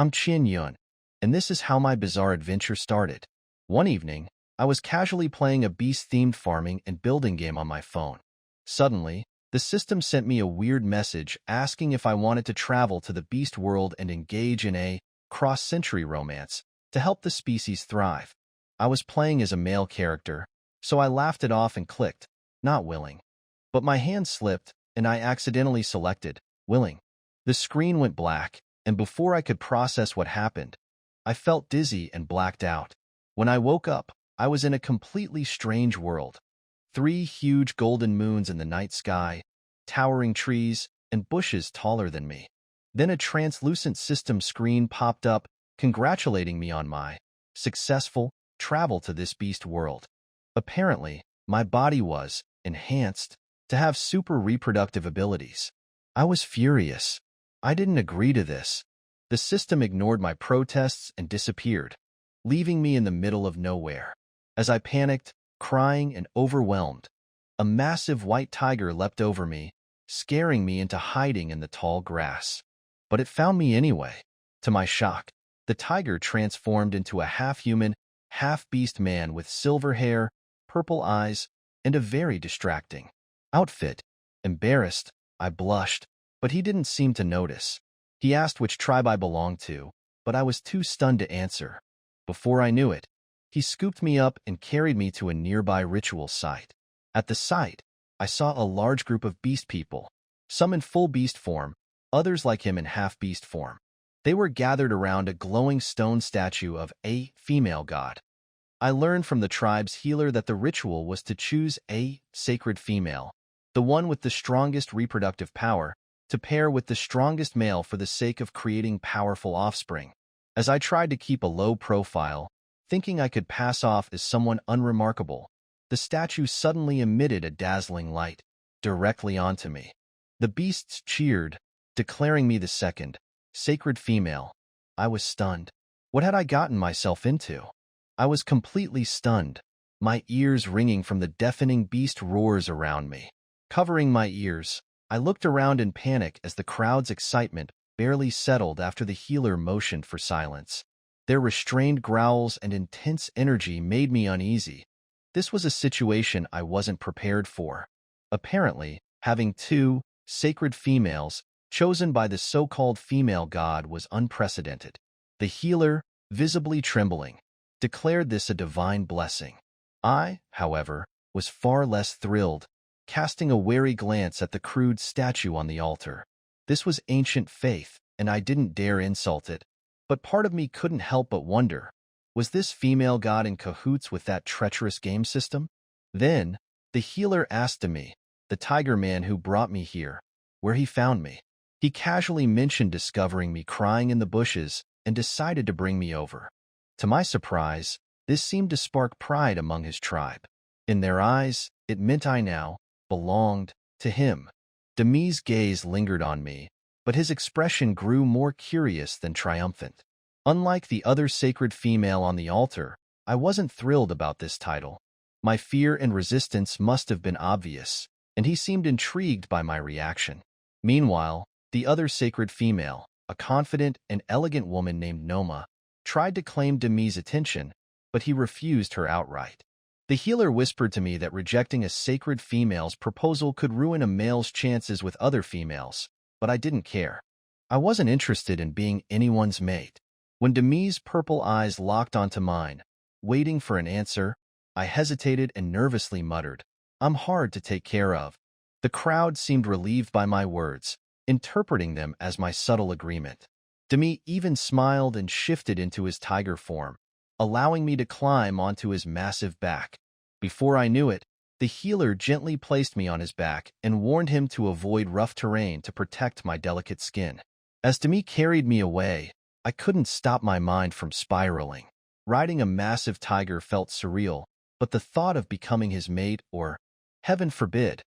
I'm Qian Yun, and this is how my bizarre adventure started. One evening, I was casually playing a beast-themed farming and building game on my phone. Suddenly, the system sent me a weird message asking if I wanted to travel to the beast world and engage in a cross-century romance to help the species thrive. I was playing as a male character, so I laughed it off and clicked, not willing. But my hand slipped, and I accidentally selected willing. The screen went black, and before I could process what happened, I felt dizzy and blacked out. When I woke up, I was in a completely strange world. 3 huge golden moons in the night sky, towering trees, and bushes taller than me. Then a translucent system screen popped up, congratulating me on my successful travel to this beast world. Apparently, my body was enhanced to have super reproductive abilities. I was furious. I didn't agree to this. The system ignored my protests and disappeared, leaving me in the middle of nowhere. As I panicked, crying and overwhelmed, a massive white tiger leapt over me, scaring me into hiding in the tall grass. But it found me anyway. To my shock, the tiger transformed into a half-human, half-beast man with silver hair, purple eyes, and a very distracting outfit. Embarrassed, I blushed, but he didn't seem to notice. He asked which tribe I belonged to, but I was too stunned to answer. Before I knew it, he scooped me up and carried me to a nearby ritual site. At the site, I saw a large group of beast people, some in full beast form, others like him in half-beast form. They were gathered around a glowing stone statue of a female god. I learned from the tribe's healer that the ritual was to choose a sacred female, the one with the strongest reproductive power, to pair with the strongest male for the sake of creating powerful offspring. As I tried to keep a low profile, thinking I could pass off as someone unremarkable, the statue suddenly emitted a dazzling light directly onto me. The beasts cheered, declaring me the second sacred female. I was stunned. What had I gotten myself into? I was completely stunned, my ears ringing from the deafening beast roars around me. Covering my ears, I looked around in panic as the crowd's excitement barely settled after the healer motioned for silence. Their restrained growls and intense energy made me uneasy. This was a situation I wasn't prepared for. Apparently, having 2 sacred females chosen by the so-called female god was unprecedented. The healer, visibly trembling, declared this a divine blessing. I, however, was far less thrilled, casting a wary glance at the crude statue on the altar. This was ancient faith, and I didn't dare insult it. But part of me couldn't help but wonder, was this female god in cahoots with that treacherous game system? Then, the healer asked me, the tiger man who brought me here, where he found me. He casually mentioned discovering me crying in the bushes and decided to bring me over. To my surprise, this seemed to spark pride among his tribe. In their eyes, it meant I now belonged to him. Demi's gaze lingered on me, but his expression grew more curious than triumphant. Unlike the other sacred female on the altar, I wasn't thrilled about this title. My fear and resistance must have been obvious, and he seemed intrigued by my reaction. Meanwhile, the other sacred female, a confident and elegant woman named Noma, tried to claim Demi's attention, but he refused her outright. The healer whispered to me that rejecting a sacred female's proposal could ruin a male's chances with other females, but I didn't care. I wasn't interested in being anyone's mate. When Demi's purple eyes locked onto mine, waiting for an answer, I hesitated and nervously muttered, "I'm hard to take care of." The crowd seemed relieved by my words, interpreting them as my subtle agreement. Demi even smiled and shifted into his tiger form, allowing me to climb onto his massive back. Before I knew it, the healer gently placed me on his back and warned him to avoid rough terrain to protect my delicate skin. As Demi carried me away, I couldn't stop my mind from spiraling. Riding a massive tiger felt surreal, but the thought of becoming his mate or, heaven forbid,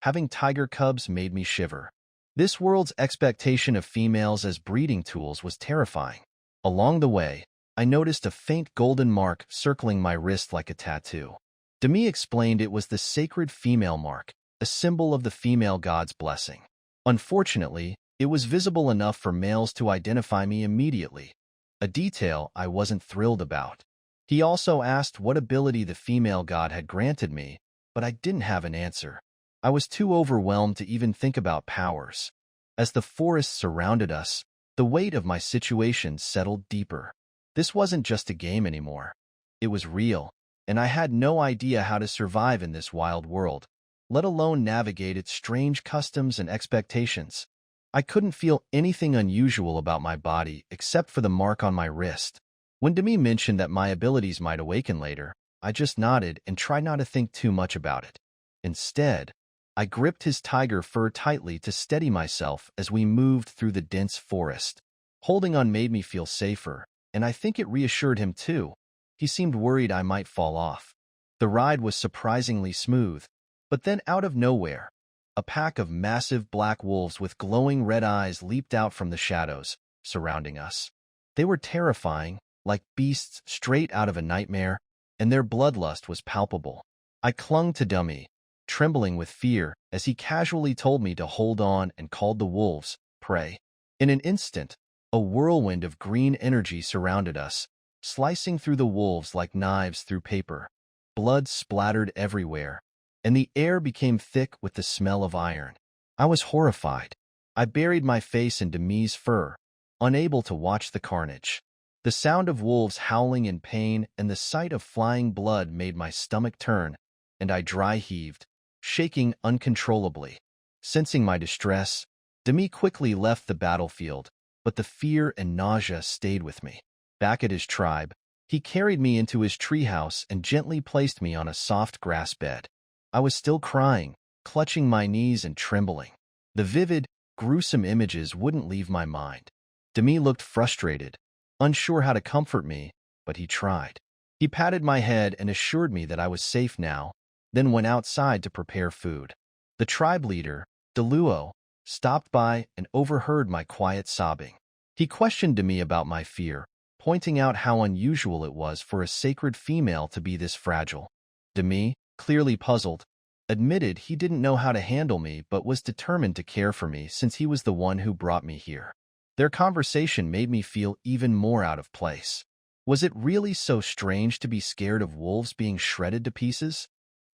having tiger cubs made me shiver. This world's expectation of females as breeding tools was terrifying. Along the way, I noticed a faint golden mark circling my wrist like a tattoo. Demi explained it was the sacred female mark, a symbol of the female god's blessing. Unfortunately, It was visible enough for males to identify me immediately, a detail I wasn't thrilled about. He also asked what ability the female god had granted me, but I didn't have an answer. I was too overwhelmed to even think about powers. As the forest surrounded us, the weight of my situation settled deeper. This wasn't just a game anymore. It was real, and I had no idea how to survive in this wild world, let alone navigate its strange customs and expectations. I couldn't feel anything unusual about my body except for the mark on my wrist. When Demi mentioned that my abilities might awaken later, I just nodded and tried not to think too much about it. Instead, I gripped his tiger fur tightly to steady myself as we moved through the dense forest. Holding on made me feel safer, and I think it reassured him too. He seemed worried I might fall off. The ride was surprisingly smooth, but then out of nowhere, a pack of massive black wolves with glowing red eyes leaped out from the shadows, surrounding us. They were terrifying, like beasts straight out of a nightmare, and their bloodlust was palpable. I clung to Dummy, trembling with fear as he casually told me to hold on and called the wolves prey. In an instant, a whirlwind of green energy surrounded us, slicing through the wolves like knives through paper. Blood splattered everywhere, and the air became thick with the smell of iron. I was horrified. I buried my face in Demi's fur, unable to watch the carnage. The sound of wolves howling in pain and the sight of flying blood made my stomach turn, and I dry heaved, shaking uncontrollably. Sensing my distress, Demi quickly left the battlefield, but the fear and nausea stayed with me. Back at his tribe, he carried me into his treehouse and gently placed me on a soft grass bed. I was still crying, clutching my knees and trembling. The vivid, gruesome images wouldn't leave my mind. Demi looked frustrated, unsure how to comfort me, but he tried. He patted my head and assured me that I was safe now, then went outside to prepare food. The tribe leader, Deluo, stopped by and overheard my quiet sobbing. He questioned Demi about my fear, pointing out how unusual it was for a sacred female to be this fragile. Demi, clearly puzzled, admitted he didn't know how to handle me but was determined to care for me since he was the one who brought me here. Their conversation made me feel even more out of place. Was it really so strange to be scared of wolves being shredded to pieces?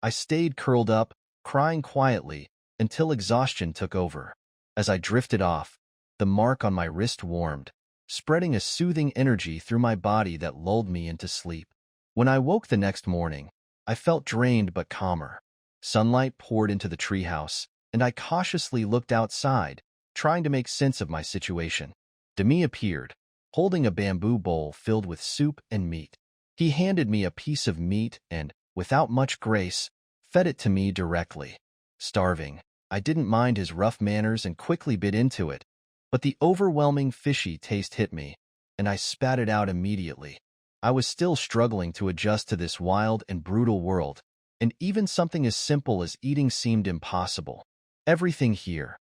I stayed curled up, crying quietly, until exhaustion took over. As I drifted off, the mark on my wrist warmed, spreading a soothing energy through my body that lulled me into sleep. When I woke the next morning, I felt drained but calmer. Sunlight poured into the treehouse, and I cautiously looked outside, trying to make sense of my situation. Demi appeared, holding a bamboo bowl filled with soup and meat. He handed me a piece of meat and, without much grace, fed it to me directly. Starving, I didn't mind his rough manners and quickly bit into it, but the overwhelming fishy taste hit me, and I spat it out immediately. I was still struggling to adjust to this wild and brutal world, and even something as simple as eating seemed impossible. Everything here,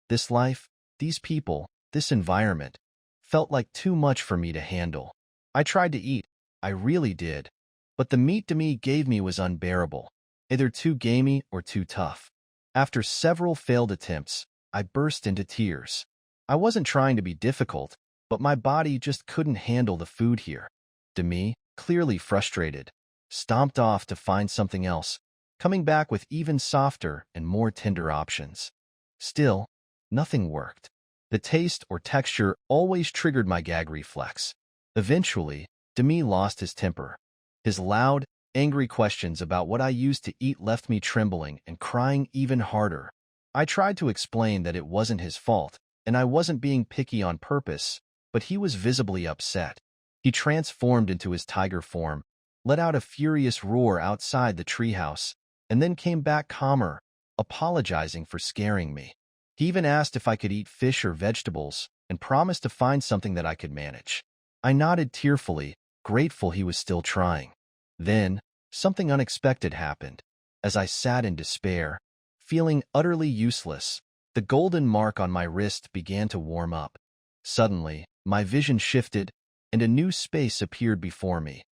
this life, these people, this environment, felt like too much for me to handle. I tried to eat, I really did, but the meat Demi gave me was unbearable, either too gamey or too tough. After several failed attempts, I burst into tears. I wasn't trying to be difficult, but my body just couldn't handle the food here. Demi, clearly frustrated, stomped off to find something else, coming back with even softer and more tender options. Still, nothing worked. The taste or texture always triggered my gag reflex. Eventually, Demi lost his temper. His loud, angry questions about what I used to eat left me trembling and crying even harder. I tried to explain that it wasn't his fault, and I wasn't being picky on purpose, but he was visibly upset. He transformed into his tiger form, let out a furious roar outside the treehouse, and then came back calmer, apologizing for scaring me. He even asked if I could eat fish or vegetables, and promised to find something that I could manage. I nodded tearfully, grateful he was still trying. Then, something unexpected happened. As I sat in despair, feeling utterly useless, the golden mark on my wrist began to warm up. Suddenly, my vision shifted, and a new space appeared before me.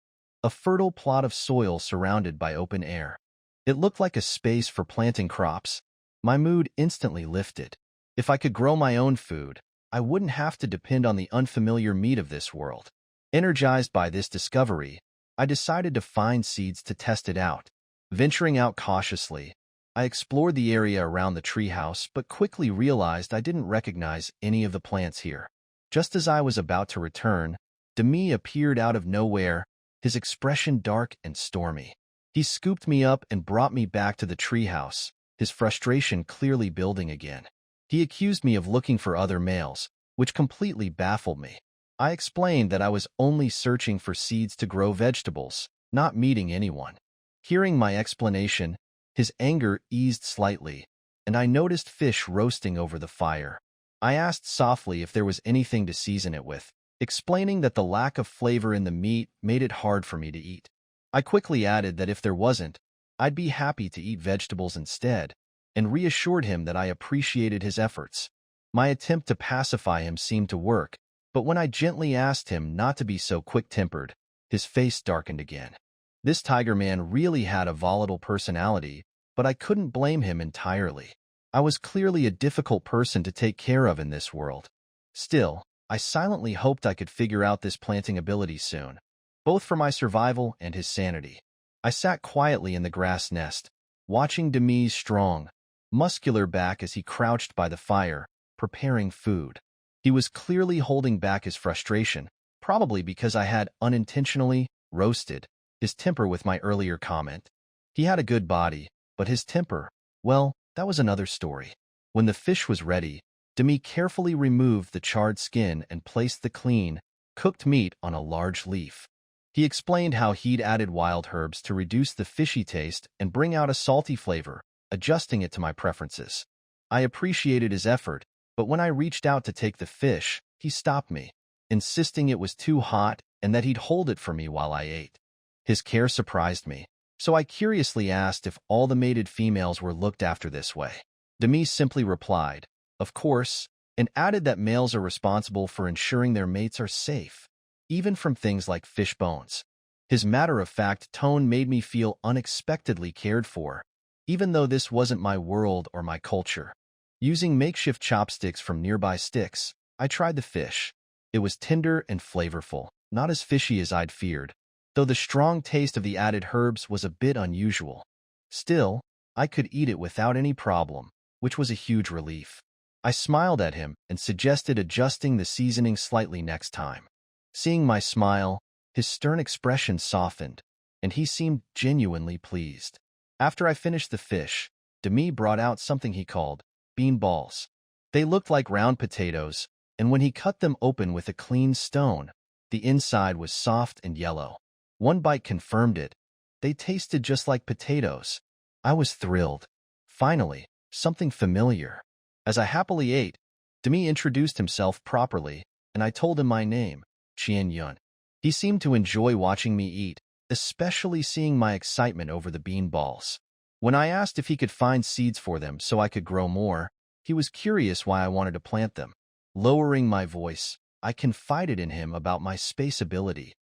A fertile plot of soil surrounded by open air. It looked like a space for planting crops. My mood instantly lifted. If I could grow my own food, I wouldn't have to depend on the unfamiliar meat of this world. Energized by this discovery, I decided to find seeds to test it out. Venturing out cautiously, I explored the area around the treehouse but quickly realized I didn't recognize any of the plants here. Just as I was about to return, Demi appeared out of nowhere, his expression dark and stormy. He scooped me up and brought me back to the treehouse, his frustration clearly building again. He accused me of looking for other males, which completely baffled me. I explained that I was only searching for seeds to grow vegetables, not meeting anyone. Hearing my explanation, his anger eased slightly, and I noticed fish roasting over the fire. I asked softly if there was anything to season it with, explaining that the lack of flavor in the meat made it hard for me to eat. I quickly added that if there wasn't, I'd be happy to eat vegetables instead, and reassured him that I appreciated his efforts. My attempt to pacify him seemed to work, but when I gently asked him not to be so quick-tempered, his face darkened again. This tiger man really had a volatile personality, but I couldn't blame him entirely. I was clearly a difficult person to take care of in this world. Still, I silently hoped I could figure out this planting ability soon, both for my survival and his sanity. I sat quietly in the grass nest, watching Demi's strong, muscular back as he crouched by the fire, preparing food. He was clearly holding back his frustration, probably because I had unintentionally roasted his temper with my earlier comment. He had a good body, but his temper, well, that was another story. When the fish was ready, Demi carefully removed the charred skin and placed the clean, cooked meat on a large leaf. He explained how he'd added wild herbs to reduce the fishy taste and bring out a salty flavor, adjusting it to my preferences. I appreciated his effort, but when I reached out to take the fish, he stopped me, insisting it was too hot and that he'd hold it for me while I ate. His care surprised me, so I curiously asked if all the mated females were looked after this way. Demi simply replied, "Of course," and added that males are responsible for ensuring their mates are safe, even from things like fish bones. His matter-of-fact tone made me feel unexpectedly cared for, even though this wasn't my world or my culture. Using makeshift chopsticks from nearby sticks, I tried the fish. It was tender and flavorful, not as fishy as I'd feared, though the strong taste of the added herbs was a bit unusual. Still, I could eat it without any problem, which was a huge relief. I smiled at him and suggested adjusting the seasoning slightly next time. Seeing my smile, his stern expression softened, and he seemed genuinely pleased. After I finished the fish, Demi brought out something he called bean balls. They looked like round potatoes, and when he cut them open with a clean stone, the inside was soft and yellow. One bite confirmed it. They tasted just like potatoes. I was thrilled. Finally, something familiar. As I happily ate, Demi introduced himself properly, and I told him my name, Qian Yun. He seemed to enjoy watching me eat, especially seeing my excitement over the bean balls. When I asked if he could find seeds for them so I could grow more, he was curious why I wanted to plant them. Lowering my voice, I confided in him about my space ability,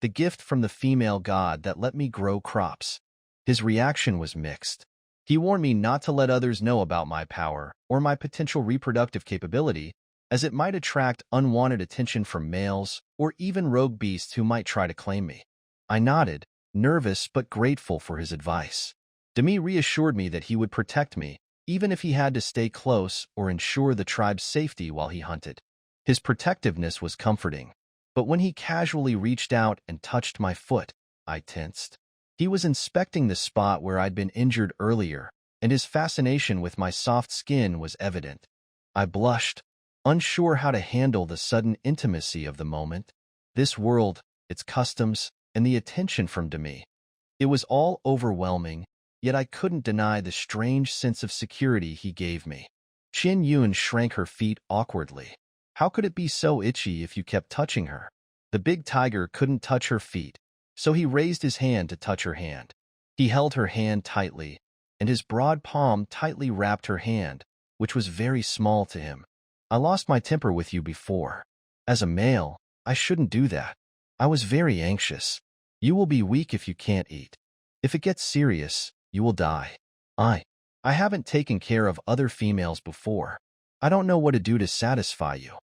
the gift from the female god that let me grow crops. His reaction was mixed. He warned me not to let others know about my power or my potential reproductive capability, as it might attract unwanted attention from males or even rogue beasts who might try to claim me. I nodded, nervous but grateful for his advice. Demi reassured me that he would protect me, even if he had to stay close or ensure the tribe's safety while he hunted. His protectiveness was comforting, but when he casually reached out and touched my foot, I tensed. He was inspecting the spot where I'd been injured earlier, and his fascination with my soft skin was evident. I blushed, unsure how to handle the sudden intimacy of the moment. This world, its customs, and the attention from Demi. It was all overwhelming, yet I couldn't deny the strange sense of security he gave me. Qian Yun shrank her feet awkwardly. How could it be so itchy if you kept touching her? The big tiger couldn't touch her feet, so he raised his hand to touch her hand. He held her hand tightly, and his broad palm tightly wrapped her hand, which was very small to him. I lost my temper with you before. As a male, I shouldn't do that. I was very anxious. You will be weak if you can't eat. If it gets serious, you will die. I haven't taken care of other females before. I don't know what to do to satisfy you.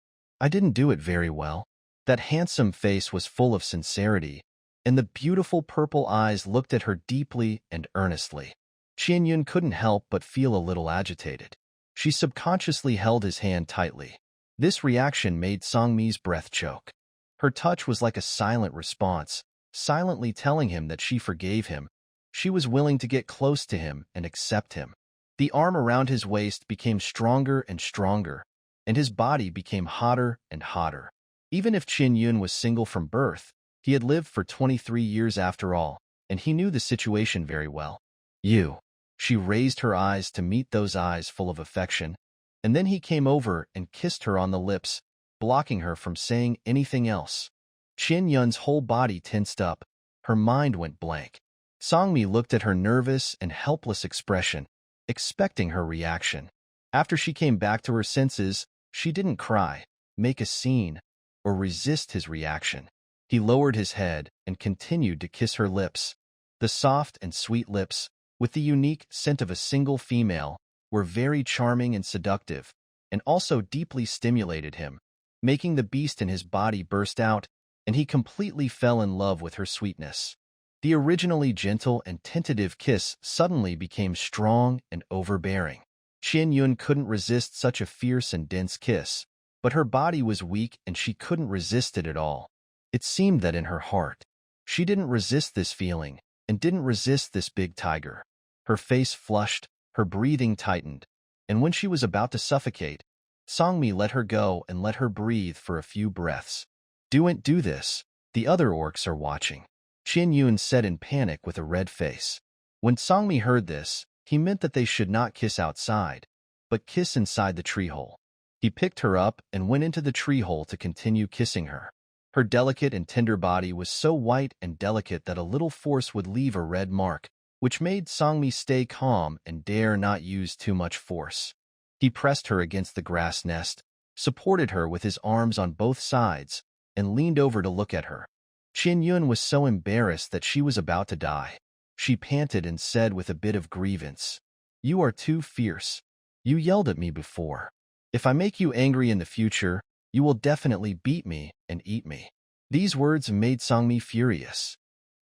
I didn't do it very well. That handsome face was full of sincerity, and the beautiful purple eyes looked at her deeply and earnestly. Qianyun couldn't help but feel a little agitated. She subconsciously held his hand tightly. This reaction made Songmi's breath choke. Her touch was like a silent response, silently telling him that she forgave him. She was willing to get close to him and accept him. The arm around his waist became stronger and stronger, and his body became hotter and hotter. Even if Qianyun was single from birth, he had lived for 23 years after all, and he knew the situation very well. You. She raised her eyes to meet those eyes full of affection, and then he came over and kissed her on the lips, blocking her from saying anything else. Qianyun's whole body tensed up. Her mind went blank. Songmi looked at her nervous and helpless expression, expecting her reaction. After she came back to her senses, she didn't cry, make a scene, or resist his reaction. He lowered his head and continued to kiss her lips. The soft and sweet lips, with the unique scent of a single female, were very charming and seductive, and also deeply stimulated him, making the beast in his body burst out, and he completely fell in love with her sweetness. The originally gentle and tentative kiss suddenly became strong and overbearing. Qianyun couldn't resist such a fierce and dense kiss, but her body was weak and she couldn't resist it at all. It seemed that in her heart, she didn't resist this feeling and didn't resist this big tiger. Her face flushed, her breathing tightened, and when she was about to suffocate, Songmi let her go and let her breathe for a few breaths. "Don't do this. The other orcs are watching," Qianyun said in panic with a red face. When Songmi heard this, he meant that they should not kiss outside, but kiss inside the tree hole. He picked her up and went into the tree hole to continue kissing her. Her delicate and tender body was so white and delicate that a little force would leave a red mark, which made Songmi stay calm and dare not use too much force. He pressed her against the grass nest, supported her with his arms on both sides, and leaned over to look at her. Qianyun was so embarrassed that she was about to die. She panted and said with a bit of grievance, "You are too fierce. You yelled at me before. If I make you angry in the future, you will definitely beat me and eat me." These words made Songmi furious.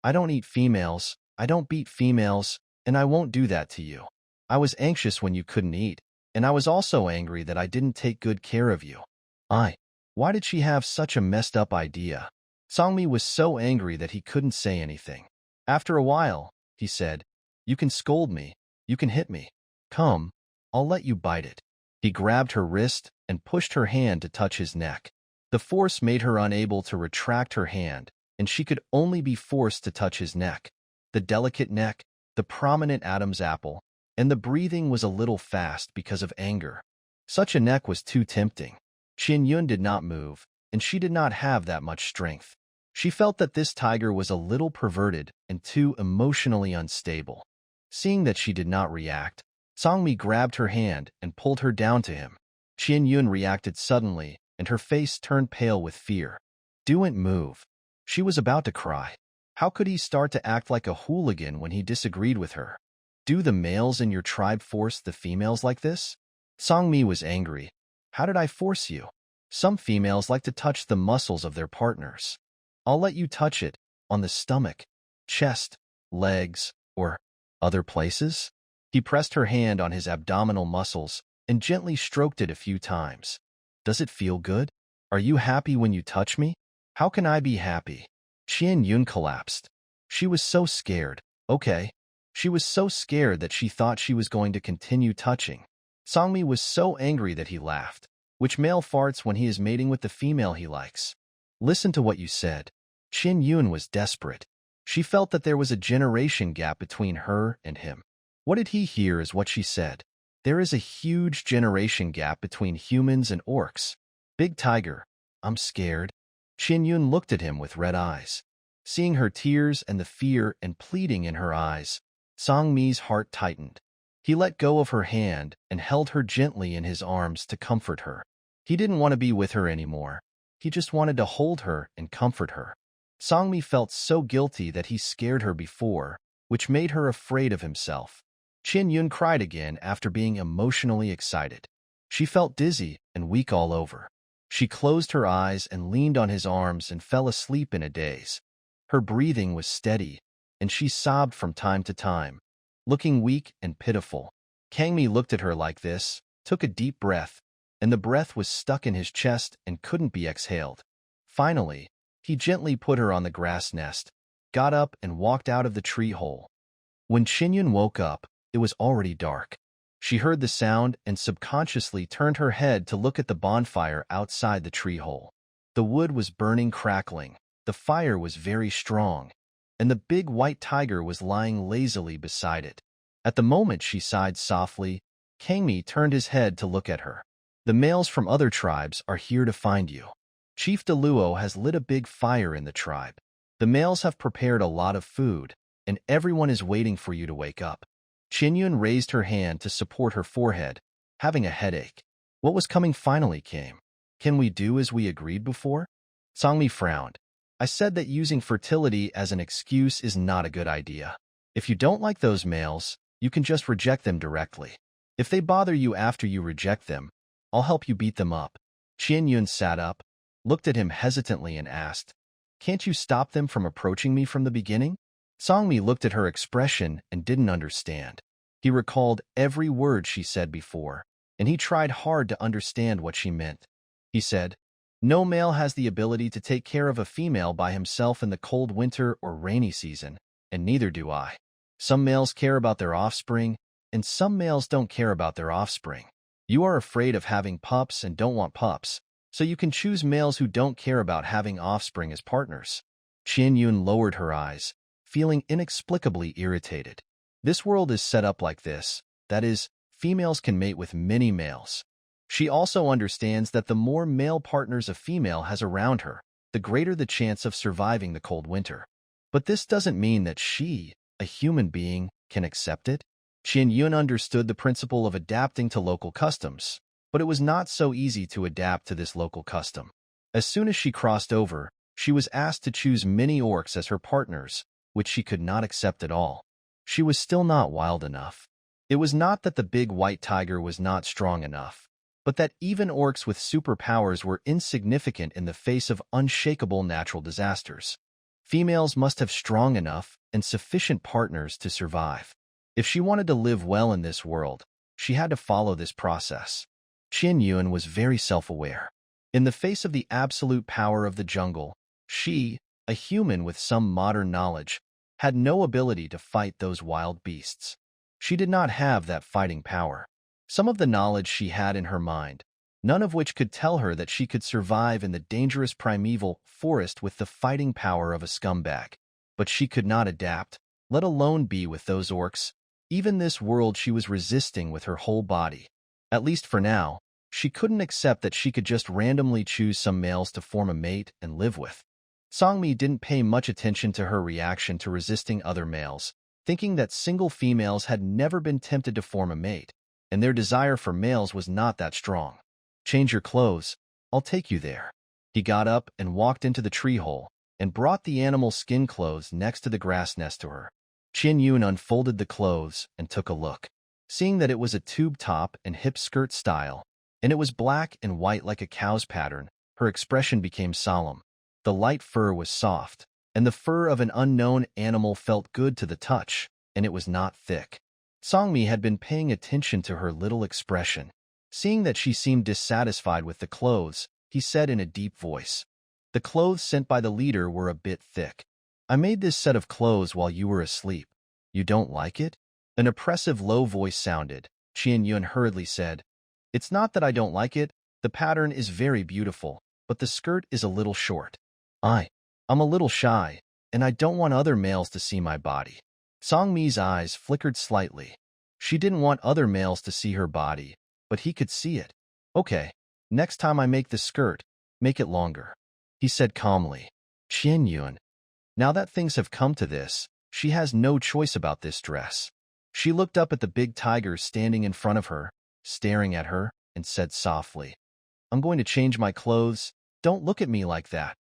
"I don't eat females, I don't beat females, and I won't do that to you. I was anxious when you couldn't eat, and I was also angry that I didn't take good care of you." Why did she have such a messed up idea? Songmi was so angry that he couldn't say anything. After a while, he said, "You can scold me, you can hit me. Come, I'll let you bite it." He grabbed her wrist and pushed her hand to touch his neck. The force made her unable to retract her hand, and she could only be forced to touch his neck. The delicate neck, the prominent Adam's apple, and the breathing was a little fast because of anger. Such a neck was too tempting. Qianyun did not move, and she did not have that much strength. She felt that this tiger was a little perverted and too emotionally unstable. Seeing that she did not react, Songmi grabbed her hand and pulled her down to him. Qianyun reacted suddenly, and her face turned pale with fear. "Don't move." She was about to cry. How could he start to act like a hooligan when he disagreed with her? "Do the males in your tribe force the females like this?" Songmi was angry. "How did I force you? Some females like to touch the muscles of their partners. I'll let you touch it, on the stomach, chest, legs, or other places." He pressed her hand on his abdominal muscles and gently stroked it a few times. "Does it feel good? Are you happy when you touch me?" "How can I be happy?" Qianyun collapsed. She was so scared. Okay. She was so scared that she thought she was going to continue touching. Songmi was so angry that he laughed. Which male farts when he is mating with the female he likes? "Listen to what you said." Qianyun was desperate. She felt that there was a generation gap between her and him. What did he hear is what she said. "There is a huge generation gap between humans and orcs. Big Tiger, I'm scared." Qianyun looked at him with red eyes. Seeing her tears and the fear and pleading in her eyes, Songmi's heart tightened. He let go of her hand and held her gently in his arms to comfort her. He didn't want to be with her anymore. He just wanted to hold her and comfort her. Songmi felt so guilty that he scared her before, which made her afraid of himself. Qianyun cried again after being emotionally excited. She felt dizzy and weak all over. She closed her eyes and leaned on his arms and fell asleep in a daze. Her breathing was steady, and she sobbed from time to time, looking weak and pitiful. Kangmi looked at her like this, took a deep breath, and the breath was stuck in his chest and couldn't be exhaled. Finally, he gently put her on the grass nest, got up and walked out of the tree hole. When Qinyun woke up, it was already dark. She heard the sound and subconsciously turned her head to look at the bonfire outside the tree hole. The wood was burning, crackling. The fire was very strong, and the big white tiger was lying lazily beside it. At the moment she sighed softly, Kangmi turned his head to look at her. The males from other tribes are here to find you. Chief Deluo has lit a big fire in the tribe. The males have prepared a lot of food, and everyone is waiting for you to wake up. Qinyun raised her hand to support her forehead, having a headache. What was coming finally came. Can we do as we agreed before? Sangmi frowned. I said that using fertility as an excuse is not a good idea. If you don't like those males, you can just reject them directly. If they bother you after you reject them, I'll help you beat them up. Qinyun sat up, looked at him hesitantly and asked, Can't you stop them from approaching me from the beginning? Sangmi looked at her expression and didn't understand. He recalled every word she said before, and he tried hard to understand what she meant. He said, No male has the ability to take care of a female by himself in the cold winter or rainy season, and neither do I. Some males care about their offspring, and some males don't care about their offspring. You are afraid of having pups and don't want pups, so you can choose males who don't care about having offspring as partners. Qinyun lowered her eyes, feeling inexplicably irritated. This world is set up like this, that is, females can mate with many males. She also understands that the more male partners a female has around her, the greater the chance of surviving the cold winter. But this doesn't mean that she, a human being, can accept it. Qinyun understood the principle of adapting to local customs, but it was not so easy to adapt to this local custom. As soon as she crossed over, she was asked to choose many orcs as her partners, which she could not accept at all. She was still not wild enough. It was not that the big white tiger was not strong enough, but that even orcs with superpowers were insignificant in the face of unshakable natural disasters. Females must have strong enough and sufficient partners to survive. If she wanted to live well in this world, she had to follow this process. Qinyun was very self-aware. In the face of the absolute power of the jungle, she, a human with some modern knowledge, had no ability to fight those wild beasts. She did not have that fighting power. Some of the knowledge she had in her mind, none of which could tell her that she could survive in the dangerous primeval forest with the fighting power of a scumbag. But she could not adapt, let alone be with those orcs. Even this world she was resisting with her whole body. At least for now, she couldn't accept that she could just randomly choose some males to form a mate and live with. Sangmi didn't pay much attention to her reaction to resisting other males, thinking that single females had never been tempted to form a mate, and their desire for males was not that strong. Change your clothes, I'll take you there. He got up and walked into the tree hole, and brought the animal skin clothes next to the grass nest to her. Qinyun unfolded the clothes and took a look. Seeing that it was a tube top and hip skirt style, and it was black and white like a cow's pattern, her expression became solemn. The light fur was soft, and the fur of an unknown animal felt good to the touch, and it was not thick. Sangmi had been paying attention to her little expression. Seeing that she seemed dissatisfied with the clothes, he said in a deep voice, The clothes sent by the leader were a bit thick. I made this set of clothes while you were asleep. You don't like it? An oppressive low voice sounded. Qinyun hurriedly said, It's not that I don't like it. The pattern is very beautiful, but the skirt is a little short. I'm a little shy, and I don't want other males to see my body. Sangmi's eyes flickered slightly. She didn't want other males to see her body, but he could see it. Okay, next time I make the skirt, make it longer, he said calmly. Qinyun. Now that things have come to this, she has no choice about this dress. She looked up at the big tiger standing in front of her, staring at her, and said softly, I'm going to change my clothes. Don't look at me like that.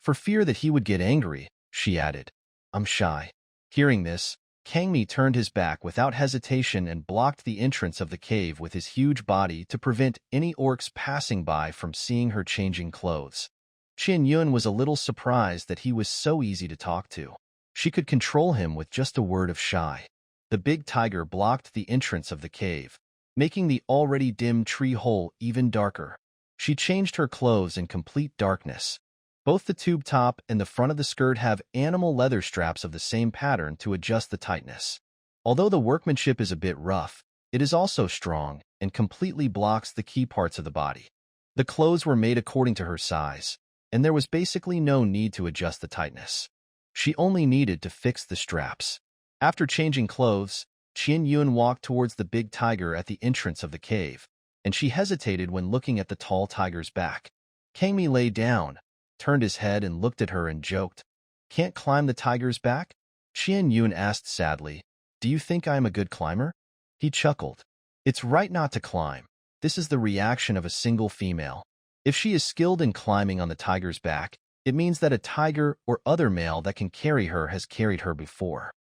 For fear that he would get angry, she added, I'm shy. Hearing this, Kangmi turned his back without hesitation and blocked the entrance of the cave with his huge body to prevent any orcs passing by from seeing her changing clothes. Qian Yun was a little surprised that he was so easy to talk to. She could control him with just a word of shy. The big tiger blocked the entrance of the cave, making the already dim tree hole even darker. She changed her clothes in complete darkness. Both the tube top and the front of the skirt have animal leather straps of the same pattern to adjust the tightness. Although the workmanship is a bit rough, it is also strong and completely blocks the key parts of the body. The clothes were made according to her size, and there was basically no need to adjust the tightness. She only needed to fix the straps. After changing clothes, Qian Yun walked towards the big tiger at the entrance of the cave, and she hesitated when looking at the tall tiger's back. Kangmi lay down, turned his head and looked at her and joked, "Can't climb the tiger's back?" Qian Yun asked sadly, "Do you think I am a good climber?" He chuckled. "It's right not to climb. This is the reaction of a single female. If she is skilled in climbing on the tiger's back, it means that a tiger or other male that can carry her has carried her before.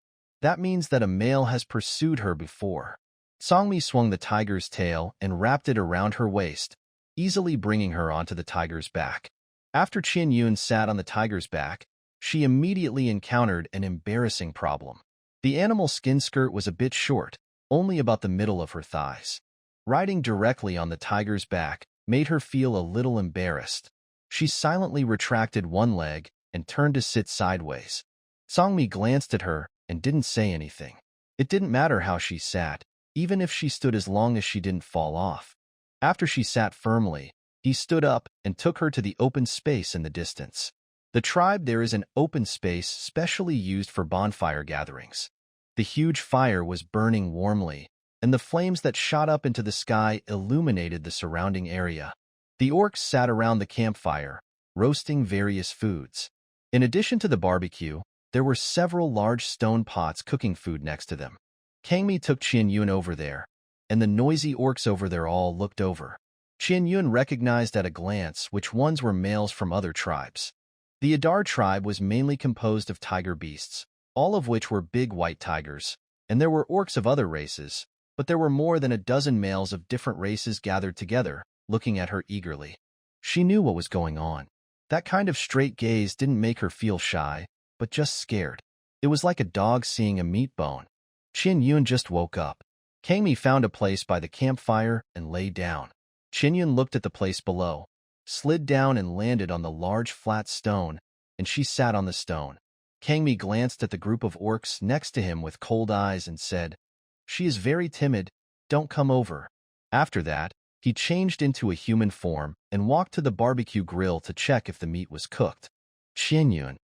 That means that a male has pursued her before." Songmi swung the tiger's tail and wrapped it around her waist, easily bringing her onto the tiger's back. After Qian Yun sat on the tiger's back, she immediately encountered an embarrassing problem. The animal skin skirt was a bit short, only about the middle of her thighs. Riding directly on the tiger's back made her feel a little embarrassed. She silently retracted one leg and turned to sit sideways. Songmi glanced at her and didn't say anything. It didn't matter how she sat, even if she stood as long as she didn't fall off. After she sat firmly, he stood up and took her to the open space in the distance. The tribe there is an open space specially used for bonfire gatherings. The huge fire was burning warmly, and the flames that shot up into the sky illuminated the surrounding area. The orcs sat around the campfire, roasting various foods. In addition to the barbecue, there were several large stone pots cooking food next to them. Kangmi took Qian Yun over there, and the noisy orcs over there all looked over. Qian Yun recognized at a glance which ones were males from other tribes. The Adar tribe was mainly composed of tiger beasts, all of which were big white tigers, and there were orcs of other races, but there were more than a dozen males of different races gathered together, looking at her eagerly. She knew what was going on. That kind of straight gaze didn't make her feel shy, but just scared. It was like a dog seeing a meat bone. Qian Yun just woke up. Kangmi found a place by the campfire and lay down. Qian Yun looked at the place below, slid down and landed on the large flat stone, and she sat on the stone. Kangmi glanced at the group of orcs next to him with cold eyes and said, "She is very timid, don't come over." After that, he changed into a human form and walked to the barbecue grill to check if the meat was cooked. Qian Yun.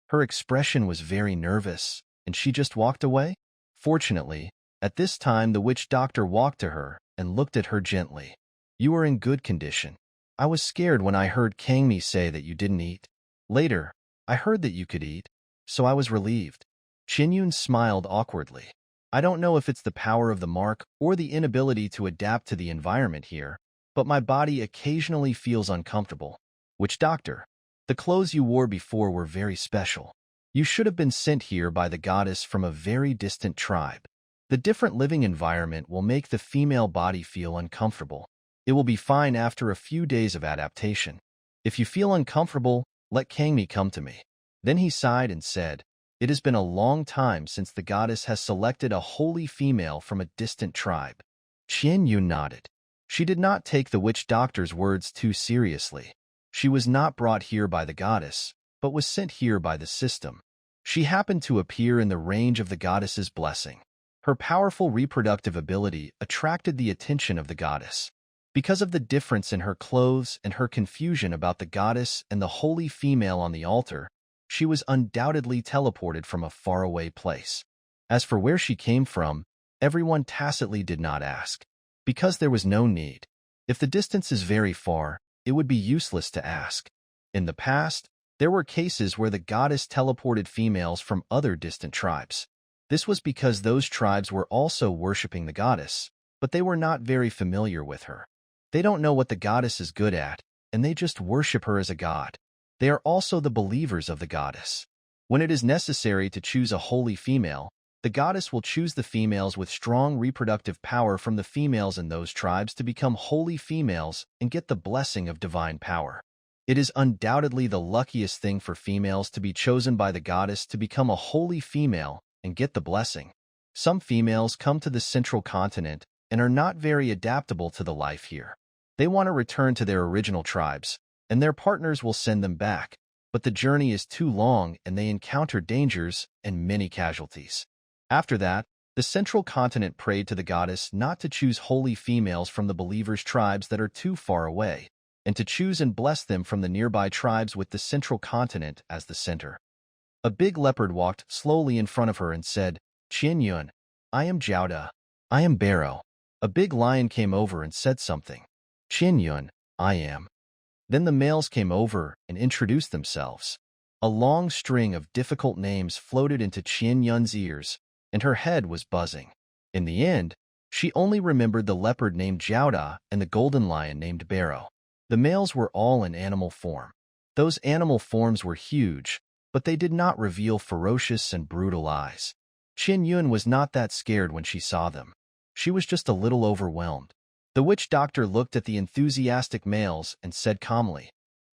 Her expression was very nervous, and she just walked away. Fortunately, at this time the witch doctor walked to her and looked at her gently. "You are in good condition. I was scared when I heard Kangmi say that you didn't eat. Later, I heard that you could eat, so I was relieved." Qian Yun smiled awkwardly. "I don't know if it's the power of the mark or the inability to adapt to the environment here, but my body occasionally feels uncomfortable." "Witch doctor, the clothes you wore before were very special. You should have been sent here by the goddess from a very distant tribe. The different living environment will make the female body feel uncomfortable. It will be fine after a few days of adaptation. If you feel uncomfortable, let Kangmi come to me." Then he sighed and said, "It has been a long time since the goddess has selected a holy female from a distant tribe." Qian Yun nodded. She did not take the witch doctor's words too seriously. She was not brought here by the goddess, but was sent here by the system. She happened to appear in the range of the goddess's blessing. Her powerful reproductive ability attracted the attention of the goddess. Because of the difference in her clothes and her confusion about the goddess and the holy female on the altar, she was undoubtedly teleported from a faraway place. As for where she came from, everyone tacitly did not ask, because there was no need. If the distance is very far, it would be useless to ask. In the past, there were cases where the goddess teleported females from other distant tribes. This was because those tribes were also worshipping the goddess, but they were not very familiar with her. They don't know what the goddess is good at, and they just worship her as a god. They are also the believers of the goddess. When it is necessary to choose a holy female, The goddess will choose the females with strong reproductive power from the females in those tribes to become holy females and get the blessing of divine power. It is undoubtedly the luckiest thing for females to be chosen by the goddess to become a holy female and get the blessing. Some females come to the central continent and are not very adaptable to the life here. They want to return to their original tribes, and their partners will send them back, but the journey is too long and they encounter dangers and many casualties. After that, the central continent prayed to the goddess not to choose holy females from the believers' tribes that are too far away, and to choose and bless them from the nearby tribes with the central continent as the center. A big leopard walked slowly in front of her and said, "Qian Yun, I am Jiaoda. I am Barrow." A big lion came over and said something. "Qian Yun, I am." Then the males came over and introduced themselves. A long string of difficult names floated into Qian Yun's ears, and her head was buzzing. In the end, she only remembered the leopard named Jiaoda and the golden lion named Barrow. The males were all in animal form. Those animal forms were huge, but they did not reveal ferocious and brutal eyes. Qian Yun was not that scared when she saw them. She was just a little overwhelmed. The witch doctor looked at the enthusiastic males and said calmly,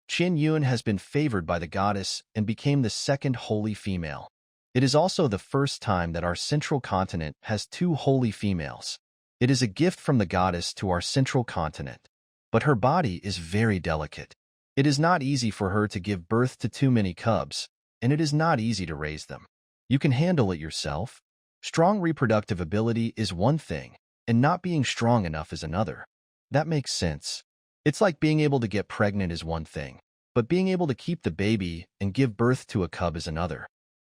"Qian Yun has been favored by the goddess and became the second holy female. It is also the first time that our central continent has two holy females. It is a gift from the goddess to our central continent. But her body is very delicate. It is not easy for her to give birth to too many cubs, and it is not easy to raise them. You can handle it yourself. Strong reproductive ability is one thing, and not being strong enough is another. That makes sense. It's like being able to get pregnant is one thing, but being able to keep the baby and give birth to a cub is another."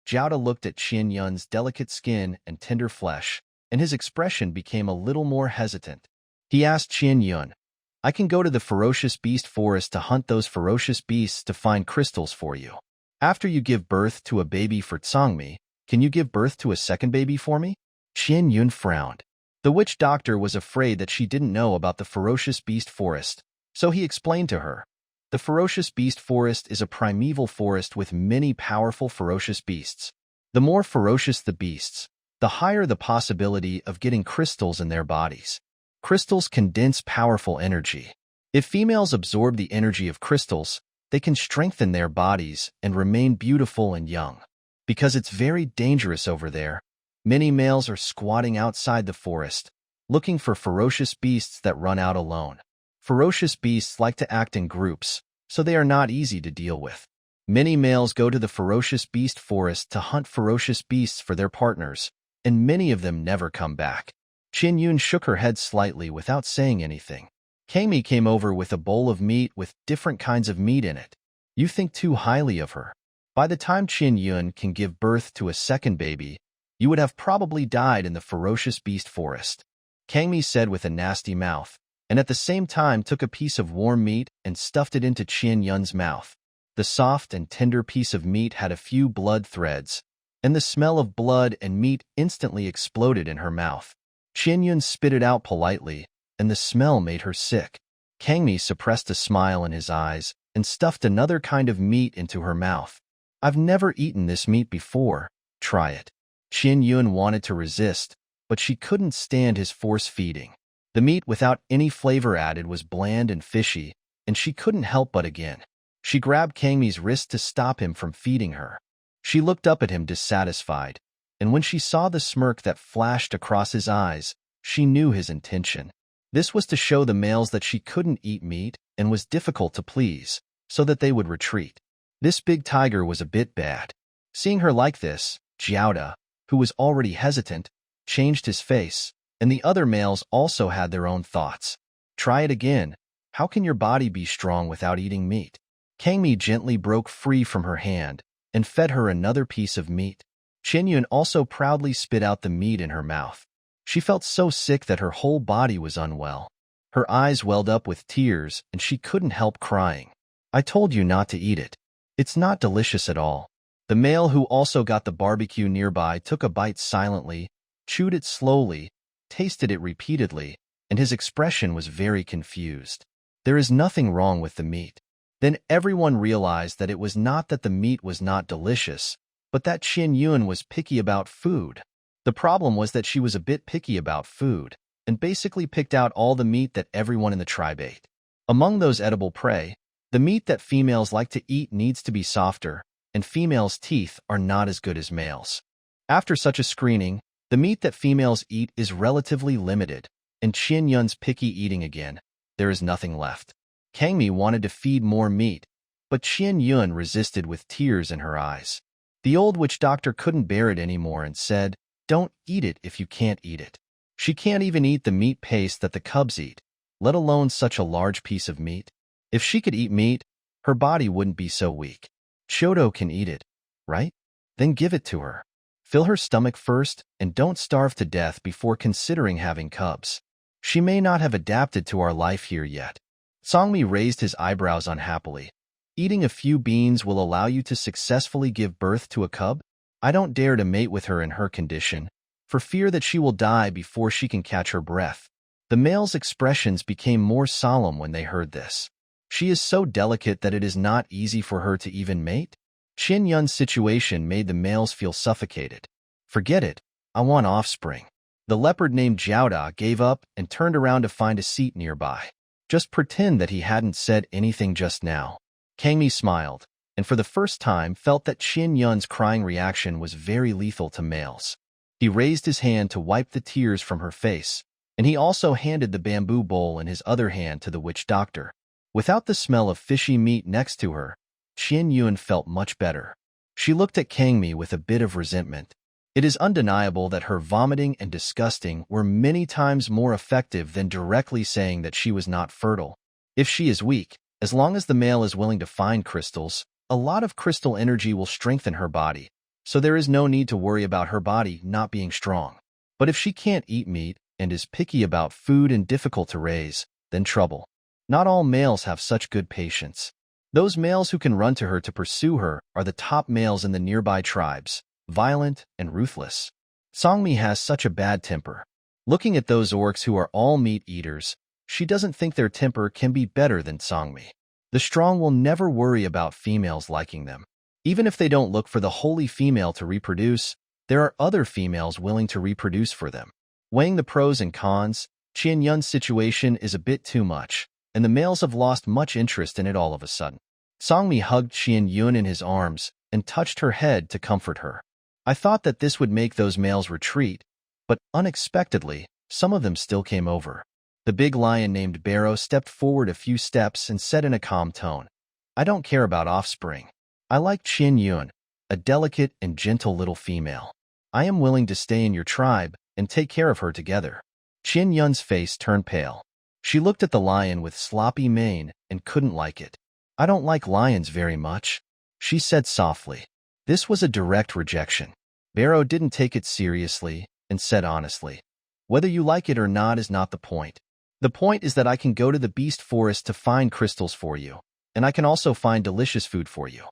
Jiaoda looked at Qian Yun's delicate skin and tender flesh, and his expression became a little more hesitant. He asked Qian Yun, "I can go to the ferocious beast forest to hunt those ferocious beasts to find crystals for you. After you give birth to a baby for Tsangmi, can you give birth to a second baby for me?" Qian Yun frowned. The witch doctor was afraid that she didn't know about the ferocious beast forest, so he explained to her. The ferocious beast forest is a primeval forest with many powerful ferocious beasts. The more ferocious the beasts, the higher the possibility of getting crystals in their bodies. Crystals condense powerful energy. If females absorb the energy of crystals, they can strengthen their bodies and remain beautiful and young. Because it's very dangerous over there, many males are squatting outside the forest, looking for ferocious beasts that run out alone. Ferocious beasts like to act in groups, so they are not easy to deal with. Many males go to the ferocious beast forest to hunt ferocious beasts for their partners, and many of them never come back. Qian Yun shook her head slightly without saying anything. Kami came over with a bowl of meat with different kinds of meat in it. "You think too highly of her. By the time Qian Yun can give birth to a second baby, you would have probably died in the ferocious beast forest," Kangmi said with a nasty mouth, and at the same time took a piece of warm meat and stuffed it into Qian Yun's mouth. The soft and tender piece of meat had a few blood threads, and the smell of blood and meat instantly exploded in her mouth. Qian Yun spit it out politely, and the smell made her sick. Kangmi suppressed a smile in his eyes and stuffed another kind of meat into her mouth. "I've never eaten this meat before. Try it." Qian Yun wanted to resist, but she couldn't stand his force feeding. The meat without any flavor added was bland and fishy, and she couldn't help but again. She grabbed Kangmi's wrist to stop him from feeding her. She looked up at him dissatisfied, and when she saw the smirk that flashed across his eyes, she knew his intention. This was to show the males that she couldn't eat meat and was difficult to please, so that they would retreat. This big tiger was a bit bad. Seeing her like this, Jiaoda, who was already hesitant, changed his face, and the other males also had their own thoughts. "Try it again. How can your body be strong without eating meat?" Kangmi gently broke free from her hand and fed her another piece of meat. Qian Yun also proudly spit out the meat in her mouth. She felt so sick that her whole body was unwell. Her eyes welled up with tears and she couldn't help crying. "I told you not to eat it. It's not delicious at all." The male who also got the barbecue nearby took a bite silently, chewed it slowly, tasted it repeatedly, and his expression was very confused. "There is nothing wrong with the meat." Then everyone realized that it was not that the meat was not delicious, but that Qian Yun was picky about food. The problem was that she was a bit picky about food, and basically picked out all the meat that everyone in the tribe ate. Among those edible prey, the meat that females like to eat needs to be softer, and females' teeth are not as good as males. After such a screening, the meat that females eat is relatively limited, and Qian Yun's picky eating again. There is nothing left. Kangmi wanted to feed more meat, but Qian Yun resisted with tears in her eyes. The old witch doctor couldn't bear it anymore and said, "Don't eat it if you can't eat it. She can't even eat the meat paste that the cubs eat, let alone such a large piece of meat. If she could eat meat, her body wouldn't be so weak. Shoto can eat it, right? Then give it to her. Fill her stomach first and don't starve to death before considering having cubs. She may not have adapted to our life here yet." Songmi raised his eyebrows unhappily. "Eating a few beans will allow you to successfully give birth to a cub? I don't dare to mate with her in her condition, for fear that she will die before she can catch her breath." The male's expressions became more solemn when they heard this. "She is so delicate that it is not easy for her to even mate?" Qian Yun's situation made the males feel suffocated. "Forget it. I want offspring." The leopard named Jiaoda gave up and turned around to find a seat nearby. "Just pretend that he hadn't said anything just now." Kangmi smiled, and for the first time felt that Qian Yun's crying reaction was very lethal to males. He raised his hand to wipe the tears from her face, and he also handed the bamboo bowl in his other hand to the witch doctor. Without the smell of fishy meat next to her, Qian Yun felt much better. She looked at Kangmi with a bit of resentment. It is undeniable that her vomiting and disgusting were many times more effective than directly saying that she was not fertile. If she is weak, as long as the male is willing to find crystals, a lot of crystal energy will strengthen her body, so there is no need to worry about her body not being strong. But if she can't eat meat and is picky about food and difficult to raise, then trouble. Not all males have such good patience. Those males who can run to her to pursue her are the top males in the nearby tribes, violent and ruthless. Songmi has such a bad temper. Looking at those orcs who are all meat eaters, she doesn't think their temper can be better than Songmi. The strong will never worry about females liking them. Even if they don't look for the holy female to reproduce, there are other females willing to reproduce for them. Weighing the pros and cons, Qian Yun's situation is a bit too much, and the males have lost much interest in it all of a sudden. Songmi hugged Qian Yun in his arms and touched her head to comfort her. I thought that this would make those males retreat, but unexpectedly, some of them still came over. The big lion named Barrow stepped forward a few steps and said in a calm tone, "I don't care about offspring. I like Qian Yun, a delicate and gentle little female. I am willing to stay in your tribe and take care of her together." Qian Yun's face turned pale. She looked at the lion with sloppy mane and couldn't like it. "I don't like lions very much," she said softly. This was a direct rejection. Barrow didn't take it seriously and said honestly, "Whether you like it or not is not the point. The point is that I can go to the beast forest to find crystals for you, and I can also find delicious food for you.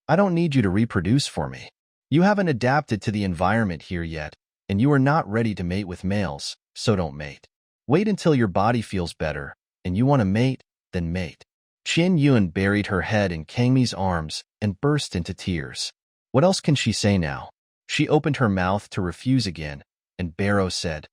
I don't need you to reproduce for me. You haven't adapted to the environment here yet, and you are not ready to mate with males, so don't mate. Wait until your body feels better, and you want to mate, then mate." Qian Yun buried her head in Kangmi's arms and burst into tears. What else can she say now? She opened her mouth to refuse again, and Barrow said,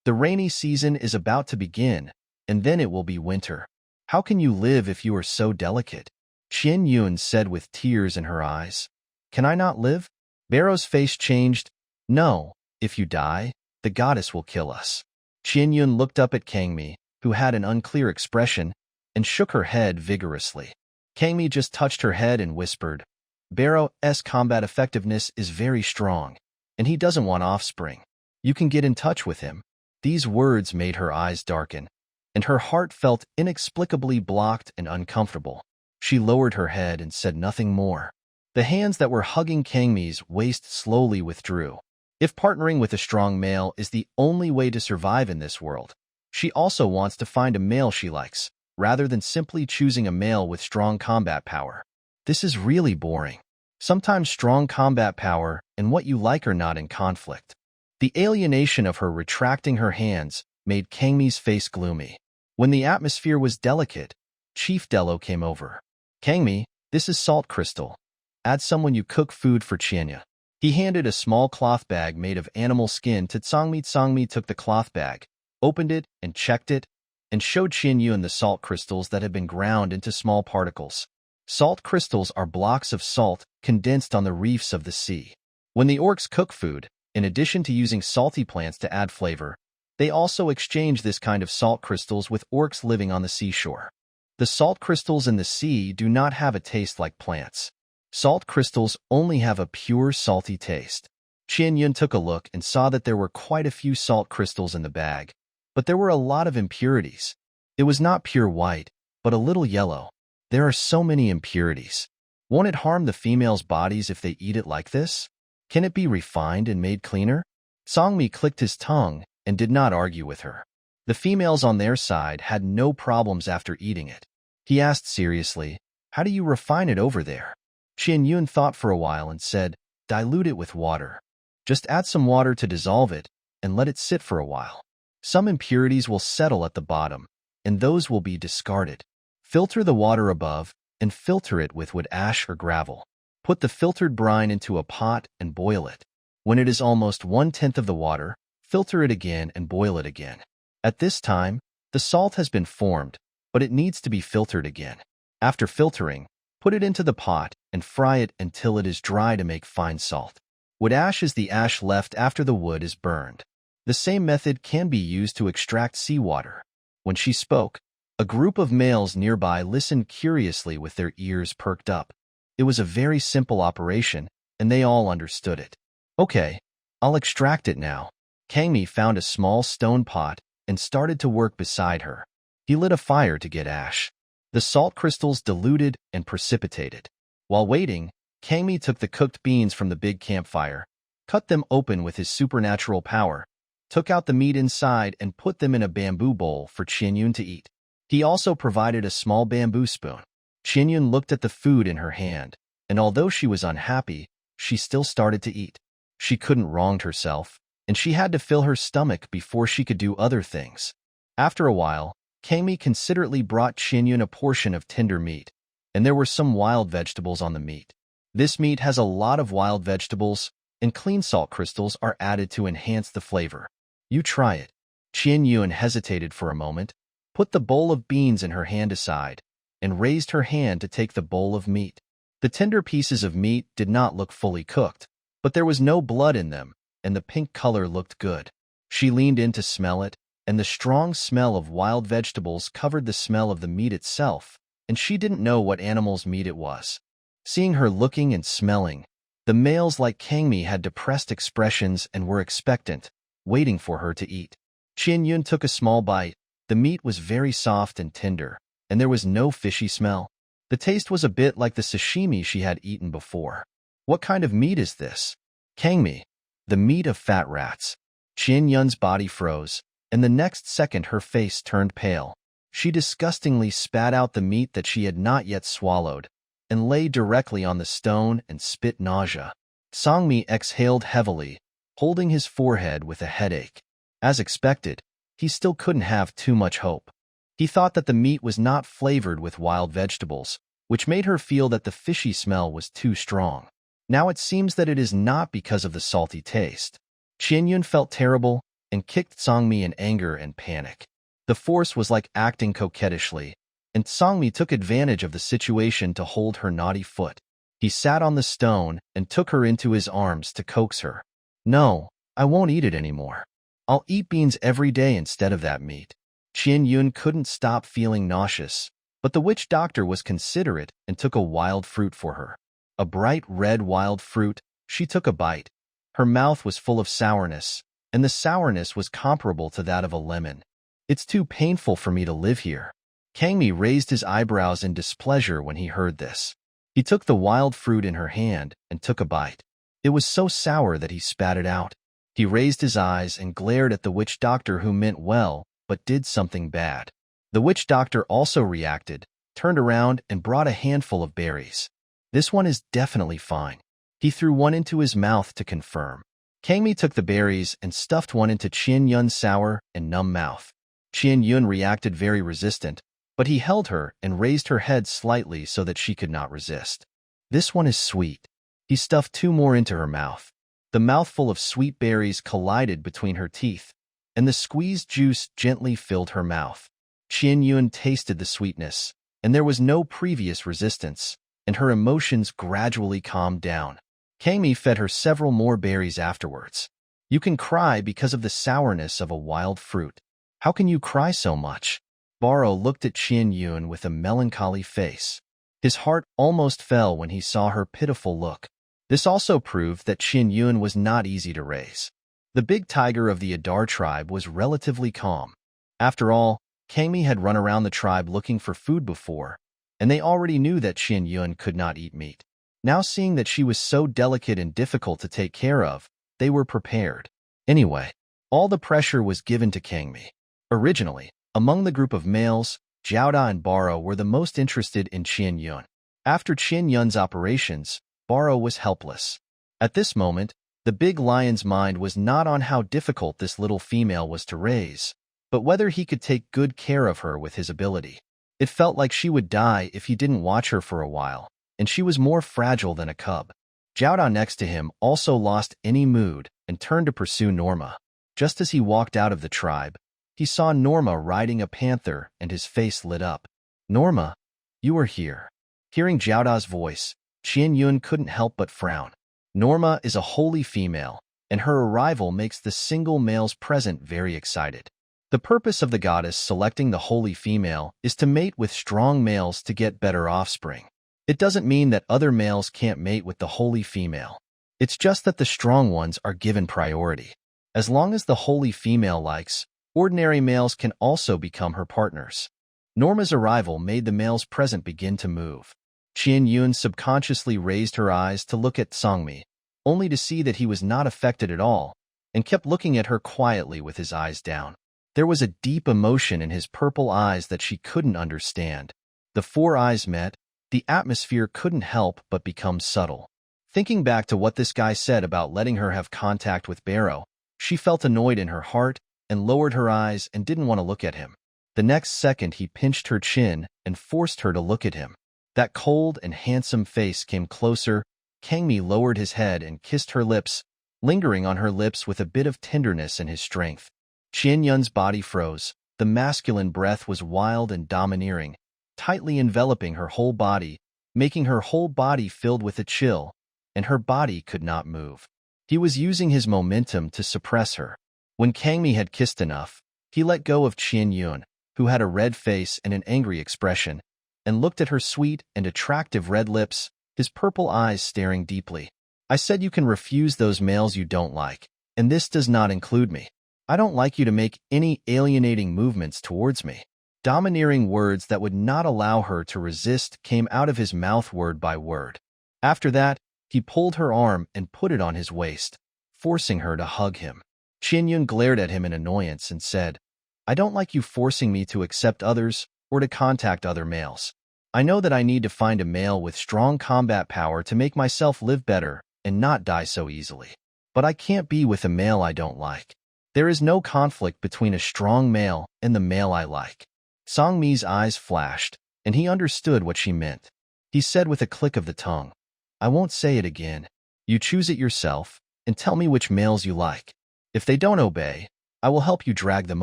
"The rainy season is about to begin, and then it will be winter. How can you live if you are so delicate?" Qian Yun said with tears in her eyes. "Can I not live?" Barrow's face changed. "No, if you die, the goddess will kill us." Qian Yun looked up at Kangmi, who had an unclear expression, and shook her head vigorously. Kangmi just touched her head and whispered, "Barrow's combat effectiveness is very strong, and he doesn't want offspring. You can get in touch with him." These words made her eyes darken, and her heart felt inexplicably blocked and uncomfortable. She lowered her head and said nothing more. The hands that were hugging Kangmi's waist slowly withdrew. If partnering with a strong male is the only way to survive in this world, she also wants to find a male she likes, rather than simply choosing a male with strong combat power. This is really boring. Sometimes strong combat power and what you like are not in conflict. The alienation of her retracting her hands made Kangmi's face gloomy. When the atmosphere was delicate, Chief Dello came over. "Kangmi, this is salt crystal. Add some when you cook food for Qianya." He handed a small cloth bag made of animal skin to Tsangmi. Tsangmi took the cloth bag, opened it and checked it, and showed Qianyun the salt crystals that had been ground into small particles. Salt crystals are blocks of salt condensed on the reefs of the sea. When the orcs cook food, in addition to using salty plants to add flavor, they also exchange this kind of salt crystals with orcs living on the seashore. The salt crystals in the sea do not have a taste like plants. Salt crystals only have a pure salty taste. Qianyun took a look and saw that there were quite a few salt crystals in the bag, but there were a lot of impurities. It was not pure white, but a little yellow. There are so many impurities. Won't it harm the females' bodies if they eat it like this? Can it be refined and made cleaner? Songmi clicked his tongue and did not argue with her. The females on their side had no problems after eating it. He asked seriously, "How do you refine it over there?" Qianyun thought for a while and said, "Dilute it with water. Just add some water to dissolve it and let it sit for a while. Some impurities will settle at the bottom, and those will be discarded. Filter the water above and filter it with wood ash or gravel. Put the filtered brine into a pot and boil it. When it is almost 1/10 of the water, filter it again and boil it again. At this time, the salt has been formed, but it needs to be filtered again. After filtering, put it into the pot and fry it until it is dry to make fine salt. Wood ash is the ash left after the wood is burned. The same method can be used to extract seawater." When she spoke, a group of males nearby listened curiously with their ears perked up. It was a very simple operation, and they all understood it. "Okay, I'll extract it now." Kangmi found a small stone pot and started to work beside her. He lit a fire to get ash. The salt crystals diluted and precipitated. While waiting, Kangmi took the cooked beans from the big campfire, cut them open with his supernatural power, took out the meat inside and put them in a bamboo bowl for Qianyun to eat. He also provided a small bamboo spoon. Qianyun looked at the food in her hand, and although she was unhappy, she still started to eat. She couldn't wrong herself, and she had to fill her stomach before she could do other things. After a while, Kangmi considerately brought Qianyun a portion of tender meat, and there were some wild vegetables on the meat. This meat has a lot of wild vegetables, and clean salt crystals are added to enhance the flavor. "You try it." Qianyun hesitated for a moment, put the bowl of beans in her hand aside, and raised her hand to take the bowl of meat. The tender pieces of meat did not look fully cooked, but there was no blood in them, and the pink color looked good. She leaned in to smell it, and the strong smell of wild vegetables covered the smell of the meat itself, and she didn't know what animal's meat it was. Seeing her looking and smelling, the males like Kangmi had depressed expressions and were expectant, waiting for her to eat. Qianyun took a small bite. The meat was very soft and tender, and there was no fishy smell. The taste was a bit like the sashimi she had eaten before. "What kind of meat is this?" "Kangmi, the meat of fat rats." Qianyun's body froze, and the next second her face turned pale. She disgustingly spat out the meat that she had not yet swallowed, and lay directly on the stone and spit nausea. Songmi exhaled heavily, holding his forehead with a headache. As expected, he still couldn't have too much hope. He thought that the meat was not flavored with wild vegetables, which made her feel that the fishy smell was too strong. Now it seems that it is not because of the salty taste. Qianyun felt terrible and kicked Songmi in anger and panic. The force was like acting coquettishly, and Songmi took advantage of the situation to hold her naughty foot. He sat on the stone and took her into his arms to coax her. "No, I won't eat it anymore. I'll eat beans every day instead of that meat." Qianyun couldn't stop feeling nauseous, but the witch doctor was considerate and took a wild fruit for her. A bright red wild fruit. She took a bite. Her mouth was full of sourness, and the sourness was comparable to that of a lemon. "It's too painful for me to live here." Kangmi raised his eyebrows in displeasure when he heard this. He took the wild fruit in her hand and took a bite. It was so sour that he spat it out. He raised his eyes and glared at the witch doctor, who meant well, but did something bad. The witch doctor also reacted, turned around and brought a handful of berries. "This one is definitely fine." He threw one into his mouth to confirm. Kangmi took the berries and stuffed one into Qianyun's sour and numb mouth. Qianyun reacted very resistant, but he held her and raised her head slightly so that she could not resist. "This one is sweet." He stuffed 2 more into her mouth. The mouthful of sweet berries collided between her teeth, and the squeezed juice gently filled her mouth. Qian Yun tasted the sweetness, and there was no previous resistance, and her emotions gradually calmed down. Kang Mi fed her several more berries afterwards. You can cry because of the sourness of a wild fruit. How can you cry so much? Baro looked at Qian Yun with a melancholy face. His heart almost fell when he saw her pitiful look. This also proved that Qian Yun was not easy to raise. The big tiger of the Adar tribe was relatively calm. After all, Kang Mi had run around the tribe looking for food before, and they already knew that Qian Yun could not eat meat. Now seeing that she was so delicate and difficult to take care of, they were prepared. Anyway, all the pressure was given to Kang Mi. Originally, among the group of males, Jiaoda and Baro were the most interested in Qian Yun. After Qian Yun's operations, Baro was helpless. At this moment, the big lion's mind was not on how difficult this little female was to raise, but whether he could take good care of her with his ability. It felt like she would die if he didn't watch her for a while, and she was more fragile than a cub. Jiaoda next to him also lost any mood and turned to pursue Norma. Just as he walked out of the tribe, he saw Norma riding a panther and his face lit up. Norma, you are here. Hearing Jiaoda's voice, Qian Yun couldn't help but frown. Norma is a holy female, and her arrival makes the single males present very excited. The purpose of the goddess selecting the holy female is to mate with strong males to get better offspring. It doesn't mean that other males can't mate with the holy female. It's just that the strong ones are given priority. As long as the holy female likes, ordinary males can also become her partners. Norma's arrival made the males present begin to move. Qian Yun subconsciously raised her eyes to look at Songmi, only to see that he was not affected at all, and kept looking at her quietly with his eyes down. There was a deep emotion in his purple eyes that she couldn't understand. The 4 eyes met. The atmosphere couldn't help but become subtle. Thinking back to what this guy said about letting her have contact with Baro, she felt annoyed in her heart and lowered her eyes and didn't want to look at him. The next second he pinched her chin and forced her to look at him. That cold and handsome face came closer. Kang Mi lowered his head and kissed her lips, lingering on her lips with a bit of tenderness in his strength. Qian Yun's body froze. The masculine breath was wild and domineering, tightly enveloping her whole body, making her whole body filled with a chill, and her body could not move. He was using his momentum to suppress her. When Kang Mi had kissed enough, he let go of Qian Yun, who had a red face and an angry expression, and looked at her sweet and attractive red lips, his purple eyes staring deeply. I said you can refuse those males you don't like, and this does not include me. I don't like you to make any alienating movements towards me. Domineering words that would not allow her to resist came out of his mouth word by word. After that, he pulled her arm and put it on his waist, forcing her to hug him. Qian Yun glared at him in annoyance and said, I don't like you forcing me to accept others or to contact other males. I know that I need to find a male with strong combat power to make myself live better and not die so easily. But I can't be with a male I don't like. There is no conflict between a strong male and the male I like. Songmi's eyes flashed, and he understood what she meant. He said with a click of the tongue, I won't say it again. You choose it yourself, and tell me which males you like. If they don't obey, I will help you drag them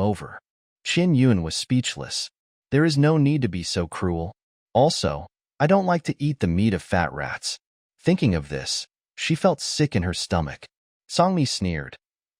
over. Qian Yun was speechless. There is no need to be so cruel. Also, I don't like to eat the meat of fat rats. Thinking of this, she felt sick in her stomach. Songmi sneered.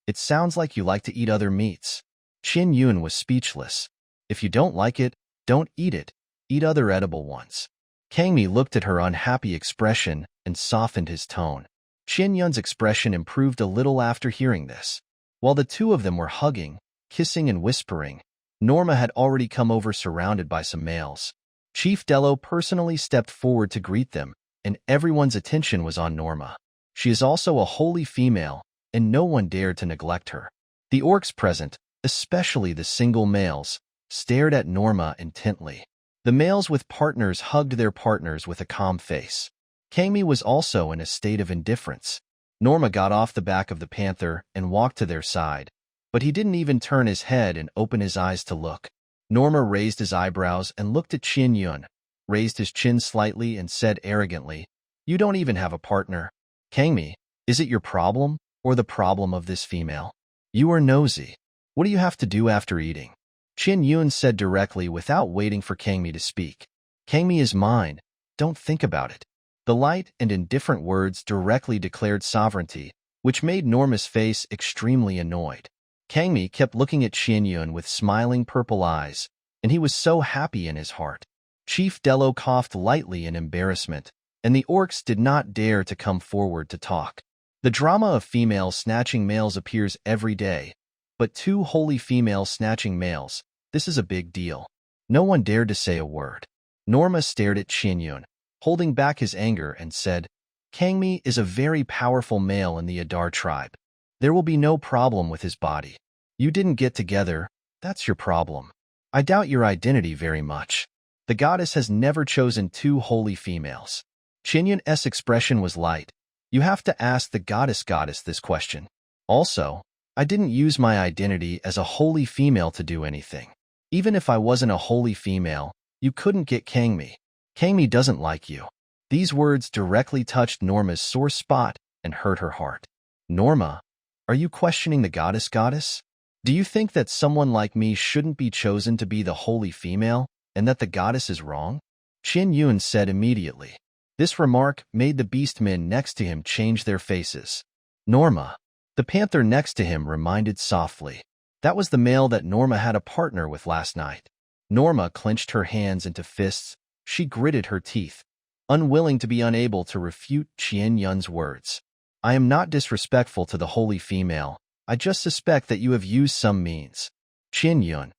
It sounds like you like to eat other meats. Qian Yun was speechless. If you don't like it, don't eat it. Eat other edible ones. Kang Mi looked at her unhappy expression and softened his tone. Qian Yun's expression improved a little after hearing this. While the two of them were hugging, kissing and whispering, Norma had already come over surrounded by some males. Chief Dello personally stepped forward to greet them, and everyone's attention was on Norma. She is also a holy female, and no one dared to neglect her. The orcs present, especially the single males, stared at Norma intently. The males with partners hugged their partners with a calm face. Kang Mi was also in a state of indifference. Norma got off the back of the panther and walked to their side, but he didn't even turn his head and open his eyes to look. Norma raised his eyebrows and looked at Qian Yun, raised his chin slightly and said arrogantly, You don't even have a partner. Kangmi, is it your problem, or the problem of this female? You are nosy. What do you have to do after eating? Qin Yun said directly without waiting for Kangmi to speak. Kangmi is mine. Don't think about it. The light and indifferent words directly declared sovereignty, which made Norma's face extremely annoyed. Kangmi kept looking at Qin Yun with smiling purple eyes, and he was so happy in his heart. Chief Dello coughed lightly in embarrassment, and the orcs did not dare to come forward to talk. The drama of females snatching males appears every day, but two holy females snatching males, this is a big deal. No one dared to say a word. Norma stared at Qin Yun, holding back his anger, and said, Kangmi is a very powerful male in the Adar tribe. There will be no problem with his body. You didn't get together, that's your problem. I doubt your identity very much. The goddess has never chosen two holy females. Qin Yun's expression was light. You have to ask the goddess this question. Also, I didn't use my identity as a holy female to do anything. Even if I wasn't a holy female, you couldn't get Kangmi. Kangmi doesn't like you. These words directly touched Norma's sore spot and hurt her heart. Norma, are you questioning the goddess? Do you think that someone like me shouldn't be chosen to be the holy female, and that the goddess is wrong? Qin Yun said immediately. This remark made the beastmen next to him change their faces. Norma. The panther next to him reminded softly. That was the male that Norma had a partner with last night. Norma clenched her hands into fists. She gritted her teeth, unwilling to be unable to refute Qin Yun's words. I am not disrespectful to the holy female. I just suspect that you have used some means. Qin Yun.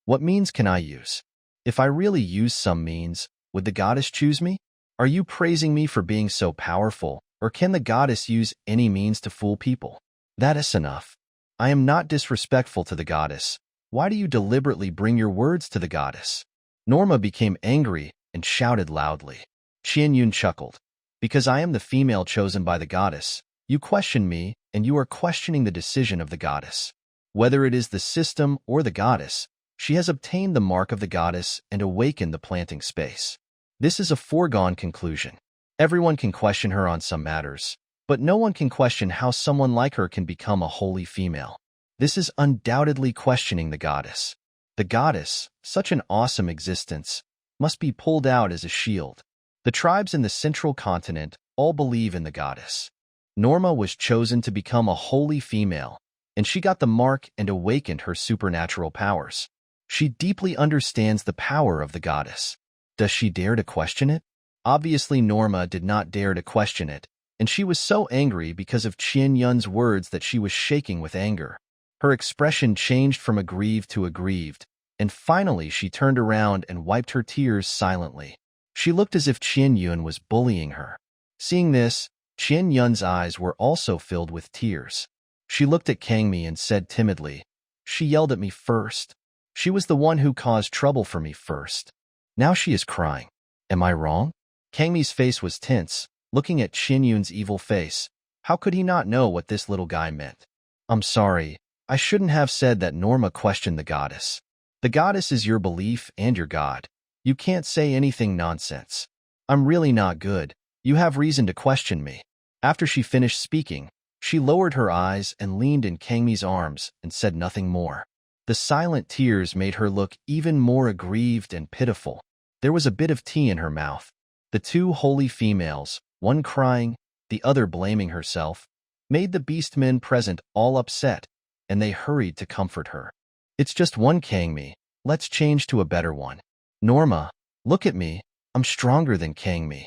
What means can I use? If I really use some means, would the goddess choose me? Are you praising me for being so powerful, or can the goddess use any means to fool people? That is enough. I am not disrespectful to the goddess. Why do you deliberately bring your words to the goddess? Norma became angry and shouted loudly. Qin Yun chuckled. Because I am the female chosen by the goddess, you question me, and you are questioning the decision of the goddess. Whether it is the system or the goddess, she has obtained the mark of the goddess and awakened the planting space. This is a foregone conclusion. Everyone can question her on some matters, but no one can question how someone like her can become a holy female. This is undoubtedly questioning the goddess. The goddess, such an awesome existence, must be pulled out as a shield. The tribes in the central continent all believe in the goddess. Norma was chosen to become a holy female, and she got the mark and awakened her supernatural powers. She deeply understands the power of the goddess. Does she dare to question it? Obviously, Norma did not dare to question it, and she was so angry because of Qin Yun's words that she was shaking with anger. Her expression changed from aggrieved to aggrieved, and finally she turned around and wiped her tears silently. She looked as if Qin Yun was bullying her. Seeing this, Qin Yun's eyes were also filled with tears. She looked at Kangmi and said timidly, She yelled at me first. She was the one who caused trouble for me first. Now she is crying. Am I wrong? Kangmi's face was tense, looking at Qin Yun's evil face. How could he not know what this little guy meant? I'm sorry. I shouldn't have said that. Norma questioned the goddess. The goddess is your belief and your god. You can't say anything nonsense. I'm really not good. You have reason to question me. After she finished speaking, she lowered her eyes and leaned in Kangmi's arms and said nothing more. The silent tears made her look even more aggrieved and pitiful. There was a bit of tea in her mouth. The two holy females, one crying, the other blaming herself, made the beastmen present all upset, and they hurried to comfort her. It's just one Kangmi. Let's change to a better one. Norma, look at me. I'm stronger than Kangmi.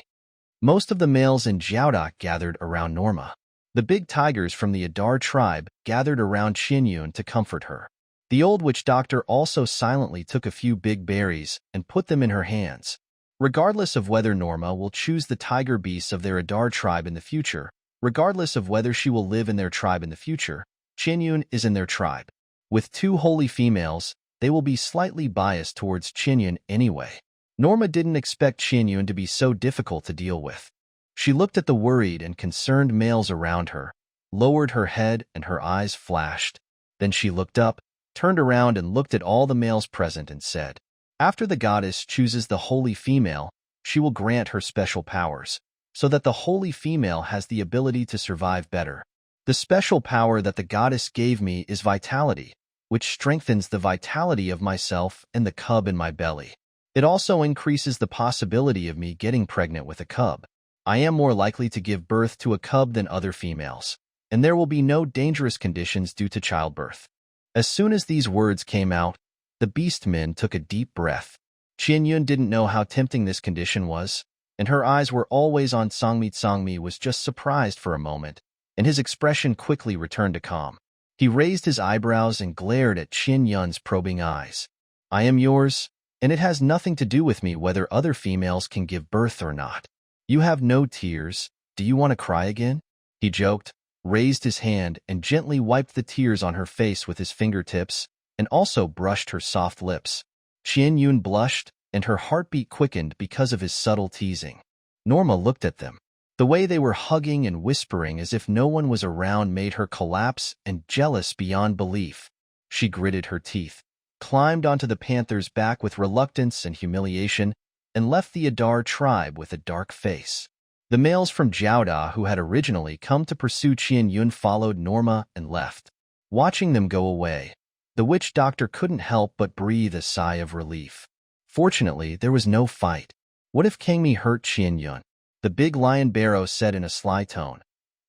Most of the males in Jiaodok gathered around Norma. The big tigers from the Adar tribe gathered around Qin Yun to comfort her. The old witch doctor also silently took a few big berries and put them in her hands. Regardless of whether Norma will choose the tiger beasts of their Adar tribe in the future, regardless of whether she will live in their tribe in the future, Qin Yun is in their tribe. With two holy females, they will be slightly biased towards Qin Yun anyway. Norma didn't expect Qin Yun to be so difficult to deal with. She looked at the worried and concerned males around her, lowered her head, and her eyes flashed. Then she looked up, turned around and looked at all the males present and said, After the goddess chooses the holy female, she will grant her special powers. so that the holy female has the ability to survive better. The special power that the goddess gave me is vitality, which strengthens the vitality of myself and the cub in my belly. It also increases the possibility of me getting pregnant with a cub. I am more likely to give birth to a cub than other females, and there will be no dangerous conditions due to childbirth. As soon as these words came out, the beast men took a deep breath. Qianyun didn't know how tempting this condition was, and her eyes were always on Sangmi. Sangmi was just surprised for a moment, and his expression quickly returned to calm. He raised his eyebrows and glared at Qianyun's probing eyes. I am yours, and it has nothing to do with me whether other females can give birth or not. You have no tears. Do you want to cry again? He joked, raised his hand and gently wiped the tears on her face with his fingertips, and also brushed her soft lips. Qianyun blushed, and her heartbeat quickened because of his subtle teasing. Norma looked at them. The way they were hugging and whispering as if no one was around made her collapse and jealous beyond belief. She gritted her teeth, climbed onto the panther's back with reluctance and humiliation, and left the Adar tribe with a dark face. The males from Jiaoda who had originally come to pursue Qianyun followed Norma and left. Watching them go away, the witch doctor couldn't help but breathe a sigh of relief. Fortunately, there was no fight. What if Kangmi hurt Qianyun? The big lion Barrow said in a sly tone.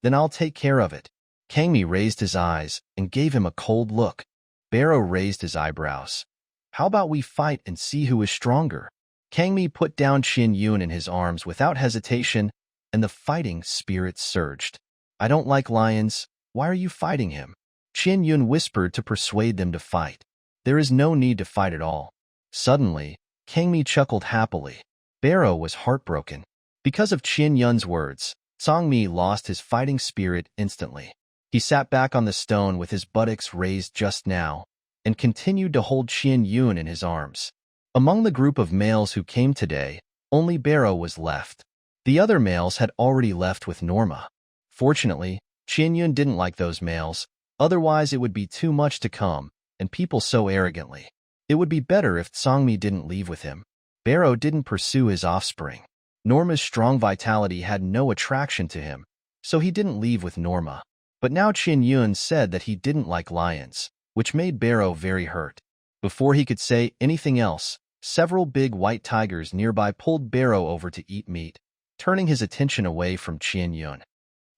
Then I'll take care of it. Kangmi raised his eyes and gave him a cold look. Barrow raised his eyebrows. How about we fight and see who is stronger? Kangmi put down Qianyun in his arms without hesitation, and the fighting spirit surged. I don't like lions. Why are you fighting him? Qianyun whispered to persuade them to fight. There is no need to fight at all. Suddenly, Kangmi chuckled happily. Barrow was heartbroken. Because of Qianyun's words, Sangmi lost his fighting spirit instantly. He sat back on the stone with his buttocks raised just now, and continued to hold Qianyun in his arms. Among the group of males who came today, only Barrow was left. The other males had already left with Norma. Fortunately, Qianyun didn't like those males, otherwise it would be too much to come, and people so arrogantly. It would be better if Sangmi didn't leave with him. Barrow didn't pursue his offspring. Norma's strong vitality had no attraction to him, so he didn't leave with Norma. But now Qianyun said that he didn't like lions, which made Barrow very hurt. Before he could say anything else, several big white tigers nearby pulled Barrow over to eat meat, turning his attention away from Qianyun.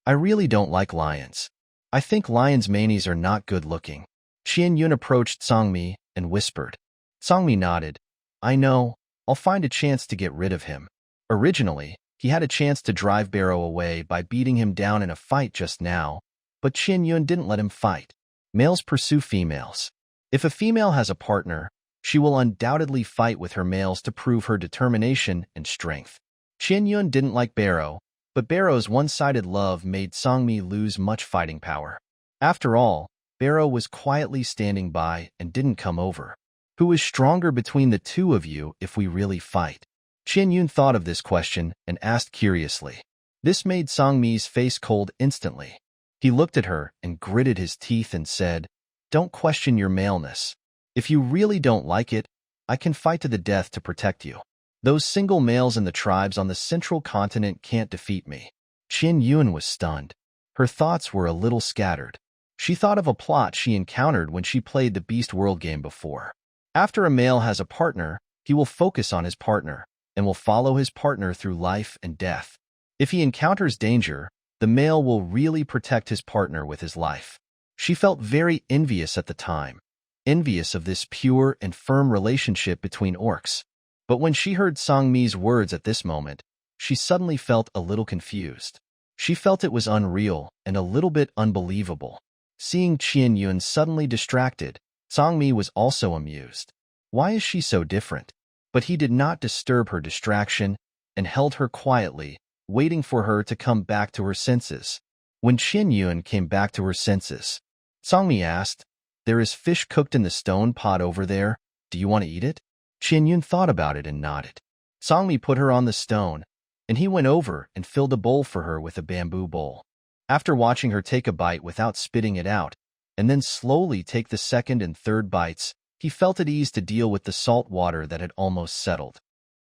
I really don't like lions. I think lions' manes are not good looking. Qianyun approached Sangmi and whispered. Sangmi nodded. I know. I'll find a chance to get rid of him. Originally, he had a chance to drive Barrow away by beating him down in a fight just now, but Qianyun didn't let him fight. Males pursue females. If a female has a partner, she will undoubtedly fight with her males to prove her determination and strength. Qianyun didn't like Barrow, but Barrow's one-sided love made Sangmi lose much fighting power. After all, Barrow was quietly standing by and didn't come over. Who is stronger between the two of you if we really fight? Qianyun thought of this question and asked curiously. This made Sangmi's face cold instantly. He looked at her and gritted his teeth and said, Don't question your maleness. If you really don't like it, I can fight to the death to protect you. Those single males in the tribes on the central continent can't defeat me. Qianyun was stunned. Her thoughts were a little scattered. She thought of a plot she encountered when she played the Beast World game before. After a male has a partner, he will focus on his partner, and will follow his partner through life and death. If he encounters danger, the male will really protect his partner with his life. She felt very envious at the time, envious of this pure and firm relationship between orcs. But when she heard Sangmi's words at this moment, she suddenly felt a little confused. She felt it was unreal and a little bit unbelievable. Seeing Qianyun suddenly distracted, Sangmi was also amused. Why is she so different? But he did not disturb her distraction and held her quietly, waiting for her to come back to her senses. When Qianyun came back to her senses, Sangmi asked, There is fish cooked in the stone pot over there. Do you want to eat it? Qianyun thought about it and nodded. Sangmi put her on the stone, and he went over and filled a bowl for her with a bamboo bowl. After watching her take a bite without spitting it out, and then slowly take the second and third bites, he felt at ease to deal with the salt water that had almost settled.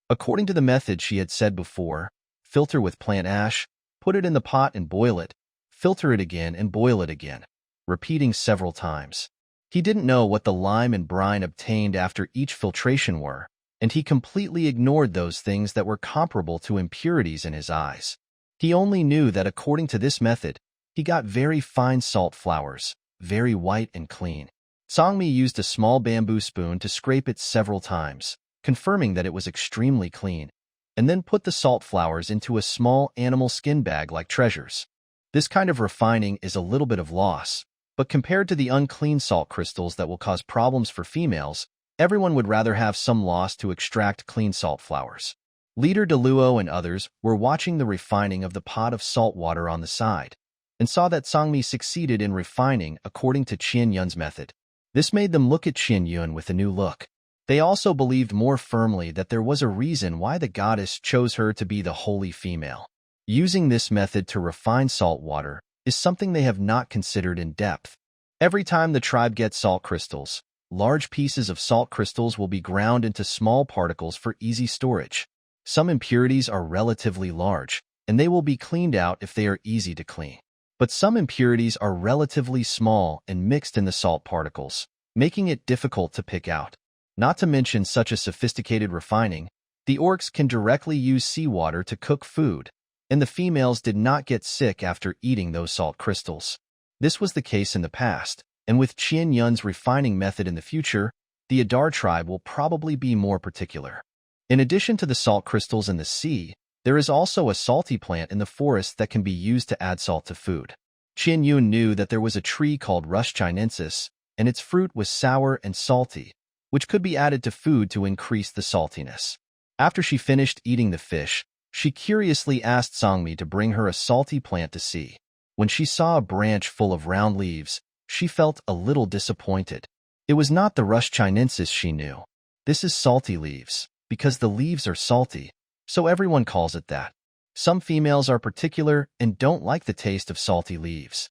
According to the method she had said before, filter with plant ash, put it in the pot and boil it, filter it again and boil it again, repeating several times. He didn't know what the lime and brine obtained after each filtration were, and he completely ignored those things that were comparable to impurities in his eyes. He only knew that according to this method, he got very fine salt flowers, very white and clean. Songmi used a small bamboo spoon to scrape it several times, confirming that it was extremely clean, and then put the salt flowers into a small animal skin bag like treasures. This kind of refining is a little bit of loss, but compared to the unclean salt crystals that will cause problems for females, everyone would rather have some loss to extract clean salt flowers. Leader Deluo and others were watching the refining of the pot of salt water on the side, and saw that Songmi succeeded in refining according to Qian Yun's method. This made them look at Qian Yun with a new look. They also believed more firmly that there was a reason why the goddess chose her to be the holy female. Using this method to refine salt water is something they have not considered in depth. Every time the tribe gets salt crystals, large pieces of salt crystals will be ground into small particles for easy storage. Some impurities are relatively large, and they will be cleaned out if they are easy to clean. But some impurities are relatively small and mixed in the salt particles, making it difficult to pick out. Not to mention such a sophisticated refining, the orcs can directly use seawater to cook food, and the females did not get sick after eating those salt crystals. This was the case in the past, and with Qian Yun's refining method in the future, the Adar tribe will probably be more particular. In addition to the salt crystals in the sea, there is also a salty plant in the forest that can be used to add salt to food. Qian Yun knew that there was a tree called Rush chinensis, and its fruit was sour and salty, which could be added to food to increase the saltiness. After she finished eating the fish, she curiously asked Songmi to bring her a salty plant to see. When she saw a branch full of round leaves, she felt a little disappointed. It was not the Rush chinensis she knew. This is salty leaves, because the leaves are salty, so everyone calls it that. Some females are particular and don't like the taste of salty leaves.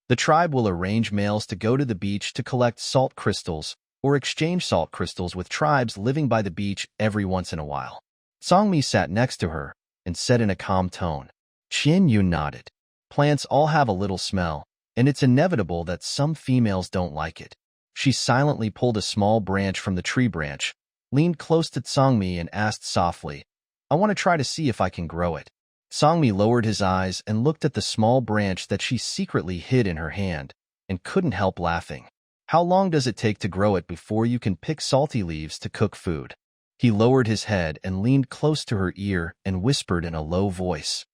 The tribe will arrange males to go to the beach to collect salt crystals or exchange salt crystals with tribes living by the beach every once in a while. Songmi sat next to her and said in a calm tone. Qian Yun nodded. Plants all have a little smell, and it's inevitable that some females don't like it. She silently pulled a small branch from the tree branch, leaned close to Songmi and asked softly, I want to try to see if I can grow it. Songmi lowered his eyes and looked at the small branch that she secretly hid in her hand, and couldn't help laughing. How long does it take to grow it before you can pick salty leaves to cook food? He lowered his head and leaned close to her ear and whispered in a low voice.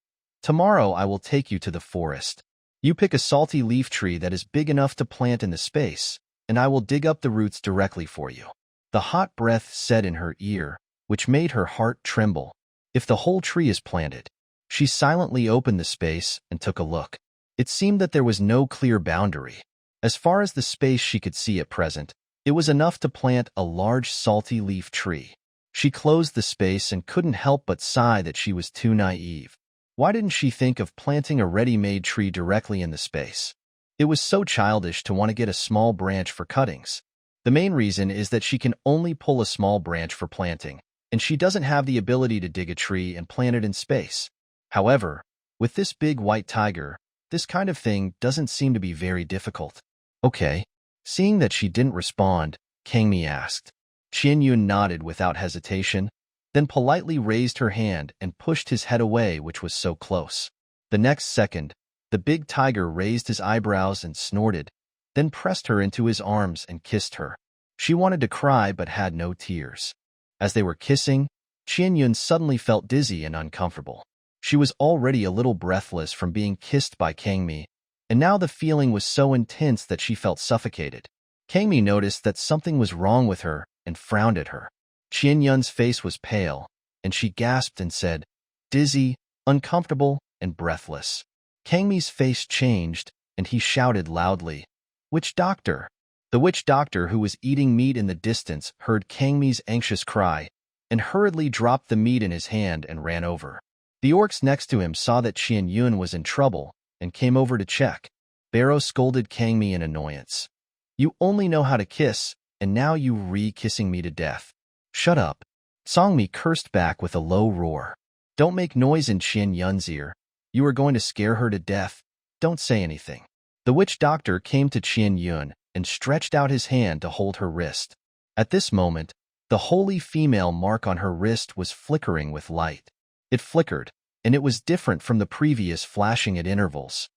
Tomorrow I will take you to the forest. You pick a salty leaf tree that is big enough to plant in the space, and I will dig up the roots directly for you. The hot breath said in her ear, which made her heart tremble. If the whole tree is planted. She silently opened the space and took a look. It seemed that there was no clear boundary. As far as the space she could see at present, it was enough to plant a large salty leaf tree. She closed the space and couldn't help but sigh that she was too naive. Why didn't she think of planting a ready-made tree directly in the space? It was so childish to want to get a small branch for cuttings. The main reason is that she can only pull a small branch for planting, and she doesn't have the ability to dig a tree and plant it in space. However, with this big white tiger, this kind of thing doesn't seem to be very difficult. Okay. Seeing that she didn't respond, Kangmi asked. Qian Yun nodded without hesitation, then politely raised her hand and pushed his head away, which was so close. The next second, the big tiger raised his eyebrows and snorted, then pressed her into his arms and kissed her. She wanted to cry but had no tears. As they were kissing, Qian Yun suddenly felt dizzy and uncomfortable. She was already a little breathless from being kissed by Kangmi, and now the feeling was so intense that she felt suffocated. Kangmi noticed that something was wrong with her and frowned at her. Qian Yun's face was pale, and she gasped and said, dizzy, uncomfortable, and breathless. Kangmi's face changed, and he shouted loudly, Witch doctor! The witch doctor, who was eating meat in the distance, heard Kangmi's anxious cry, and hurriedly dropped the meat in his hand and ran over. The orcs next to him saw that Qian Yun was in trouble and came over to check. Barrow scolded Kangmi in annoyance. You only know how to kiss, and now you re-kissing me to death. Shut up. Songmi cursed back with a low roar. Don't make noise in Qian Yun's ear. You are going to scare her to death. Don't say anything. The witch doctor came to Qian Yun and stretched out his hand to hold her wrist. At this moment, the holy female mark on her wrist was flickering with light. It flickered, and it was different from the previous flashing at intervals.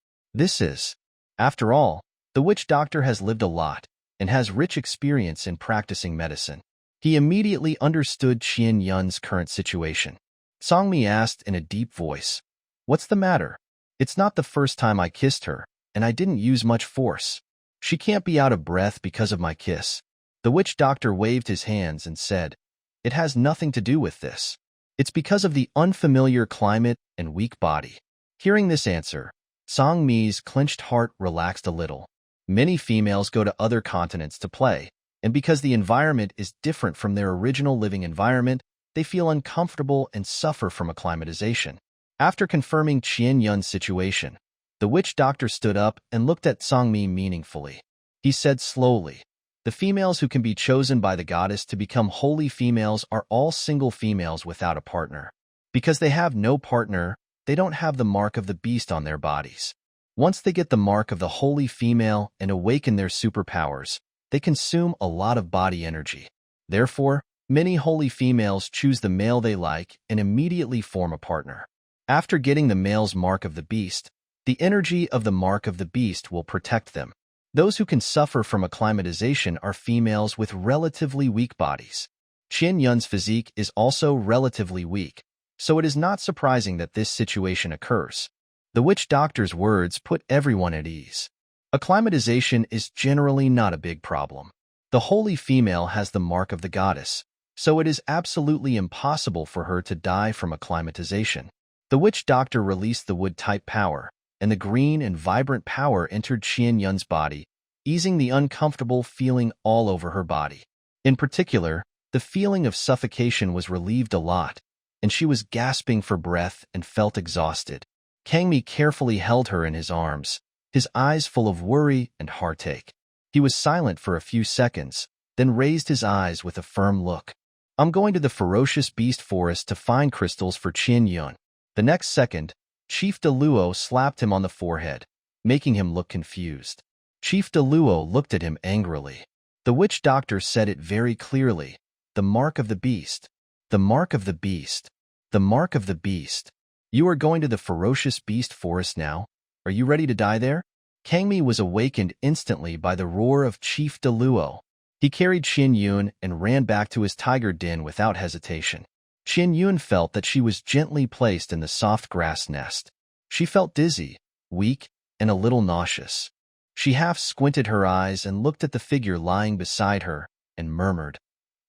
After all, the witch doctor has lived a lot and has rich experience in practicing medicine. He immediately understood Qian Yun's current situation. Songmi asked in a deep voice, "What's the matter? It's not the first time I kissed her, and I didn't use much force. She can't be out of breath because of my kiss." The witch doctor waved his hands and said, "It has nothing to do with this. It's because of the unfamiliar climate and weak body." Hearing this answer, Songmi's clenched heart relaxed a little. Many females go to other continents to play, and because the environment is different from their original living environment, they feel uncomfortable and suffer from acclimatization. After confirming Qian Yun's situation, the witch doctor stood up and looked at Songmi meaningfully. He said slowly, "The females who can be chosen by the goddess to become holy females are all single females without a partner. Because they have no partner, they don't have the mark of the beast on their bodies. Once they get the mark of the holy female and awaken their superpowers, they consume a lot of body energy. Therefore, many holy females choose the male they like and immediately form a partner. After getting the male's mark of the beast, the energy of the mark of the beast will protect them. Those who can suffer from acclimatization are females with relatively weak bodies. Qian Yun's physique is also relatively weak, so it is not surprising that this situation occurs." The witch doctor's words put everyone at ease. Acclimatization is generally not a big problem. The holy female has the mark of the goddess, so it is absolutely impossible for her to die from acclimatization. The witch doctor released the wood-type power, and the green and vibrant power entered Qian Yun's body, easing the uncomfortable feeling all over her body. In particular, the feeling of suffocation was relieved a lot, and she was gasping for breath and felt exhausted. Kangmi carefully held her in his arms, his eyes full of worry and heartache. He was silent for a few seconds, then raised his eyes with a firm look. "I'm going to the ferocious beast forest to find crystals for Qian Yun." The next second, Chief Deluo slapped him on the forehead, making him look confused. Chief Deluo looked at him angrily. The witch doctor said it very clearly, "The mark of the beast. The mark of the beast. The mark of the beast. You are going to the ferocious beast forest now? Are you ready to die there?" Kangmi was awakened instantly by the roar of Chief Deluo. He carried Qian Yun and ran back to his tiger den without hesitation. Qian Yun felt that she was gently placed in the soft grass nest. She felt dizzy, weak, and a little nauseous. She half squinted her eyes and looked at the figure lying beside her and murmured,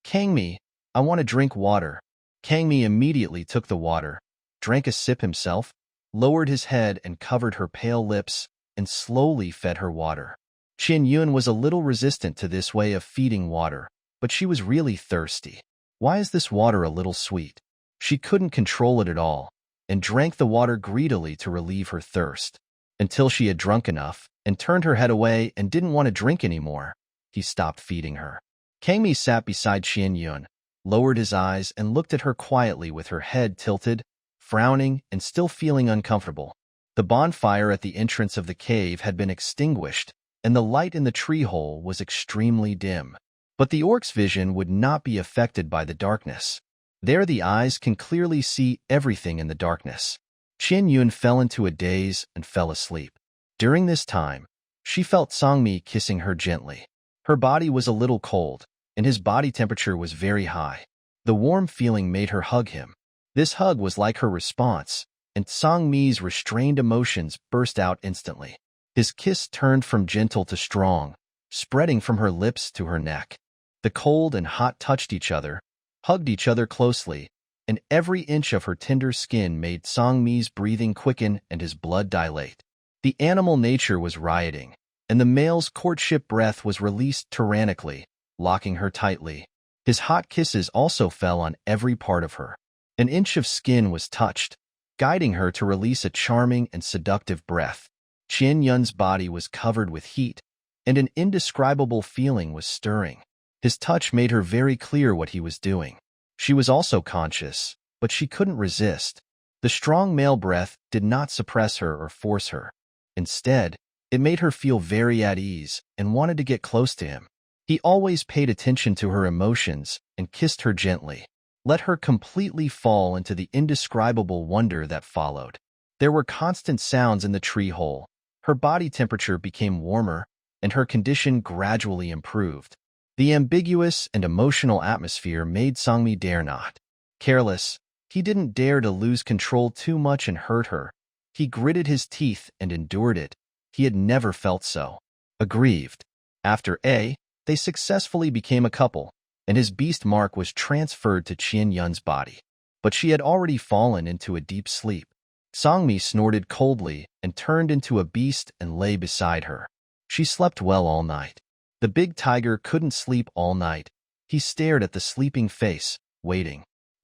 "Kangmi, I want to drink water." Kangmi immediately took the water, drank a sip himself, lowered his head and covered her pale lips, and slowly fed her water. Qian Yun was a little resistant to this way of feeding water, but she was really thirsty. Why is this water a little sweet? She couldn't control it at all, and drank the water greedily to relieve her thirst. Until she had drunk enough, and turned her head away and didn't want to drink anymore, he stopped feeding her. Kangmi sat beside Qian Yun, lowered his eyes and looked at her quietly with her head tilted, frowning and still feeling uncomfortable. The bonfire at the entrance of the cave had been extinguished, and the light in the tree hole was extremely dim. But the orc's vision would not be affected by the darkness. There the eyes can clearly see everything in the darkness. Qian Yun fell into a daze and fell asleep. During this time, she felt Songmi kissing her gently. Her body was a little cold, and his body temperature was very high. The warm feeling made her hug him. This hug was like her response, and Songmi's restrained emotions burst out instantly. His kiss turned from gentle to strong, spreading from her lips to her neck. The cold and hot touched each other, hugged each other closely, and every inch of her tender skin made Songmi's breathing quicken and his blood dilate. The animal nature was rioting, and the male's courtship breath was released tyrannically, locking her tightly. His hot kisses also fell on every part of her. An inch of skin was touched, guiding her to release a charming and seductive breath. Qian Yun's body was covered with heat, and an indescribable feeling was stirring. His touch made her very clear what he was doing. She was also conscious, but she couldn't resist, The strong male breath did not suppress her or force her. Instead, it made her feel very at ease and wanted to get close to him. He always paid attention to her emotions and kissed her gently, let her completely fall into the indescribable wonder that followed. There were constant sounds in the tree hole. Her body temperature became warmer, and her condition gradually improved. The ambiguous and emotional atmosphere made Sangmi dare not. Careless, he didn't dare to lose control too much and hurt her. He gritted his teeth and endured it. He had never felt so aggrieved. After they successfully became a couple, and his beast mark was transferred to Qian Yun's body. But she had already fallen into a deep sleep. Sangmi snorted coldly and turned into a beast and lay beside her. She slept well all night. The big tiger couldn't sleep all night. He stared at the sleeping face,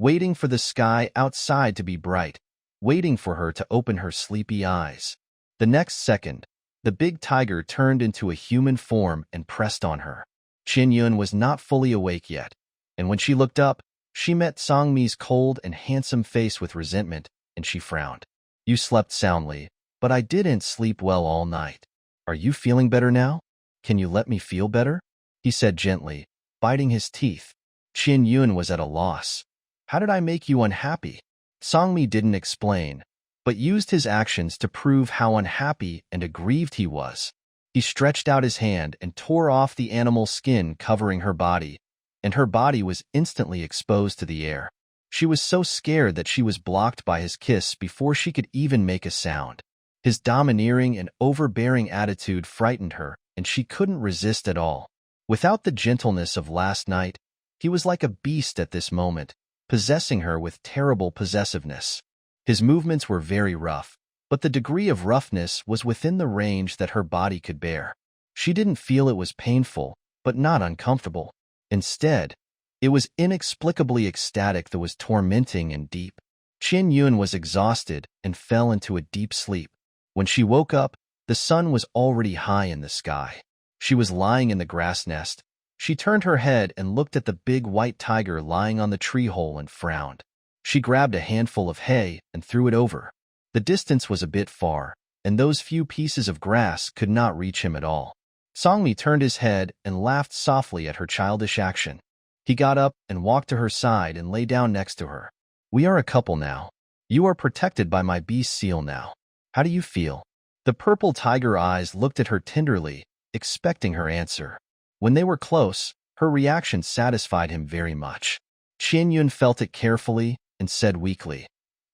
waiting for the sky outside to be bright, waiting for her to open her sleepy eyes. The next second, the big tiger turned into a human form and pressed on her. Qian Yun was not fully awake yet, and when she looked up, she met Sangmi's cold and handsome face with resentment, and she frowned. You slept soundly, but I didn't sleep well all night. Are you feeling better now? Can you let me feel better? He said gently, biting his teeth. Qian Yun was at a loss. How did I make you unhappy? Sangmi didn't explain, but used his actions to prove how unhappy and aggrieved he was. He stretched out his hand and tore off the animal skin covering her body, and her body was instantly exposed to the air. She was so scared that she was blocked by his kiss before she could even make a sound. His domineering and overbearing attitude frightened her, and she couldn't resist at all. Without the gentleness of last night, he was like a beast at this moment, possessing her with terrible possessiveness. His movements were very rough, but the degree of roughness was within the range that her body could bear. She didn't feel it was painful, but not uncomfortable. Instead, it was inexplicably ecstatic that was tormenting and deep. Qian Yun was exhausted and fell into a deep sleep. When she woke up, the sun was already high in the sky. She was lying in the grass nest. She turned her head and looked at the big white tiger lying on the tree hole and frowned. She grabbed a handful of hay and threw it over. The distance was a bit far, and those few pieces of grass could not reach him at all. Sangmi turned his head and laughed softly at her childish action. He got up and walked to her side and lay down next to her. We are a couple now. You are protected by my beast seal now. How do you feel? The purple tiger eyes looked at her tenderly, expecting her answer. When they were close, her reaction satisfied him very much. Qian Yun felt it carefully and said weakly,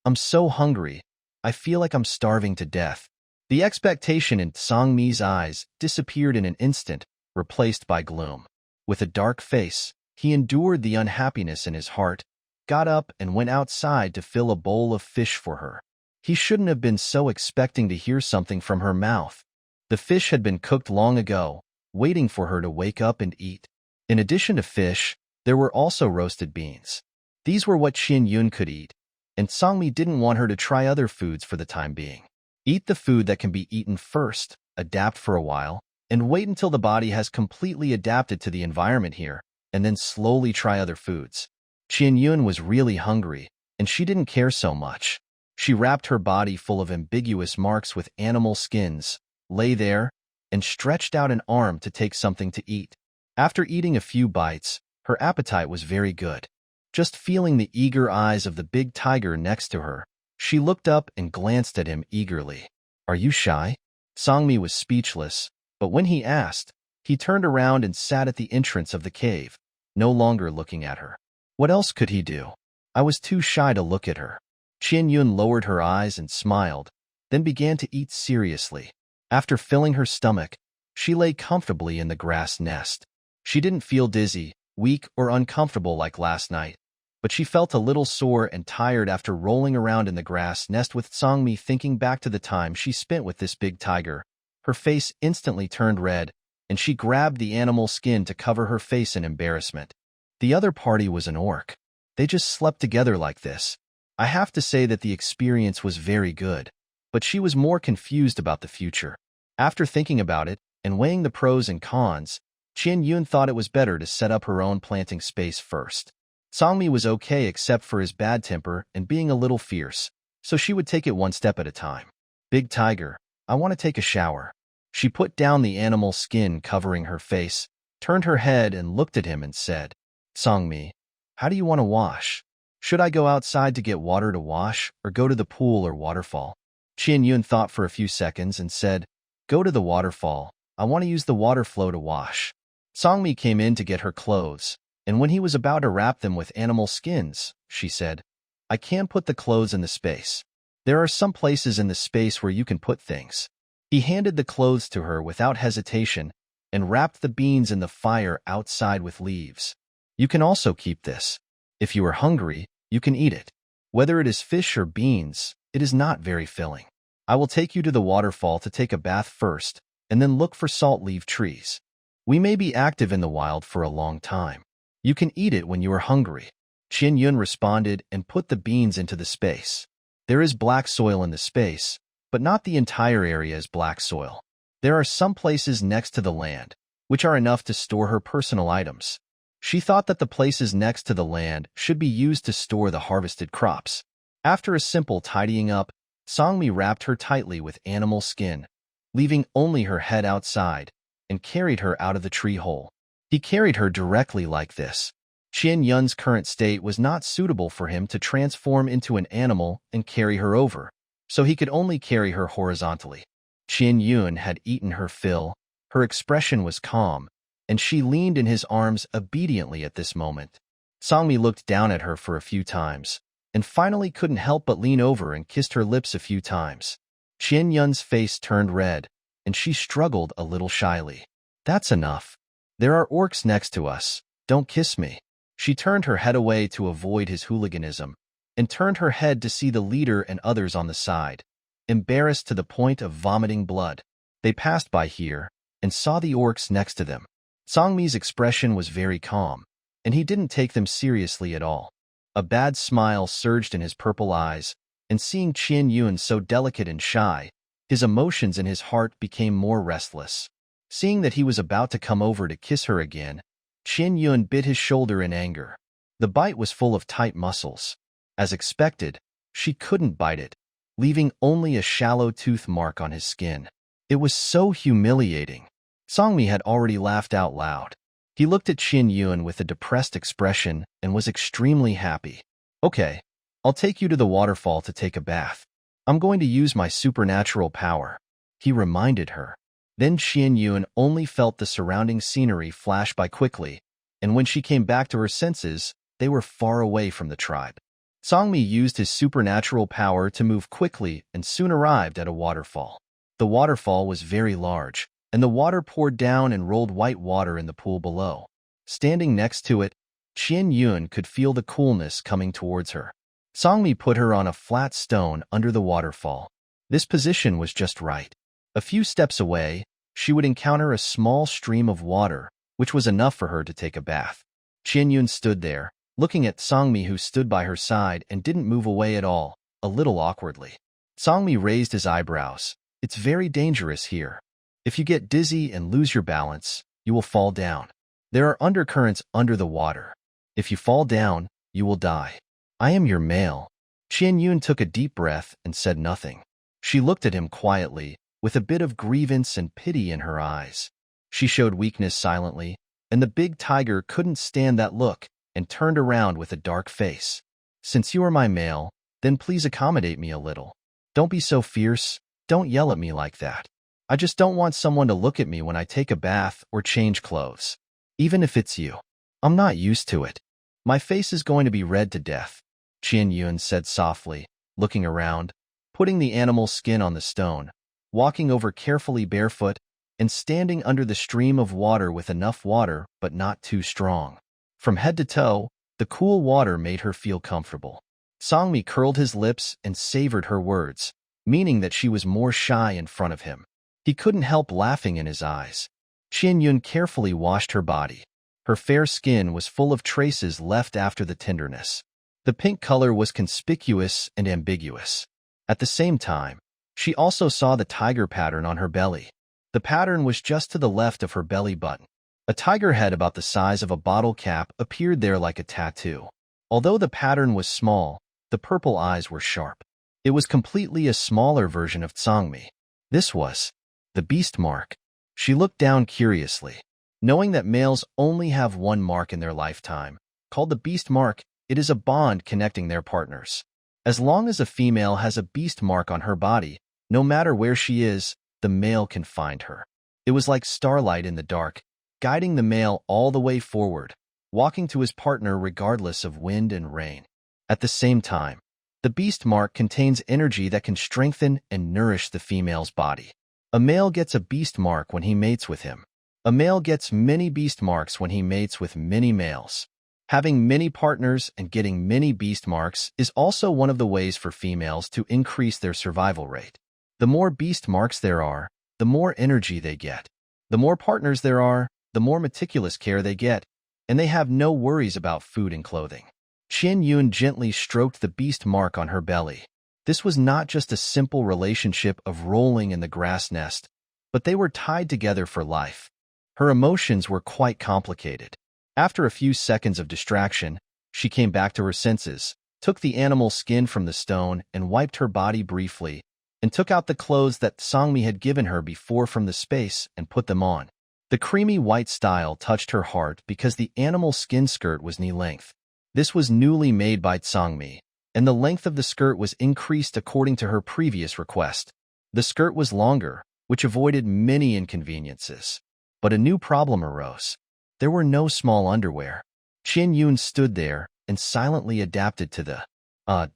I'm so hungry. I feel like I'm starving to death. The expectation in Sangmi's eyes disappeared in an instant, replaced by gloom. With a dark face, he endured the unhappiness in his heart, got up and went outside to fill a bowl of fish for her. He shouldn't have been so expecting to hear something from her mouth. The fish had been cooked long ago, waiting for her to wake up and eat. In addition to fish, there were also roasted beans. These were what Qian Yun could eat, and Sangmi didn't want her to try other foods for the time being. Eat the food that can be eaten first, adapt for a while, and wait until the body has completely adapted to the environment here, and then slowly try other foods. Qian Yun was really hungry, and she didn't care so much. She wrapped her body full of ambiguous marks with animal skins, lay there, and stretched out an arm to take something to eat. After eating a few bites, her appetite was very good. Just feeling the eager eyes of the big tiger next to her, she looked up and glanced at him eagerly. Are you shy? Sangmi was speechless, but when he asked, he turned around and sat at the entrance of the cave, no longer looking at her. What else could he do? I was too shy to look at her. Qian Yun lowered her eyes and smiled, then began to eat seriously. After filling her stomach, she lay comfortably in the grass nest. She didn't feel dizzy, weak, or uncomfortable like last night, but she felt a little sore and tired after rolling around in the grass nest with Sangmi. Thinking back to the time she spent with this big tiger, her face instantly turned red, and she grabbed the animal skin to cover her face in embarrassment. The other party was an orc. They just slept together like this. I have to say that the experience was very good, but she was more confused about the future. After thinking about it and weighing the pros and cons, Qian Yun thought it was better to set up her own planting space first. Sangmi was okay except for his bad temper and being a little fierce. so she would take it one step at a time. Big tiger, I want to take a shower. She put down the animal skin covering her face, turned her head and looked at him and said, Songmi, how do you want to wash? Should I go outside to get water to wash, or go to the pool or waterfall? Qian Yun thought for a few seconds and said, Go to the waterfall. I want to use the water flow to wash. Songmi came in to get her clothes, and when he was about to wrap them with animal skins, she said, I can't put the clothes in the space. There are some places in the space where you can put things. He handed the clothes to her without hesitation and wrapped the beans in the fire outside with leaves. You can also keep this. If you are hungry, you can eat it. Whether it is fish or beans, it is not very filling. I will take you to the waterfall to take a bath first, and then look for salt leaf trees. We may be active in the wild for a long time. You can eat it when you are hungry. Qian Yun responded and put the beans into the space. There is black soil in the space, but not the entire area is black soil. There are some places next to the land, which are enough to store her personal items. She thought that the places next to the land should be used to store the harvested crops. After a simple tidying up, Songmi wrapped her tightly with animal skin, leaving only her head outside, and carried her out of the tree hole. He carried her directly like this. Qian Yun's current state was not suitable for him to transform into an animal and carry her over, so he could only carry her horizontally. Qian Yun had eaten her fill, her expression was calm, and she leaned in his arms obediently at this moment. Songmi looked down at her for a few times, and finally couldn't help but lean over and kissed her lips a few times. Qian Yun's face turned red, and she struggled a little shyly. That's enough. There are orcs next to us. Don't kiss me. She turned her head away to avoid his hooliganism, and turned her head to see the leader and others on the side, embarrassed to the point of vomiting blood. They passed by here, and saw the orcs next to them. Songmi's expression was very calm, and he didn't take them seriously at all. A bad smile surged in his purple eyes, and seeing Qian Yun so delicate and shy, his emotions in his heart became more restless. Seeing that he was about to come over to kiss her again, Qian Yun bit his shoulder in anger. The bite was full of tight muscles. As expected, she couldn't bite it, leaving only a shallow tooth mark on his skin. It was so humiliating. Songmi had already laughed out loud. He looked at Qian Yun with a depressed expression and was extremely happy. Okay, I'll take you to the waterfall to take a bath. I'm going to use my supernatural power, he reminded her. Then Qian Yun only felt the surrounding scenery flash by quickly, and when she came back to her senses, they were far away from the tribe. Songmi used his supernatural power to move quickly and soon arrived at a waterfall. The waterfall was very large, and the water poured down and rolled white water in the pool below. Standing next to it, Qian Yun could feel the coolness coming towards her. Songmi put her on a flat stone under the waterfall. This position was just right. A few steps away, she would encounter a small stream of water, which was enough for her to take a bath. Qian Yun stood there, looking at Songmi, who stood by her side and didn't move away at all, a little awkwardly. Songmi raised his eyebrows. It's very dangerous here. If you get dizzy and lose your balance, you will fall down. There are undercurrents under the water. If you fall down, you will die. I am your male. Qian Yun took a deep breath and said nothing. She looked at him quietly, with a bit of grievance and pity in her eyes. She showed weakness silently, and the big tiger couldn't stand that look and turned around with a dark face. Since you are my male, then please accommodate me a little. Don't be so fierce. Don't yell at me like that. I just don't want someone to look at me when I take a bath or change clothes. Even if it's you. I'm not used to it. My face is going to be red to death, Qian Yun said softly, looking around, putting the animal skin on the stone, walking over carefully barefoot, and standing under the stream of water with enough water but not too strong. From head to toe, the cool water made her feel comfortable. Songmi curled his lips and savored her words, meaning that she was more shy in front of him. He couldn't help laughing in his eyes. Qian Yun carefully washed her body. Her fair skin was full of traces left after the tenderness. The pink color was conspicuous and ambiguous. At the same time, she also saw the tiger pattern on her belly. The pattern was just to the left of her belly button. A tiger head about the size of a bottle cap appeared there like a tattoo. Although the pattern was small, the purple eyes were sharp. It was completely a smaller version of Tsangmi. This was the beast mark. She looked down curiously. Knowing that males only have one mark in their lifetime, called the beast mark, it is a bond connecting their partners. As long as a female has a beast mark on her body, no matter where she is, the male can find her. It was like starlight in the dark, guiding the male all the way forward, walking to his partner regardless of wind and rain. At the same time, the beast mark contains energy that can strengthen and nourish the female's body. A male gets a beast mark when he mates with him. A male gets many beast marks when he mates with many males. Having many partners and getting many beast marks is also one of the ways for females to increase their survival rate. The more beast marks there are, the more energy they get. The more partners there are, the more meticulous care they get, and they have no worries about food and clothing. Qian Yun gently stroked the beast mark on her belly. This was not just a simple relationship of rolling in the grass nest, but they were tied together for life. Her emotions were quite complicated. After a few seconds of distraction, she came back to her senses, took the animal skin from the stone and wiped her body briefly, and took out the clothes that Sangmi had given her before from the space and put them on. The creamy white style touched her heart because the animal skin skirt was knee-length. This was newly made by Sangmi, and the length of the skirt was increased according to her previous request. The skirt was longer, which avoided many inconveniences. But a new problem arose. There were no small underwear. Qian Yun stood there and silently adapted to the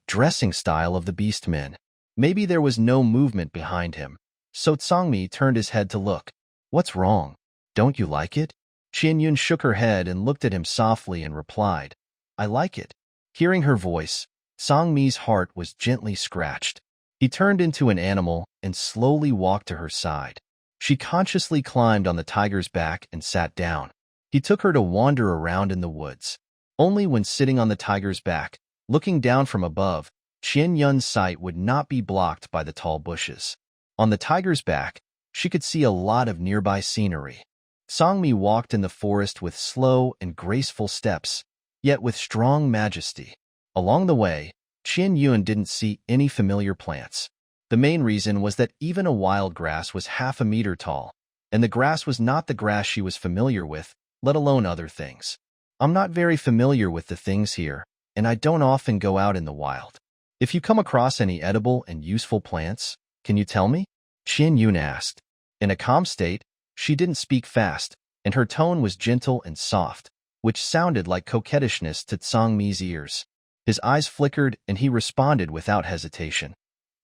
dressing style of the beast men. Maybe there was no movement behind him. So Tsangmi turned his head to look. What's wrong? Don't you like it? Qian Yun shook her head and looked at him softly and replied, I like it. Hearing her voice, Tsangmi's heart was gently scratched. He turned into an animal and slowly walked to her side. She consciously climbed on the tiger's back and sat down. He took her to wander around in the woods. Only when sitting on the tiger's back, looking down from above, Qian Yun's sight would not be blocked by the tall bushes. On the tiger's back, she could see a lot of nearby scenery. Sangmi walked in the forest with slow and graceful steps, yet with strong majesty. Along the way, Qian Yun didn't see any familiar plants. The main reason was that even a wild grass was half a meter tall, and the grass was not the grass she was familiar with, let alone other things. I'm not very familiar with the things here, and I don't often go out in the wild. If you come across any edible and useful plants, can you tell me? Qian Yun asked. In a calm state, she didn't speak fast, and her tone was gentle and soft, which sounded like coquettishness to Tsangmi's ears. His eyes flickered, and he responded without hesitation.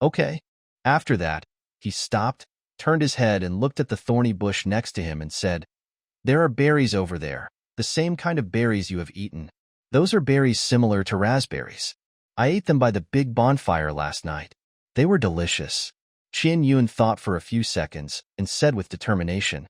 Okay. After that, he stopped, turned his head and looked at the thorny bush next to him and said, There are berries over there, the same kind of berries you have eaten. Those are berries similar to raspberries. I ate them by the big bonfire last night. They were delicious. Qian Yun thought for a few seconds and said with determination,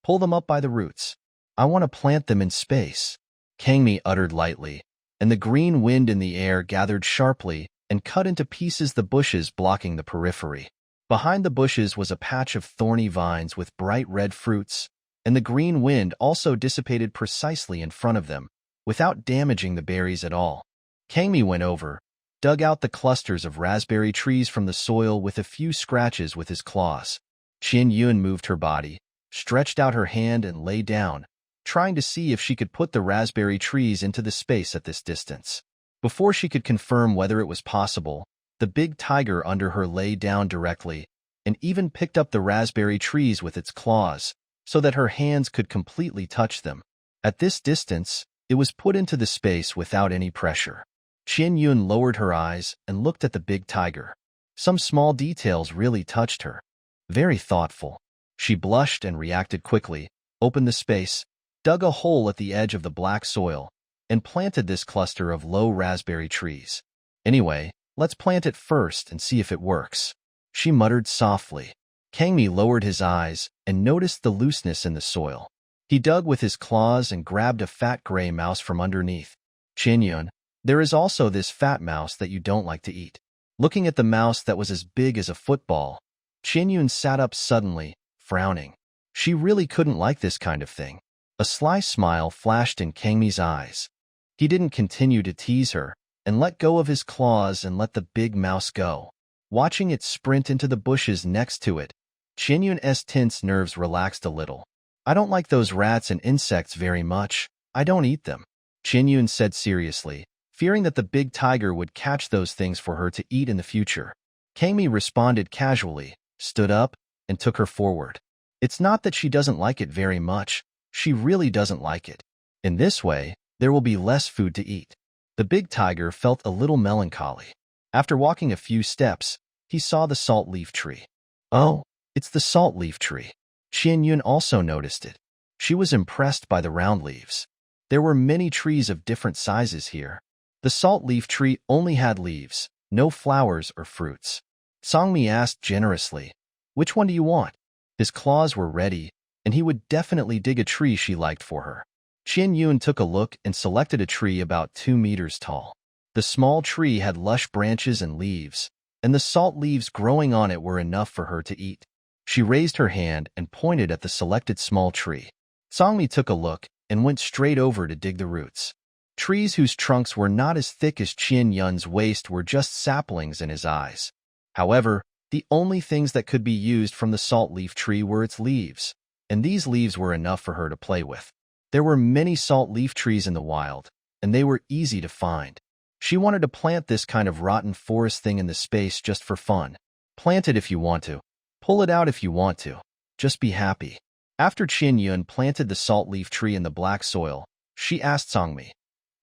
Pull them up by the roots. I want to plant them in space. Kangmi uttered lightly, and the green wind in the air gathered sharply and cut into pieces the bushes blocking the periphery. Behind the bushes was a patch of thorny vines with bright red fruits, and the green wind also dissipated precisely in front of them, without damaging the berries at all. Kangmi went over, dug out the clusters of raspberry trees from the soil with a few scratches with his claws. Qian Yun moved her body, stretched out her hand and lay down, trying to see if she could put the raspberry trees into the space at this distance. Before she could confirm whether it was possible, the big tiger under her lay down directly and even picked up the raspberry trees with its claws so that her hands could completely touch them. At this distance, it was put into the space without any pressure. Qian Yun lowered her eyes and looked at the big tiger. Some small details really touched her. Very thoughtful. She blushed and reacted quickly, opened the space, dug a hole at the edge of the black soil, and planted this cluster of low raspberry trees. Anyway, let's plant it first and see if it works. She muttered softly. Kangmi lowered his eyes and noticed the looseness in the soil. He dug with his claws and grabbed a fat gray mouse from underneath. Qian Yun, there is also this fat mouse that you don't like to eat. Looking at the mouse that was as big as a football, Qian Yun sat up suddenly, frowning. She really couldn't like this kind of thing. A sly smile flashed in Kangmi's eyes. He didn't continue to tease her, and let go of his claws and let the big mouse go. Watching it sprint into the bushes next to it, Qianyun's tense nerves relaxed a little. I don't like those rats and insects very much. I don't eat them, Qianyun said seriously, fearing that the big tiger would catch those things for her to eat in the future. Kangmi responded casually, stood up, and took her forward. It's not that she doesn't like it very much. She really doesn't like it. In this way, there will be less food to eat. The big tiger felt a little melancholy. After walking a few steps, he saw the salt leaf tree. Oh, it's the salt leaf tree. Qianyun also noticed it. She was impressed by the round leaves. There were many trees of different sizes here. The salt leaf tree only had leaves, no flowers or fruits. Songmi asked generously, "Which one do you want?" His claws were ready, and he would definitely dig a tree she liked for her. Qianyun took a look and selected a tree about 2 meters tall. The small tree had lush branches and leaves, and the salt leaves growing on it were enough for her to eat. She raised her hand and pointed at the selected small tree. Songmi took a look and went straight over to dig the roots. Trees whose trunks were not as thick as Qianyun's waist were just saplings in his eyes. However, the only things that could be used from the salt leaf tree were its leaves, and these leaves were enough for her to play with. There were many salt leaf trees in the wild, and they were easy to find. She wanted to plant this kind of rotten forest thing in the space just for fun. Plant it if you want to. Pull it out if you want to. Just be happy. After Qianyun planted the salt leaf tree in the black soil, she asked Songmi,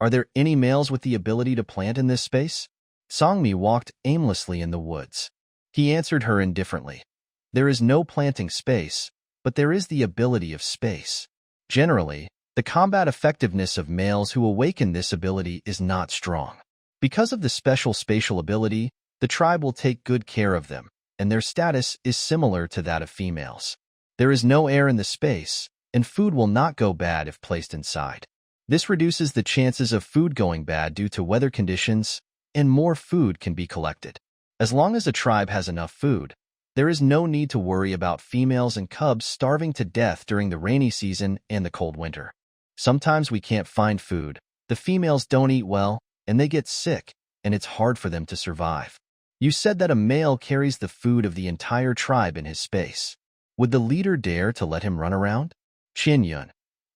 "Are there any males with the ability to plant in this space?" Songmi walked aimlessly in the woods. He answered her indifferently. "There is no planting space, but there is the ability of space. Generally, the combat effectiveness of males who awaken this ability is not strong. Because of the special spatial ability, the tribe will take good care of them, and their status is similar to that of females. There is no air in the space, and food will not go bad if placed inside. This reduces the chances of food going bad due to weather conditions, and more food can be collected. As long as a tribe has enough food, there is no need to worry about females and cubs starving to death during the rainy season and the cold winter. Sometimes we can't find food, the females don't eat well, and they get sick, and it's hard for them to survive. You said that a male carries the food of the entire tribe in his space. Would the leader dare to let him run around?" Qianyun,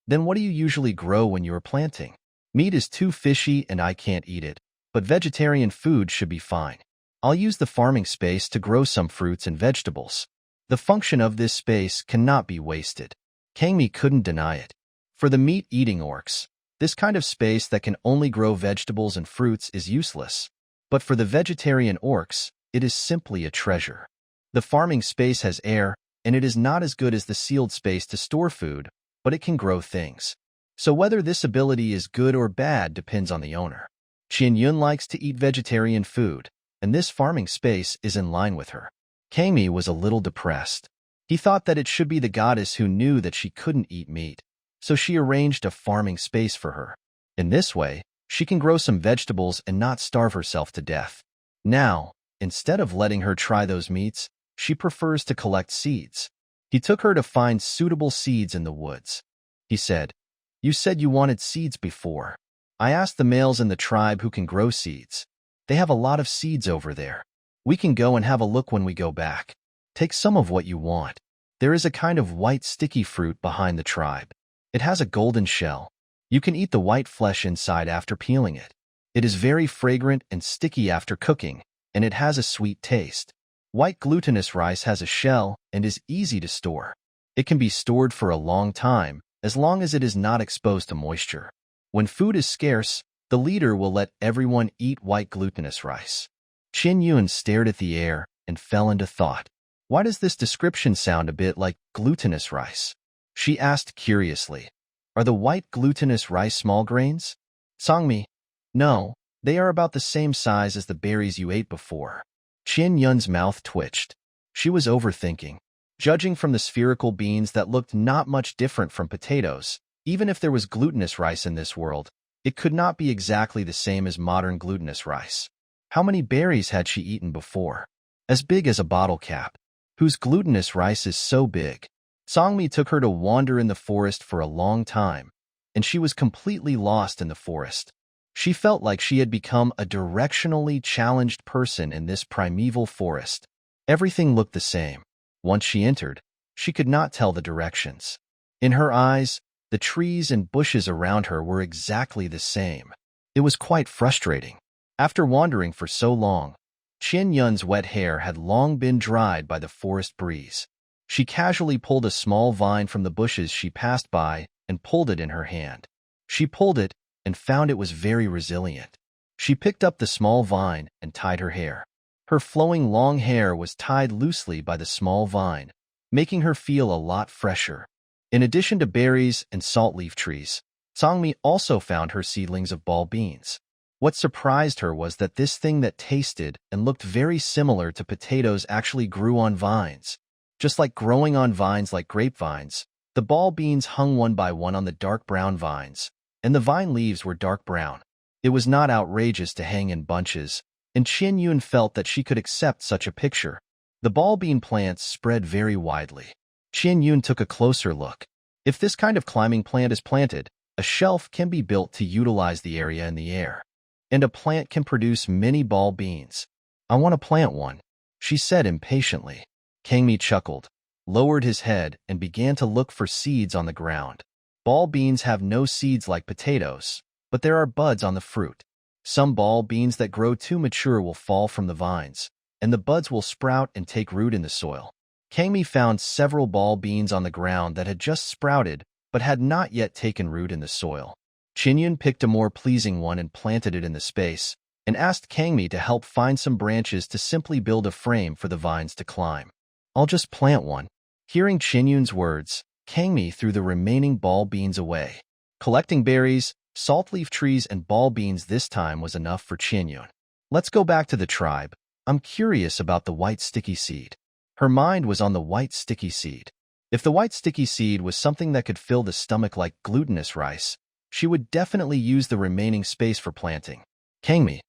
"Then what do you usually grow when you are planting? Meat is too fishy and I can't eat it, but vegetarian food should be fine. I'll use the farming space to grow some fruits and vegetables. The function of this space cannot be wasted." Kangmi couldn't deny it. For the meat-eating orcs, this kind of space that can only grow vegetables and fruits is useless. But for the vegetarian orcs, it is simply a treasure. The farming space has air, and it is not as good as the sealed space to store food, but it can grow things. So whether this ability is good or bad depends on the owner. Qianyun likes to eat vegetarian food, and this farming space is in line with her. Kangmi was a little depressed. He thought that it should be the goddess who knew that she couldn't eat meat, so she arranged a farming space for her. In this way, she can grow some vegetables and not starve herself to death. Now, instead of letting her try those meats, she prefers to collect seeds. He took her to find suitable seeds in the woods. He said, "You said you wanted seeds before. I asked the males in the tribe who can grow seeds. They have a lot of seeds over there. We can go and have a look when we go back. Take some of what you want. There is a kind of white sticky fruit behind the tribe. It has a golden shell. You can eat the white flesh inside after peeling it. It is very fragrant and sticky after cooking, and it has a sweet taste. White glutinous rice has a shell and is easy to store. It can be stored for a long time, as long as it is not exposed to moisture. When food is scarce, the leader will let everyone eat white glutinous rice." Qianyun stared at the air and fell into thought. Why does this description sound a bit like glutinous rice? She asked curiously. "Are the white glutinous rice small grains?" Songmi, "No, they are about the same size as the berries you ate before." Qianyun's mouth twitched. She was overthinking. Judging from the spherical beans that looked not much different from potatoes, even if there was glutinous rice in this world, it could not be exactly the same as modern glutinous rice. How many berries had she eaten before? As big as a bottle cap. Whose glutinous rice is so big? Songmi took her to wander in the forest for a long time, and she was completely lost in the forest. She felt like she had become a directionally challenged person in this primeval forest. Everything looked the same. Once she entered, she could not tell the directions. In her eyes, the trees and bushes around her were exactly the same. It was quite frustrating. After wandering for so long, Qian Yun's wet hair had long been dried by the forest breeze. She casually pulled a small vine from the bushes she passed by and pulled it in her hand. She pulled it and found it was very resilient. She picked up the small vine and tied her hair. Her flowing long hair was tied loosely by the small vine, making her feel a lot fresher. In addition to berries and salt leaf trees, Sangmi also found her seedlings of ball beans. What surprised her was that this thing that tasted and looked very similar to potatoes actually grew on vines. Just like growing on vines like grapevines, the ball beans hung one by one on the dark brown vines, and the vine leaves were dark brown. It was not outrageous to hang in bunches, and Qian Yun felt that she could accept such a picture. The ball bean plants spread very widely. Qian Yun took a closer look. If this kind of climbing plant is planted, a shelf can be built to utilize the area in the air, and a plant can produce many ball beans. I want to plant one, she said impatiently. Kangmi chuckled, lowered his head, and began to look for seeds on the ground. Ball beans have no seeds like potatoes, but there are buds on the fruit. Some ball beans that grow too mature will fall from the vines, and the buds will sprout and take root in the soil. Kangmi found several ball beans on the ground that had just sprouted but had not yet taken root in the soil. Qinyun picked a more pleasing one and planted it in the space, and asked Kangmi to help find some branches to simply build a frame for the vines to climb. I'll just plant one. Hearing Qinyun's words, Kangmi threw the remaining ball beans away. Collecting berries, salt leaf trees, and ball beans this time was enough for Qinyun. Let's go back to the tribe. I'm curious about the white sticky seed. Her mind was on the white sticky seed. If the white sticky seed was something that could fill the stomach like glutinous rice, she would definitely use the remaining space for planting. Kangmi.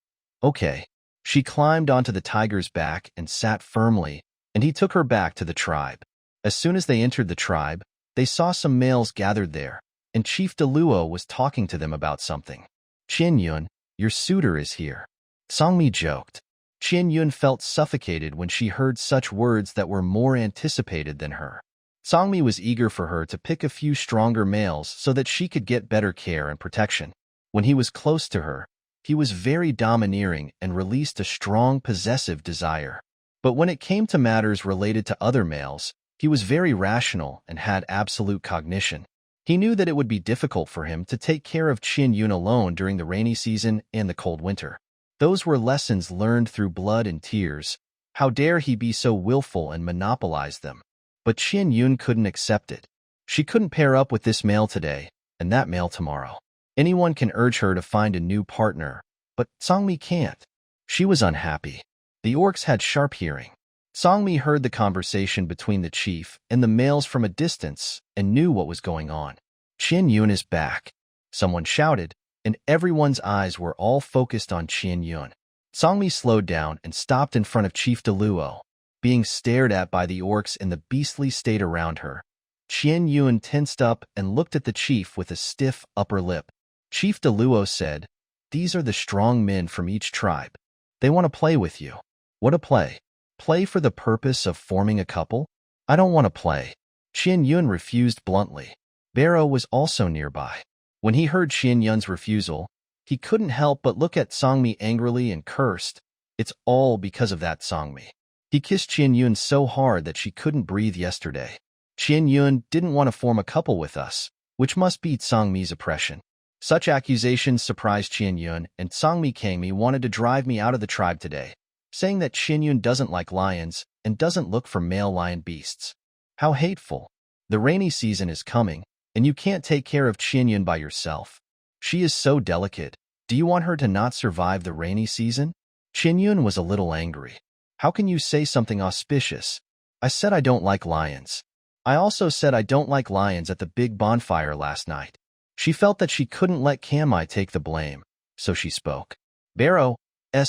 Okay. She climbed onto the tiger's back and sat firmly, and he took her back to the tribe. As soon as they entered the tribe, they saw some males gathered there, and Chief Deluo was talking to them about something. Qian Yun, your suitor is here. Sangmi joked. Qian Yun felt suffocated when she heard such words that were more anticipated than her. Sangmi was eager for her to pick a few stronger males so that she could get better care and protection. When he was close to her, he was very domineering and released a strong possessive desire. But when it came to matters related to other males, he was very rational and had absolute cognition. He knew that it would be difficult for him to take care of Qian Yun alone during the rainy season and the cold winter. Those were lessons learned through blood and tears. How dare he be so willful and monopolize them? But Qian Yun couldn't accept it. She couldn't pair up with this male today and that male tomorrow. Anyone can urge her to find a new partner, but Sangmi can't. She was unhappy. The orcs had sharp hearing. Sangmi heard the conversation between the chief and the males from a distance and knew what was going on. Qian Yun is back, someone shouted, and everyone's eyes were all focused on Qian Yun. Sangmi slowed down and stopped in front of Chief Deluo, being stared at by the orcs in the beastly state around her. Qian Yun tensed up and looked at the chief with a stiff upper lip. Chief Deluo said, "These are the strong men from each tribe. They want to play with you." "What a play? Play for the purpose of forming a couple? I don't want to play." Qian Yun refused bluntly. Barrow was also nearby. When he heard Qian Yun's refusal, he couldn't help but look at Sangmi angrily and cursed. It's all because of that Sangmi. He kissed Qian Yun so hard that she couldn't breathe yesterday. Qian Yun didn't want to form a couple with us, which must beat Sangmi's oppression. Such accusations surprised Qian Yun, and Sangmi Kangmi wanted to drive me out of the tribe today, saying that Qian Yun doesn't like lions and doesn't look for male lion beasts. How hateful. The rainy season is coming, and you can't take care of Qian Yun by yourself. She is so delicate. Do you want her to not survive the rainy season? Qian Yun was a little angry. How can you say something auspicious? I said I don't like lions. I also said I don't like lions at the big bonfire last night. She felt that she couldn't let Kanmai take the blame, so she spoke. Barrow's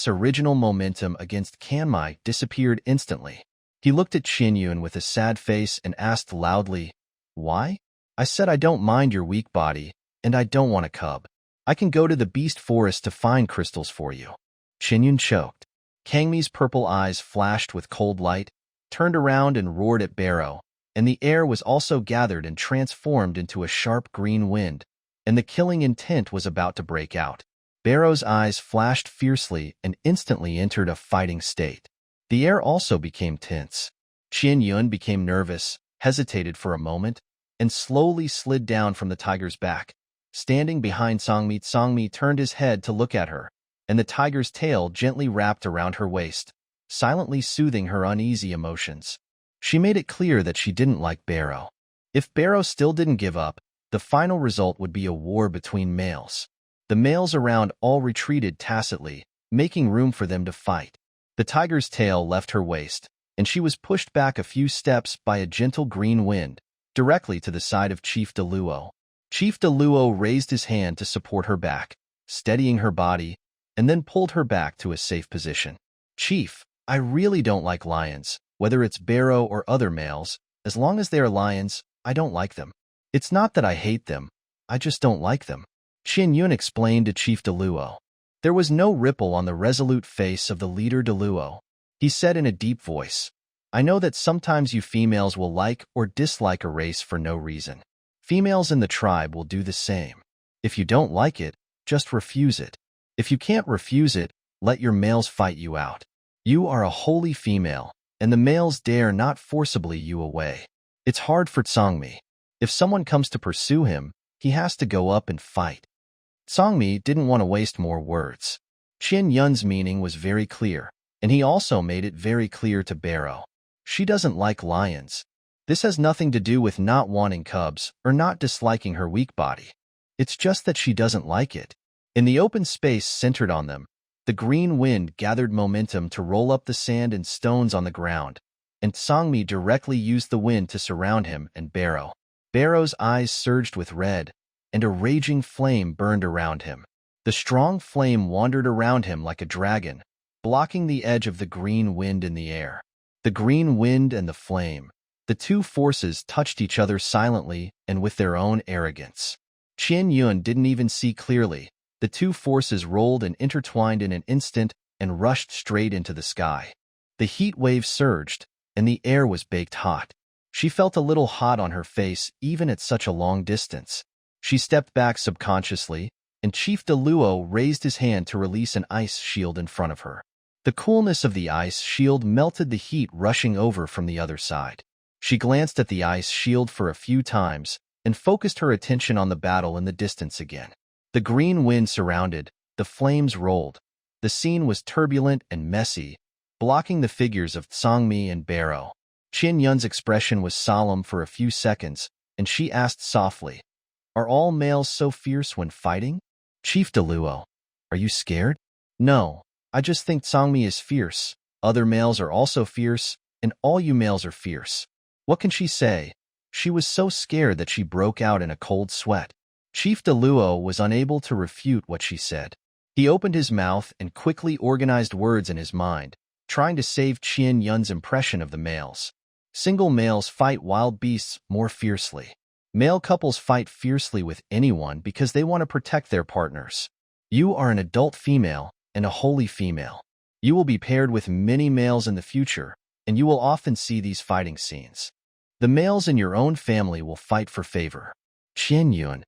original momentum against Kanmai disappeared instantly. He looked at Qian Yun with a sad face and asked loudly, "Why?" "I said I don't mind your weak body, and I don't want a cub." I can go to the beast forest to find crystals for you. Qinyun choked. Kangmi's purple eyes flashed with cold light, turned around and roared at Barrow, and the air was also gathered and transformed into a sharp green wind, and the killing intent was about to break out. Barrow's eyes flashed fiercely and instantly entered a fighting state. The air also became tense. Qinyun became nervous, hesitated for a moment, and slowly slid down from the tiger's back. Standing behind Songmi, Songmi turned his head to look at her, and the tiger's tail gently wrapped around her waist, silently soothing her uneasy emotions. She made it clear that she didn't like Barrow. If Barrow still didn't give up, the final result would be a war between males. The males around all retreated tacitly, making room for them to fight. The tiger's tail left her waist, and she was pushed back a few steps by a gentle green wind, directly to the side of Chief Deluo. Chief Deluo raised his hand to support her back, steadying her body, and then pulled her back to a safe position. Chief, I really don't like lions, whether it's Barrow or other males. As long as they are lions, I don't like them. It's not that I hate them, I just don't like them. Qinyun explained to Chief Deluo. There was no ripple on the resolute face of the leader Deluo. He said in a deep voice, I know that sometimes you females will like or dislike a race for no reason. Females in the tribe will do the same. If you don't like it, just refuse it. If you can't refuse it, let your males fight you out. You are a holy female, and the males dare not forcibly you away. It's hard for Songmi. If someone comes to pursue him, he has to go up and fight. Songmi didn't want to waste more words. Qinyun's meaning was very clear, and he also made it very clear to Barrow. She doesn't like lions. This has nothing to do with not wanting cubs or not disliking her weak body. It's just that she doesn't like it. In the open space centered on them, the green wind gathered momentum to roll up the sand and stones on the ground, and Songmi directly used the wind to surround him and Barrow. Barrow's eyes surged with red, and a raging flame burned around him. The strong flame wandered around him like a dragon, blocking the edge of the green wind in the air. The green wind and the flame, the two forces touched each other silently and with their own arrogance. Qinyun didn't even see clearly. The two forces rolled and intertwined in an instant and rushed straight into the sky. The heat wave surged, and the air was baked hot. She felt a little hot on her face even at such a long distance. She stepped back subconsciously, and Chief Deluo raised his hand to release an ice shield in front of her. The coolness of the ice shield melted the heat rushing over from the other side. She glanced at the ice shield for a few times and focused her attention on the battle in the distance again. The green wind surrounded, the flames rolled. The scene was turbulent and messy, blocking the figures of Songmi and Barrow. Qinyun's expression was solemn for a few seconds, and she asked softly, Are all males so fierce when fighting? Chief Deluo, are you scared? No, I just think Songmi is fierce. Other males are also fierce, and all you males are fierce. What can she say? She was so scared that she broke out in a cold sweat. Chief Deluo was unable to refute what she said. He opened his mouth and quickly organized words in his mind, trying to save Qinyun's impression of the males. Single males fight wild beasts more fiercely. Male couples fight fiercely with anyone because they want to protect their partners. You are an adult female and a holy female. You will be paired with many males in the future, and you will often see these fighting scenes. The males in your own family will fight for favor. Qinyun,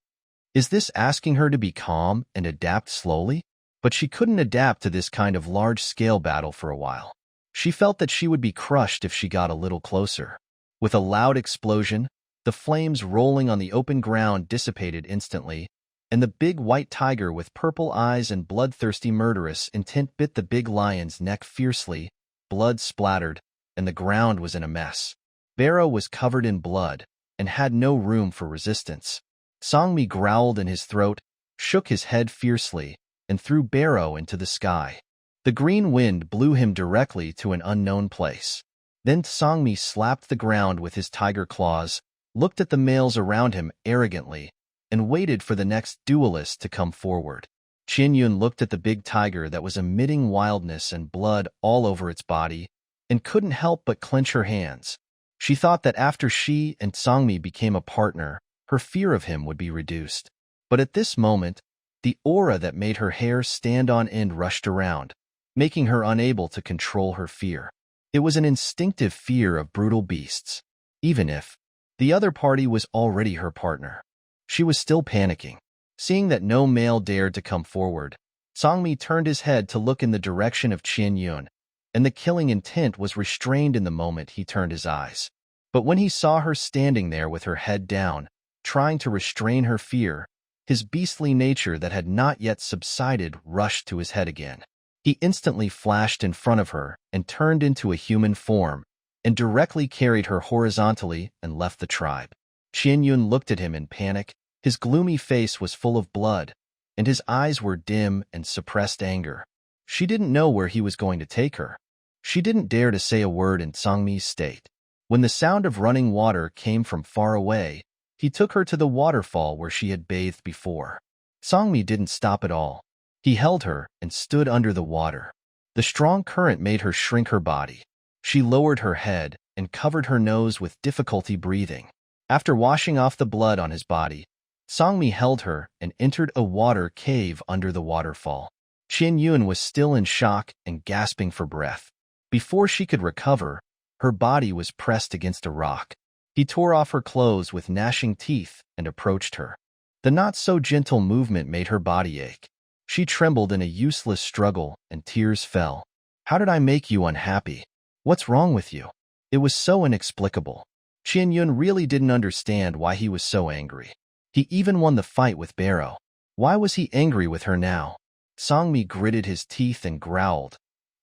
is this asking her to be calm and adapt slowly? But she couldn't adapt to this kind of large-scale battle for a while. She felt that she would be crushed if she got a little closer. With a loud explosion, the flames rolling on the open ground dissipated instantly, and the big white tiger with purple eyes and bloodthirsty murderous intent bit the big lion's neck fiercely. Blood splattered, and the ground was in a mess. Barrow was covered in blood and had no room for resistance. Songmi growled in his throat, shook his head fiercely, and threw Barrow into the sky. The green wind blew him directly to an unknown place. Then Songmi slapped the ground with his tiger claws, looked at the males around him arrogantly, and waited for the next duelist to come forward. Qinyun looked at the big tiger that was emitting wildness and blood all over its body, and couldn't help but clench her hands. She thought that after she and Songmi became a partner, her fear of him would be reduced. But at this moment, The aura that made her hair stand on end rushed around, making her unable to control her fear. It was an instinctive fear of brutal beasts. Even if the other party was already her partner, she was still panicking. Seeing that no male dared to come forward, Songmi turned his head to look in the direction of Qian Yun, and the killing intent was restrained in the moment he turned his eyes. But when he saw her standing there with her head down, trying to restrain her fear, his beastly nature that had not yet subsided rushed to his head again. He instantly flashed in front of her and turned into a human form, and directly carried her horizontally and left the tribe. Qian Yun looked at him in panic. His gloomy face was full of blood, and his eyes were dim and suppressed anger. She didn't know where he was going to take her. She didn't dare to say a word in Songmi's state. When the sound of running water came from far away, he took her to the waterfall where she had bathed before. Songmi didn't stop at all. He held her and stood under the water. The strong current made her shrink her body. She lowered her head and covered her nose with difficulty breathing. After washing off the blood on his body, Songmi held her and entered a water cave under the waterfall. Qian Yun was still in shock and gasping for breath. Before she could recover, her body was pressed against a rock. He tore off her clothes with gnashing teeth and approached her. The not-so-gentle movement made her body ache. She trembled in a useless struggle, and tears fell. "How did I make you unhappy? What's wrong with you?" It was so inexplicable. Qian Yun really didn't understand why he was so angry. He even won the fight with Barrow. Why was he angry with her now? Songmi gritted his teeth and growled,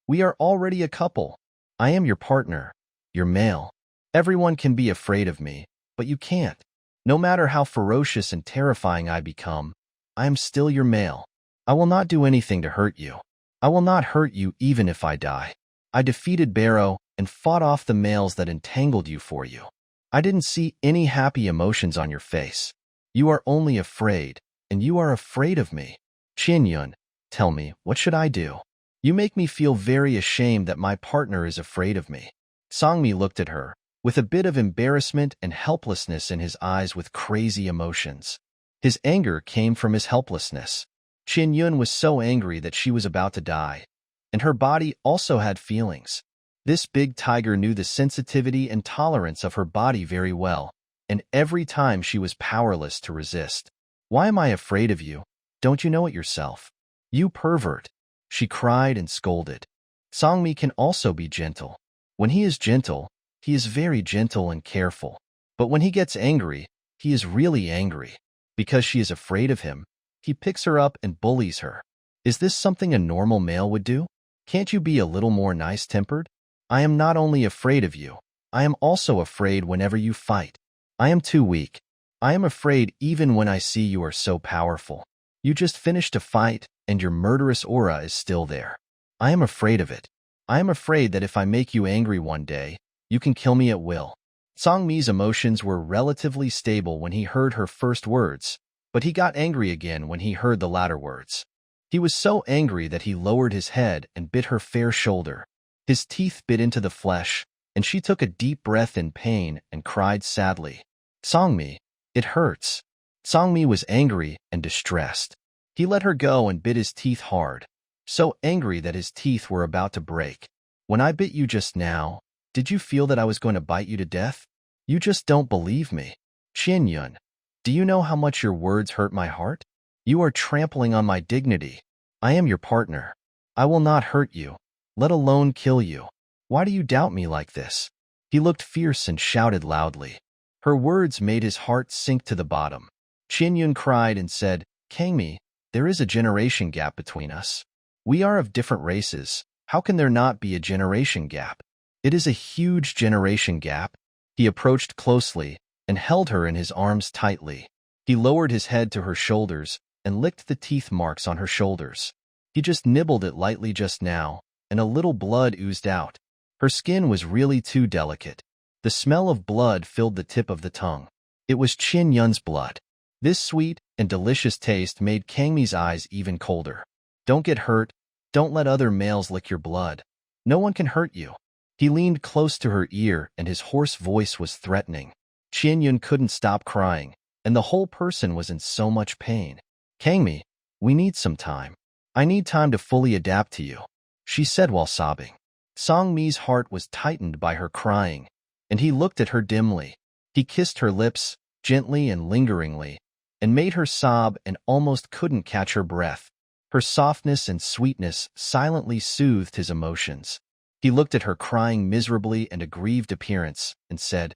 "We are already a couple. I am your partner. You're male. Everyone can be afraid of me, but you can't. No matter how ferocious and terrifying I become, I am still your male. I will not do anything to hurt you. I will not hurt you even if I die. I defeated Barrow and fought off the males that entangled you for you. I didn't see any happy emotions on your face. You are only afraid, and you are afraid of me. Qian Yun, tell me, what should I do? You make me feel very ashamed that my partner is afraid of me." Songmi looked at her, with a bit of embarrassment and helplessness in his eyes with crazy emotions. His anger came from his helplessness. Qian Yun was so angry that she was about to die, and her body also had feelings. This big tiger knew the sensitivity and tolerance of her body very well, and every time she was powerless to resist. "Why am I afraid of you? Don't you know it yourself? You pervert!" She cried and scolded. Songmi can also be gentle. When he is gentle, he is very gentle and careful. But when he gets angry, he is really angry. Because she is afraid of him, he picks her up and bullies her. Is this something a normal male would do? Can't you be a little more nice-tempered? I am not only afraid of you, I am also afraid whenever you fight. I am too weak. I am afraid even when I see you are so powerful. You just finished a fight, and your murderous aura is still there. I am afraid of it. I am afraid that if I make you angry one day, you can kill me at will." Songmi's emotions were relatively stable when he heard her first words, but he got angry again when he heard the latter words. He was so angry that he lowered his head and bit her fair shoulder. His teeth bit into the flesh, and she took a deep breath in pain and cried sadly, "Songmi, it hurts." Songmi was angry and distressed. He let her go and bit his teeth hard, so angry that his teeth were about to break. "When I bit you just now, did you feel that I was going to bite you to death? You just don't believe me. Qian Yun, do you know how much your words hurt my heart? You are trampling on my dignity. I am your partner. I will not hurt you, let alone kill you. Why do you doubt me like this?" He looked fierce and shouted loudly. Her words made his heart sink to the bottom. Qian Yun cried and said, "Kangmi, there is a generation gap between us. We are of different races. How can there not be a generation gap? It is a huge generation gap." He approached closely and held her in his arms tightly. He lowered his head to her shoulders and licked the teeth marks on her shoulders. He just nibbled it lightly just now, and a little blood oozed out. Her skin was really too delicate. The smell of blood filled the tip of the tongue. It was Qian Yun's blood. This sweet and delicious taste made Kangmi's eyes even colder. "Don't get hurt. Don't let other males lick your blood. No one can hurt you." He leaned close to her ear and his hoarse voice was threatening. Qian Yun couldn't stop crying, and the whole person was in so much pain. "Kangmi, We need some time. I need time to fully adapt to you, she said while sobbing. Song-mi's heart was tightened by her crying, and he looked at her dimly. He kissed her lips, gently and lingeringly, and made her sob and almost couldn't catch her breath. Her softness and sweetness silently soothed his emotions. He looked at her crying miserably and aggrieved appearance, and said,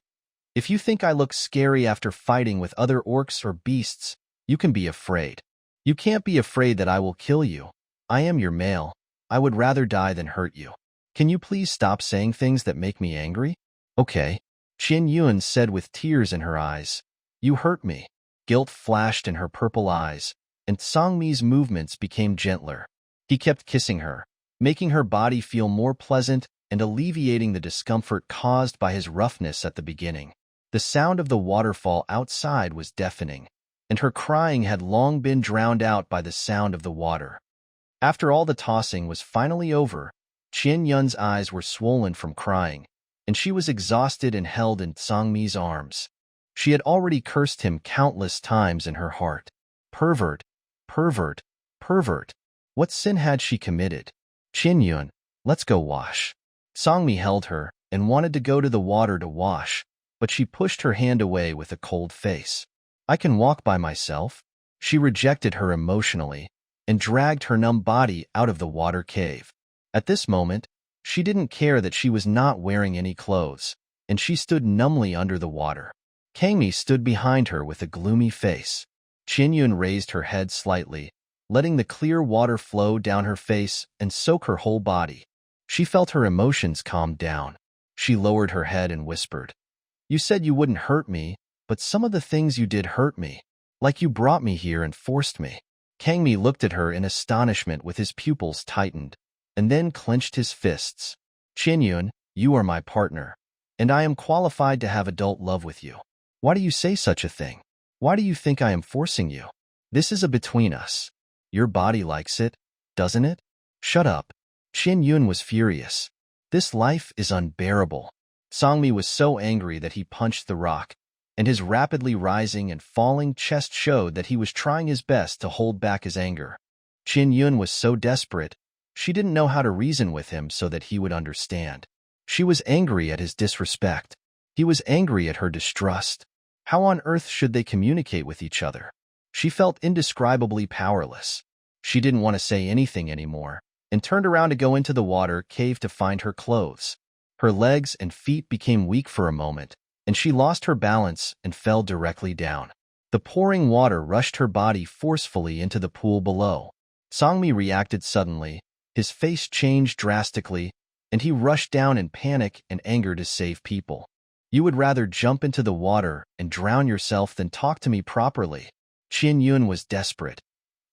"If you think I look scary after fighting with other orcs or beasts, you can be afraid. You can't be afraid that I will kill you. I am your male. I would rather die than hurt you. Can you please stop saying things that make me angry?" "Okay," Qin Yun said with tears in her eyes. "You hurt me." Guilt flashed in her purple eyes, and Song-mi's movements became gentler. He kept kissing her, making her body feel more pleasant and alleviating the discomfort caused by his roughness at the beginning. The sound of the waterfall outside was deafening, and her crying had long been drowned out by the sound of the water. After all the tossing was finally over, Qin Yun's eyes were swollen from crying, and she was exhausted and held in Song-mi's arms. She had already cursed him countless times in her heart. Pervert, pervert, pervert. What sin had she committed? "Qin Yun, let's go wash." Song-mi held her and wanted to go to the water to wash, but she pushed her hand away with a cold face. "I can walk by myself." She rejected her emotionally and dragged her numb body out of the water cave. At this moment, she didn't care that she was not wearing any clothes, and she stood numbly under the water. Kangmi stood behind her with a gloomy face. Qin Yun raised her head slightly, letting the clear water flow down her face and soak her whole body. She felt her emotions calm down. She lowered her head and whispered, "You said you wouldn't hurt me, but some of the things you did hurt me, like you brought me here and forced me." Kangmi looked at her in astonishment with his pupils tightened, and then clenched his fists. "Qin Yun, you are my partner, and I am qualified to have adult love with you. Why do you say such a thing? Why do you think I am forcing you? This is a between us. Your body likes it, doesn't it?" "Shut up." Qin Yun was furious. "This life is unbearable." Song-mi was so angry that he punched the rock, and his rapidly rising and falling chest showed that he was trying his best to hold back his anger. Qin Yun was so desperate, she didn't know how to reason with him so that he would understand. She was angry at his disrespect. He was angry at her distrust. How on earth should they communicate with each other? She felt indescribably powerless. She didn't want to say anything anymore, and turned around to go into the water cave to find her clothes. Her legs and feet became weak for a moment, and she lost her balance and fell directly down. The pouring water rushed her body forcefully into the pool below. Song-mi reacted suddenly. His face changed drastically, and he rushed down in panic and anger to save people. "You would rather jump into the water and drown yourself than talk to me properly." Qin Yun was desperate.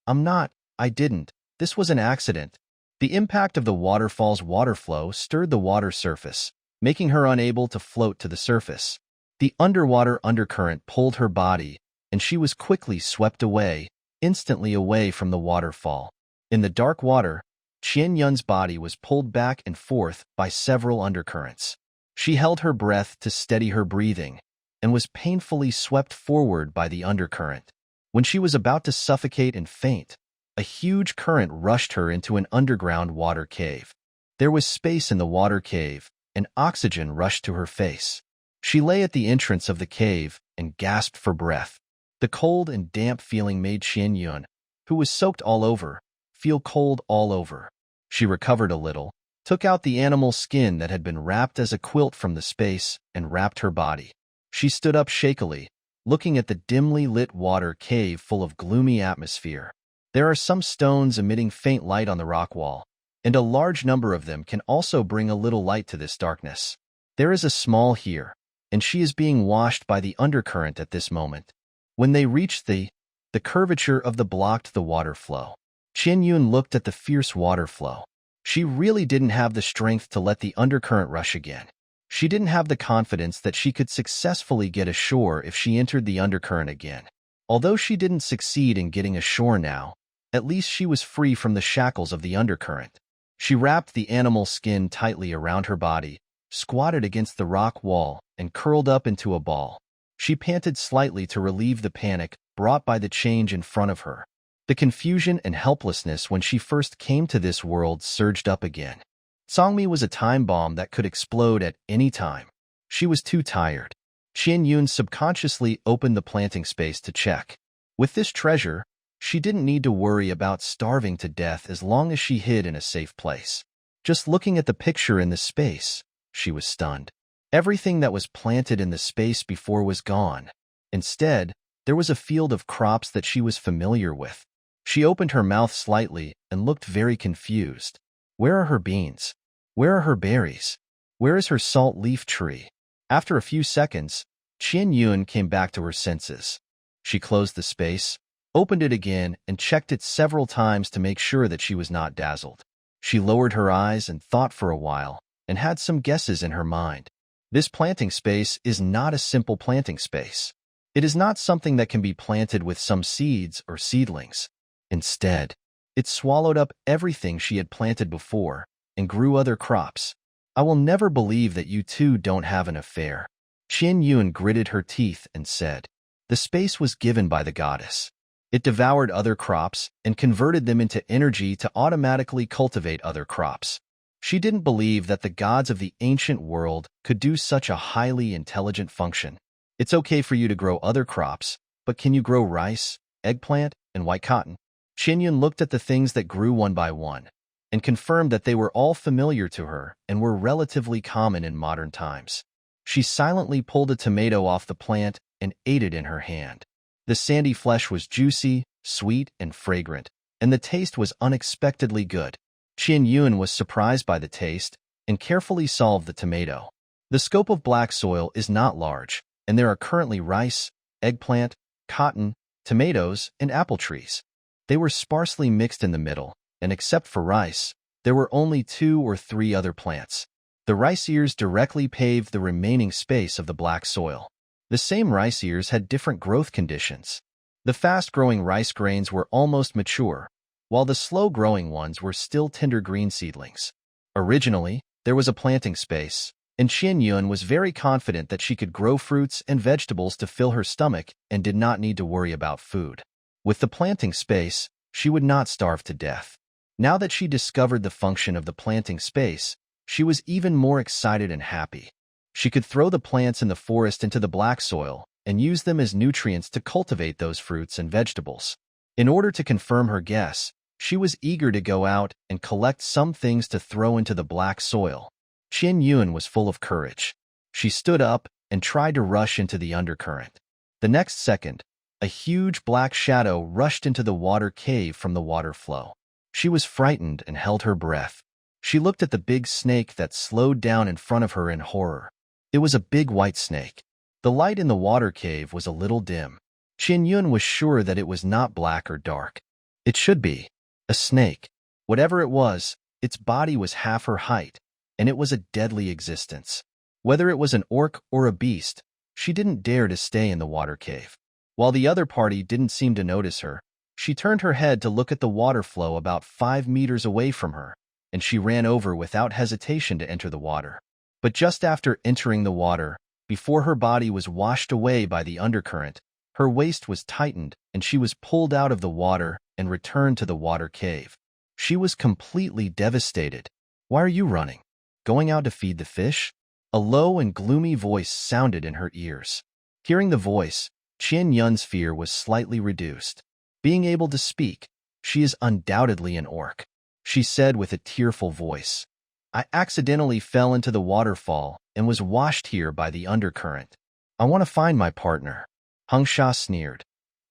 I didn't. This was an accident." The impact of the waterfall's water flow stirred the water surface, making her unable to float to the surface. The underwater undercurrent pulled her body, and she was quickly swept away, instantly away from the waterfall. In the dark water, Qin Yun's body was pulled back and forth by several undercurrents. She held her breath to steady her breathing, and was painfully swept forward by the undercurrent. When she was about to suffocate and faint, a huge current rushed her into an underground water cave. There was space in the water cave, and oxygen rushed to her face. She lay at the entrance of the cave and gasped for breath. The cold and damp feeling made Qin Yun, who was soaked all over, feel cold all over. She recovered a little, took out the animal skin that had been wrapped as a quilt from the space, and wrapped her body. She stood up shakily, looking at the dimly lit water cave full of gloomy atmosphere. There are some stones emitting faint light on the rock wall, and a large number of them can also bring a little light to this darkness. There is a small here, and she is being washed by the undercurrent at this moment. When they reached the curvature of the blocked the water flow. Qin Yun looked at the fierce water flow. She really didn't have the strength to let the undercurrent rush again. She didn't have the confidence that she could successfully get ashore if she entered the undercurrent again. Although she didn't succeed in getting ashore now, at least she was free from the shackles of the undercurrent. She wrapped the animal skin tightly around her body, squatted against the rock wall, and curled up into a ball. She panted slightly to relieve the panic brought by the change in front of her. The confusion and helplessness when she first came to this world surged up again. Songmi was a time bomb that could explode at any time. She was too tired. Qian Yun subconsciously opened the planting space to check. With this treasure, she didn't need to worry about starving to death as long as she hid in a safe place. Just looking at the picture in the space, she was stunned. Everything that was planted in the space before was gone. Instead, there was a field of crops that she was familiar with. She opened her mouth slightly and looked very confused. Where are her beans? Where are her berries? Where is her salt leaf tree? After a few seconds, Qian Yun came back to her senses. She closed the space, opened it again, and checked it several times to make sure that she was not dazzled. She lowered her eyes and thought for a while, and had some guesses in her mind. This planting space is not a simple planting space. It is not something that can be planted with some seeds or seedlings. Instead, it swallowed up everything she had planted before and grew other crops. I will never believe that you two don't have an affair. Qian Yun gritted her teeth and said, the space was given by the goddess. It devoured other crops and converted them into energy to automatically cultivate other crops. She didn't believe that the gods of the ancient world could do such a highly intelligent function. It's okay for you to grow other crops, but can you grow rice, eggplant, and white cotton? Qian Yun looked at the things that grew one by one and confirmed that they were all familiar to her and were relatively common in modern times. She silently pulled a tomato off the plant and ate it in her hand. The sandy flesh was juicy, sweet, and fragrant, and the taste was unexpectedly good. Qian Yun was surprised by the taste and carefully solved the tomato. The scope of black soil is not large, and there are currently rice, eggplant, cotton, tomatoes, and apple trees. They were sparsely mixed in the middle, and except for rice, there were only 2 or 3 other plants. The rice ears directly paved the remaining space of the black soil. The same rice ears had different growth conditions. The fast-growing rice grains were almost mature, while the slow-growing ones were still tender green seedlings. Originally, there was a planting space, and Qian Yun was very confident that she could grow fruits and vegetables to fill her stomach and did not need to worry about food. With the planting space, she would not starve to death. Now that she discovered the function of the planting space, she was even more excited and happy. She could throw the plants in the forest into the black soil and use them as nutrients to cultivate those fruits and vegetables. In order to confirm her guess, she was eager to go out and collect some things to throw into the black soil. Qian Yun was full of courage. She stood up and tried to rush into the undercurrent. The next second, a huge black shadow rushed into the water cave from the water flow. She was frightened and held her breath. She looked at the big snake that slowed down in front of her in horror. It was a big white snake. The light in the water cave was a little dim. Qian Yun was sure that it was not black or dark. It should be a snake. Whatever it was, its body was half her height, and it was a deadly existence. Whether it was an orc or a beast, she didn't dare to stay in the water cave. While the other party didn't seem to notice her, she turned her head to look at the water flow about 5 meters away from her, and she ran over without hesitation to enter the water. But just after entering the water, before her body was washed away by the undercurrent, her waist was tightened and she was pulled out of the water and returned to the water cave. She was completely devastated. Why are you running? Going out to feed the fish? A low and gloomy voice sounded in her ears. Hearing the voice, Qian Yun's fear was slightly reduced. Being able to speak, she is undoubtedly an orc. She said with a tearful voice, I accidentally fell into the waterfall and was washed here by the undercurrent. I want to find my partner. Hung Sha sneered.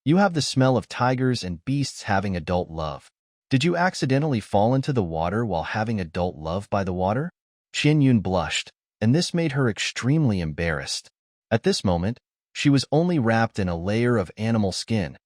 You have the smell of tigers and beasts having adult love. Did you accidentally fall into the water while having adult love by the water? Qian Yun blushed, and this made her extremely embarrassed. At this moment, she was only wrapped in a layer of animal skin,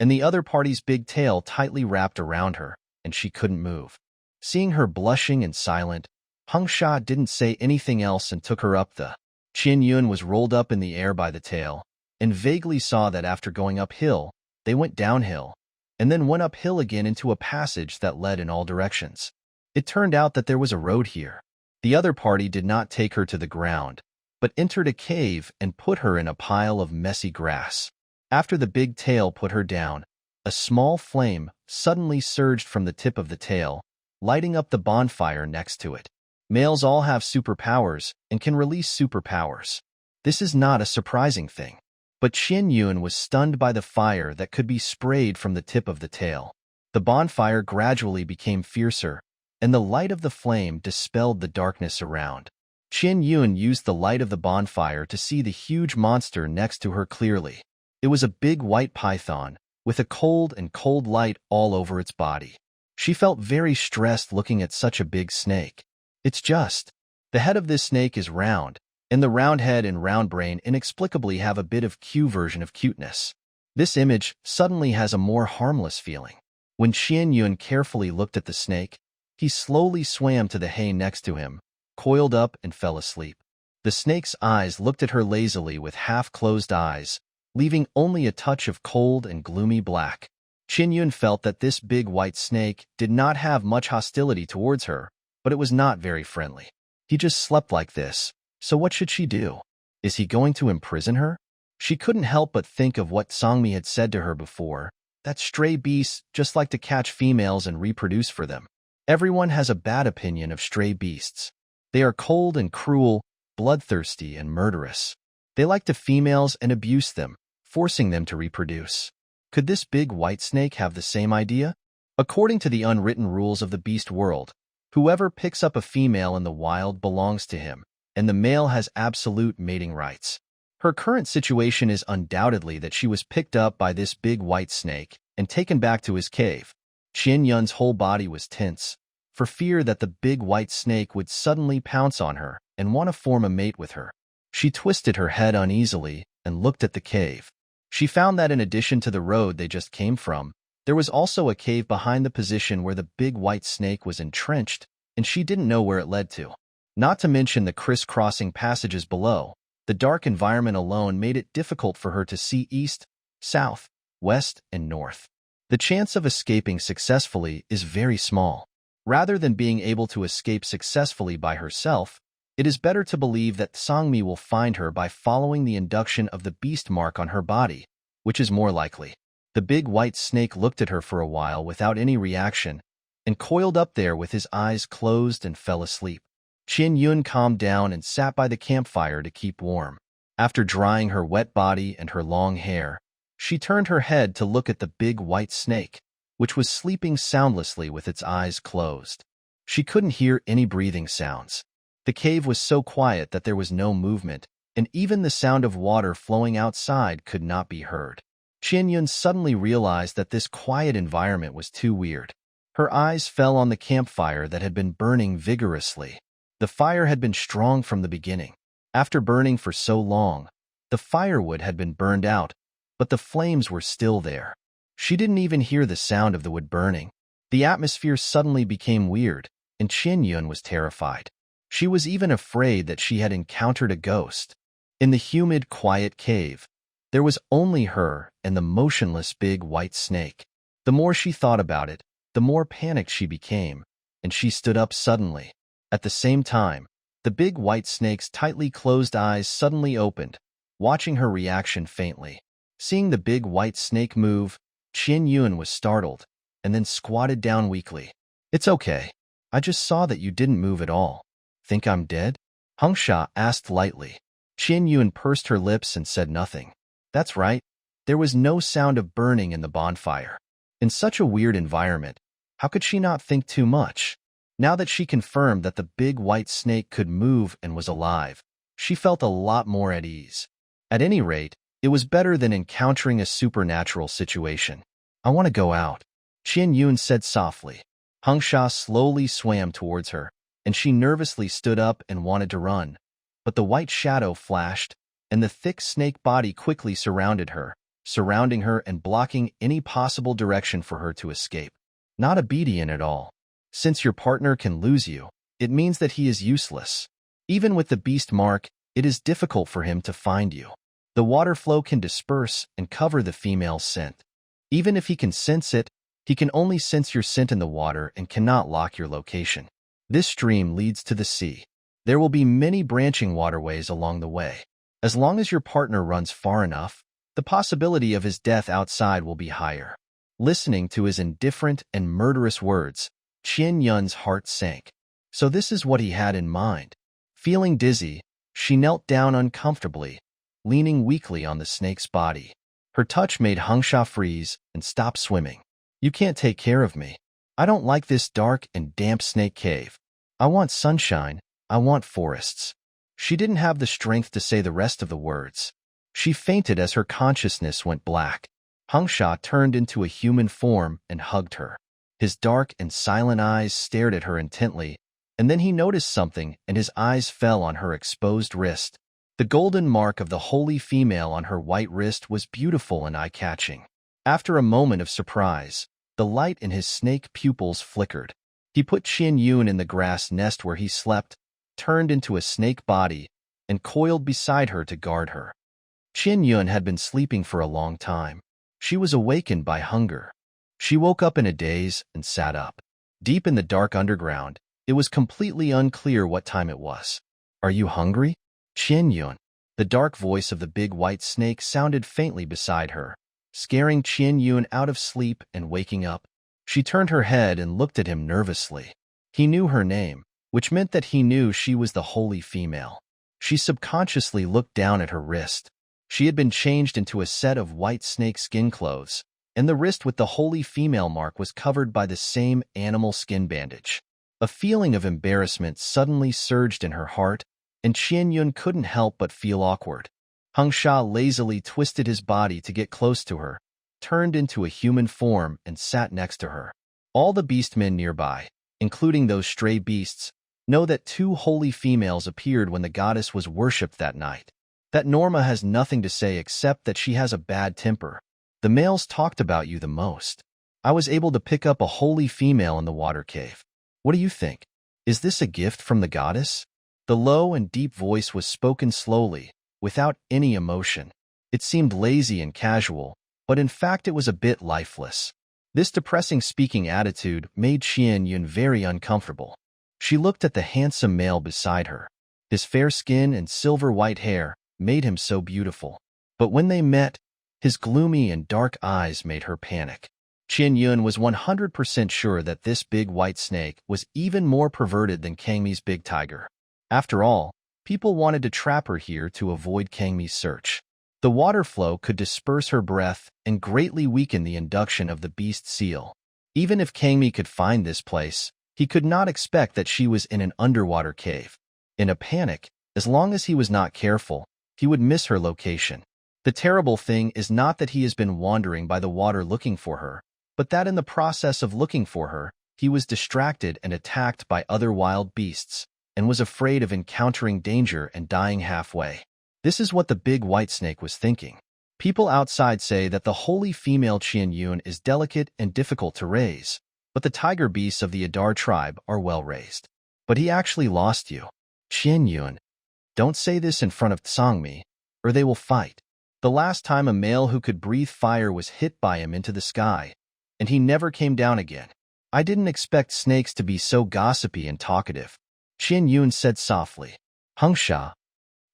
and the other party's big tail tightly wrapped around her, and she couldn't move. Seeing her blushing and silent, Hung Sha didn't say anything else and took her up the. Qian Yun was rolled up in the air by the tail, and vaguely saw that after going uphill, they went downhill, and then went uphill again into a passage that led in all directions. It turned out that there was a road here. The other party did not take her to the ground, but entered a cave and put her in a pile of messy grass. After the big tail put her down, a small flame suddenly surged from the tip of the tail, lighting up the bonfire next to it. Males all have superpowers and can release superpowers. This is not a surprising thing. But Qian Yun was stunned by the fire that could be sprayed from the tip of the tail. The bonfire gradually became fiercer, and the light of the flame dispelled the darkness around. Qian Yun used the light of the bonfire to see the huge monster next to her clearly. It was a big white python, with a cold light all over its body. She felt very stressed looking at such a big snake. It's just, the head of this snake is round, and the round head and round brain inexplicably have a bit of Q version of cuteness. This image suddenly has a more harmless feeling. When Qian Yun carefully looked at the snake, he slowly swam to the hay next to him, coiled up and fell asleep. The snake's eyes looked at her lazily with half-closed eyes, leaving only a touch of cold and gloomy black. Qian Yun felt that this big white snake did not have much hostility towards her, but it was not very friendly. He just slept like this, so what should she do? Is he going to imprison her? She couldn't help but think of what Songmi had said to her before, that stray beasts just like to catch females and reproduce for them. Everyone has a bad opinion of stray beasts. They are cold and cruel, bloodthirsty and murderous. They like to females and abuse them, forcing them to reproduce. Could this big white snake have the same idea? According to the unwritten rules of the beast world, whoever picks up a female in the wild belongs to him, and the male has absolute mating rights. Her current situation is undoubtedly that she was picked up by this big white snake and taken back to his cave. Qian Yun's whole body was tense, for fear that the big white snake would suddenly pounce on her and want to form a mate with her. She twisted her head uneasily and looked at the cave. She found that in addition to the road they just came from, there was also a cave behind the position where the big white snake was entrenched, and she didn't know where it led to. Not to mention the crisscrossing passages below. The dark environment alone made it difficult for her to see east, south, west, and north. The chance of escaping successfully is very small. Rather than being able to escape successfully by herself, it is better to believe that Songmi will find her by following the induction of the beast mark on her body, which is more likely. The big white snake looked at her for a while without any reaction and coiled up there with his eyes closed and fell asleep. Qian Yun calmed down and sat by the campfire to keep warm. After drying her wet body and her long hair, she turned her head to look at the big white snake, which was sleeping soundlessly with its eyes closed. She couldn't hear any breathing sounds. The cave was so quiet that there was no movement, and even the sound of water flowing outside could not be heard. Qian Yun suddenly realized that this quiet environment was too weird. Her eyes fell on the campfire that had been burning vigorously. The fire had been strong from the beginning. After burning for so long, the firewood had been burned out, but the flames were still there. She didn't even hear the sound of the wood burning. The atmosphere suddenly became weird, and Qian Yun was terrified. She was even afraid that she had encountered a ghost. In the humid, quiet cave, there was only her and the motionless big white snake. The more she thought about it, the more panicked she became, and she stood up suddenly. At the same time, the big white snake's tightly closed eyes suddenly opened, watching her reaction faintly. Seeing the big white snake move, Qian Yun was startled, and then squatted down weakly. "It's okay. I just saw that you didn't move at all. Think I'm dead?" Hengsha asked lightly. Qian Yun pursed her lips and said nothing. That's right. There was no sound of burning in the bonfire. In such a weird environment, how could she not think too much? Now that she confirmed that the big white snake could move and was alive, she felt a lot more at ease. At any rate, it was better than encountering a supernatural situation. "I want to go out," Qian Yun said softly. Hengsha slowly swam towards her, and she nervously stood up and wanted to run. But the white shadow flashed, and the thick snake body quickly surrounding her and blocking any possible direction for her to escape. Not obedient at all. Since your partner can lose you, it means that he is useless. Even with the beast mark, it is difficult for him to find you. The water flow can disperse and cover the female's scent. Even if he can sense it, he can only sense your scent in the water and cannot lock your location. This stream leads to the sea. There will be many branching waterways along the way. As long as your partner runs far enough, the possibility of his death outside will be higher. Listening to his indifferent and murderous words, Qian Yun's heart sank. So this is what he had in mind. Feeling dizzy, she knelt down uncomfortably, leaning weakly on the snake's body. Her touch made Hengsha freeze and stop swimming. You can't take care of me. I don't like this dark and damp snake cave. I want sunshine. I want forests. She didn't have the strength to say the rest of the words. She fainted as her consciousness went black. Hengsha turned into a human form and hugged her. His dark and silent eyes stared at her intently, and then he noticed something and his eyes fell on her exposed wrist. The golden mark of the holy female on her white wrist was beautiful and eye-catching. After a moment of surprise, the light in his snake pupils flickered. He put Qian Yun in the grass nest where he slept, turned into a snake body, and coiled beside her to guard her. Qian Yun had been sleeping for a long time. She was awakened by hunger. She woke up in a daze and sat up. Deep in the dark underground, it was completely unclear what time it was. Are you hungry? Qian Yun. The dark voice of the big white snake sounded faintly beside her, scaring Qian Yun out of sleep and waking up. She turned her head and looked at him nervously. He knew her name, which meant that he knew she was the holy female. She subconsciously looked down at her wrist. She had been changed into a set of white snake skin clothes, and the wrist with the holy female mark was covered by the same animal skin bandage. A feeling of embarrassment suddenly surged in her heart, and Qian Yun couldn't help but feel awkward. Hengsha lazily twisted his body to get close to her, turned into a human form, and sat next to her. All the beastmen nearby, including those stray beasts, know that two holy females appeared when the goddess was worshipped that night. That Norma has nothing to say except that she has a bad temper. The males talked about you the most. I was able to pick up a holy female in the water cave. What do you think? Is this a gift from the goddess? The low and deep voice was spoken slowly, without any emotion. It seemed lazy and casual, but in fact it was a bit lifeless. This depressing speaking attitude made Qian Yun very uncomfortable. She looked at the handsome male beside her. His fair skin and silver white hair made him so beautiful. But when they met, his gloomy and dark eyes made her panic. Qian Yun was 100% sure that this big white snake was even more perverted than Kangmi's big tiger. After all, people wanted to trap her here to avoid Kangmi's search. The water flow could disperse her breath and greatly weaken the induction of the beast seal. Even if Kangmi could find this place, he could not expect that she was in an underwater cave. In a panic, as long as he was not careful, he would miss her location. The terrible thing is not that he has been wandering by the water looking for her, but that in the process of looking for her, he was distracted and attacked by other wild beasts, and was afraid of encountering danger and dying halfway. This is what the big white snake was thinking. People outside say that the holy female Qian Yun is delicate and difficult to raise, but the tiger beasts of the Adar tribe are well raised. But he actually lost you. Qian Yun, don't say this in front of Tsangmi, or they will fight. The last time a male who could breathe fire was hit by him into the sky, and he never came down again. I didn't expect snakes to be so gossipy and talkative. Qian Yun said softly. Hengsha,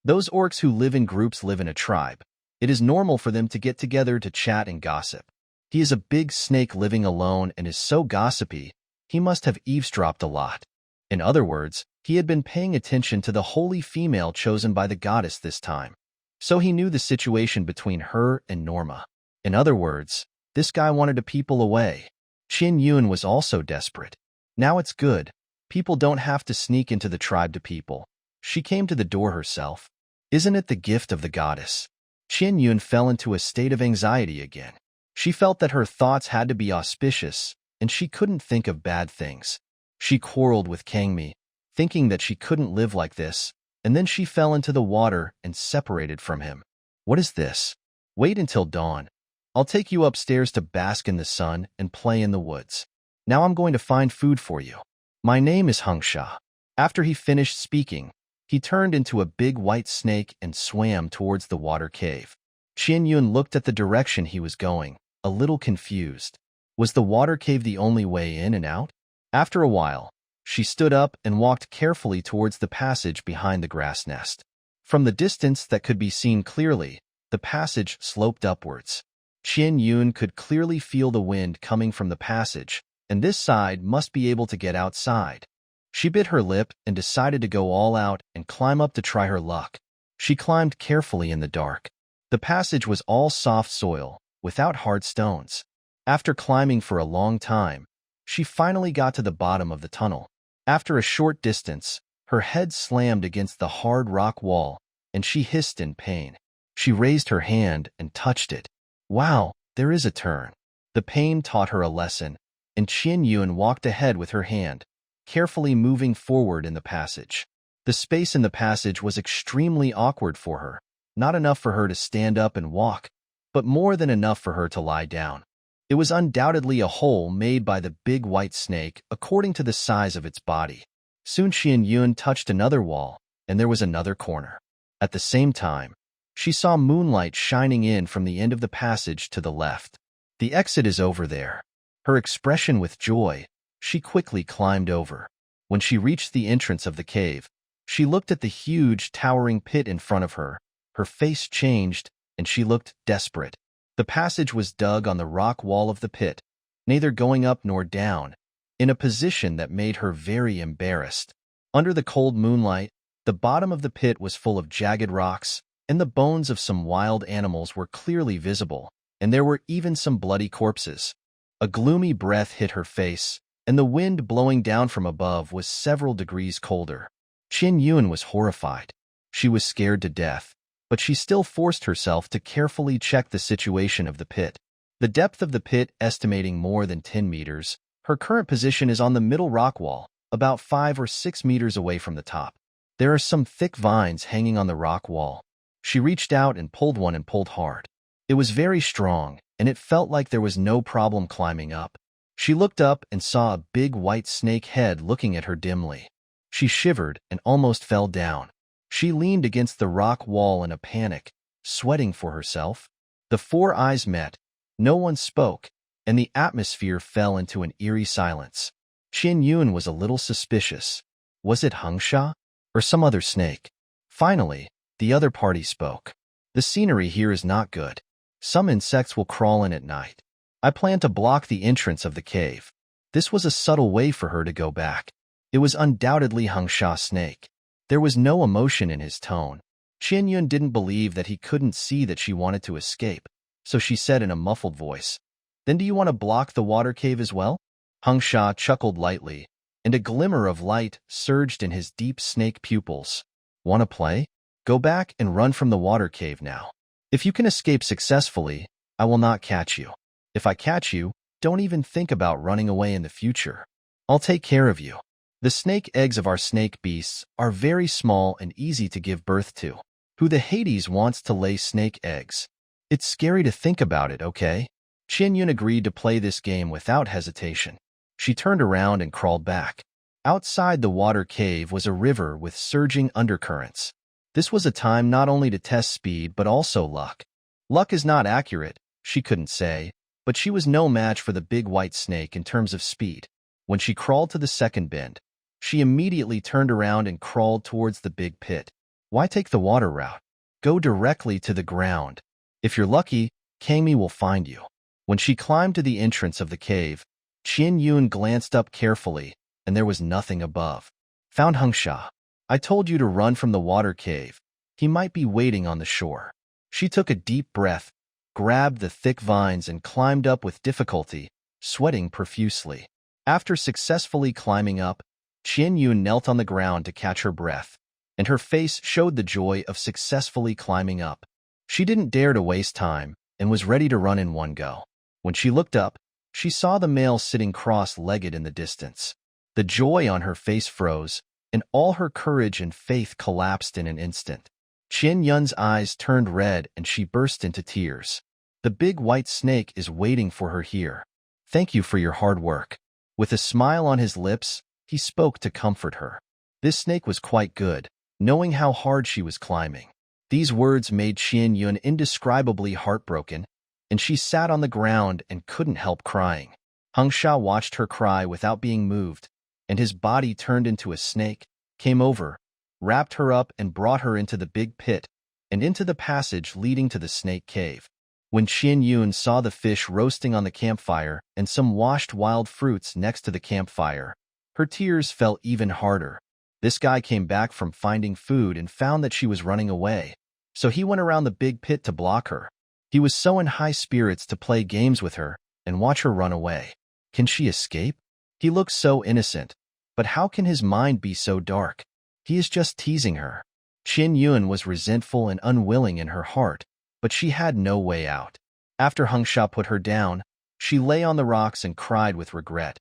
those orcs who live in groups live in a tribe. It is normal for them to get together to chat and gossip. He is a big snake living alone and is so gossipy, he must have eavesdropped a lot. In other words, he had been paying attention to the holy female chosen by the goddess this time. So he knew the situation between her and Norma. In other words, this guy wanted to people away. Qian Yun was also desperate. Now it's good. People don't have to sneak into the tribe to people. She came to the door herself. Isn't it the gift of the goddess? Qian Yun fell into a state of anxiety again. She felt that her thoughts had to be auspicious, and she couldn't think of bad things. She quarreled with Kangmi, thinking that she couldn't live like this, and then she fell into the water and separated from him. What is this? Wait until dawn. I'll take you upstairs to bask in the sun and play in the woods. Now I'm going to find food for you. My name is Hengsha. After he finished speaking, he turned into a big white snake and swam towards the water cave. Qian Yun looked at the direction he was going, a little confused. Was the water cave the only way in and out? After a while, she stood up and walked carefully towards the passage behind the grass nest. From the distance that could be seen clearly, the passage sloped upwards. Qian Yun could clearly feel the wind coming from the passage, and this side must be able to get outside. She bit her lip and decided to go all out and climb up to try her luck. She climbed carefully in the dark. The passage was all soft soil, without hard stones. After climbing for a long time, she finally got to the bottom of the tunnel. After a short distance, her head slammed against the hard rock wall, and she hissed in pain. She raised her hand and touched it. Wow, there is a turn. The pain taught her a lesson, and Qian Yun walked ahead with her hand, carefully moving forward in the passage. The space in the passage was extremely awkward for her, not enough for her to stand up and walk, but more than enough for her to lie down. It was undoubtedly a hole made by the big white snake according to the size of its body. Soon Qian Yun touched another wall, and there was another corner. At the same time, she saw moonlight shining in from the end of the passage to the left. The exit is over there. Her expression with joy, she quickly climbed over. When she reached the entrance of the cave, she looked at the huge, towering pit in front of her. Her face changed, and she looked desperate. The passage was dug on the rock wall of the pit, neither going up nor down, in a position that made her very embarrassed. Under the cold moonlight, the bottom of the pit was full of jagged rocks, and the bones of some wild animals were clearly visible, and there were even some bloody corpses. A gloomy breath hit her face, and the wind blowing down from above was several degrees colder. Qian Yun was horrified. She was scared to death, but she still forced herself to carefully check the situation of the pit. The depth of the pit estimating more than 10 meters, her current position is on the middle rock wall, about 5 or 6 meters away from the top. There are some thick vines hanging on the rock wall. She reached out and pulled one and pulled hard. It was very strong, and it felt like there was no problem climbing up. She looked up and saw a big white snake head looking at her dimly. She shivered and almost fell down. She leaned against the rock wall in a panic, sweating for herself. The four eyes met. No one spoke, and the atmosphere fell into an eerie silence. Qian Yun was a little suspicious. Was it Hengsha or some other snake? Finally, the other party spoke. The scenery here is not good. Some insects will crawl in at night. I plan to block the entrance of the cave. This was a subtle way for her to go back. It was undoubtedly Hengsha's snake. There was no emotion in his tone. Qian Yun didn't believe that he couldn't see that she wanted to escape, so she said in a muffled voice, "Then do you want to block the water cave as well?" Hengsha chuckled lightly, and a glimmer of light surged in his deep snake pupils. "Want to play? Go back and run from the water cave now. If you can escape successfully, I will not catch you. If I catch you, don't even think about running away in the future. I'll take care of you." The snake eggs of our snake beasts are very small and easy to give birth to. Who the Hades wants to lay snake eggs? It's scary to think about it, okay? Qian Yun agreed to play this game without hesitation. She turned around and crawled back. Outside the water cave was a river with surging undercurrents. This was a time not only to test speed but also luck. Luck is not accurate, she couldn't say, but she was no match for the big white snake in terms of speed. When she crawled to the second bend, she immediately turned around and crawled towards the big pit. Why take the water route? Go directly to the ground. If you're lucky, Kangmi will find you. When she climbed to the entrance of the cave, Qian Yun glanced up carefully, and there was nothing above. Found Hengsha. I told you to run from the water cave. He might be waiting on the shore. She took a deep breath, grabbed the thick vines and climbed up with difficulty, sweating profusely. After successfully climbing up, Qian Yun knelt on the ground to catch her breath, and her face showed the joy of successfully climbing up. She didn't dare to waste time and was ready to run in one go. When she looked up, she saw the male sitting cross-legged in the distance. The joy on her face froze, and all her courage and faith collapsed in an instant. Qian Yun's eyes turned red and she burst into tears. The big white snake is waiting for her here. Thank you for your hard work. With a smile on his lips, he spoke to comfort her. This snake was quite good, knowing how hard she was climbing. These words made Qian Yun indescribably heartbroken, and she sat on the ground and couldn't help crying. Hengsha watched her cry without being moved, and his body turned into a snake, came over, wrapped her up and brought her into the big pit and into the passage leading to the snake cave. When Qian Yun saw the fish roasting on the campfire and some washed wild fruits next to the campfire, her tears fell even harder. This guy came back from finding food and found that she was running away, so he went around the big pit to block her. He was so in high spirits to play games with her and watch her run away. Can she escape? He looks so innocent, but how can his mind be so dark? He is just teasing her. Qian Yun was resentful and unwilling in her heart, but she had no way out. After Hung Sha put her down, she lay on the rocks and cried with regret.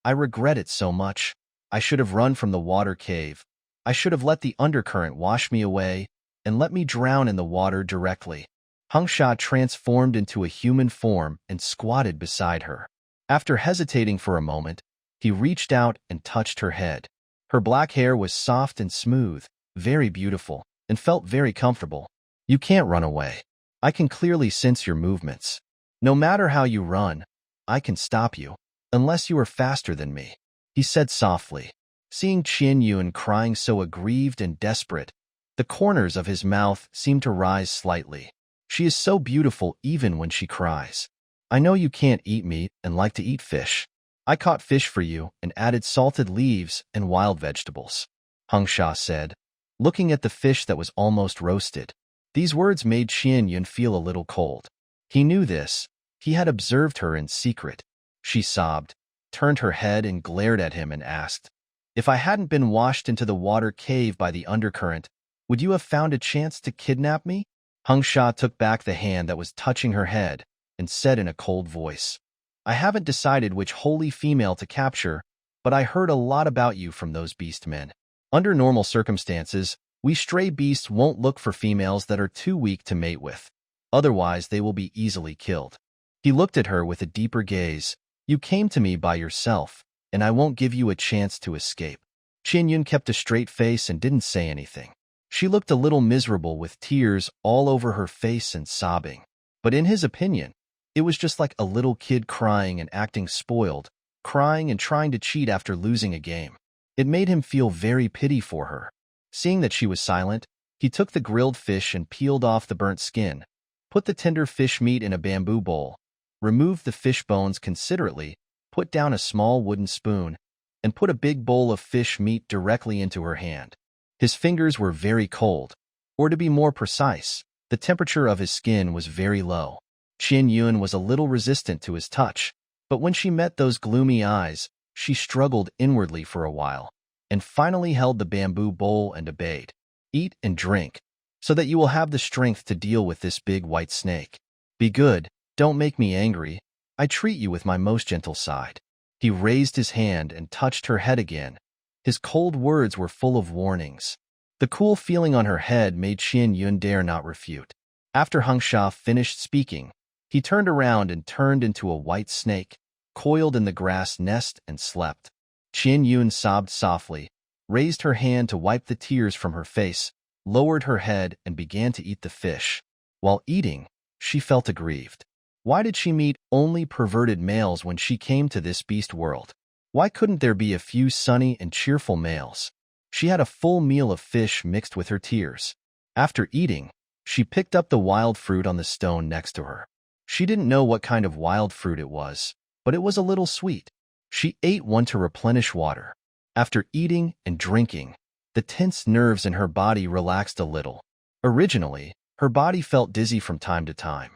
I regret it so much. I should have run from the water cave. I should have let the undercurrent wash me away and let me drown in the water directly. Hung Sha transformed into a human form and squatted beside her. After hesitating for a moment, he reached out and touched her head. Her black hair was soft and smooth, very beautiful, and felt very comfortable. You can't run away. I can clearly sense your movements. No matter how you run, I can stop you, unless you are faster than me, he said softly. Seeing Qian Yun crying so aggrieved and desperate, the corners of his mouth seemed to rise slightly. She is so beautiful even when she cries. I know you can't eat meat and like to eat fish. I caught fish for you and added salted leaves and wild vegetables, Hung Sha said, looking at the fish that was almost roasted. These words made Qian Yun feel a little cold. He knew this. He had observed her in secret. She sobbed, turned her head and glared at him and asked, If I hadn't been washed into the water cave by the undercurrent, would you have found a chance to kidnap me? Hung Sha took back the hand that was touching her head and said in a cold voice, I haven't decided which holy female to capture, but I heard a lot about you from those beast men. Under normal circumstances, we stray beasts won't look for females that are too weak to mate with. Otherwise, they will be easily killed. He looked at her with a deeper gaze. You came to me by yourself, and I won't give you a chance to escape. Qian Yun kept a straight face and didn't say anything. She looked a little miserable with tears all over her face and sobbing. But in his opinion, it was just like a little kid crying and acting spoiled, crying and trying to cheat after losing a game. It made him feel very pity for her. Seeing that she was silent, he took the grilled fish and peeled off the burnt skin, put the tender fish meat in a bamboo bowl, removed the fish bones considerately, put down a small wooden spoon, and put a big bowl of fish meat directly into her hand. His fingers were very cold, or to be more precise, the temperature of his skin was very low. Qian Yun was a little resistant to his touch, but when she met those gloomy eyes, she struggled inwardly for a while, and finally held the bamboo bowl and obeyed. Eat and drink, so that you will have the strength to deal with this big white snake. Be good, don't make me angry. I treat you with my most gentle side. He raised his hand and touched her head again. His cold words were full of warnings. The cool feeling on her head made Qian Yun dare not refute. After Hung Sha finished speaking, he turned around and turned into a white snake, coiled in the grass nest and slept. Qian Yun sobbed softly, raised her hand to wipe the tears from her face, lowered her head and began to eat the fish. While eating, she felt aggrieved. Why did she meet only perverted males when she came to this beast world? Why couldn't there be a few sunny and cheerful males? She had a full meal of fish mixed with her tears. After eating, she picked up the wild fruit on the stone next to her. She didn't know what kind of wild fruit it was, but it was a little sweet. She ate one to replenish water. After eating and drinking, the tense nerves in her body relaxed a little. Originally, her body felt dizzy from time to time.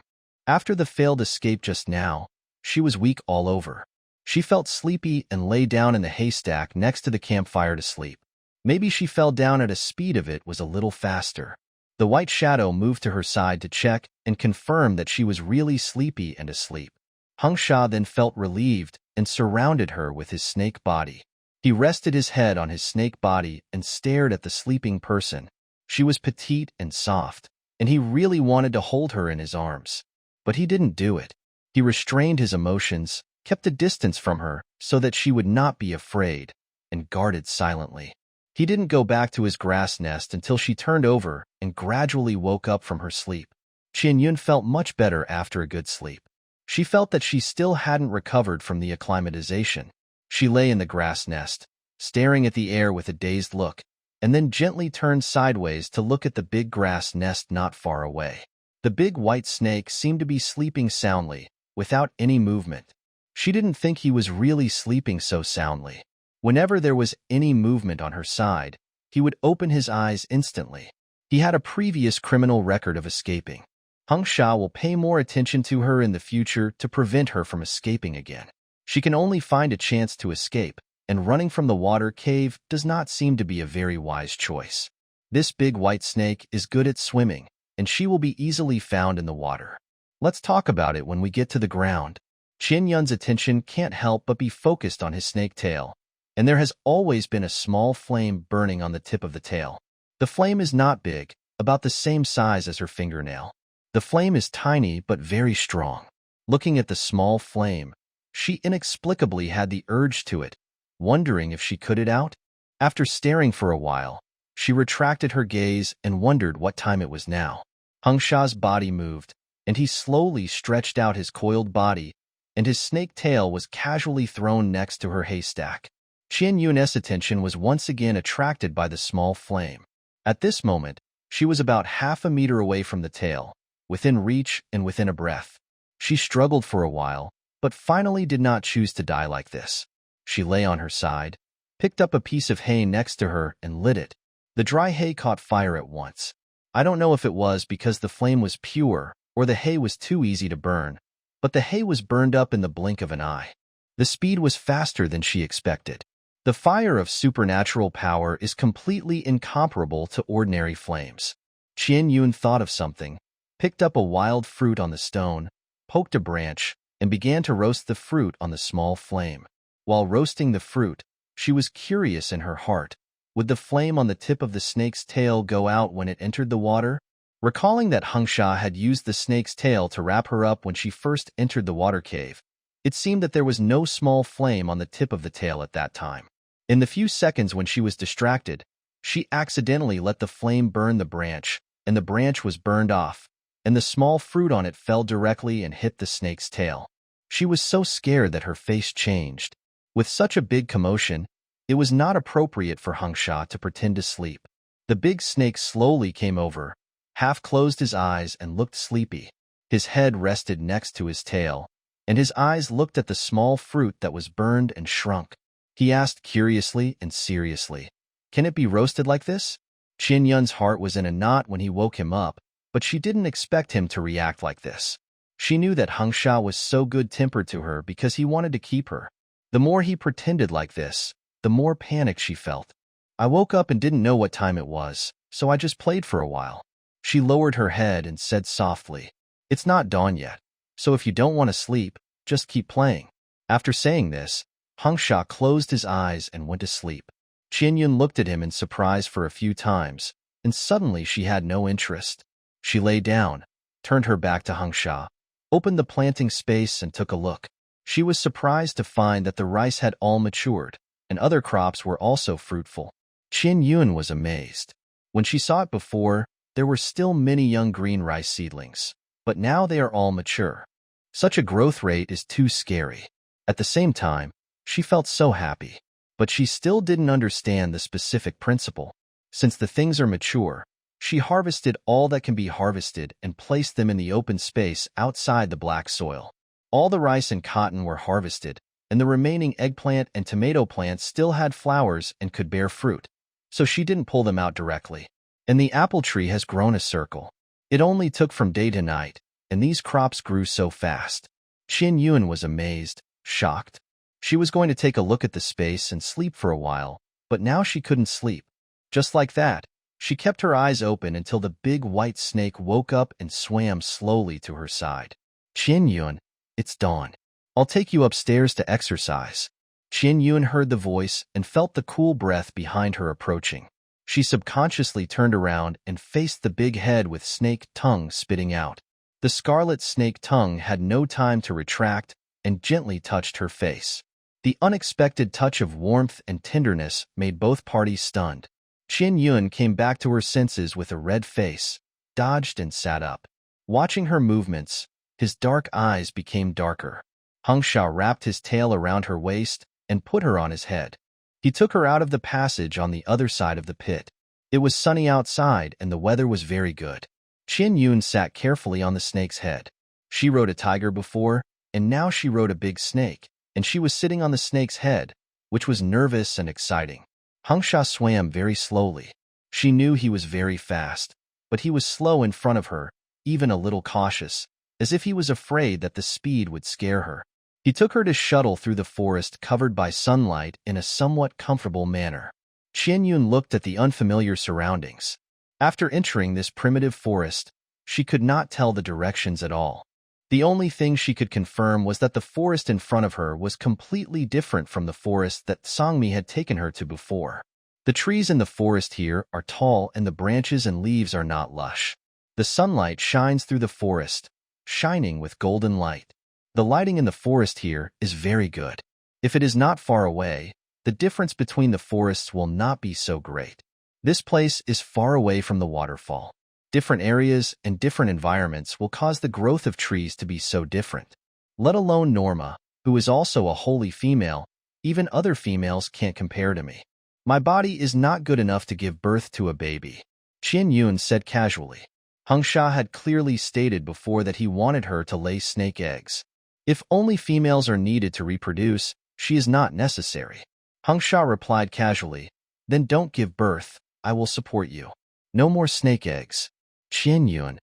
After the failed escape just now, she was weak all over. She felt sleepy and lay down in the haystack next to the campfire to sleep. Maybe she fell down at a speed of it was a little faster. The white shadow moved to her side to check and confirm that she was really sleepy and asleep. Hung Sha then felt relieved and surrounded her with his snake body. He rested his head on his snake body and stared at the sleeping person. She was petite and soft, and he really wanted to hold her in his arms. But he didn't do it. He restrained his emotions, kept a distance from her so that she would not be afraid, and guarded silently. He didn't go back to his grass nest until she turned over and gradually woke up from her sleep. Qian Yun felt much better after a good sleep. She felt that she still hadn't recovered from the acclimatization. She lay in the grass nest, staring at the air with a dazed look, and then gently turned sideways to look at the big grass nest not far away. The big white snake seemed to be sleeping soundly, without any movement. She didn't think he was really sleeping so soundly. Whenever there was any movement on her side, he would open his eyes instantly. He had a previous criminal record of escaping. Hung Sha will pay more attention to her in the future to prevent her from escaping again. She can only find a chance to escape, and running from the water cave does not seem to be a very wise choice. This big white snake is good at swimming, and she will be easily found in the water. Let's talk about it when we get to the ground. Qin Yun's attention can't help but be focused on his snake tail, and there has always been a small flame burning on the tip of the tail. The flame is not big, about the same size as her fingernail. The flame is tiny but very strong. Looking at the small flame, she inexplicably had the urge to it, wondering if she could it out. After staring for a while, she retracted her gaze and wondered what time it was now. Hung Sha's body moved, and he slowly stretched out his coiled body, and his snake tail was casually thrown next to her haystack. Qian Yun's attention was once again attracted by the small flame. At this moment, she was about half a meter away from the tail, within reach and within a breath. She struggled for a while, but finally did not choose to die like this. She lay on her side, picked up a piece of hay next to her, and lit it. The dry hay caught fire at once. I don't know if it was because the flame was pure or the hay was too easy to burn, but the hay was burned up in the blink of an eye. The speed was faster than she expected. The fire of supernatural power is completely incomparable to ordinary flames. Qian Yun thought of something, picked up a wild fruit on the stone, poked a branch, and began to roast the fruit on the small flame. While roasting the fruit, she was curious in her heart. Would the flame on the tip of the snake's tail go out when it entered the water? Recalling that Hung Sha had used the snake's tail to wrap her up when she first entered the water cave, it seemed that there was no small flame on the tip of the tail at that time. In the few seconds when she was distracted, she accidentally let the flame burn the branch, and the branch was burned off, and the small fruit on it fell directly and hit the snake's tail. She was so scared that her face changed. With such a big commotion, it was not appropriate for Hung Sha to pretend to sleep. The big snake slowly came over, half closed his eyes and looked sleepy. His head rested next to his tail, and his eyes looked at the small fruit that was burned and shrunk. He asked curiously and seriously, "Can it be roasted like this?" Qian Yun's heart was in a knot when he woke him up, but she didn't expect him to react like this. She knew that Hung Sha was so good-tempered to her because he wanted to keep her. The more he pretended like this, the more panic she felt. "I woke up and didn't know what time it was, so I just played for a while." She lowered her head and said softly, "It's not dawn yet, so if you don't want to sleep, just keep playing." After saying this, Hung Sha closed his eyes and went to sleep. Qian Yun looked at him in surprise for a few times, and suddenly she had no interest. She lay down, turned her back to Hung Sha, opened the planting space and took a look. She was surprised to find that the rice had all matured, and other crops were also fruitful. Qian Yun was amazed. When she saw it before, there were still many young green rice seedlings, but now they are all mature. Such a growth rate is too scary. At the same time, she felt so happy, but she still didn't understand the specific principle. Since the things are mature, she harvested all that can be harvested and placed them in the open space outside the black soil. All the rice and cotton were harvested, and the remaining eggplant and tomato plants still had flowers and could bear fruit, so she didn't pull them out directly. And the apple tree has grown a circle. It only took from day to night, and these crops grew so fast. Qian Yun was amazed, shocked. She was going to take a look at the space and sleep for a while, but now she couldn't sleep. Just like that, she kept her eyes open until the big white snake woke up and swam slowly to her side. "Qian Yun, it's dawn. I'll take you upstairs to exercise." Qian Yun heard the voice and felt the cool breath behind her approaching. She subconsciously turned around and faced the big head with snake tongue spitting out. The scarlet snake tongue had no time to retract and gently touched her face. The unexpected touch of warmth and tenderness made both parties stunned. Qian Yun came back to her senses with a red face, dodged and sat up. Watching her movements, his dark eyes became darker. Hung Sha wrapped his tail around her waist and put her on his head. He took her out of the passage on the other side of the pit. It was sunny outside and the weather was very good. Qian Yun sat carefully on the snake's head. She rode a tiger before, and now she rode a big snake, and she was sitting on the snake's head, which was nervous and exciting. Hangsha swam very slowly. She knew he was very fast, but he was slow in front of her, even a little cautious, as if he was afraid that the speed would scare her. He took her to shuttle through the forest covered by sunlight in a somewhat comfortable manner. Qian Yun looked at the unfamiliar surroundings. After entering this primitive forest, she could not tell the directions at all. The only thing she could confirm was that the forest in front of her was completely different from the forest that Sangmi had taken her to before. The trees in the forest here are tall and the branches and leaves are not lush. The sunlight shines through the forest, shining with golden light. The lighting in the forest here is very good. If it is not far away, the difference between the forests will not be so great. This place is far away from the waterfall. Different areas and different environments will cause the growth of trees to be so different. Let alone Norma, who is also a holy female, even other females can't compare to me. My body is not good enough to give birth to a baby, Qian Yun said casually. Hangsha had clearly stated before that he wanted her to lay snake eggs. If only females are needed to reproduce, she is not necessary. Hangsha replied casually, then don't give birth, I will support you. No more snake eggs. Qian Yun,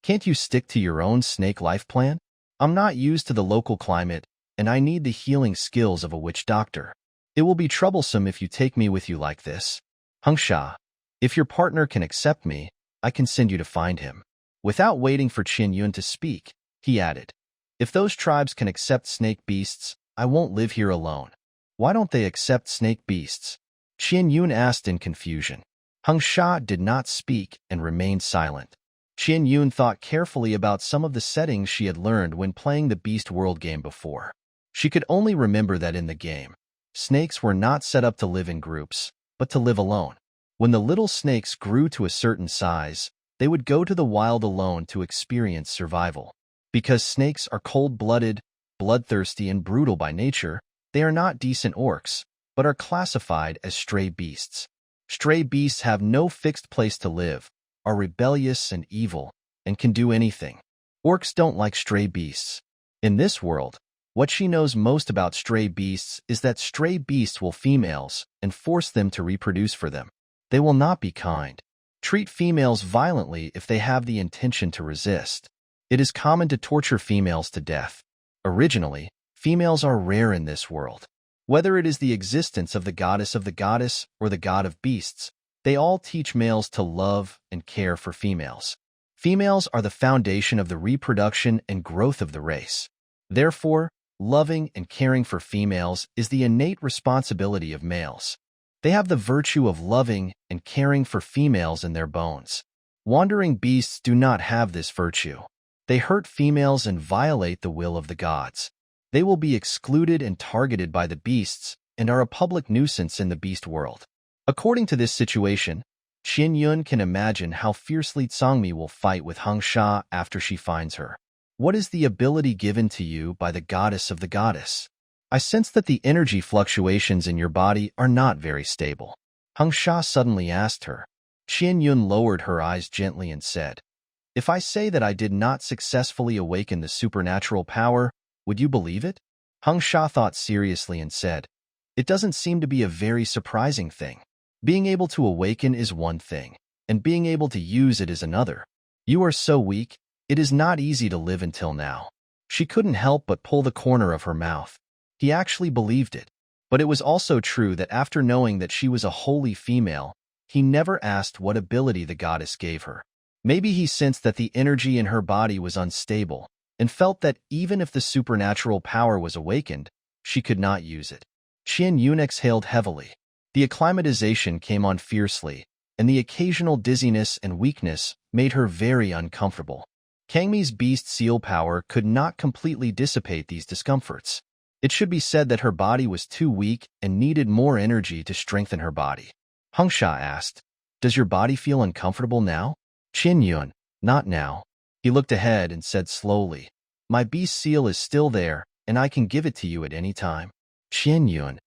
can't you stick to your own snake life plan? I'm not used to the local climate, and I need the healing skills of a witch doctor. It will be troublesome if you take me with you like this. Hangsha, if your partner can accept me, I can send you to find him. Without waiting for Qian Yun to speak, he added, if those tribes can accept snake beasts, I won't live here alone. Why don't they accept snake beasts? Qian Yun asked in confusion. Hangsha did not speak and remained silent. Qian Yun thought carefully about some of the settings she had learned when playing the Beast World game before. She could only remember that in the game, snakes were not set up to live in groups, but to live alone. When the little snakes grew to a certain size, they would go to the wild alone to experience survival. Because snakes are cold-blooded, bloodthirsty, and brutal by nature, they are not decent orcs, but are classified as stray beasts. Stray beasts have no fixed place to live, are rebellious and evil, and can do anything. Orcs don't like stray beasts. In this world, what she knows most about stray beasts is that stray beasts will females and force them to reproduce for them. They will not be kind. Treat females violently if they have the intention to resist. It is common to torture females to death. Originally, females are rare in this world. Whether it is the existence of the goddess or the god of beasts, they all teach males to love and care for females. Females are the foundation of the reproduction and growth of the race. Therefore, loving and caring for females is the innate responsibility of males. They have the virtue of loving and caring for females in their bones. Wandering beasts do not have this virtue. They hurt females and violate the will of the gods. They will be excluded and targeted by the beasts and are a public nuisance in the beast world. According to this situation, Qian Yun can imagine how fiercely Sangmi will fight with Hangsha after she finds her. What is the ability given to you by the goddess of the goddess? I sense that the energy fluctuations in your body are not very stable. Hangsha suddenly asked her. Qian Yun lowered her eyes gently and said, if I say that I did not successfully awaken the supernatural power, would you believe it? Hangsha thought seriously and said, it doesn't seem to be a very surprising thing. Being able to awaken is one thing, and being able to use it is another. You are so weak, it is not easy to live until now. She couldn't help but pull the corner of her mouth. He actually believed it. But it was also true that after knowing that she was a holy female, he never asked what ability the goddess gave her. Maybe he sensed that the energy in her body was unstable, and felt that even if the supernatural power was awakened, she could not use it. Qian Yun exhaled heavily. The acclimatization came on fiercely, and the occasional dizziness and weakness made her very uncomfortable. Kangmi's beast seal power could not completely dissipate these discomforts. It should be said that her body was too weak and needed more energy to strengthen her body. Hangsha asked, does your body feel uncomfortable now? Qian Yun, not now. He looked ahead and said slowly, my beast seal is still there, and I can give it to you at any time. Qian Yun.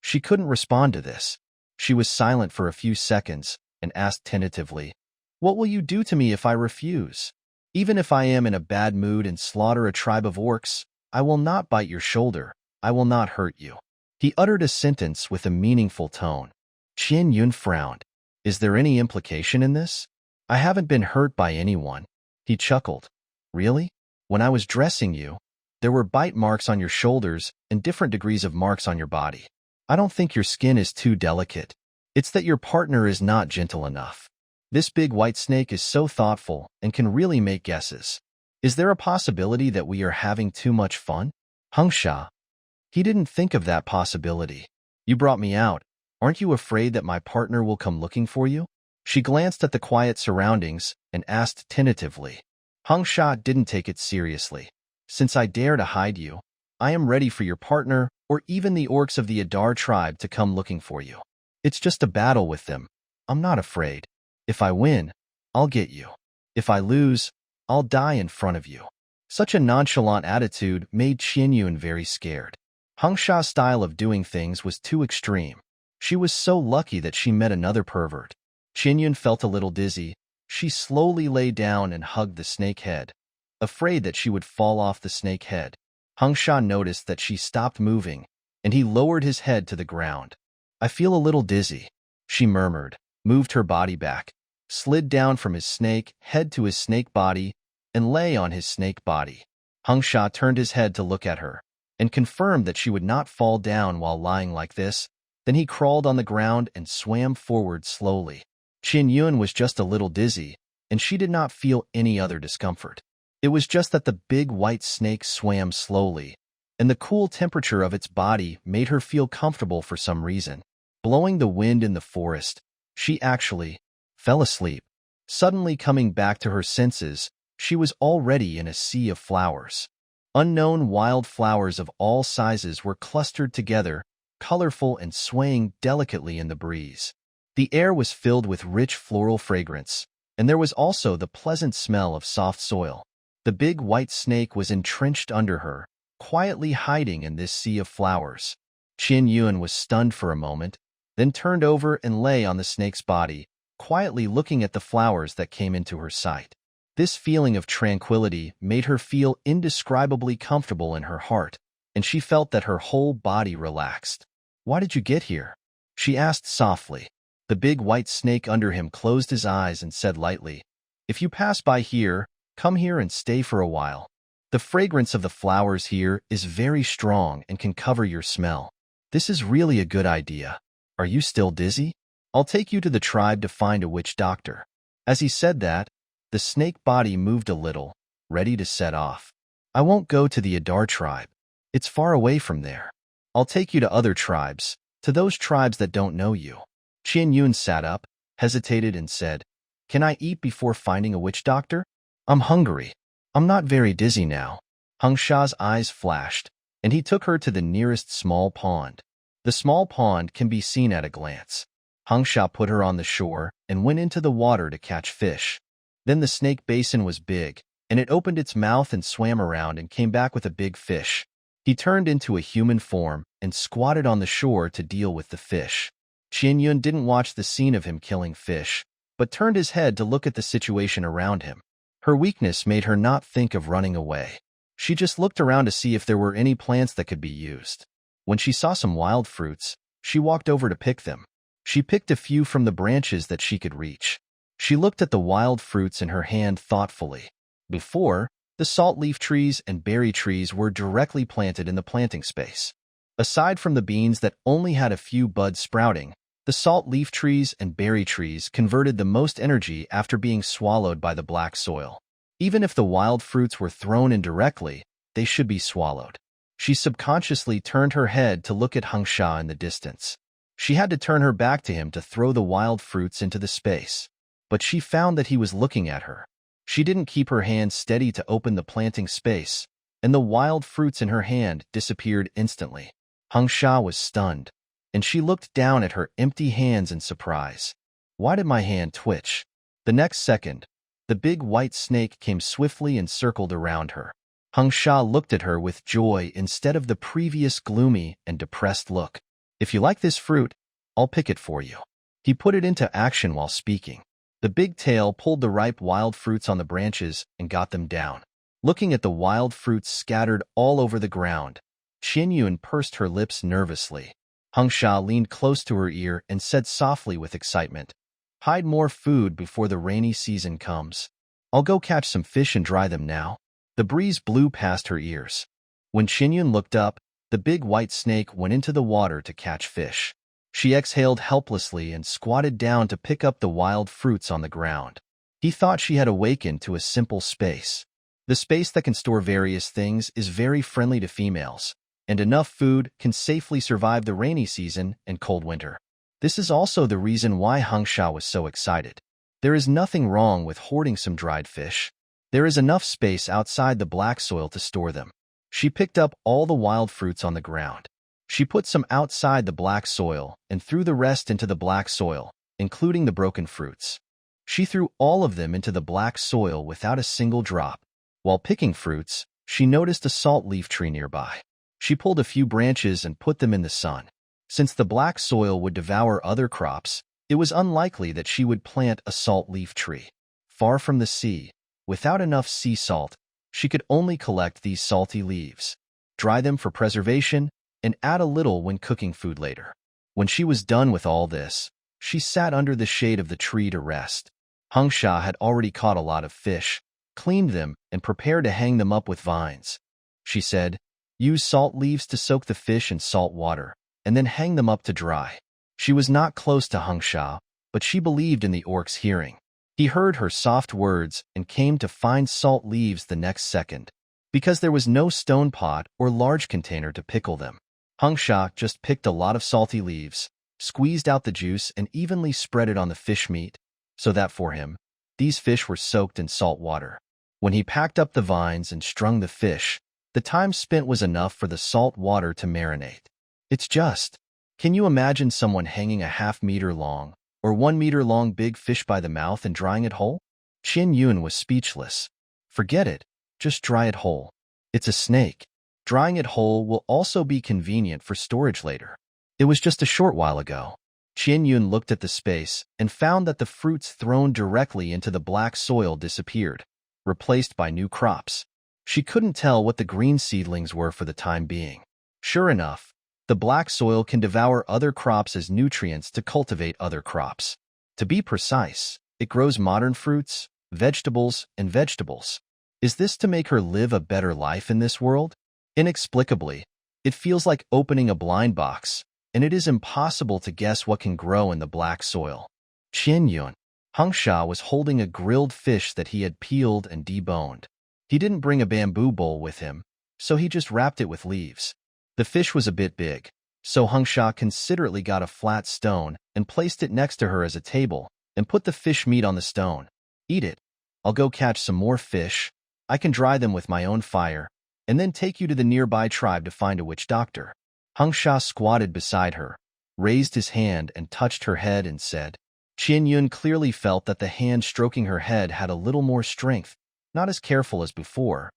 She couldn't respond to this. She was silent for a few seconds and asked tentatively, What will you do to me if I refuse? Even if I am in a bad mood and slaughter a tribe of orcs, I will not bite your shoulder. I will not hurt you." He uttered a sentence with a meaningful tone. Qian Yun frowned. Is there any implication in this? I haven't been hurt by anyone. He chuckled. Really? When I was dressing you, there were bite marks on your shoulders and different degrees of marks on your body. I don't think your skin is too delicate. It's that your partner is not gentle enough. This big white snake is so thoughtful and can really make guesses. Is there a possibility that we are having too much fun? Hengsha. He didn't think of that possibility. You brought me out. Aren't you afraid that my partner will come looking for you? She glanced at the quiet surroundings and asked tentatively. Hengsha didn't take it seriously. Since I dare to hide you, I am ready for your partner or even the orcs of the Adar tribe to come looking for you. It's just a battle with them. I'm not afraid. If I win, I'll get you. If I lose, I'll die in front of you. Such a nonchalant attitude made Qianyun very scared. Hengsha's style of doing things was too extreme. She was so lucky that she met another pervert. Qianyun felt a little dizzy. She slowly lay down and hugged the snake head, afraid that she would fall off the snake head. Hengsha noticed that she stopped moving, and he lowered his head to the ground. I feel a little dizzy, she murmured, moved her body back, slid down from his snake head to his snake body, and lay on his snake body. Hengsha turned his head to look at her, and confirmed that she would not fall down while lying like this. Then he crawled on the ground and swam forward slowly. Qianyun was just a little dizzy, and she did not feel any other discomfort. It was just that the big white snake swam slowly, and the cool temperature of its body made her feel comfortable for some reason. Blowing the wind in the forest, she actually fell asleep. Suddenly coming back to her senses, she was already in a sea of flowers. Unknown wild flowers of all sizes were clustered together, colorful and swaying delicately in the breeze. The air was filled with rich floral fragrance, and there was also the pleasant smell of soft soil. The big white snake was entrenched under her, quietly hiding in this sea of flowers. Qianyun was stunned for a moment, then turned over and lay on the snake's body, quietly looking at the flowers that came into her sight. This feeling of tranquility made her feel indescribably comfortable in her heart, and she felt that her whole body relaxed. Why did you get here? She asked softly. The big white snake under him closed his eyes and said lightly, If you pass by here, come here and stay for a while. The fragrance of the flowers here is very strong and can cover your smell. This is really a good idea. Are you still dizzy? I'll take you to the tribe to find a witch doctor. As he said that, the snake body moved a little, ready to set off. I won't go to the Adar tribe. It's far away from there. I'll take you to other tribes, to those tribes that don't know you. Qianyun sat up, hesitated and said, Can I eat before finding a witch doctor? I'm hungry. I'm not very dizzy now. Hengsha's eyes flashed, and he took her to the nearest small pond. The small pond can be seen at a glance. Hengsha put her on the shore and went into the water to catch fish. Then the snake basin was big, and it opened its mouth and swam around and came back with a big fish. He turned into a human form and squatted on the shore to deal with the fish. Qianyun didn't watch the scene of him killing fish, but turned his head to look at the situation around him. Her weakness made her not think of running away. She just looked around to see if there were any plants that could be used. When she saw some wild fruits, she walked over to pick them. She picked a few from the branches that she could reach. She looked at the wild fruits in her hand thoughtfully. Before, the salt leaf trees and berry trees were directly planted in the planting space. Aside from the beans that only had a few buds sprouting, the salt leaf trees and berry trees converted the most energy after being swallowed by the black soil. Even if the wild fruits were thrown in directly, they should be swallowed. She subconsciously turned her head to look at Hengsha in the distance. She had to turn her back to him to throw the wild fruits into the space. But she found that he was looking at her. She didn't keep her hand steady to open the planting space, and the wild fruits in her hand disappeared instantly. Hengsha was stunned, and she looked down at her empty hands in surprise. Why did my hand twitch? The next second, the big white snake came swiftly and circled around her. Hengsha looked at her with joy instead of the previous gloomy and depressed look. If you like this fruit, I'll pick it for you. He put it into action while speaking. The big tail pulled the ripe wild fruits on the branches and got them down. Looking at the wild fruits scattered all over the ground, Qianyun pursed her lips nervously. Hengsha leaned close to her ear and said softly with excitement, "Hide more food before the rainy season comes. I'll go catch some fish and dry them now." The breeze blew past her ears. When Qianyun looked up, the big white snake went into the water to catch fish. She exhaled helplessly and squatted down to pick up the wild fruits on the ground. He thought she had awakened to a simple space. The space that can store various things is very friendly to females, and enough food can safely survive the rainy season and cold winter. This is also the reason why Hengsha was so excited. There is nothing wrong with hoarding some dried fish. There is enough space outside the black soil to store them. She picked up all the wild fruits on the ground. She put some outside the black soil and threw the rest into the black soil, including the broken fruits. She threw all of them into the black soil without a single drop. While picking fruits, she noticed a salt leaf tree nearby. She pulled a few branches and put them in the sun. Since the black soil would devour other crops, it was unlikely that she would plant a salt leaf tree. Far from the sea, without enough sea salt, she could only collect these salty leaves, dry them for preservation, and add a little when cooking food later. When she was done with all this, she sat under the shade of the tree to rest. Hengsha had already caught a lot of fish, cleaned them, and prepared to hang them up with vines. She said, "Use salt leaves to soak the fish in salt water, and then hang them up to dry." She was not close to Hengsha, but she believed in the orc's hearing. He heard her soft words and came to find salt leaves the next second, because there was no stone pot or large container to pickle them. Hengsha just picked a lot of salty leaves, squeezed out the juice, and evenly spread it on the fish meat, so that for him, these fish were soaked in salt water. When he packed up the vines and strung the fish, the time spent was enough for the salt water to marinate. It's just, can you imagine someone hanging a half-meter long or 1 meter long big fish by the mouth and drying it whole? Qianyun was speechless. Forget it, just dry it whole. It's a snake. Drying it whole will also be convenient for storage later. It was just a short while ago. Qianyun looked at the space and found that the fruits thrown directly into the black soil disappeared, replaced by new crops. She couldn't tell what the green seedlings were for the time being. Sure enough, the black soil can devour other crops as nutrients to cultivate other crops. To be precise, it grows modern fruits, vegetables, and vegetables. Is this to make her live a better life in this world? Inexplicably, it feels like opening a blind box, and it is impossible to guess what can grow in the black soil. Qianyun. Hengsha was holding a grilled fish that he had peeled and deboned. He didn't bring a bamboo bowl with him, so he just wrapped it with leaves. The fish was a bit big, so Hengsha considerately got a flat stone and placed it next to her as a table and put the fish meat on the stone. "Eat it. I'll go catch some more fish. I can dry them with my own fire, and then take you to the nearby tribe to find a witch doctor." Hengsha squatted beside her, raised his hand and touched her head and said. Qianyun clearly felt that the hand stroking her head had a little more strength, not as careful as before,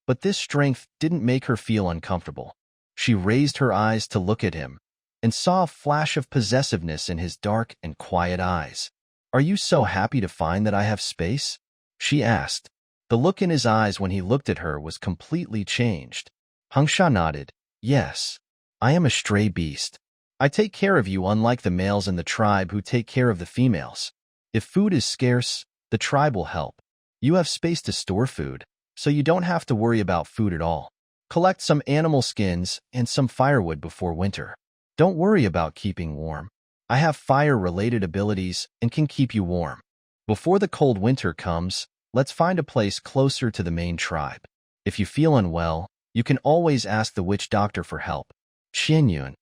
but this strength didn't make her feel uncomfortable. She raised her eyes to look at him and saw a flash of possessiveness in his dark and quiet eyes. "Are you so happy to find that I have space?" she asked. The look in his eyes when he looked at her was completely changed. Hengsha nodded. "Yes, I am a stray beast. I take care of you unlike the males in the tribe who take care of the females. If food is scarce, the tribe will help. You have space to store food, so you don't have to worry about food at all. Collect some animal skins and some firewood before winter. Don't worry about keeping warm. I have fire-related abilities and can keep you warm. Before the cold winter comes, let's find a place closer to the main tribe. If you feel unwell, you can always ask the witch doctor for help." Qianyun.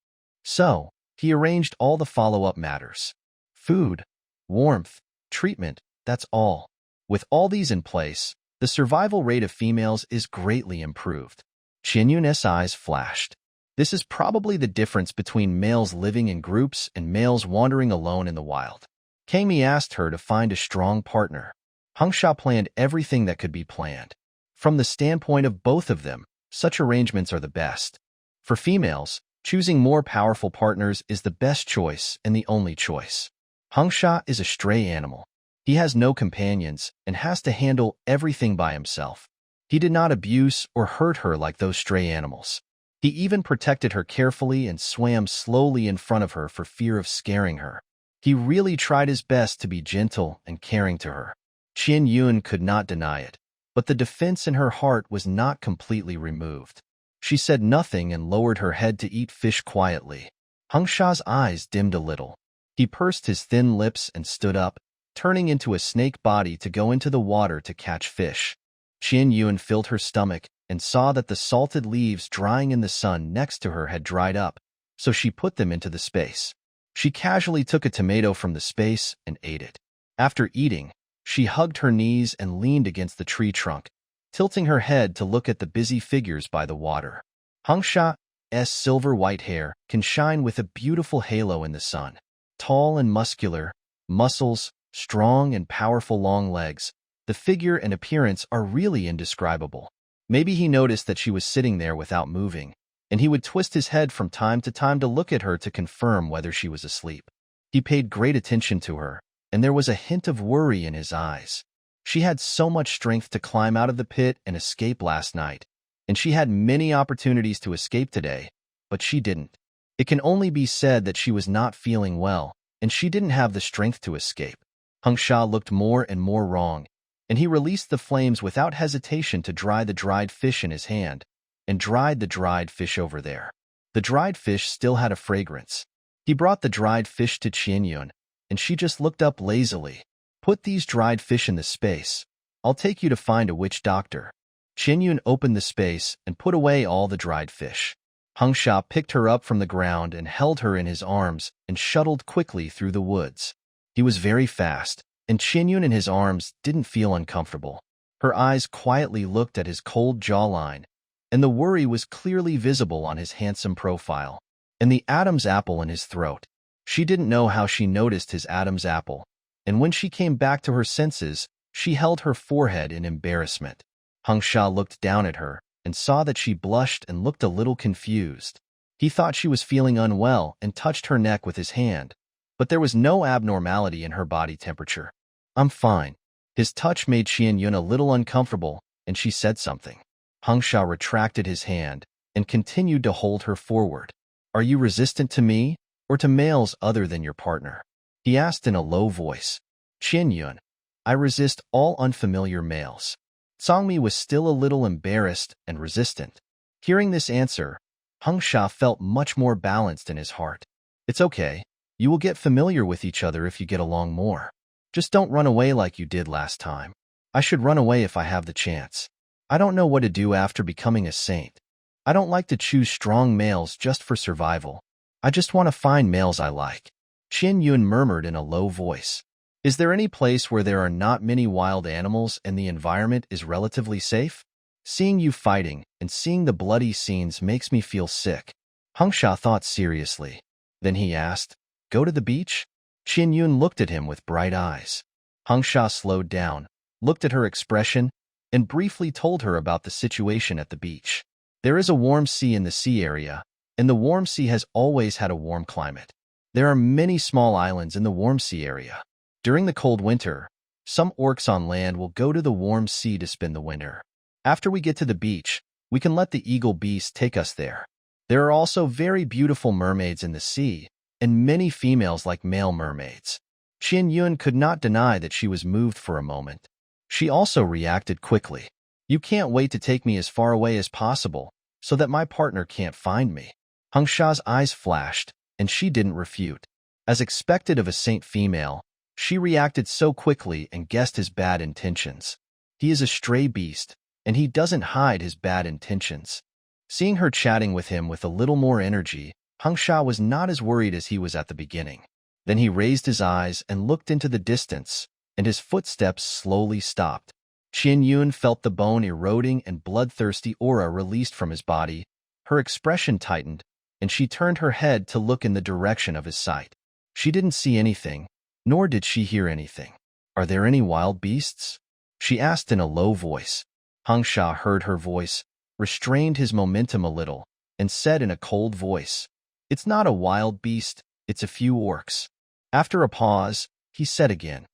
So, he arranged all the follow-up matters. Food, warmth, treatment, that's all. With all these in place, the survival rate of females is greatly improved. Qianyun's eyes flashed. This is probably the difference between males living in groups and males wandering alone in the wild. Kami asked her to find a strong partner. Hengsha planned everything that could be planned. From the standpoint of both of them, such arrangements are the best. For females, choosing more powerful partners is the best choice and the only choice. Hengsha is a stray animal. He has no companions and has to handle everything by himself. He did not abuse or hurt her like those stray animals. He even protected her carefully and swam slowly in front of her for fear of scaring her. He really tried his best to be gentle and caring to her. Qian Yun could not deny it, but the defense in her heart was not completely removed. She said nothing and lowered her head to eat fish quietly. Hung Sha's eyes dimmed a little. He pursed his thin lips and stood up, turning into a snake body to go into the water to catch fish. Qian Yun filled her stomach and saw that the salted leaves drying in the sun next to her had dried up, so she put them into the space. She casually took a tomato from the space and ate it. After eating, she hugged her knees and leaned against the tree trunk, tilting her head to look at the busy figures by the water. Hung Sha's silver-white hair can shine with a beautiful halo in the sun. Tall and muscular, muscles, strong and powerful long legs, the figure and appearance are really indescribable. Maybe he noticed that she was sitting there without moving, and he would twist his head from time to look at her to confirm whether she was asleep. He paid great attention to her, and there was a hint of worry in his eyes. She had so much strength to climb out of the pit and escape last night, and she had many opportunities to escape today, but she didn't. It can only be said that she was not feeling well, and she didn't have the strength to escape. Hung Sha looked more and more wrong, and he released the flames without hesitation to dry the dried fish in his hand, and dried the dried fish over there. The dried fish still had a fragrance. He brought the dried fish to Qian Yun, and she just looked up lazily. Put these dried fish in the space. I'll take you to find a witch doctor. Qian Yun opened the space and put away all the dried fish. Hung Sha picked her up from the ground and held her in his arms and shuttled quickly through the woods. He was very fast, and Qian Yun in his arms didn't feel uncomfortable. Her eyes quietly looked at his cold jawline, and the worry was clearly visible on his handsome profile, and the Adam's apple in his throat. She didn't know how she noticed his Adam's apple, and when she came back to her senses, she held her forehead in embarrassment. Hung Sha looked down at her and saw that she blushed and looked a little confused. He thought she was feeling unwell and touched her neck with his hand, but there was no abnormality in her body temperature. I'm fine. His touch made Qian Yun a little uncomfortable, and she said something. Hung Sha retracted his hand and continued to hold her forward. Are you resistant to me, or to males other than your partner? He asked in a low voice. Qian Yun, I resist all unfamiliar males. Songmi was still a little embarrassed and resistant. Hearing this answer, Hung Sha felt much more balanced in his heart. It's okay. You will get familiar with each other if you get along more. Just don't run away like you did last time. I should run away if I have the chance. I don't know what to do after becoming a saint. I don't like to choose strong males just for survival. I just want to find males I like. Qian Yun murmured in a low voice. Is there any place where there are not many wild animals and the environment is relatively safe? Seeing you fighting and seeing the bloody scenes makes me feel sick. Hung Sha thought seriously. Then he asked, Go to the beach? Qian Yun looked at him with bright eyes. Hung Sha slowed down, looked at her expression, and briefly told her about the situation at the beach. There is a warm sea in the sea area, and the warm sea has always had a warm climate. There are many small islands in the warm sea area. During the cold winter, some orcs on land will go to the warm sea to spend the winter. After we get to the beach, we can let the eagle beast take us there. There are also very beautiful mermaids in the sea, and many females like male mermaids. Qian Yun could not deny that she was moved for a moment. She also reacted quickly. You can't wait to take me as far away as possible, so that my partner can't find me. Hung Sha's eyes flashed, and she didn't refute. As expected of a saint female, she reacted so quickly and guessed his bad intentions. He is a stray beast, and he doesn't hide his bad intentions. Seeing her chatting with him with a little more energy, Hung Sha was not as worried as he was at the beginning. Then he raised his eyes and looked into the distance, and his footsteps slowly stopped. Qian Yun felt the bone eroding and bloodthirsty aura released from his body. Her expression tightened, and she turned her head to look in the direction of his sight. She didn't see anything, nor did she hear anything. Are there any wild beasts? She asked in a low voice. Hung Sha heard her voice, restrained his momentum a little, and said in a cold voice, It's not a wild beast, it's a few orcs. After a pause, he said again,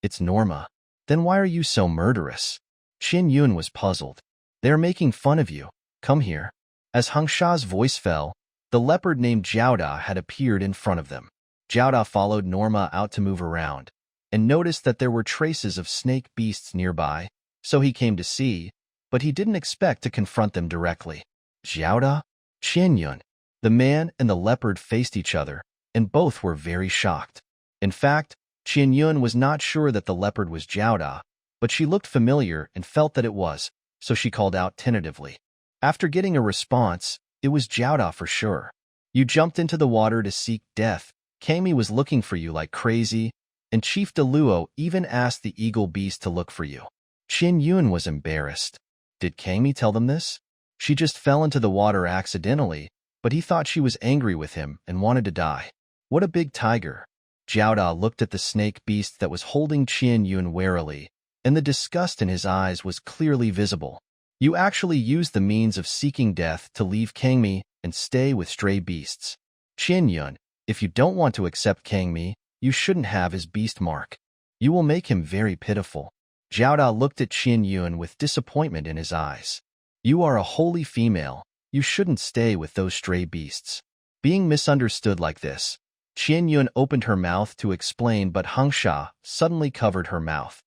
It's Norma. Then why are you so murderous? Qin Yun was puzzled. They are making fun of you. Come here. As Hung Sha's voice fell, the leopard named Jiaoda had appeared in front of them. Jiaoda followed Norma out to move around, and noticed that there were traces of snake beasts nearby, so he came to see, but he didn't expect to confront them directly. Jiaoda? Qin Yun. The man and the leopard faced each other, and both were very shocked. In fact, Qin Yun was not sure that the leopard was Jiaoda, but she looked familiar and felt that it was, so she called out tentatively. After getting a response, it was Jiaoda for sure. You jumped into the water to seek death. Kami was looking for you like crazy, and Chief Deluo even asked the eagle beast to look for you. Qin Yun was embarrassed. Did Kami tell them this? She just fell into the water accidentally, but he thought she was angry with him and wanted to die. What a big tiger. Jiaoda looked at the snake beast that was holding Qin Yun warily, and the disgust in his eyes was clearly visible. You actually used the means of seeking death to leave Kangmi and stay with stray beasts. Qin Yun, if you don't want to accept Kangmi, you shouldn't have his beast mark. You will make him very pitiful. Jiaoda looked at Qin Yun with disappointment in his eyes. You are a holy female. You shouldn't stay with those stray beasts. Being misunderstood like this, Qin Yun opened her mouth to explain, but Hung Sha suddenly covered her mouth.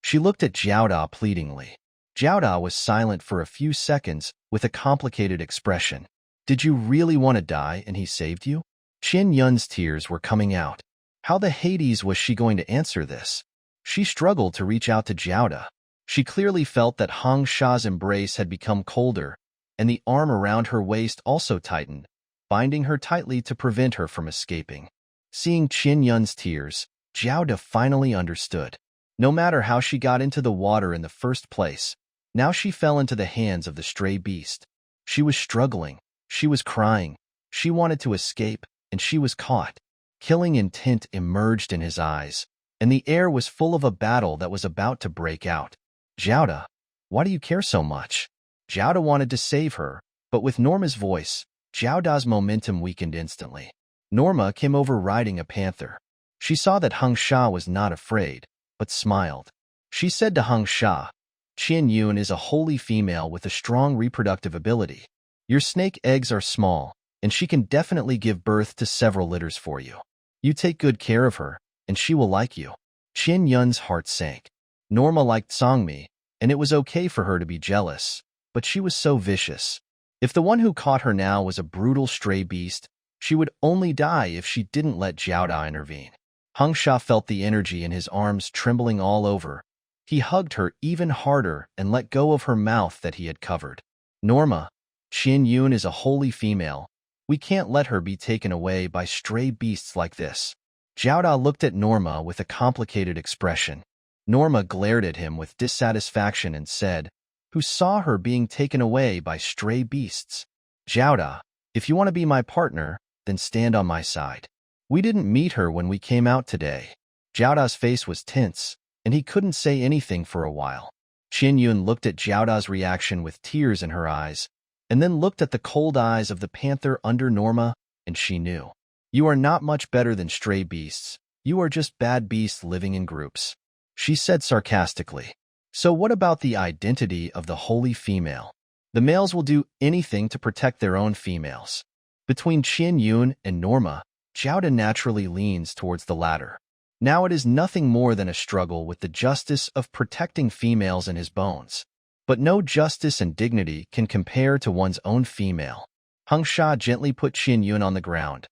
She looked at Jiaoda pleadingly. Jiaoda was silent for a few seconds with a complicated expression. Did you really want to die and he saved you? Qin Yun's tears were coming out. How the Hades was she going to answer this? She struggled to reach out to Jiaoda. She clearly felt that Hung Sha's embrace had become colder, and the arm around her waist also tightened, binding her tightly to prevent her from escaping. Seeing Qin Yun's tears, Jiaoda finally understood. No matter how she got into the water in the first place, now she fell into the hands of the stray beast. She was struggling, she was crying, she wanted to escape, and she was caught. Killing intent emerged in his eyes, and the air was full of a battle that was about to break out. Jiaoda, why do you care so much? Jiaoda wanted to save her, but with Norma's voice, Jiaoda's momentum weakened instantly. Norma came over riding a panther. She saw that Hung Sha was not afraid, but smiled. She said to Hung Sha, Qin Yun is a holy female with a strong reproductive ability. Your snake eggs are small, and she can definitely give birth to several litters for you. You take good care of her, and she will like you. Qin Yun's heart sank. Norma liked Songmi, and it was okay for her to be jealous, but she was so vicious. If the one who caught her now was a brutal stray beast, she would only die if she didn't let Jiaoda intervene. Hung Sha felt the energy in his arms trembling all over. He hugged her even harder and let go of her mouth that he had covered. Norma, Qin Yun is a holy female. We can't let her be taken away by stray beasts like this. Jiaoda looked at Norma with a complicated expression. Norma glared at him with dissatisfaction and said, Who saw her being taken away by stray beasts? Jiaoda, if you want to be my partner, then stand on my side. We didn't meet her when we came out today. Jiaoda's face was tense, and he couldn't say anything for a while. Qin Yun looked at Jiaoda's reaction with tears in her eyes, and then looked at the cold eyes of the panther under Norma, and she knew. You are not much better than stray beasts. You are just bad beasts living in groups. She said sarcastically. So what about the identity of the holy female? The males will do anything to protect their own females. Between Qin Yun and Norma, Jiaoda naturally leans towards the latter. Now it is nothing more than a struggle with the justice of protecting females in his bones. But no justice and dignity can compare to one's own female. Hung Sha gently put Qin Yun on the ground,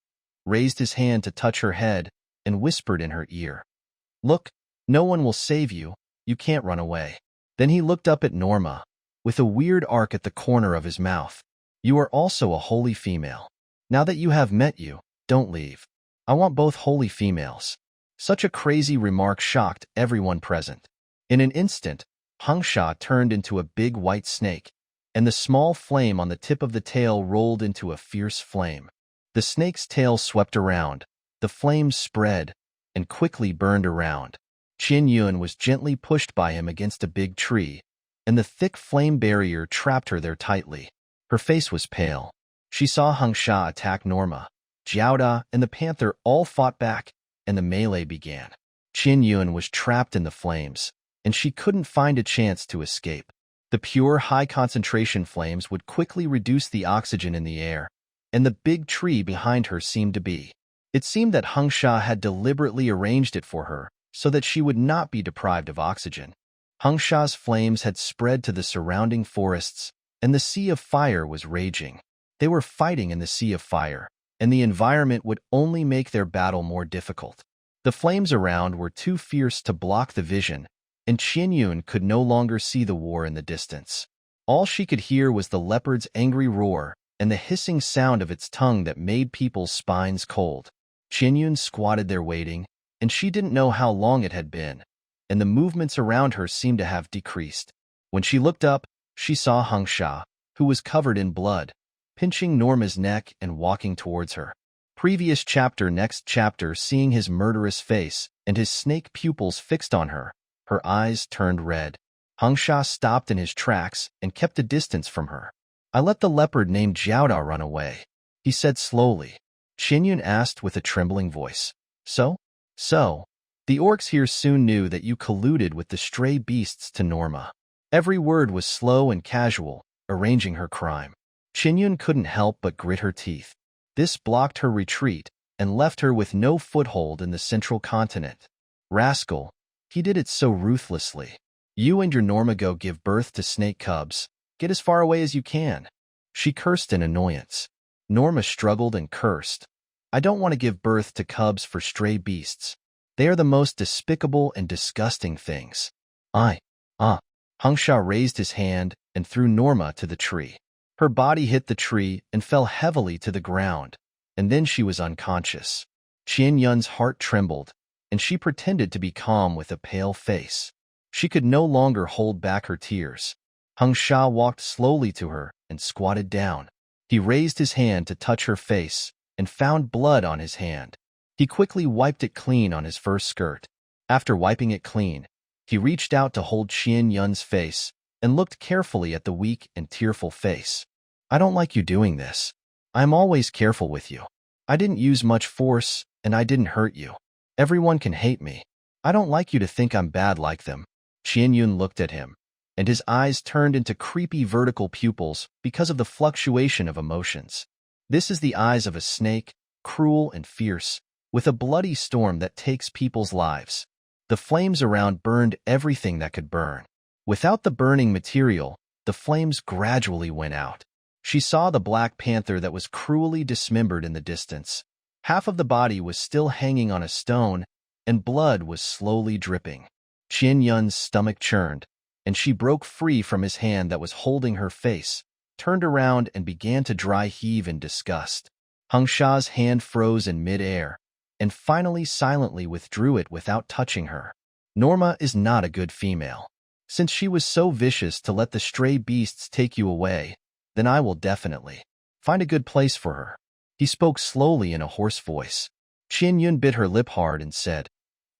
raised his hand to touch her head, and whispered in her ear. Look, no one will save you. You can't run away. Then he looked up at Norma, with a weird arc at the corner of his mouth. You are also a holy female. Now that you have met you, don't leave. I want both holy females. Such a crazy remark shocked everyone present. In an instant, Hung Sha turned into a big white snake, and the small flame on the tip of the tail rolled into a fierce flame. The snake's tail swept around, the flames spread, and quickly burned around. Qin Yun was gently pushed by him against a big tree, and the thick flame barrier trapped her there tightly. Her face was pale. She saw Hung Sha attack Norma. Jiaoda and the panther all fought back, and the melee began. Qin Yun was trapped in the flames, and she couldn't find a chance to escape. The pure, high-concentration flames would quickly reduce the oxygen in the air, and the big tree behind her seemed to be. It seemed that Hengsha had deliberately arranged it for her so that she would not be deprived of oxygen. Hengsha's flames had spread to the surrounding forests, and the sea of fire was raging. They were fighting in the sea of fire, and the environment would only make their battle more difficult. The flames around were too fierce to block the vision, and Qin Yun could no longer see the war in the distance. All she could hear was the leopard's angry roar and the hissing sound of its tongue that made people's spines cold. Qin Yun squatted there waiting, and she didn't know how long it had been, and the movements around her seemed to have decreased. When she looked up, she saw Hengsha, who was covered in blood, pinching Norma's neck and walking towards her. Previous chapter, next chapter, seeing his murderous face and his snake pupils fixed on her, her eyes turned red. Hengsha stopped in his tracks and kept a distance from her. "I let the leopard named Jiaodao run away," he said slowly. Qin Yun asked with a trembling voice. So? The orcs here soon knew that you colluded with the stray beasts to Norma. Every word was slow and casual, arranging her crime. Qin Yun couldn't help but grit her teeth. This blocked her retreat and left her with no foothold in the central continent. Rascal, he did it so ruthlessly. You and your Norma go give birth to snake cubs. Get as far away as you can. She cursed in annoyance. Norma struggled and cursed. I don't want to give birth to cubs for stray beasts. They are the most despicable and disgusting things. Hengsha raised his hand and threw Norma to the tree. Her body hit the tree and fell heavily to the ground, and then she was unconscious. Qin Yun's heart trembled, and she pretended to be calm with a pale face. She could no longer hold back her tears. Hengsha walked slowly to her and squatted down. He raised his hand to touch her face and found blood on his hand. He quickly wiped it clean on his fur skirt. After wiping it clean, he reached out to hold Qin Yun's face and looked carefully at the weak and tearful face. I don't like you doing this. I'm always careful with you. I didn't use much force, and I didn't hurt you. Everyone can hate me. I don't like you to think I'm bad like them. Qin Yun looked at him, and his eyes turned into creepy vertical pupils because of the fluctuation of emotions. This is the eyes of a snake, cruel and fierce, with a bloody storm that takes people's lives. The flames around burned everything that could burn. Without the burning material, the flames gradually went out. She saw the black panther that was cruelly dismembered in the distance. Half of the body was still hanging on a stone, and blood was slowly dripping. Qin Yun's stomach churned, and she broke free from his hand that was holding her face, turned around and began to dry heave in disgust. Hengsha's hand froze in mid-air, and finally silently withdrew it without touching her. Norma is not a good female. Since she was so vicious to let the stray beasts take you away, then I will definitely find a good place for her. He spoke slowly in a hoarse voice. Qin Yun bit her lip hard and said,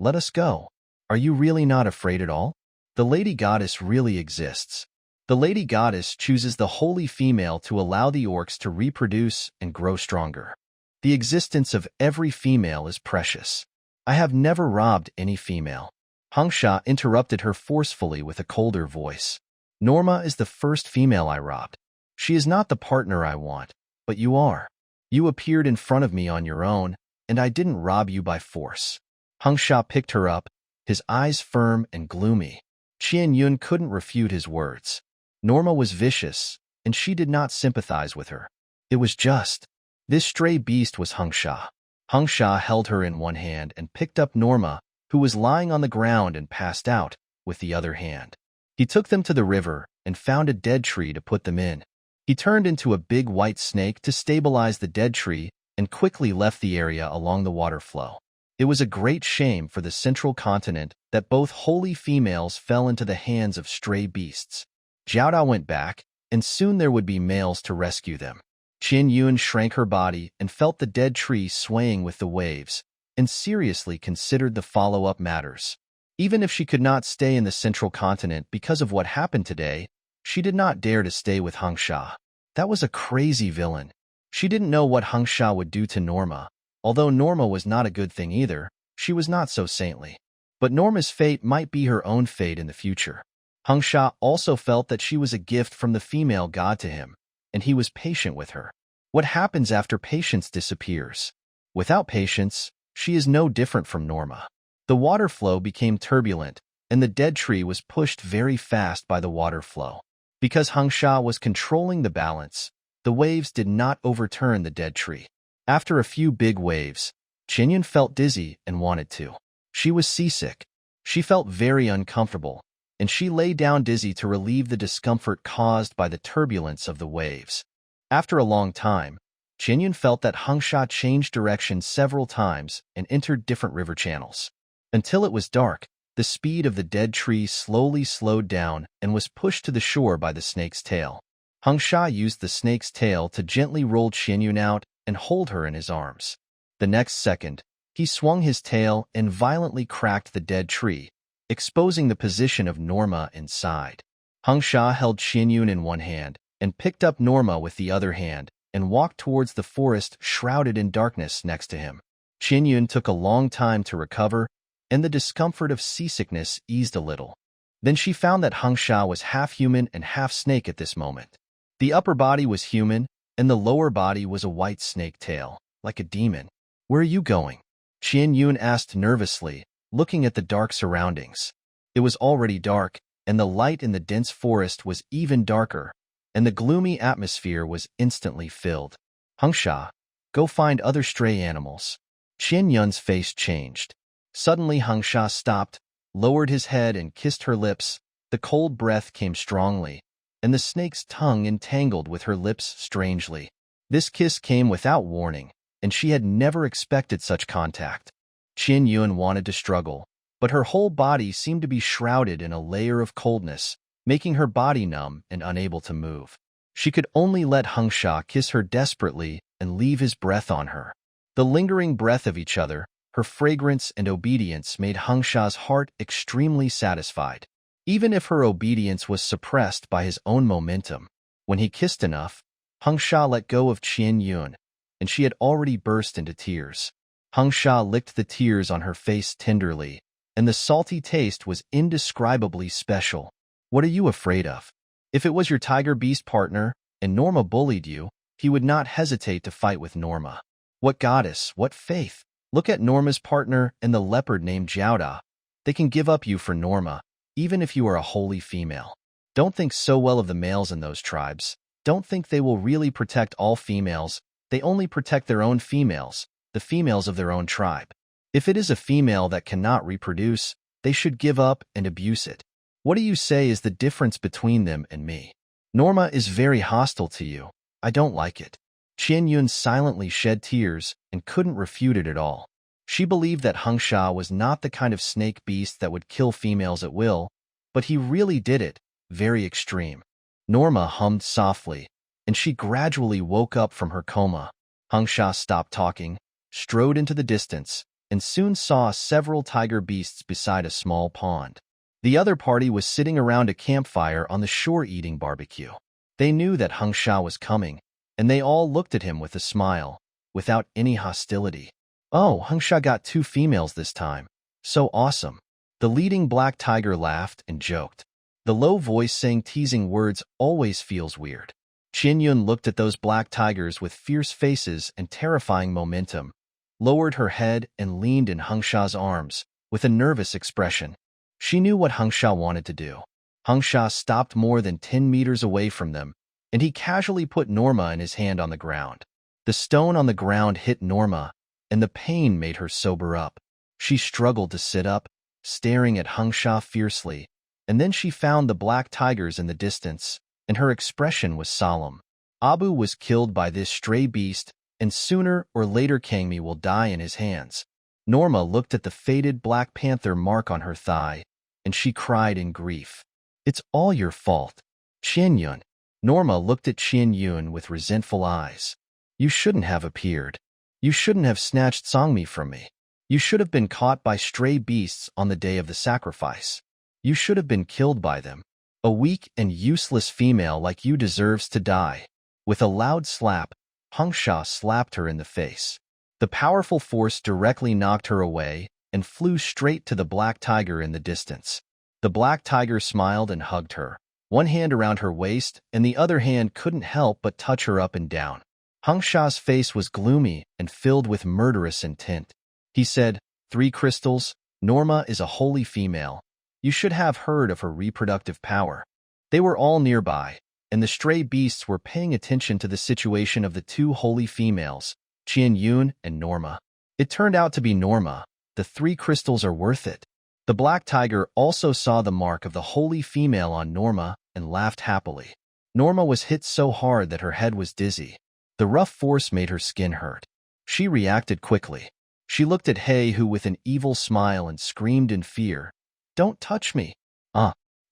Let us go. Are you really not afraid at all? The Lady Goddess really exists. The Lady Goddess chooses the holy female to allow the orcs to reproduce and grow stronger. The existence of every female is precious. I have never robbed any female. Hengsha interrupted her forcefully with a colder voice. Norma is the first female I robbed. She is not the partner I want, but you are. You appeared in front of me on your own, and I didn't rob you by force. Hengsha picked her up, his eyes firm and gloomy. Qin Yun couldn't refute his words. Norma was vicious, and she did not sympathize with her. It was just. This stray beast was Hengsha. Hengsha held her in one hand and picked up Norma, who was lying on the ground and passed out, with the other hand. He took them to the river and found a dead tree to put them in. He turned into a big white snake to stabilize the dead tree and quickly left the area along the water flow. It was a great shame for the central continent that both holy females fell into the hands of stray beasts. Jiaodao went back, and soon there would be males to rescue them. Qin Yun shrank her body and felt the dead tree swaying with the waves, and seriously considered the follow-up matters. Even if she could not stay in the central continent because of what happened today, she did not dare to stay with Hengsha. That was a crazy villain. She didn't know what Hengsha would do to Norma. Although Norma was not a good thing either, she was not so saintly. But Norma's fate might be her own fate in the future. Hung Sha also felt that she was a gift from the female god to him, and he was patient with her. What happens after patience disappears? Without patience, she is no different from Norma. The water flow became turbulent, and the dead tree was pushed very fast by the water flow. Because Hung Sha was controlling the balance, the waves did not overturn the dead tree. After a few big waves, Qinyun felt dizzy and wanted to. She was seasick. She felt very uncomfortable, and she lay down dizzy to relieve the discomfort caused by the turbulence of the waves. After a long time, Qinyun felt that Hung Sha changed direction several times and entered different river channels. Until it was dark, the speed of the dead tree slowly slowed down and was pushed to the shore by the snake's tail. Hung Sha used the snake's tail to gently roll Qinyun out and hold her in his arms. The next second, he swung his tail and violently cracked the dead tree, exposing the position of Norma inside. Hung Sha held Qinyun in one hand and picked up Norma with the other hand and walked towards the forest shrouded in darkness next to him. Qinyun took a long time to recover, and the discomfort of seasickness eased a little. Then she found that Hung Sha was half human and half snake at this moment. The upper body was human, and the lower body was a white snake tail, like a demon. "Where are you going?" Qinyun asked nervously, looking at the dark surroundings. It was already dark, and the light in the dense forest was even darker, and the gloomy atmosphere was instantly filled. "Hung Sha, go find other stray animals." Qinyun's face changed. Suddenly Hung Sha stopped, lowered his head and kissed her lips. The cold breath came strongly, and the snake's tongue entangled with her lips strangely. This kiss came without warning, and she had never expected such contact. Qinyun wanted to struggle, but her whole body seemed to be shrouded in a layer of coldness, making her body numb and unable to move. She could only let Hung Sha kiss her desperately and leave his breath on her. The lingering breath of each other, her fragrance and obedience made Hung Sha's heart extremely satisfied, even if her obedience was suppressed by his own momentum. When he kissed enough, Hung Sha let go of Qinyun, and she had already burst into tears. Hung Sha licked the tears on her face tenderly, and the salty taste was indescribably special. "What are you afraid of? If it was your tiger beast partner, and Norma bullied you, he would not hesitate to fight with Norma. What goddess, what faith! Look at Norma's partner and the leopard named Jiaoda. They can give up you for Norma, even if you are a holy female. Don't think so well of the males in those tribes. Don't think they will really protect all females. They only protect their own females, the females of their own tribe. If it is a female that cannot reproduce, they should give up and abuse it. What do you say is the difference between them and me? Norma is very hostile to you. I don't like it." Qinyun silently shed tears and couldn't refute it at all. She believed that Hung Sha was not the kind of snake beast that would kill females at will, but he really did it, very extreme. Norma hummed softly, and she gradually woke up from her coma. Hung Sha stopped talking, strode into the distance, and soon saw several tiger beasts beside a small pond. The other party was sitting around a campfire on the shore eating barbecue. They knew that Hung Sha was coming, and they all looked at him with a smile, without any hostility. "Oh, Hung Sha got 2 females this time. So awesome." The leading black tiger laughed and joked. The low voice saying teasing words always feels weird. Qinyun looked at those black tigers with fierce faces and terrifying momentum, lowered her head and leaned in Hung Sha's arms, with a nervous expression. She knew what Hung Sha wanted to do. Hung Sha stopped more than 10 meters away from them, and he casually put Norma in his hand on the ground. The stone on the ground hit Norma, and the pain made her sober up. She struggled to sit up, staring at Hung Sha fiercely, and then she found the black tigers in the distance, and her expression was solemn. Abu was killed by this stray beast, and sooner or later Kangmi will die in his hands. Norma looked at the faded black panther mark on her thigh, and she cried in grief. "It's all your fault, Qinyun." Norma looked at Qinyun with resentful eyes. "You shouldn't have appeared. You shouldn't have snatched Songmi from me. You should have been caught by stray beasts on the day of the sacrifice. You should have been killed by them. A weak and useless female like you deserves to die." With a loud slap, Hung Sha slapped her in the face. The powerful force directly knocked her away, and flew straight to the black tiger in the distance. The black tiger smiled and hugged her, one hand around her waist, and the other hand couldn't help but touch her up and down. Hangsha's face was gloomy and filled with murderous intent. He said, "3 crystals, Norma is a holy female. You should have heard of her reproductive power." They were all nearby, and the stray beasts were paying attention to the situation of the 2 holy females, Qianyun and Norma. It turned out to be Norma. The 3 crystals are worth it. The black tiger also saw the mark of the holy female on Norma and laughed happily. Norma was hit so hard that her head was dizzy. The rough force made her skin hurt. She reacted quickly. She looked at Hei, who with an evil smile, and screamed in fear, "Don't touch me.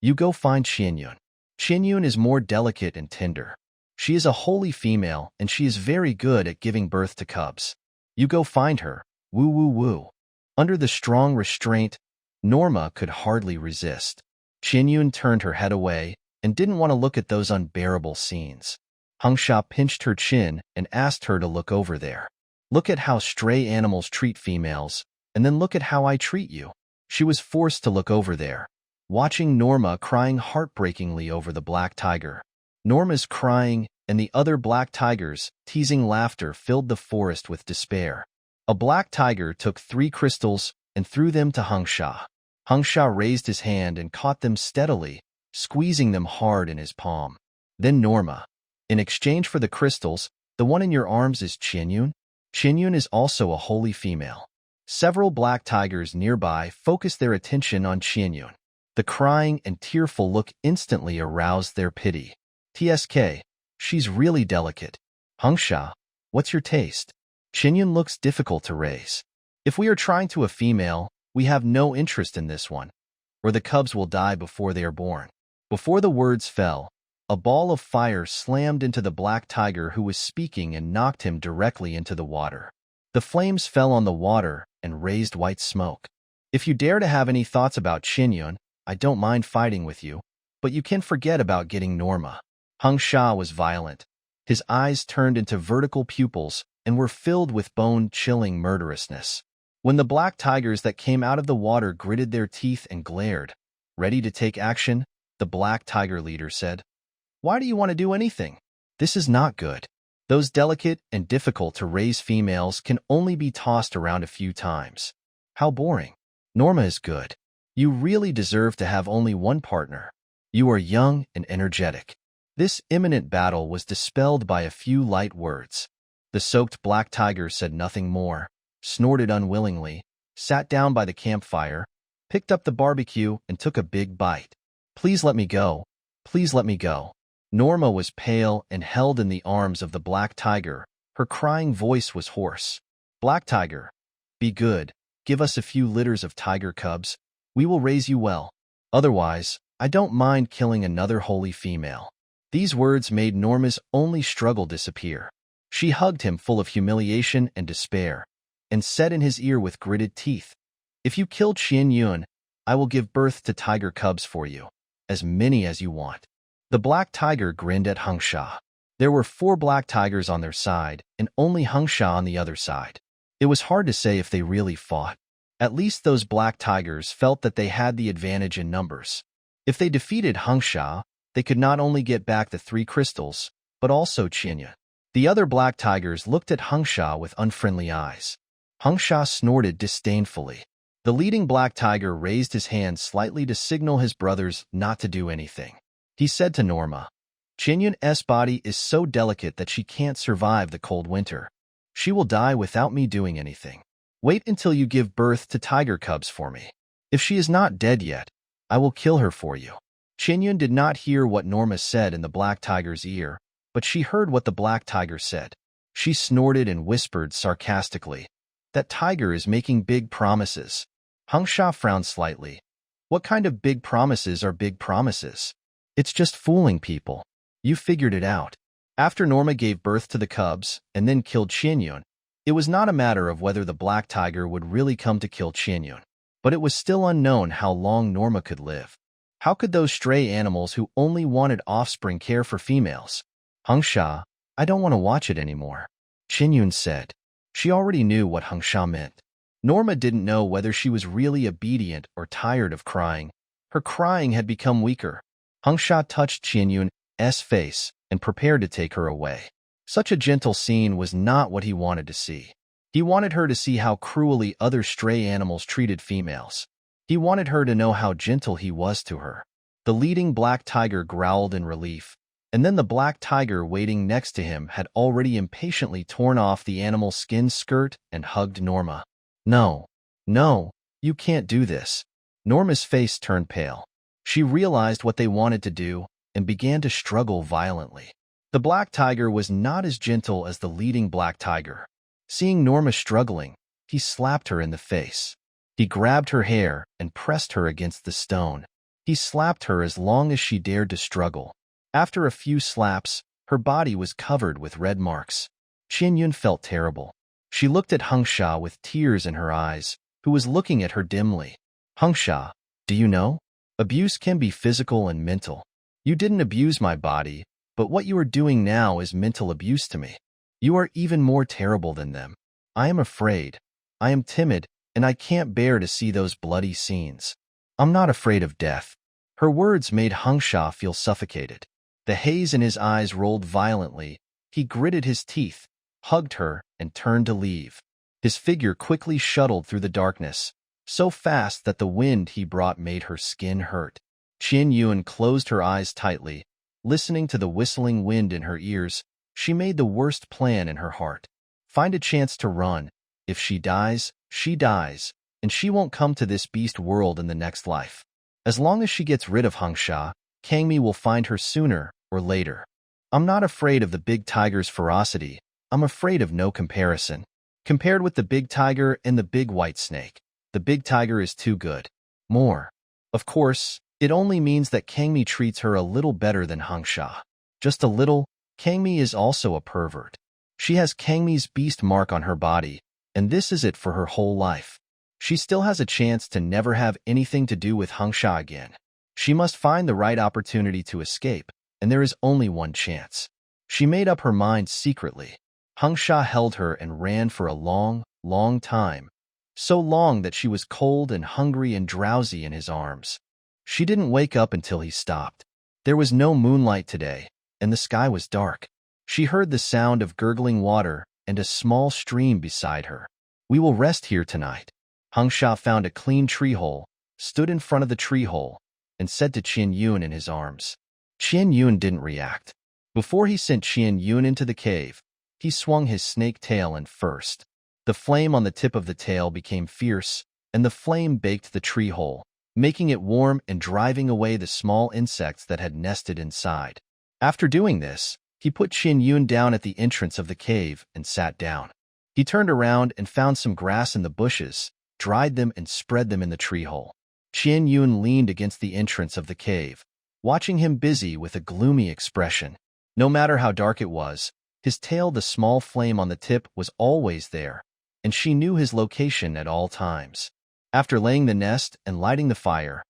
You go find Qianyun. Qianyun is more delicate and tender. She is a holy female, and she is very good at giving birth to cubs. You go find her. Woo woo woo." Under the strong restraint, Norma could hardly resist. Qianyun turned her head away and didn't want to look at those unbearable scenes. Hangsha pinched her chin and asked her to look over there. "Look at how stray animals treat females, and then look at how I treat you." She was forced to look over there, watching Norma crying heartbreakingly over the black tiger. Norma's crying and the other black tigers' teasing laughter filled the forest with despair. A black tiger took 3 crystals and threw them to Hangsha. Hangsha raised his hand and caught them steadily, squeezing them hard in his palm. Then Norma, "In exchange for the crystals, the one in your arms is Qianyun. Qianyun is also a holy female." Several black tigers nearby focused their attention on Qianyun. The crying and tearful look instantly aroused their pity. "TSK, she's really delicate." "Hangsha, what's your taste?" "Qianyun looks difficult to raise. If we are trying to a female, we have no interest in this one, or the cubs will die before they are born." Before the words fell, a ball of fire slammed into the black tiger who was speaking and knocked him directly into the water. The flames fell on the water and raised white smoke. "If you dare to have any thoughts about Qianyun, I don't mind fighting with you, but you can forget about getting Norma." Hangsha was violent. His eyes turned into vertical pupils and were filled with bone-chilling murderousness. When the black tigers that came out of the water gritted their teeth and glared, ready to take action, the black tiger leader said, "Why do you want to do anything? This is not good. Those delicate and difficult-to-raise females can only be tossed around a few times. How boring. Norma is good. You really deserve to have only one partner. You are young and energetic." This imminent battle was dispelled by a few light words. The soaked black tiger said nothing more, snorted unwillingly, sat down by the campfire, picked up the barbecue, and took a big bite. "Please let me go. Please let me go." Norma was pale and held in the arms of the black tiger. Her crying voice was hoarse. "Black tiger, be good. Give us a few litters of tiger cubs. We will raise you well. Otherwise, I don't mind killing another holy female." These words made Norma's only struggle disappear. She hugged him full of humiliation and despair, and said in his ear with gritted teeth, "If you kill Qianyun, I will give birth to tiger cubs for you, as many as you want." The black tiger grinned at Hangsha. There were 4 black tigers on their side, and only Hangsha on the other side. It was hard to say if they really fought. At least those black tigers felt that they had the advantage in numbers. If they defeated Hangsha, they could not only get back the 3 crystals, but also Qianyun. The other black tigers looked at Hangsha with unfriendly eyes. Hangsha snorted disdainfully. The leading black tiger raised his hand slightly to signal his brothers not to do anything. He said to Norma, "Qianyun's body is so delicate that she can't survive the cold winter. She will die without me doing anything. Wait until you give birth to tiger cubs for me. If she is not dead yet, I will kill her for you." Qianyun did not hear what Norma said in the black tiger's ear, but she heard what the black tiger said. She snorted and whispered sarcastically, "That tiger is making big promises." Hangsha frowned slightly. "What kind of big promises are big promises? It's just fooling people. You figured it out." After Norma gave birth to the cubs and then killed Qianyun, it was not a matter of whether the black tiger would really come to kill Qianyun, but it was still unknown how long Norma could live. How could those stray animals who only wanted offspring care for females? "Hangsha, I don't want to watch it anymore," Qianyun said. She already knew what Hangsha meant. Norma didn't know whether she was really obedient or tired of crying. Her crying had become weaker. Hangsha touched Qianyun's face and prepared to take her away. Such a gentle scene was not what he wanted to see. He wanted her to see how cruelly other stray animals treated females. He wanted her to know how gentle he was to her. The leading black tiger growled in relief, and then the black tiger waiting next to him had already impatiently torn off the animal's skin skirt and hugged Norma. No, no, you can't do this. Norma's face turned pale. She realized what they wanted to do and began to struggle violently. The black tiger was not as gentle as the leading black tiger. Seeing Norma struggling, he slapped her in the face. He grabbed her hair and pressed her against the stone. He slapped her as long as she dared to struggle. After a few slaps, her body was covered with red marks. Qianyun felt terrible. She looked at Hangsha with tears in her eyes, who was looking at her dimly. Hangsha, do you know? Abuse can be physical and mental. You didn't abuse my body, but what you are doing now is mental abuse to me. You are even more terrible than them. I am afraid. I am timid, and I can't bear to see those bloody scenes. I'm not afraid of death. Her words made Hangsha feel suffocated. The haze in his eyes rolled violently. He gritted his teeth, hugged her, and turned to leave. His figure quickly shuttled through the darkness, so fast that the wind he brought made her skin hurt. Qianyun closed her eyes tightly. Listening to the whistling wind in her ears, she made the worst plan in her heart. Find a chance to run. If she dies, and she won't come to this beast world in the next life. As long as she gets rid of Hangsha, Kangmi will find her sooner or later. I'm not afraid of the big tiger's ferocity. I'm afraid of no comparison. Compared with the big tiger and the big white snake, the big tiger is too good. More. Of course, it only means that Kangmi treats her a little better than Hangsha. Just a little. Kangmi is also a pervert. She has Kangmi's beast mark on her body, and this is it for her whole life. She still has a chance to never have anything to do with Hangsha again. She must find the right opportunity to escape, and there is only one chance. She made up her mind secretly. Hangsha held her and ran for a long, long time, so long that she was cold and hungry and drowsy in his arms. She didn't wake up until he stopped. There was no moonlight today, and the sky was dark. She heard the sound of gurgling water and a small stream beside her. We will rest here tonight. Hangsha found a clean tree hole, stood in front of the tree hole, and said to Qianyun in his arms. Qianyun didn't react. Before he sent Qianyun into the cave, he swung his snake tail in first. The flame on the tip of the tail became fierce, and the flame baked the tree hole, making it warm and driving away the small insects that had nested inside. After doing this, he put Qianyun down at the entrance of the cave and sat down. He turned around and found some grass in the bushes, dried them and spread them in the tree hole. Qianyun leaned against the entrance of the cave, watching him busy with a gloomy expression. No matter how dark it was, his tail, the small flame on the tip, was always there, and she knew his location at all times. After laying the nest and lighting the fire,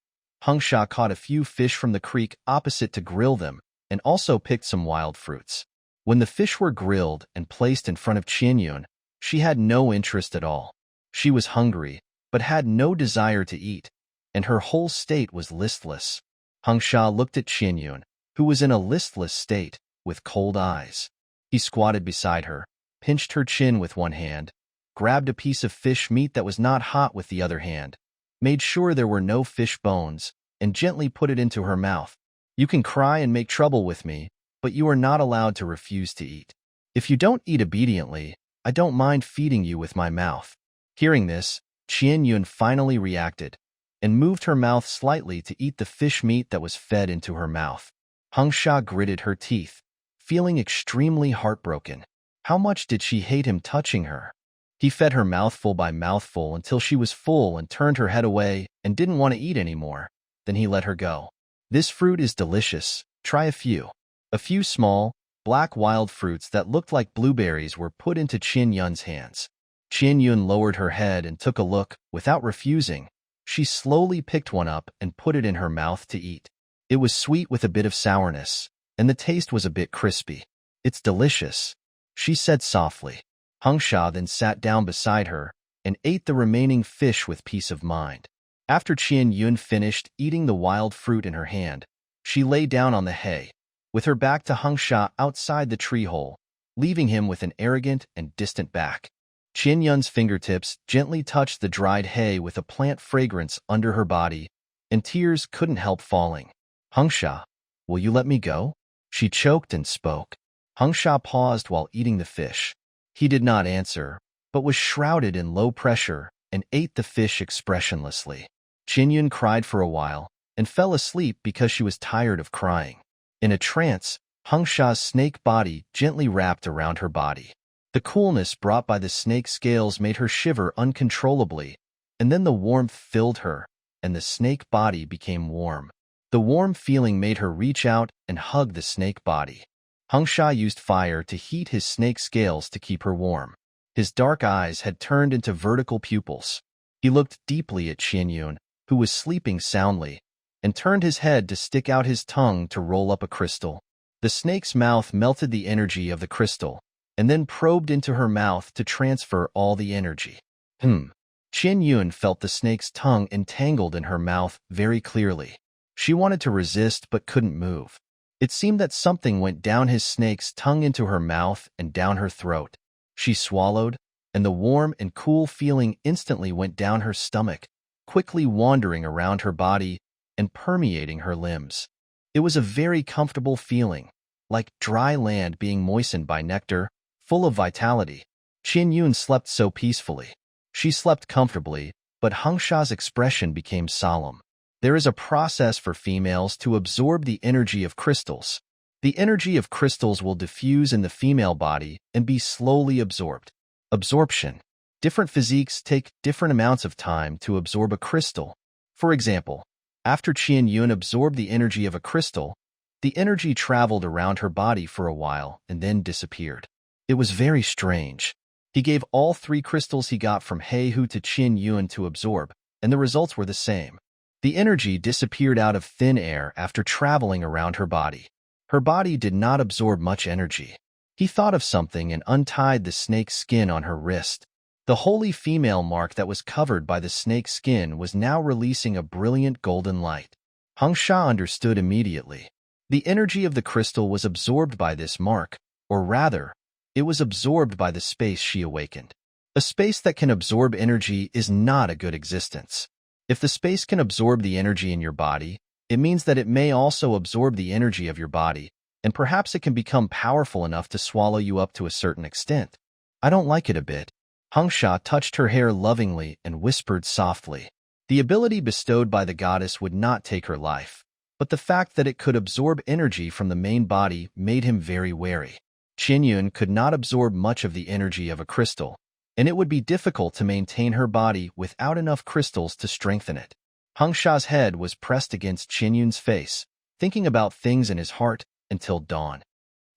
Hangsha caught a few fish from the creek opposite to grill them, and also picked some wild fruits. When the fish were grilled and placed in front of Qianyun, she had no interest at all. She was hungry, but had no desire to eat, and her whole state was listless. Hangsha looked at Qianyun, who was in a listless state, with cold eyes. He squatted beside her, pinched her chin with one hand, grabbed a piece of fish meat that was not hot with the other hand, made sure there were no fish bones, and gently put it into her mouth. You can cry and make trouble with me, but you are not allowed to refuse to eat. If you don't eat obediently, I don't mind feeding you with my mouth. Hearing this, Qianyun finally reacted, and moved her mouth slightly to eat the fish meat that was fed into her mouth. Hangsha gritted her teeth, feeling extremely heartbroken. How much did she hate him touching her? He fed her mouthful by mouthful until she was full and turned her head away and didn't want to eat anymore. Then he let her go. This fruit is delicious. Try a few. A few small, black wild fruits that looked like blueberries were put into Qianyun's hands. Qianyun lowered her head and took a look. Without refusing, she slowly picked one up and put it in her mouth to eat. It was sweet with a bit of sourness, and the taste was a bit crispy. It's delicious, she said softly. Hangsha then sat down beside her, and ate the remaining fish with peace of mind. After Qian Yun finished eating the wild fruit in her hand, she lay down on the hay, with her back to Hung Sha outside the tree hole, leaving him with an arrogant and distant back. Qian Yun's fingertips gently touched the dried hay with a plant fragrance under her body, and tears couldn't help falling. Hung Sha, will you let me go? She choked and spoke. Hung Sha paused while eating the fish. He did not answer, but was shrouded in low pressure and ate the fish expressionlessly. Qian Yun cried for a while and fell asleep because she was tired of crying. In a trance, Hung Sha's snake body gently wrapped around her body. The coolness brought by the snake scales made her shiver uncontrollably, and then the warmth filled her, and the snake body became warm. The warm feeling made her reach out and hug the snake body. Hung Sha used fire to heat his snake scales to keep her warm. His dark eyes had turned into vertical pupils. He looked deeply at Qian Yun, who was sleeping soundly, and turned his head to stick out his tongue to roll up a crystal. The snake's mouth melted the energy of the crystal, and then probed into her mouth to transfer all the energy. Qian Yun felt the snake's tongue entangled in her mouth very clearly. She wanted to resist but couldn't move. It seemed that something went down his snake's tongue into her mouth and down her throat. She swallowed, and the warm and cool feeling instantly went down her stomach, quickly wandering around her body and permeating her limbs. It was a very comfortable feeling, like dry land being moistened by nectar, full of vitality. Qian Yun slept so peacefully. She slept comfortably, but Hung Sha's expression became solemn. There is a process for females to absorb the energy of crystals. The energy of crystals will diffuse in the female body and be slowly absorbed. Absorption. Different physiques take different amounts of time to absorb a crystal. For example, after Qian Yun absorbed the energy of a crystal, the energy traveled around her body for a while and then disappeared. It was very strange. He gave all 3 crystals he got from Heihu to Qian Yun to absorb, and the results were the same. The energy disappeared out of thin air after traveling around her body. Her body did not absorb much energy. He thought of something and untied the snake's skin on her wrist. The holy female mark that was covered by the snake's skin was now releasing a brilliant golden light. Hung Sha understood immediately. The energy of the crystal was absorbed by this mark, or rather, it was absorbed by the space she awakened. A space that can absorb energy is not a good existence. If the space can absorb the energy in your body, it means that it may also absorb the energy of your body, and perhaps it can become powerful enough to swallow you up to a certain extent. I don't like it a bit. Hung Sha touched her hair lovingly and whispered softly. The ability bestowed by the goddess would not take her life, but the fact that it could absorb energy from the main body made him very wary. Qian Yun could not absorb much of the energy of a crystal, and it would be difficult to maintain her body without enough crystals to strengthen it. Hung Sha's head was pressed against Qian Yun's face, thinking about things in his heart until dawn.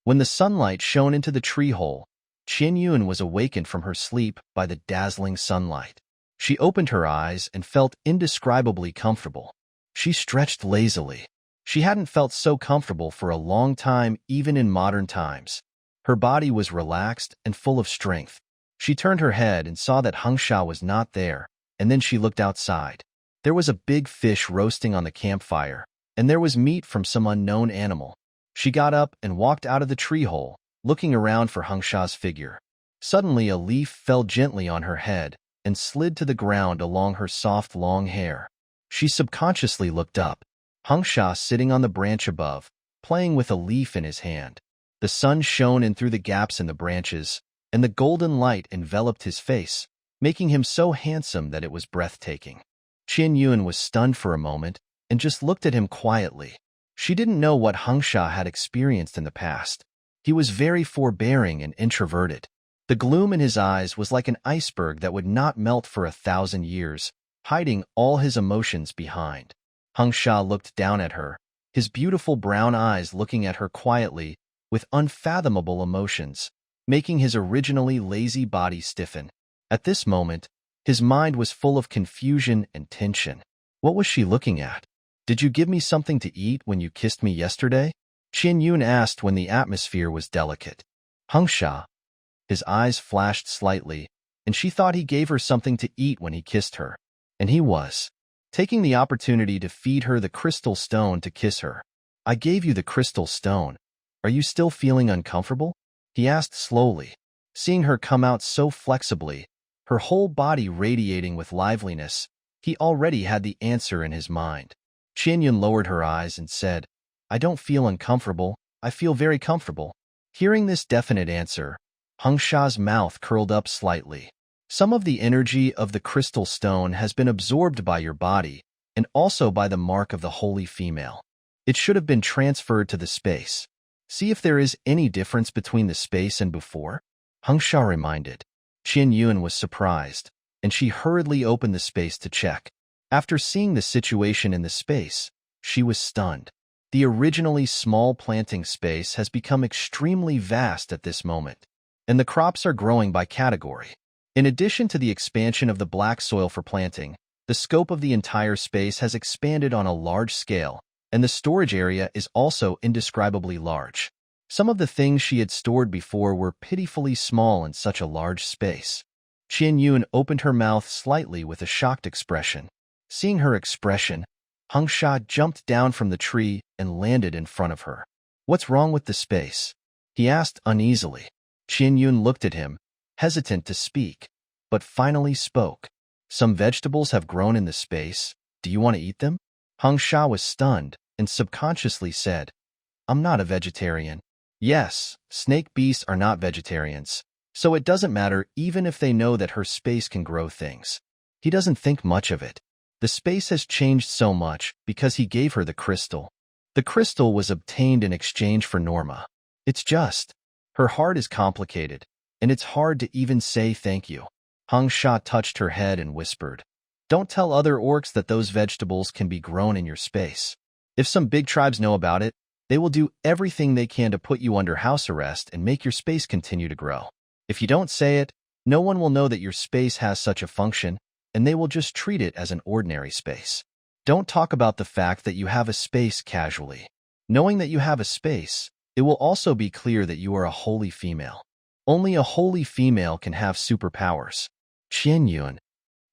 When the sunlight shone into the tree hole, Qian Yun was awakened from her sleep by the dazzling sunlight. She opened her eyes and felt indescribably comfortable. She stretched lazily. She hadn't felt so comfortable for a long time, even in modern times. Her body was relaxed and full of strength. She turned her head and saw that Hung Sha was not there, and then she looked outside. There was a big fish roasting on the campfire, and there was meat from some unknown animal. She got up and walked out of the tree hole, looking around for Hung Sha's figure. Suddenly a leaf fell gently on her head and slid to the ground along her soft long hair. She subconsciously looked up. Hung Sha sitting on the branch above, playing with a leaf in his hand. The sun shone in through the gaps in the branches, and the golden light enveloped his face, making him so handsome that it was breathtaking. Qian Yun was stunned for a moment and just looked at him quietly. She didn't know what Hung Sha had experienced in the past. He was very forbearing and introverted. The gloom in his eyes was like an iceberg that would not melt for 1,000 years, hiding all his emotions behind. Hung Sha looked down at her, his beautiful brown eyes looking at her quietly with unfathomable emotions, making his originally lazy body stiffen. At this moment, his mind was full of confusion and tension. What was she looking at? Did you give me something to eat when you kissed me yesterday? Qian Yun asked when the atmosphere was delicate. Hung Sha. His eyes flashed slightly, and she thought he gave her something to eat when he kissed her. And he was taking the opportunity to feed her the crystal stone to kiss her. I gave you the crystal stone. Are you still feeling uncomfortable? He asked slowly, seeing her come out so flexibly, her whole body radiating with liveliness. He already had the answer in his mind. Qianyun lowered her eyes and said, I don't feel uncomfortable, I feel very comfortable. Hearing this definite answer, Hengsha's mouth curled up slightly. Some of the energy of the crystal stone has been absorbed by your body and also by the mark of the holy female. It should have been transferred to the space. See if there is any difference between the space and before? Hengsha reminded. Qianyun was surprised, and she hurriedly opened the space to check. After seeing the situation in the space, she was stunned. The originally small planting space has become extremely vast at this moment, and the crops are growing by category. In addition to the expansion of the black soil for planting, the scope of the entire space has expanded on a large scale, and the storage area is also indescribably large. Some of the things she had stored before were pitifully small in such a large space. Qianyun opened her mouth slightly with a shocked expression. Seeing her expression, Hengsha jumped down from the tree and landed in front of her. What's wrong with the space? He asked uneasily. Qianyun looked at him, hesitant to speak, but finally spoke. Some vegetables have grown in the space. Do you want to eat them? Hengsha was stunned and subconsciously said, I'm not a vegetarian. Yes, snake beasts are not vegetarians, so it doesn't matter even if they know that her space can grow things. He doesn't think much of it. The space has changed so much because he gave her the crystal. The crystal was obtained in exchange for Norma. It's just, her heart is complicated, and it's hard to even say thank you. Hengsha touched her head and whispered, Don't tell other orcs that those vegetables can be grown in your space. If some big tribes know about it, they will do everything they can to put you under house arrest and make your space continue to grow. If you don't say it, no one will know that your space has such a function, and they will just treat it as an ordinary space. Don't talk about the fact that you have a space casually. Knowing that you have a space, it will also be clear that you are a holy female. Only a holy female can have superpowers. Qianyun.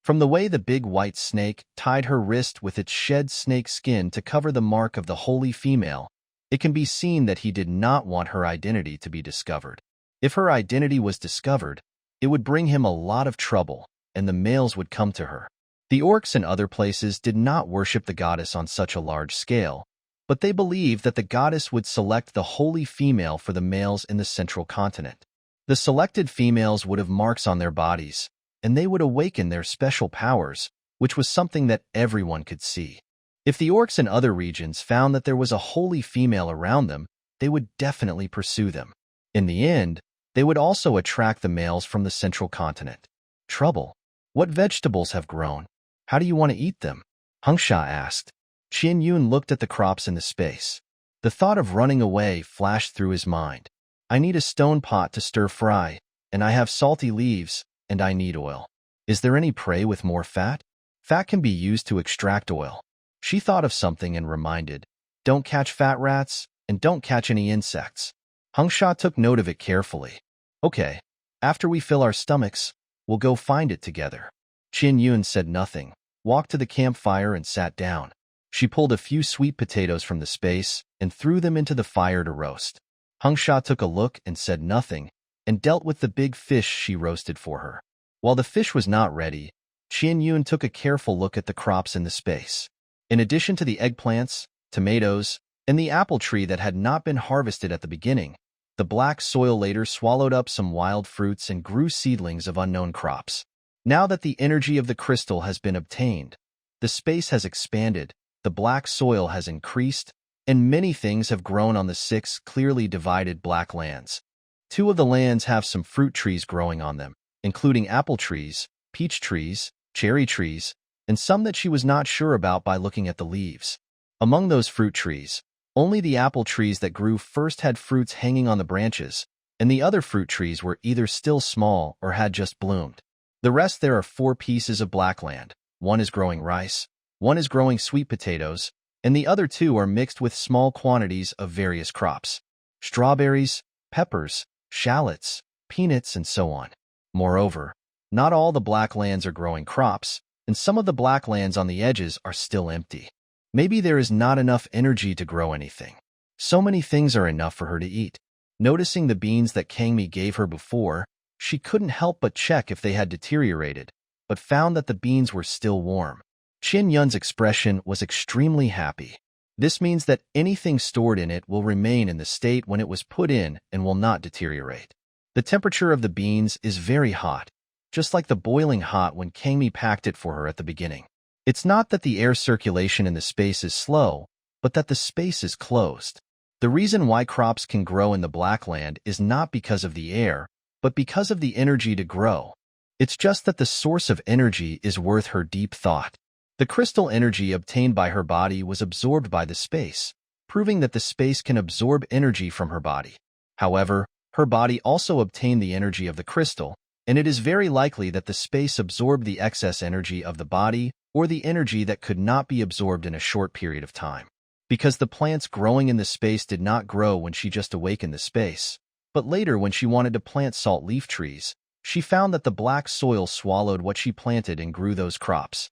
From the way the big white snake tied her wrist with its shed snake skin to cover the mark of the holy female, it can be seen that he did not want her identity to be discovered. If her identity was discovered, it would bring him a lot of trouble, and the males would come to her. The orcs in other places did not worship the goddess on such a large scale, but they believed that the goddess would select the holy female for the males in the central continent. The selected females would have marks on their bodies, and they would awaken their special powers, which was something that everyone could see. If the orcs in other regions found that there was a holy female around them, they would definitely pursue them. In the end, they would also attract the males from the central continent. Trouble. What vegetables have grown? How do you want to eat them? Hengsha asked. Qianyun looked at the crops in the space. The thought of running away flashed through his mind. I need a stone pot to stir fry, and I have salty leaves, and I need oil. Is there any prey with more fat? Fat can be used to extract oil. She thought of something and reminded, Don't catch fat rats, and don't catch any insects. Hengsha took note of it carefully. Okay, after we fill our stomachs, we'll go find it together. Qianyun said nothing, walked to the campfire and sat down. She pulled a few sweet potatoes from the space and threw them into the fire to roast. Hengsha took a look and said nothing, and dealt with the big fish she roasted for her. While the fish was not ready, Qianyun took a careful look at the crops in the space. In addition to the eggplants, tomatoes, and the apple tree that had not been harvested at the beginning, the black soil later swallowed up some wild fruits and grew seedlings of unknown crops. Now that the energy of the crystal has been obtained, the space has expanded, the black soil has increased, and many things have grown on the 6 clearly divided black lands. 2 of the lands have some fruit trees growing on them, including apple trees, peach trees, cherry trees, and some that she was not sure about by looking at the leaves. Among those fruit trees, only the apple trees that grew first had fruits hanging on the branches, and the other fruit trees were either still small or had just bloomed. The rest there are 4 pieces of black land. 1 is growing rice, 1 is growing sweet potatoes, and the other 2 are mixed with small quantities of various crops. Strawberries, peppers, shallots, peanuts, and so on. Moreover, Not all the black lands are growing crops, and some of the black lands on the edges are still empty. Maybe there is not enough energy to grow anything. So many things are enough for her to eat. Noticing the beans that Kangmi gave her before, she couldn't help but check if they had deteriorated, but found that the beans were still warm. Qian Yun's expression was extremely happy. This means that anything stored in it will remain in the state when it was put in and will not deteriorate. The temperature of the beans is very hot, just like the boiling hot when Kangmi packed it for her at the beginning. It's not that the air circulation in the space is slow, but that the space is closed. The reason why crops can grow in the black land is not because of the air, but because of the energy to grow. It's just that the source of energy is worth her deep thought. The crystal energy obtained by her body was absorbed by the space, proving that the space can absorb energy from her body. However, her body also obtained the energy of the crystal, and it is very likely that the space absorbed the excess energy of the body or the energy that could not be absorbed in a short period of time. Because the plants growing in the space did not grow when she just awakened the space, but later when she wanted to plant salt leaf trees, she found that the black soil swallowed what she planted and grew those crops.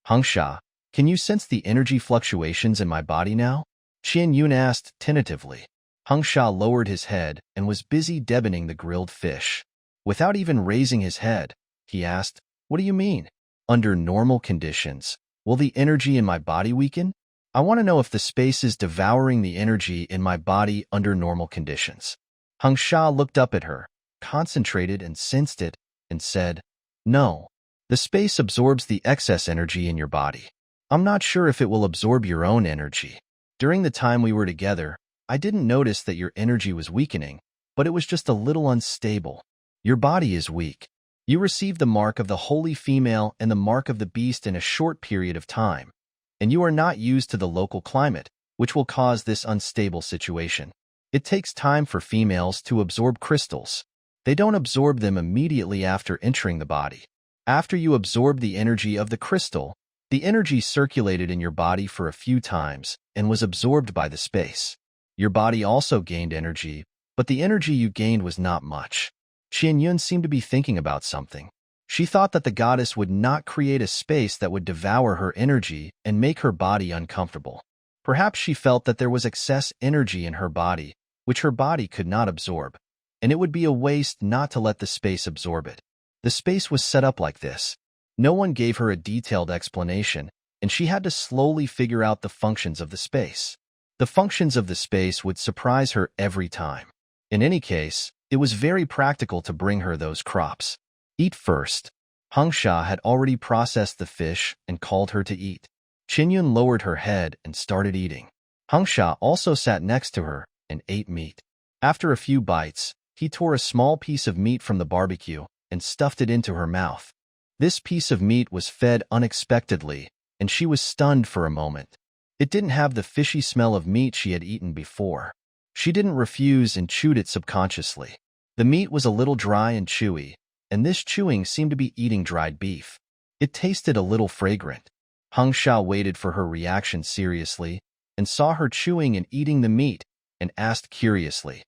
Hengsha, can you sense the energy fluctuations in my body now? Qian Yun asked tentatively. Hengsha lowered his head and was busy deboning the grilled fish. Without even raising his head, he asked, "What do you mean? Under normal conditions, will the energy in my body weaken? I want to know if the space is devouring the energy in my body under normal conditions." Hengsha looked up at her, concentrated and sensed it, and said, "No. The space absorbs the excess energy in your body. I'm not sure if it will absorb your own energy. During the time we were together, I didn't notice that your energy was weakening, but it was just a little unstable. Your body is weak. You received the mark of the holy female and the mark of the beast in a short period of time, and you are not used to the local climate, which will cause this unstable situation. It takes time for females to absorb crystals. They don't absorb them immediately after entering the body. After you absorb the energy of the crystal, the energy circulated in your body for a few times and was absorbed by the space. Your body also gained energy, but the energy you gained was not much." Qian Yun seemed to be thinking about something. She thought that the goddess would not create a space that would devour her energy and make her body uncomfortable. Perhaps she felt that there was excess energy in her body, which her body could not absorb, and it would be a waste not to let the space absorb it. The space was set up like this. No one gave her a detailed explanation, and she had to slowly figure out the functions of the space. The functions of the space would surprise her every time. In any case, it was very practical to bring her those crops. "Eat first." Hengsha had already processed the fish and called her to eat. Qinyun lowered her head and started eating. Hengsha also sat next to her and ate meat. After a few bites, he tore a small piece of meat from the barbecue and stuffed it into her mouth. This piece of meat was fed unexpectedly, and she was stunned for a moment. It didn't have the fishy smell of meat she had eaten before. She didn't refuse and chewed it subconsciously. The meat was a little dry and chewy, and this chewing seemed to be eating dried beef. It tasted a little fragrant. Hengsha waited for her reaction seriously and saw her chewing and eating the meat and asked curiously,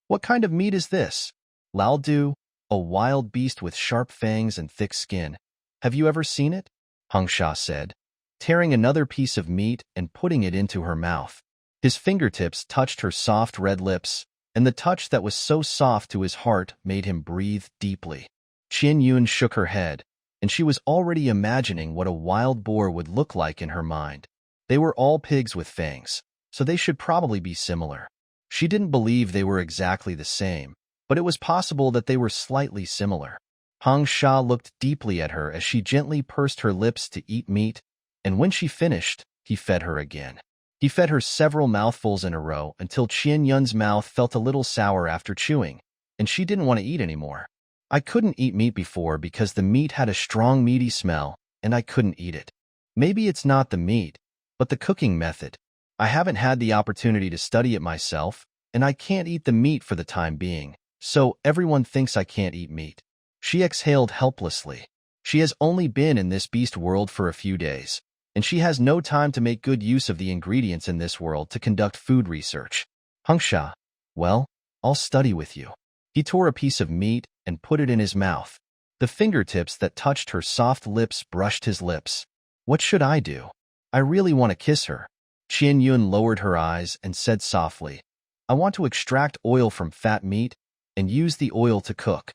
"What kind of meat is this?" "Laldu, a wild beast with sharp fangs and thick skin. Have you ever seen it?" Hengsha said, tearing another piece of meat and putting it into her mouth. His fingertips touched her soft red lips, and the touch that was so soft to his heart made him breathe deeply. Qian Yun shook her head, and she was already imagining what a wild boar would look like in her mind. They were all pigs with fangs, so they should probably be similar. She didn't believe they were exactly the same, but it was possible that they were slightly similar. Hengsha looked deeply at her as she gently pursed her lips to eat meat, and when she finished, he fed her again. He fed her several mouthfuls in a row until Qian Yun's mouth felt a little sour after chewing, and she didn't want to eat anymore. "I couldn't eat meat before because the meat had a strong meaty smell, and I couldn't eat it. Maybe it's not the meat, but the cooking method. I haven't had the opportunity to study it myself, and I can't eat the meat for the time being, so everyone thinks I can't eat meat." She exhaled helplessly. She has only been in this beast world for a few days, and she has no time to make good use of the ingredients in this world to conduct food research. "Hengsha, well, I'll study with you." He tore a piece of meat and put it in his mouth. The fingertips that touched her soft lips brushed his lips. What should I do? I really want to kiss her. Qian Yun lowered her eyes and said softly, I want to extract oil from fat meat and use the oil to cook.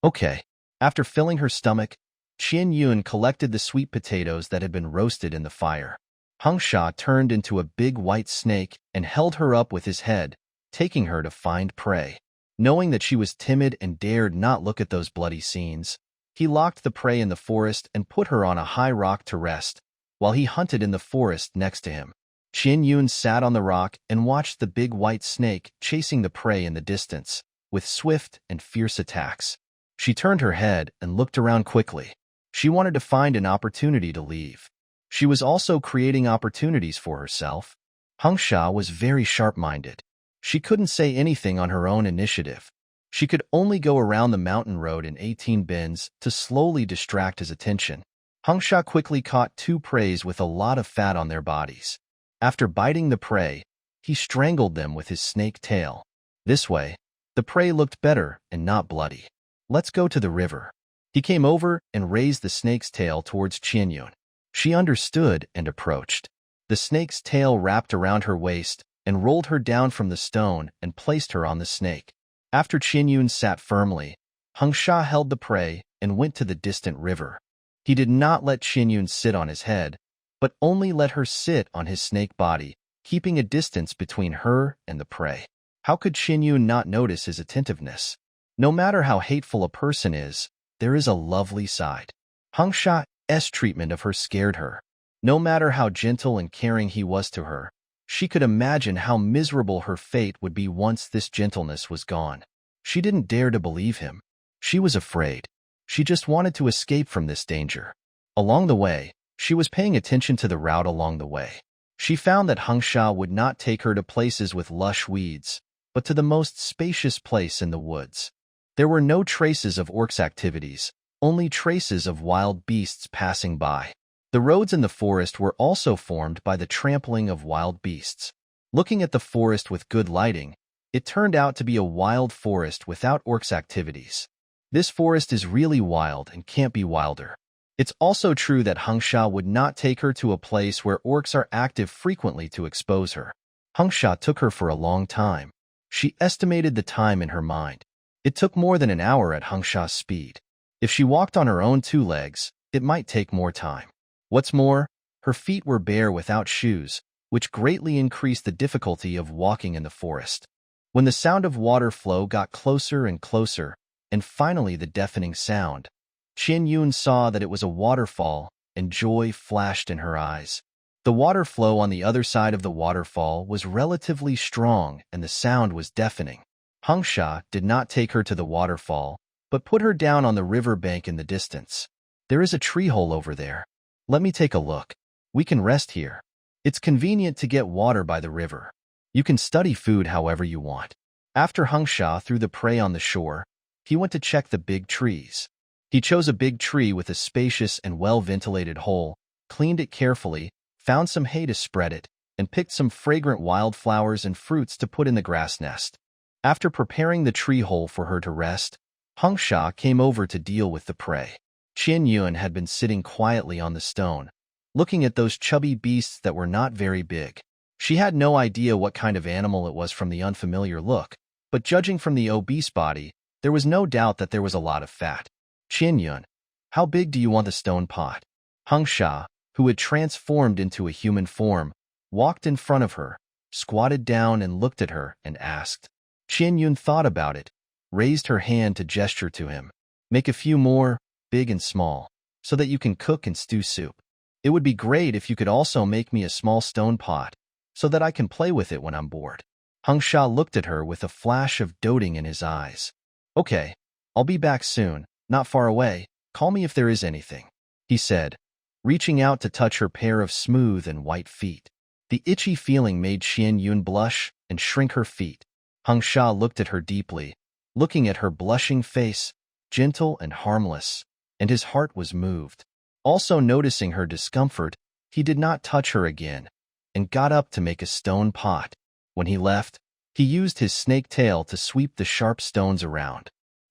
Okay. After filling her stomach, Qian Yun collected the sweet potatoes that had been roasted in the fire. Hung Sha turned into a big white snake and held her up with his head, taking her to find prey. Knowing that she was timid and dared not look at those bloody scenes, he locked the prey in the forest and put her on a high rock to rest, while he hunted in the forest next to him. Qian Yun sat on the rock and watched the big white snake chasing the prey in the distance, with swift and fierce attacks. She turned her head and looked around quickly. She wanted to find an opportunity to leave. She was also creating opportunities for herself. Hung Sha was very sharp-minded. She couldn't say anything on her own initiative. She could only go around the mountain road in 18 bins to slowly distract his attention. Hung Sha quickly caught 2 preys with a lot of fat on their bodies. After biting the prey, he strangled them with his snake tail. This way, the prey looked better and not bloody. Let's go to the river. He came over and raised the snake's tail towards Qian Yun. She understood and approached. The snake's tail wrapped around her waist and rolled her down from the stone and placed her on the snake. After Qian Yun sat firmly, Hung Sha held the prey and went to the distant river. He did not let Qian Yun sit on his head, but only let her sit on his snake body, keeping a distance between her and the prey. How could Qian Yun not notice his attentiveness? No matter how hateful a person is, there is a lovely side. Hung Sha's treatment of her scared her. No matter how gentle and caring he was to her, she could imagine how miserable her fate would be once this gentleness was gone. She didn't dare to believe him. She was afraid. She just wanted to escape from this danger. Along the way, she was paying attention to the route along the way. She found that Hung Sha would not take her to places with lush weeds, but to the most spacious place in the woods. There were no traces of orcs' activities, only traces of wild beasts passing by. The roads in the forest were also formed by the trampling of wild beasts. Looking at the forest with good lighting, it turned out to be a wild forest without orcs' activities. This forest is really wild and can't be wilder. It's also true that Hung Sha would not take her to a place where orcs are active frequently to expose her. Hung Sha took her for a long time. She estimated the time in her mind. It took more than an hour at Hung Sha's speed. If she walked on her own 2 legs, it might take more time. What's more, her feet were bare without shoes, which greatly increased the difficulty of walking in the forest. When the sound of water flow got closer and closer, and finally the deafening sound, Qian Yun saw that it was a waterfall, and joy flashed in her eyes. The water flow on the other side of the waterfall was relatively strong, and the sound was deafening. Hung Sha did not take her to the waterfall, but put her down on the river bank in the distance. There is a tree hole over there. Let me take a look. We can rest here. It's convenient to get water by the river. You can study food however you want. After Hung Sha threw the prey on the shore, he went to check the big trees. He chose a big tree with a spacious and well-ventilated hole, cleaned it carefully, found some hay to spread it, and picked some fragrant wildflowers and fruits to put in the grass nest. After preparing the tree hole for her to rest, Hung Sha came over to deal with the prey. Qian Yun had been sitting quietly on the stone, looking at those chubby beasts that were not very big. She had no idea what kind of animal it was from the unfamiliar look, but judging from the obese body, there was no doubt that there was a lot of fat. Qian Yun, how big do you want the stone pot? Hung Sha, who had transformed into a human form, walked in front of her, squatted down and looked at her and asked. Qian Yun thought about it, raised her hand to gesture to him. Make a few more, big and small, so that you can cook and stew soup. It would be great if you could also make me a small stone pot, so that I can play with it when I'm bored. Hung Sha looked at her with a flash of doting in his eyes. Okay, I'll be back soon, not far away. Call me if there is anything, he said, reaching out to touch her pair of smooth and white feet. The itchy feeling made Qian Yun blush and shrink her feet. Hung Sha looked at her deeply, looking at her blushing face, gentle and harmless, and his heart was moved. Also noticing her discomfort, he did not touch her again, and got up to make a stone pot. When he left, he used his snake tail to sweep the sharp stones around.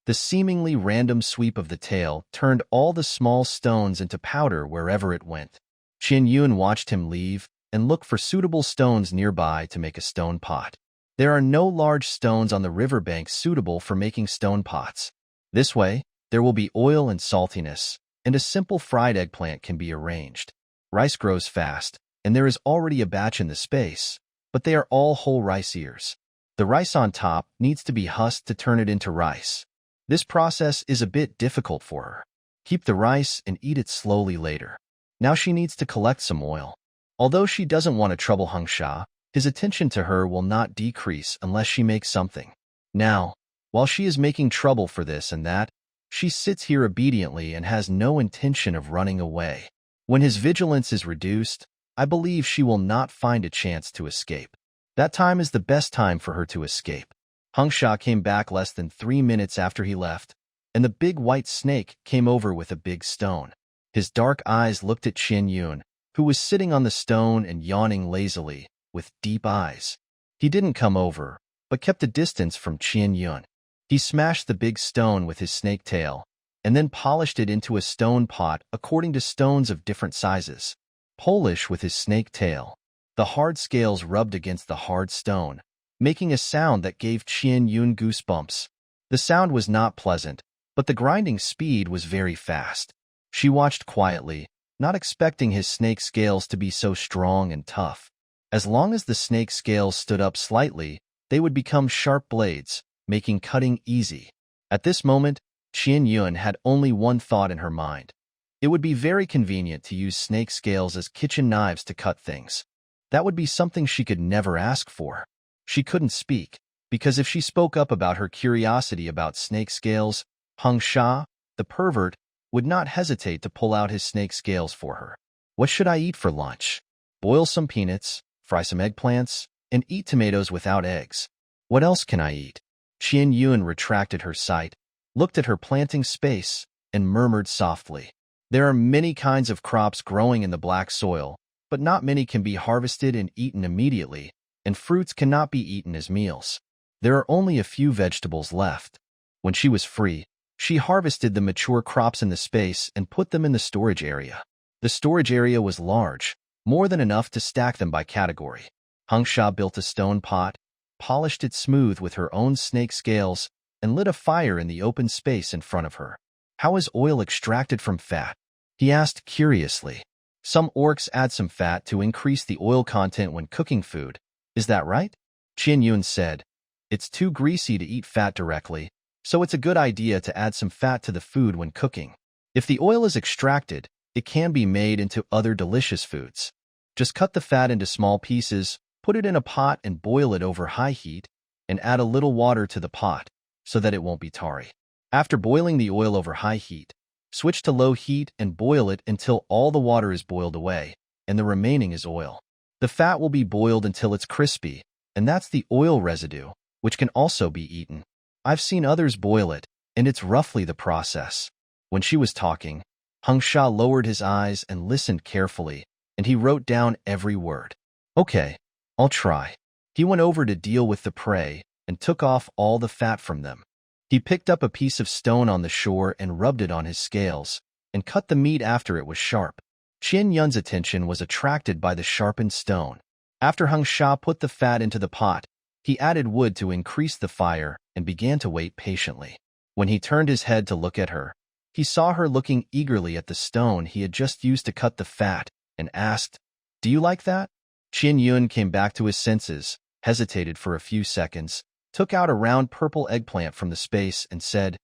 The seemingly random sweep of the tail turned all the small stones into powder wherever it went. Qin Yun watched him leave and look for suitable stones nearby to make a stone pot. There are no large stones on the riverbank suitable for making stone pots. This way, there will be oil and saltiness, and a simple fried eggplant can be arranged. Rice grows fast, and there is already a batch in the space, but they are all whole rice ears. The rice on top needs to be husked to turn it into rice. This process is a bit difficult for her. Keep the rice and eat it slowly later. Now she needs to collect some oil. Although she doesn't want to trouble Hung Sha, his attention to her will not decrease unless she makes something. Now, while she is making trouble for this and that, she sits here obediently and has no intention of running away. When his vigilance is reduced, I believe she will not find a chance to escape. That time is the best time for her to escape. Hung Sha came back less than 3 minutes after he left, and the big white snake came over with a big stone. His dark eyes looked at Qin Yun, who was sitting on the stone and yawning lazily, with deep eyes. He didn't come over, but kept a distance from Qin Yun. He smashed the big stone with his snake tail, and then polished it into a stone pot according to stones of different sizes. Polish with his snake tail. The hard scales rubbed against the hard stone, making a sound that gave Qin Yun goosebumps. The sound was not pleasant, but the grinding speed was very fast. She watched quietly, not expecting his snake scales to be so strong and tough. As long as the snake scales stood up slightly, they would become sharp blades, making cutting easy. At this moment, Qin Yun had only one thought in her mind. It would be very convenient to use snake scales as kitchen knives to cut things. That would be something she could never ask for. She couldn't speak, because if she spoke up about her curiosity about snake scales, Hung Sha, the pervert, would not hesitate to pull out his snake scales for her. What should I eat for lunch? Boil some peanuts, fry some eggplants, and eat tomatoes without eggs. What else can I eat? Qin Yun retracted her sight, looked at her planting space, and murmured softly. There are many kinds of crops growing in the black soil, but not many can be harvested and eaten immediately, and fruits cannot be eaten as meals. There are only a few vegetables left. When she was free, she harvested the mature crops in the space and put them in the storage area. The storage area was large, more than enough to stack them by category. Hung Sha built a stone pot, polished it smooth with her own snake scales, and lit a fire in the open space in front of her. How is oil extracted from fat? He asked curiously. Some orcs add some fat to increase the oil content when cooking food. Is that right? Qin Yun said. It's too greasy to eat fat directly, so it's a good idea to add some fat to the food when cooking. If the oil is extracted, it can be made into other delicious foods. Just cut the fat into small pieces, put it in a pot and boil it over high heat, and add a little water to the pot, so that it won't be tarry. After boiling the oil over high heat, switch to low heat and boil it until all the water is boiled away, and the remaining is oil. The fat will be boiled until it's crispy, and that's the oil residue, which can also be eaten. I've seen others boil it, and it's roughly the process. When she was talking, Hung Sha lowered his eyes and listened carefully, and he wrote down every word. Okay, I'll try. He went over to deal with the prey and took off all the fat from them. He picked up a piece of stone on the shore and rubbed it on his scales, and cut the meat after it was sharp. Qin Yun's attention was attracted by the sharpened stone. After Hung Sha put the fat into the pot, he added wood to increase the fire and began to wait patiently. When he turned his head to look at her, he saw her looking eagerly at the stone he had just used to cut the fat and asked, "Do you like that?" Qin Yun came back to his senses, hesitated for a few seconds, took out a round purple eggplant from the space and said,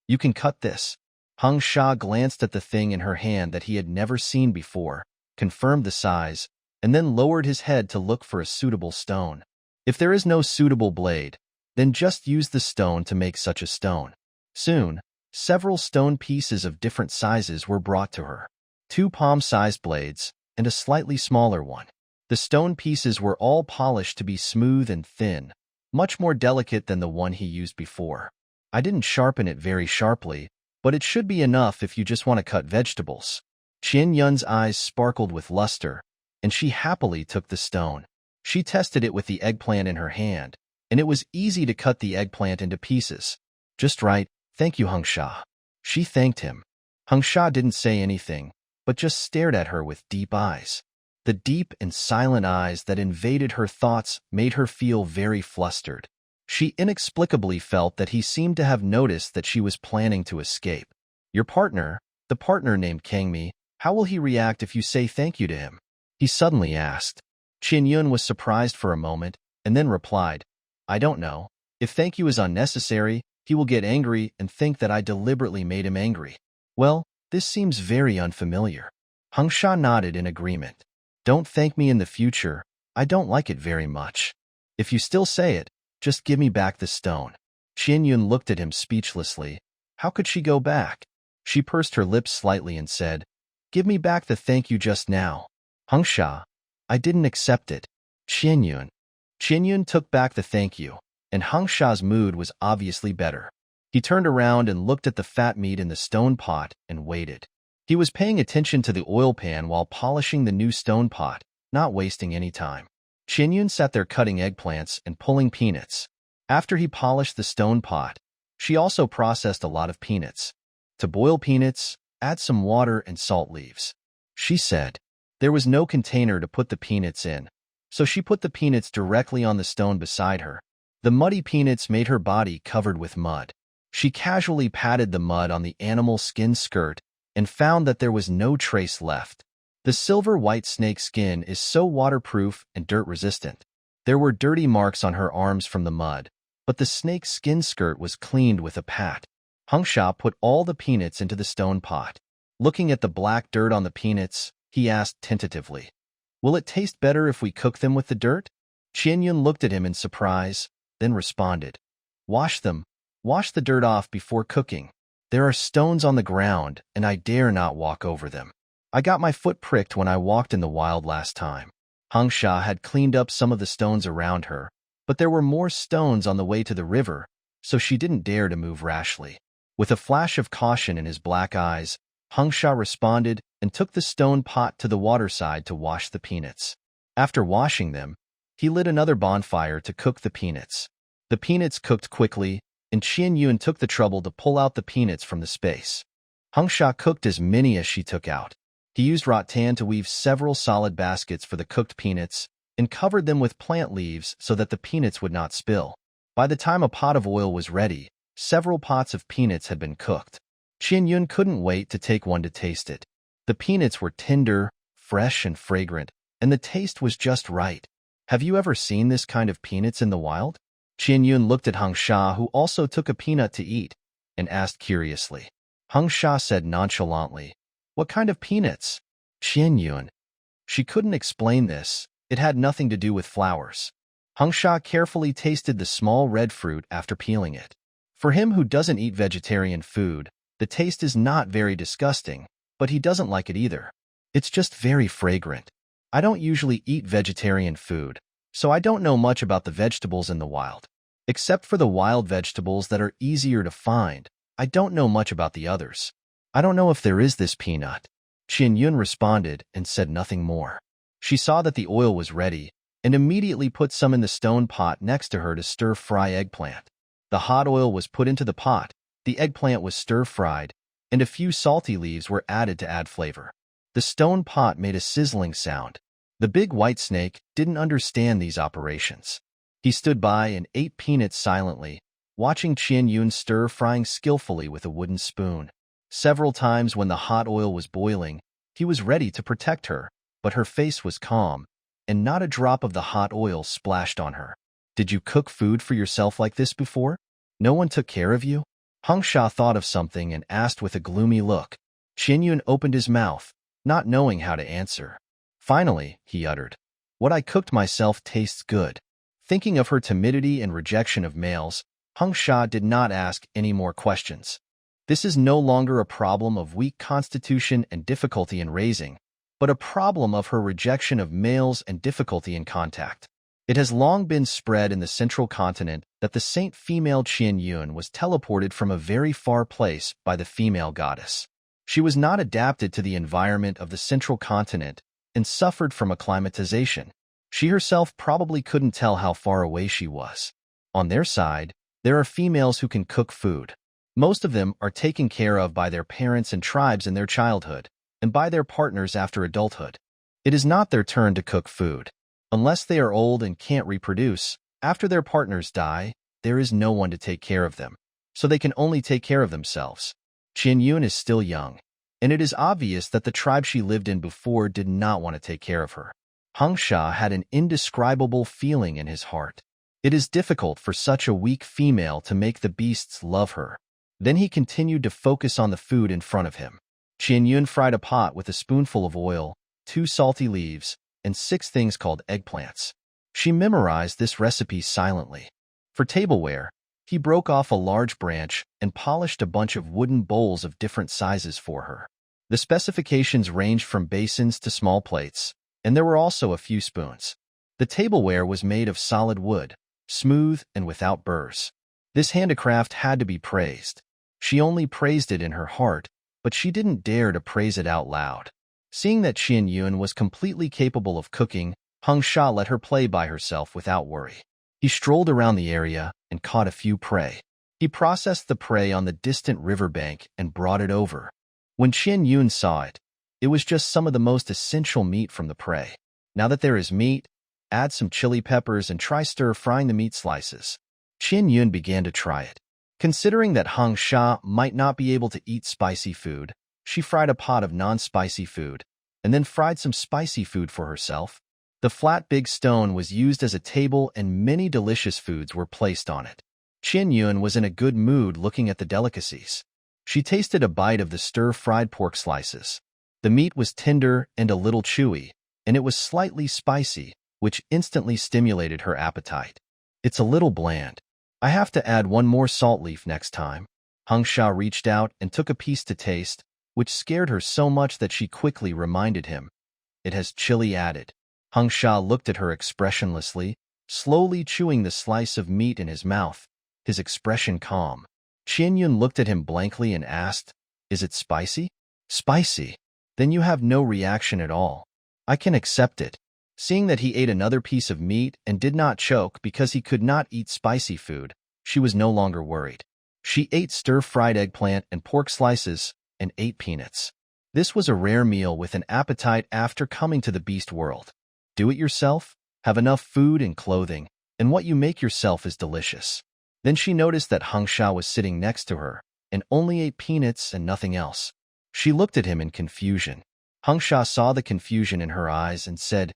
"You can cut this." Hung Sha glanced at the thing in her hand that he had never seen before, confirmed the size, and then lowered his head to look for a suitable stone. If there is no suitable blade, then just use the stone to make such a stone. Soon, several stone pieces of different sizes were brought to her. 2 palm-sized blades, and a slightly smaller one. The stone pieces were all polished to be smooth and thin, much more delicate than the one he used before. I didn't sharpen it very sharply, but it should be enough if you just want to cut vegetables. Qin Yun's eyes sparkled with luster, and she happily took the stone. She tested it with the eggplant in her hand, and it was easy to cut the eggplant into pieces. Just right, Thank you, Hangsha. She thanked him. Hangsha didn't say anything, but just stared at her with deep eyes. The deep and silent eyes that invaded her thoughts made her feel very flustered. She inexplicably felt that he seemed to have noticed that she was planning to escape. Your partner, the partner named Kangmi, how will he react if you say thank you to him? He suddenly asked. Qin Yun was surprised for a moment, and then replied, I don't know. If thank you is unnecessary, he will get angry and think that I deliberately made him angry. Well, this seems very unfamiliar. Hangsha nodded in agreement. Don't thank me in the future. I don't like it very much. If you still say it, just give me back the stone. Qin Yun looked at him speechlessly. How could she go back? She pursed her lips slightly and said, Give me back the thank you just now. Hangsha, I didn't accept it. Qin Yun. Qin Yun took back the thank you, and Hangsha's mood was obviously better. He turned around and looked at the fat meat in the stone pot and waited. He was paying attention to the oil pan while polishing the new stone pot, not wasting any time. Qin Yun sat there cutting eggplants and pulling peanuts. After he polished the stone pot, she also processed a lot of peanuts. To boil peanuts, add some water and salt leaves. She said. There was no container to put the peanuts in, so she put the peanuts directly on the stone beside her. The muddy peanuts made her body covered with mud. She casually patted the mud on the animal skin skirt and found that there was no trace left. The silver-white snake skin is so waterproof and dirt-resistant. There were dirty marks on her arms from the mud, but the snake skin skirt was cleaned with a pat. Hangsha put all the peanuts into the stone pot. Looking at the black dirt on the peanuts, he asked tentatively, Will it taste better if we cook them with the dirt? Qin Yun looked at him in surprise, then responded, Wash them. Wash the dirt off before cooking. There are stones on the ground, and I dare not walk over them. I got my foot pricked when I walked in the wild last time. Hangsha had cleaned up some of the stones around her, but there were more stones on the way to the river, so she didn't dare to move rashly. With a flash of caution in his black eyes, Hangsha responded and took the stone pot to the waterside to wash the peanuts. After washing them, he lit another bonfire to cook the peanuts. The peanuts cooked quickly, and Qin Yun took the trouble to pull out the peanuts from the space. Hangsha cooked as many as she took out. He used rattan to weave several solid baskets for the cooked peanuts and covered them with plant leaves so that the peanuts would not spill. By the time a pot of oil was ready, several pots of peanuts had been cooked. Qin Yun couldn't wait to take one to taste it. The peanuts were tender, fresh, and fragrant, and the taste was just right. Have you ever seen this kind of peanuts in the wild? Qin Yun looked at Hangsha, who also took a peanut to eat, and asked curiously. Hangsha said nonchalantly, What kind of peanuts? Qin Yun. She couldn't explain this. It had nothing to do with flowers. Hangsha carefully tasted the small red fruit after peeling it. For him who doesn't eat vegetarian food, the taste is not very disgusting, but he doesn't like it either. It's just very fragrant. I don't usually eat vegetarian food, so I don't know much about the vegetables in the wild. Except for the wild vegetables that are easier to find, I don't know much about the others. I don't know if there is this peanut. Qin Yun responded and said nothing more. She saw that the oil was ready and immediately put some in the stone pot next to her to stir-fry eggplant. The hot oil was put into the pot, the eggplant was stir-fried, and a few salty leaves were added to add flavor. The stone pot made a sizzling sound. The big white snake didn't understand these operations. He stood by and ate peanuts silently, watching Qin Yun stir-frying skillfully with a wooden spoon. Several times when the hot oil was boiling, he was ready to protect her, but her face was calm, and not a drop of the hot oil splashed on her. Did you cook food for yourself like this before? No one took care of you? Hangsha thought of something and asked with a gloomy look. Qin Yun opened his mouth, not knowing how to answer. Finally, he uttered, What I cooked myself tastes good. Thinking of her timidity and rejection of males, Hangsha did not ask any more questions. This is no longer a problem of weak constitution and difficulty in raising, but a problem of her rejection of males and difficulty in contact. It has long been spread in the central continent that the saint female Qin Yun was teleported from a very far place by the female goddess. She was not adapted to the environment of the central continent and suffered from acclimatization. She herself probably couldn't tell how far away she was. On their side, there are females who can cook food. Most of them are taken care of by their parents and tribes in their childhood, and by their partners after adulthood. It is not their turn to cook food. Unless they are old and can't reproduce, after their partners die, there is no one to take care of them, so they can only take care of themselves. Qian Yun is still young, and it is obvious that the tribe she lived in before did not want to take care of her. Hung Sha had an indescribable feeling in his heart. It is difficult for such a weak female to make the beasts love her. Then he continued to focus on the food in front of him. Qian Yun fried a pot with a spoonful of oil, 2 salty leaves, and 6 things called eggplants. She memorized this recipe silently. For tableware, he broke off a large branch and polished a bunch of wooden bowls of different sizes for her. The specifications ranged from basins to small plates, and there were also a few spoons. The tableware was made of solid wood, smooth and without burrs. This handicraft had to be praised. She only praised it in her heart, but she didn't dare to praise it out loud. Seeing that Qian Yun was completely capable of cooking, Hung Sha let her play by herself without worry. He strolled around the area and caught a few prey. He processed the prey on the distant riverbank and brought it over. When Qian Yun saw it, it was just some of the most essential meat from the prey. Now that there is meat, add some chili peppers and try stir-frying the meat slices. Qian Yun began to try it. Considering that Hung Sha might not be able to eat spicy food, she fried a pot of non-spicy food, and then fried some spicy food for herself. The flat big stone was used as a table and many delicious foods were placed on it. Qian Yun was in a good mood looking at the delicacies. She tasted a bite of the stir-fried pork slices. The meat was tender and a little chewy, and it was slightly spicy, which instantly stimulated her appetite. It's a little bland. I have to add 1 more salt leaf next time. Hung Sha reached out and took a piece to taste, which scared her so much that she quickly reminded him. It has chili added. Hung Sha looked at her expressionlessly, slowly chewing the slice of meat in his mouth, his expression calm. Qian Yun looked at him blankly and asked, "Is it spicy?" "Spicy? Then you have no reaction at all. I can accept it." Seeing that he ate another piece of meat and did not choke because he could not eat spicy food, she was no longer worried. She ate stir-fried eggplant and pork slices and ate peanuts. This was a rare meal with an appetite after coming to the beast world. Do it yourself, have enough food and clothing, and what you make yourself is delicious. Then she noticed that Hung Sha was sitting next to her and only ate peanuts and nothing else. She looked at him in confusion. Hung Sha saw the confusion in her eyes and said,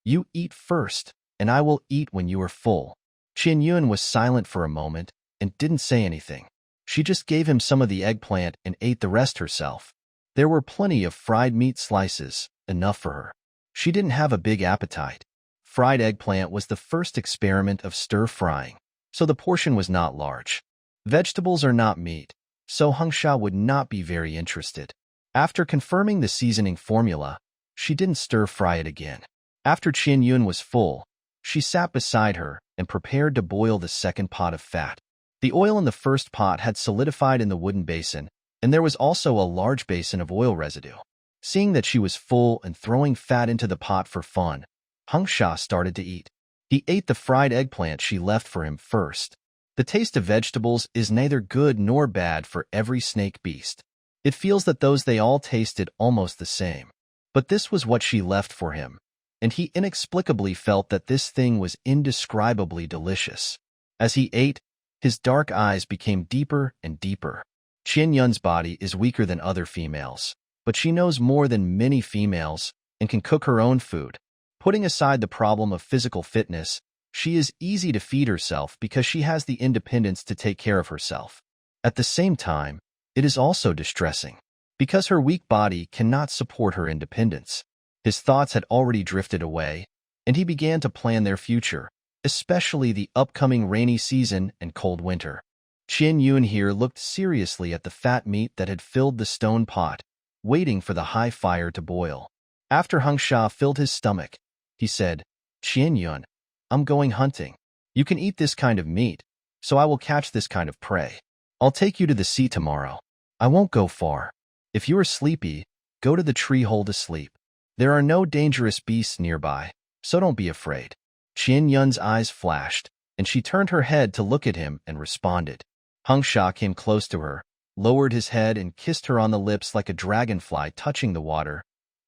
"You eat first, and I will eat when you are full." Qian Yun was silent for a moment and didn't say anything. She just gave him some of the eggplant and ate the rest herself. There were plenty of fried meat slices, enough for her. She didn't have a big appetite. Fried eggplant was the first experiment of stir-frying, so the portion was not large. Vegetables are not meat, so Hung Sha would not be very interested. After confirming the seasoning formula, she didn't stir-fry it again. After Qian Yun was full, she sat beside her and prepared to boil the second pot of fat. The oil in the first pot had solidified in the wooden basin, and there was also a large basin of oil residue. Seeing that she was full and throwing fat into the pot for fun, Hung Sha started to eat. He ate the fried eggplant she left for him first. The taste of vegetables is neither good nor bad for every snake beast. It feels that those they all tasted almost the same. But this was what she left for him, and he inexplicably felt that this thing was indescribably delicious. As he ate, his dark eyes became deeper and deeper. Qian Yun's body is weaker than other females, but she knows more than many females and can cook her own food. Putting aside the problem of physical fitness, she is easy to feed herself because she has the independence to take care of herself. At the same time, it is also distressing, because her weak body cannot support her independence. His thoughts had already drifted away, and he began to plan their future, especially the upcoming rainy season and cold winter. Qian Yun here looked seriously at the fat meat that had filled the stone pot, waiting for the high fire to boil. After Hung Sha filled his stomach, he said, "Qian Yun, I'm going hunting. You can eat this kind of meat, so I will catch this kind of prey. I'll take you to the sea tomorrow. I won't go far. If you are sleepy, go to the tree hole to sleep. There are no dangerous beasts nearby, so don't be afraid." Qian Yun's eyes flashed, and she turned her head to look at him and responded. Hung Sha came close to her lowered his head and kissed her on the lips like a dragonfly touching the water,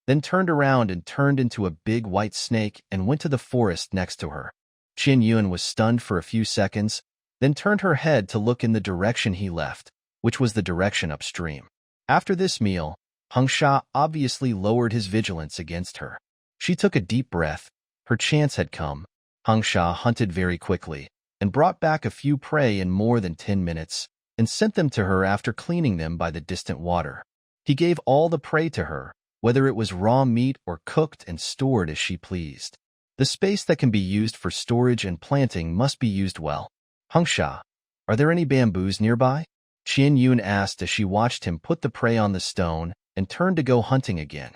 then turned around and turned into a big white snake and went to the forest next to her. Qin Yun was stunned for a few seconds, then turned her head to look in the direction he left, which was the direction upstream. After this meal, Hung Sha obviously lowered his vigilance against her. She took a deep breath. Her chance had come. Hung Sha hunted very quickly and brought back a few prey in more than 10 minutes and sent them to her after cleaning them by the distant water. He gave all the prey to her, whether it was raw meat or cooked and stored as she pleased. The space that can be used for storage and planting must be used well. Hung Sha, are there any bamboos nearby? Qin Yun asked as she watched him put the prey on the stone and turned to go hunting again.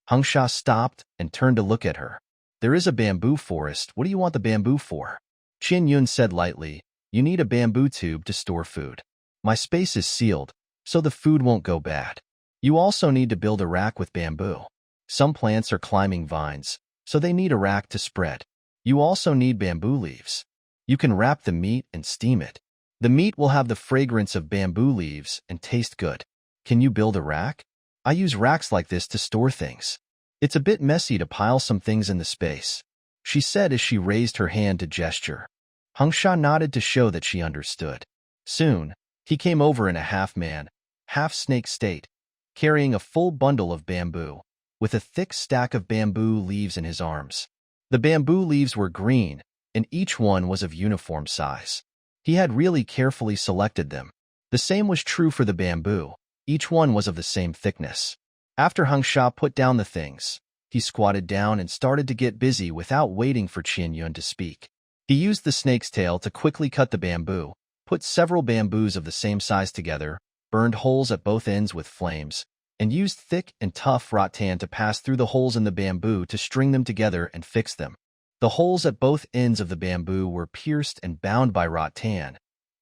Hung Sha stopped and turned to look at her. There is a bamboo forest. What do you want the bamboo for? Qin Yun said lightly, you need a bamboo tube to store food. My space is sealed, so the food won't go bad. You also need to build a rack with bamboo. Some plants are climbing vines, so they need a rack to spread. You also need bamboo leaves. You can wrap the meat and steam it. The meat will have the fragrance of bamboo leaves and taste good. Can you build a rack? I use racks like this to store things. It's a bit messy to pile some things in the space, she said as she raised her hand to gesture. Hung Sha nodded to show that she understood. Soon, he came over in a half-man, half-snake state, carrying a full bundle of bamboo, with a thick stack of bamboo leaves in his arms. The bamboo leaves were green, and each one was of uniform size. He had really carefully selected them. The same was true for the bamboo. Each one was of the same thickness. After Hung Sha put down the things, he squatted down and started to get busy without waiting for Qin Yun to speak. He used the snake's tail to quickly cut the bamboo, put several bamboos of the same size together, burned holes at both ends with flames, and used thick and tough rattan to pass through the holes in the bamboo to string them together and fix them. The holes at both ends of the bamboo were pierced and bound by rattan,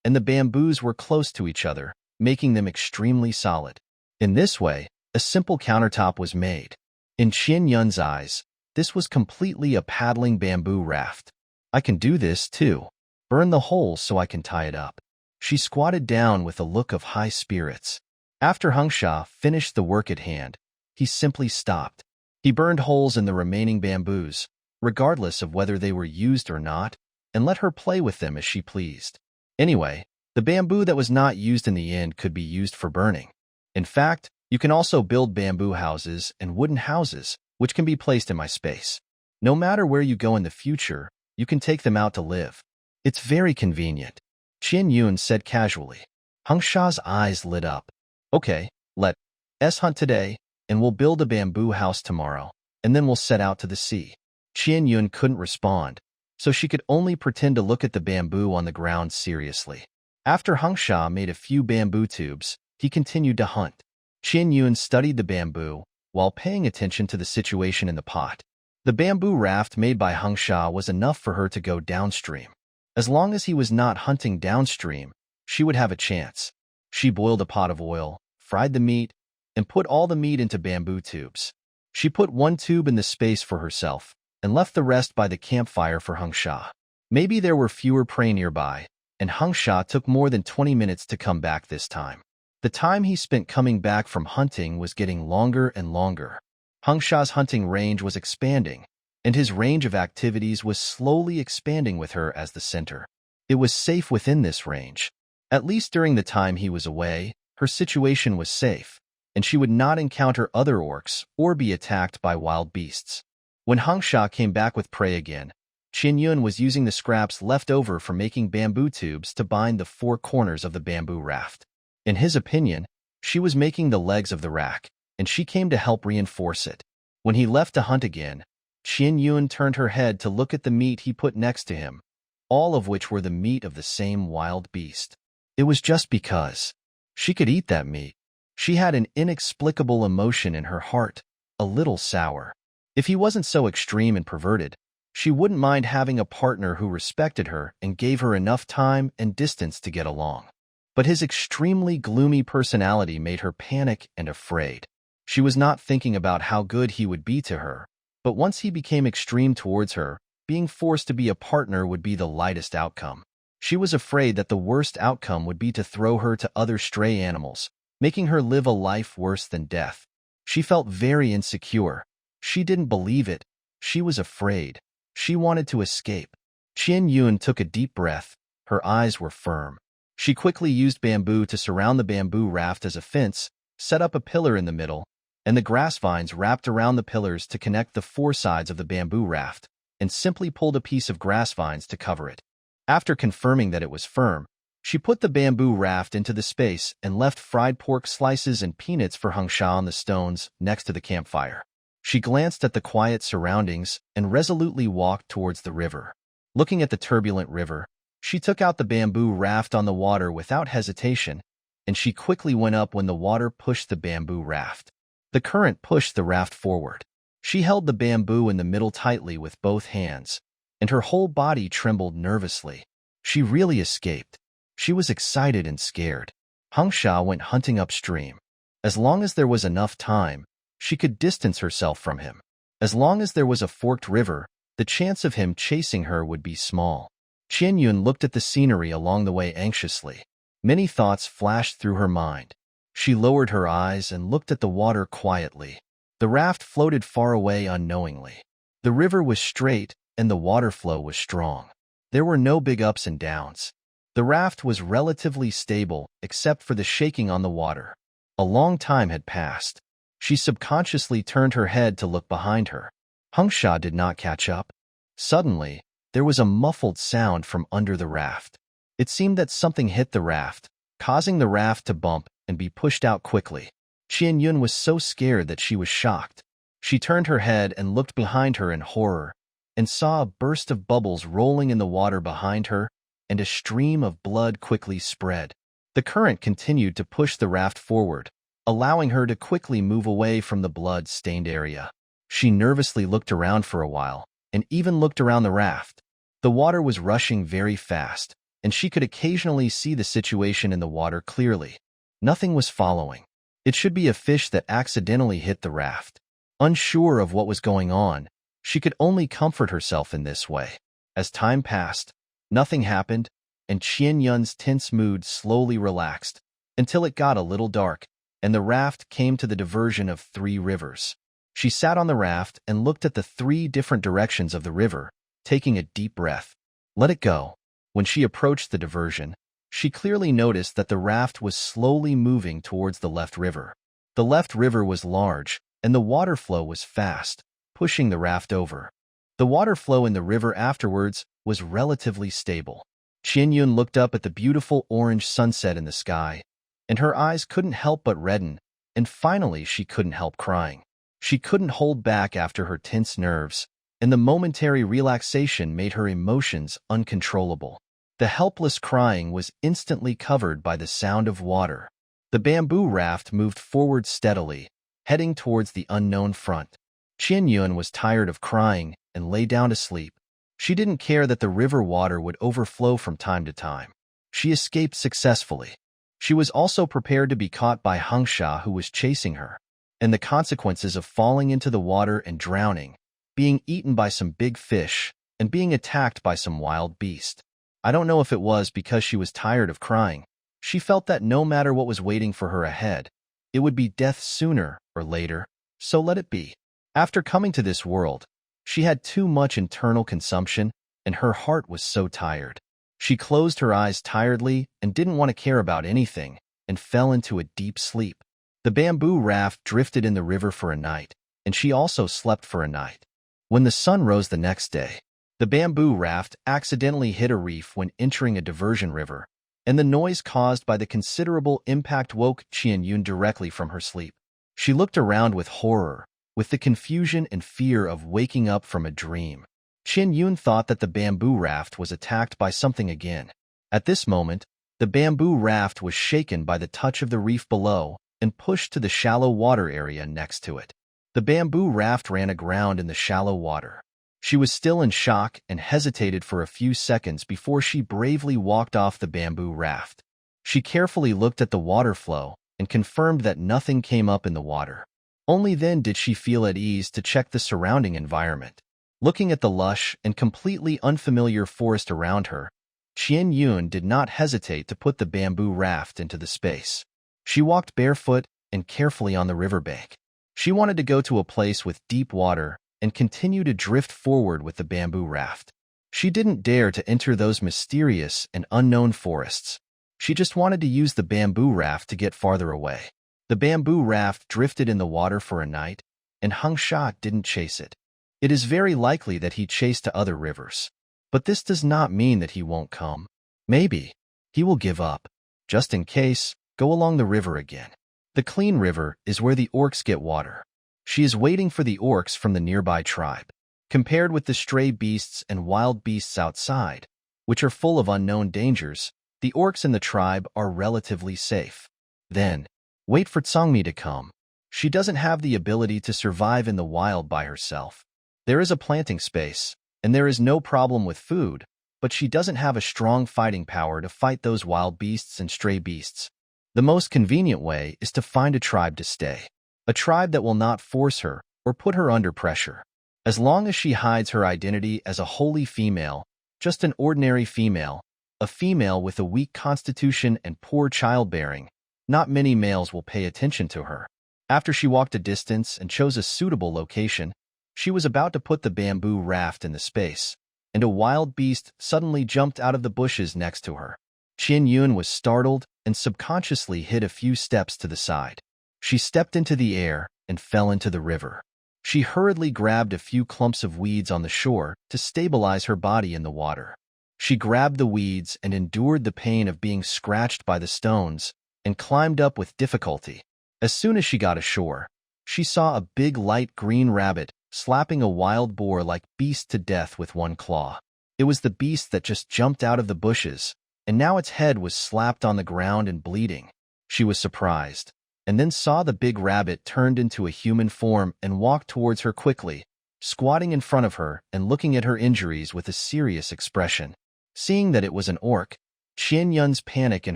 and the bamboos were close to each other, making them extremely solid. In this way, a simple countertop was made. In Qin Yun's eyes, this was completely a paddling bamboo raft. I can do this, too. Burn the holes so I can tie it up. She squatted down with a look of high spirits. After Hung Sha finished the work at hand, he simply stopped. He burned holes in the remaining bamboos, regardless of whether they were used or not, and let her play with them as she pleased. Anyway, the bamboo that was not used in the end could be used for burning. In fact, you can also build bamboo houses and wooden houses, which can be placed in my space. No matter where you go in the future, you can take them out to live. It's very convenient, Qin Yun said casually. Hung Sha's eyes lit up. Okay, let's hunt today, and we'll build a bamboo house tomorrow, and then we'll set out to the sea. Qin Yun couldn't respond, so she could only pretend to look at the bamboo on the ground seriously. After Hung Sha made a few bamboo tubes, he continued to hunt. Qin Yun studied the bamboo while paying attention to the situation in the pot. The bamboo raft made by Hung Sha was enough for her to go downstream. As long as he was not hunting downstream, she would have a chance. She boiled a pot of oil, fried the meat, and put all the meat into bamboo tubes. She put one tube in the space for herself and left the rest by the campfire for Hung Sha. Maybe there were fewer prey nearby, and Hung Sha took more than 20 minutes to come back this time. The time he spent coming back from hunting was getting longer and longer. Hung Sha's hunting range was expanding, and his range of activities was slowly expanding with her as the center. It was safe within this range. At least during the time he was away, her situation was safe, and she would not encounter other orcs or be attacked by wild beasts. When Hung Sha came back with prey again, Qin Yun was using the scraps left over from making bamboo tubes to bind the four corners of the bamboo raft. In his opinion, she was making the legs of the rack, and she came to help reinforce it. When he left to hunt again, Qin Yun turned her head to look at the meat he put next to him, all of which were the meat of the same wild beast. It was just because she could eat that meat. She had an inexplicable emotion in her heart, a little sour. If he wasn't so extreme and perverted, she wouldn't mind having a partner who respected her and gave her enough time and distance to get along. But his extremely gloomy personality made her panic and afraid. She was not thinking about how good he would be to her, but once he became extreme towards her, being forced to be a partner would be the lightest outcome. She was afraid that the worst outcome would be to throw her to other stray animals, making her live a life worse than death. She felt very insecure. She didn't believe it. She was afraid. She wanted to escape. Qian Yun took a deep breath. Her eyes were firm. She quickly used bamboo to surround the bamboo raft as a fence, set up a pillar in the middle, and the grass vines wrapped around the pillars to connect the four sides of the bamboo raft, and simply pulled a piece of grass vines to cover it. After confirming that it was firm, she put the bamboo raft into the space and left fried pork slices and peanuts for Hangsha on the stones next to the campfire. She glanced at the quiet surroundings and resolutely walked towards the river. Looking at the turbulent river, she took out the bamboo raft on the water without hesitation, and she quickly went up when the water pushed the bamboo raft. The current pushed the raft forward. She held the bamboo in the middle tightly with both hands, and her whole body trembled nervously. She really escaped. She was excited and scared. Hangsha went hunting upstream. As long as there was enough time, she could distance herself from him. As long as there was a forked river, the chance of him chasing her would be small. Qian Yun looked at the scenery along the way anxiously. Many thoughts flashed through her mind. She lowered her eyes and looked at the water quietly. The raft floated far away unknowingly. The river was straight and the water flow was strong. There were no big ups and downs. The raft was relatively stable except for the shaking on the water. A long time had passed. She subconsciously turned her head to look behind her. Hangsha did not catch up. Suddenly, there was a muffled sound from under the raft. It seemed that something hit the raft, causing the raft to bump and be pushed out quickly. Qian Yun was so scared that she was shocked. She turned her head and looked behind her in horror, and saw a burst of bubbles rolling in the water behind her, and a stream of blood quickly spread. The current continued to push the raft forward, allowing her to quickly move away from the blood-stained area. She nervously looked around for a while, and even looked around the raft. The water was rushing very fast, and she could occasionally see the situation in the water clearly. Nothing was following. It should be a fish that accidentally hit the raft. Unsure of what was going on, she could only comfort herself in this way. As time passed, nothing happened, and Qian Yun's tense mood slowly relaxed, until it got a little dark, and the raft came to the diversion of 3 rivers. She sat on the raft and looked at the 3 different directions of the river, taking a deep breath. Let it go. When she approached the diversion, she clearly noticed that the raft was slowly moving towards the left river. The left river was large, and the water flow was fast, pushing the raft over. The water flow in the river afterwards was relatively stable. Qian Yun looked up at the beautiful orange sunset in the sky, and her eyes couldn't help but redden, and finally she couldn't help crying. She couldn't hold back after her tense nerves, and the momentary relaxation made her emotions uncontrollable. The helpless crying was instantly covered by the sound of water. The bamboo raft moved forward steadily, heading towards the unknown front. Qian Yun was tired of crying and lay down to sleep. She didn't care that the river water would overflow from time to time. She escaped successfully. She was also prepared to be caught by Hangsha, who was chasing her, and the consequences of falling into the water and drowning, being eaten by some big fish, and being attacked by some wild beast. I don't know if it was because she was tired of crying. She felt that no matter what was waiting for her ahead, it would be death sooner or later, so let it be. After coming to this world, she had too much internal consumption, and her heart was so tired. She closed her eyes tiredly and didn't want to care about anything, and fell into a deep sleep. The bamboo raft drifted in the river for a night, and she also slept for a night. When the sun rose the next day, the bamboo raft accidentally hit a reef when entering a diversion river, and the noise caused by the considerable impact woke Qian Yun directly from her sleep. She looked around with horror, with the confusion and fear of waking up from a dream. Qian Yun thought that the bamboo raft was attacked by something again. At this moment, the bamboo raft was shaken by the touch of the reef below and pushed to the shallow water area next to it. The bamboo raft ran aground in the shallow water. She was still in shock and hesitated for a few seconds before she bravely walked off the bamboo raft. She carefully looked at the water flow and confirmed that nothing came up in the water. Only then did she feel at ease to check the surrounding environment. Looking at the lush and completely unfamiliar forest around her, Qian Yun did not hesitate to put the bamboo raft into the space. She walked barefoot and carefully on the riverbank. She wanted to go to a place with deep water and continue to drift forward with the bamboo raft. She didn't dare to enter those mysterious and unknown forests. She just wanted to use the bamboo raft to get farther away. The bamboo raft drifted in the water for a night, and Hung Sha didn't chase it. It is very likely that he chased to other rivers. But this does not mean that he won't come. Maybe he will give up. Just in case, go along the river again. The clean river is where the orcs get water. She is waiting for the orcs from the nearby tribe. Compared with the stray beasts and wild beasts outside, which are full of unknown dangers, the orcs in the tribe are relatively safe. Then, wait for Tsangmi to come. She doesn't have the ability to survive in the wild by herself. There is a planting space, and there is no problem with food, but she doesn't have a strong fighting power to fight those wild beasts and stray beasts. The most convenient way is to find a tribe to stay. A tribe that will not force her or put her under pressure. As long as she hides her identity as a holy female, just an ordinary female, a female with a weak constitution and poor childbearing, not many males will pay attention to her. After she walked a distance and chose a suitable location, she was about to put the bamboo raft in the space, and a wild beast suddenly jumped out of the bushes next to her. Qin Yun was startled and subconsciously hid a few steps to the side. She stepped into the air and fell into the river. She hurriedly grabbed a few clumps of weeds on the shore to stabilize her body in the water. She grabbed the weeds and endured the pain of being scratched by the stones and climbed up with difficulty. As soon as she got ashore, she saw a big light green rabbit slapping a wild boar like beast to death with one claw. It was the beast that just jumped out of the bushes, and now its head was slapped on the ground and bleeding. She was surprised, and then saw the big rabbit turned into a human form and walked towards her quickly, squatting in front of her and looking at her injuries with a serious expression. Seeing that it was an orc, Qian Yun's panic in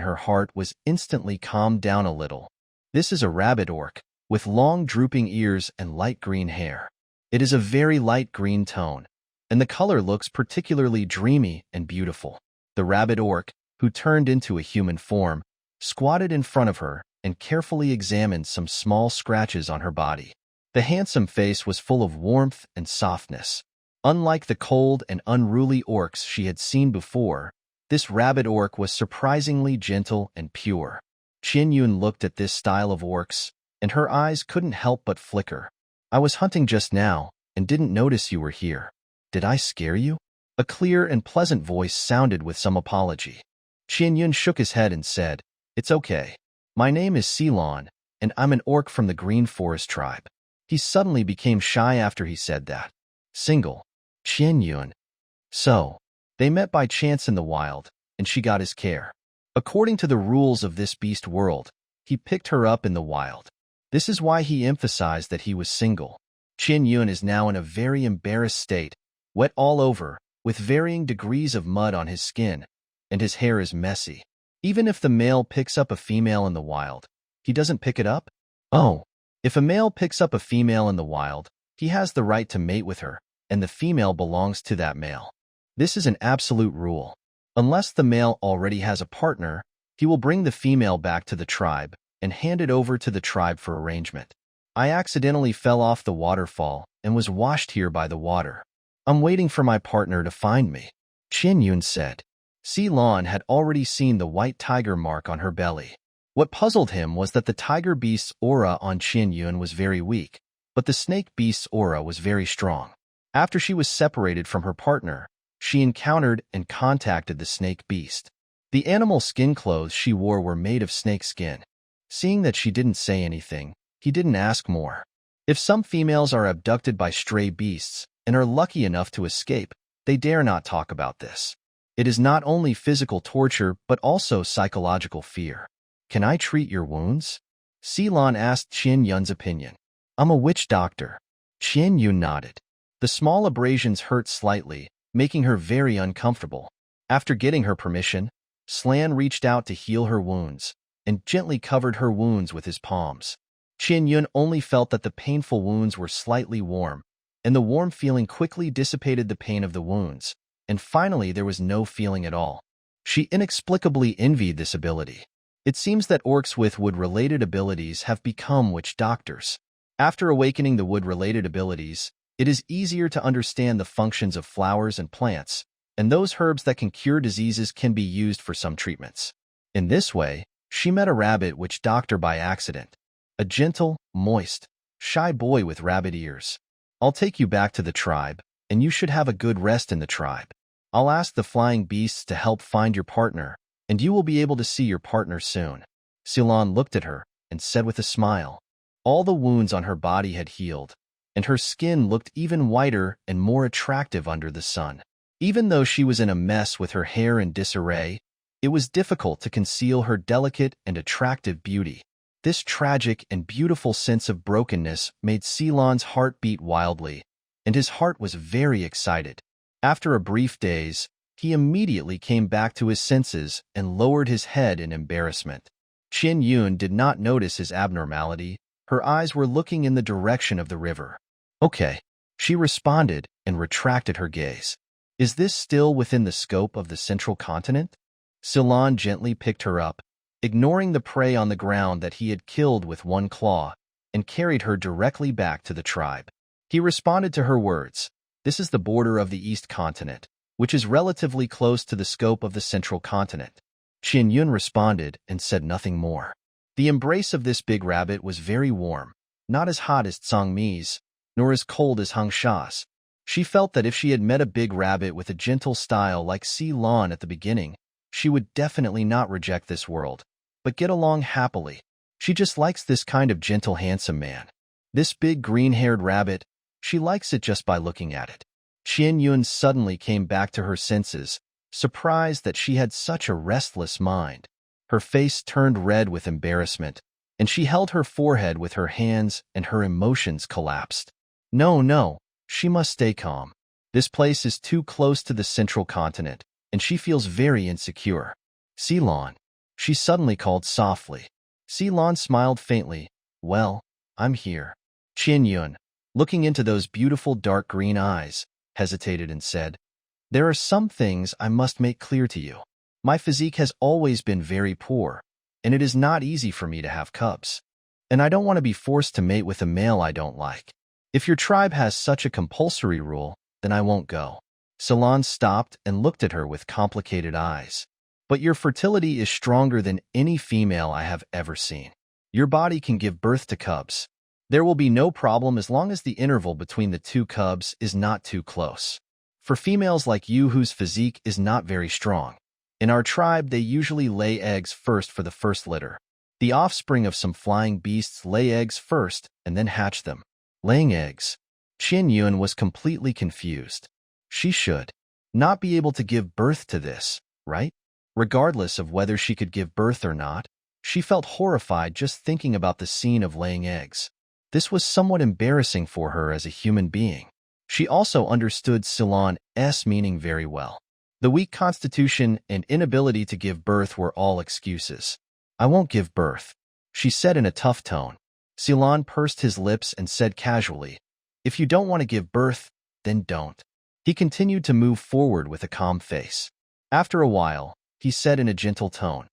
her heart was instantly calmed down a little. This is a rabbit orc, with long drooping ears and light green hair. It is a very light green tone, and the color looks particularly dreamy and beautiful. The rabbit orc, who turned into a human form, squatted in front of her and carefully examined some small scratches on her body. The handsome face was full of warmth and softness. Unlike the cold and unruly orcs she had seen before, this rabbit orc was surprisingly gentle and pure. Qin Yun looked at this style of orcs, and her eyes couldn't help but flicker. I was hunting just now and didn't notice you were here. Did I scare you? A clear and pleasant voice sounded with some apology. Qin Yun shook his head and said, "It's okay. My name is Ceylon, and I'm an orc from the Green Forest tribe." He suddenly became shy after he said that. Single. Qin Yun. So, they met by chance in the wild, and she got his care. According to the rules of this beast world, he picked her up in the wild. This is why he emphasized that he was single. Qin Yun is now in a very embarrassed state, wet all over, with varying degrees of mud on his skin, and his hair is messy. Even if the male picks up a female in the wild, he doesn't pick it up? Oh, if a male picks up a female in the wild, he has the right to mate with her, and the female belongs to that male. This is an absolute rule. Unless the male already has a partner, he will bring the female back to the tribe and hand it over to the tribe for arrangement. I accidentally fell off the waterfall and was washed here by the water. I'm waiting for my partner to find me, Qin Yun said. Ceylon had already seen the white tiger mark on her belly. What puzzled him was that the tiger beast's aura on Qin Yun was very weak, but the snake beast's aura was very strong. After she was separated from her partner, she encountered and contacted the snake beast. The animal skin clothes she wore were made of snake skin. Seeing that she didn't say anything, he didn't ask more. If some females are abducted by stray beasts and are lucky enough to escape, they dare not talk about this. It is not only physical torture but also psychological fear. Can I treat your wounds? Ceylon asked Qin Yun's opinion. I'm a witch doctor. Qin Yun nodded. The small abrasions hurt slightly, making her very uncomfortable. After getting her permission, Slan reached out to heal her wounds and gently covered her wounds with his palms. Qin Yun only felt that the painful wounds were slightly warm, and the warm feeling quickly dissipated the pain of the wounds, and finally there was no feeling at all. She inexplicably envied this ability. It seems that orcs with wood-related abilities have become witch doctors. After awakening the wood-related abilities, it is easier to understand the functions of flowers and plants, and those herbs that can cure diseases can be used for some treatments. In this way, she met a rabbit witch doctor by accident. A gentle, moist, shy boy with rabbit ears. I'll take you back to the tribe, and you should have a good rest in the tribe. I'll ask the flying beasts to help find your partner, and you will be able to see your partner soon. Ceylon looked at her and said with a smile. All the wounds on her body had healed, and her skin looked even whiter and more attractive under the sun. Even though she was in a mess with her hair in disarray, it was difficult to conceal her delicate and attractive beauty. This tragic and beautiful sense of brokenness made Ceylon's heart beat wildly, and his heart was very excited. After a brief daze, he immediately came back to his senses and lowered his head in embarrassment. Qin Yun did not notice his abnormality. Her eyes were looking in the direction of the river. Okay, she responded and retracted her gaze. Is this still within the scope of the central continent? Ceylon gently picked her up, ignoring the prey on the ground that he had killed with one claw, and carried her directly back to the tribe. He responded to her words. This is the border of the East Continent, which is relatively close to the scope of the Central Continent. Qin Yun responded and said nothing more. The embrace of this big rabbit was very warm, not as hot as Tsang Mi's, nor as cold as Hang Sha's. She felt that if she had met a big rabbit with a gentle style like Ceylon at the beginning, she would definitely not reject this world, but get along happily. She just likes this kind of gentle, handsome man. This big green-haired rabbit, she likes it just by looking at it. Qin Yun suddenly came back to her senses, surprised that she had such a restless mind. Her face turned red with embarrassment, and she held her forehead with her hands and her emotions collapsed. No, she must stay calm. This place is too close to the Central Continent, and she feels very insecure. Ceylon, she suddenly called softly. Ceylon smiled faintly. Well, I'm here. Qin Yun, looking into those beautiful dark green eyes, hesitated and said, there are some things I must make clear to you. My physique has always been very poor, and it is not easy for me to have cubs. And I don't want to be forced to mate with a male I don't like. If your tribe has such a compulsory rule, then I won't go. Ceylon stopped and looked at her with complicated eyes. But your fertility is stronger than any female I have ever seen. Your body can give birth to cubs. There will be no problem as long as the interval between the two cubs is not too close. For females like you whose physique is not very strong, in our tribe they usually lay eggs first for the first litter. The offspring of some flying beasts lay eggs first and then hatch them. Laying eggs. Qin Yun was completely confused. She should not be able to give birth to this, right? Regardless of whether she could give birth or not, she felt horrified just thinking about the scene of laying eggs. This was somewhat embarrassing for her as a human being. She also understood Ceylon's meaning very well. The weak constitution and inability to give birth were all excuses. I won't give birth, she said in a tough tone. Ceylon pursed his lips and said casually, if you don't want to give birth, then don't. He continued to move forward with a calm face. After a while, he said in a gentle tone,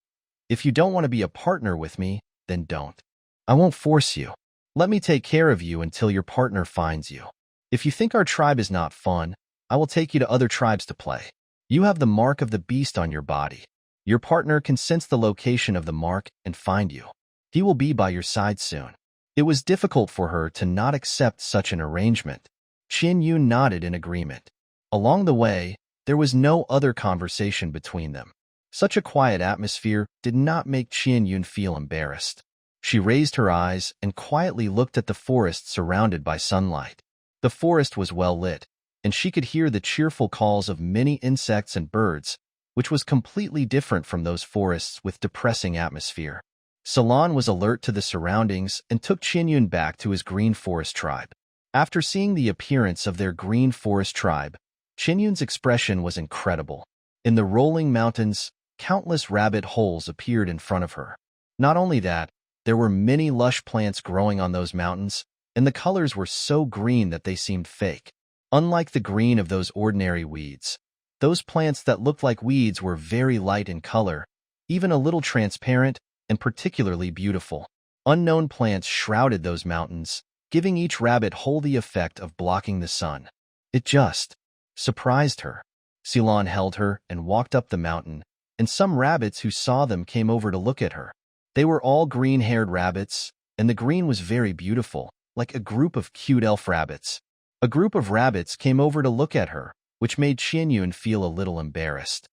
if you don't want to be a partner with me, then don't. I won't force you. Let me take care of you until your partner finds you. If you think our tribe is not fun, I will take you to other tribes to play. You have the mark of the beast on your body. Your partner can sense the location of the mark and find you. He will be by your side soon. It was difficult for her to not accept such an arrangement. Qin Yun nodded in agreement. Along the way, there was no other conversation between them. Such a quiet atmosphere did not make Qin Yun feel embarrassed. She raised her eyes and quietly looked at the forest surrounded by sunlight. The forest was well lit, and she could hear the cheerful calls of many insects and birds, which was completely different from those forests with depressing atmosphere. Ceylon was alert to the surroundings and took Qin Yun back to his green forest tribe. After seeing the appearance of their green forest tribe, Qin Yun's expression was incredible. In the rolling mountains, countless rabbit holes appeared in front of her. Not only that, there were many lush plants growing on those mountains, and the colors were so green that they seemed fake. Unlike the green of those ordinary weeds, those plants that looked like weeds were very light in color, even a little transparent, and particularly beautiful. Unknown plants shrouded those mountains, giving each rabbit hole the effect of blocking the sun. It just surprised her. Ceylon held her and walked up the mountain, and some rabbits who saw them came over to look at her. They were all green-haired rabbits, and the green was very beautiful, like a group of cute elf rabbits. A group of rabbits came over to look at her, which made Qianyun feel a little embarrassed.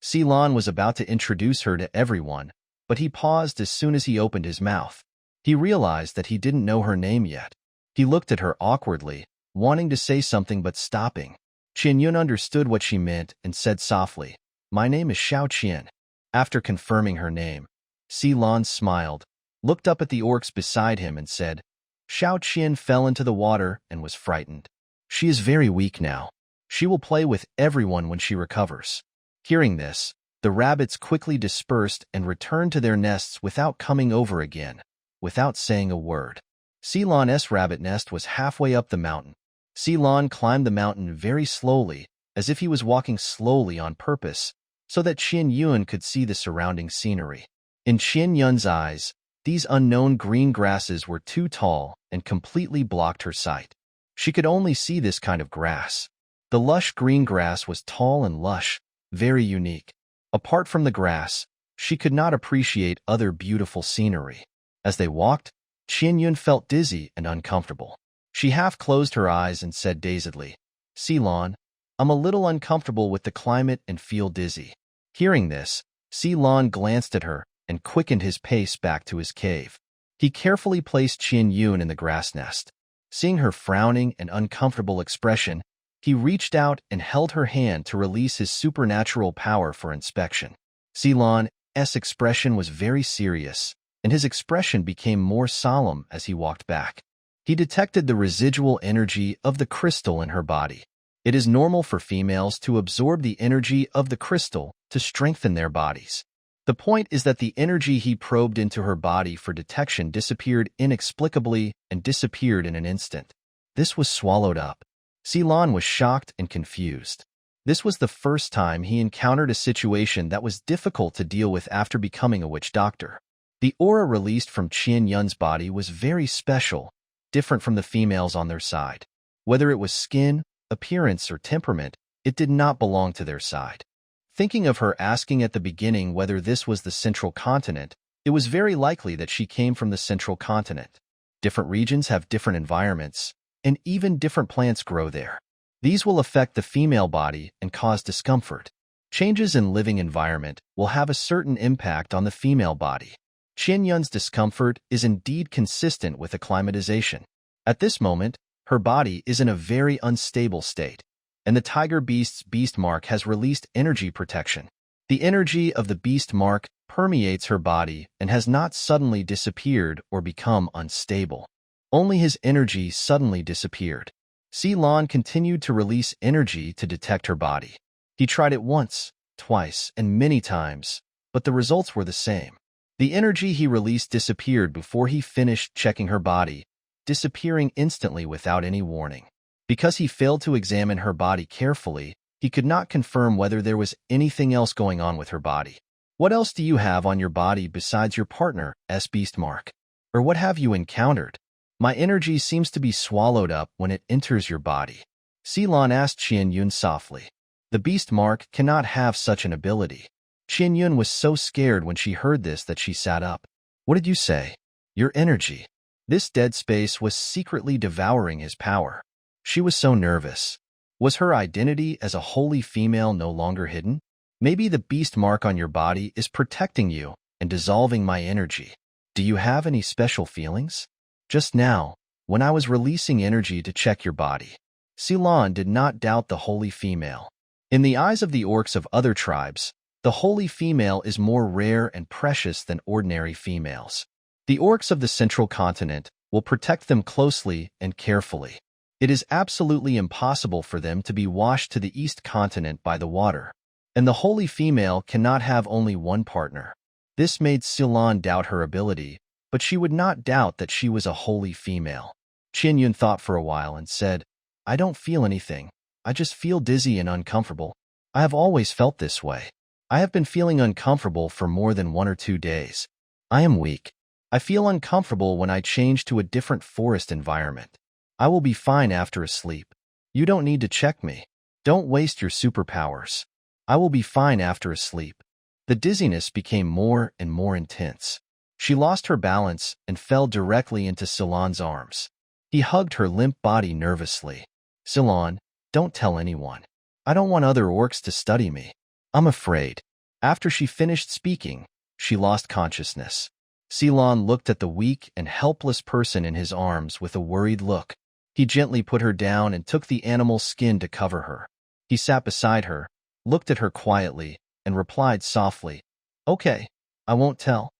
Ceylon was about to introduce her to everyone, but he paused as soon as he opened his mouth. He realized that he didn't know her name yet. He looked at her awkwardly, wanting to say something but stopping. Qianyun understood what she meant and said softly, "My name is Xiaoqian." After confirming her name, Ceylon smiled, looked up at the orcs beside him and said, "Xiaoqian fell into the water and was frightened. She is very weak now. She will play with everyone when she recovers." Hearing this, the rabbits quickly dispersed and returned to their nests without coming over again, without saying a word. Ceylon's rabbit nest was halfway up the mountain. Ceylon climbed the mountain very slowly, as if he was walking slowly on purpose, so that Qianyun could see the surrounding scenery. In Qianyun's eyes, these unknown green grasses were too tall and completely blocked her sight. She could only see this kind of grass. The lush green grass was tall and lush, very unique. Apart from the grass, she could not appreciate other beautiful scenery. As they walked, Qianyun felt dizzy and uncomfortable. She half closed her eyes and said dazedly, "Ceylon, I'm a little uncomfortable with the climate and feel dizzy." Hearing this, Ceylon glanced at her and quickened his pace back to his cave. He carefully placed Qianyun in the grass nest. Seeing her frowning and uncomfortable expression, he reached out and held her hand to release his supernatural power for inspection. Ceylon's expression was very serious, and his expression became more solemn as he walked back. He detected the residual energy of the crystal in her body. It is normal for females to absorb the energy of the crystal to strengthen their bodies. The point is that the energy he probed into her body for detection disappeared inexplicably and disappeared in an instant. This was swallowed up. Ceylon was shocked and confused. This was the first time he encountered a situation that was difficult to deal with after becoming a witch doctor. The aura released from Qianyun's body was very special, different from the females on their side. Whether it was skin, appearance, or temperament, it did not belong to their side. Thinking of her asking at the beginning whether this was the central continent, it was very likely that she came from the central continent. Different regions have different environments, and even different plants grow there. These will affect the female body and cause discomfort. Changes in living environment will have a certain impact on the female body. Qianyun's discomfort is indeed consistent with acclimatization. At this moment, her body is in a very unstable state, and the tiger beast's beast mark has released energy protection. The energy of the beast mark permeates her body and has not suddenly disappeared or become unstable. Only his energy suddenly disappeared. Ceylon continued to release energy to detect her body. He tried it once, twice, and many times, but the results were the same. The energy he released disappeared before he finished checking her body, disappearing instantly without any warning. Because he failed to examine her body carefully, he could not confirm whether there was anything else going on with her body. What else do you have on your body besides your partner's beast mark? Or what have you encountered? My energy seems to be swallowed up when it enters your body. Ceylon asked Qianyun softly. The beast mark cannot have such an ability. Qianyun was so scared when she heard this that she sat up. What did you say? Your energy. This dead space was secretly devouring his power. She was so nervous. Was her identity as a holy female no longer hidden? Maybe the beast mark on your body is protecting you and dissolving my energy. Do you have any special feelings? Just now, when I was releasing energy to check your body. Ceylon did not doubt the holy female. In the eyes of the orcs of other tribes, the holy female is more rare and precious than ordinary females. The orcs of the central continent will protect them closely and carefully. It is absolutely impossible for them to be washed to the east continent by the water, and the holy female cannot have only one partner. This made Ceylon doubt her ability, but she would not doubt that she was a holy female. Qianyun thought for a while and said, I don't feel anything. I just feel dizzy and uncomfortable. I have always felt this way. I have been feeling uncomfortable for more than 1 or 2 days. I am weak. I feel uncomfortable when I change to a different forest environment. I will be fine after a sleep. You don't need to check me. Don't waste your superpowers. I will be fine after a sleep. The dizziness became more and more intense. She lost her balance and fell directly into Ceylon's arms. He hugged her limp body nervously. Ceylon, don't tell anyone. I don't want other orcs to study me. I'm afraid. After she finished speaking, she lost consciousness. Ceylon looked at the weak and helpless person in his arms with a worried look. He gently put her down and took the animal's skin to cover her. He sat beside her, looked at her quietly, and replied softly, "Okay, I won't tell."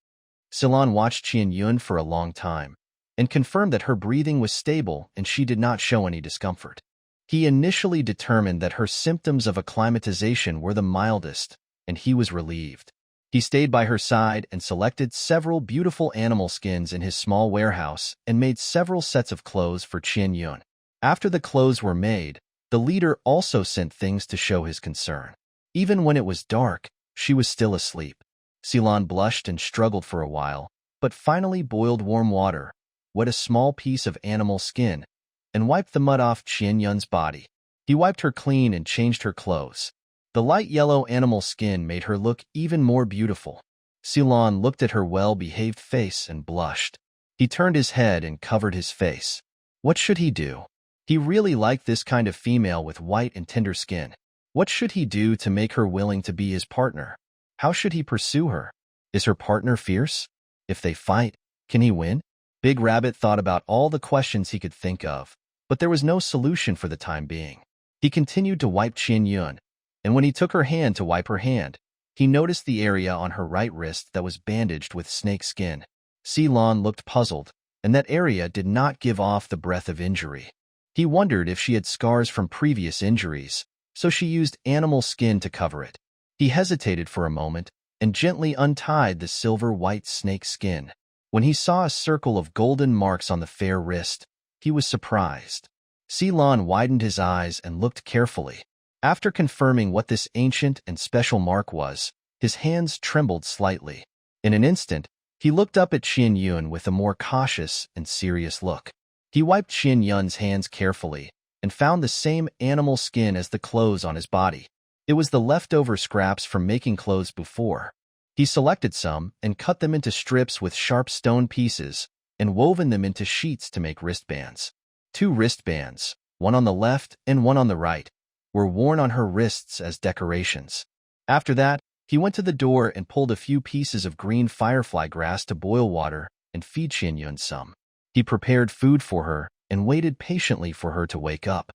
Ceylon watched Qian Yun for a long time, and confirmed that her breathing was stable and she did not show any discomfort. He initially determined that her symptoms of acclimatization were the mildest, and he was relieved. He stayed by her side and selected several beautiful animal skins in his small warehouse and made several sets of clothes for Qian Yun. After the clothes were made, the leader also sent things to show his concern. Even when it was dark, she was still asleep. Ceylon blushed and struggled for a while, but finally boiled warm water, wet a small piece of animal skin, and wiped the mud off Qian Yun's body. He wiped her clean and changed her clothes. The light yellow animal skin made her look even more beautiful. Ceylon looked at her well-behaved face and blushed. He turned his head and covered his face. What should he do? He really liked this kind of female with white and tender skin. What should he do to make her willing to be his partner? How should he pursue her? Is her partner fierce? If they fight, can he win? Big Rabbit thought about all the questions he could think of, but there was no solution for the time being. He continued to wipe Qian Yun, and when he took her hand to wipe her hand, he noticed the area on her right wrist that was bandaged with snake skin. Ceylon looked puzzled, and that area did not give off the breath of injury. He wondered if she had scars from previous injuries, so she used animal skin to cover it. He hesitated for a moment and gently untied the silver-white snake skin. When he saw a circle of golden marks on the fair wrist, he was surprised. Ceylon widened his eyes and looked carefully. After confirming what this ancient and special mark was, his hands trembled slightly. In an instant, he looked up at Qian Yun with a more cautious and serious look. He wiped Qian Yun's hands carefully and found the same animal skin as the clothes on his body. It was the leftover scraps from making clothes before. He selected some and cut them into strips with sharp stone pieces and woven them into sheets to make wristbands. 2 wristbands, one on the left and one on the right, were worn on her wrists as decorations. After that, he went to the door and pulled a few pieces of green firefly grass to boil water and feed Qian Yun some. He prepared food for her and waited patiently for her to wake up.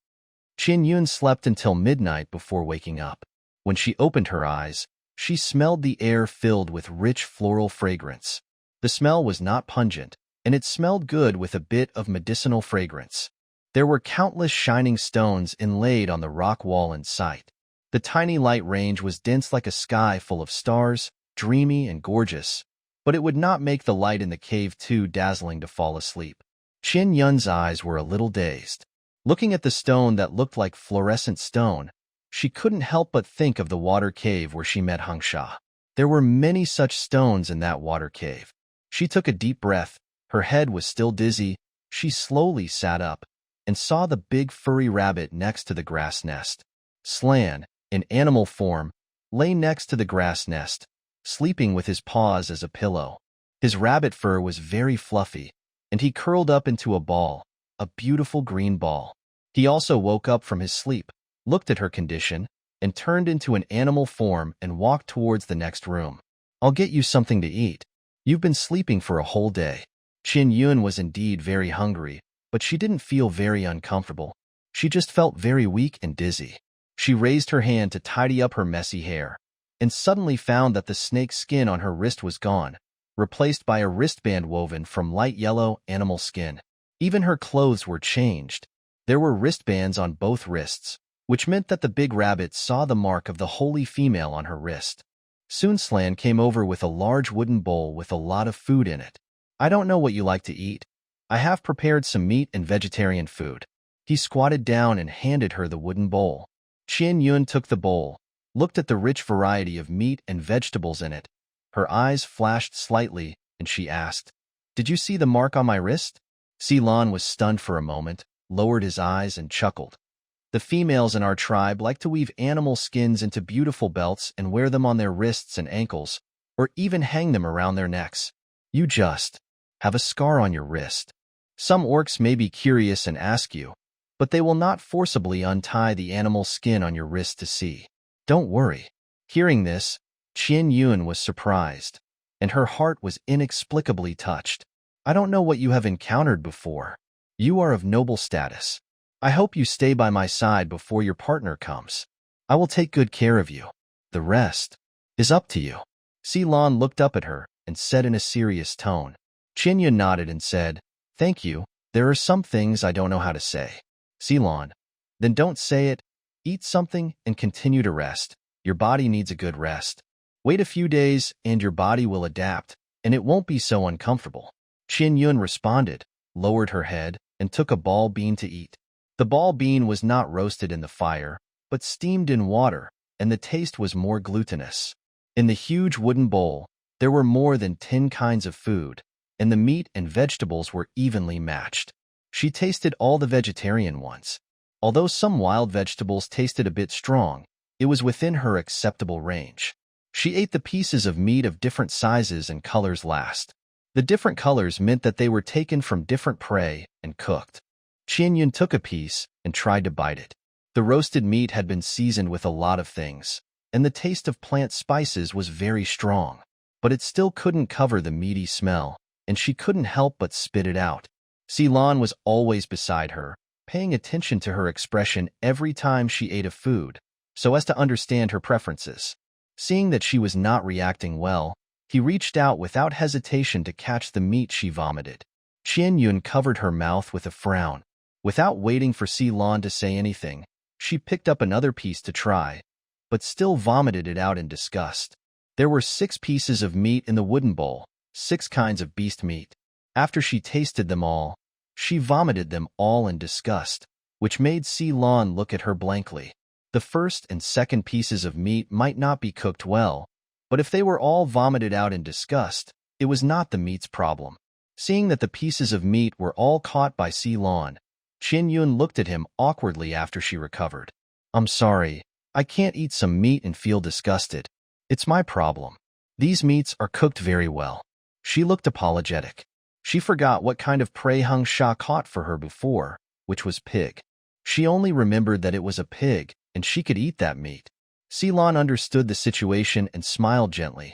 Qian Yun slept until midnight before waking up. When she opened her eyes, she smelled the air filled with rich floral fragrance. The smell was not pungent, and it smelled good with a bit of medicinal fragrance. There were countless shining stones inlaid on the rock wall in sight. The tiny light range was dense like a sky full of stars, dreamy and gorgeous, but it would not make the light in the cave too dazzling to fall asleep. Qian Yun's eyes were a little dazed. Looking at the stone that looked like fluorescent stone, she couldn't help but think of the water cave where she met Hangsha. There were many such stones in that water cave. She took a deep breath. Her head was still dizzy. She slowly sat up and saw the big furry rabbit next to the grass nest. Slan, in animal form, lay next to the grass nest, sleeping with his paws as a pillow. His rabbit fur was very fluffy, and he curled up into a ball, a beautiful green ball. He also woke up from his sleep, looked at her condition, and turned into an animal form and walked towards the next room. "I'll get you something to eat. You've been sleeping for a whole day." Qian Yun was indeed very hungry, but she didn't feel very uncomfortable. She just felt very weak and dizzy. She raised her hand to tidy up her messy hair, and suddenly found that the snake skin on her wrist was gone, replaced by a wristband woven from light yellow animal skin. Even her clothes were changed. There were wristbands on both wrists, which meant that the big rabbit saw the mark of the holy female on her wrist. Soon Slan came over with a large wooden bowl with a lot of food in it. "I don't know what you like to eat. I have prepared some meat and vegetarian food." He squatted down and handed her the wooden bowl. Qian Yun took the bowl, looked at the rich variety of meat and vegetables in it. Her eyes flashed slightly, and she asked, "Did you see the mark on my wrist?" Ceylon was stunned for a moment, lowered his eyes, and chuckled. "The females in our tribe like to weave animal skins into beautiful belts and wear them on their wrists and ankles, or even hang them around their necks. You just have a scar on your wrist. Some orcs may be curious and ask you, but they will not forcibly untie the animal skin on your wrist to see. Don't worry." Hearing this, Qian Yun was surprised, and her heart was inexplicably touched. "I don't know what you have encountered before. You are of noble status. I hope you stay by my side before your partner comes. I will take good care of you. The rest is up to you." Ceylon looked up at her and said in a serious tone. Qian Yun nodded and said, "Thank you. There are some things I don't know how to say." Ceylon, "Then don't say it. Eat something and continue to rest. Your body needs a good rest. Wait a few days and your body will adapt, and it won't be so uncomfortable." Qian Yun responded, lowered her head, and took a ball bean to eat. The ball bean was not roasted in the fire, but steamed in water, and the taste was more glutinous. In the huge wooden bowl, there were more than 10 kinds of food, and the meat and vegetables were evenly matched. She tasted all the vegetarian ones. Although some wild vegetables tasted a bit strong, it was within her acceptable range. She ate the pieces of meat of different sizes and colors last. The different colors meant that they were taken from different prey and cooked. Qian Yun took a piece and tried to bite it. The roasted meat had been seasoned with a lot of things, and the taste of plant spices was very strong, but it still couldn't cover the meaty smell, and she couldn't help but spit it out. Ceylon was always beside her, paying attention to her expression every time she ate a food, so as to understand her preferences. Seeing that she was not reacting well, he reached out without hesitation to catch the meat she vomited. Qian Yun covered her mouth with a frown. Without waiting for Ceylon to say anything, she picked up another piece to try, but still vomited it out in disgust. There were 6 pieces of meat in the wooden bowl, 6 kinds of beast meat. After she tasted them all, she vomited them all in disgust, which made Ceylon look at her blankly. The first and second pieces of meat might not be cooked well, but if they were all vomited out in disgust, it was not the meat's problem. Seeing that the pieces of meat were all caught by Ceylon, Qian Yun looked at him awkwardly after she recovered. "I'm sorry, I can't eat some meat and feel disgusted. It's my problem. These meats are cooked very well." She looked apologetic. She forgot what kind of prey Hung Sha caught for her before, which was pig. She only remembered that it was a pig, and she could eat that meat. Ceylon understood the situation and smiled gently.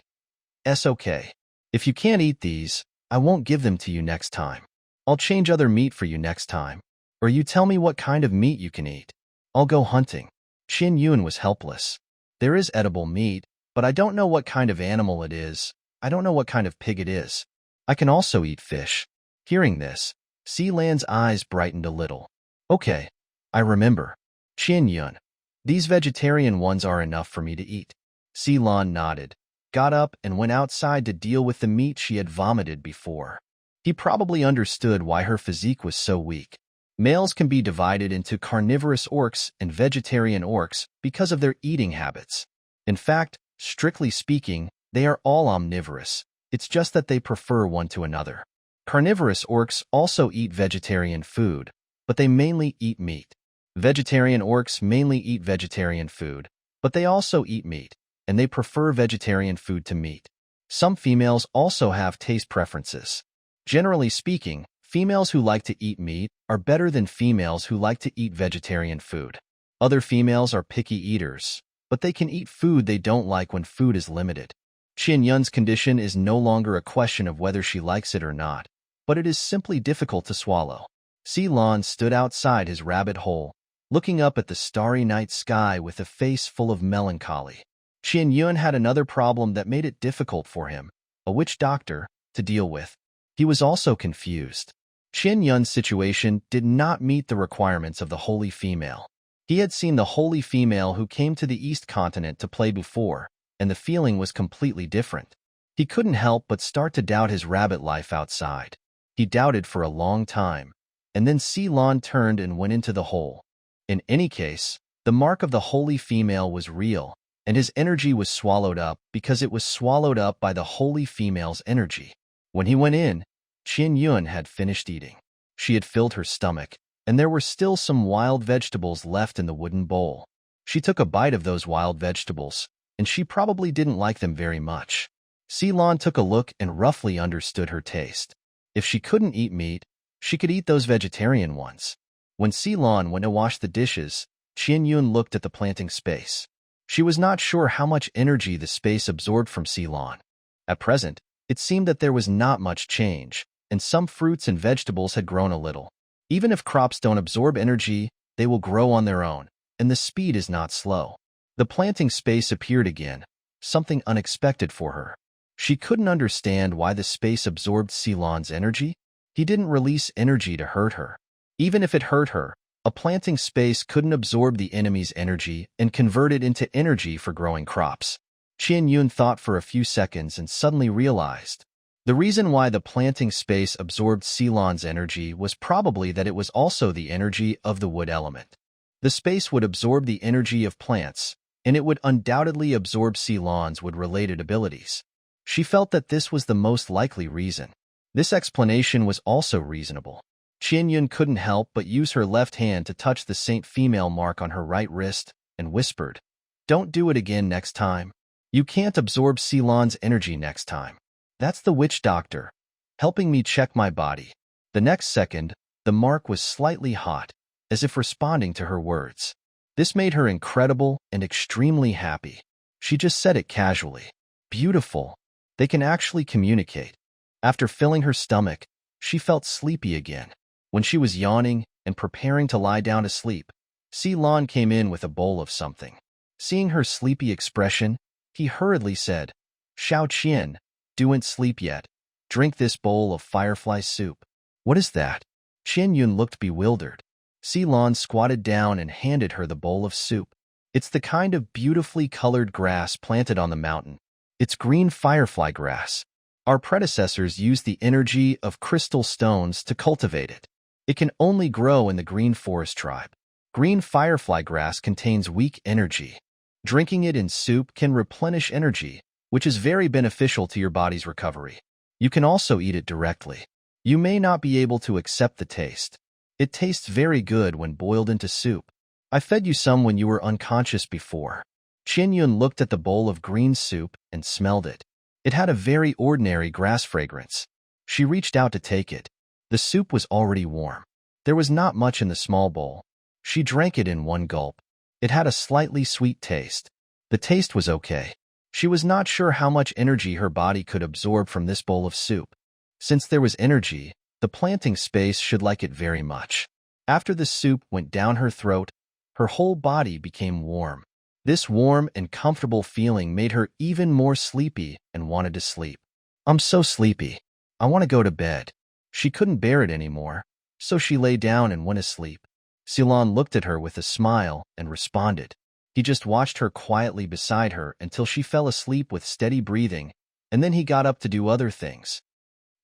"It's okay. If you can't eat these, I won't give them to you next time. I'll change other meat for you next time. Or you tell me what kind of meat you can eat. I'll go hunting." Qian Yun was helpless. "There is edible meat, but I don't know what kind of animal it is. I don't know what kind of pig it is. I can also eat fish." Hearing this, Ceylon's eyes brightened a little. "Okay, I remember. Qian Yun, these vegetarian ones are enough for me to eat." Ceylon nodded, got up, and went outside to deal with the meat she had vomited before. He probably understood why her physique was so weak. Males can be divided into carnivorous orcs and vegetarian orcs because of their eating habits. In fact, strictly speaking, they are all omnivorous. It's just that they prefer one to another. Carnivorous orcs also eat vegetarian food, but they mainly eat meat. Vegetarian orcs mainly eat vegetarian food, but they also eat meat, and they prefer vegetarian food to meat. Some females also have taste preferences. Generally speaking, females who like to eat meat are better than females who like to eat vegetarian food. Other females are picky eaters, but they can eat food they don't like when food is limited. Qian Yun's condition is no longer a question of whether she likes it or not, but it is simply difficult to swallow. Ceylon stood outside his rabbit hole, looking up at the starry night sky with a face full of melancholy. Qian Yun had another problem that made it difficult for him, a witch doctor, to deal with. He was also confused. Qian Yun's situation did not meet the requirements of the holy female. He had seen the holy female who came to the East Continent to play before, and the feeling was completely different. He couldn't help but start to doubt his rabbit life outside. He doubted for a long time, and then Ceylon turned and went into the hole. In any case, the mark of the holy female was real, and his energy was swallowed up because it was swallowed up by the holy female's energy. When he went in, Qian Yun had finished eating. She had filled her stomach, and there were still some wild vegetables left in the wooden bowl. She took a bite of those wild vegetables, and she probably didn't like them very much. Ceylon took a look and roughly understood her taste. If she couldn't eat meat, she could eat those vegetarian ones. When Ceylon went to wash the dishes, Qian Yun looked at the planting space. She was not sure how much energy the space absorbed from Ceylon. At present, it seemed that there was not much change, and some fruits and vegetables had grown a little. Even if crops don't absorb energy, they will grow on their own, and the speed is not slow. The planting space appeared again, something unexpected for her. She couldn't understand why the space absorbed Ceylon's energy. He didn't release energy to hurt her. Even if it hurt her, a planting space couldn't absorb the enemy's energy and convert it into energy for growing crops. Qian Yun thought for a few seconds and suddenly realized. The reason why the planting space absorbed Ceylon's energy was probably that it was also the energy of the wood element. The space would absorb the energy of plants, and it would undoubtedly absorb Ceylon's wood-related abilities. She felt that this was the most likely reason. This explanation was also reasonable. Qian Yun couldn't help but use her left hand to touch the Saint female mark on her right wrist and whispered, "Don't do it again next time. You can't absorb Ceylon's energy next time. That's the witch doctor, helping me check my body." The next second, the mark was slightly hot, as if responding to her words. This made her incredible and extremely happy. She just said it casually. Beautiful. They can actually communicate. After filling her stomach, she felt sleepy again. When she was yawning and preparing to lie down to sleep, Ceylon came in with a bowl of something. Seeing her sleepy expression, he hurriedly said, "Xiao Qian, don't sleep yet. Drink this bowl of firefly soup." "What is that?" Qian Yun looked bewildered. Ceylon squatted down and handed her the bowl of soup. "It's the kind of beautifully colored grass planted on the mountain. It's green firefly grass. Our predecessors used the energy of crystal stones to cultivate it. It can only grow in the green forest tribe. Green firefly grass contains weak energy. Drinking it in soup can replenish energy, which is very beneficial to your body's recovery. You can also eat it directly. You may not be able to accept the taste. It tastes very good when boiled into soup. I fed you some when you were unconscious before." Qian Yun looked at the bowl of green soup and smelled it. It had a very ordinary grass fragrance. She reached out to take it. The soup was already warm. There was not much in the small bowl. She drank it in one gulp. It had a slightly sweet taste. The taste was okay. She was not sure how much energy her body could absorb from this bowl of soup. Since there was energy, the planting space should like it very much. After the soup went down her throat, her whole body became warm. This warm and comfortable feeling made her even more sleepy and wanted to sleep. "I'm so sleepy. I want to go to bed." She couldn't bear it anymore, so she lay down and went asleep. Ceylon looked at her with a smile and responded. He just watched her quietly beside her until she fell asleep with steady breathing, and then he got up to do other things.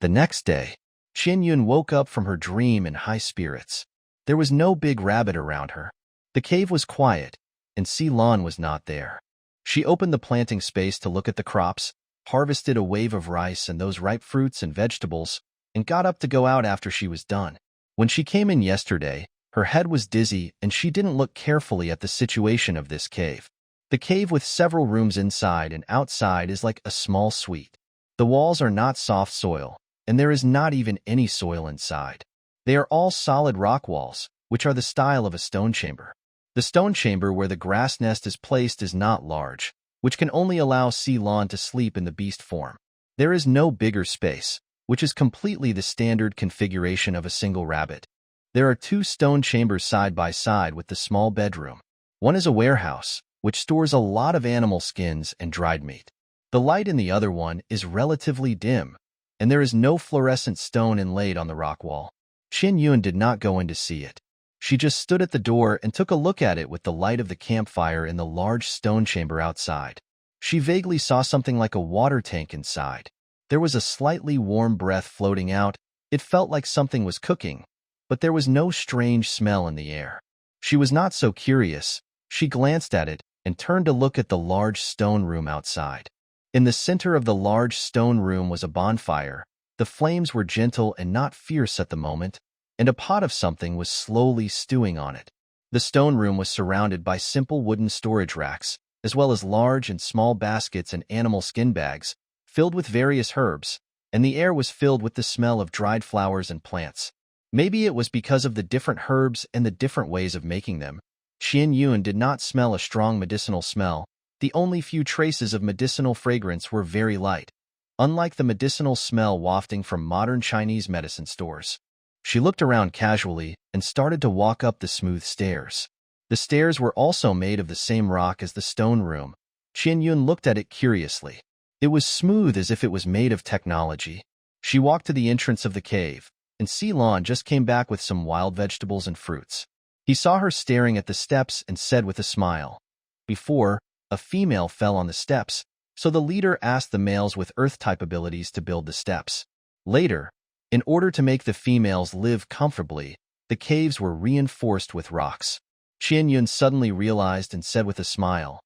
The next day, Qian Yun woke up from her dream in high spirits. There was no big rabbit around her. The cave was quiet, and Ceylon was not there. She opened the planting space to look at the crops, harvested a wave of rice and those ripe fruits and vegetables, and got up to go out after she was done. When she came in yesterday, her head was dizzy and she didn't look carefully at the situation of this cave. The cave with several rooms inside and outside is like a small suite. The walls are not soft soil, and there is not even any soil inside. They are all solid rock walls, which are the style of a stone chamber. The stone chamber where the grass nest is placed is not large, which can only allow Ceylon to sleep in the beast form. There is no bigger space, which is completely the standard configuration of a single rabbit. There are two stone chambers side by side with the small bedroom. One is a warehouse, which stores a lot of animal skins and dried meat. The light in the other one is relatively dim, and there is no fluorescent stone inlaid on the rock wall. Qian Yun did not go in to see it. She just stood at the door and took a look at it with the light of the campfire in the large stone chamber outside. She vaguely saw something like a water tank inside. There was a slightly warm breath floating out. It felt like something was cooking, but there was no strange smell in the air. She was not so curious. She glanced at it, and turned to look at the large stone room outside. In the center of the large stone room was a bonfire. The flames were gentle and not fierce at the moment, and a pot of something was slowly stewing on it. The stone room was surrounded by simple wooden storage racks, as well as large and small baskets and animal skin bags, filled with various herbs, and the air was filled with the smell of dried flowers and plants. Maybe it was because of the different herbs and the different ways of making them. Qian Yun did not smell a strong medicinal smell. The only few traces of medicinal fragrance were very light, unlike the medicinal smell wafting from modern Chinese medicine stores. She looked around casually and started to walk up the smooth stairs. The stairs were also made of the same rock as the stone room. Qian Yun looked at it curiously. It was smooth as if it was made of technology. She walked to the entrance of the cave, and Ceylon just came back with some wild vegetables and fruits. He saw her staring at the steps and said with a smile, "Before, a female fell on the steps, so the leader asked the males with earth-type abilities to build the steps. Later, in order to make the females live comfortably, the caves were reinforced with rocks." Qian Yun suddenly realized and said with a smile,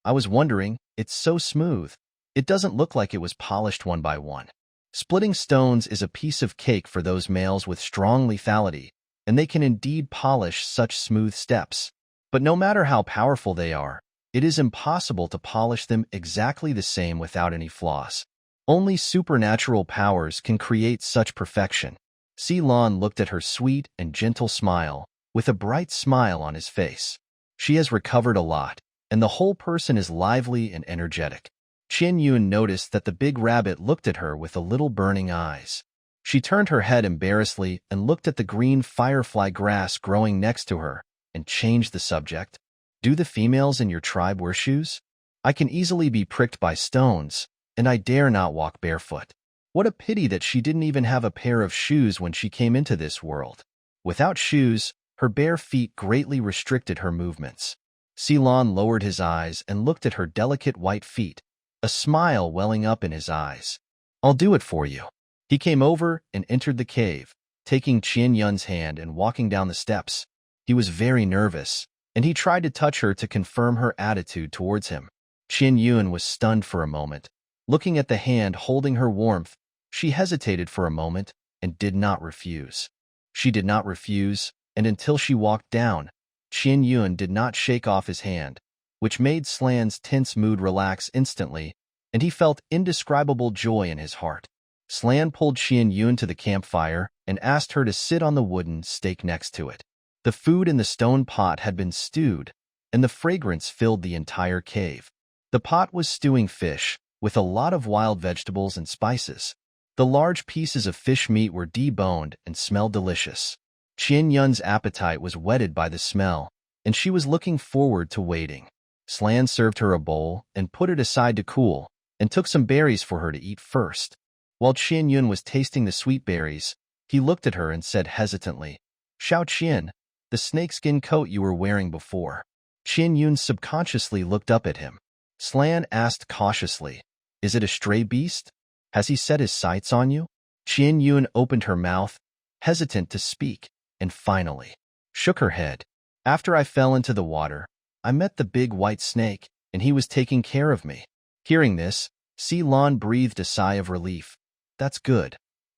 "I was wondering, it's so smooth. It doesn't look like it was polished one by one." Splitting stones is a piece of cake for those males with strong lethality, and they can indeed polish such smooth steps. But no matter how powerful they are, it is impossible to polish them exactly the same without any flaws. Only supernatural powers can create such perfection. Ceylon looked at her sweet and gentle smile, with a bright smile on his face. She has recovered a lot, and the whole person is lively and energetic. Qian Yun noticed that the big rabbit looked at her with a little burning eyes. She turned her head embarrassedly and looked at the green firefly grass growing next to her, and changed the subject. "Do the females in your tribe wear shoes? I can easily be pricked by stones, and I dare not walk barefoot." What a pity that she didn't even have a pair of shoes when she came into this world. Without shoes, her bare feet greatly restricted her movements. Ceylon lowered his eyes and looked at her delicate white feet, a smile welling up in his eyes. "I'll do it for you." He came over and entered the cave, taking Qian Yun's hand and walking down the steps. He was very nervous, and he tried to touch her to confirm her attitude towards him. Qian Yun was stunned for a moment. Looking at the hand holding her warmth, she hesitated for a moment and did not refuse. She did not refuse, and until she walked down, Qian Yun did not shake off his hand, which made Slan's tense mood relax instantly, and he felt indescribable joy in his heart. Slan pulled Qian Yun to the campfire and asked her to sit on the wooden stake next to it. The food in the stone pot had been stewed, and the fragrance filled the entire cave. The pot was stewing fish, with a lot of wild vegetables and spices. The large pieces of fish meat were deboned and smelled delicious. Qian Yun's appetite was whetted by the smell, and she was looking forward to waiting. Slan served her a bowl and put it aside to cool, and took some berries for her to eat first. While Qian Yun was tasting the sweet berries, he looked at her and said hesitantly, "Xiao Qian, the snakeskin coat you were wearing before." Qian Yun subconsciously looked up at him. Slan asked cautiously, "Is it a stray beast? Has he set his sights on you?" Qian Yun opened her mouth, hesitant to speak, and finally shook her head. "After I fell into the water, I met the big white snake, and he was taking care of me." Hearing this, Ceylon breathed a sigh of relief. "That's good.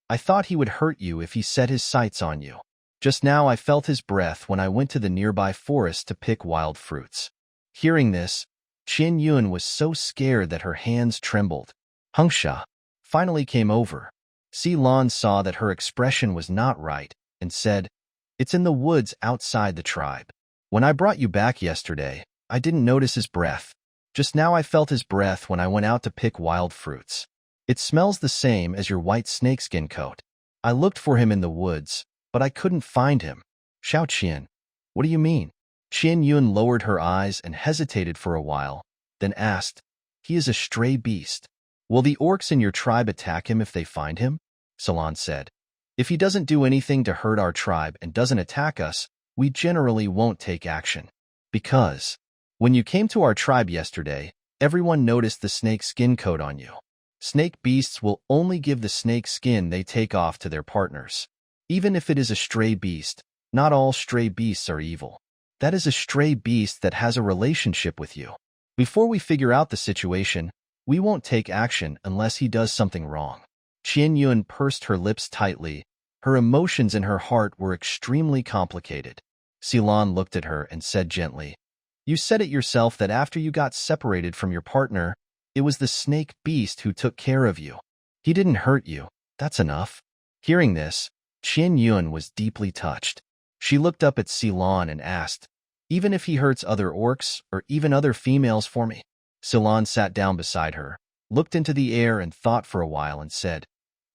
I thought he would hurt you if he set his sights on you. Just now I felt his breath when I went to the nearby forest to pick wild fruits." Hearing this, Qian Yun was so scared that her hands trembled. Hengsha finally came over. Ceylon saw that her expression was not right and said, "It's in the woods outside the tribe. When I brought you back yesterday, I didn't notice his breath. Just now I felt his breath when I went out to pick wild fruits. It smells the same as your white snakeskin coat. I looked for him in the woods, but I couldn't find him." "Xiao Qian, what do you mean?" Qian Yun lowered her eyes and hesitated for a while, then asked, "He is a stray beast. Will the orcs in your tribe attack him if they find him?" Ceylon said, "If he doesn't do anything to hurt our tribe and doesn't attack us, we generally won't take action. Because when you came to our tribe yesterday, everyone noticed the snake skin coat on you. Snake beasts will only give the snake skin they take off to their partners. Even if it is a stray beast, not all stray beasts are evil. That is a stray beast that has a relationship with you. Before we figure out the situation, we won't take action unless he does something wrong. Qian Yun pursed her lips tightly. Her emotions in her heart were extremely complicated. Silan looked at her and said gently, "You said it yourself that after you got separated from your partner, it was the snake beast who took care of you. He didn't hurt you. That's enough." Hearing this, Qian Yun was deeply touched. She looked up at Silan and asked, "Even if he hurts other orcs or even other females for me?" Silan sat down beside her, looked into the air and thought for a while and said,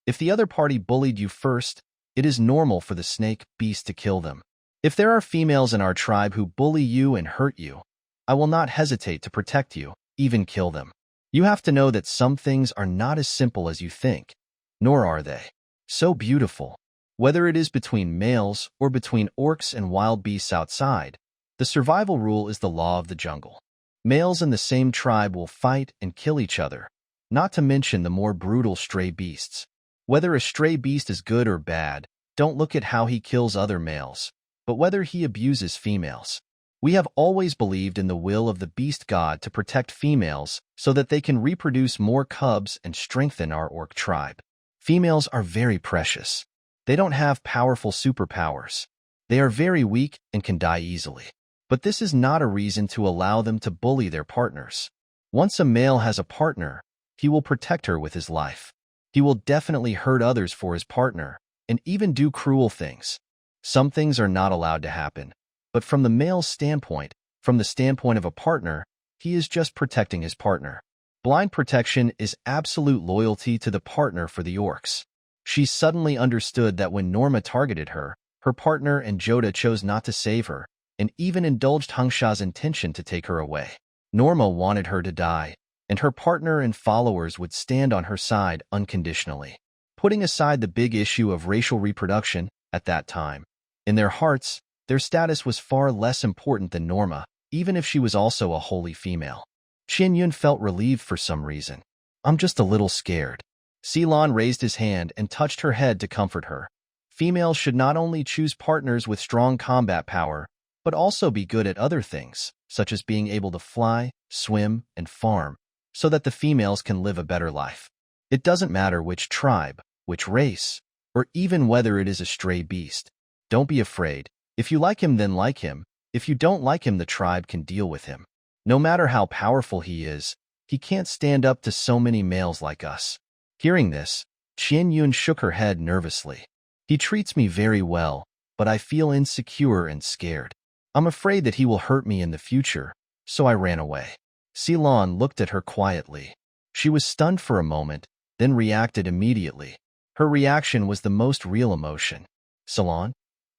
"If the other party bullied you first, it is normal for the snake beast to kill them. If there are females in our tribe who bully you and hurt you, I will not hesitate to protect you, even kill them. You have to know that some things are not as simple as you think, nor are they so beautiful. Whether it is between males or between orcs and wild beasts outside, the survival rule is the law of the jungle. Males in the same tribe will fight and kill each other, not to mention the more brutal stray beasts. Whether a stray beast is good or bad, don't look at how he kills other males, but whether he abuses females. We have always believed in the will of the beast god to protect females so that they can reproduce more cubs and strengthen our orc tribe. Females are very precious. They don't have powerful superpowers. They are very weak and can die easily. But this is not a reason to allow them to bully their partners. Once a male has a partner, he will protect her with his life. He will definitely hurt others for his partner and even do cruel things. Some things are not allowed to happen, but from the male's standpoint, from the standpoint of a partner, he is just protecting his partner. Blind protection is absolute loyalty to the partner for the orcs. She suddenly understood that when Norma targeted her, her partner and Joda chose not to save her, and even indulged Hengsha's intention to take her away. Norma wanted her to die, and her partner and followers would stand on her side unconditionally. Putting aside the big issue of racial reproduction at that time, in their hearts, their status was far less important than Norma, even if she was also a holy female. Qian Yun felt relieved for some reason. "I'm just a little scared." Silan raised his hand and touched her head to comfort her. Females should not only choose partners with strong combat power, but also be good at other things, such as being able to fly, swim, and farm, so that the females can live a better life. It doesn't matter which tribe, which race, or even whether it is a stray beast. Don't be afraid. If you like him, then like him. If you don't like him, the tribe can deal with him. No matter how powerful he is, he can't stand up to so many males like us. Hearing this, Qian Yun shook her head nervously. "He treats me very well, but I feel insecure and scared. I'm afraid that he will hurt me in the future, so I ran away." Silan looked at her quietly. She was stunned for a moment, then reacted immediately. Her reaction was the most real emotion. "Silan?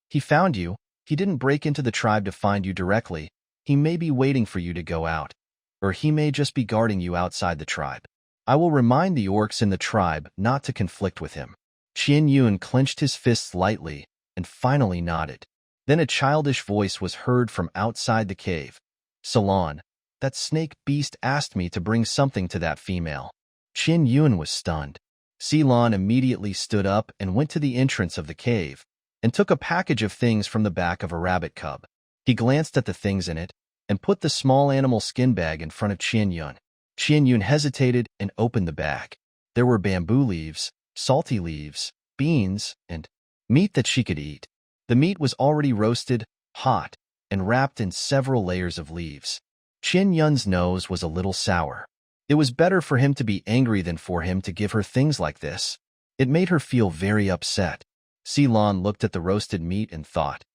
He found you. He didn't break into the tribe to find you directly. He may be waiting for you to go out, or he may just be guarding you outside the tribe. I will remind the orcs in the tribe not to conflict with him." Qian Yun clenched his fists lightly and finally nodded. Then a childish voice was heard from outside the cave. "Silan, that snake beast asked me to bring something to that female." Qian Yun was stunned. Silan immediately stood up and went to the entrance of the cave and took a package of things from the back of a rabbit cub. He glanced at the things in it and put the small animal skin bag in front of Qian Yun. Qian Yun hesitated and opened the bag. There were bamboo leaves, salty leaves, beans, and meat that she could eat. The meat was already roasted, hot, and wrapped in several layers of leaves. Qian Yun's nose was a little sour. It was better for him to be angry than for him to give her things like this. It made her feel very upset. Silan looked at the roasted meat and thought,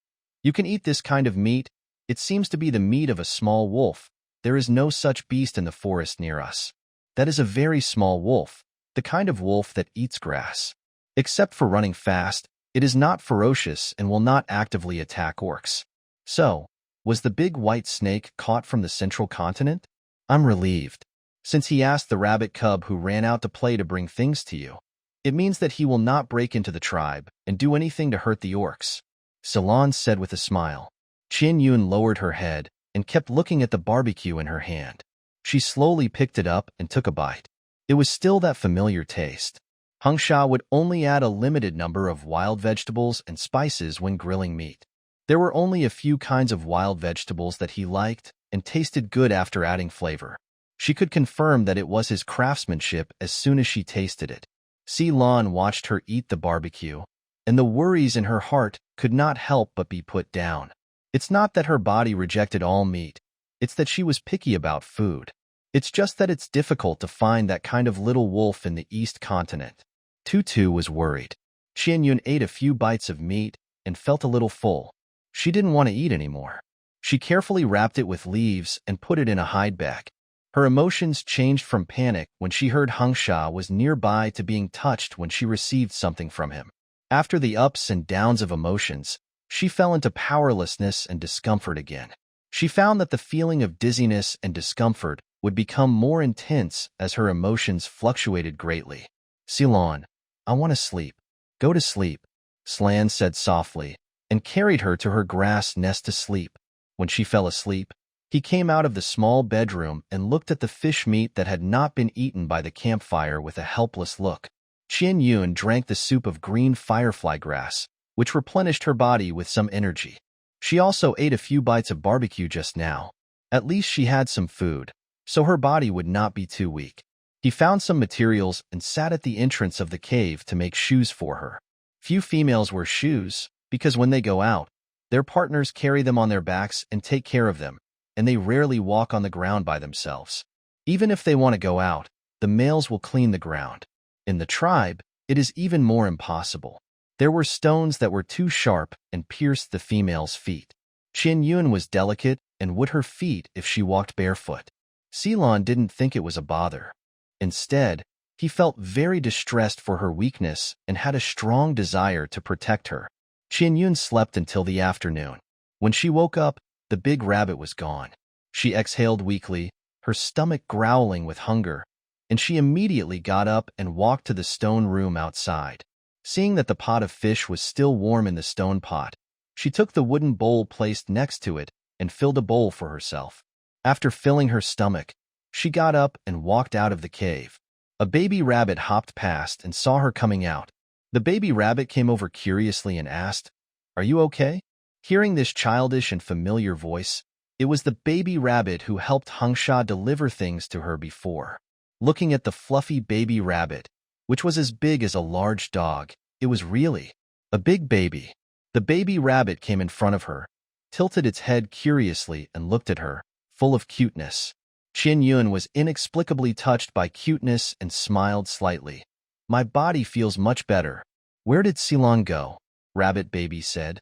"You can eat this kind of meat. It seems to be the meat of a small wolf. There is no such beast in the forest near us. That is a very small wolf, the kind of wolf that eats grass. Except for running fast, it is not ferocious and will not actively attack orcs." So, was the big white snake caught from the central continent? I'm relieved. Since he asked the rabbit cub who ran out to play to bring things to you, it means that he will not break into the tribe and do anything to hurt the orcs. Silan said with a smile. Qian Yun lowered her head and kept looking at the barbecue in her hand. She slowly picked it up and took a bite. It was still that familiar taste. Hengsha would only add a limited number of wild vegetables and spices when grilling meat. There were only a few kinds of wild vegetables that he liked, and tasted good after adding flavor. She could confirm that it was his craftsmanship as soon as she tasted it. Ceylon watched her eat the barbecue, and the worries in her heart could not help but be put down. It's not that her body rejected all meat, it's that she was picky about food. It's just that it's difficult to find that kind of little wolf in the East continent. Tutu was worried. Qianyun ate a few bites of meat and felt a little full. She didn't want to eat anymore. She carefully wrapped it with leaves and put it in a hide bag. Her emotions changed from panic when she heard Hangsha was nearby to being touched when she received something from him. After the ups and downs of emotions, she fell into powerlessness and discomfort again. She found that the feeling of dizziness and discomfort would become more intense as her emotions fluctuated greatly. Ceylon, I want to sleep. Go to sleep, Slan said softly, and carried her to her grass nest to sleep. When she fell asleep, he came out of the small bedroom and looked at the fish meat that had not been eaten by the campfire with a helpless look. Qianyun drank the soup of green firefly grass, which replenished her body with some energy. She also ate a few bites of barbecue just now. At least she had some food, so her body would not be too weak. He found some materials and sat at the entrance of the cave to make shoes for her. Few females wear shoes, because when they go out, their partners carry them on their backs and take care of them, and they rarely walk on the ground by themselves. Even if they want to go out, the males will clean the ground. In the tribe, it is even more impossible. There were stones that were too sharp and pierced the female's feet. Qianyun was delicate and would her feet if she walked barefoot. Ceylon didn't think it was a bother. Instead, he felt very distressed for her weakness and had a strong desire to protect her. Qianyun slept until the afternoon. When she woke up, the big rabbit was gone. She exhaled weakly, her stomach growling with hunger, and she immediately got up and walked to the stone room outside. Seeing that the pot of fish was still warm in the stone pot, she took the wooden bowl placed next to it and filled a bowl for herself. After filling her stomach, she got up and walked out of the cave. A baby rabbit hopped past and saw her coming out. The baby rabbit came over curiously and asked, "Are you okay?" Hearing this childish and familiar voice, it was the baby rabbit who helped Hangsha deliver things to her before. Looking at the fluffy baby rabbit, which was as big as a large dog, it was really a big baby. The baby rabbit came in front of her, tilted its head curiously and looked at her, full of cuteness. Qianyun was inexplicably touched by cuteness and smiled slightly. "My body feels much better. Where did Ceylon go?" Rabbit Baby said.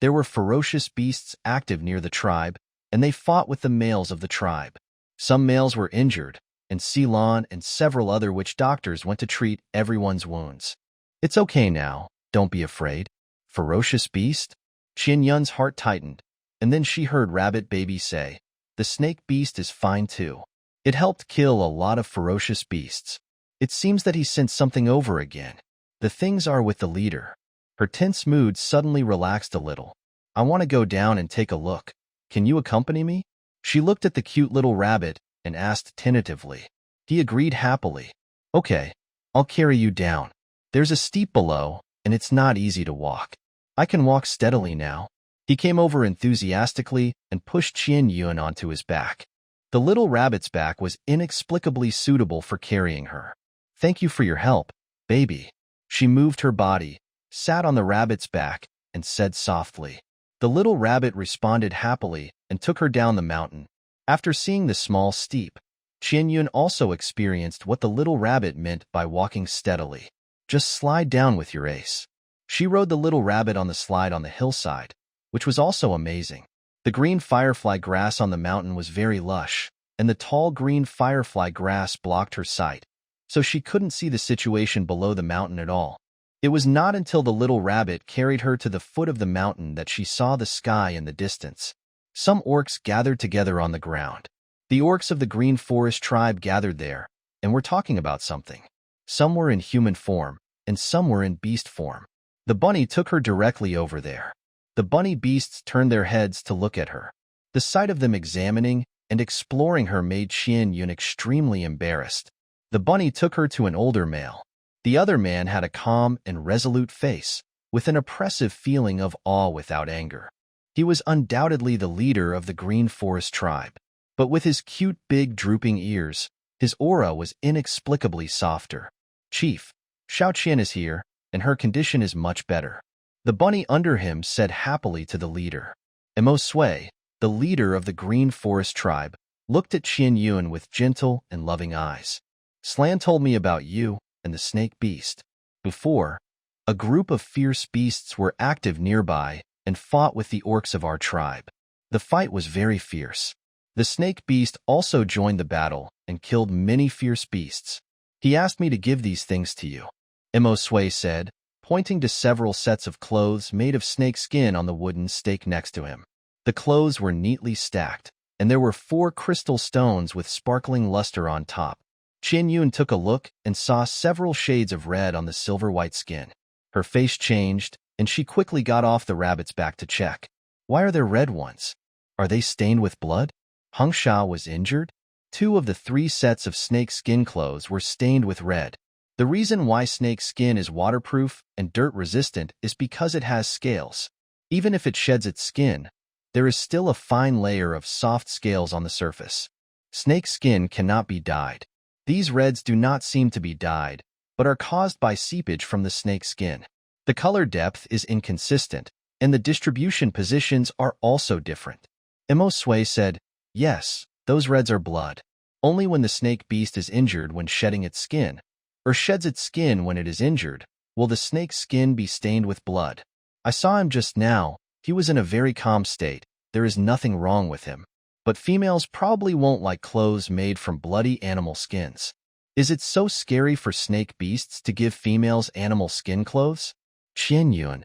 There were ferocious beasts active near the tribe, and they fought with the males of the tribe. Some males were injured, and Ceylon and several other witch doctors went to treat everyone's wounds. "It's okay now, don't be afraid." "Ferocious beast?" Qianyun's heart tightened, and then she heard Rabbit Baby say, "The snake beast is fine too. It helped kill a lot of ferocious beasts. It seems that he sent something over again. The things are with the leader." Her tense mood suddenly relaxed a little. "I want to go down and take a look. Can you accompany me?" She looked at the cute little rabbit and asked tentatively. He agreed happily. "Okay, I'll carry you down. There's a steep below, and it's not easy to walk. I can walk steadily now." He came over enthusiastically and pushed Qianyun onto his back. The little rabbit's back was inexplicably suitable for carrying her. "Thank you for your help, baby." She moved her body, sat on the rabbit's back, and said softly. The little rabbit responded happily and took her down the mountain. After seeing the small steep, Qianyun also experienced what the little rabbit meant by walking steadily. Just slide down with your ace. She rode the little rabbit on the slide on the hillside, which was also amazing. The green firefly grass on the mountain was very lush, and the tall green firefly grass blocked her sight, so she couldn't see the situation below the mountain at all. It was not until the little rabbit carried her to the foot of the mountain that she saw the sky in the distance. Some orcs gathered together on the ground. The orcs of the Green Forest tribe gathered there, and were talking about something. Some were in human form, and some were in beast form. The bunny took her directly over there. The bunny beasts turned their heads to look at her. The sight of them examining and exploring her made Qianyun extremely embarrassed. The bunny took her to an older male. The other man had a calm and resolute face, with an oppressive feeling of awe without anger. He was undoubtedly the leader of the Green Forest tribe. But with his cute big drooping ears, his aura was inexplicably softer. Chief, Xiao Qian is here, and her condition is much better. The bunny under him said happily to the leader. Emo Sui, the leader of the Green Forest tribe, looked at Qian Yun with gentle and loving eyes. Slan told me about you and the snake beast. Before, a group of fierce beasts were active nearby and fought with the orcs of our tribe. The fight was very fierce. The snake beast also joined the battle and killed many fierce beasts. He asked me to give these things to you, Emo Sui said, pointing to several sets of clothes made of snake skin on the wooden stake next to him. The clothes were neatly stacked, and there were 4 crystal stones with sparkling luster on top. Qian Yun took a look and saw several shades of red on the silver-white skin. Her face changed, and she quickly got off the rabbit's back to check. Why are there red ones? Are they stained with blood? Hung Sha was injured? 2 of the 3 sets of snake skin clothes were stained with red. The reason why snake skin is waterproof and dirt-resistant is because it has scales. Even if it sheds its skin, there is still a fine layer of soft scales on the surface. Snake skin cannot be dyed. These reds do not seem to be dyed, but are caused by seepage from the snake skin. The color depth is inconsistent, and the distribution positions are also different. Emo Sui said, yes, those reds are blood. Only when the snake beast is injured when shedding its skin, or sheds its skin when it is injured, will the snake's skin be stained with blood. I saw him just now. He was in a very calm state. There is nothing wrong with him. But females probably won't like clothes made from bloody animal skins. Is it so scary for snake beasts to give females animal skin clothes? Qian Yun.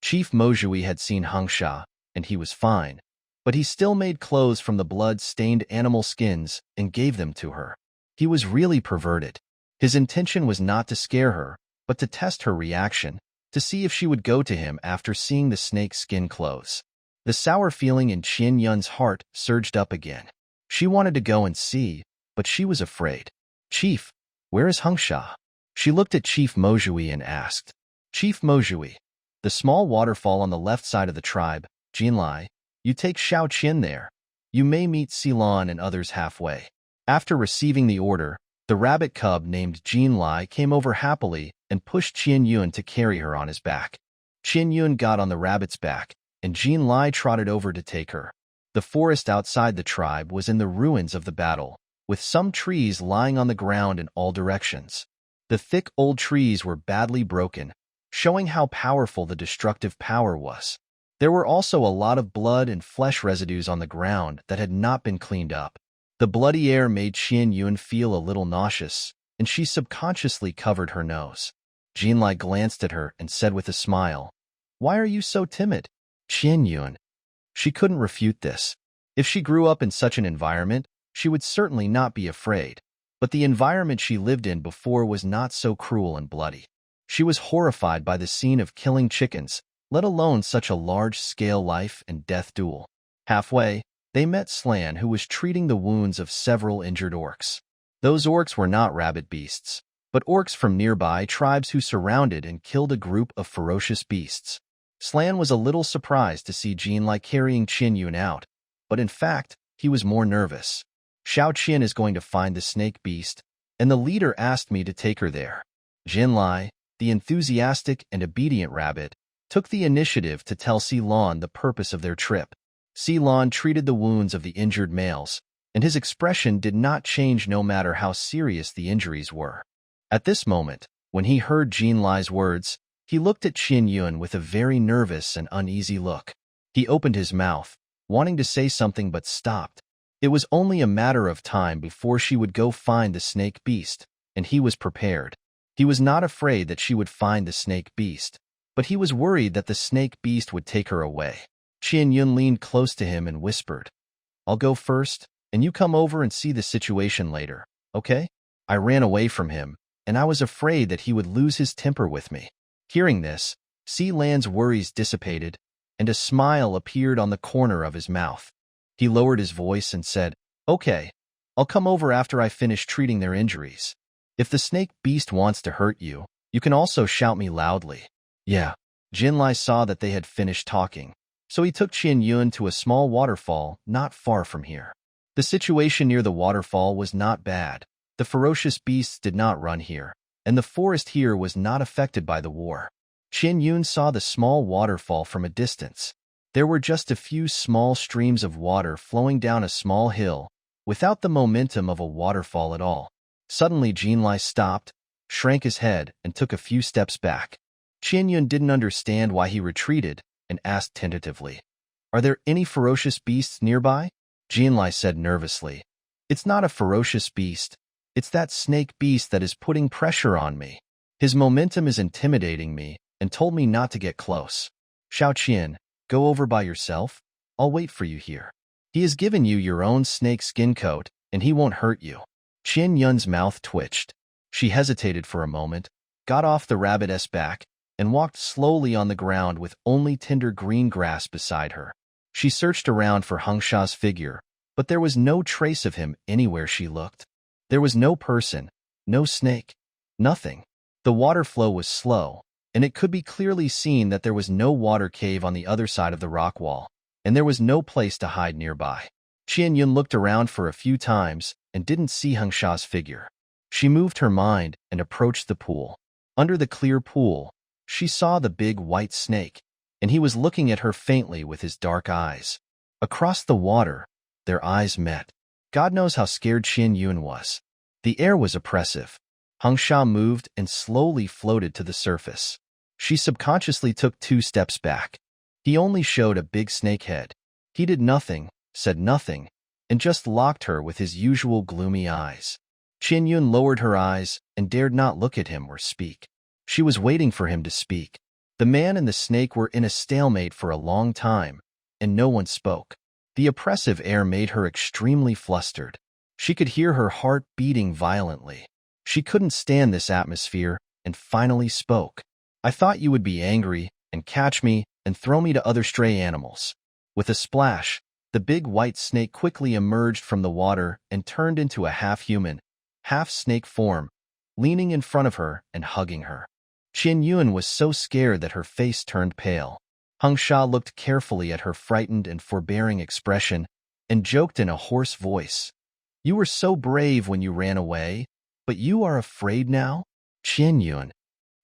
Chief Mojui had seen Hung Sha, and he was fine. But he still made clothes from the blood-stained animal skins and gave them to her. He was really perverted. His intention was not to scare her, but to test her reaction, to see if she would go to him after seeing the snake skin clothes. The sour feeling in Qian Yun's heart surged up again. She wanted to go and see, but she was afraid. Chief, where is Hung Sha? She looked at Chief Mojui and asked. Chief Mojui, the small waterfall on the left side of the tribe, Jinlai, you take Xiao Qian there. You may meet Ceylon and others halfway. After receiving the order, the rabbit cub named Jinlai came over happily and pushed Qian Yun to carry her on his back. Qian Yun got on the rabbit's back, and Jinlai trotted over to take her. The forest outside the tribe was in the ruins of the battle, with some trees lying on the ground in all directions. The thick old trees were badly broken, showing how powerful the destructive power was. There were also a lot of blood and flesh residues on the ground that had not been cleaned up. The bloody air made Qian Yun feel a little nauseous, and she subconsciously covered her nose. Jinlai glanced at her and said with a smile, "Why are you so timid, Qian Yun?" She couldn't refute this. If she grew up in such an environment, she would certainly not be afraid. But the environment she lived in before was not so cruel and bloody. She was horrified by the scene of killing chickens, let alone such a large-scale life and death duel. Halfway, they met Slan, who was treating the wounds of several injured orcs. Those orcs were not rabbit beasts, but orcs from nearby tribes who surrounded and killed a group of ferocious beasts. Slan was a little surprised to see Jinlai carrying Qian Yun out, but in fact, he was more nervous. Xiao Qian is going to find the snake beast, and the leader asked me to take her there. Jinlai, the enthusiastic and obedient rabbit, took the initiative to tell Ceylon the purpose of their trip. Ceylon treated the wounds of the injured males, and his expression did not change no matter how serious the injuries were. At this moment, when he heard Jinlai's words, he looked at Qian Yun with a very nervous and uneasy look. He opened his mouth, wanting to say something but stopped. It was only a matter of time before she would go find the snake beast, and he was prepared. He was not afraid that she would find the snake beast, but he was worried that the snake beast would take her away. Qian Yun leaned close to him and whispered, "I'll go first, and you come over and see the situation later, okay?" I ran away from him, and I was afraid that he would lose his temper with me. Hearing this, Lan's worries dissipated, and a smile appeared on the corner of his mouth. He lowered his voice and said, "Okay, I'll come over after I finish treating their injuries. If the snake beast wants to hurt you, you can also shout me loudly." Yeah. Jinlai saw that they had finished talking, so he took Qian Yun to a small waterfall not far from here. The The situation near the waterfall was not bad. The ferocious beasts did not run here, and the forest here was not affected by the war. Qin Yun saw the small waterfall from a distance. There were just a few small streams of water flowing down a small hill, without the momentum of a waterfall at all. Suddenly Jinlai stopped, shrank his head, and took a few steps back. Qin Yun didn't understand why he retreated, and asked tentatively, "Are there any ferocious beasts nearby?" Jinlai said nervously, "It's not a ferocious beast. It's that snake beast that is putting pressure on me. His momentum is intimidating me and told me not to get close. Xiao Qian, go over by yourself. I'll wait for you here. He has given you your own snake skin coat, and he won't hurt you." Qin Yun's mouth twitched. She hesitated for a moment, got off the rabbit's back, and walked slowly on the ground with only tender green grass beside her. She searched around for Hengsha's figure, but there was no trace of him anywhere she looked. There was no person, no snake, nothing. The water flow was slow, and it could be clearly seen that there was no water cave on the other side of the rock wall, and there was no place to hide nearby. Qin Yun looked around for a few times and didn't see Hengsha's figure. She moved her mind and approached the pool. Under the clear pool, she saw the big white snake, and he was looking at her faintly with his dark eyes. Across the water, their eyes met. God knows how scared Qin Yun was. The air was oppressive. Hengsha moved and slowly floated to the surface. She subconsciously took 2 steps back. He only showed a big snake head. He did nothing, said nothing, and just locked her with his usual gloomy eyes. Qin Yun lowered her eyes and dared not look at him or speak. She was waiting for him to speak. The man and the snake were in a stalemate for a long time, and no one spoke. The oppressive air made her extremely flustered. She could hear her heart beating violently. She couldn't stand this atmosphere and finally spoke. "I thought you would be angry and catch me and throw me to other stray animals." With a splash, the big white snake quickly emerged from the water and turned into a half-human, half-snake form, leaning in front of her and hugging her. Qin Yun was so scared that her face turned pale. Hengsha looked carefully at her frightened and forbearing expression and joked in a hoarse voice, "You were so brave when you ran away, but you are afraid now? Qin Yun,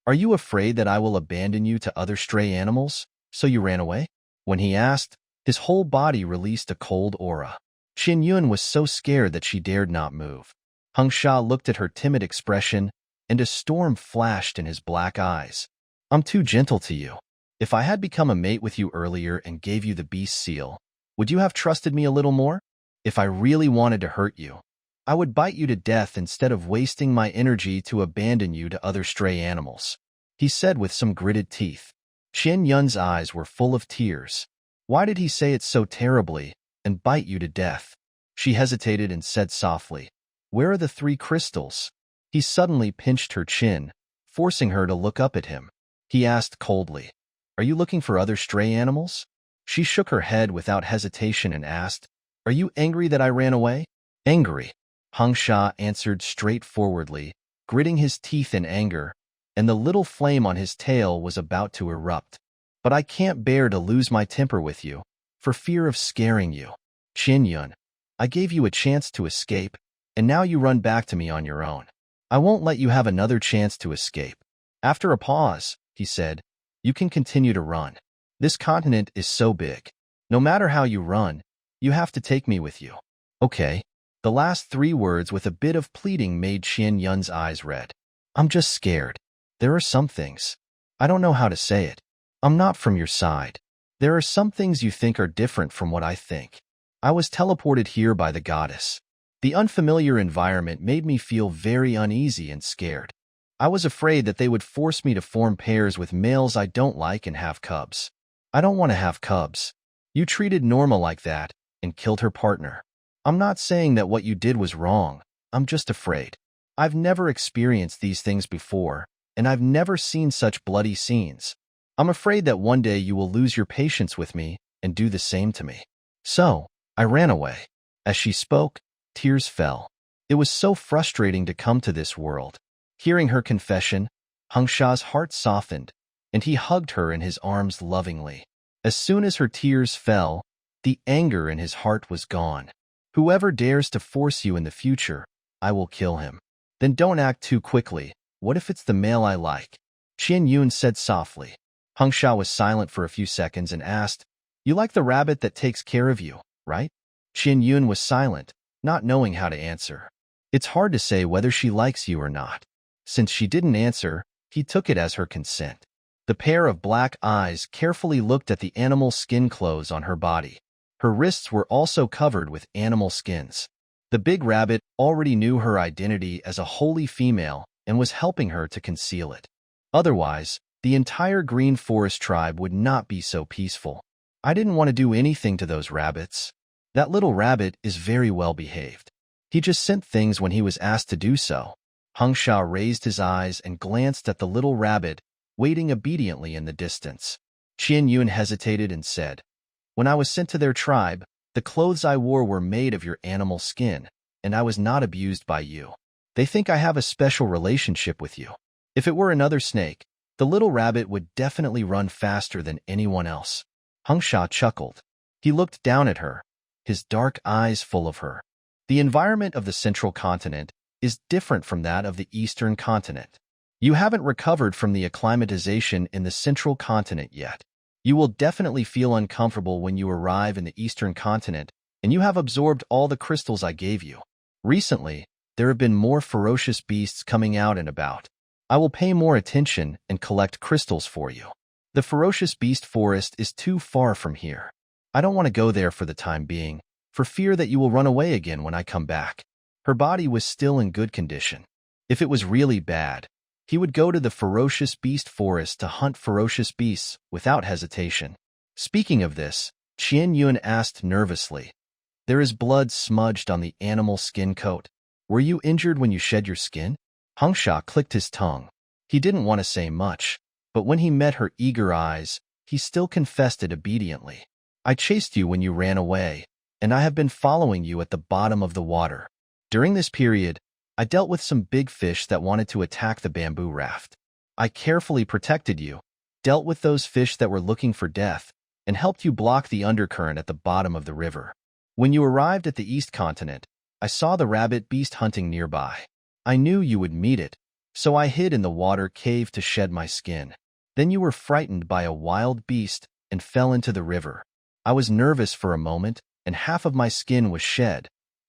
are you afraid that I will abandon you to other stray animals, so you ran away?" When he asked, his whole body released a cold aura. Qin Yun was so scared that she dared not move. Hengsha looked at her timid expression, and a storm flashed in his black eyes. "I'm too gentle to you. If I had become a mate with you earlier and gave you the beast seal, would you have trusted me a little more? If I really wanted to hurt you, I would bite you to death instead of wasting my energy to abandon you to other stray animals," he said with some gritted teeth. Qin Yun's eyes were full of tears. Why did he say it so terribly, and bite you to death? She hesitated and said softly, "Where are the 3 crystals?" He suddenly pinched her chin, forcing her to look up at him. He asked coldly, "Are you looking for other stray animals?" She shook her head without hesitation and asked, "Are you angry that I ran away?" "Angry," Hengsha answered straightforwardly, gritting his teeth in anger, and the little flame on his tail was about to erupt. "But I can't bear to lose my temper with you, for fear of scaring you. Qin Yun, I gave you a chance to escape, and now you run back to me on your own. I won't let you have another chance to escape." After a pause, he said, "You can continue to run. This continent is so big. No matter how you run, you have to take me with you." "Okay." The last 3 words with a bit of pleading made Qin Yun's eyes red. "I'm just scared. There are some things. I don't know how to say it. I'm not from your side. There are some things you think are different from what I think. I was teleported here by the goddess. The unfamiliar environment made me feel very uneasy and scared. I was afraid that they would force me to form pairs with males I don't like and have cubs. I don't want to have cubs. You treated Norma like that and killed her partner. I'm not saying that what you did was wrong. I'm just afraid. I've never experienced these things before, and I've never seen such bloody scenes. I'm afraid that one day you will lose your patience with me and do the same to me. So, I ran away." As she spoke, tears fell. It was so frustrating to come to this world. Hearing her confession, Hengsha's heart softened, and he hugged her in his arms lovingly. As soon as her tears fell, the anger in his heart was gone. Whoever dares to force you in the future, I will kill him. Then don't act too quickly. What if it's the male I like? Qian Yun said softly. Hung Sha was silent for a few seconds and asked, You like the rabbit that takes care of you, right? Qian Yun was silent, not knowing how to answer. It's hard to say whether she likes you or not. Since she didn't answer, he took it as her consent. The pair of black eyes carefully looked at the animal skin clothes on her body. Her wrists were also covered with animal skins. The big rabbit already knew her identity as a holy female and was helping her to conceal it. Otherwise, the entire Green Forest tribe would not be so peaceful. I didn't want to do anything to those rabbits. That little rabbit is very well behaved. He just sent things when he was asked to do so. Hung Sha raised his eyes and glanced at the little rabbit, waiting obediently in the distance. Qian Yun hesitated and said, When I was sent to their tribe, the clothes I wore were made of your animal skin, and I was not abused by you. They think I have a special relationship with you. If it were another snake, the little rabbit would definitely run faster than anyone else. Hung Sha chuckled. He looked down at her, his dark eyes full of her. The environment of the central continent is different from that of the eastern continent. You haven't recovered from the acclimatization in the central continent yet. You will definitely feel uncomfortable when you arrive in the eastern continent, and you have absorbed all the crystals I gave you. Recently, there have been more ferocious beasts coming out and about. I will pay more attention and collect crystals for you. The ferocious beast forest is too far from here. I don't want to go there for the time being, for fear that you will run away again when I come back. Her body was still in good condition. If it was really bad, he would go to the ferocious beast forest to hunt ferocious beasts without hesitation. Speaking of this, Qian Yun asked nervously, There is blood smudged on the animal skin coat. Were you injured when you shed your skin? Hung Sha clicked his tongue. He didn't want to say much, but when he met her eager eyes, he still confessed it obediently. I chased you when you ran away, and I have been following you at the bottom of the water. During this period, I dealt with some big fish that wanted to attack the bamboo raft. I carefully protected you, dealt with those fish that were looking for death, and helped you block the undercurrent at the bottom of the river. When you arrived at the East Continent, I saw the rabbit beast hunting nearby. I knew you would meet it, so I hid in the water cave to shed my skin. Then you were frightened by a wild beast and fell into the river. I was nervous for a moment, and half of my skin was shed,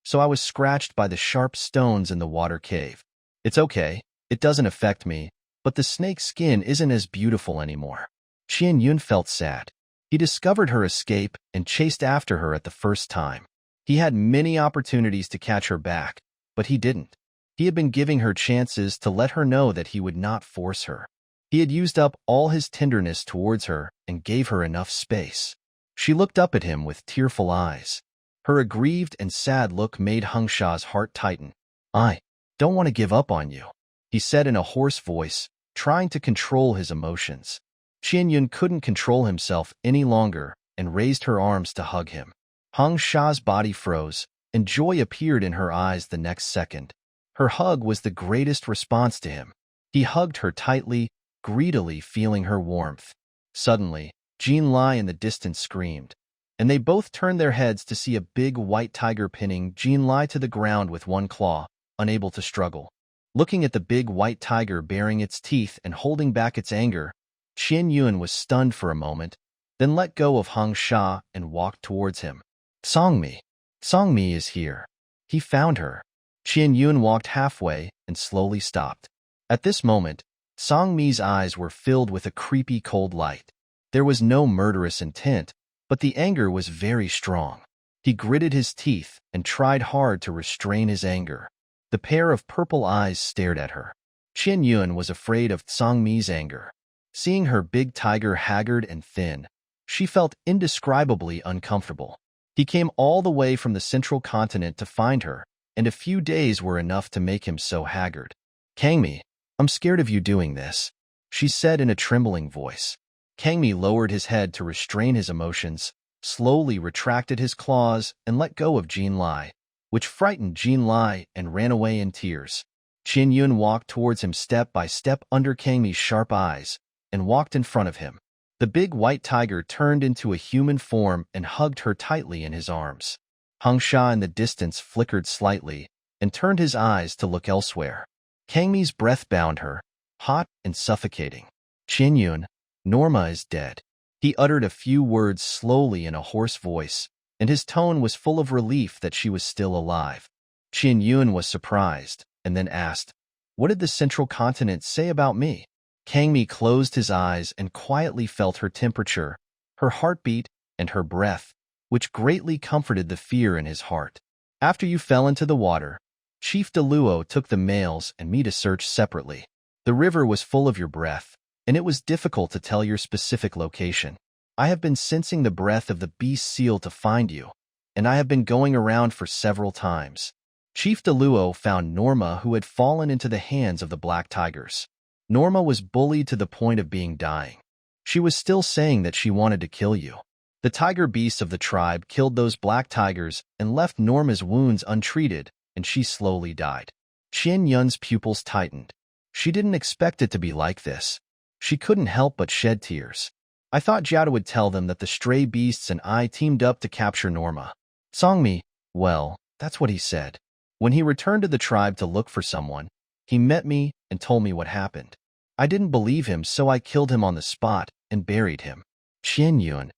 so I was scratched by the sharp stones in the water cave. It's okay, it doesn't affect me, but the snake's skin isn't as beautiful anymore. Qian Yun felt sad. He discovered her escape and chased after her at the first time. He had many opportunities to catch her back, but he didn't. He had been giving her chances to let her know that he would not force her. He had used up all his tenderness towards her and gave her enough space. She looked up at him with tearful eyes. Her aggrieved and sad look made Hung Sha's heart tighten. I don't want to give up on you, he said in a hoarse voice, trying to control his emotions. Qian Yun couldn't control himself any longer and raised her arms to hug him. Hung Sha's body froze, and joy appeared in her eyes the next second. Her hug was the greatest response to him. He hugged her tightly, greedily feeling her warmth. Suddenly, Jean Lai in the distance screamed, and they both turned their heads to see a big white tiger pinning Jean Lai to the ground with one claw, unable to struggle. Looking at the big white tiger baring its teeth and holding back its anger, Qian Yun was stunned for a moment, then let go of Hung Sha and walked towards him. Songmi. Songmi is here. He found her. Qian Yun walked halfway and slowly stopped. At this moment, Songmi's eyes were filled with a creepy cold light. There was no murderous intent, but the anger was very strong. He gritted his teeth and tried hard to restrain his anger. The pair of purple eyes stared at her. Qian Yun was afraid of Songmi's anger. Seeing her big tiger haggard and thin, she felt indescribably uncomfortable. He came all the way from the central continent to find her, and a few days were enough to make him so haggard. Kangmi, I'm scared of you doing this, she said in a trembling voice. Kangmi lowered his head to restrain his emotions, slowly retracted his claws, and let go of Jean Lai, which frightened Jean Lai and ran away in tears. Qian Yun walked towards him step by step under Kangmi's sharp eyes, and walked in front of him. The big white tiger turned into a human form and hugged her tightly in his arms. Hung Sha in the distance flickered slightly and turned his eyes to look elsewhere. Kangmi's breath bound her, hot and suffocating. Qianyun, Norma is dead. He uttered a few words slowly in a hoarse voice, and his tone was full of relief that she was still alive. Qianyun was surprised, and then asked, "What did the Central Continent say about me?" Kangmi closed his eyes and quietly felt her temperature, her heartbeat, and her breath, which greatly comforted the fear in his heart. "After you fell into the water, Chief Deluo took the males and me to search separately. The river was full of your breath, and it was difficult to tell your specific location. I have been sensing the breath of the beast seal to find you, and I have been going around for several times. Chief Deluo found Norma, who had fallen into the hands of the black tigers. Norma was bullied to the point of being dying. She was still saying that she wanted to kill you. The tiger beasts of the tribe killed those black tigers and left Norma's wounds untreated, and she slowly died." Qianyun's pupils tightened. She didn't expect it to be like this. She couldn't help but shed tears. "I thought Jiao would tell them that the stray beasts and I teamed up to capture Norma. Songmi, well, that's what he said. When he returned to the tribe to look for someone, he met me and told me what happened. I didn't believe him, so I killed him on the spot and buried him." Qianyun.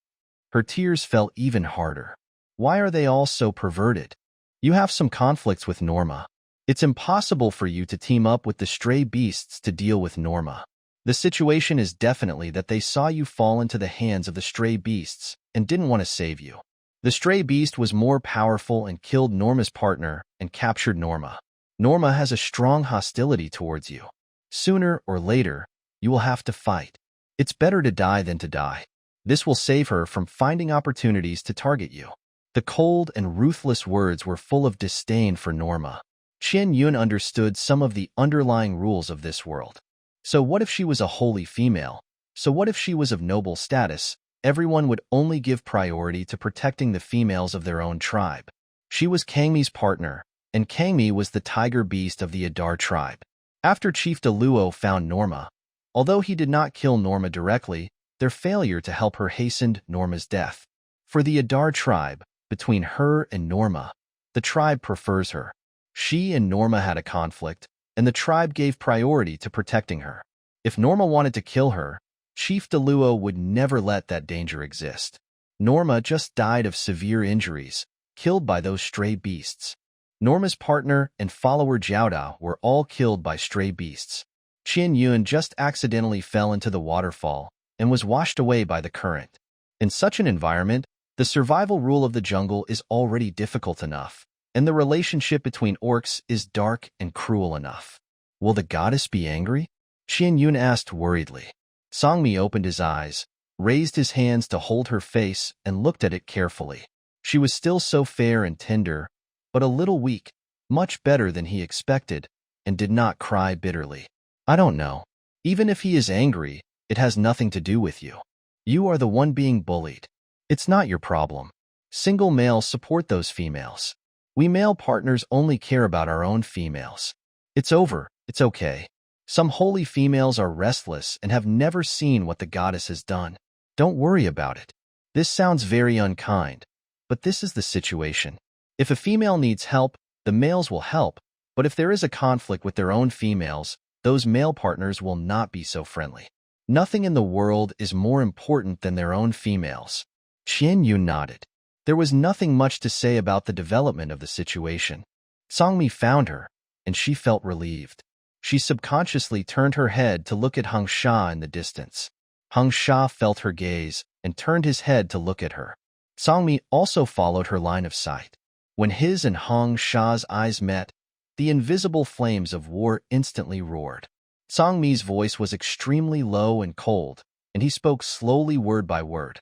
Her tears fell even harder. "Why are they all so perverted? You have some conflicts with Norma. It's impossible for you to team up with the stray beasts to deal with Norma. The situation is definitely that they saw you fall into the hands of the stray beasts and didn't want to save you. The stray beast was more powerful and killed Norma's partner and captured Norma. Norma has a strong hostility towards you. Sooner or later, you will have to fight. It's better to die than to die. This will save her from finding opportunities to target you." The cold and ruthless words were full of disdain for Norma. Qianyun understood some of the underlying rules of this world. So what if she was a holy female? So what if she was of noble status? Everyone would only give priority to protecting the females of their own tribe. She was Kangmi's partner, and Kangmi was the tiger beast of the Adar tribe. After Chief Deluo found Norma, although he did not kill Norma directly, their failure to help her hastened Norma's death. For the Adar tribe, between her and Norma, the tribe prefers her. She and Norma had a conflict, and the tribe gave priority to protecting her. If Norma wanted to kill her, Chief Deluo would never let that danger exist. Norma just died of severe injuries, killed by those stray beasts. Norma's partner and follower Jiao were all killed by stray beasts. Qianyun just accidentally fell into the waterfall and was washed away by the current. In such an environment, the survival rule of the jungle is already difficult enough, and the relationship between orcs is dark and cruel enough. Will the goddess be angry? Qianyun asked worriedly. Songmi opened his eyes, raised his hands to hold her face, and looked at it carefully. She was still so fair and tender, but a little weak, much better than he expected, and did not cry bitterly. "I don't know. Even if he is angry, it has nothing to do with you. You are the one being bullied. It's not your problem. Single males support those females. We male partners only care about our own females. It's over. It's okay. Some holy females are restless and have never seen what the goddess has done. Don't worry about it. This sounds very unkind, but this is the situation. If a female needs help, the males will help, but if there is a conflict with their own females, those male partners will not be so friendly. Nothing in the world is more important than their own females." Qianyun nodded. There was nothing much to say about the development of the situation. Songmi found her, and she felt relieved. She subconsciously turned her head to look at Hung Sha in the distance. Hung Sha felt her gaze and turned his head to look at her. Songmi also followed her line of sight. When his and Hung Sha's eyes met, the invisible flames of war instantly roared. Songmi's voice was extremely low and cold, and he spoke slowly word by word.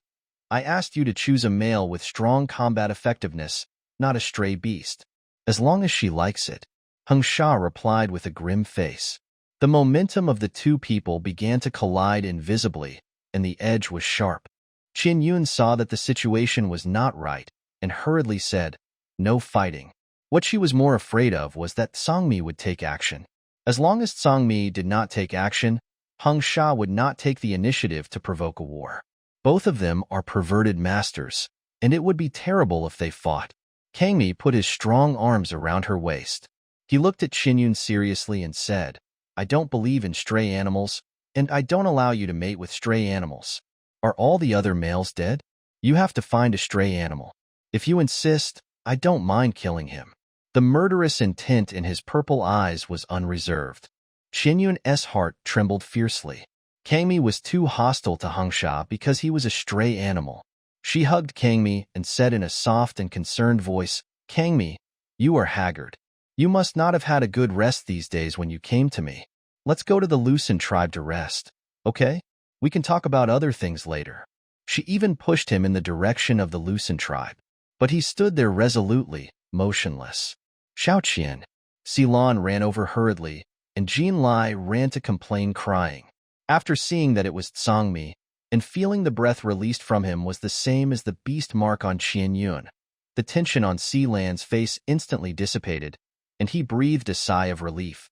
"I asked you to choose a male with strong combat effectiveness, not a stray beast. As long as she likes it." Hung Sha replied with a grim face. The momentum of the two people began to collide invisibly, and the edge was sharp. Qianyun saw that the situation was not right, and hurriedly said, "No fighting." What she was more afraid of was that Songmi would take action. As long as Songmi did not take action, Hung Sha would not take the initiative to provoke a war. Both of them are perverted masters, and it would be terrible if they fought. Kangmi put his strong arms around her waist. He looked at Qinyun seriously and said, I don't believe in stray animals, and I don't allow you to mate with stray animals. Are all the other males dead? You have to find a stray animal. If you insist, I don't mind killing him. The murderous intent in his purple eyes was unreserved. Qinyun's heart trembled fiercely. Kangmi was too hostile to Hengsha because he was a stray animal. She hugged Kangmi and said in a soft and concerned voice, Kangmi, you are haggard. You must not have had a good rest these days when you came to me. Let's go to the Lucen tribe to rest, okay? We can talk about other things later. She even pushed him in the direction of the Lucen tribe. But he stood there resolutely, motionless. Xiaoqian. Silan ran over hurriedly, and Jin Lai ran to complain crying. After seeing that it was Tsangmi, and feeling the breath released from him was the same as the beast mark on Qianyun, the tension on Silan's face instantly dissipated, and he breathed a sigh of relief.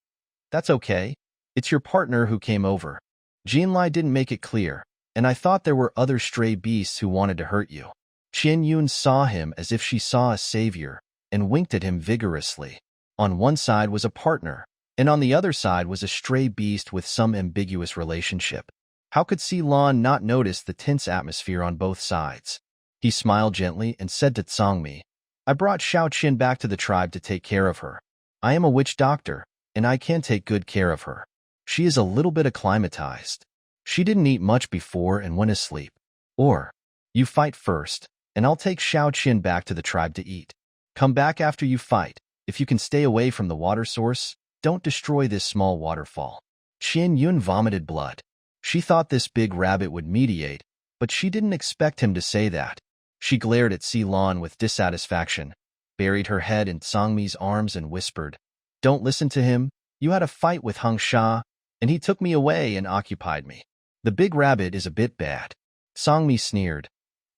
That's okay. It's your partner who came over. Jin Lai didn't make it clear, and I thought there were other stray beasts who wanted to hurt you. Qianyun saw him as if she saw a savior, and winked at him vigorously. On one side was a partner, and on the other side was a stray beast with some ambiguous relationship. How could Silan not notice the tense atmosphere on both sides? He smiled gently and said to Tsangmi, I brought Xiaoqian back to the tribe to take care of her. I am a witch doctor, and I can take good care of her. She is a little bit acclimatized. She didn't eat much before and went asleep. Or, you fight first, and I'll take Xiaoqian back to the tribe to eat. Come back after you fight. If you can stay away from the water source, don't destroy this small waterfall. Qianyun vomited blood. She thought this big rabbit would mediate, but she didn't expect him to say that. She glared at Silan with dissatisfaction, buried her head in Tsangmi's arms and whispered, Don't listen to him. You had a fight with Hengsha, and he took me away and occupied me. The big rabbit is a bit bad. Tsangmi sneered.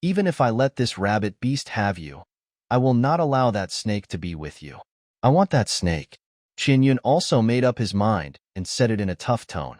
Even if I let this rabbit beast have you, I will not allow that snake to be with you. I want that snake. Qianyun also made up his mind and said it in a tough tone.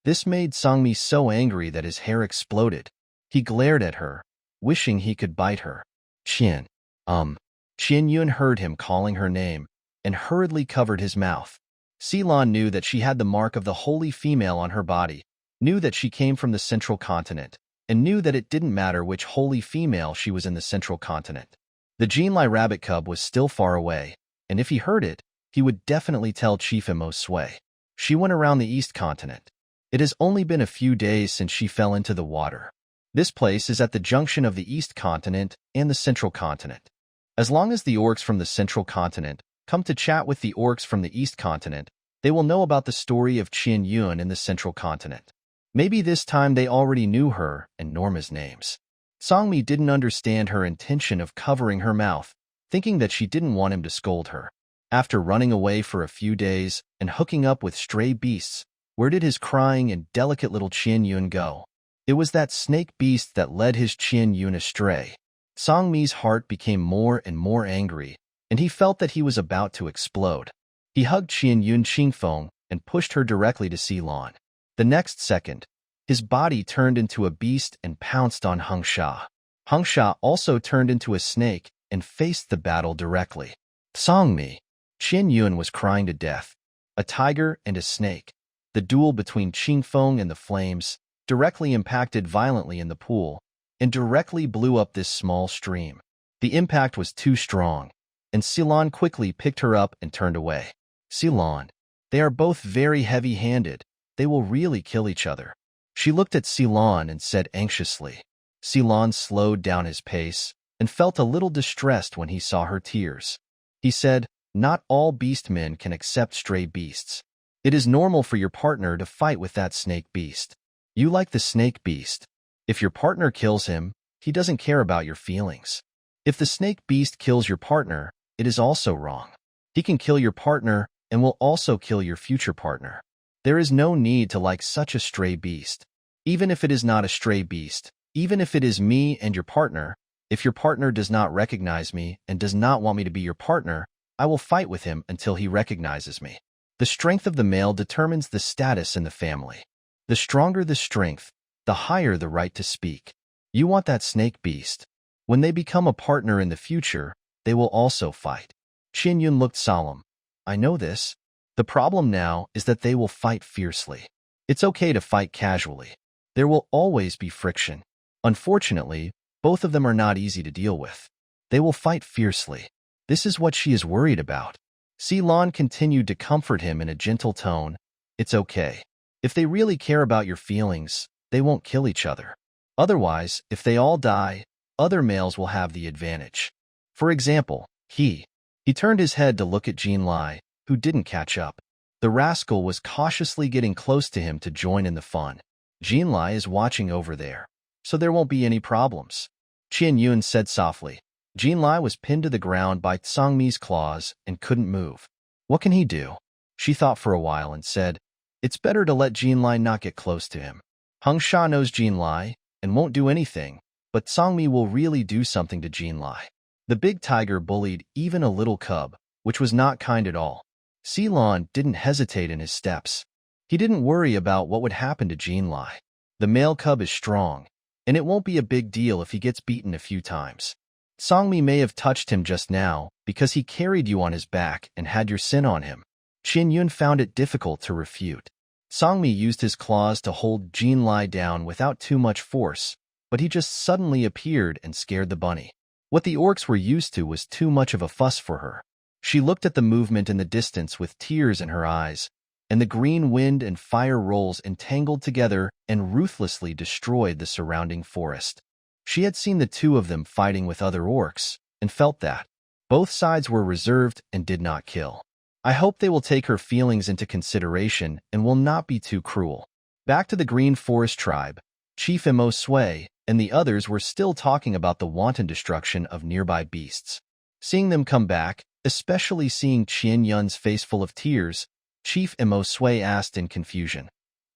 This made Tsangmi so angry that his hair exploded. He glared at her, wishing he could bite her. Qianyun heard him calling her name and hurriedly covered his mouth. Silan knew that she had the mark of the holy female on her body, knew that she came from the central continent, and knew that it didn't matter which holy female she was in the central continent. The Jinlai rabbit cub was still far away, and if he heard it, he would definitely tell Chief Imosue. She went around the east continent. It has only been a few days since she fell into the water. This place is at the junction of the east continent and the central continent. As long as the orcs from the central continent come to chat with the orcs from the east continent, they will know about the story of Qianyun in the central continent. Maybe this time they already knew her and Norma's names. Tsangmi didn't understand her intention of covering her mouth, thinking that she didn't want him to scold her. After running away for a few days and hooking up with stray beasts, where did his crying and delicate little Qianyun go? It was that snake beast that led his Qianyun astray. Tsangmi's heart became more and more angry, and he felt that he was about to explode. He hugged Qianyun Qingfeng and pushed her directly to Silan. The next second, his body turned into a beast and pounced on Hengsha. Hengsha also turned into a snake and faced the battle directly. Tsangmi. Qianyun was crying to death. A tiger and a snake. The duel between Qingfeng and the flames directly impacted violently in the pool and directly blew up this small stream. The impact was too strong, and Silan quickly picked her up and turned away. Silan. They are both very heavy-handed. They will really kill each other. She looked at Silan and said anxiously. Silan slowed down his pace and felt a little distressed when he saw her tears. He said, Not all beastmen can accept stray beasts. It is normal for your partner to fight with that snake beast. You like the snake beast. If your partner kills him, he doesn't care about your feelings. If the snake beast kills your partner, it is also wrong. He can kill your partner and will also kill your future partner. There is no need to like such a stray beast. Even if it is not a stray beast, even if it is me and your partner, if your partner does not recognize me and does not want me to be your partner, I will fight with him until he recognizes me. The strength of the male determines the status in the family. The stronger the strength, the higher the right to speak. You want that snake beast. When they become a partner in the future, they will also fight. Qin Yun looked solemn. I know this. The problem now is that they will fight fiercely. It's okay to fight casually. There will always be friction. Unfortunately, both of them are not easy to deal with. They will fight fiercely. This is what she is worried about. Ceylon continued to comfort him in a gentle tone. It's okay. If they really care about your feelings, they won't kill each other. Otherwise, if they all die, other males will have the advantage. For example, he turned his head to look at Jean Lai, who didn't catch up. The rascal was cautiously getting close to him to join in the fun. Jean Lai is watching over there, so there won't be any problems. Qian Yun said softly. Jean Lai was pinned to the ground by Tsangmi's claws and couldn't move. What can he do? She thought for a while and said, it's better to let Jean Lai not get close to him. Heng Sha knows Jean Lai and won't do anything, but Tsangmi will really do something to Jean Lai. The big tiger bullied even a little cub, which was not kind at all. Ceylon didn't hesitate in his steps. He didn't worry about what would happen to Jean Lai. The male cub is strong, and it won't be a big deal if he gets beaten a few times. Tsangmi may have touched him just now because he carried you on his back and had your sin on him. Qin Yun found it difficult to refute. Tsangmi used his claws to hold Jean Lai down without too much force, but he just suddenly appeared and scared the bunny. What the orcs were used to was too much of a fuss for her. She looked at the movement in the distance with tears in her eyes, and the green wind and fire rolls entangled together and ruthlessly destroyed the surrounding forest. She had seen the two of them fighting with other orcs, and felt that both sides were reserved and did not kill. I hope they will take her feelings into consideration and will not be too cruel. Back to the Green Forest tribe, Chief Imo Sui and the others were still talking about the wanton destruction of nearby beasts. Seeing them come back, especially seeing Qian Yun's face full of tears, Chief Imo Sui asked in confusion,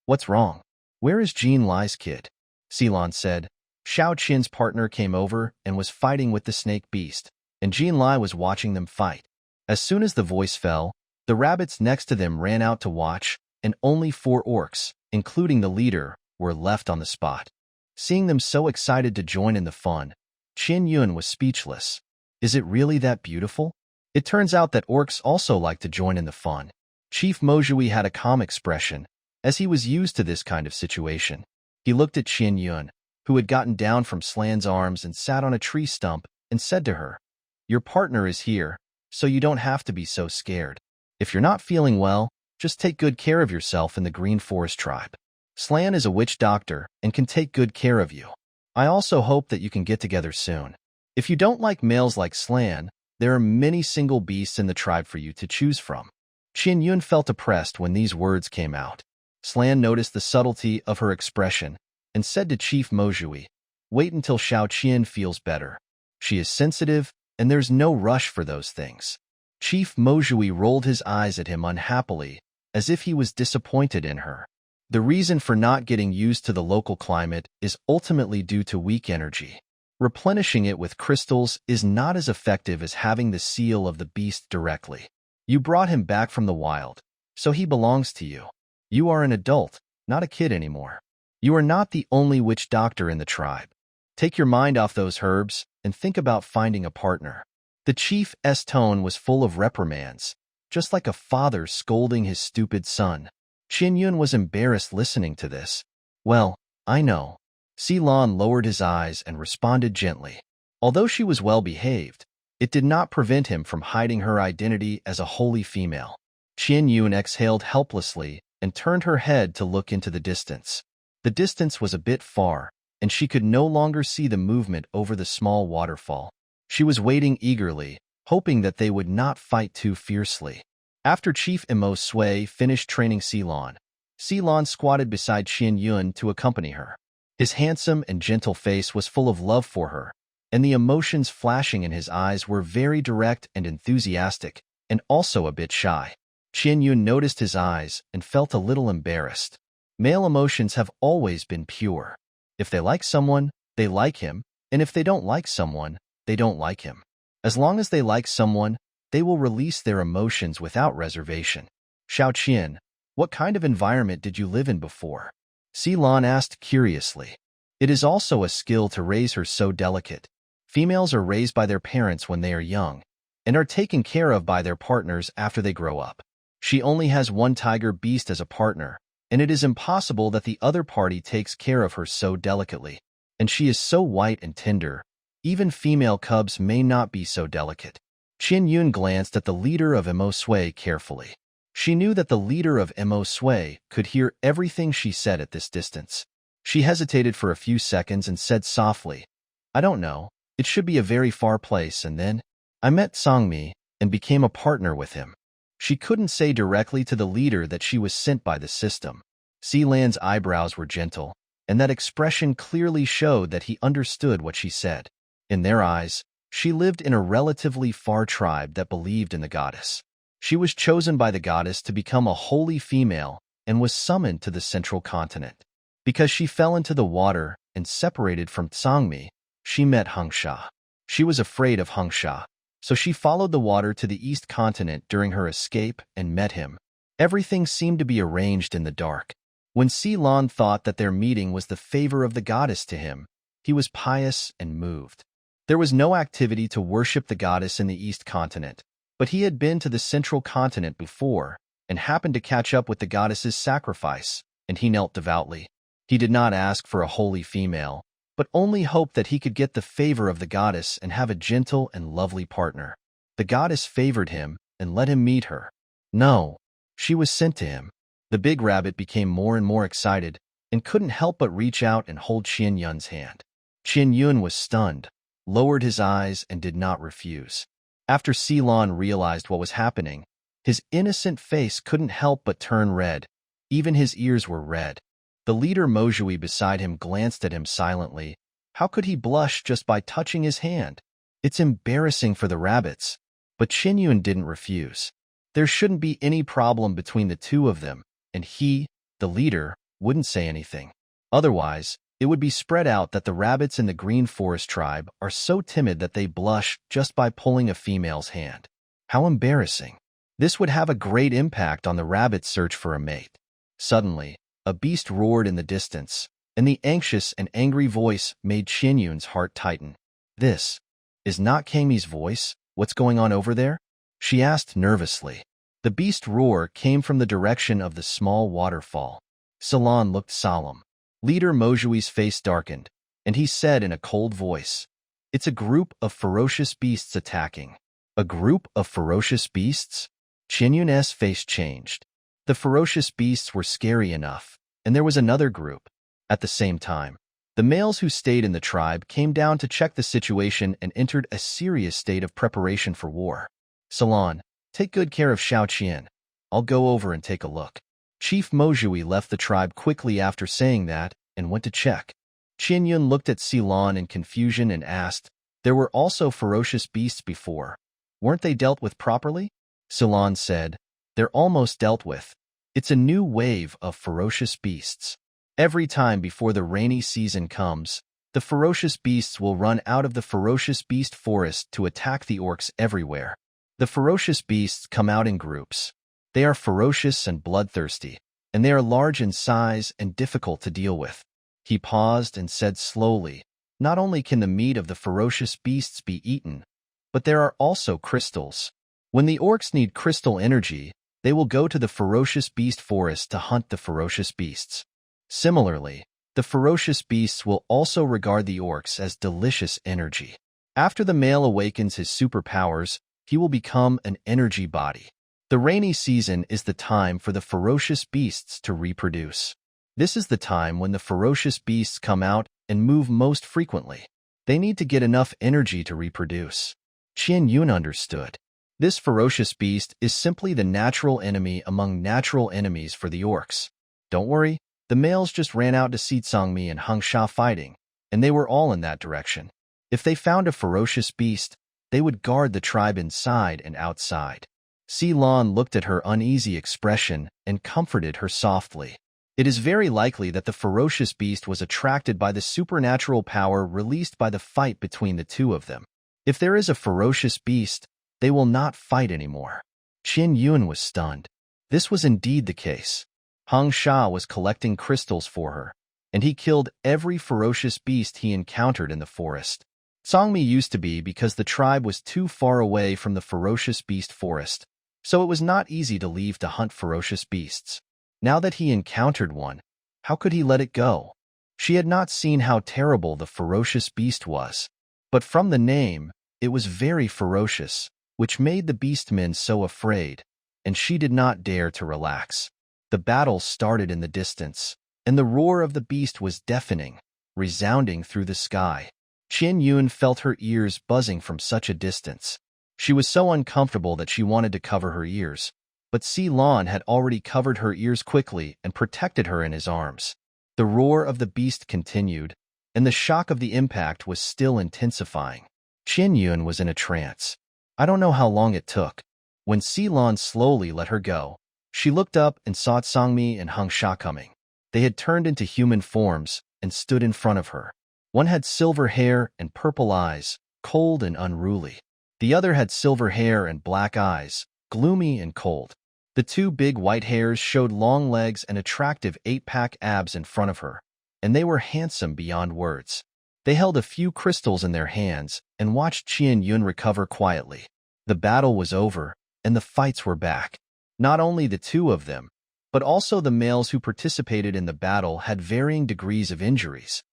"What's wrong? Where is Jean Lai's kid?" Ceylon said, Xiao Qin's partner came over and was fighting with the snake beast, and Jean Lai was watching them fight. As soon as the voice fell, the rabbits next to them ran out to watch, and only 4 orcs, including the leader, were left on the spot. Seeing them so excited to join in the fun, Qin Yun was speechless. Is it really that beautiful? It turns out that orcs also like to join in the fun. Chief Mojui had a calm expression, as he was used to this kind of situation. He looked at Qin Yun, who had gotten down from Slan's arms and sat on a tree stump, and said to her, "Your partner is here, so you don't have to be so scared. If you're not feeling well, just take good care of yourself in the Green Forest tribe. Slan is a witch doctor and can take good care of you. I also hope that you can get together soon. If you don't like males like Slan, there are many single beasts in the tribe for you to choose from." Qin Yun felt oppressed when these words came out. Slan noticed the subtlety of her expression and said to Chief Mojui, "Wait until Xiao Qian feels better. She is sensitive, and there's no rush for those things." Chief Mojui rolled his eyes at him unhappily, as if he was disappointed in her. The reason for not getting used to the local climate is ultimately due to weak energy. Replenishing it with crystals is not as effective as having the seal of the beast directly. You brought him back from the wild, so he belongs to you. You are an adult, not a kid anymore. You are not the only witch doctor in the tribe. Take your mind off those herbs and think about finding a partner. The chief's tone was full of reprimands, just like a father scolding his stupid son. Qin Yun was embarrassed listening to this. "Well, I know." Ceylon lowered his eyes and responded gently. Although she was well behaved, it did not prevent him from hiding her identity as a holy female. Qin Yun exhaled helplessly and turned her head to look into the distance. The distance was a bit far, and she could no longer see the movement over the small waterfall. She was waiting eagerly, hoping that they would not fight too fiercely. After Chief Imo Sui finished training Ceylon, Ceylon squatted beside Qin Yun to accompany her. His handsome and gentle face was full of love for her, and the emotions flashing in his eyes were very direct and enthusiastic, and also a bit shy. Qin Yun noticed his eyes and felt a little embarrassed. Male emotions have always been pure. If they like someone, they like him, and if they don't like someone, they don't like him. As long as they like someone, they will release their emotions without reservation. Xiao Qian, what kind of environment did you live in before? Ceylon asked curiously. It is also a skill to raise her so delicate. Females are raised by their parents when they are young and are taken care of by their partners after they grow up. She only has one tiger beast as a partner, and it is impossible that the other party takes care of her so delicately. And she is so white and tender. Even female cubs may not be so delicate. Qin Yun glanced at the leader of Mo Sui carefully. She knew that the leader of Mo Sui could hear everything she said at this distance. She hesitated for a few seconds and said softly, "I don't know. It should be a very far place, and then I met Songmi and became a partner with him." She couldn't say directly to the leader that she was sent by the system. Sealand's eyebrows were gentle, and that expression clearly showed that he understood what she said. In their eyes, she lived in a relatively far tribe that believed in the goddess. She was chosen by the goddess to become a holy female and was summoned to the central continent. Because she fell into the water and separated from Songmi, she met Hengsha. She was afraid of Hengsha, so she followed the water to the east continent during her escape and met him. Everything seemed to be arranged in the dark. When Sealand thought that their meeting was the favor of the goddess to him, he was pious and moved. There was no activity to worship the goddess in the east continent, but he had been to the central continent before and happened to catch up with the goddess's sacrifice, and he knelt devoutly. He did not ask for a holy female, but only hoped that he could get the favor of the goddess and have a gentle and lovely partner. The goddess favored him and let him meet her. No, she was sent to him. The big rabbit became more and more excited and couldn't help but reach out and hold Qin Yun's hand. Qin Yun was stunned, lowered his eyes, and did not refuse. After Sealand realized what was happening, his innocent face couldn't help but turn red. Even his ears were red. The leader Mojui beside him glanced at him silently. How could he blush just by touching his hand? It's embarrassing for the rabbits. But Qin Yun didn't refuse. There shouldn't be any problem between the two of them, and he, the leader, wouldn't say anything. Otherwise, it would be spread out that the rabbits in the Green Forest tribe are so timid that they blush just by pulling a female's hand. How embarrassing. This would have a great impact on the rabbit's search for a mate. Suddenly, a beast roared in the distance, and the anxious and angry voice made Qin Yun's heart tighten. "This is not Kami's voice. What's going on over there?" she asked nervously. The beast roar came from the direction of the small waterfall. Sealand looked solemn. Leader Mojui's face darkened, and he said in a cold voice, "It's a group of ferocious beasts attacking." "A group of ferocious beasts?" Qin Yun's face changed. The ferocious beasts were scary enough, and there was another group. At the same time, the males who stayed in the tribe came down to check the situation and entered a serious state of preparation for war. "Sealand, take good care of Xiao Qian. I'll go over and take a look." Chief Mojui left the tribe quickly after saying that and went to check. Qin Yun looked at Sealand in confusion and asked, "There were also ferocious beasts before. Weren't they dealt with properly?" Sealand said, "They're almost dealt with. It's a new wave of ferocious beasts. Every time before the rainy season comes, the ferocious beasts will run out of the ferocious beast forest to attack the orcs everywhere. The ferocious beasts come out in groups. They are ferocious and bloodthirsty, and they are large in size and difficult to deal with." He paused and said slowly, "Not only can the meat of the ferocious beasts be eaten, but there are also crystals. When the orcs need crystal energy, they will go to the ferocious beast forest to hunt the ferocious beasts. Similarly, the ferocious beasts will also regard the orcs as delicious energy. After the male awakens his superpowers, he will become an energy body. The rainy season is the time for the ferocious beasts to reproduce. This is the time when the ferocious beasts come out and move most frequently. They need to get enough energy to reproduce." Qin Yun understood. This ferocious beast is simply the natural enemy among natural enemies for the orcs. Don't worry, the males just ran out to see Songmi and Hengsha fighting, and they were all in that direction. If they found a ferocious beast, they would guard the tribe inside and outside. Sealand looked at her uneasy expression and comforted her softly. It is very likely that the ferocious beast was attracted by the supernatural power released by the fight between the two of them. If there is a ferocious beast, they will not fight anymore. Qin Yun was stunned. This was indeed the case. Hengsha was collecting crystals for her, and he killed every ferocious beast he encountered in the forest. Songmi used to be because the tribe was too far away from the ferocious beast forest, so it was not easy to leave to hunt ferocious beasts. Now that he encountered one, how could he let it go? She had not seen how terrible the ferocious beast was, but from the name, it was very ferocious, which made the beastmen so afraid, and she did not dare to relax. The battle started in the distance, and the roar of the beast was deafening, resounding through the sky. Qian Yun felt her ears buzzing from such a distance. She was so uncomfortable that she wanted to cover her ears, but Lan had already covered her ears quickly and protected her in his arms. The roar of the beast continued, and the shock of the impact was still intensifying. Qian Yun was in a trance. I don't know how long it took. When Lan slowly let her go, she looked up and saw Songmi and Hung Sha coming. They had turned into human forms and stood in front of her. One had silver hair and purple eyes, cold and unruly. The other had silver hair and black eyes, gloomy and cold. The two big white hairs showed long legs and attractive 8-pack abs in front of her, and they were handsome beyond words. They held a few crystals in their hands and watched Qian Yun recover quietly. The battle was over, and the fights were back. Not only the two of them, but also the males who participated in the battle had varying degrees of injuries.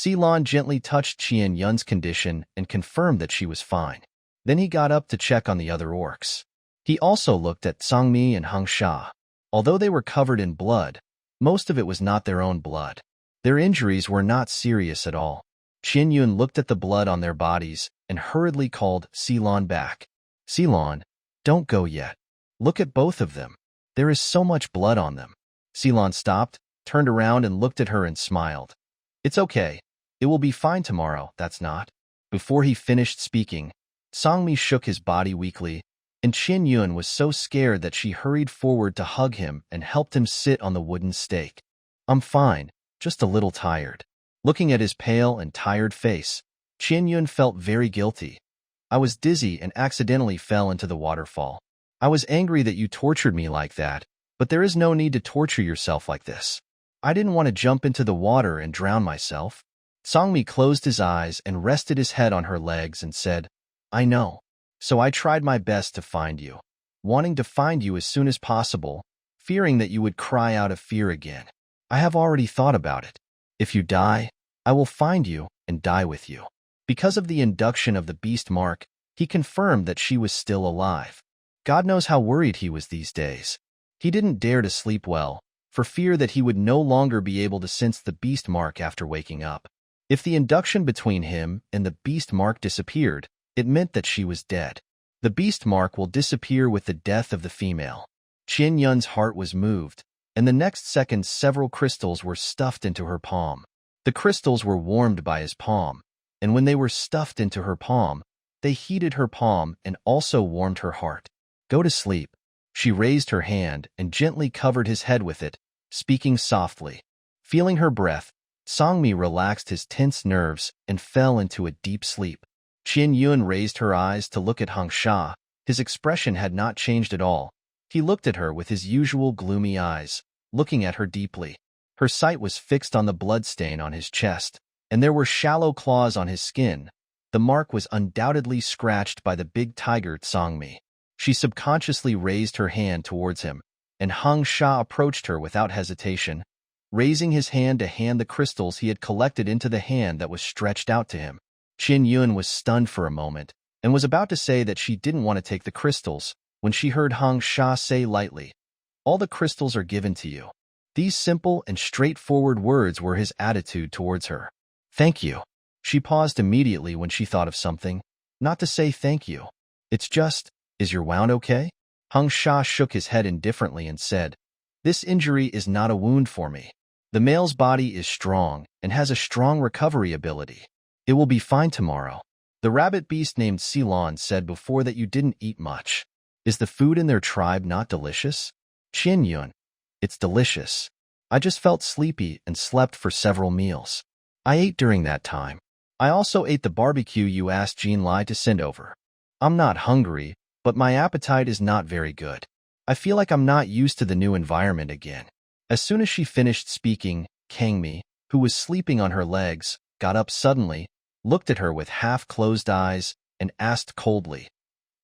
Lan gently touched Qian Yun's condition and confirmed that she was fine. Then he got up to check on the other orcs. He also looked at Songmi and Hung Sha. Although they were covered in blood, most of it was not their own blood. Their injuries were not serious at all. Qian Yun looked at the blood on their bodies and hurriedly called Lan back. Lan, don't go yet. Look at both of them. There is so much blood on them. Lan stopped, turned around and looked at her and smiled. It's okay. It will be fine tomorrow, that's not. Before he finished speaking, Songmi shook his body weakly, and Qian Yun was so scared that she hurried forward to hug him and helped him sit on the wooden stake. I'm fine, just a little tired. Looking at his pale and tired face, Qian Yun felt very guilty. I was dizzy and accidentally fell into the waterfall. I was angry that you tortured me like that, but there is no need to torture yourself like this. I didn't want to jump into the water and drown myself. Songmi closed his eyes and rested his head on her legs and said, I know. So I tried my best to find you, wanting to find you as soon as possible, fearing that you would cry out of fear again. I have already thought about it. If you die, I will find you and die with you. Because of the induction of the beast mark, he confirmed that she was still alive. God knows how worried he was these days. He didn't dare to sleep well, for fear that he would no longer be able to sense the beast mark after waking up. If the induction between him and the beast mark disappeared, it meant that she was dead. The beast mark will disappear with the death of the female. Qian Yun's heart was moved, and the next second several crystals were stuffed into her palm. The crystals were warmed by his palm, and when they were stuffed into her palm, they heated her palm and also warmed her heart. Go to sleep. She raised her hand and gently covered his head with it, speaking softly. Feeling her breath, Songmi relaxed his tense nerves and fell into a deep sleep. Qian Yun raised her eyes to look at Hung Sha. His expression had not changed at all. He looked at her with his usual gloomy eyes, looking at her deeply. Her sight was fixed on the bloodstain on his chest, and there were shallow claws on his skin. The mark was undoubtedly scratched by the big tiger Songmi. She subconsciously raised her hand towards him, and Hung Sha approached her without hesitation, raising his hand to hand the crystals he had collected into the hand that was stretched out to him. Qian Yun was stunned for a moment, and was about to say that she didn't want to take the crystals, when she heard Hung Sha say lightly, All the crystals are given to you. These simple and straightforward words were his attitude towards her. Thank you. She paused immediately when she thought of something. Not to say thank you. It's just, is your wound okay? Hung Sha shook his head indifferently and said, This injury is not a wound for me. The male's body is strong and has a strong recovery ability. It will be fine tomorrow. The rabbit beast named Lan said before that you didn't eat much. Is the food in their tribe not delicious? Qian Yun, it's delicious. I just felt sleepy and slept for several meals. I ate during that time. I also ate the barbecue you asked Jean Lai to send over. I'm not hungry, but my appetite is not very good. I feel like I'm not used to the new environment again. As soon as she finished speaking, Kangmi, who was sleeping on her legs, got up suddenly, looked at her with half-closed eyes, and asked coldly,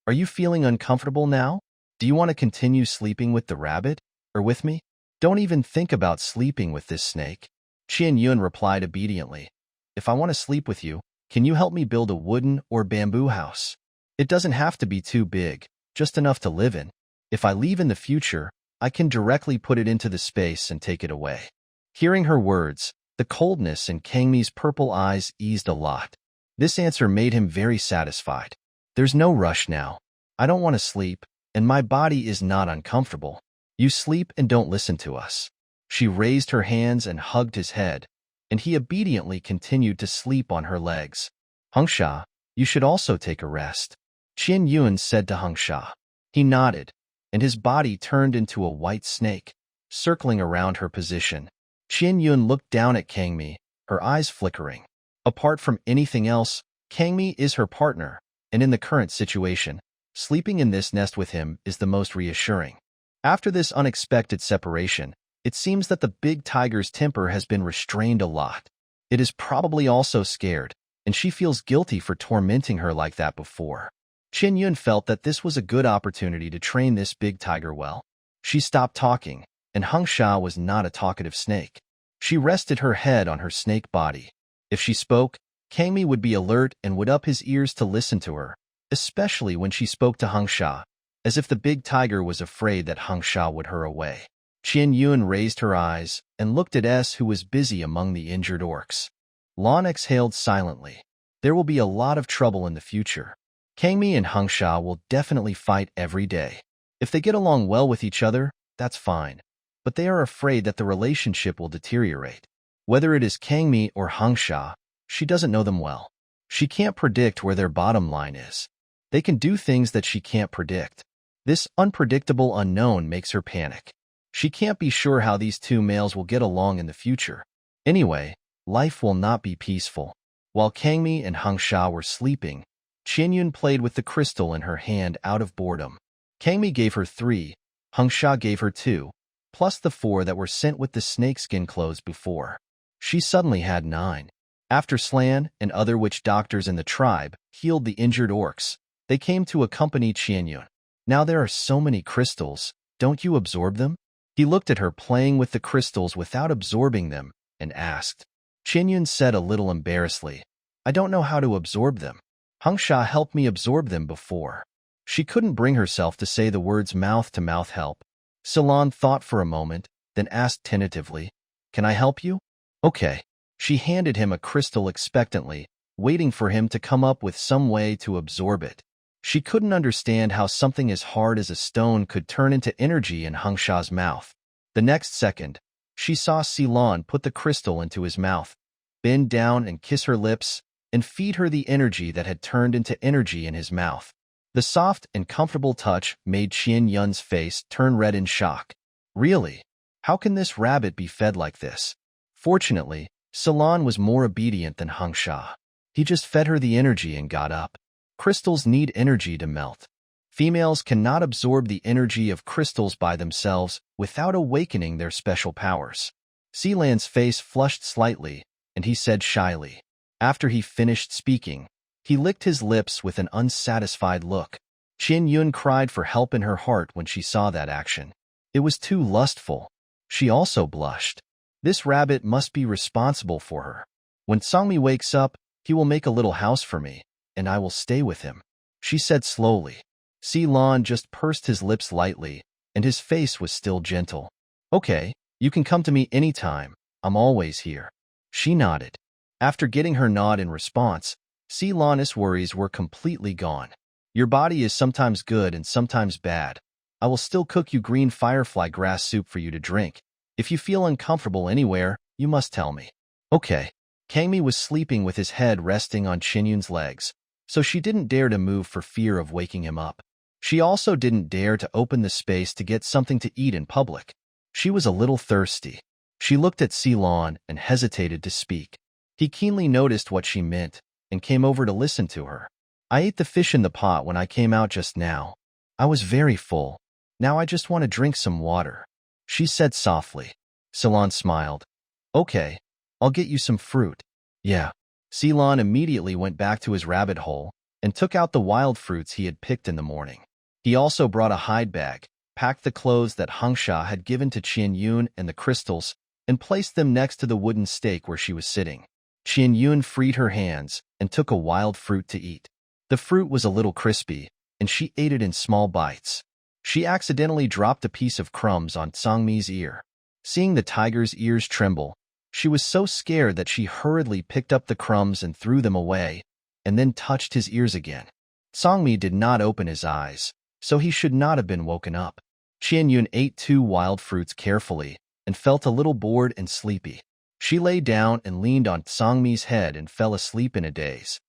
"Are you feeling uncomfortable now? Do you want to continue sleeping with the rabbit? Or with me? Don't even think about sleeping with this snake." Qian Yun replied obediently, "If I want to sleep with you, can you help me build a wooden or bamboo house? It doesn't have to be too big, just enough to live in. If I leave in the future, I can directly put it into the space and take it away." Hearing her words, the coldness in Kangmi's purple eyes eased a lot. This answer made him very satisfied. "There's no rush now. I don't want to sleep, and my body is not uncomfortable. You sleep and don't listen to us." She raised her hands and hugged his head, and he obediently continued to sleep on her legs. "Hengsha, you should also take a rest," Qian Yun said to Hengsha. He nodded, and his body turned into a white snake, circling around her position. Qian Yun looked down at Kangmi, her eyes flickering. Apart from anything else, Kangmi is her partner, and in the current situation, sleeping in this nest with him is the most reassuring. After this unexpected separation, it seems that the big tiger's temper has been restrained a lot. It is probably also scared, and she feels guilty for tormenting her like that before. Qian Yun felt that this was a good opportunity to train this big tiger well. She stopped talking, and Hengsha was not a talkative snake. She rested her head on her snake body. If she spoke, Kangmi would be alert and would up his ears to listen to her, especially when she spoke to Hengsha, as if the big tiger was afraid that Hengsha would hurry away. Qian Yun raised her eyes and looked at S, who was busy among the injured orcs. Lan exhaled silently. There will be a lot of trouble in the future. Kangmi and Hengsha will definitely fight every day. If they get along well with each other, that's fine. But they are afraid that the relationship will deteriorate. Whether it is Kangmi or Hengsha, she doesn't know them well. She can't predict where their bottom line is. They can do things that she can't predict. This unpredictable unknown makes her panic. She can't be sure how these two males will get along in the future. Anyway, life will not be peaceful. While Kangmi and Hengsha were sleeping, Qian Yun played with the crystal in her hand out of boredom. Kangmi gave her 3, Hengsha gave her 2, plus the 4 that were sent with the snakeskin clothes before. She suddenly had 9. After Slan and other witch doctors in the tribe healed the injured orcs, they came to accompany Qian Yun. "Now there are so many crystals, don't you absorb them?" He looked at her playing with the crystals without absorbing them and asked. Qian Yun said a little embarrassedly, "I don't know how to absorb them. Hengsha helped me absorb them before." She couldn't bring herself to say the words mouth-to-mouth help. Silan thought for a moment, then asked tentatively, "Can I help you?" "Okay." She handed him a crystal expectantly, waiting for him to come up with some way to absorb it. She couldn't understand how something as hard as a stone could turn into energy in Hengsha's mouth. The next second, she saw Silan put the crystal into his mouth, bend down and kiss her lips, and feed her the energy that had turned into energy in his mouth. The soft and comfortable touch made Qian Yun's face turn red in shock. Really? How can this rabbit be fed like this? Fortunately, Silan was more obedient than Hengsha. He just fed her the energy and got up. Crystals need energy to melt. Females cannot absorb the energy of crystals by themselves without awakening their special powers. Silan's face flushed slightly, and he said shyly. After he finished speaking, he licked his lips with an unsatisfied look. Qian Yun cried for help in her heart when she saw that action. It was too lustful. She also blushed. This rabbit must be responsible for her. When Songmi wakes up, he will make a little house for me, and I will stay with him, she said slowly. Silan just pursed his lips lightly, and his face was still gentle. "Okay, you can come to me anytime. I'm always here." She nodded. After getting her nod in response, Silan's worries were completely gone. "Your body is sometimes good and sometimes bad. I will still cook you green firefly grass soup for you to drink. If you feel uncomfortable anywhere, you must tell me." "Okay." Kangmi was sleeping with his head resting on Qian Yun's legs, so she didn't dare to move for fear of waking him up. She also didn't dare to open the space to get something to eat in public. She was a little thirsty. She looked at Silan and hesitated to speak. He keenly noticed what she meant and came over to listen to her. "I ate the fish in the pot when I came out just now. I was very full. Now I just want to drink some water," she said softly. Silan smiled. "Okay, I'll get you some fruit." "Yeah." Ceylon immediately went back to his rabbit hole and took out the wild fruits he had picked in the morning. He also brought a hide bag, packed the clothes that Hangsha had given to Qian Yun and the crystals, and placed them next to the wooden stake where she was sitting. Qian Yun freed her hands and took a wild fruit to eat. The fruit was a little crispy, and she ate it in small bites. She accidentally dropped a piece of crumbs on Sangmi's ear. Seeing the tiger's ears tremble, she was so scared that she hurriedly picked up the crumbs and threw them away, and then touched his ears again. Sangmi did not open his eyes, so he should not have been woken up. Qian Yun ate 2 wild fruits carefully and felt a little bored and sleepy. She lay down and leaned on Sangmi's head and fell asleep in a daze.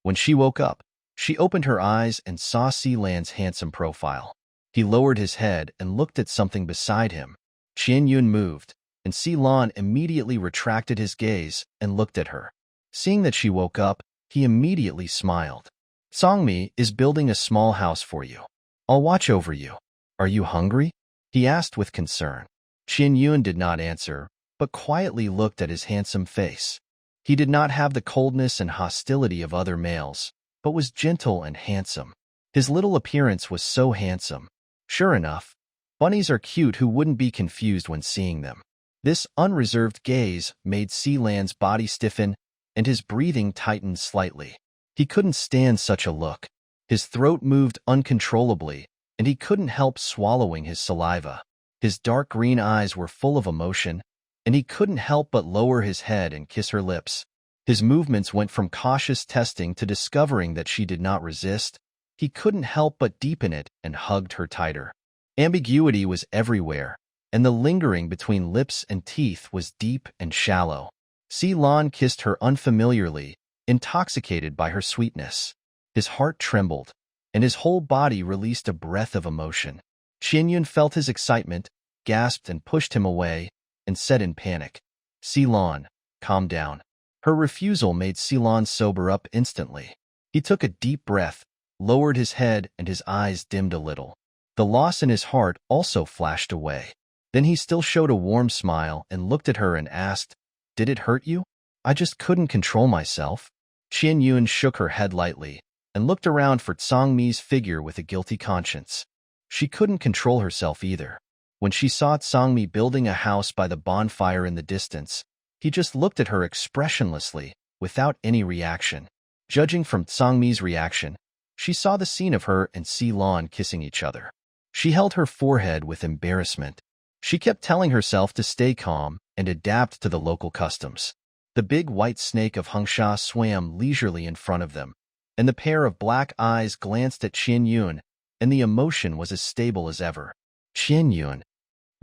When she woke up, she opened her eyes and saw Sealan's handsome profile. He lowered his head and looked at something beside him. Qian Yun moved, and Sealan immediately retracted his gaze and looked at her. Seeing that she woke up, he immediately smiled. Sangmi is building a small house for you. I'll watch over you. Are you hungry? He asked with concern. Qian Yun did not answer, but quietly looked at his handsome face. He did not have the coldness and hostility of other males, but was gentle and handsome. His little appearance was so handsome. Sure enough, bunnies are cute who wouldn't be confused when seeing them. This unreserved gaze made Sealan's body stiffen, and his breathing tightened slightly. He couldn't stand such a look. His throat moved uncontrollably, and he couldn't help swallowing his saliva. His dark green eyes were full of emotion, and he couldn't help but lower his head and kiss her lips. His movements went from cautious testing to discovering that she did not resist. He couldn't help but deepen it and hugged her tighter. Ambiguity was everywhere, and the lingering between lips and teeth was deep and shallow. Sealan kissed her unfamiliarly, intoxicated by her sweetness. His heart trembled, and his whole body released a breath of emotion. Qian Yun felt his excitement, gasped and pushed him away, and said in panic, "Sealan, calm down." Her refusal made Sealan sober up instantly. He took a deep breath, lowered his head, and his eyes dimmed a little. The loss in his heart also flashed away. Then he still showed a warm smile and looked at her and asked, "Did it hurt you?" "I just couldn't control myself." Qian Yun shook her head lightly and looked around for Sangmi's figure with a guilty conscience. She couldn't control herself either. When she saw Sangmi building a house by the bonfire in the distance, he just looked at her expressionlessly, without any reaction. Judging from Sangmi's reaction, she saw the scene of her and Sealan kissing each other. She held her forehead with embarrassment. She kept telling herself to stay calm and adapt to the local customs. The big white snake of Hangsha swam leisurely in front of them, and the pair of black eyes glanced at Qian Yun, and the emotion was as stable as ever. Qian Yun.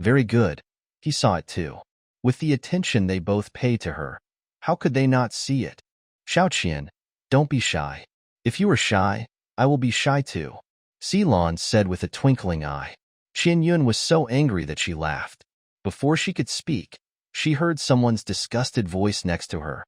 Very good. He saw it too. With the attention they both paid to her, how could they not see it? Xiao Qian, don't be shy. If you are shy, I will be shy too, Sealan said with a twinkling eye. Qian Yun was so angry that she laughed. Before she could speak, she heard someone's disgusted voice next to her.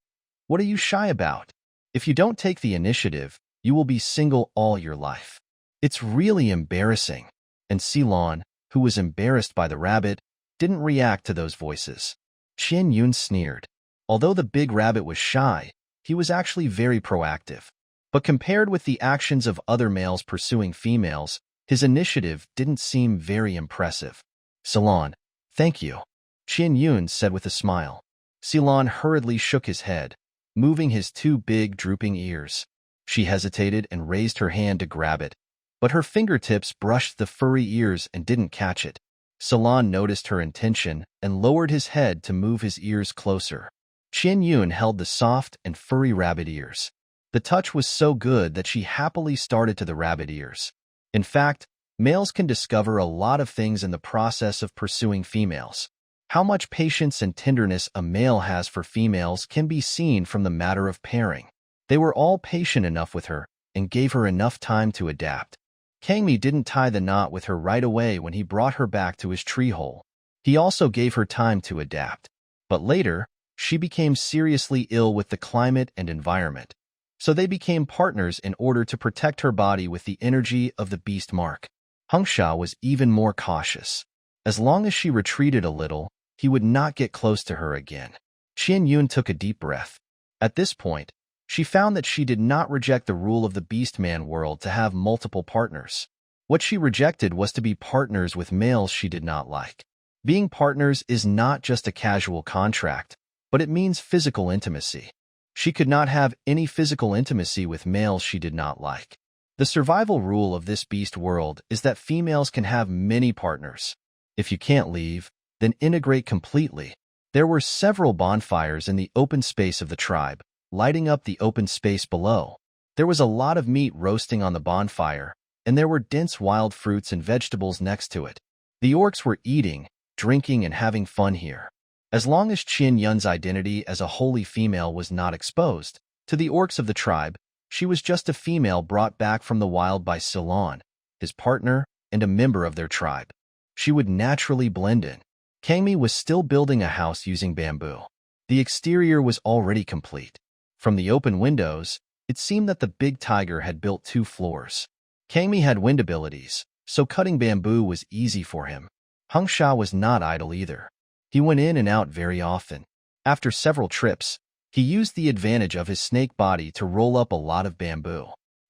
What are you shy about? If you don't take the initiative, you will be single all your life. It's really embarrassing. And Sealan, who was embarrassed by the rabbit, didn't react to those voices. Qian Yun sneered. Although the big rabbit was shy, he was actually very proactive. But compared with the actions of other males pursuing females, his initiative didn't seem very impressive. Sealan, thank you, Qian Yun said with a smile. Sealan hurriedly shook his head, moving his 2 big drooping ears. She hesitated and raised her hand to grab it, but her fingertips brushed the furry ears and didn't catch it. Sealan noticed her intention and lowered his head to move his ears closer. Qian Yun held the soft and furry rabbit ears. The touch was so good that she happily started to the rabbit ears. In fact, males can discover a lot of things in the process of pursuing females. How much patience and tenderness a male has for females can be seen from the matter of pairing. They were all patient enough with her and gave her enough time to adapt. Kangmi didn't tie the knot with her right away when he brought her back to his tree hole. He also gave her time to adapt. But later, she became seriously ill with the climate and environment. So they became partners in order to protect her body with the energy of the beast mark. Hangsha was even more cautious. As long as she retreated a little, he would not get close to her again. Qian Yun took a deep breath. At this point, She found that she did not reject the rule of the Beastman world to have multiple partners. What she rejected was to be partners with males she did not like. Being partners is not just a casual contract, but it means physical intimacy. She could not have any physical intimacy with males she did not like. The survival rule of this beast world is that females can have many partners. If you can't leave, then integrate completely. There were several bonfires in the open space of the tribe, lighting up the open space below. There was a lot of meat roasting on the bonfire, and there were dense wild fruits and vegetables next to it. The orcs were eating, drinking, and having fun here. As long as Qin Yun's identity as a holy female was not exposed to the orcs of the tribe, she was just a female brought back from the wild by Silon, his partner, and a member of their tribe. She would naturally blend in. Kangmi was still building a house using bamboo. The exterior was already complete. From the open windows, it seemed that the big tiger had built 2 floors. Kangmi had wind abilities, so cutting bamboo was easy for him. Hengsha was not idle either. He went in and out very often. After several trips, he used the advantage of his snake body to roll up a lot of bamboo.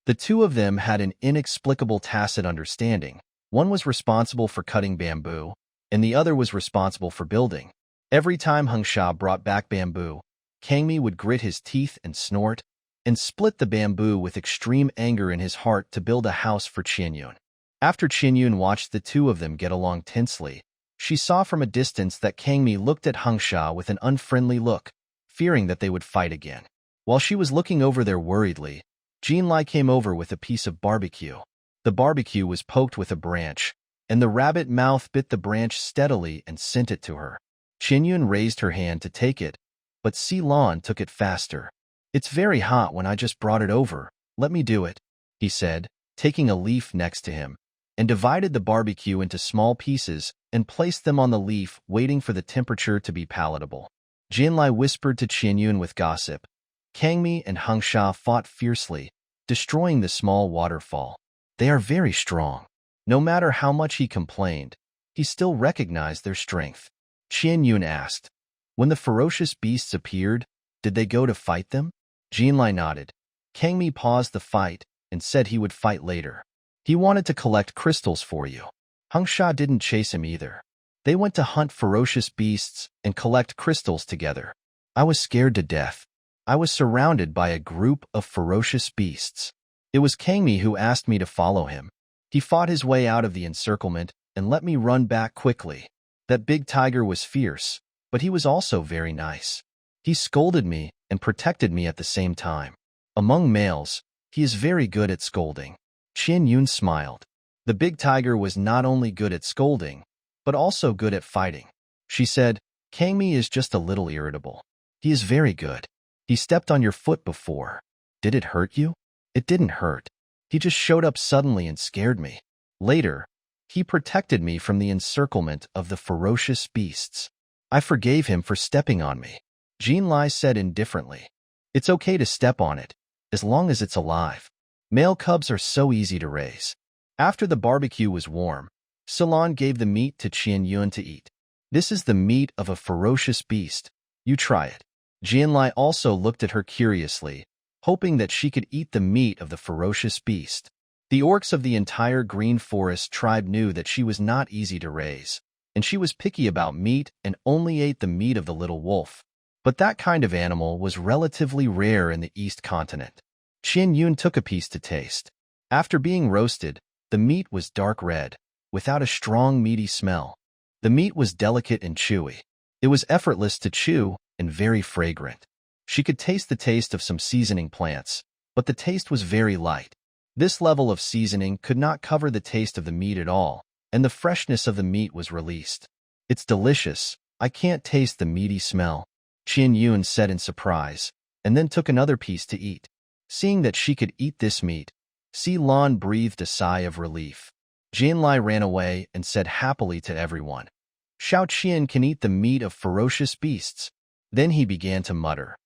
The two of them had an inexplicable tacit understanding. One was responsible for cutting bamboo, and the other was responsible for building. Every time Hengsha brought back bamboo, Kangmi would grit his teeth and snort, and split the bamboo with extreme anger in his heart to build a house for Qianyun. After Qianyun watched the two of them get along tensely, she saw from a distance that Kangmi looked at Hengsha with an unfriendly look, fearing that they would fight again. While she was looking over there worriedly, Jinlai came over with a piece of barbecue. The barbecue was poked with a branch, and the rabbit mouth bit the branch steadily and sent it to her. Qianyun raised her hand to take it, but Silon took it faster. "It's very hot when I just brought it over. Let me do it," he said, taking a leaf next to him, and divided the barbecue into small pieces and placed them on the leaf, waiting for the temperature to be palatable. Jinlai whispered to Qianyun with gossip. Kangmi and Hengsha fought fiercely, destroying the small waterfall. They are very strong. No matter how much he complained, he still recognized their strength. Qianyun asked, "When the ferocious beasts appeared, did they go to fight them?" Jinlai nodded. Kangmi paused the fight and said he would fight later. He wanted to collect crystals for you. Hengsha didn't chase him either. They went to hunt ferocious beasts and collect crystals together. I was scared to death. I was surrounded by a group of ferocious beasts. It was Kangmi who asked me to follow him. He fought his way out of the encirclement and let me run back quickly. That big tiger was fierce, but he was also very nice. He scolded me and protected me at the same time. Among males, he is very good at scolding. Qianyun smiled. The big tiger was not only good at scolding, but also good at fighting. She said, "Kangmi is just a little irritable. He is very good. He stepped on your foot before. Did it hurt you?" "It didn't hurt. He just showed up suddenly and scared me. Later, he protected me from the encirclement of the ferocious beasts. I forgave him for stepping on me." Jinlai said indifferently, "It's okay to step on it, as long as it's alive. Male cubs are so easy to raise." After the barbecue was warm, Silon gave the meat to Qianyun to eat. "This is the meat of a ferocious beast. You try it." Jinlai also looked at her curiously, hoping that she could eat the meat of the ferocious beast. The orcs of the entire Green Forest tribe knew that she was not easy to raise, and she was picky about meat and only ate the meat of the little wolf. But that kind of animal was relatively rare in the East Continent. Qianyun took a piece to taste. After being roasted, the meat was dark red, without a strong meaty smell. The meat was delicate and chewy. It was effortless to chew and very fragrant. She could taste the taste of some seasoning plants, but the taste was very light. This level of seasoning could not cover the taste of the meat at all, and the freshness of the meat was released. "It's delicious. I can't taste the meaty smell," Qianyun said in surprise, and then took another piece to eat. Seeing that she could eat this meat, Silon breathed a sigh of relief. Jinlai ran away and said happily to everyone, "Shao Qian can eat the meat of ferocious beasts." Then he began to mutter,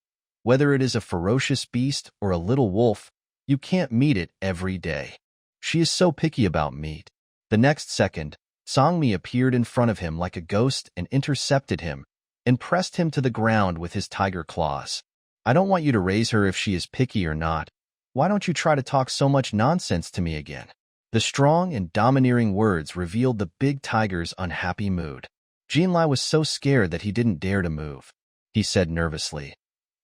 "Whether it is a ferocious beast or a little wolf, you can't meet it every day. She is so picky about meat." The next second, Songmi appeared in front of him like a ghost and intercepted him, and pressed him to the ground with his tiger claws. I don't want you to raise her if she is picky or not. Why don't you try to talk so much nonsense to me again? The strong and domineering words revealed the big tiger's unhappy mood. Jinlai was so scared that he didn't dare to move. He said nervously,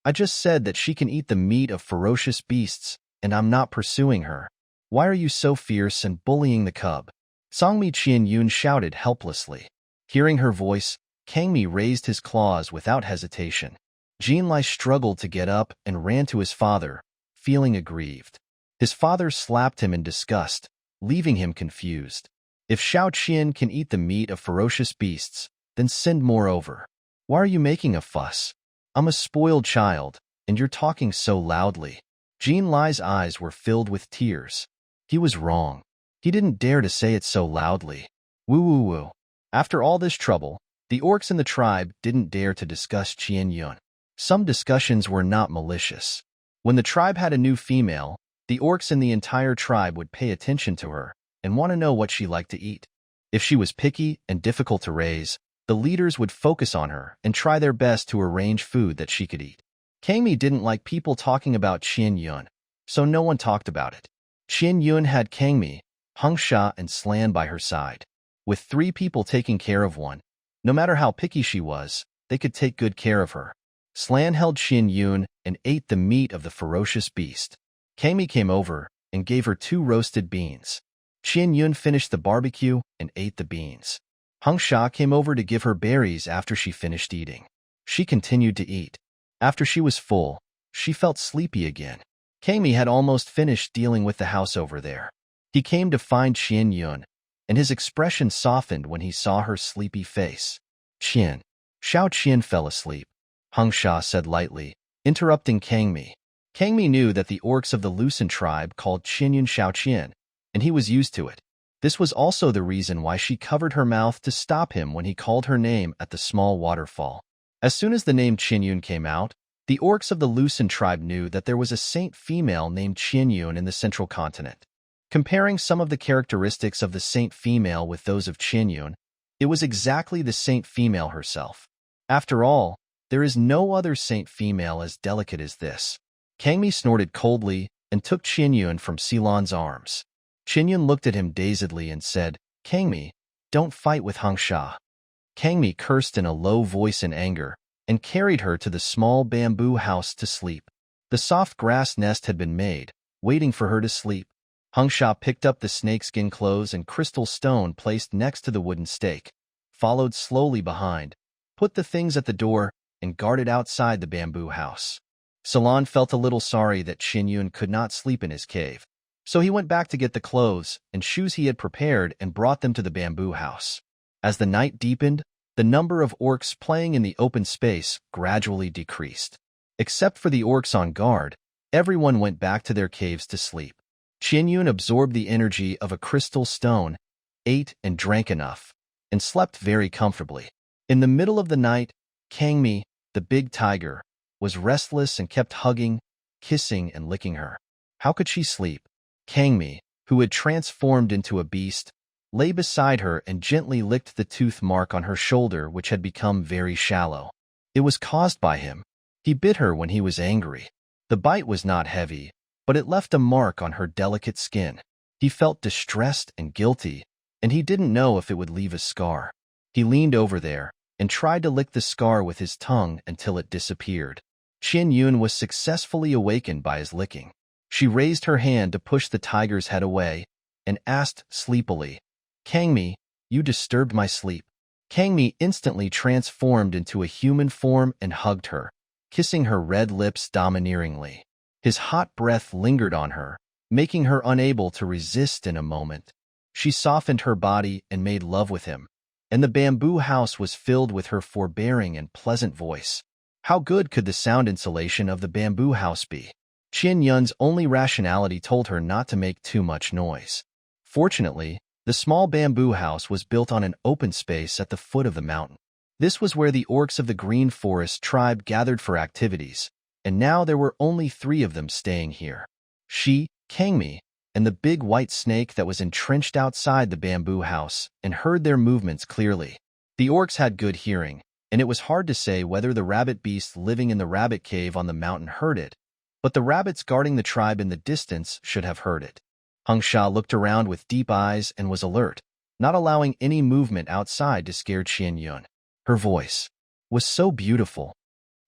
I just said that she can eat the meat of ferocious beasts, and I'm not pursuing her. Why are you so fierce and bullying the cub? Songmi Qianyun shouted helplessly. Hearing her voice, Kangmi raised his claws without hesitation. Jinlai struggled to get up and ran to his father, feeling aggrieved. His father slapped him in disgust, leaving him confused. If Xiao Qian can eat the meat of ferocious beasts, then send more over. Why are you making a fuss? I'm a spoiled child, and you're talking so loudly. Jinlai's eyes were filled with tears. He was wrong. He didn't dare to say it so loudly. Woo woo woo. After all this trouble, the orcs in the tribe didn't dare to discuss Qianyun. Some discussions were not malicious. When the tribe had a new female, the orcs in the entire tribe would pay attention to her and want to know what she liked to eat. If she was picky and difficult to raise, the leaders would focus on her and try their best to arrange food that she could eat. Kangmi didn't like people talking about Qianyun, so no one talked about it. Qianyun had Kangmi, Hengsha, and Slan by her side. With 3 people taking care of one, no matter how picky she was, they could take good care of her. Slan held Qianyun and ate the meat of the ferocious beast. Kangmi came over and gave her 2 roasted beans. Qianyun finished the barbecue and ate the beans. Hengsha came over to give her berries after she finished eating. She continued to eat. After she was full, she felt sleepy again. Kangmi had almost finished dealing with the house over there. He came to find Qianyun, and his expression softened when he saw her sleepy face. Qian. Xiao Qian fell asleep, Hengsha said lightly, interrupting Kangmi. Kangmi knew that the orcs of the Lucent tribe called Qianyun Xiao Qian, and he was used to it. This was also the reason why she covered her mouth to stop him when he called her name at the small waterfall. As soon as the name Qianyun came out, the orcs of the Lucent tribe knew that there was a saint female named Qianyun in the central continent. Comparing some of the characteristics of the saint female with those of Qianyun, it was exactly the saint female herself. After all, there is no other saint female as delicate as this. Kangmi snorted coldly and took Qianyun from Silan's arms. Qianyun looked at him dazedly and said, Kangmi, don't fight with Hengsha. Kangmi cursed in a low voice in anger and carried her to the small bamboo house to sleep. The soft grass nest had been made, waiting for her to sleep. Hengsha picked up the snakeskin clothes and crystal stone placed next to the wooden stake, followed slowly behind, put the things at the door, and guarded outside the bamboo house. Silan felt a little sorry that Qianyun could not sleep in his cave, so he went back to get the clothes and shoes he had prepared and brought them to the bamboo house. As the night deepened, the number of orcs playing in the open space gradually decreased. Except for the orcs on guard, everyone went back to their caves to sleep. Qianyun absorbed the energy of a crystal stone, ate and drank enough, and slept very comfortably. In the middle of the night, Kangmi, the big tiger, was restless and kept hugging, kissing, and licking her. How could she sleep? Kangmi, who had transformed into a beast, lay beside her and gently licked the tooth mark on her shoulder, which had become very shallow. It was caused by him. He bit her when he was angry. The bite was not heavy, but it left a mark on her delicate skin. He felt distressed and guilty, and he didn't know if it would leave a scar. He leaned over there and tried to lick the scar with his tongue until it disappeared. Qianyun was successfully awakened by his licking. She raised her hand to push the tiger's head away and asked sleepily, Kangmi, you disturbed my sleep. Kangmi instantly transformed into a human form and hugged her, kissing her red lips domineeringly. His hot breath lingered on her, making her unable to resist in a moment. She softened her body and made love with him, and the bamboo house was filled with her forbearing and pleasant voice. How good could the sound insulation of the bamboo house be? Qianyun's only rationality told her not to make too much noise. Fortunately, the small bamboo house was built on an open space at the foot of the mountain. This was where the orcs of the Green Forest tribe gathered for activities, and now there were only 3 of them staying here. She, Kangmi, and the big white snake that was entrenched outside the bamboo house and heard their movements clearly. The orcs had good hearing, and it was hard to say whether the rabbit beasts living in the rabbit cave on the mountain heard it, but the rabbits guarding the tribe in the distance should have heard it. Hung Sha looked around with deep eyes and was alert, not allowing any movement outside to scare Qian Yun. Her voice was so beautiful.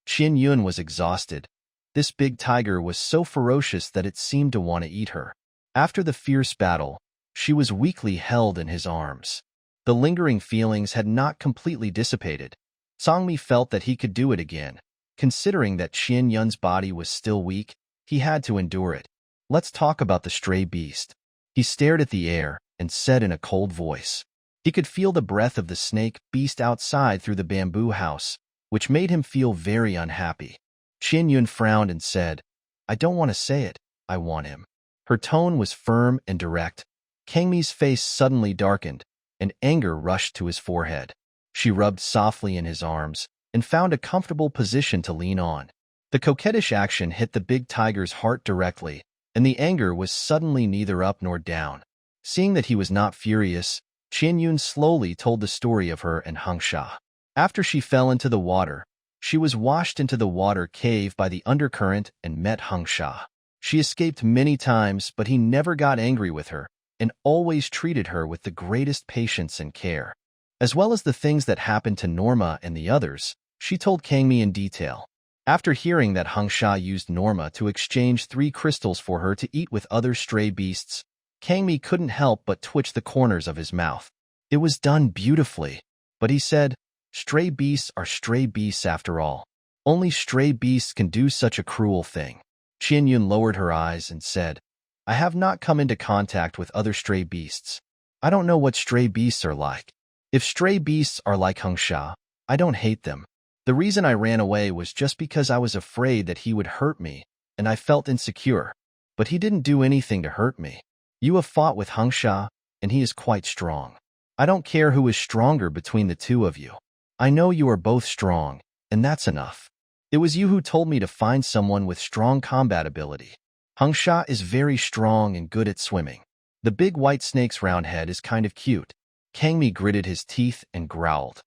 Qian Yun was exhausted. This big tiger was so ferocious that it seemed to want to eat her. After the fierce battle, she was weakly held in his arms. The lingering feelings had not completely dissipated. Songmi felt that he could do it again. Considering that Qian Yun's body was still weak, he had to endure it. Let's talk about the stray beast. He stared at the air and said in a cold voice. He could feel the breath of the snake beast outside through the bamboo house, which made him feel very unhappy. Qian Yun frowned and said, I don't want to say it, I want him. Her tone was firm and direct. Kangmi's face suddenly darkened, and anger rushed to his forehead. She rubbed softly in his arms and found a comfortable position to lean on. The coquettish action hit the big tiger's heart directly, and the anger was suddenly neither up nor down. Seeing that he was not furious, Qian Yun slowly told the story of her and Hung Sha. After she fell into the water, she was washed into the water cave by the undercurrent and met Hung Sha. She escaped many times, but he never got angry with her and always treated her with the greatest patience and care. As well as the things that happened to Norma and the others, she told Kangmi in detail. After hearing that Hung Sha used Norma to exchange 3 crystals for her to eat with other stray beasts, Kangmi couldn't help but twitch the corners of his mouth. It was done beautifully, but he said, stray beasts are stray beasts after all. Only stray beasts can do such a cruel thing. Qian Yun lowered her eyes and said, I have not come into contact with other stray beasts. I don't know what stray beasts are like. If stray beasts are like Hung Sha, I don't hate them. The reason I ran away was just because I was afraid that he would hurt me, and I felt insecure. But he didn't do anything to hurt me. You have fought with Hung Sha, and he is quite strong. I don't care who is stronger between the two of you. I know you are both strong, and that's enough. It was you who told me to find someone with strong combat ability. Hung Sha is very strong and good at swimming. The big white snake's round head is kind of cute. Kangmi gritted his teeth and growled.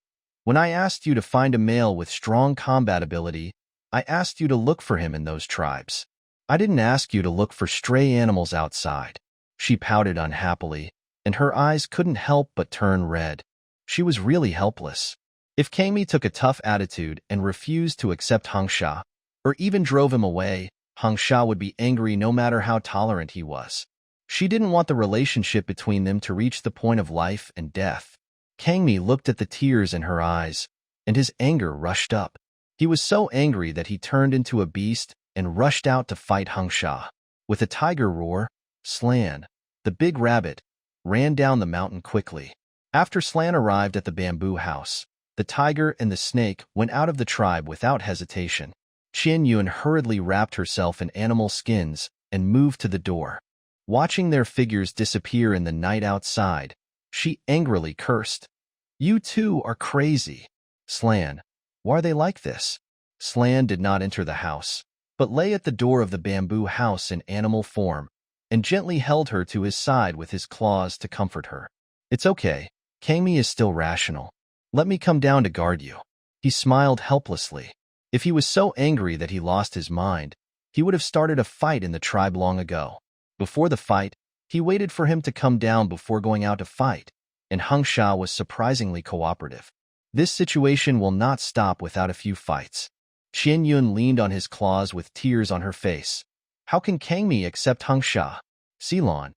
When I asked you to find a male with strong combat ability, I asked you to look for him in those tribes. I didn't ask you to look for stray animals outside. She pouted unhappily, and her eyes couldn't help but turn red. She was really helpless. If Kangmi took a tough attitude and refused to accept Hung Sha, or even drove him away, Hung Sha would be angry no matter how tolerant he was. She didn't want the relationship between them to reach the point of life and death. Kangmi looked at the tears in her eyes, and his anger rushed up. He was so angry that he turned into a beast and rushed out to fight Hung Sha. With a tiger roar, Slan, the big rabbit, ran down the mountain quickly. After Slan arrived at the bamboo house, the tiger and the snake went out of the tribe without hesitation. Qian Yun hurriedly wrapped herself in animal skins and moved to the door. Watching their figures disappear in the night outside, she angrily cursed. You two are crazy. Slan, why are they like this? Slan did not enter the house, but lay at the door of the bamboo house in animal form and gently held her to his side with his claws to comfort her. It's okay. Kangmi is still rational. Let me come down to guard you. He smiled helplessly. If he was so angry that he lost his mind, he would have started a fight in the tribe long ago. Before the fight, he waited for him to come down before going out to fight, and Hung Sha was surprisingly cooperative. This situation will not stop without a few fights. Qian Yun leaned on his claws with tears on her face. How can Kangmi accept Hung Sha? Ceylon.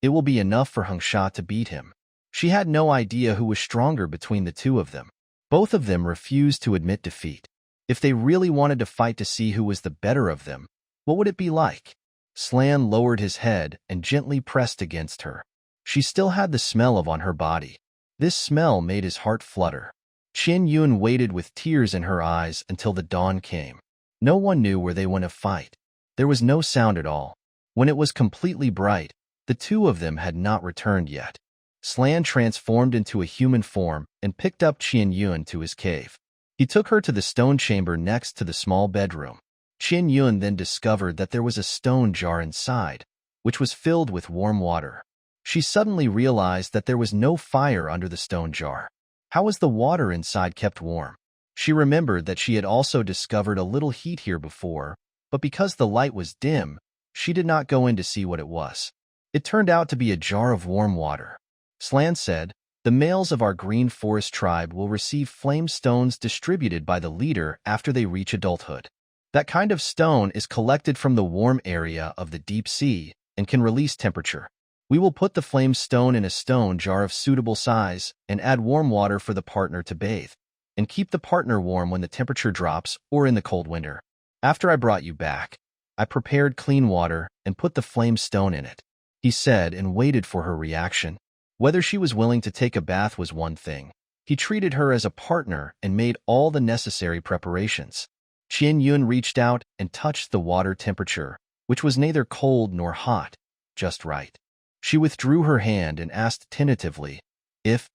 It will be enough for Hung Sha to beat him. She had no idea who was stronger between the two of them. Both of them refused to admit defeat. If they really wanted to fight to see who was the better of them, what would it be like? Slan lowered his head and gently pressed against her. She still had the smell of on her body. This smell made his heart flutter. Qian Yun waited with tears in her eyes until the dawn came. No one knew where they went to fight. There was no sound at all. When it was completely bright, the two of them had not returned yet. Slan transformed into a human form and picked up Qian Yun to his cave. He took her to the stone chamber next to the small bedroom. Qian Yun then discovered that there was a stone jar inside, which was filled with warm water. She suddenly realized that there was no fire under the stone jar. How was the water inside kept warm? She remembered that she had also discovered a little heat here before, but because the light was dim, she did not go in to see what it was. It turned out to be a jar of warm water. Slan said, "The males of our green forest tribe will receive flame stones distributed by the leader after they reach adulthood. That kind of stone is collected from the warm area of the deep sea and can release temperature. We will put the flame stone in a stone jar of suitable size and add warm water for the partner to bathe, and keep the partner warm when the temperature drops or in the cold winter. After I brought you back, I prepared clean water and put the flame stone in it," he said, and waited for her reaction. Whether she was willing to take a bath was one thing. He treated her as a partner and made all the necessary preparations. Qian Yun reached out and touched the water temperature, which was neither cold nor hot, just right. She withdrew her hand and asked tentatively, If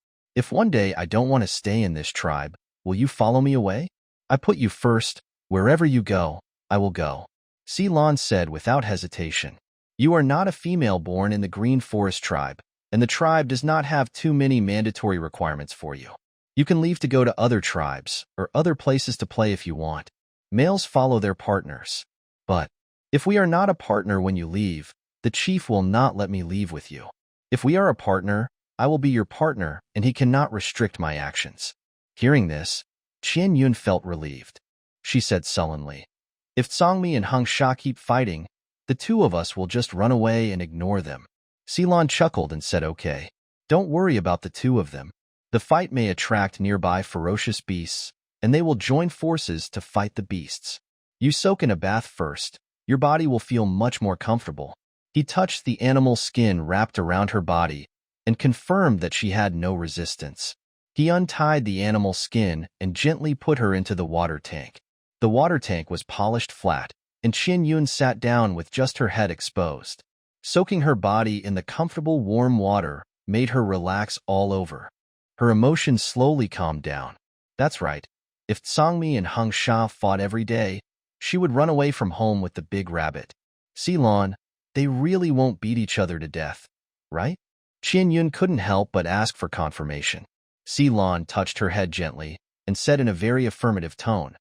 one day I don't want to stay in this tribe, will you follow me away? I put you first. Wherever you go, I will go." Lan said without hesitation. "You are not a female born in the Green Forest tribe, and the tribe does not have too many mandatory requirements for you. You can leave to go to other tribes or other places to play if you want. Males follow their partners. But if we are not a partner when you leave, the chief will not let me leave with you. If we are a partner, I will be your partner, and he cannot restrict my actions." Hearing this, Qian Yun felt relieved. She said sullenly, "If Songmi and Hung Sha keep fighting, the two of us will just run away and ignore them." Lan chuckled and said, "Okay. Don't worry about the two of them. The fight may attract nearby ferocious beasts, and they will join forces to fight the beasts. You soak in a bath first. Your body will feel much more comfortable." He touched the animal skin wrapped around her body and confirmed that she had no resistance. He untied the animal skin and gently put her into the water tank. The water tank was polished flat, and Qian Yun sat down with just her head exposed. Soaking her body in the comfortable warm water made her relax all over. Her emotions slowly calmed down. That's right. If Songmi and Hung Sha fought every day, she would run away from home with the big rabbit. Lan, they really won't beat each other to death, right? Qian Yun couldn't help but ask for confirmation. Lan touched her head gently and said in a very affirmative tone.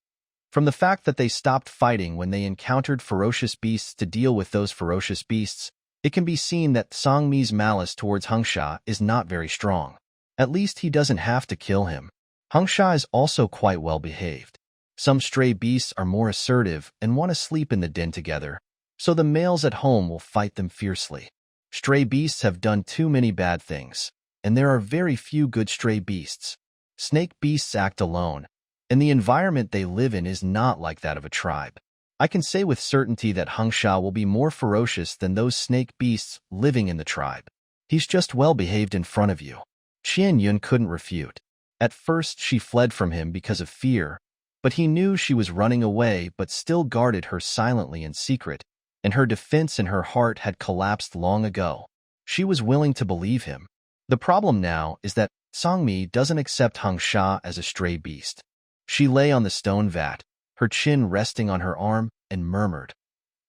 From the fact that they stopped fighting when they encountered ferocious beasts to deal with those ferocious beasts, it can be seen that Songmi's malice towards Hung Sha is not very strong. At least he doesn't have to kill him. Hung Sha is also quite well behaved. Some stray beasts are more assertive and want to sleep in the den together, so the males at home will fight them fiercely. Stray beasts have done too many bad things, and there are very few good stray beasts. Snake beasts act alone, and the environment they live in is not like that of a tribe. I can say with certainty that Hung Sha will be more ferocious than those snake beasts living in the tribe. He's just well behaved in front of you." Qian Yun couldn't refute. At first she fled from him because of fear, but he knew she was running away but still guarded her silently in secret, and her defense in her heart had collapsed long ago. She was willing to believe him. The problem now is that Songmi doesn't accept Hung Sha as a stray beast. She lay on the stone vat, her chin resting on her arm, and murmured.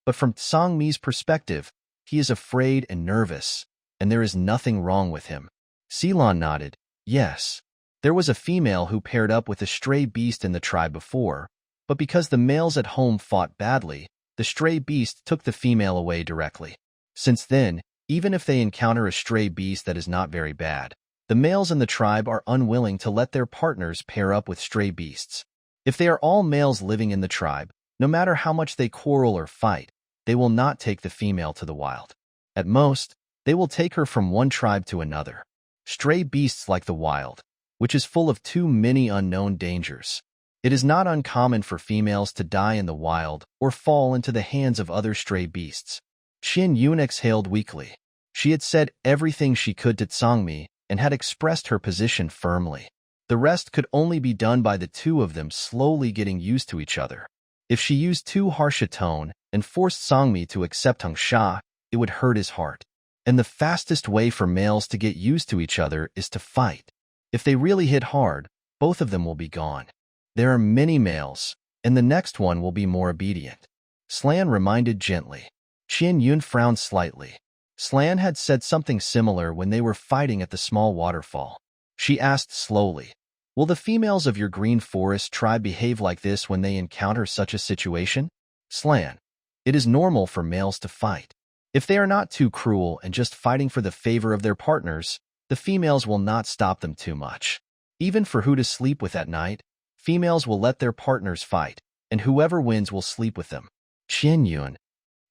But from Songmi's perspective, he is afraid and nervous, and there is nothing wrong with him. Lan nodded. Yes, there was a female who paired up with a stray beast in the tribe before, but because the males at home fought badly, the stray beast took the female away directly. Since then, even if they encounter a stray beast that is not very bad, the males in the tribe are unwilling to let their partners pair up with stray beasts. If they are all males living in the tribe, no matter how much they quarrel or fight, they will not take the female to the wild. At most, they will take her from one tribe to another. Stray beasts like the wild, which is full of too many unknown dangers. It is not uncommon for females to die in the wild or fall into the hands of other stray beasts. Qian Yun exhaled weakly. She had said everything she could to Songmi and had expressed her position firmly. The rest could only be done by the two of them slowly getting used to each other. If she used too harsh a tone and forced Songmi to accept Hung Sha, it would hurt his heart. And the fastest way for males to get used to each other is to fight. If they really hit hard, both of them will be gone. There are many males, and the next one will be more obedient. Slan reminded gently. Qian Yun frowned slightly. Slan had said something similar when they were fighting at the small waterfall. She asked slowly, Will the females of your green forest tribe behave like this when they encounter such a situation? Slan. It is normal for males to fight. If they are not too cruel and just fighting for the favor of their partners, the females will not stop them too much. Even for who to sleep with at night, females will let their partners fight, and whoever wins will sleep with them. Qian Yun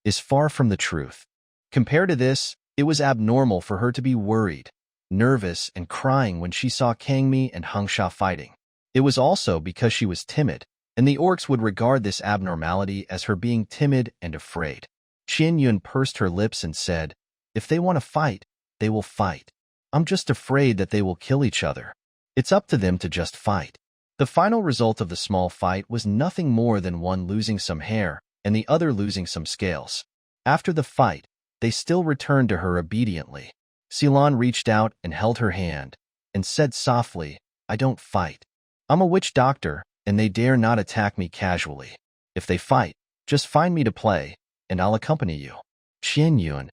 is far from the truth. Compared to this, it was abnormal for her to be worried, nervous, and crying when she saw Kangmi and Hengsha fighting. It was also because she was timid, and the orcs would regard this abnormality as her being timid and afraid. Qian Yun pursed her lips and said, "If they want to fight, they will fight. I'm just afraid that they will kill each other. It's up to them to just fight." The final result of the small fight was nothing more than one losing some hair and the other losing some scales. After the fight, they still returned to her obediently. Ceylon reached out and held her hand, and said softly, "I don't fight. I'm a witch doctor, and they dare not attack me casually. If they fight, just find me to play, and I'll accompany you." Qian Yun.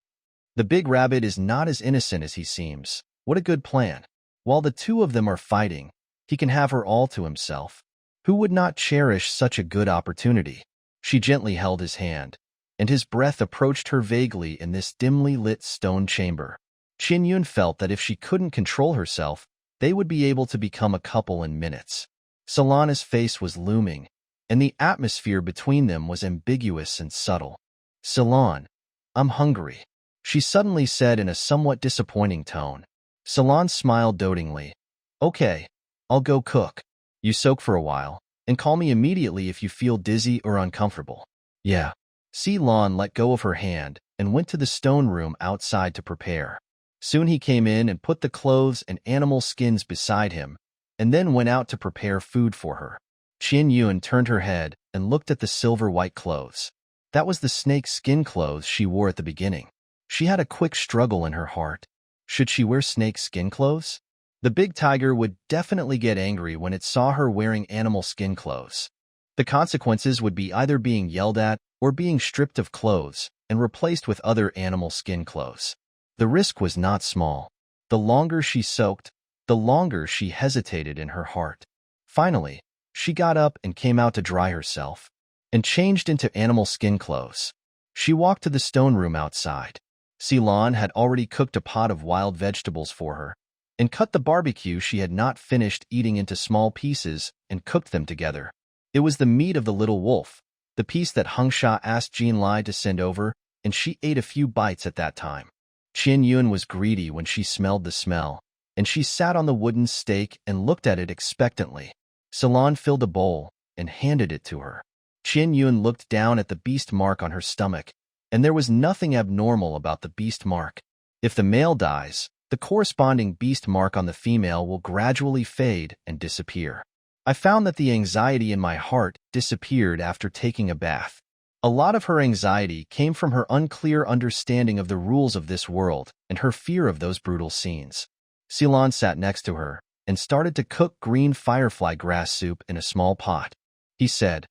The big rabbit is not as innocent as he seems. What a good plan. While the two of them are fighting, he can have her all to himself. Who would not cherish such a good opportunity? She gently held his hand, and his breath approached her vaguely in this dimly lit stone chamber. Qian Yun felt that if she couldn't control herself, they would be able to become a couple in minutes. Solana's face was looming, and the atmosphere between them was ambiguous and subtle. "Ceylon, I'm hungry," she suddenly said in a somewhat disappointing tone. Ceylon smiled dotingly. "Okay, I'll go cook. You soak for a while, and call me immediately if you feel dizzy or uncomfortable." "Yeah." Ceylon let go of her hand and went to the stone room outside to prepare. Soon he came in and put the clothes and animal skins beside him, and then went out to prepare food for her. Qian Yun turned her head and looked at the silver-white clothes. That was the snake skin clothes she wore at the beginning. She had a quick struggle in her heart. Should she wear snake skin clothes? The big tiger would definitely get angry when it saw her wearing animal skin clothes. The consequences would be either being yelled at or being stripped of clothes and replaced with other animal skin clothes. The risk was not small. The longer she soaked, the longer she hesitated in her heart. Finally, she got up and came out to dry herself, and changed into animal skin clothes. She walked to the stone room outside. Ceylon had already cooked a pot of wild vegetables for her, and cut the barbecue she had not finished eating into small pieces and cooked them together. It was the meat of the little wolf, the piece that Hengsha asked Jean Lai to send over, and she ate a few bites at that time. Qian Yun was greedy when she smelled the smell, and she sat on the wooden stake and looked at it expectantly. Ceylon filled a bowl and handed it to her. Qian Yun looked down at the beast mark on her stomach, and there was nothing abnormal about the beast mark. If the male dies, the corresponding beast mark on the female will gradually fade and disappear. I found that the anxiety in my heart disappeared after taking a bath. A lot of her anxiety came from her unclear understanding of the rules of this world and her fear of those brutal scenes. Ceylon sat next to her and started to cook green firefly grass soup in a small pot. He said,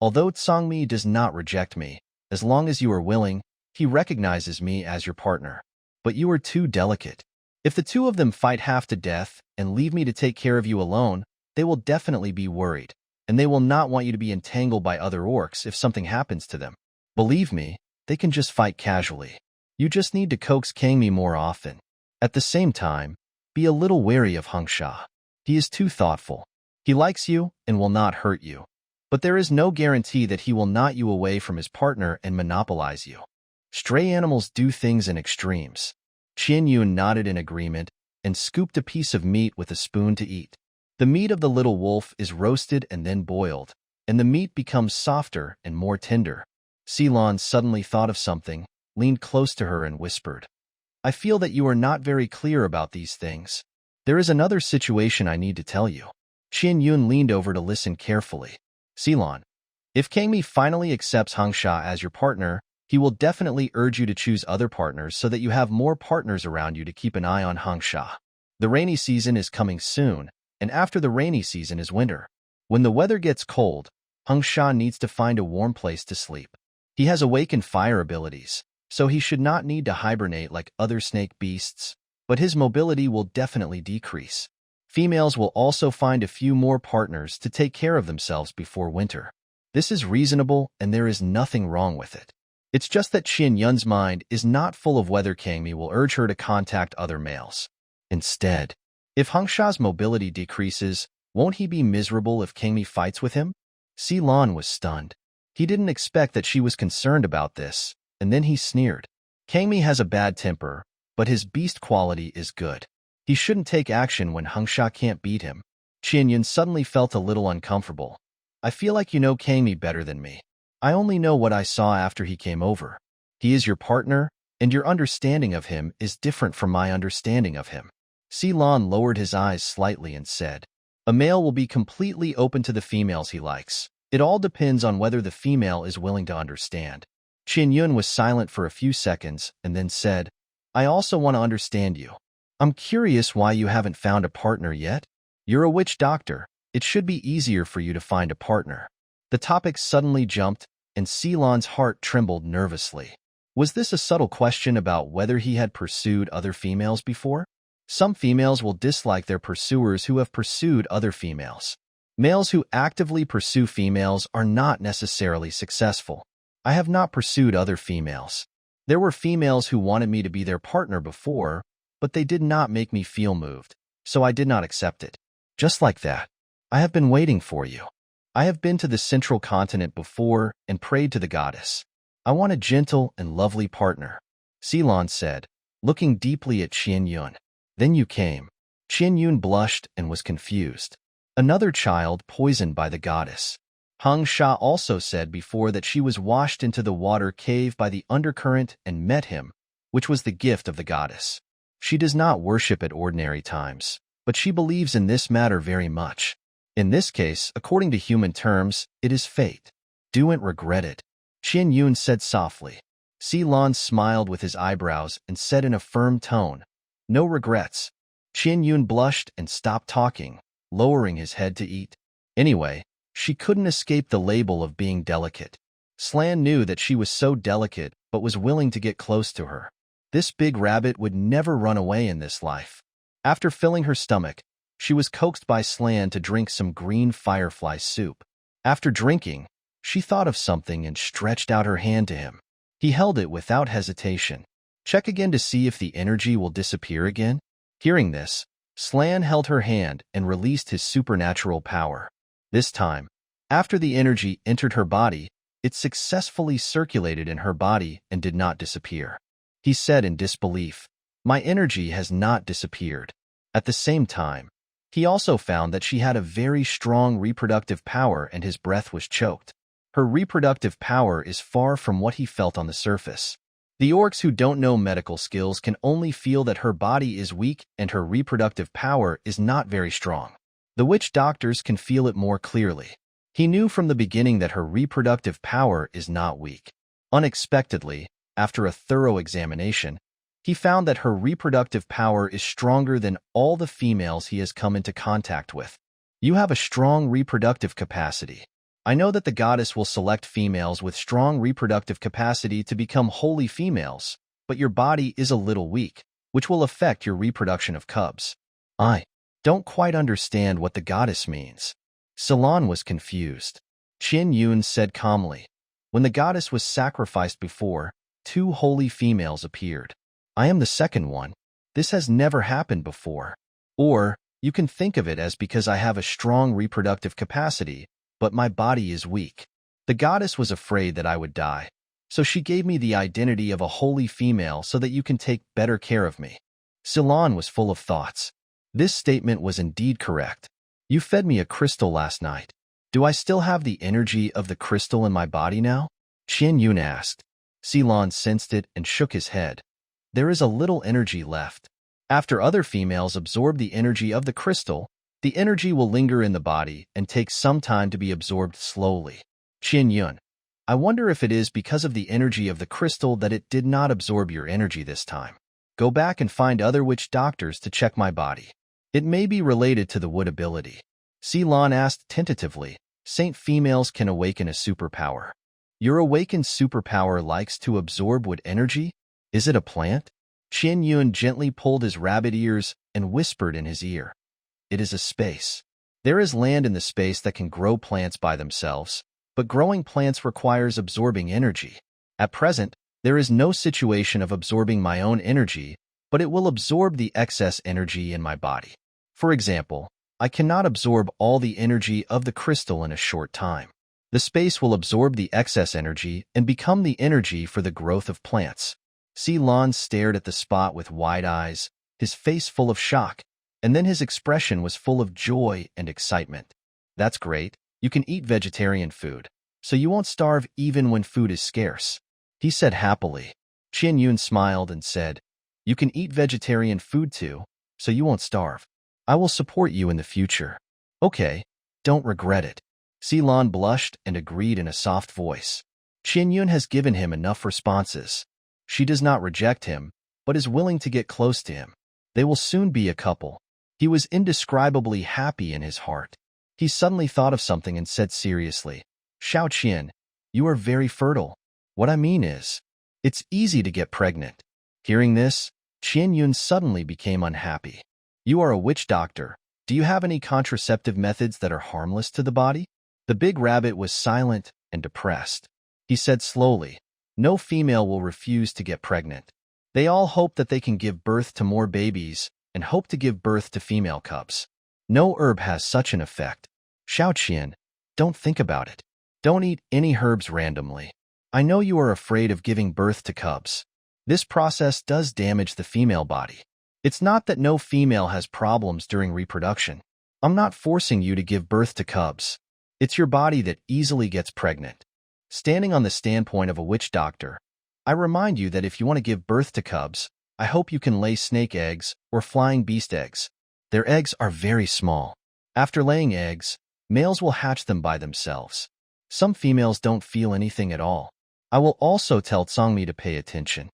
"Although Tsangmi does not reject me, as long as you are willing, he recognizes me as your partner. But you are too delicate. If the two of them fight half to death and leave me to take care of you alone, they will definitely be worried, and they will not want you to be entangled by other orcs if something happens to them. Believe me, they can just fight casually. You just need to coax Kangmi more often. At the same time, be a little wary of Hengsha. He is too thoughtful. He likes you and will not hurt you. But there is no guarantee that he will knot you away from his partner and monopolize you. Stray animals do things in extremes." Qian Yun nodded in agreement and scooped a piece of meat with a spoon to eat. The meat of the little wolf is roasted and then boiled, and the meat becomes softer and more tender. Ceylon suddenly thought of something, leaned close to her and whispered, "I feel that you are not very clear about these things. There is another situation I need to tell you." Qian Yun leaned over to listen carefully. "Ceylon, if Kangmi finally accepts Hengsha as your partner, he will definitely urge you to choose other partners so that you have more partners around you to keep an eye on Hengsha. The rainy season is coming soon, and after the rainy season is winter. When the weather gets cold, Hengsha needs to find a warm place to sleep. He has awakened fire abilities, so he should not need to hibernate like other snake beasts, but his mobility will definitely decrease. Females will also find a few more partners to take care of themselves before winter. This is reasonable and there is nothing wrong with it. It's just that Qian Yun's mind is not full of whether Kangmi will urge her to contact other males. Instead, if Hengsha's mobility decreases, won't he be miserable if Kangmi fights with him? Silan was stunned. He didn't expect that she was concerned about this, and then he sneered. Kangmi has a bad temper, but his beast quality is good. He shouldn't take action when Hengsha can't beat him. Qian Yun suddenly felt a little uncomfortable. I feel like you know Kangmi better than me. I only know what I saw after he came over. He is your partner, and your understanding of him is different from my understanding of him. Silan lowered his eyes slightly and said, a male will be completely open to the females he likes. It all depends on whether the female is willing to understand. Qian Yun was silent for a few seconds and then said, I also want to understand you. I'm curious why you haven't found a partner yet. You're a witch doctor. It should be easier for you to find a partner. The topic suddenly jumped, and Silan's heart trembled nervously. Was this a subtle question about whether he had pursued other females before? Some females will dislike their pursuers who have pursued other females. Males who actively pursue females are not necessarily successful. I have not pursued other females. There were females who wanted me to be their partner before, but they did not make me feel moved, so I did not accept it. Just like that. I have been waiting for you. I have been to the central continent before and prayed to the goddess. I want a gentle and lovely partner, Silan said, looking deeply at Qian Yun. Then you came. Qian Yun blushed and was confused. Another child poisoned by the goddess. Hengsha also said before that she was washed into the water cave by the undercurrent and met him, which was the gift of the goddess. She does not worship at ordinary times, but she believes in this matter very much. In this case, according to human terms, it is fate. Don't regret it, Qian Yun said softly. Silan smiled with his eyebrows and said in a firm tone, no regrets. Qian Yun blushed and stopped talking, lowering his head to eat. Anyway, she couldn't escape the label of being delicate. Slan knew that she was so delicate but was willing to get close to her. This big rabbit would never run away in this life. After filling her stomach, she was coaxed by Slan to drink some green firefly soup. After drinking, she thought of something and stretched out her hand to him. He held it without hesitation. Check again to see if the energy will disappear again. Hearing this, Slan held her hand and released his supernatural power. This time, after the energy entered her body, it successfully circulated in her body and did not disappear. He said in disbelief, my energy has not disappeared. At the same time, he also found that she had a very strong reproductive power and his breath was choked. Her reproductive power is far from what he felt on the surface. The orcs who don't know medical skills can only feel that her body is weak and her reproductive power is not very strong. The witch doctors can feel it more clearly. He knew from the beginning that her reproductive power is not weak. Unexpectedly, after a thorough examination, he found that her reproductive power is stronger than all the females he has come into contact with. You have a strong reproductive capacity. I know that the goddess will select females with strong reproductive capacity to become holy females, but your body is a little weak, which will affect your reproduction of cubs. I don't quite understand what the goddess means. Silan was confused. Qian Yun said calmly, when the goddess was sacrificed before, 2 holy females appeared. I am the second one. This has never happened before. Or, you can think of it as because I have a strong reproductive capacity, but my body is weak. The goddess was afraid that I would die, so she gave me the identity of a holy female so that you can take better care of me. Silan was full of thoughts. This statement was indeed correct. You fed me a crystal last night. Do I still have the energy of the crystal in my body now? Qian Yun asked. Silan sensed it and shook his head. There is a little energy left. After other females absorb the energy of the crystal, the energy will linger in the body and take some time to be absorbed slowly. Qian Yun, I wonder if it is because of the energy of the crystal that it did not absorb your energy this time. Go back and find other witch doctors to check my body. It may be related to the wood ability. Silan asked tentatively, Saint females can awaken a superpower. Your awakened superpower likes to absorb wood energy? Is it a plant? Qian Yun gently pulled his rabbit ears and whispered in his ear. it is a space. There is land in the space that can grow plants by themselves, but growing plants requires absorbing energy. At present, there is no situation of absorbing my own energy, but it will absorb the excess energy in my body. For example, I cannot absorb all the energy of the crystal in a short time. The space will absorb the excess energy and become the energy for the growth of plants. Ceylon stared at the spot with wide eyes, his face full of shock, and then his expression was full of joy and excitement. That's great. You can eat vegetarian food, so you won't starve even when food is scarce, he said happily. Qian Yun smiled and said, you can eat vegetarian food too, so you won't starve. I will support you in the future. Okay, don't regret it. Ceylon blushed and agreed in a soft voice. Qian Yun has given him enough responses. She does not reject him, but is willing to get close to him. They will soon be a couple. He was indescribably happy in his heart. He suddenly thought of something and said seriously, Xiao Qian, you are very fertile. What I mean is, it's easy to get pregnant. Hearing this, Qian Yun suddenly became unhappy. You are a witch doctor. Do you have any contraceptive methods that are harmless to the body? The big rabbit was silent and depressed. He said slowly, no female will refuse to get pregnant. They all hope that they can give birth to more babies and hope to give birth to female cubs. No herb has such an effect. Xiao Qian, don't think about it. Don't eat any herbs randomly. I know you are afraid of giving birth to cubs. This process does damage the female body. It's not that no female has problems during reproduction. I'm not forcing you to give birth to cubs. It's your body that easily gets pregnant. Standing on the standpoint of a witch doctor, I remind you that if you want to give birth to cubs, I hope you can lay snake eggs or flying beast eggs. Their eggs are very small. After laying eggs, males will hatch them by themselves. Some females don't feel anything at all. I will also tell Tsangmi to pay attention.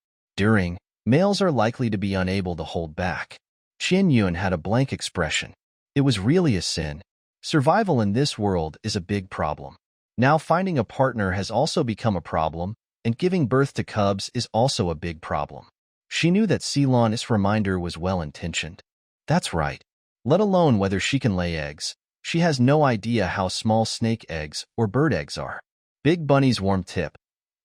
Males are likely to be unable to hold back. Qian Yun had a blank expression. It was really a sin. Survival in this world is a big problem. Now finding a partner has also become a problem, and giving birth to cubs is also a big problem. She knew that Ceylon's reminder was well-intentioned. That's right. Let alone whether she can lay eggs. She has no idea how small snake eggs or bird eggs are. Big Bunny's warm tip.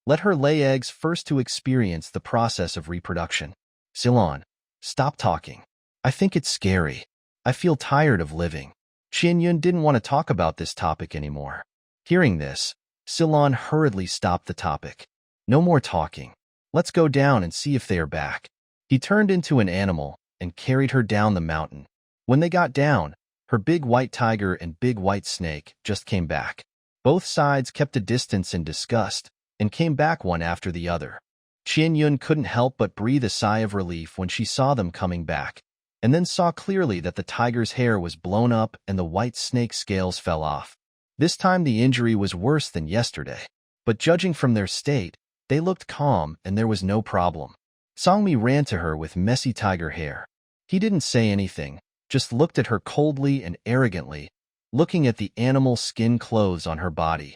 Let her lay eggs first to experience the process of reproduction. Ceylon, stop talking. I think it's scary. I feel tired of living. Qian Yun didn't want to talk about this topic anymore. Hearing this, Ceylon hurriedly stopped the topic. No more talking. Let's go down and see if they are back. He turned into an animal and carried her down the mountain. When they got down, her big white tiger and big white snake just came back. Both sides kept a distance in disgust and came back one after the other. Qian Yun couldn't help but breathe a sigh of relief when she saw them coming back, and then saw clearly that the tiger's hair was blown up and the white snake's scales fell off. This time the injury was worse than yesterday, but judging from their state, they looked calm and there was no problem. Sangmi ran to her with messy tiger hair. He didn't say anything, just looked at her coldly and arrogantly, looking at the animal skin clothes on her body.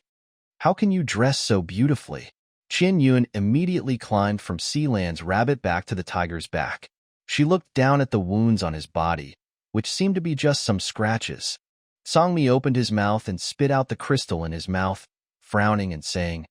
How can you dress so beautifully? Qian Yun immediately climbed from Sealand's rabbit back to the tiger's back. She looked down at the wounds on his body, which seemed to be just some scratches. Sangmi opened his mouth and spit out the crystal in his mouth, frowning and saying,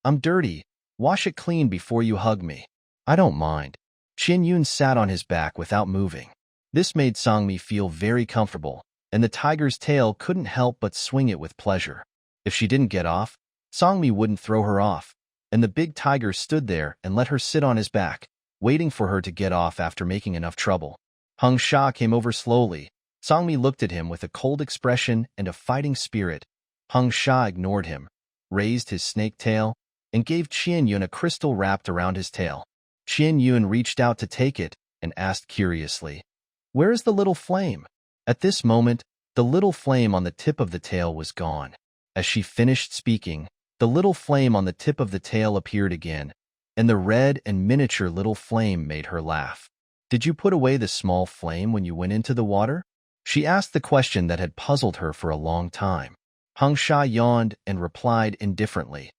I'm dirty. Wash it clean before you hug me. I don't mind. Qian Yun sat on his back without moving. This made Sangmi feel very comfortable, and the tiger's tail couldn't help but swing it with pleasure. If she didn't get off, Sangmi wouldn't throw her off, and the big tiger stood there and let her sit on his back, waiting for her to get off after making enough trouble. Hung Sha came over slowly. Sangmi looked at him with a cold expression and a fighting spirit. Hung Sha ignored him, raised his snake tail, and gave Qian Yun a crystal wrapped around his tail. Qian Yun reached out to take it and asked curiously, Where is the little flame? At this moment, the little flame on the tip of the tail was gone. As she finished speaking, the little flame on the tip of the tail appeared again, and the red and miniature little flame made her laugh. Did you put away the small flame when you went into the water? She asked the question that had puzzled her for a long time. Hung Sha yawned and replied indifferently.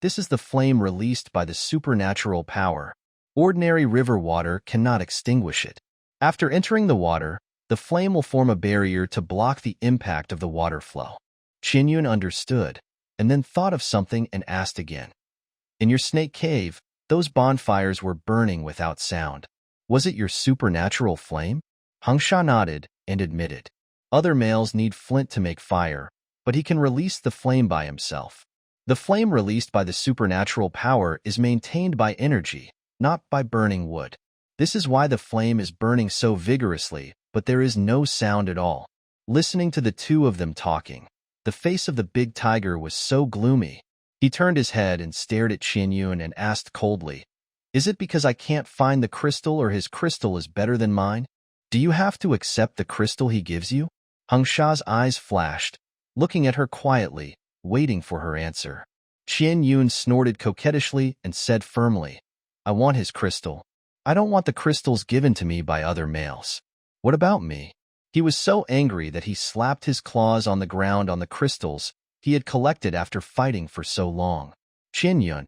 This is the flame released by the supernatural power. Ordinary river water cannot extinguish it. After entering the water, The flame will form a barrier to block the impact of the water flow. Qianyun understood, and then thought of something and asked again. In your snake cave, those bonfires were burning without sound. Was it your supernatural flame? Hangsha nodded and admitted. Other males need flint to make fire, but he can release the flame by himself. The flame released by the supernatural power is maintained by energy, not by burning wood. This is why the flame is burning so vigorously, but there is no sound at all. Listening to the two of them talking, the face of the big tiger was so gloomy. He turned his head and stared at Qianyun and asked coldly, "Is it because I can't find the crystal or his crystal is better than mine? Do you have to accept the crystal he gives you?" Hangsha's eyes flashed, looking at her quietly, waiting for her answer. Qianyun snorted coquettishly and said firmly, "I want his crystal. I don't want the crystals given to me by other males. What about me?" He was so angry that he slapped his claws on the ground on the crystals he had collected after fighting for so long. "Qianyun,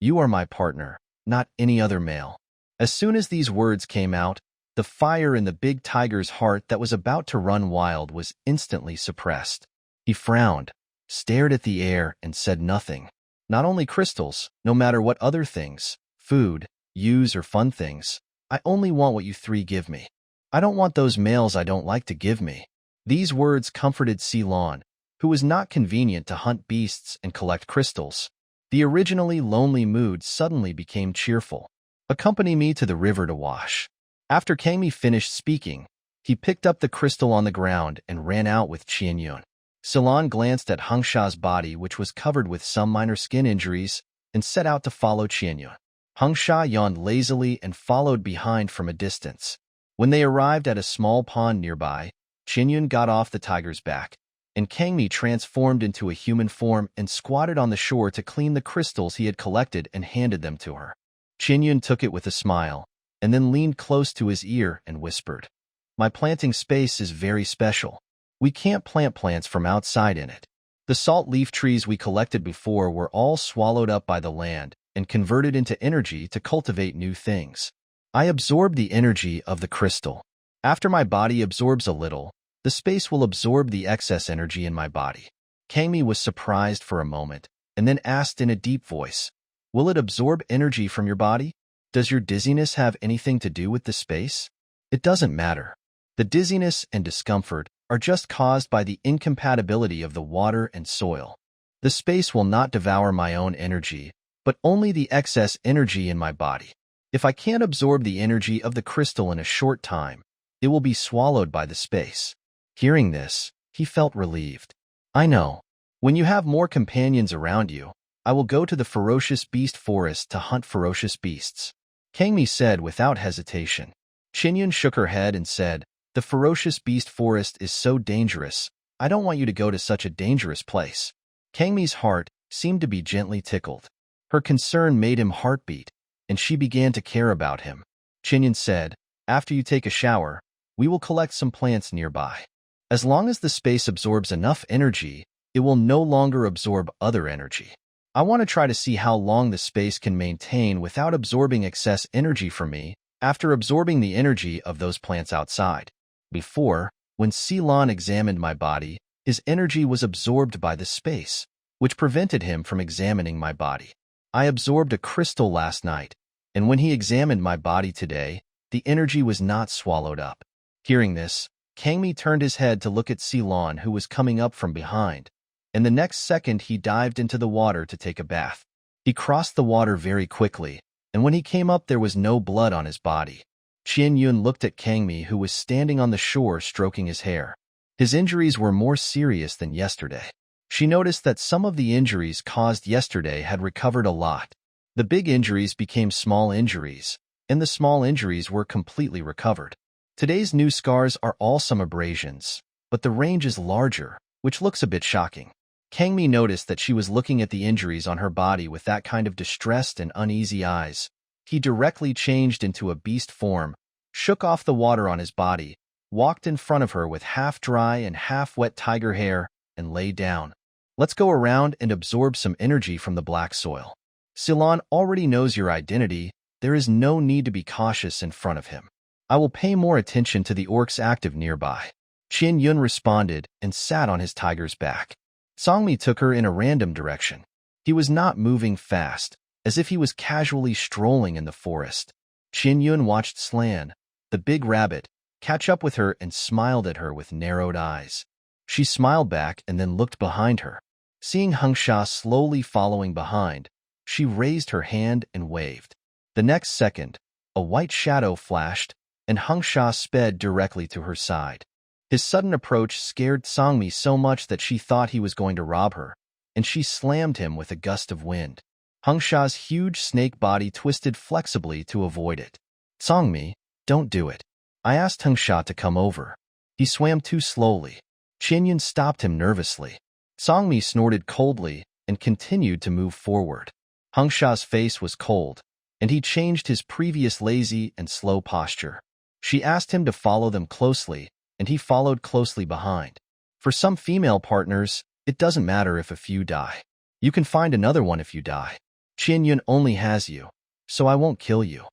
you are my partner, not any other male." As soon as these words came out, the fire in the big tiger's heart that was about to run wild was instantly suppressed. He frowned, stared at the air, and said nothing. "Not only crystals, no matter what other things, food, use, or fun things. I only want what you three give me. I don't want those males I don't like to give me." These words comforted Ceylon, who was not convenient to hunt beasts and collect crystals. The originally lonely mood suddenly became cheerful. "Accompany me to the river to wash." After Kangmi finished speaking, he picked up the crystal on the ground and ran out with Qianyun. Ceylon glanced at Hangsha's body, which was covered with some minor skin injuries, and set out to follow Qianyun. Hangsha yawned lazily and followed behind from a distance. When they arrived at a small pond nearby, Qianyun got off the tiger's back, and Kangmi transformed into a human form and squatted on the shore to clean the crystals he had collected and handed them to her. Qianyun took it with a smile, and then leaned close to his ear and whispered, "My planting space is very special. We can't plant plants from outside in it. The salt leaf trees we collected before were all swallowed up by the land and converted into energy to cultivate new things. I absorb the energy of the crystal. After my body absorbs a little, the space will absorb the excess energy in my body." Kangmi was surprised for a moment, and then asked in a deep voice, "Will it absorb energy from your body? Does your dizziness have anything to do with the space?" "It doesn't matter. The dizziness and discomfort are just caused by the incompatibility of the water and soil. The space will not devour my own energy, but only the excess energy in my body. If I can't absorb the energy of the crystal in a short time, it will be swallowed by the space." Hearing this, he felt relieved. "I know. When you have more companions around you, I will go to the ferocious beast forest to hunt ferocious beasts," Kangmi said without hesitation. Qianyun shook her head and said, "The ferocious beast forest is so dangerous. I don't want you to go to such a dangerous place." Kangmi's heart seemed to be gently tickled. Her concern made him heartbeat, and she began to care about him. Qianyun said, "After you take a shower, we will collect some plants nearby. As long as the space absorbs enough energy, it will no longer absorb other energy. I want to try to see how long the space can maintain without absorbing excess energy from me after absorbing the energy of those plants outside. Before, when Ceylon examined my body, his energy was absorbed by the space, which prevented him from examining my body. I absorbed a crystal last night, and when he examined my body today, the energy was not swallowed up." Hearing this, Kangmi turned his head to look at Ceylon, who was coming up from behind, and the next second he dived into the water to take a bath. He crossed the water very quickly, and when he came up there was no blood on his body. Qianyun looked at Kangmi, who was standing on the shore stroking his hair. His injuries were more serious than yesterday. She noticed that some of the injuries caused yesterday had recovered a lot. The big injuries became small injuries, and the small injuries were completely recovered. Today's new scars are all some abrasions, but the range is larger, which looks a bit shocking. Kangmi noticed that she was looking at the injuries on her body with that kind of distressed and uneasy eyes. He directly changed into a beast form, shook off the water on his body, walked in front of her with half-dry and half-wet tiger hair, and lay down. "Let's go around and absorb some energy from the black soil. Ceylon already knows your identity. There is no need to be cautious in front of him. I will pay more attention to the orcs active nearby. Qian Yun responded and sat on his tiger's back. Songmi took her in a random direction. He was not moving fast, as if he was casually strolling in the forest. Qian Yun watched Slan, the big rabbit, catch up with her and smiled at her with narrowed eyes. She smiled back and then looked behind her. Seeing Hengsha slowly following behind, she raised her hand and waved. The next second, a white shadow flashed, and Hengsha sped directly to her side. His sudden approach scared Songmi so much that she thought he was going to rob her, and she slammed him with a gust of wind. Hengsha's huge snake body twisted flexibly to avoid it. Songmi, don't do it. I asked Hengsha to come over. He swam too slowly. Qianyun stopped him nervously. Songmi snorted coldly and continued to move forward. Hengsha's face was cold, and he changed his previous lazy and slow posture. She asked him to follow them closely, and he followed closely behind. For some female partners, it doesn't matter if a few die. You can find another one if you die. Qianyun only has you, so I won't kill you.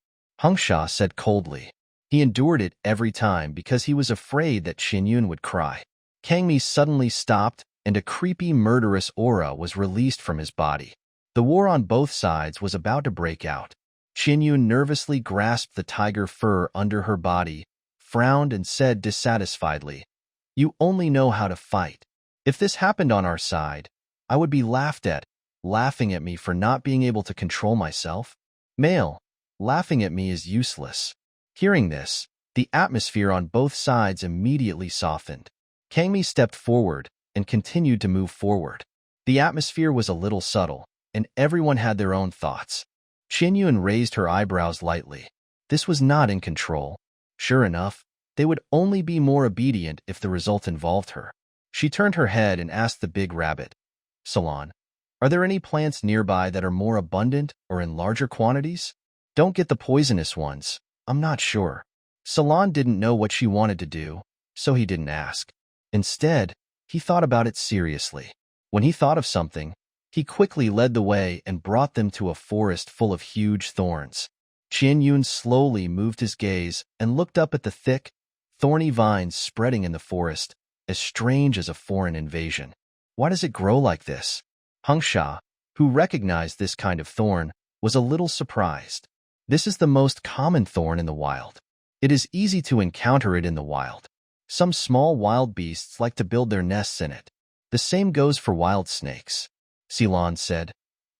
Hengsha said coldly. He endured it every time because he was afraid that Qianyun would cry. Kangmi suddenly stopped, and a creepy, murderous aura was released from his body. The war on both sides was about to break out. Qianyun nervously grasped the tiger fur under her body, frowned and said dissatisfiedly, "You only know how to fight. If this happened on our side, I would be laughed at, laughing at me for not being able to control myself. Male, laughing at me is useless." Hearing this, the atmosphere on both sides immediately softened. Kangmi stepped forward and continued to move forward. The atmosphere was a little subtle, and everyone had their own thoughts. Qianyun raised her eyebrows lightly. This was not in control. Sure enough, they would only be more obedient if the result involved her. She turned her head and asked the big rabbit, "Salon, are there any plants nearby that are more abundant or in larger quantities? Don't get the poisonous ones. I'm not sure." Salon didn't know what she wanted to do, so he didn't ask. Instead, he thought about it seriously. When he thought of something, he quickly led the way and brought them to a forest full of huge thorns. Qianyun slowly moved his gaze and looked up at the thick, thorny vines spreading in the forest, as strange as a foreign invasion. Why does it grow like this? Hengsha, who recognized this kind of thorn, was a little surprised. This is the most common thorn in the wild. It is easy to encounter it in the wild. Some small wild beasts like to build their nests in it. The same goes for wild snakes. Ceylon said.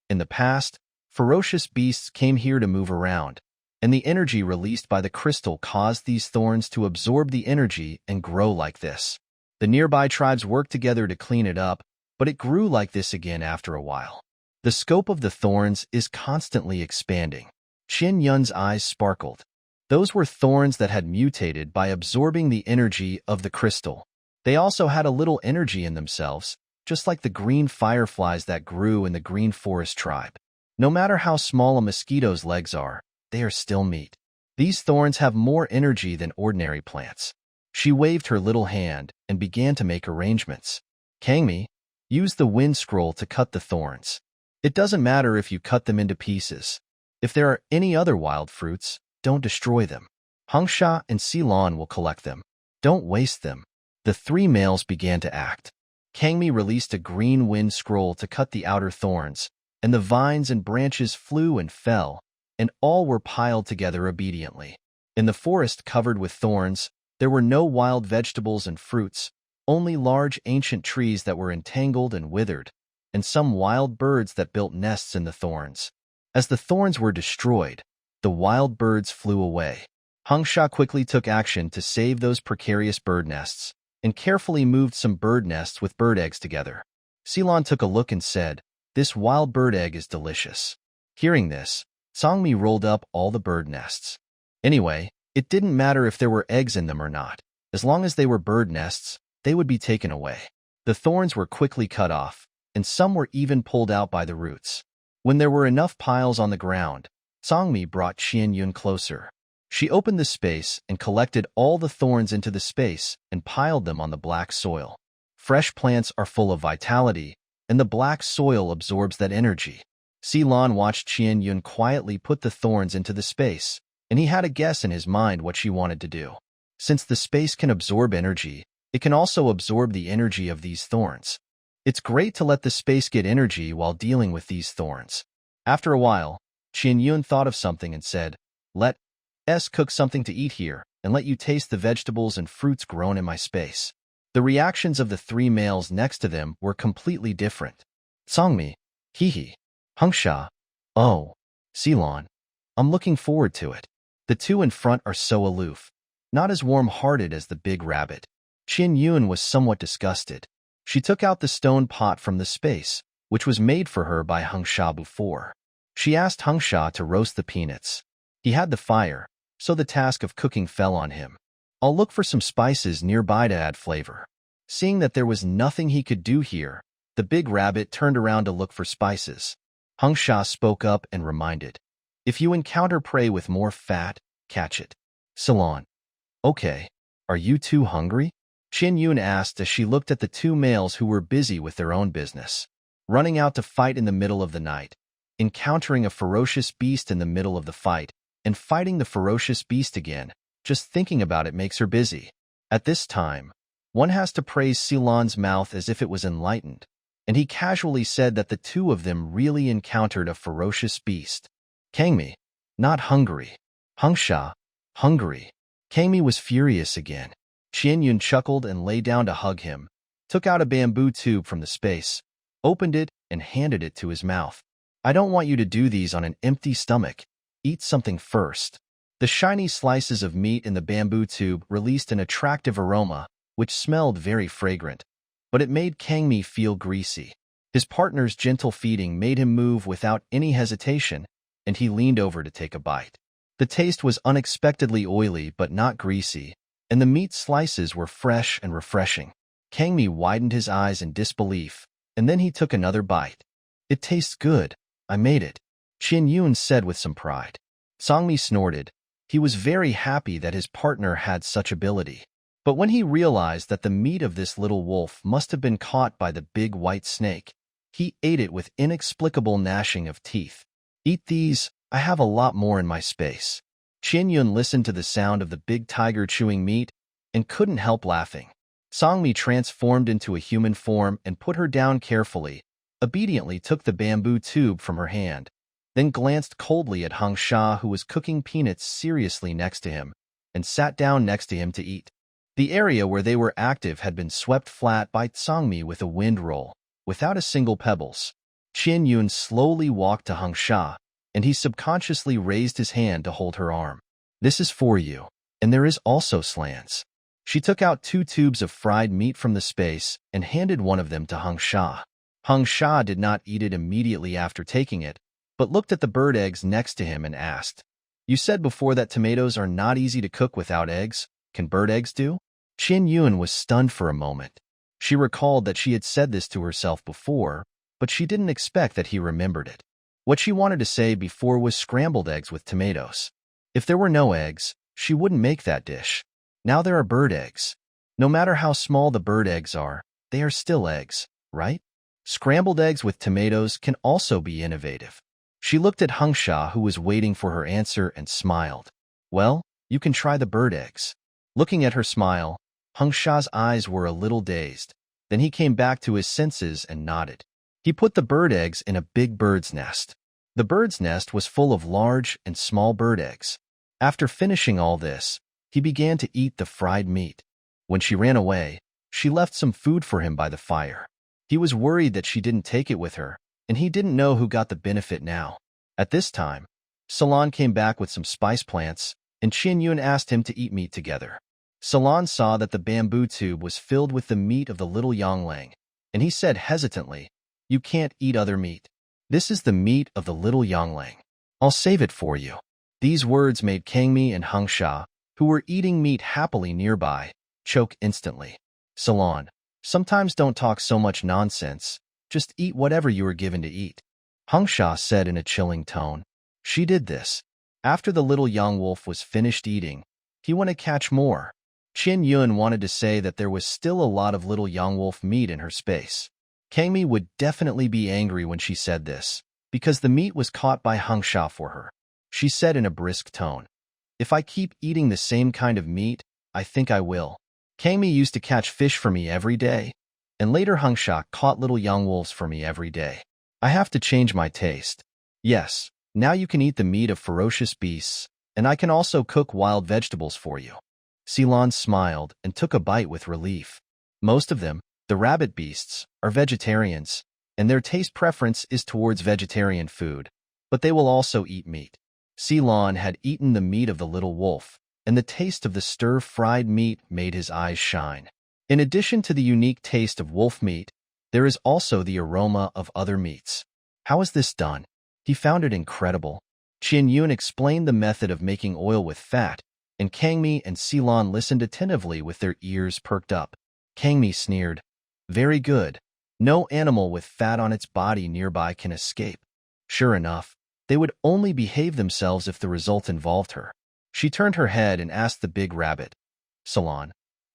In the past, ferocious beasts came here to move around, and the energy released by the crystal caused these thorns to absorb the energy and grow like this. The nearby tribes worked together to clean it up, but it grew like this again after a while. The scope of the thorns is constantly expanding. Qian Yun's eyes sparkled. Those were thorns that had mutated by absorbing the energy of the crystal. They also had a little energy in themselves, just like the green fireflies that grew in the green forest tribe. No matter how small a mosquito's legs are, they are still meat. These thorns have more energy than ordinary plants. She waved her little hand and began to make arrangements. Kangmi, use the wind scroll to cut the thorns. It doesn't matter if you cut them into pieces. If there are any other wild fruits, don't destroy them. Hengsha and Ceylon will collect them. Don't waste them. The three males began to act. Kangmi released a green wind scroll to cut the outer thorns, and the vines and branches flew and fell, and all were piled together obediently. In the forest covered with thorns, there were no wild vegetables and fruits, only large ancient trees that were entangled and withered, and some wild birds that built nests in the thorns. As the thorns were destroyed, the wild birds flew away. Hengsha quickly took action to save those precarious bird nests, and carefully moved some bird nests with bird eggs together. Ceylon took a look and said, "This wild bird egg is delicious." Hearing this, Songmi rolled up all the bird nests. Anyway, it didn't matter if there were eggs in them or not. As long as they were bird nests, they would be taken away. The thorns were quickly cut off, and some were even pulled out by the roots. When there were enough piles on the ground, Songmi brought Qian Yun closer. She opened the space and collected all the thorns into the space and piled them on the black soil. Fresh plants are full of vitality, and the black soil absorbs that energy. Ceylon watched Qian Yun quietly put the thorns into the space, and he had a guess in his mind what she wanted to do. Since the space can absorb energy, it can also absorb the energy of these thorns. It's great to let the space get energy while dealing with these thorns. After a while, Qianyun thought of something and said, "Let's cook something to eat here, and let you taste the vegetables and fruits grown in my space." The reactions of the three males next to them were completely different. Songmi, Hehe, Hengsha, oh, Ceylon. I'm looking forward to it. The two in front are so aloof, not as warm-hearted as the big rabbit. Qianyun was somewhat disgusted. She took out the stone pot from the space, which was made for her by Hengsha before. She asked Hengsha to roast the peanuts. He had the fire, so the task of cooking fell on him. I'll look for some spices nearby to add flavor. Seeing that there was nothing he could do here, the big rabbit turned around to look for spices. Hengsha spoke up and reminded, "If you encounter prey with more fat, catch it." Ceylon. Okay, are you two hungry? Qianyun asked as she looked at the two males who were busy with their own business. Running out to fight in the middle of the night, encountering a ferocious beast in the middle of the fight, and fighting the ferocious beast again, just thinking about it makes her busy. At this time, one has to praise Ceylon's mouth as if it was enlightened, and he casually said that the two of them really encountered a ferocious beast. Kangmi, not hungry. Hengsha, hungry. Kangmi was furious again. Qianyun chuckled and lay down to hug him, took out a bamboo tube from the space, opened it, and handed it to his mouth. I don't want you to do these on an empty stomach. Eat something first. The shiny slices of meat in the bamboo tube released an attractive aroma, which smelled very fragrant, but it made Kangmi feel greasy. His partner's gentle feeding made him move without any hesitation, and he leaned over to take a bite. The taste was unexpectedly oily but not greasy, and the meat slices were fresh and refreshing. Kangmi widened his eyes in disbelief, and then he took another bite. It tastes good. I made it, Qianyun said with some pride. Songmi snorted. He was very happy that his partner had such ability. But when he realized that the meat of this little wolf must have been caught by the big white snake, he ate it with inexplicable gnashing of teeth. Eat these, I have a lot more in my space. Qianyun listened to the sound of the big tiger chewing meat and couldn't help laughing. Songmi transformed into a human form and put her down carefully, obediently took the bamboo tube from her hand, then glanced coldly at Hengsha, who was cooking peanuts seriously next to him, and sat down next to him to eat. The area where they were active had been swept flat by Songmi with a wind roll, without a single pebbles. Qianyun slowly walked to Hengsha, and he subconsciously raised his hand to hold her arm. This is for you, and there is also slants. She took out 2 tubes of fried meat from the space and handed one of them to Hengsha. Hengsha did not eat it immediately after taking it, but looked at the bird eggs next to him and asked, "You said before that tomatoes are not easy to cook without eggs. Can bird eggs do?" Qianyun was stunned for a moment. She recalled that she had said this to herself before, but she didn't expect that he remembered it. What she wanted to say before was scrambled eggs with tomatoes. If there were no eggs, she wouldn't make that dish. Now there are bird eggs. No matter how small the bird eggs are, they are still eggs, right? Scrambled eggs with tomatoes can also be innovative. She looked at Hengsha, who was waiting for her answer, and smiled. Well, you can try the bird eggs. Looking at her smile, Hengsha's eyes were a little dazed. Then he came back to his senses and nodded. He put the bird eggs in a big bird's nest. The bird's nest was full of large and small bird eggs. After finishing all this, he began to eat the fried meat. When she ran away, she left some food for him by the fire. He was worried that she didn't take it with her, and he didn't know who got the benefit now. At this time, Ceylon came back with some spice plants, and Qianyun asked him to eat meat together. Ceylon saw that the bamboo tube was filled with the meat of the little yongling, and he said hesitantly, "You can't eat other meat. This is the meat of the little yongling. I'll save it for you." These words made Kangmi and Hengsha, who were eating meat happily nearby, choke instantly. Ceylon, sometimes don't talk so much nonsense. Just eat whatever you are given to eat, Hengsha said in a chilling tone. She did this. After the little young wolf was finished eating, he went to catch more. Qianyun wanted to say that there was still a lot of little young wolf meat in her space. Kangmi would definitely be angry when she said this, because the meat was caught by Hengsha for her. She said in a brisk tone, If I keep eating the same kind of meat, I think I will. Kangmi used to catch fish for me every day, and later Hangsha caught little young wolves for me every day. I have to change my taste. Yes, now you can eat the meat of ferocious beasts, and I can also cook wild vegetables for you. Ceylon smiled and took a bite with relief. Most of them, the rabbit beasts, are vegetarians, and their taste preference is towards vegetarian food, but they will also eat meat. Ceylon had eaten the meat of the little wolf, and the taste of the stir-fried meat made his eyes shine. In addition to the unique taste of wolf meat, there is also the aroma of other meats. How is this done? He found it incredible. Qian Yun explained the method of making oil with fat, and Kangmi and Ceylon listened attentively with their ears perked up. Kangmi sneered, "Very good. No animal with fat on its body nearby can escape." Sure enough, they would only behave themselves if the result involved her. She turned her head and asked the big rabbit, "Ceylon,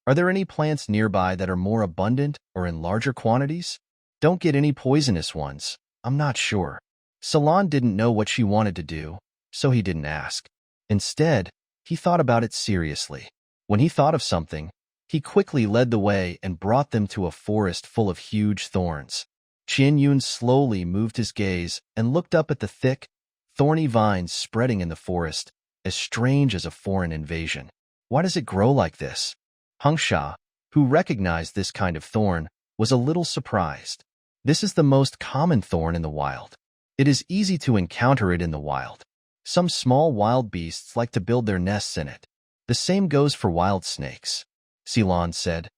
are there any plants nearby that are more abundant or in larger quantities? Don't get any poisonous ones. I'm not sure." Ceylon didn't know what she wanted to do, so he didn't ask. Instead, he thought about it seriously. When he thought of something, he quickly led the way and brought them to a forest full of huge thorns. Qian Yun slowly moved his gaze and looked up at the thick, thorny vines spreading in the forest, as strange as a foreign invasion. Why does it grow like this? Hangsha, who recognized this kind of thorn, was a little surprised. This is the most common thorn in the wild. It is easy to encounter it in the wild. Some small wild beasts like to build their nests in it. The same goes for wild snakes. Ceylon said,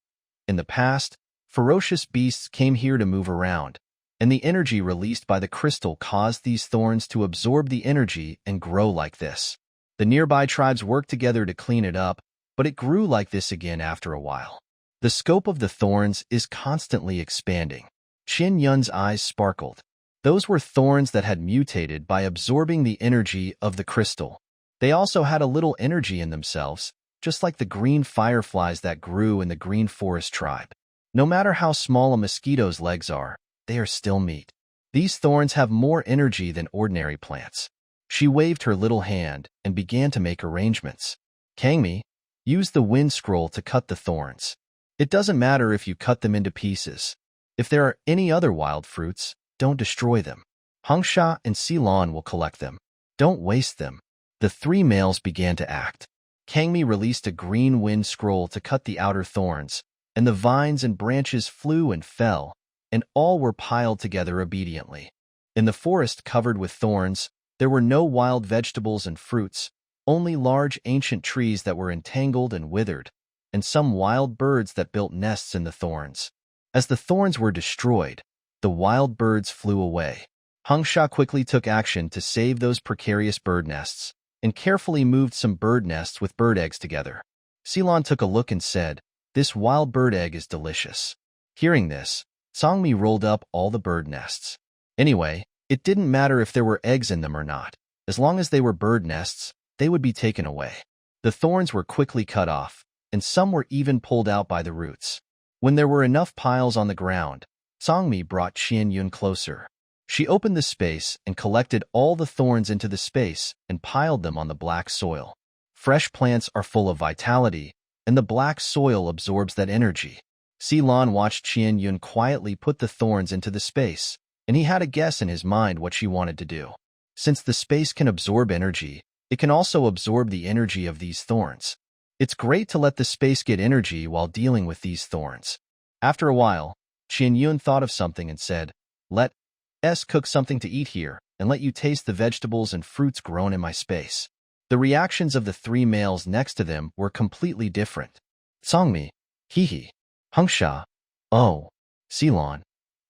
"In the past, ferocious beasts came here to move around, and the energy released by the crystal caused these thorns to absorb the energy and grow like this. The nearby tribes worked together to clean it up, but it grew like this again after a while. The scope of the thorns is constantly expanding." Qian Yun's eyes sparkled. Those were thorns that had mutated by absorbing the energy of the crystal. They also had a little energy in themselves, just like the green fireflies that grew in the green forest tribe. No matter how small a mosquito's legs are, they are still meat. These thorns have more energy than ordinary plants. She waved her little hand and began to make arrangements. Kangmi, use the wind scroll to cut the thorns. It doesn't matter if you cut them into pieces. If there are any other wild fruits, don't destroy them. Hangsha and Ceylon will collect them. Don't waste them. The three males began to act. Kangmi released a green wind scroll to cut the outer thorns, and the vines and branches flew and fell, and all were piled together obediently. In the forest covered with thorns, there were no wild vegetables and fruits, only large ancient trees that were entangled and withered, and some wild birds that built nests in the thorns. As the thorns were destroyed, the wild birds flew away. Hangsha quickly took action to save those precarious bird nests, and carefully moved some bird nests with bird eggs together. Ceylon took a look and said, "This wild bird egg is delicious." Hearing this, Songmi rolled up all the bird nests. Anyway, it didn't matter if there were eggs in them or not. As long as they were bird nests, they would be taken away. The thorns were quickly cut off, and some were even pulled out by the roots. When there were enough piles on the ground, Songmi brought Qian Yun closer. She opened the space and collected all the thorns into the space and piled them on the black soil. Fresh plants are full of vitality, and the black soil absorbs that energy. Ceylon watched Qian Yun quietly put the thorns into the space, and he had a guess in his mind what she wanted to do. Since the space can absorb energy, it can also absorb the energy of these thorns. It's great to let the space get energy while dealing with these thorns. After a while, Qian Yun thought of something and said, "Let's cook something to eat here and let you taste the vegetables and fruits grown in my space." The reactions of the three males next to them were completely different. Songmi, hee. Hangsha, oh. Ceylon,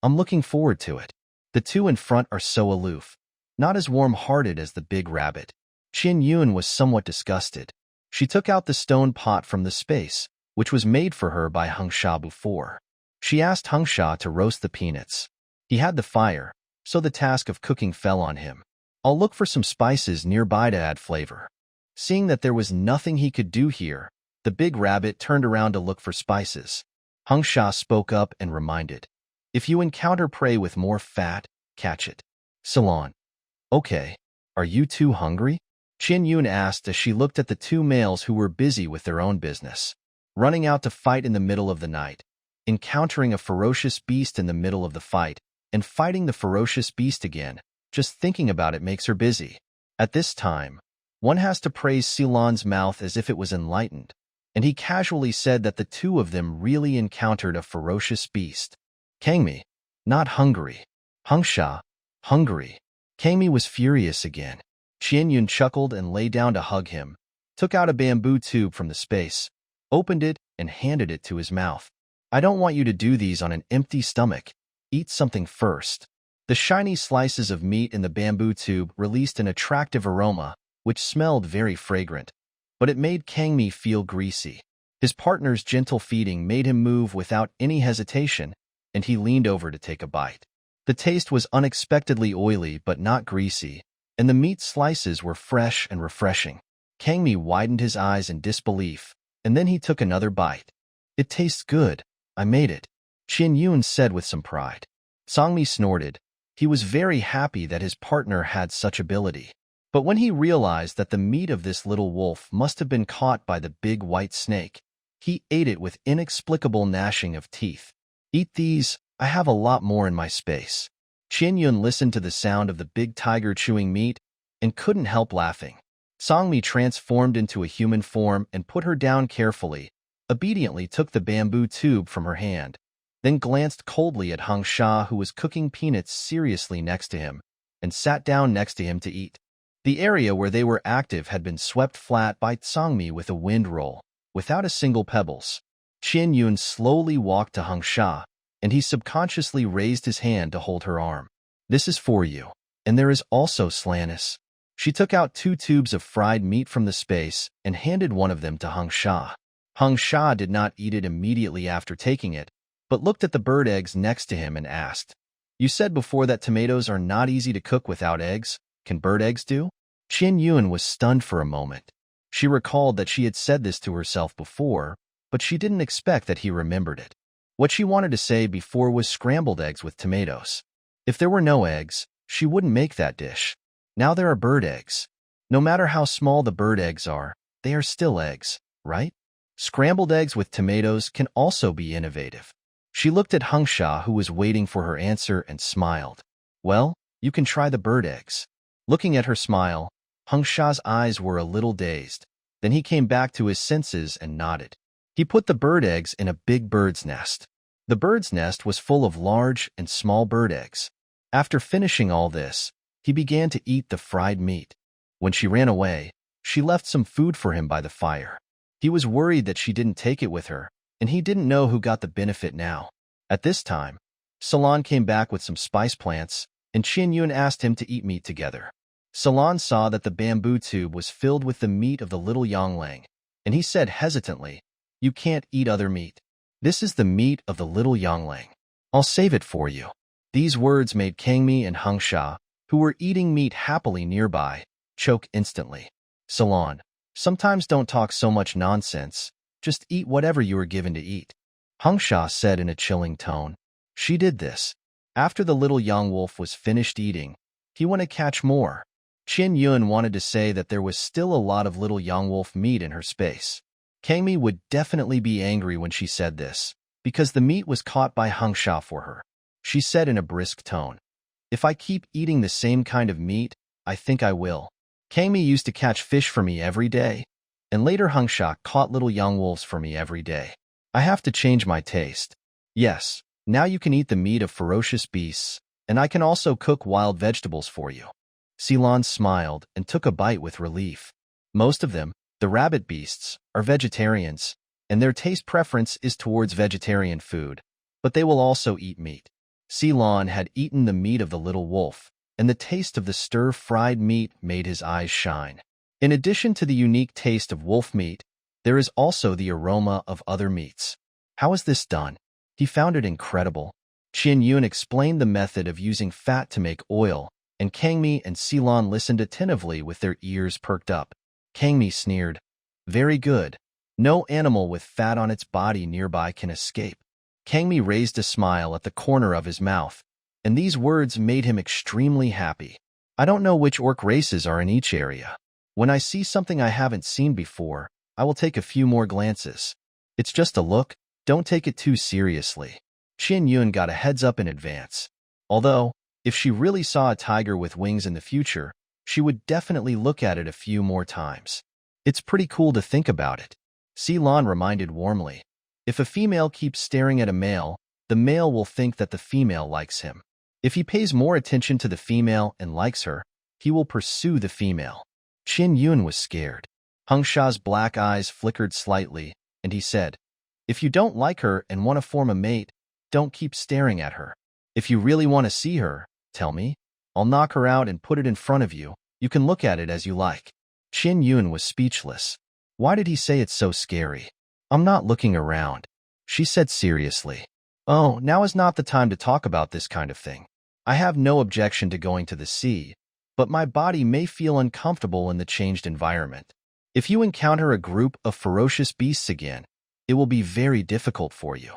I'm looking forward to it. The two in front are so aloof, not as warm-hearted as the big rabbit. Qian Yun was somewhat disgusted. She took out the stone pot from the space, which was made for her by Hangsha before. She asked Hangsha to roast the peanuts. He had the fire, so the task of cooking fell on him. I'll look for some spices nearby to add flavor. Seeing that there was nothing he could do here, the big rabbit turned around to look for spices. Hangsha spoke up and reminded, "If you encounter prey with more fat, catch it." Ceylon, okay. Are you too hungry? Qin Yun asked as she looked at the two males who were busy with their own business, running out to fight in the middle of the night, encountering a ferocious beast in the middle of the fight, and fighting the ferocious beast again. Just thinking about it makes her busy. At this time, one has to praise Silan's mouth as if it was enlightened, and he casually said that the two of them really encountered a ferocious beast. Kangmi, not hungry. Hengsha, hungry. Kangmi was furious again. Qian Yun chuckled and lay down to hug him, took out a bamboo tube from the space, opened it, and handed it to his mouth. I don't want you to do these on an empty stomach. Eat something first. The shiny slices of meat in the bamboo tube released an attractive aroma, which smelled very fragrant, but it made Kangmi feel greasy. His partner's gentle feeding made him move without any hesitation, and he leaned over to take a bite. The taste was unexpectedly oily but not greasy, and the meat slices were fresh and refreshing. Kangmi widened his eyes in disbelief, and then he took another bite. It tastes good. I made it, Qin Yun said with some pride. Sangmi snorted. He was very happy that his partner had such ability. But when he realized that the meat of this little wolf must have been caught by the big white snake, he ate it with inexplicable gnashing of teeth. Eat these, I have a lot more in my space. Qin Yun listened to the sound of the big tiger chewing meat and couldn't help laughing. Sangmi transformed into a human form and put her down carefully, obediently took the bamboo tube from her hand, then glanced coldly at Hengsha, who was cooking peanuts seriously next to him, and sat down next to him to eat. The area where they were active had been swept flat by Sangmi with a wind roll, without a single pebbles. Qin Yun slowly walked to Hengsha, and he subconsciously raised his hand to hold her arm. This is for you. And there is also Slanis. She took out 2 tubes of fried meat from the space and handed one of them to Hengsha. Hengsha did not eat it immediately after taking it, but looked at the bird eggs next to him and asked, You said before that tomatoes are not easy to cook without eggs. Can bird eggs do? Qin Yun was stunned for a moment. She recalled that she had said this to herself before, but she didn't expect that he remembered it. What she wanted to say before was scrambled eggs with tomatoes. If there were no eggs, she wouldn't make that dish. Now there are bird eggs. No matter how small the bird eggs are, they are still eggs, right? Scrambled eggs with tomatoes can also be innovative. She looked at Hengsha, who was waiting for her answer, and smiled. Well, you can try the bird eggs. Looking at her smile, Hengsha's eyes were a little dazed. Then he came back to his senses and nodded. He put the bird eggs in a big bird's nest. The bird's nest was full of large and small bird eggs. After finishing all this, he began to eat the fried meat. When she ran away, she left some food for him by the fire. He was worried that she didn't take it with her, and he didn't know who got the benefit now. At this time, Salon came back with some spice plants, and Qin Yun asked him to eat meat together. Salon saw that the bamboo tube was filled with the meat of the little yanglang, and he said hesitantly, You can't eat other meat. This is the meat of the little yanglang. I'll save it for you. These words made Kangmi and Hengsha, who were eating meat happily nearby, choke instantly. Salon, sometimes don't talk so much nonsense. Just eat whatever you are given to eat. Hengsha said in a chilling tone. She did this. After the little young wolf was finished eating, he went to catch more. Qin Yun wanted to say that there was still a lot of little young wolf meat in her space. Kangmi would definitely be angry when she said this, because the meat was caught by Hengsha for her. She said in a brisk tone, If I keep eating the same kind of meat, I think I will. Kangmi used to catch fish for me every day, and later Hengsha caught little young wolves for me every day. I have to change my taste. Yes, now you can eat the meat of ferocious beasts, and I can also cook wild vegetables for you. Ceylon smiled and took a bite with relief. Most of them, the rabbit beasts, are vegetarians, and their taste preference is towards vegetarian food, but they will also eat meat. Ceylon had eaten the meat of the little wolf, and the taste of the stir-fried meat made his eyes shine. In addition to the unique taste of wolf meat, there is also the aroma of other meats. How is this done? He found it incredible. Qin Yun explained the method of using fat to make oil, and Kangmi and Ceylon listened attentively with their ears perked up. Kangmi sneered. Very good. No animal with fat on its body nearby can escape. Kangmi raised a smile at the corner of his mouth, and these words made him extremely happy. I don't know which orc races are in each area. When I see something I haven't seen before, I will take a few more glances. It's just a look, don't take it too seriously. Qin Yun got a heads up in advance. Although, if she really saw a tiger with wings in the future, she would definitely look at it a few more times. It's pretty cool to think about it. Ceylon reminded warmly. If a female keeps staring at a male, the male will think that the female likes him. If he pays more attention to the female and likes her, he will pursue the female. Qin Yun was scared. Hung Sha's black eyes flickered slightly, and he said, "If you don't like her and want to form a mate, don't keep staring at her. If you really want to see her, tell me. I'll knock her out and put it in front of you. You can look at it as you like." Qin Yun was speechless. Why did he say it's so scary? "I'm not looking around," she said seriously. "Oh, now is not the time to talk about this kind of thing. I have no objection to going to the sea, but my body may feel uncomfortable in the changed environment. If you encounter a group of ferocious beasts again, it will be very difficult for you."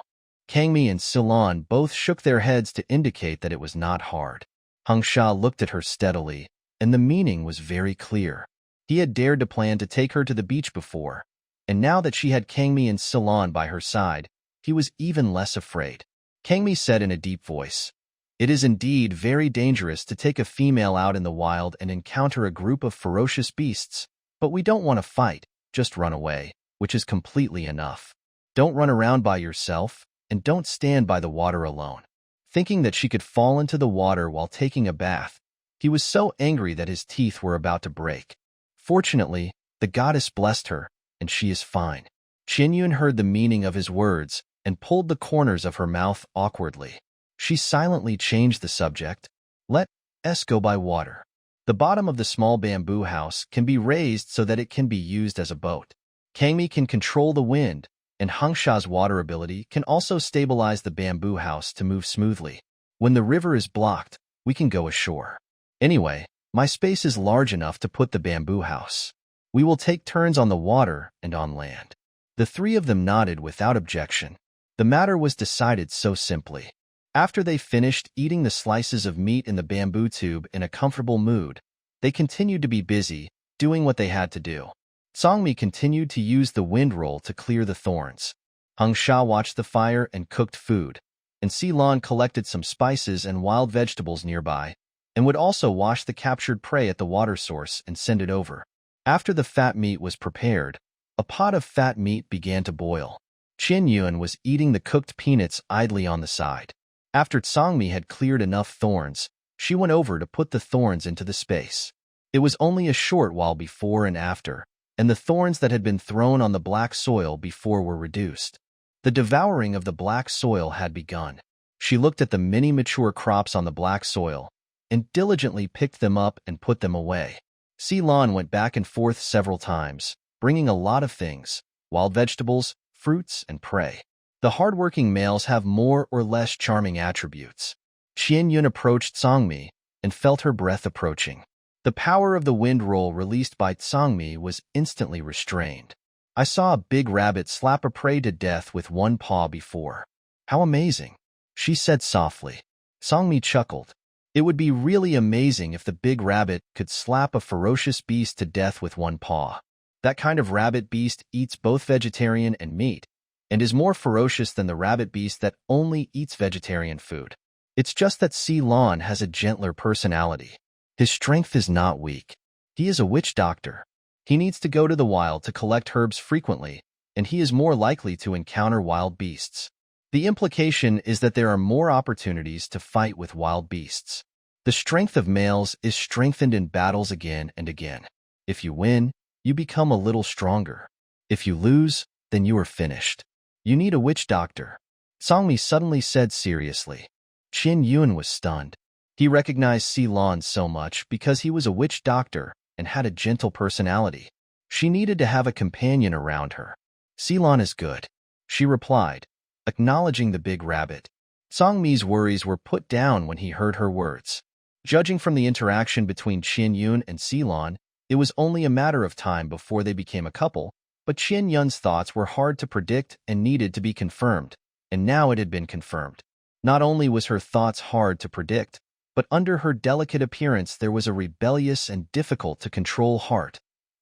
Kangmi and Ceylon both shook their heads to indicate that it was not hard. Hung Sha looked at her steadily, and the meaning was very clear. He had dared to plan to take her to the beach before, and now that she had Kangmi and Ceylon by her side, he was even less afraid. Kangmi said in a deep voice, "It is indeed very dangerous to take a female out in the wild and encounter a group of ferocious beasts, but we don't want to fight, just run away, which is completely enough. Don't run around by yourself, and don't stand by the water alone." Thinking that she could fall into the water while taking a bath, he was so angry that his teeth were about to break. Fortunately, the goddess blessed her, and she is fine. Qin Yun heard the meaning of his words and pulled the corners of her mouth awkwardly. She silently changed the subject. "Let us go by water. The bottom of the small bamboo house can be raised so that it can be used as a boat. Kangmi can control the wind, and Hangsha's water ability can also stabilize the bamboo house to move smoothly. When the river is blocked, we can go ashore. Anyway, my space is large enough to put the bamboo house. We will take turns on the water and on land." The three of them nodded without objection. The matter was decided so simply. After they finished eating the slices of meat in the bamboo tube in a comfortable mood, they continued to be busy, doing what they had to do. Songmi continued to use the wind roll to clear the thorns. Hung Sha watched the fire and cooked food, and Ceylon collected some spices and wild vegetables nearby, and would also wash the captured prey at the water source and send it over. After the fat meat was prepared, a pot of fat meat began to boil. Qin Yun was eating the cooked peanuts idly on the side. After Songmi had cleared enough thorns, she went over to put the thorns into the space. It was only a short while before and after, and the thorns that had been thrown on the black soil before were reduced. The devouring of the black soil had begun. She looked at the many mature crops on the black soil, and diligently picked them up and put them away. Ceylon went back and forth several times, bringing a lot of things, wild vegetables, fruits, and prey. The hardworking males have more or less charming attributes. Qian Yun approached Songmi and felt her breath approaching. The power of the wind roll released by Songmi was instantly restrained. "I saw a big rabbit slap a prey to death with one paw before. How amazing," she said softly. Songmi chuckled. It would be really amazing if the big rabbit could slap a ferocious beast to death with one paw. That kind of rabbit beast eats both vegetarian and meat, and is more ferocious than the rabbit beast that only eats vegetarian food. It's just that Ceylon has a gentler personality. His strength is not weak. He is a witch doctor. He needs to go to the wild to collect herbs frequently, and he is more likely to encounter wild beasts. The implication is that there are more opportunities to fight with wild beasts. The strength of males is strengthened in battles again and again. If you win, you become a little stronger. If you lose, then you are finished. You need a witch doctor," Songmi suddenly said seriously. Qin Yun was stunned. He recognized Ceylon so much because he was a witch doctor and had a gentle personality. She needed to have a companion around her. "Ceylon is good," she replied, acknowledging the big rabbit. Songmi's worries were put down when he heard her words. Judging from the interaction between Qin Yun and Ceylon, it was only a matter of time before they became a couple, but Qin Yun's thoughts were hard to predict and needed to be confirmed, and now it had been confirmed. Not only was her thoughts hard to predict, but under her delicate appearance there was a rebellious and difficult-to-control heart.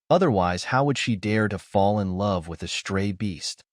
Otherwise, how would she dare to fall in love with a stray beast?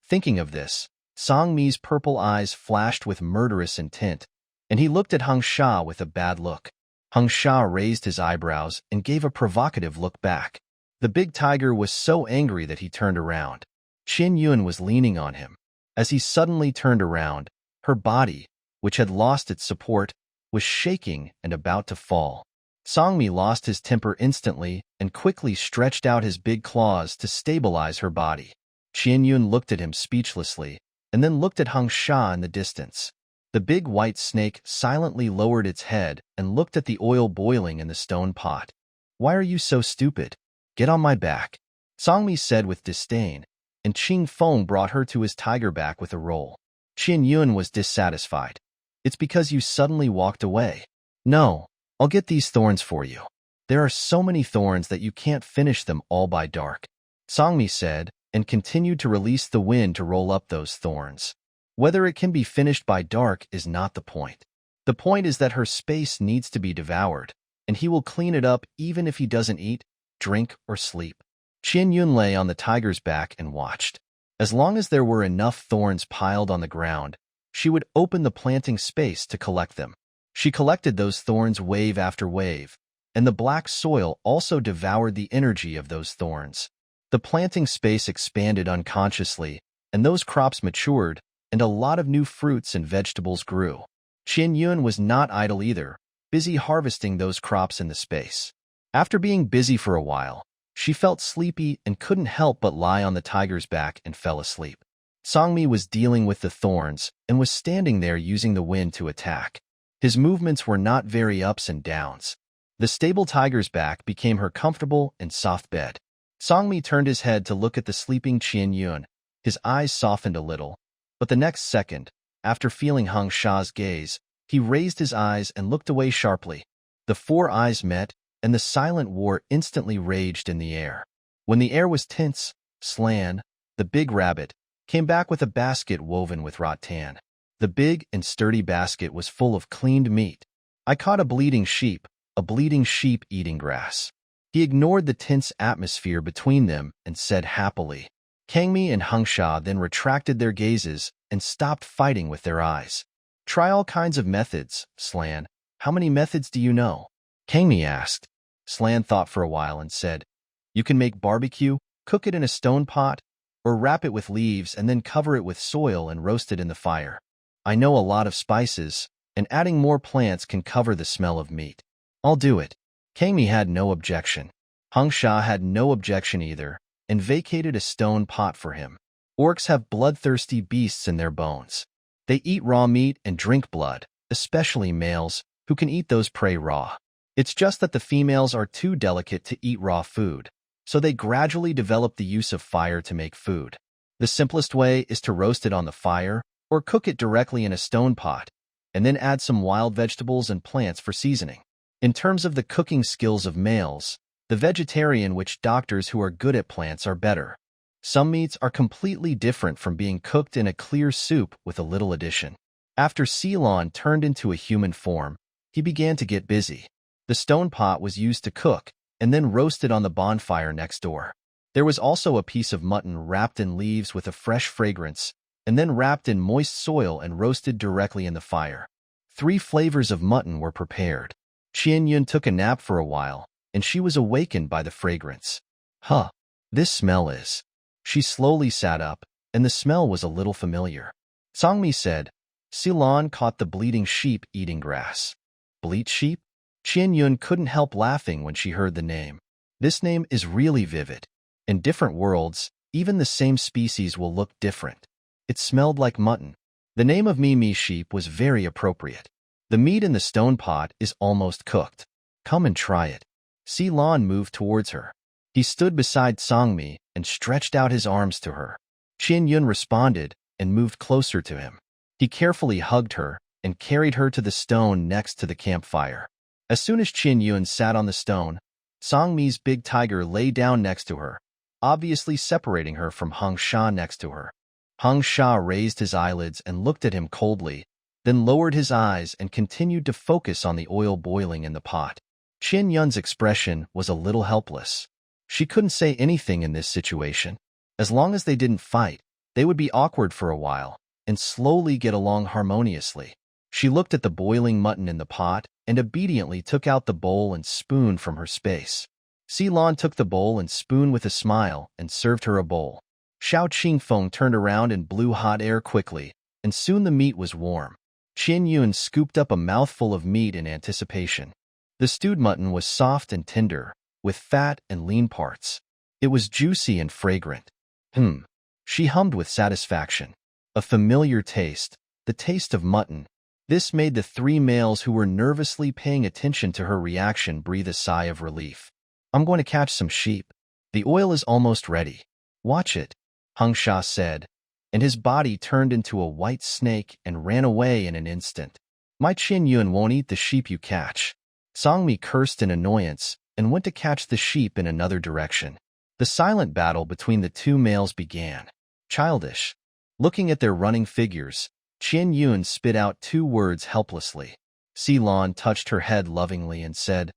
Thinking of this, Song Mi's purple eyes flashed with murderous intent, and he looked at Hung Sha with a bad look. Hung Sha raised his eyebrows and gave a provocative look back. The big tiger was so angry that he turned around. Qin Yun was leaning on him. As he suddenly turned around, her body, which had lost its support, was shaking and about to fall. Song Mi lost his temper instantly and quickly stretched out his big claws to stabilize her body. Qin Yun looked at him speechlessly, and then looked at Hung Sha in the distance. The big white snake silently lowered its head and looked at the oil boiling in the stone pot. "Why are you so stupid? Get on my back," Song Mi said with disdain, and Qing Feng brought her to his tiger back with a roll. Qin Yun was dissatisfied. "It's because you suddenly walked away." "No, I'll get these thorns for you. There are so many thorns that you can't finish them all by dark," Song Mi said, and continued to release the wind to roll up those thorns. Whether it can be finished by dark is not the point. The point is that her space needs to be devoured, and he will clean it up even if he doesn't eat, drink, or sleep. Qin Yun lay on the tiger's back and watched. As long as there were enough thorns piled on the ground, she would open the planting space to collect them. She collected those thorns wave after wave, and the black soil also devoured the energy of those thorns. The planting space expanded unconsciously, and those crops matured, and a lot of new fruits and vegetables grew. Qin Yun was not idle either, busy harvesting those crops in the space. After being busy for a while, she felt sleepy and couldn't help but lie on the tiger's back and fell asleep. Song Mi was dealing with the thorns and was standing there using the wind to attack. His movements were not very ups and downs. The stable tiger's back became her comfortable and soft bed. Song Mi turned his head to look at the sleeping Qin Yun. His eyes softened a little, but the next second, after feeling Hung Sha's gaze, he raised his eyes and looked away sharply. The four eyes met, and the silent war instantly raged in the air. When the air was tense, Slan, the big rabbit, came back with a basket woven with rattan. The big and sturdy basket was full of cleaned meat. "I caught a bleeding sheep eating grass." He ignored the tense atmosphere between them and said happily. Kangmi and Hung Sha then retracted their gazes and stopped fighting with their eyes. "Try all kinds of methods, Slan. How many methods do you know?" Kangmi asked. Slan thought for a while and said, "You can make barbecue, cook it in a stone pot, or wrap it with leaves and then cover it with soil and roast it in the fire. I know a lot of spices, and adding more plants can cover the smell of meat. I'll do it." Kangmi had no objection. Hung Sha had no objection either, and vacated a stone pot for him. Orcs have bloodthirsty beasts in their bones. They eat raw meat and drink blood, especially males, who can eat those prey raw. It's just that the females are too delicate to eat raw food, so they gradually develop the use of fire to make food. The simplest way is to roast it on the fire, or cook it directly in a stone pot, and then add some wild vegetables and plants for seasoning. In terms of the cooking skills of males, the vegetarian witch doctors who are good at plants are better. Some meats are completely different from being cooked in a clear soup with a little addition. After Ceylon turned into a human form, he began to get busy. The stone pot was used to cook, and then roasted on the bonfire next door. There was also a piece of mutton wrapped in leaves with a fresh fragrance, and then wrapped in moist soil and roasted directly in the fire. 3 flavors of mutton were prepared. Qin Yun took a nap for a while, and she was awakened by the fragrance. "Huh, this smell is..." She slowly sat up, and the smell was a little familiar. Song Mi said, "Ceylon caught the bleeding sheep eating grass." "Bleat sheep?" Qin Yun couldn't help laughing when she heard the name. This name is really vivid. In different worlds, even the same species will look different. It smelled like mutton. The name of Mi sheep was very appropriate. The meat in the stone pot is almost cooked. Come and try it. Ceylon moved towards her. He stood beside Song Mi and stretched out his arms to her. Qin Yun responded and moved closer to him. He carefully hugged her and carried her to the stone next to the campfire. As soon as Qin Yun sat on the stone, Song Mi's big tiger lay down next to her, obviously separating her from Hung Sha next to her. Hung Sha raised his eyelids and looked at him coldly, then lowered his eyes and continued to focus on the oil boiling in the pot. Qin Yun's expression was a little helpless. She couldn't say anything in this situation. As long as they didn't fight, they would be awkward for a while and slowly get along harmoniously. She looked at the boiling mutton in the pot and obediently took out the bowl and spoon from her space. Ceylon took the bowl and spoon with a smile and served her a bowl. Xiao Qingfeng turned around and blew hot air quickly, and soon the meat was warm. Qian Yun scooped up a mouthful of meat in anticipation. The stewed mutton was soft and tender, with fat and lean parts. It was juicy and fragrant. She hummed with satisfaction. A familiar taste, the taste of mutton. This made the three males who were nervously paying attention to her reaction breathe a sigh of relief. I'm going to catch some sheep. The oil is almost ready. Watch it, Hung Sha said, and his body turned into a white snake and ran away in an instant. My Qin Yun won't eat the sheep you catch. Songmi cursed in annoyance and went to catch the sheep in another direction. The silent battle between the two males began. Childish. Looking at their running figures, Qian Yun spit out two words helplessly. Ceylon touched her head lovingly and said,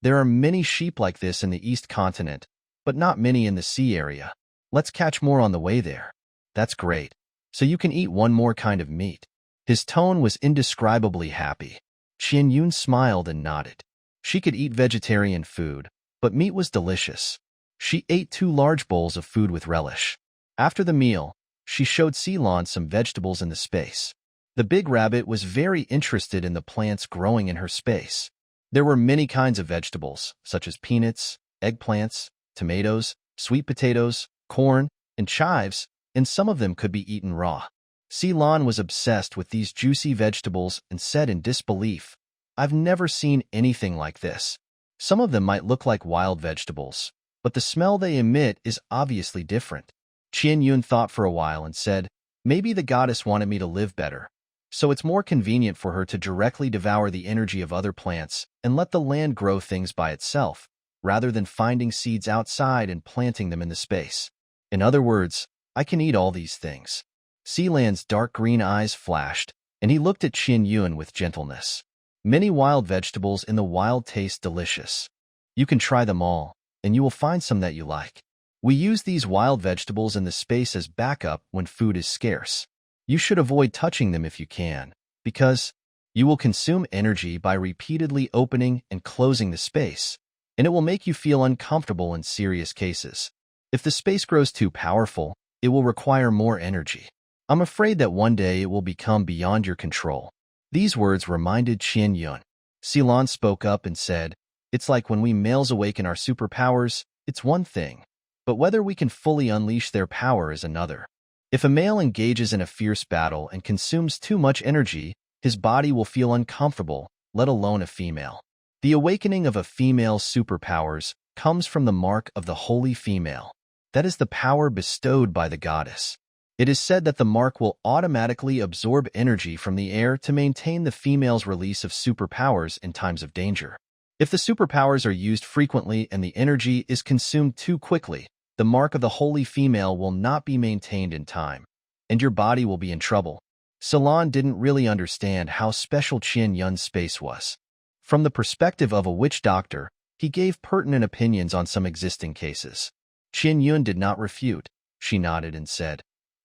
There are many sheep like this in the East Continent, but not many in the sea area. Let's catch more on the way there. That's great. So you can eat one more kind of meat. His tone was indescribably happy. Qian Yun smiled and nodded. She could eat vegetarian food, but meat was delicious. She ate 2 large bowls of food with relish. After the meal, she showed Ceylon some vegetables in the space. The big rabbit was very interested in the plants growing in her space. There were many kinds of vegetables, such as peanuts, eggplants, tomatoes, sweet potatoes, corn, and chives, and some of them could be eaten raw. Ceylon was obsessed with these juicy vegetables and said in disbelief, I've never seen anything like this. Some of them might look like wild vegetables, but the smell they emit is obviously different. Qian Yun thought for a while and said, Maybe the goddess wanted me to live better, so it's more convenient for her to directly devour the energy of other plants and let the land grow things by itself, rather than finding seeds outside and planting them in the space. In other words, I can eat all these things. Sealand's dark green eyes flashed, and he looked at Qian Yun with gentleness. Many wild vegetables in the wild taste delicious. You can try them all, and you will find some that you like. We use these wild vegetables in the space as backup when food is scarce. You should avoid touching them if you can, because you will consume energy by repeatedly opening and closing the space, and it will make you feel uncomfortable in serious cases. If the space grows too powerful, it will require more energy. I'm afraid that one day it will become beyond your control. These words reminded Qian Yun. Ceylon spoke up and said, It's like when we males awaken our superpowers, it's one thing, but whether we can fully unleash their power is another. If a male engages in a fierce battle and consumes too much energy, his body will feel uncomfortable, let alone a female. The awakening of a female's superpowers comes from the mark of the holy female. That is the power bestowed by the goddess. It is said that the mark will automatically absorb energy from the air to maintain the female's release of superpowers in times of danger. If the superpowers are used frequently and the energy is consumed too quickly, the mark of the holy female will not be maintained in time, and your body will be in trouble. Ceylon didn't really understand how special Qian Yun's space was. From the perspective of a witch doctor, he gave pertinent opinions on some existing cases. Qian Yun did not refute. She nodded and said,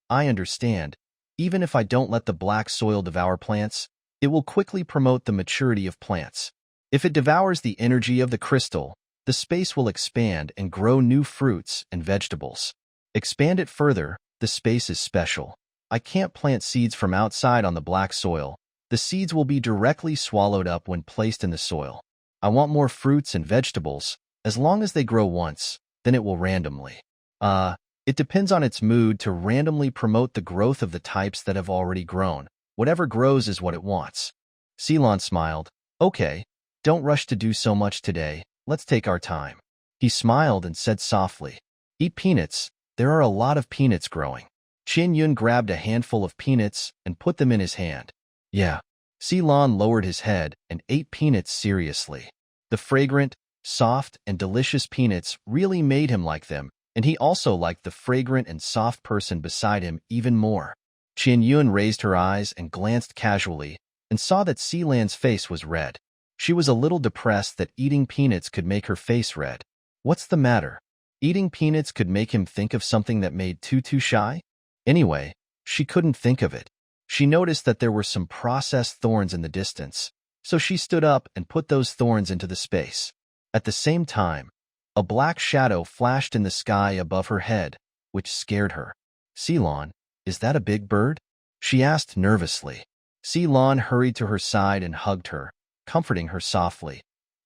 I understand. Even if I don't let the black soil devour plants, it will quickly promote the maturity of plants. If it devours the energy of the crystal, the space will expand and grow new fruits and vegetables. Expand it further, the space is special. I can't plant seeds from outside on the black soil. The seeds will be directly swallowed up when placed in the soil. I want more fruits and vegetables. As long as they grow once, then it will randomly. It depends on its mood to randomly promote the growth of the types that have already grown. Whatever grows is what it wants. Ceylon smiled. Okay, don't rush to do so much today. Let's take our time. He smiled and said softly, Eat peanuts. There are a lot of peanuts growing. Qian Yun grabbed a handful of peanuts and put them in his hand. Yeah. Ceylon lowered his head and ate peanuts seriously. The fragrant, soft, and delicious peanuts really made him like them, and he also liked the fragrant and soft person beside him even more. Qian Yun raised her eyes and glanced casually and saw that Ceylon's face was red. She was a little depressed that eating peanuts could make her face red. What's the matter? Eating peanuts could make him think of something that made Tutu shy? Anyway, she couldn't think of it. She noticed that there were some processed thorns in the distance, so she stood up and put those thorns into the space. At the same time, a black shadow flashed in the sky above her head, which scared her. Ceylon, is that a big bird? She asked nervously. Ceylon hurried to her side and hugged her, comforting her softly.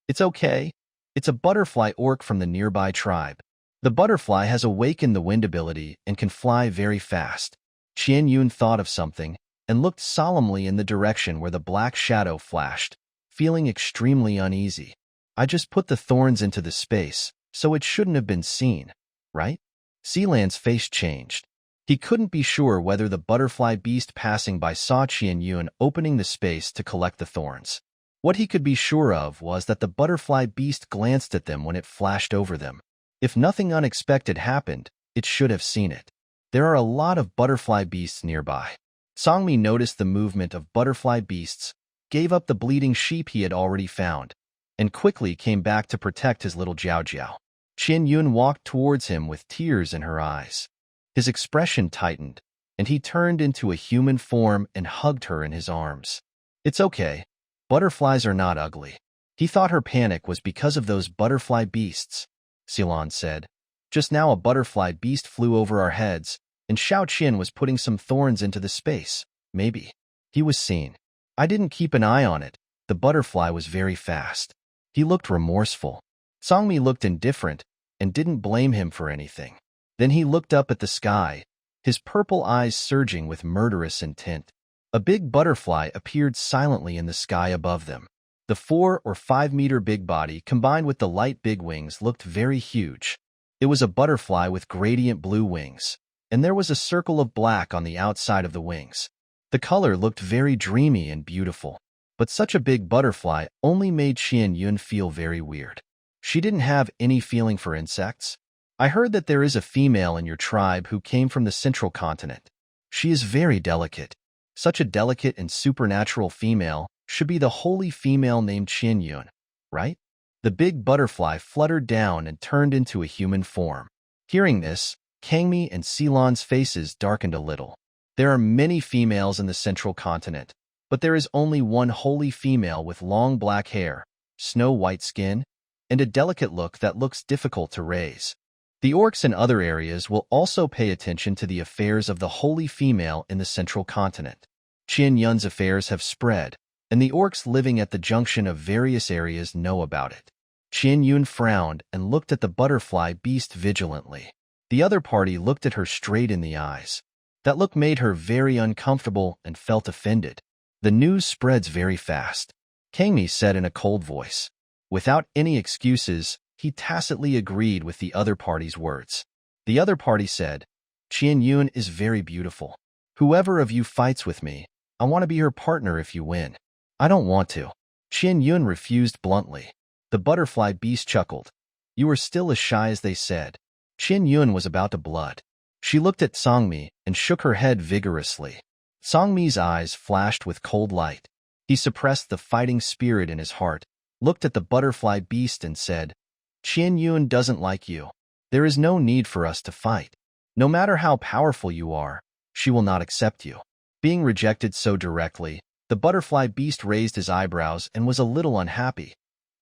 It's okay. It's a butterfly orc from the nearby tribe. The butterfly has awakened the wind ability and can fly very fast. Qian Yun thought of something and looked solemnly in the direction where the black shadow flashed, feeling extremely uneasy. I just put the thorns into the space, so it shouldn't have been seen, right? Sealand's face changed. He couldn't be sure whether the butterfly beast passing by saw Qian Yun opening the space to collect the thorns. What he could be sure of was that the butterfly beast glanced at them when it flashed over them. If nothing unexpected happened, it should have seen it. There are a lot of butterfly beasts nearby. Songmi noticed the movement of butterfly beasts, gave up the bleeding sheep he had already found, and quickly came back to protect his little Jiao Jiao. Qian Yun walked towards him with tears in her eyes. His expression tightened, and he turned into a human form and hugged her in his arms. It's okay. Butterflies are not ugly. He thought her panic was because of those butterfly beasts, Ceylon said. Just now a butterfly beast flew over our heads, and Xiao Qin was putting some thorns into the space. Maybe. He was seen. I didn't keep an eye on it. The butterfly was very fast. He looked remorseful. Songmi looked indifferent and didn't blame him for anything. Then he looked up at the sky, his purple eyes surging with murderous intent. A big butterfly appeared silently in the sky above them. The 4 or 5 meter big body combined with the light big wings looked very huge. It was a butterfly with gradient blue wings, and there was a circle of black on the outside of the wings. The color looked very dreamy and beautiful, but such a big butterfly only made Qian Yun feel very weird. She didn't have any feeling for insects. I heard that there is a female in your tribe who came from the central continent. She is very delicate. Such a delicate and supernatural female should be the holy female named Qian Yun, right? The big butterfly fluttered down and turned into a human form. Hearing this, Kangmi and Ceylon's faces darkened a little. There are many females in the central continent, but there is only one holy female with long black hair, snow-white skin, and a delicate look that looks difficult to raise. The orcs in other areas will also pay attention to the affairs of the holy female in the central continent. Qian Yun's affairs have spread, and the orcs living at the junction of various areas know about it. Qian Yun frowned and looked at the butterfly beast vigilantly. The other party looked at her straight in the eyes. That look made her very uncomfortable and felt offended. The news spreads very fast, Kangmi said in a cold voice. Without any excuses, he tacitly agreed with the other party's words. The other party said, Qian Yun is very beautiful. Whoever of you fights with me, I want to be her partner if you win. I don't want to. Qian Yun refused bluntly. The butterfly beast chuckled. You are still as shy as they said. Qian Yun was about to blood. She looked at Songmi and shook her head vigorously. Songmi's eyes flashed with cold light. He suppressed the fighting spirit in his heart, looked at the butterfly beast and said, Qian Yun doesn't like you. There is no need for us to fight. No matter how powerful you are, she will not accept you. Being rejected so directly, the butterfly beast raised his eyebrows and was a little unhappy.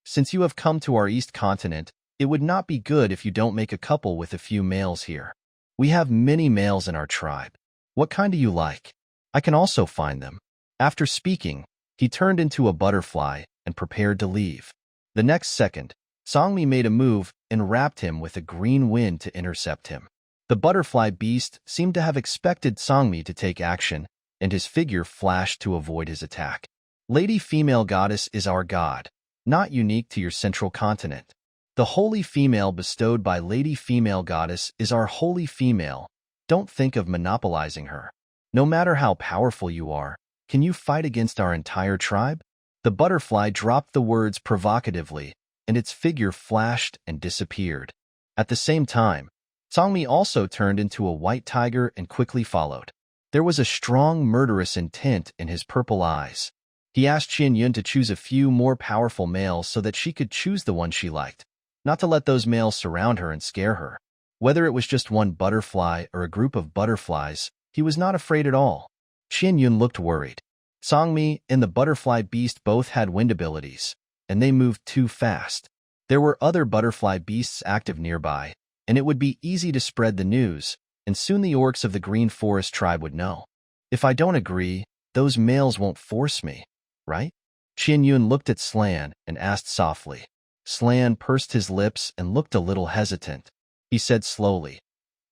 Since you have come to our east continent, it would not be good if you don't make a couple with a few males here. We have many males in our tribe. What kind do you like? I can also find them. After speaking, he turned into a butterfly and prepared to leave. The next second, Songmi made a move and wrapped him with a green wind to intercept him. The butterfly beast seemed to have expected Songmi to take action, and his figure flashed to avoid his attack. Lady Female Goddess is our god, not unique to your central continent. The holy female bestowed by Lady Female Goddess is our holy female. Don't think of monopolizing her. No matter how powerful you are, can you fight against our entire tribe? The butterfly dropped the words provocatively, and its figure flashed and disappeared. At the same time, Songmi also turned into a white tiger and quickly followed. There was a strong murderous intent in his purple eyes. He asked Qian Yun to choose a few more powerful males so that she could choose the one she liked, not to let those males surround her and scare her. Whether it was just one butterfly or a group of butterflies, he was not afraid at all. Qian Yun looked worried. Songmi and the butterfly beast both had wind abilities, and they moved too fast. There were other butterfly beasts active nearby, and it would be easy to spread the news, and soon the orcs of the Green Forest tribe would know. If I don't agree, those males won't force me, right? Qian Yun looked at Slan and asked softly. Slan pursed his lips and looked a little hesitant. He said slowly,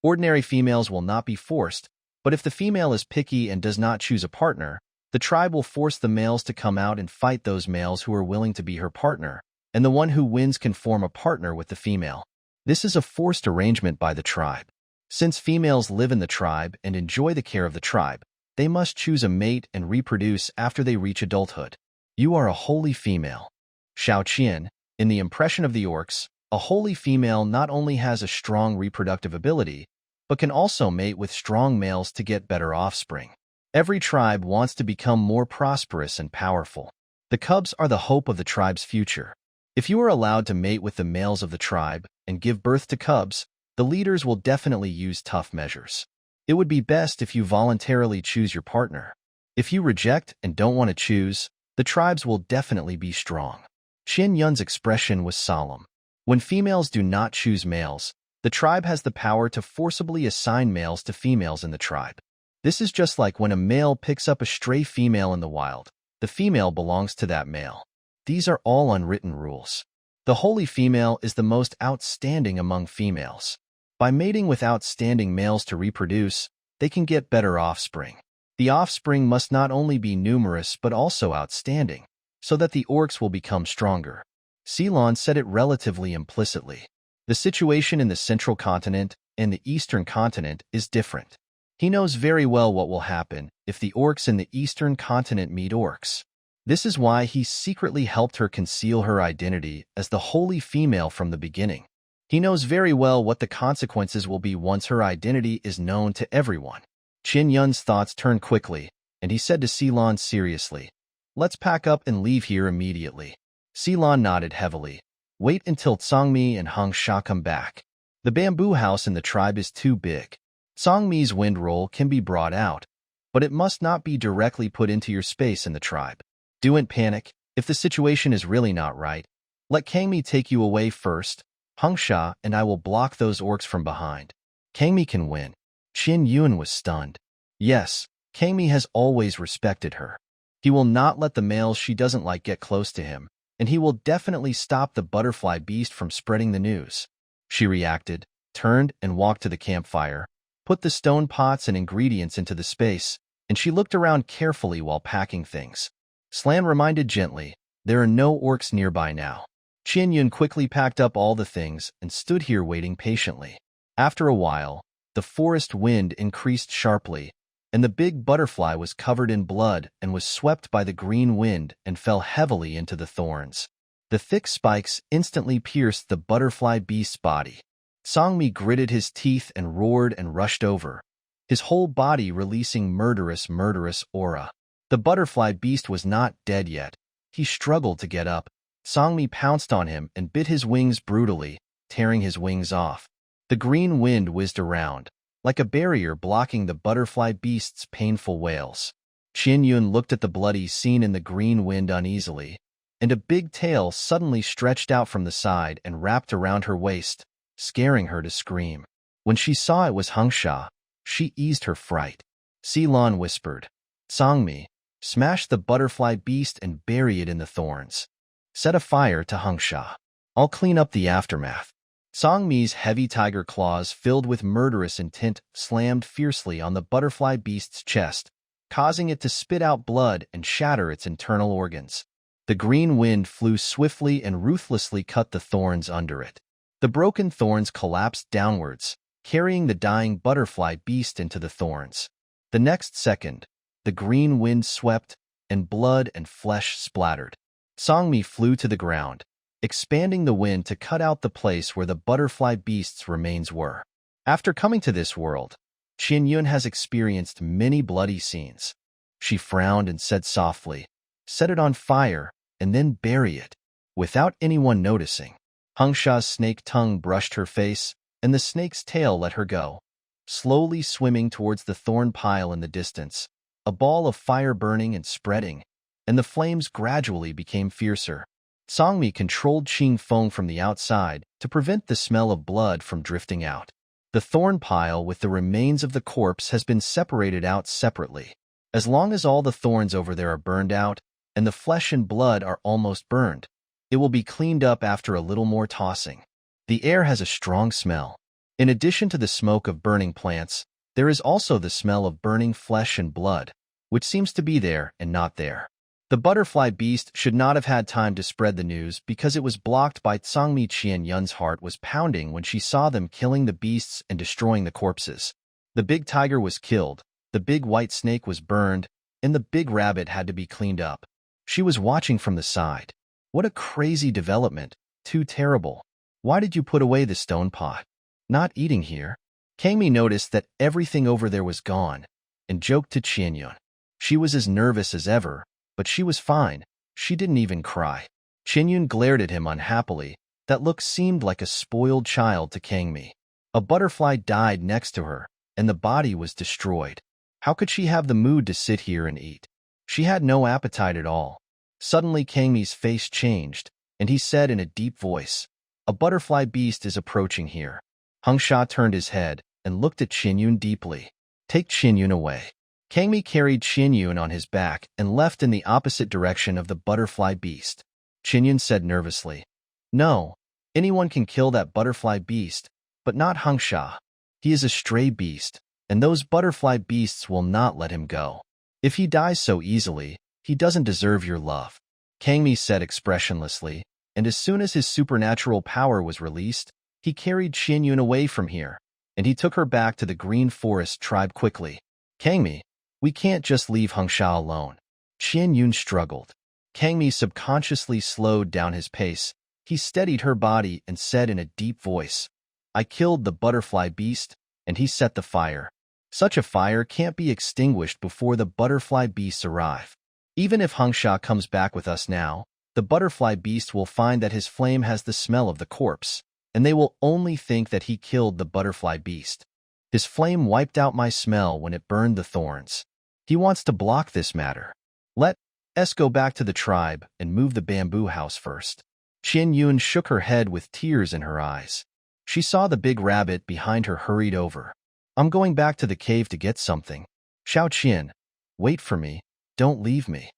ordinary females will not be forced, but if the female is picky and does not choose a partner, the tribe will force the males to come out and fight those males who are willing to be her partner, and the one who wins can form a partner with the female. This is a forced arrangement by the tribe. Since females live in the tribe and enjoy the care of the tribe, they must choose a mate and reproduce after they reach adulthood. You are a holy female. Shao Qian, in the impression of the orcs, a holy female not only has a strong reproductive ability, but can also mate with strong males to get better offspring. Every tribe wants to become more prosperous and powerful. The cubs are the hope of the tribe's future. If you are allowed to mate with the males of the tribe and give birth to cubs, the leaders will definitely use tough measures. It would be best if you voluntarily choose your partner. If you reject and don't want to choose, the tribes will definitely be strong. Qian Yun's expression was solemn. When females do not choose males, the tribe has the power to forcibly assign males to females in the tribe. This is just like when a male picks up a stray female in the wild. The female belongs to that male. These are all unwritten rules. The holy female is the most outstanding among females. By mating with outstanding males to reproduce, they can get better offspring. The offspring must not only be numerous but also outstanding, so that the orcs will become stronger. Ceylon said it relatively implicitly. The situation in the central continent and the eastern continent is different. He knows very well what will happen if the orcs in the eastern continent meet orcs. This is why he secretly helped her conceal her identity as the holy female from the beginning. He knows very well what the consequences will be once her identity is known to everyone. Qian Yun's thoughts turned quickly, and he said to Ceylon seriously, "Let's pack up and leave here immediately." Ceylon nodded heavily. "Wait until Songmi and Hung Sha come back. The bamboo house in the tribe is too big. Songmi's wind roll can be brought out, but it must not be directly put into your space in the tribe. Don't panic. If the situation is really not right, let Kangmi take you away first. Hung Sha and I will block those orcs from behind. Kangmi can win." Qian Yun was stunned. Yes, Kangmi has always respected her. He will not let the males she doesn't like get close to him, and he will definitely stop the butterfly beast from spreading the news. She reacted, turned and walked to the campfire, put the stone pots and ingredients into the space, and she looked around carefully while packing things. Slan reminded gently, "There are no orcs nearby now." Qian Yun quickly packed up all the things and stood here waiting patiently. After a while, the forest wind increased sharply, and the big butterfly was covered in blood and was swept by the green wind and fell heavily into the thorns. The thick spikes instantly pierced the butterfly beast's body. Songmi gritted his teeth and roared and rushed over, his whole body releasing murderous aura. The butterfly beast was not dead yet. He struggled to get up. Songmi pounced on him and bit his wings brutally, tearing his wings off. The green wind whizzed around, like a barrier blocking the butterfly beast's painful wails. Qian Yun looked at the bloody scene in the green wind uneasily, and a big tail suddenly stretched out from the side and wrapped around her waist, scaring her to scream. When she saw it was Hung Sha, she eased her fright. Ceylon whispered, "Songmi, smash the butterfly beast and bury it in the thorns. Set a fire to Hung Sha. I'll clean up the aftermath." Songmi's heavy tiger claws filled with murderous intent slammed fiercely on the butterfly beast's chest, causing it to spit out blood and shatter its internal organs. The green wind flew swiftly and ruthlessly cut the thorns under it. The broken thorns collapsed downwards, carrying the dying butterfly beast into the thorns. The next second, the green wind swept, and blood and flesh splattered. Songmi flew to the ground, expanding the wind to cut out the place where the butterfly beast's remains were. After coming to this world, Qian Yun has experienced many bloody scenes. She frowned and said softly, "Set it on fire, and then bury it," without anyone noticing. Hung Sha's snake tongue brushed her face, and the snake's tail let her go. Slowly swimming towards the thorn pile in the distance, a ball of fire burning and spreading, and the flames gradually became fiercer. Songmi controlled Qing Feng from the outside to prevent the smell of blood from drifting out. The thorn pile with the remains of the corpse has been separated out separately. As long as all the thorns over there are burned out, and the flesh and blood are almost burned, it will be cleaned up after a little more tossing. The air has a strong smell. In addition to the smoke of burning plants, there is also the smell of burning flesh and blood, which seems to be there and not there. The butterfly beast should not have had time to spread the news because it was blocked by Tsangmi. Qianyun's heart was pounding when she saw them killing the beasts and destroying the corpses. The big tiger was killed, the big white snake was burned, and the big rabbit had to be cleaned up. She was watching from the side. What a crazy development. Too terrible. Why did you put away the stone pot? Not eating here. Kangmi noticed that everything over there was gone and joked to Qianyun. She was as nervous as ever, but she was fine. She didn't even cry. Qianyun glared at him unhappily. That look seemed like a spoiled child to Kangmi. A butterfly died next to her, and the body was destroyed. How could she have the mood to sit here and eat? She had no appetite at all. Suddenly Kangmi's face changed, and he said in a deep voice, "A butterfly beast is approaching here." Hangsha turned his head and looked at Qianyun deeply. "Take Qianyun away." Kangmi carried Qianyun on his back and left in the opposite direction of the butterfly beast. Qianyun said nervously, "No, anyone can kill that butterfly beast, but not Hangsha. He is a stray beast, and those butterfly beasts will not let him go. If he dies so easily, he doesn't deserve your love." Kangmi said expressionlessly, and as soon as his supernatural power was released, he carried Qianyun away from here, and he took her back to the Green Forest tribe quickly. "Kangmi, we can't just leave Hangsha alone." Qianyun struggled. Kangmi subconsciously slowed down his pace. He steadied her body and said in a deep voice, "I killed the butterfly beast, and he set the fire. Such a fire can't be extinguished before the butterfly beasts arrive. Even if Hangsha comes back with us now, the butterfly beast will find that his flame has the smell of the corpse, and they will only think that he killed the butterfly beast. His flame wiped out my smell when it burned the thorns. He wants to block this matter. Let us go back to the tribe and move the bamboo house first." Qianyun shook her head with tears in her eyes. She saw the big rabbit behind her hurried over. "I'm going back to the cave to get something. Xiao Qian, wait for me. Don't leave me."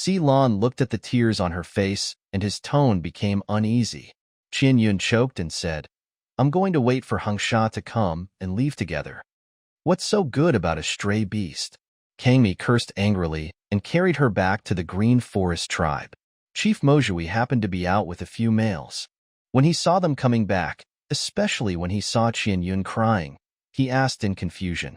Lan looked at the tears on her face, and his tone became uneasy. Qianyun choked and said, "I'm going to wait for Hangsha to come and leave together." "What's so good about a stray beast?" Kangmi cursed angrily and carried her back to the Green Forest tribe. Chief Mojui happened to be out with a few males. When he saw them coming back, especially when he saw Qianyun crying, he asked in confusion,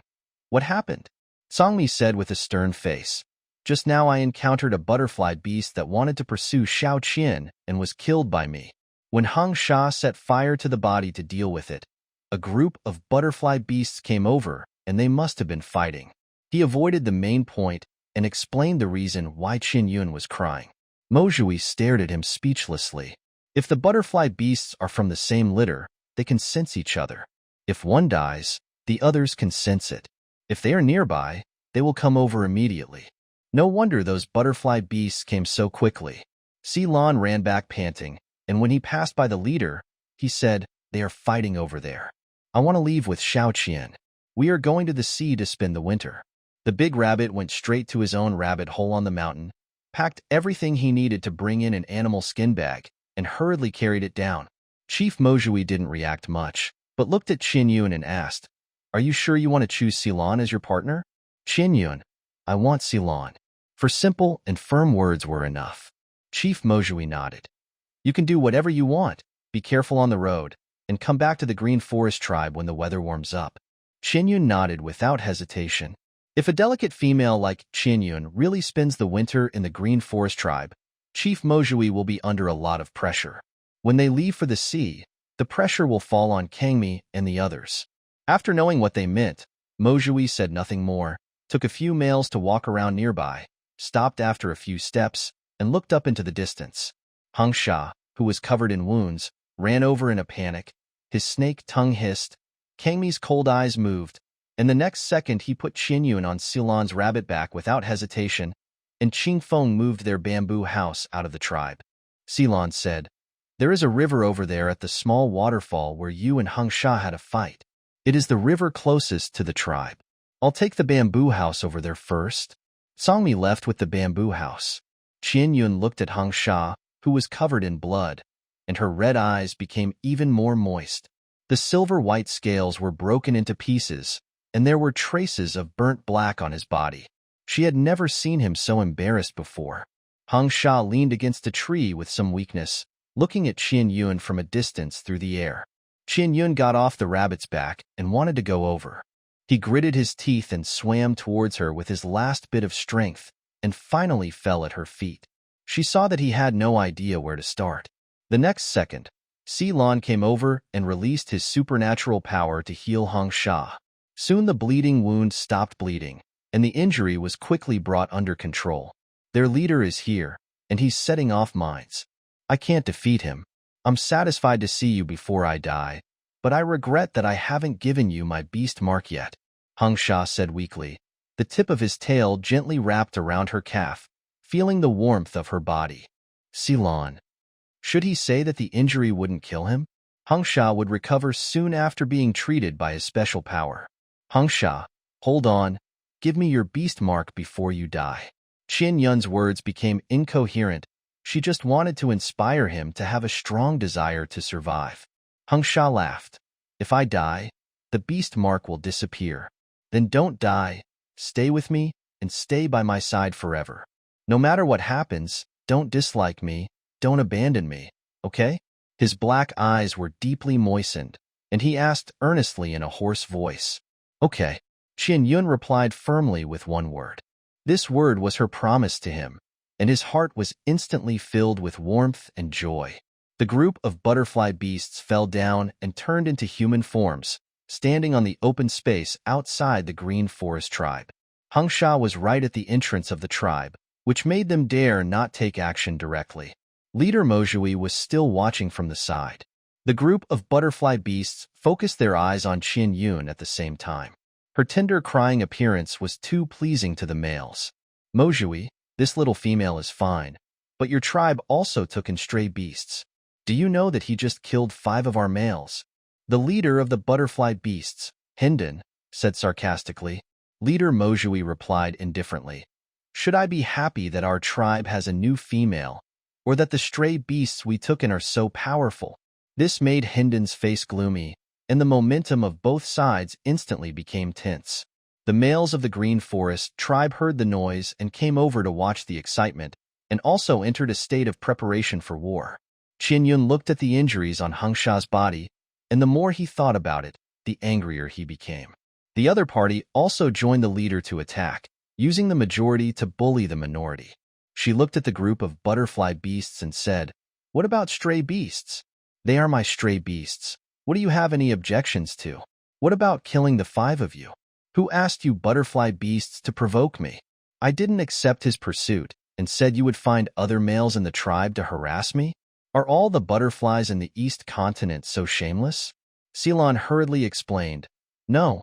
"What happened?" Songmi said with a stern face, "Just now I encountered a butterfly beast that wanted to pursue Xiao Qian and was killed by me. When Hangsha set fire to the body to deal with it, a group of butterfly beasts came over and they must have been fighting." He avoided the main point and explained the reason why Qianyun was crying. Mojui stared at him speechlessly. If the butterfly beasts are from the same litter, they can sense each other. If one dies, the others can sense it. If they are nearby, they will come over immediately. No wonder those butterfly beasts came so quickly. Lan ran back panting, and when he passed by the leader, he said, "They are fighting over there. I want to leave with Xiao Qian. We are going to the sea to spend the winter." The big rabbit went straight to his own rabbit hole on the mountain, packed everything he needed to bring in an animal skin bag, and hurriedly carried it down. Chief Mojui didn't react much, but looked at Qianyun and asked, "Are you sure you want to choose Lan as your partner?" "Qianyun, I want Lan." For simple and firm words were enough. Chief Mojui nodded. "You can do whatever you want. Be careful on the road, and come back to the Green Forest tribe when the weather warms up." Qianyun nodded without hesitation. If a delicate female like Qianyun really spends the winter in the Green Forest tribe, Chief Mojui will be under a lot of pressure. When they leave for the sea, the pressure will fall on Kangmi and the others. After knowing what they meant, Mojui said nothing more, took a few males to walk around nearby, stopped after a few steps, and looked up into the distance. Hangsha, who was covered in wounds, ran over in a panic, His snake tongue hissed, Kangmi's cold eyes moved, and the next second he put Qianyun on Silon's rabbit back without hesitation, and Qingfeng moved their bamboo house out of the tribe. Silon said, "There is a river over there at the small waterfall where you and Hung Sha had a fight. It is the river closest to the tribe. I'll take the bamboo house over there first." Songmi left with the bamboo house. Qianyun looked at Hung Sha, who was covered in blood, and her red eyes became even more moist. The silver-white scales were broken into pieces, and there were traces of burnt black on his body. She had never seen him so embarrassed before. Hung Sha leaned against a tree with some weakness, looking at Qianyun from a distance through the air. Qianyun got off the rabbit's back and wanted to go over. He gritted his teeth and swam towards her with his last bit of strength, and finally fell at her feet. She saw that he had no idea where to start. The next second, Silon came over and released his supernatural power to heal Hung Sha. Soon the bleeding wound stopped bleeding, and the injury was quickly brought under control. Their leader is here, and he's setting off mines. I can't defeat him. I'm satisfied to see you before I die, but I regret that I haven't given you my beast mark yet, Hung Sha said weakly. The tip of his tail gently wrapped around her calf, feeling the warmth of her body. Silon. Should he say that the injury wouldn't kill him? Hung Sha would recover soon after being treated by his special power. Hung Sha, hold on. Give me your beast mark before you die. Qianyun's words became incoherent. She just wanted to inspire him to have a strong desire to survive. Hung Sha laughed. If I die, the beast mark will disappear. Then don't die. Stay with me and stay by my side forever. No matter what happens, don't dislike me. Don't abandon me, okay? His black eyes were deeply moistened, and he asked earnestly in a hoarse voice. Okay. Qianyun replied firmly with one word. This word was her promise to him, and his heart was instantly filled with warmth and joy. The group of butterfly beasts fell down and turned into human forms, standing on the open space outside the Green Forest tribe. Hung Sha was right at the entrance of the tribe, which made them dare not take action directly. Leader Mojui was still watching from the side. The group of butterfly beasts focused their eyes on Qianyun at the same time. Her tender crying appearance was too pleasing to the males. Mojui, this little female is fine, but your tribe also took in stray beasts. Do you know that he just killed 5 of our males? The leader of the butterfly beasts, Hindon, said sarcastically. Leader Mojui replied indifferently. Should I be happy that our tribe has a new female, or that the stray beasts we took in are so powerful? This made Hindon's face gloomy, and the momentum of both sides instantly became tense. The males of the Green Forest tribe heard the noise and came over to watch the excitement, and also entered a state of preparation for war. Qianyun looked at the injuries on Hung Sha's body, and the more he thought about it, the angrier he became. The other party also joined the leader to attack, using the majority to bully the minority. She looked at the group of butterfly beasts and said, "What about stray beasts? They are my stray beasts. What do you have any objections to? What about killing the 5 of you? Who asked you butterfly beasts to provoke me? I didn't accept his pursuit and said you would find other males in the tribe to harass me? Are all the butterflies in the East Continent so shameless?" Silon hurriedly explained, No,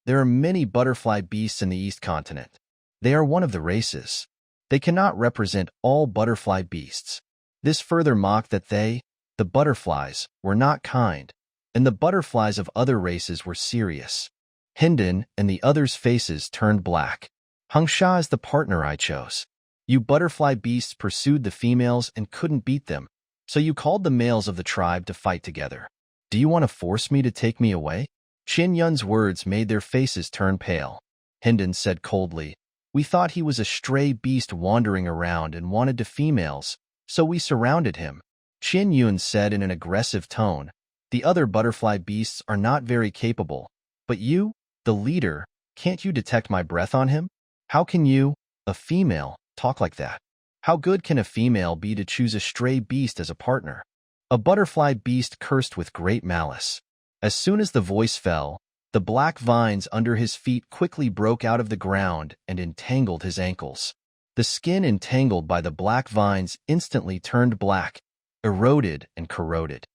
there are many butterfly beasts in the East Continent. They are one of the races. They cannot represent all butterfly beasts. This further mocked that they, the butterflies, were not kind, and the butterflies of other races were serious. Hindon and the others' faces turned black. Hung Sha is the partner I chose. You butterfly beasts pursued the females and couldn't beat them, so you called the males of the tribe to fight together. Do you want to force me to take me away? Qianyun's words made their faces turn pale. Hindon said coldly, We thought he was a stray beast wandering around and wanted to females, so we surrounded him. Qianyun said in an aggressive tone, The other butterfly beasts are not very capable, but you, the leader, can't you detect my breath on him? How can you, a female, talk like that? How good can a female be to choose a stray beast as a partner? A butterfly beast cursed with great malice. As soon as the voice fell, the black vines under his feet quickly broke out of the ground and entangled his ankles. The skin entangled by the black vines instantly turned black, eroded and corroded.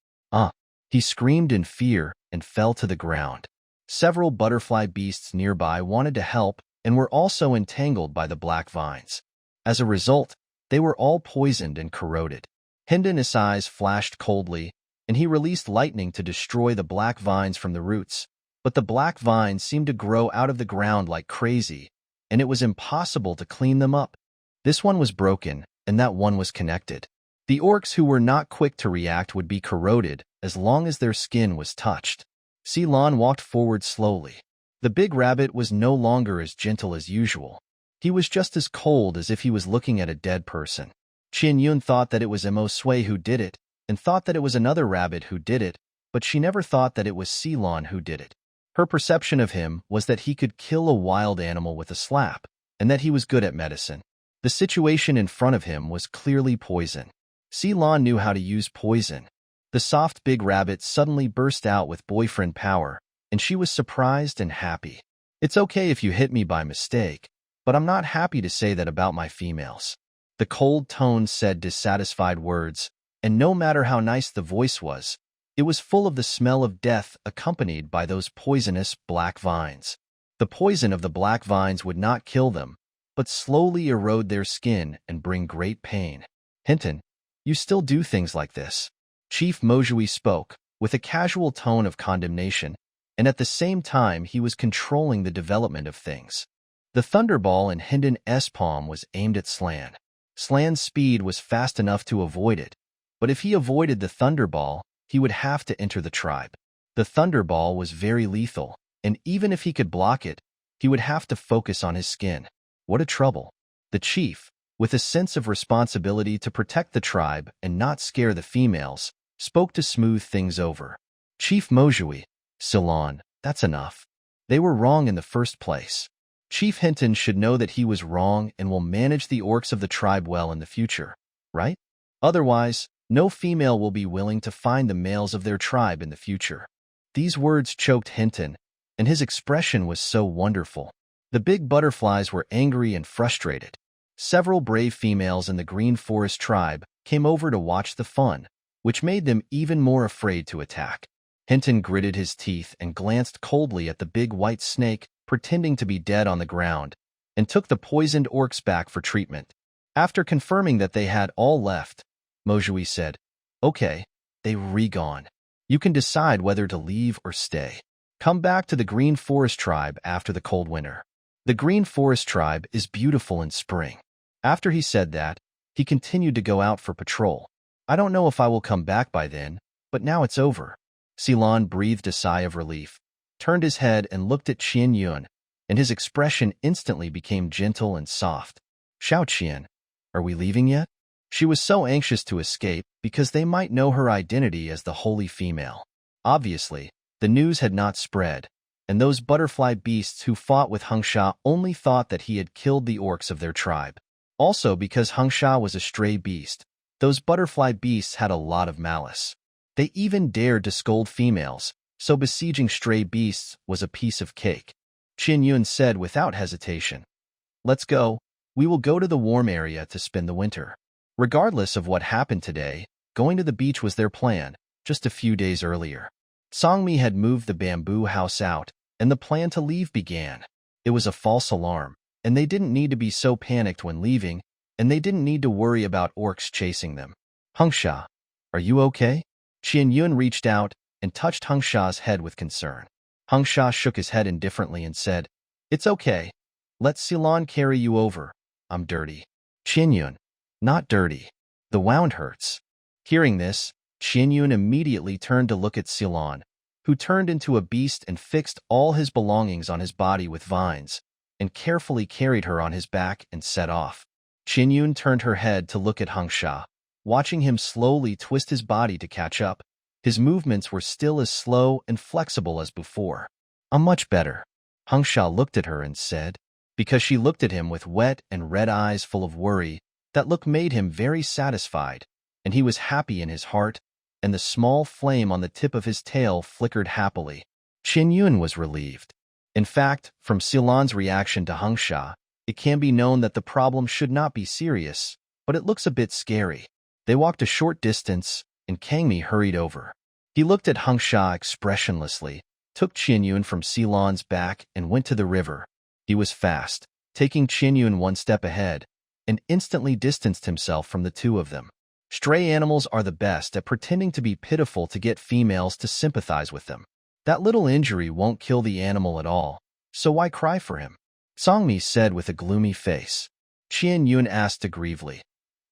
He screamed in fear and fell to the ground. Several butterfly beasts nearby wanted to help and were also entangled by the black vines. As a result, they were all poisoned and corroded. Hinden's eyes flashed coldly, and he released lightning to destroy the black vines from the roots. But the black vines seemed to grow out of the ground like crazy, and it was impossible to clean them up. This one was broken, and that one was connected. The orcs who were not quick to react would be corroded as long as their skin was touched. Ceylon walked forward slowly. The big rabbit was no longer as gentle as usual. He was just as cold as if he was looking at a dead person. Qianyun thought that it was Mo Sui who did it, and thought that it was another rabbit who did it, but she never thought that it was Ceylon who did it. Her perception of him was that he could kill a wild animal with a slap, and that he was good at medicine. The situation in front of him was clearly poison. Ceylon knew how to use poison. The soft big rabbit suddenly burst out with boyfriend power, and she was surprised and happy. It's okay if you hit me by mistake, but I'm not happy to say that about my females. The cold tone said dissatisfied words, and no matter how nice the voice was, it was full of the smell of death accompanied by those poisonous black vines. The poison of the black vines would not kill them, but slowly erode their skin and bring great pain. Hinton, you still do things like this. Chief Mojui spoke, with a casual tone of condemnation, and at the same time he was controlling the development of things. The thunderball in Hinden's palm was aimed at Slan. Slan's speed was fast enough to avoid it, but if he avoided the thunderball, he would have to enter the tribe. The thunderball was very lethal, and even if he could block it, he would have to focus on his skin. What a trouble. The chief, with a sense of responsibility to protect the tribe and not scare the females, spoke to smooth things over. Chief Mojui, Ceylon, that's enough. They were wrong in the first place. Chief Hinton should know that he was wrong and will manage the orcs of the tribe well in the future, right? Otherwise, no female will be willing to find the males of their tribe in the future. These words choked Hinton, and his expression was so wonderful. The big butterflies were angry and frustrated. Several brave females in the Green Forest tribe came over to watch the fun, which made them even more afraid to attack. Hinton gritted his teeth and glanced coldly at the big white snake pretending to be dead on the ground, and took the poisoned orcs back for treatment. After confirming that they had all left, Mojui said, "Okay, they're gone. You can decide whether to leave or stay. Come back to the Green Forest tribe after the cold winter. The Green Forest tribe is beautiful in spring." After he said that, he continued to go out for patrol. "I don't know if I will come back by then, but now it's over." Ceylon breathed a sigh of relief, turned his head and looked at Qianyun, and his expression instantly became gentle and soft. "Xiao Qian, are we leaving yet?" She was so anxious to escape because they might know her identity as the holy female. Obviously, the news had not spread, and those butterfly beasts who fought with Hengsha only thought that he had killed the orcs of their tribe. Also, because Hengsha was a stray beast, those butterfly beasts had a lot of malice. They even dared to scold females, so besieging stray beasts was a piece of cake. Qianyun said without hesitation, "Let's go. We will go to the warm area to spend the winter." Regardless of what happened today, going to the beach was their plan, just a few days earlier. Songmi had moved the bamboo house out, and the plan to leave began. It was a false alarm, and they didn't need to be so panicked when leaving, and they didn't need to worry about orcs chasing them. "Hengsha, are you okay?" Qianyun reached out and touched Hengsha's head with concern. Hengsha shook his head indifferently and said, "It's okay. Let Ceylon carry you over. I'm dirty." "Qianyun, not dirty. The wound hurts." Hearing this, Qianyun immediately turned to look at Ceylon, who turned into a beast and fixed all his belongings on his body with vines, and carefully carried her on his back and set off. Qianyun turned her head to look at Hengsha, watching him slowly twist his body to catch up. His movements were still as slow and flexible as before. "I'm much better." Hengsha looked at her and said, because she looked at him with wet and red eyes full of worry, that look made him very satisfied, and he was happy in his heart, and the small flame on the tip of his tail flickered happily. Qianyun was relieved. In fact, from Ceylon's reaction to Hengsha, it can be known that the problem should not be serious, but it looks a bit scary. They walked a short distance, and Kangmi hurried over. He looked at Hung Sha expressionlessly, took Qian Yun from Ceylon's back and went to the river. He was fast, taking Qian Yun one step ahead, and instantly distanced himself from the two of them. Stray animals are the best at pretending to be pitiful to get females to sympathize with them. That little injury won't kill the animal at all, so why cry for him? Songmi said with a gloomy face. Qian Yun asked aggrievedly,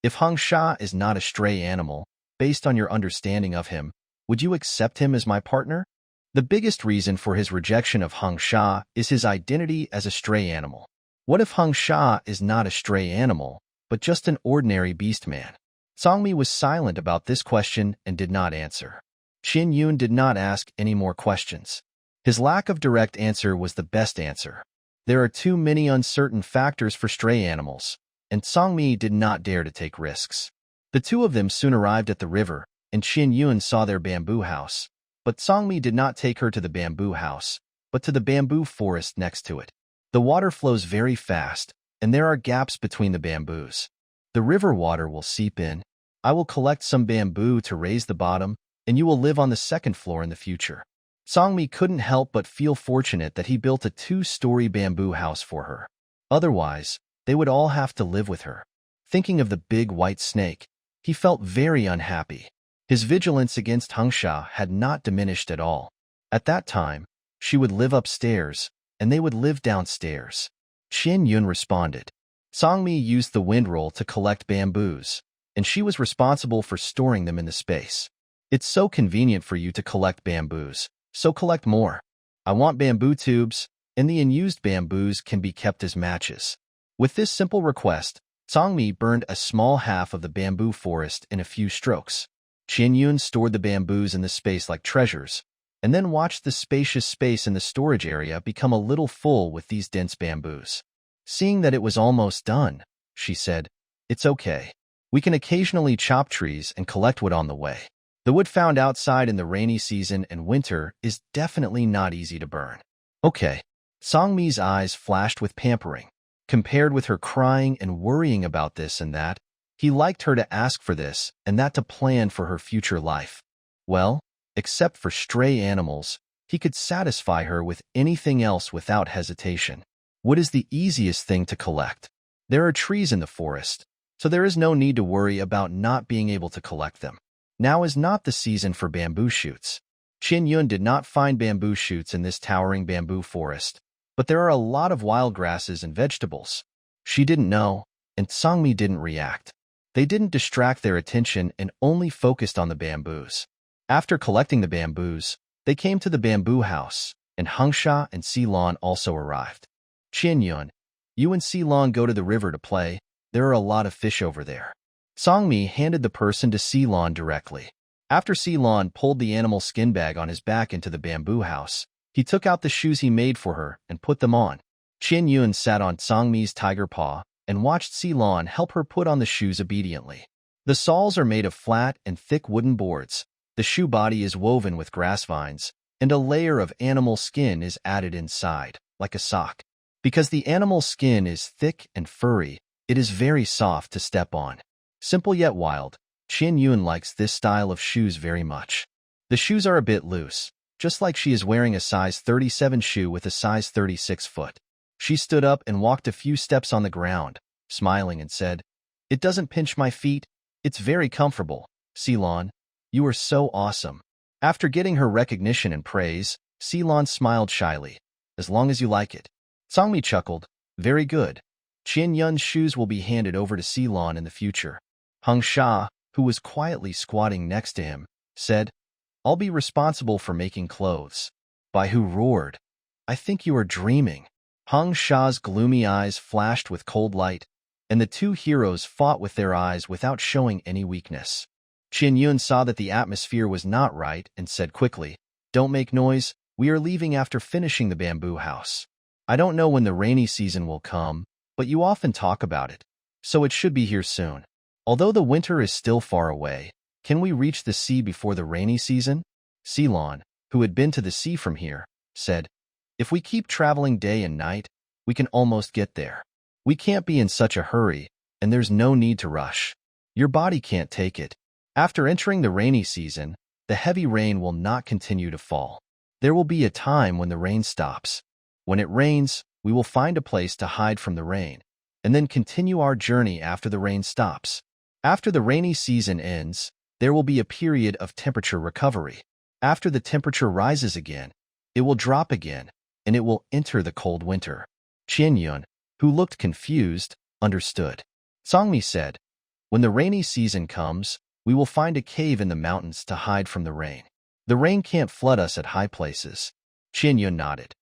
if Hung Sha is not a stray animal, based on your understanding of him, would you accept him as my partner? The biggest reason for his rejection of Hung Sha is his identity as a stray animal. What if Hung Sha is not a stray animal, but just an ordinary beast man? Songmi was silent about this question and did not answer. Qian Yun did not ask any more questions. His lack of direct answer was the best answer. There are too many uncertain factors for stray animals, and Songmi did not dare to take risks. The two of them soon arrived at the river, and Qian Yun saw their bamboo house. But Songmi did not take her to the bamboo house, but to the bamboo forest next to it. The water flows very fast, and there are gaps between the bamboos. The river water will seep in. I will collect some bamboo to raise the bottom, and you will live on the second floor in the future. Songmi couldn't help but feel fortunate that he built a 2-story bamboo house for her. Otherwise, they would all have to live with her. Thinking of the big white snake, he felt very unhappy. His vigilance against Hung Sha had not diminished at all. At that time, she would live upstairs, and they would live downstairs. Qian Yun responded. Songmi used the windroll to collect bamboos, and she was responsible for storing them in the space. It's so convenient for you to collect bamboos, so collect more. I want bamboo tubes, and the unused bamboos can be kept as matches. With this simple request, Songmi burned a small half of the bamboo forest in a few strokes. Qian Yun stored the bamboos in the space like treasures, and then watched the spacious space in the storage area become a little full with these dense bamboos. Seeing that it was almost done, she said, it's okay. We can occasionally chop trees and collect wood on the way. The wood found outside in the rainy season and winter is definitely not easy to burn. Okay. Songmi's eyes flashed with pampering. Compared with her crying and worrying about this and that, he liked her to ask for this and that to plan for her future life. Well, except for stray animals, he could satisfy her with anything else without hesitation. Wood is the easiest thing to collect. There are trees in the forest, so there is no need to worry about not being able to collect them. Now is not the season for bamboo shoots. Qian Yun did not find bamboo shoots in this towering bamboo forest, but there are a lot of wild grasses and vegetables. She didn't know, and Songmi didn't react. They didn't distract their attention and only focused on the bamboos. After collecting the bamboos, they came to the bamboo house, and Hung Sha and Ceylon also arrived. Qian Yun, you and Ceylon go to the river to play. There are a lot of fish over there. Songmi handed the person to Ceylon directly. After Ceylon pulled the animal skin bag on his back into the bamboo house, he took out the shoes he made for her and put them on. Qian Yun sat on Songmi's tiger paw and watched Ceylon help her put on the shoes obediently. The soles are made of flat and thick wooden boards. The shoe body is woven with grass vines, and a layer of animal skin is added inside, like a sock. Because the animal skin is thick and furry, it is very soft to step on. Simple yet wild, Qian Yun likes this style of shoes very much. The shoes are a bit loose, just like she is wearing a size 37 shoe with a size 36 foot. She stood up and walked a few steps on the ground, smiling and said, "It doesn't pinch my feet. It's very comfortable. Ceylon, you are so awesome." After getting her recognition and praise, Ceylon smiled shyly. "As long as you like it." Songmi chuckled. "Very good. Qian Yun's shoes will be handed over to Ceylon in the future." Hung Sha, who was quietly squatting next to him, said, "I'll be responsible for making clothes." Bai Hu roared, "I think you are dreaming." Hung Sha's gloomy eyes flashed with cold light, and the two heroes fought with their eyes without showing any weakness. Qian Yun saw that the atmosphere was not right and said quickly, "Don't make noise. We are leaving after finishing the bamboo house. I don't know when the rainy season will come, but you often talk about it, so it should be here soon. Although the winter is still far away, can we reach the sea before the rainy season?" Ceylon, who had been to the sea from here, said, "If we keep traveling day and night, we can almost get there. We can't be in such a hurry, and there's no need to rush. Your body can't take it." After entering the rainy season, the heavy rain will not continue to fall. There will be a time when the rain stops. When it rains, we will find a place to hide from the rain, and then continue our journey after the rain stops. After the rainy season ends, there will be a period of temperature recovery. After the temperature rises again, it will drop again, and it will enter the cold winter. Qianyun, who looked confused, understood. Songmi said, when the rainy season comes, we will find a cave in the mountains to hide from the rain. The rain can't flood us at high places. Qianyun nodded.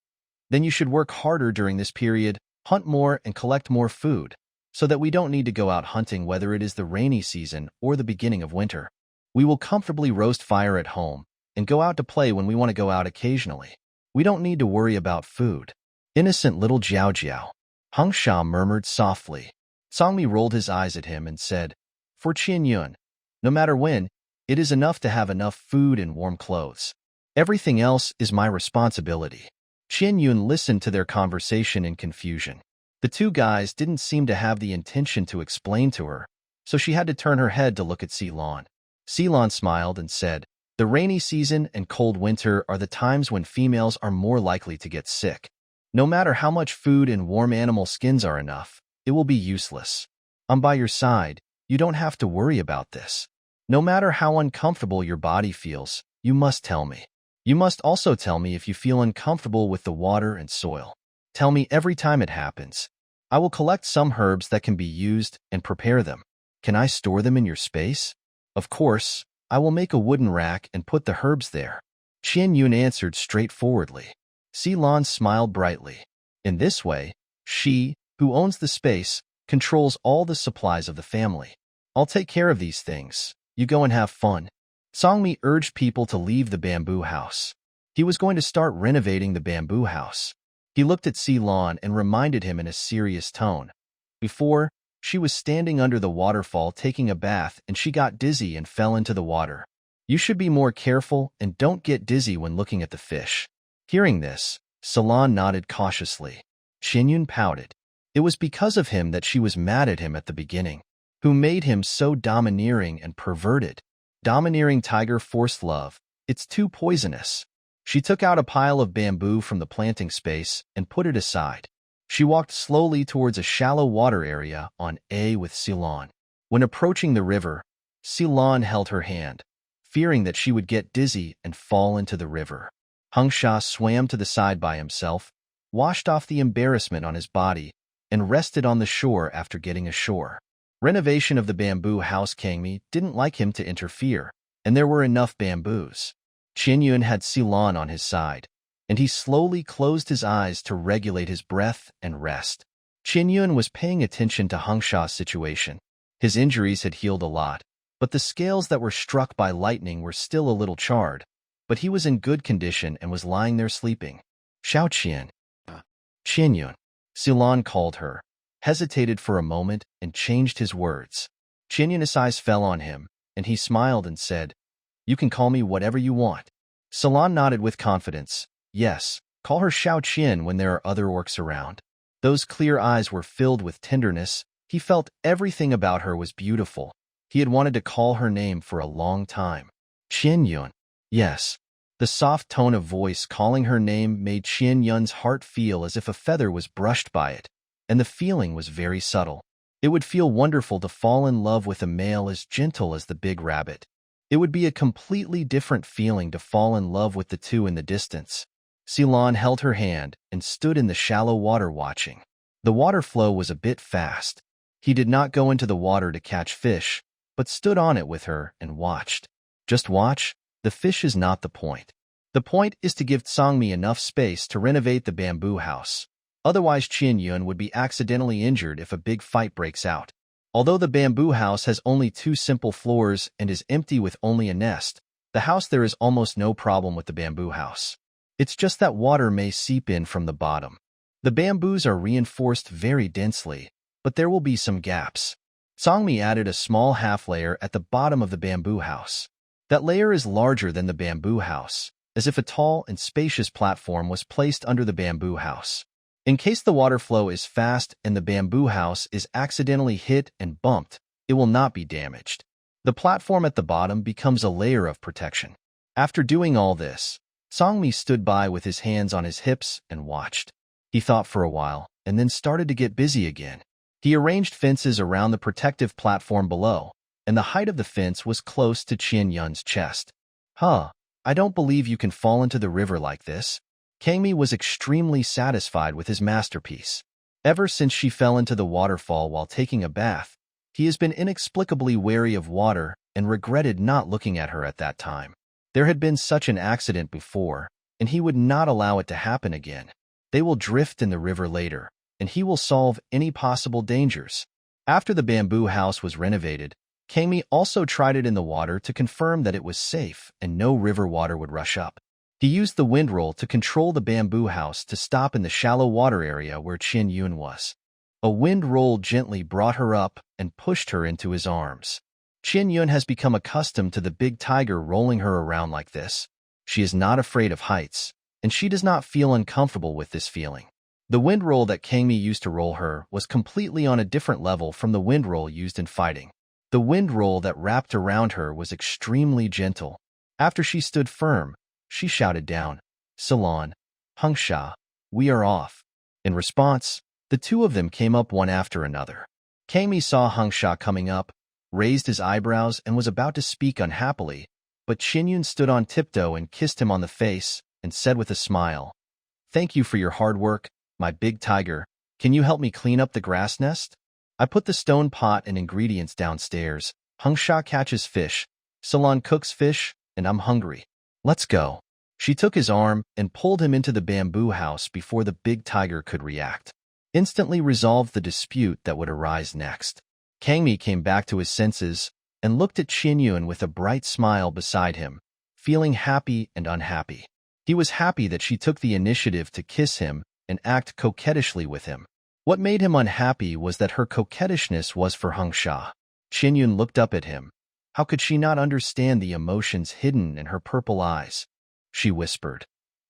Then you should work harder during this period, hunt more and collect more food, so that we don't need to go out hunting whether it is the rainy season or the beginning of winter. We will comfortably roast fire at home and go out to play when we want to go out occasionally. We don't need to worry about food. Innocent little Jiao Jiao. Hung Sha murmured softly. Songmi rolled his eyes at him and said, for Qianyun, no matter when, it is enough to have enough food and warm clothes. Everything else is my responsibility. Qianyun listened to their conversation in confusion. The two guys didn't seem to have the intention to explain to her, so she had to turn her head to look at Ceylon. Ceylon smiled and said, the rainy season and cold winter are the times when females are more likely to get sick. No matter how much food and warm animal skins are enough, it will be useless. I'm by your side. You don't have to worry about this. No matter how uncomfortable your body feels, you must tell me. You must also tell me if you feel uncomfortable with the water and soil. Tell me every time it happens. I will collect some herbs that can be used and prepare them. Can I store them in your space? Of course, I will make a wooden rack and put the herbs there. Qianyun answered straightforwardly. Ceylon smiled brightly. In this way, she, who owns the space, controls all the supplies of the family. I'll take care of these things. You go and have fun. Songmi urged people to leave the bamboo house. He was going to start renovating the bamboo house. He looked at Ceylon and reminded him in a serious tone. Before, she was standing under the waterfall taking a bath and she got dizzy and fell into the water. You should be more careful and don't get dizzy when looking at the fish. Hearing this, Ceylon nodded cautiously. Qianyun pouted. It was because of him that she was mad at him at the beginning. Who made him so domineering and perverted? Domineering tiger forced love. It's too poisonous. She took out a pile of bamboo from the planting space and put it aside. She walked slowly towards a shallow water area on A with Ceylon. When approaching the river, Ceylon held her hand, fearing that she would get dizzy and fall into the river. Hung Sha swam to the side by himself, washed off the embarrassment on his body, and rested on the shore after getting ashore. Renovation of the bamboo house Kangmi didn't like him to interfere, and there were enough bamboos. Qianyun had Ceylon on his side, and he slowly closed his eyes to regulate his breath and rest. Qianyun was paying attention to Hung Sha's situation. His injuries had healed a lot, but the scales that were struck by lightning were still a little charred, but he was in good condition and was lying there sleeping. Xiao Qian. Qianyun. Ceylon called her, hesitated for a moment, and changed his words. Qianyun's eyes fell on him, and he smiled and said, you can call me whatever you want. Ceylon nodded with confidence. Yes, call her Xiao Qian when there are other orcs around. Those clear eyes were filled with tenderness. He felt everything about her was beautiful. He had wanted to call her name for a long time. Qianyun. Yes. The soft tone of voice calling her name made Qianyun's heart feel as if a feather was brushed by it, and the feeling was very subtle. It would feel wonderful to fall in love with a male as gentle as the big rabbit. It would be a completely different feeling to fall in love with the two in the distance. Ceylon held her hand and stood in the shallow water watching. The water flow was a bit fast. He did not go into the water to catch fish, but stood on it with her and watched. Just watch. The fish is not the point. The point is to give Songmi enough space to renovate the bamboo house. Otherwise Qianyun would be accidentally injured if a big fight breaks out. Although the bamboo house has only 2 simple floors and is empty with only a nest, the house there is almost no problem with the bamboo house. It's just that water may seep in from the bottom. The bamboos are reinforced very densely, but there will be some gaps. Songmi added a small half layer at the bottom of the bamboo house. That layer is larger than the bamboo house, as if a tall and spacious platform was placed under the bamboo house. In case the water flow is fast and the bamboo house is accidentally hit and bumped, it will not be damaged. The platform at the bottom becomes a layer of protection. After doing all this, Songmi stood by with his hands on his hips and watched. He thought for a while, and then started to get busy again. He arranged fences around the protective platform below, and the height of the fence was close to Qian Yun's chest. Huh, I don't believe you can fall into the river like this. Kangmi was extremely satisfied with his masterpiece. Ever since she fell into the waterfall while taking a bath, he has been inexplicably wary of water and regretted not looking at her at that time. There had been such an accident before, and he would not allow it to happen again. They will drift in the river later, and he will solve any possible dangers. After the bamboo house was renovated, Kangmi also tried it in the water to confirm that it was safe and no river water would rush up. He used the windroll to control the bamboo house to stop in the shallow water area where Qian Yun was. A wind roll gently brought her up and pushed her into his arms. Qian Yun has become accustomed to the big tiger rolling her around like this. She is not afraid of heights, and she does not feel uncomfortable with this feeling. The windroll that Kangmi used to roll her was completely on a different level from the windroll used in fighting. The windroll that wrapped around her was extremely gentle. After she stood firm, she shouted down, "Salon, Hengsha, we are off." In response, the two of them came up one after another. Kangmi saw Hengsha coming up, raised his eyebrows, and was about to speak unhappily, but Qian Yun stood on tiptoe and kissed him on the face and said with a smile, "Thank you for your hard work, my big tiger. Can you help me clean up the grass nest? I put the stone pot and ingredients downstairs. Hengsha catches fish, Salon cooks fish, and I'm hungry. Let's go." She took his arm and pulled him into the bamboo house before the big tiger could react. Instantly resolved the dispute that would arise next. Kangmi came back to his senses and looked at Qian Yun with a bright smile beside him, feeling happy and unhappy. He was happy that she took the initiative to kiss him and act coquettishly with him. What made him unhappy was that her coquettishness was for Hengsha. Qian Yun looked up at him. How could she not understand the emotions hidden in her purple eyes? She whispered,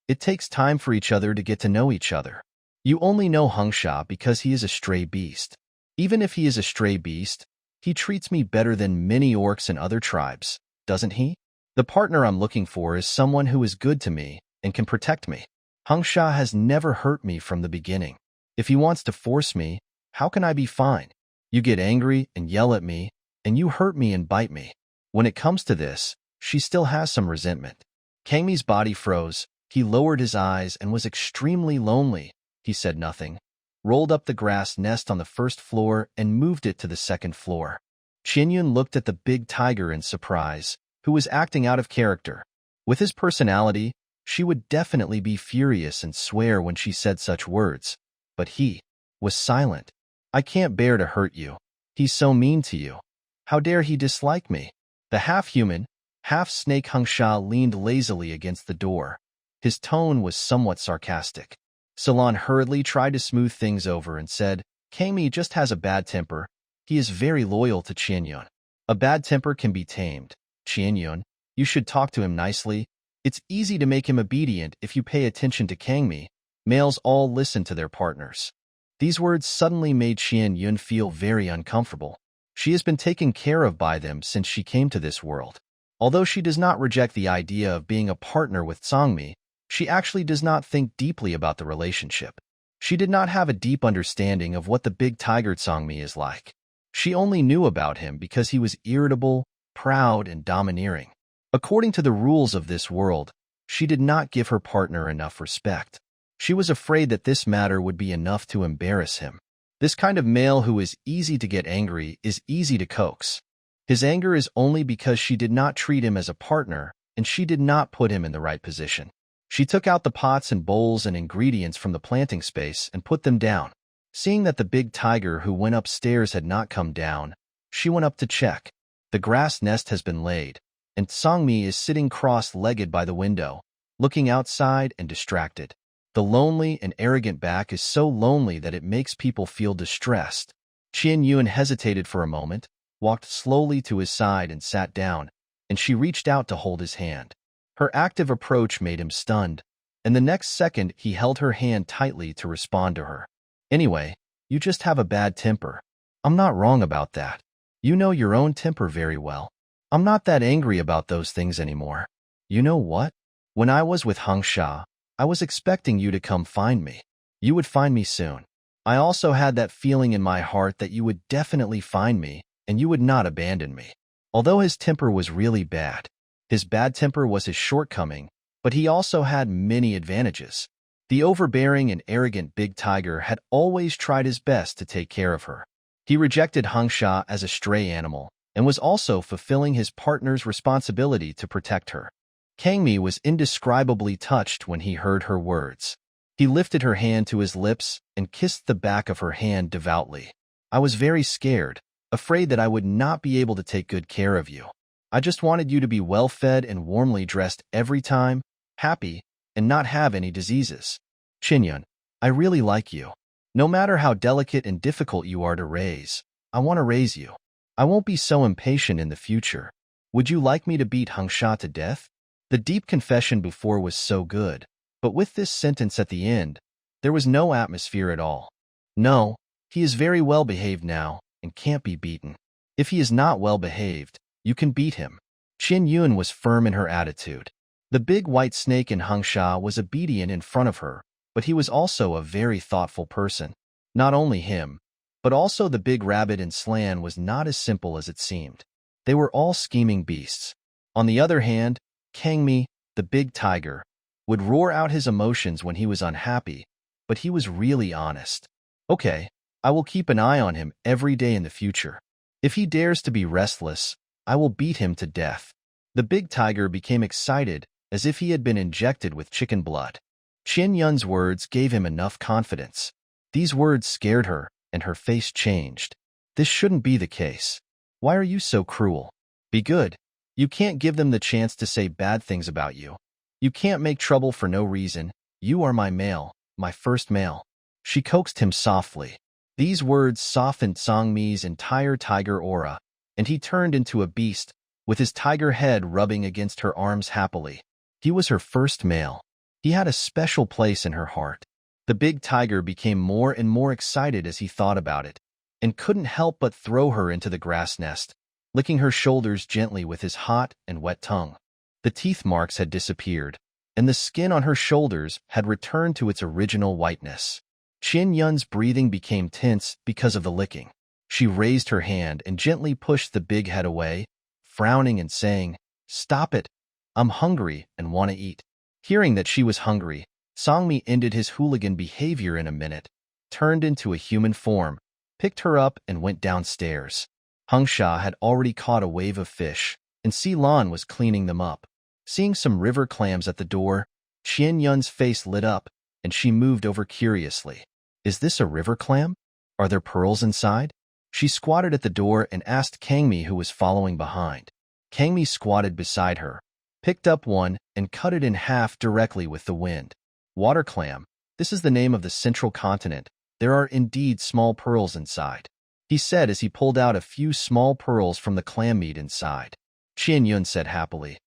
"It takes time for each other to get to know each other. You only know Hengsha because he is a stray beast. Even if he is a stray beast, he treats me better than many orcs and other tribes, doesn't he? The partner I'm looking for is someone who is good to me and can protect me. Hengsha has never hurt me from the beginning. If he wants to force me, how can I be fine? You get angry and yell at me, and you hurt me and bite me. When it comes to this, she still has some resentment." Kangmi's body froze. He lowered his eyes and was extremely lonely. He said nothing, rolled up the grass nest on the first floor and moved it to the second floor. Qian Yun looked at the big tiger in surprise, who was acting out of character. With his personality, she would definitely be furious and swear when she said such words. But he was silent. "I can't bear to hurt you. He's so mean to you. How dare he dislike me?" The half-human, half-snake Hengsha leaned lazily against the door. His tone was somewhat sarcastic. Salon hurriedly tried to smooth things over and said, "Kangmi just has a bad temper. He is very loyal to Qian Yun. A bad temper can be tamed. Qian Yun, you should talk to him nicely. It's easy to make him obedient if you pay attention to Kangmi. Males all listen to their partners." These words suddenly made Qian Yun feel very uncomfortable. She has been taken care of by them since she came to this world. Although she does not reject the idea of being a partner with Songmi, she actually does not think deeply about the relationship. She did not have a deep understanding of what the big tiger Songmi is like. She only knew about him because he was irritable, proud, and domineering. According to the rules of this world, she did not give her partner enough respect. She was afraid that this matter would be enough to embarrass him. This kind of male who is easy to get angry is easy to coax. His anger is only because she did not treat him as a partner and she did not put him in the right position. She took out the pots and bowls and ingredients from the planting space and put them down. Seeing that the big tiger who went upstairs had not come down, she went up to check. The grass nest has been laid, and Songmi is sitting cross-legged by the window, looking outside and distracted. The lonely and arrogant back is so lonely that it makes people feel distressed. Qian Yun hesitated for a moment, walked slowly to his side and sat down, and she reached out to hold his hand. Her active approach made him stunned, and the next second he held her hand tightly to respond to her. "Anyway, you just have a bad temper. I'm not wrong about that. You know your own temper very well. I'm not that angry about those things anymore. You know what? When I was with Hung Sha, I was expecting you to come find me. You would find me soon. I also had that feeling in my heart that you would definitely find me and you would not abandon me. Although his temper was really bad, his bad temper was his shortcoming, but he also had many advantages. The overbearing and arrogant big tiger had always tried his best to take care of her. He rejected Hung Sha as a stray animal and was also fulfilling his partner's responsibility to protect her. Kangmi was indescribably touched when he heard her words. He lifted her hand to his lips and kissed the back of her hand devoutly. I was very scared, afraid that I would not be able to take good care of you. I just wanted you to be well-fed and warmly dressed every time, happy, and not have any diseases. Chinyun, I really like you. No matter how delicate and difficult you are to raise, I want to raise you. I won't be so impatient in the future. Would you like me to beat Hung Sha to death? The deep confession before was so good, but with this sentence at the end, there was no atmosphere at all. No, he is very well behaved now and can't be beaten. If he is not well behaved, you can beat him. Qin Yun was firm in her attitude. The big white snake in Hung Sha was obedient in front of her, but he was also a very thoughtful person. Not only him, but also the big rabbit in Slan was not as simple as it seemed. They were all scheming beasts. On the other hand, Kangmi, the big tiger, would roar out his emotions when he was unhappy, but he was really honest. Okay, I will keep an eye on him every day in the future. If he dares to be restless, I will beat him to death. The big tiger became excited as if he had been injected with chicken blood. Qin Yun's words gave him enough confidence. These words scared her, and her face changed. This shouldn't be the case. Why are you so cruel? Be good. You can't give them the chance to say bad things about you. You can't make trouble for no reason. You are my male, my first male. She coaxed him softly. These words softened Songmi's entire tiger aura, and he turned into a beast, with his tiger head rubbing against her arms happily. He was her first male. He had a special place in her heart. The big tiger became more and more excited as he thought about it, and couldn't help but throw her into the grass nest, licking her shoulders gently with his hot and wet tongue. The teeth marks had disappeared, and the skin on her shoulders had returned to its original whiteness. Qin Yun's breathing became tense because of the licking. She raised her hand and gently pushed the big head away, frowning and saying, "Stop it. I'm hungry and want to eat." Hearing that she was hungry, Songmi ended his hooligan behavior in a minute, turned into a human form, picked her up and went downstairs. Hung Sha had already caught a wave of fish, and Lan was cleaning them up. Seeing some river clams at the door, Qin Yun's face lit up, and she moved over curiously. Is this a river clam? Are there pearls inside? She squatted at the door and asked Kangmi, who was following behind. Kangmi squatted beside her, picked up one, and cut it in half directly with the wind. Water clam, this is the name of the central continent. There are indeed small pearls inside, he said as he pulled out a few small pearls from the clam meat inside. Qin Yun said happily,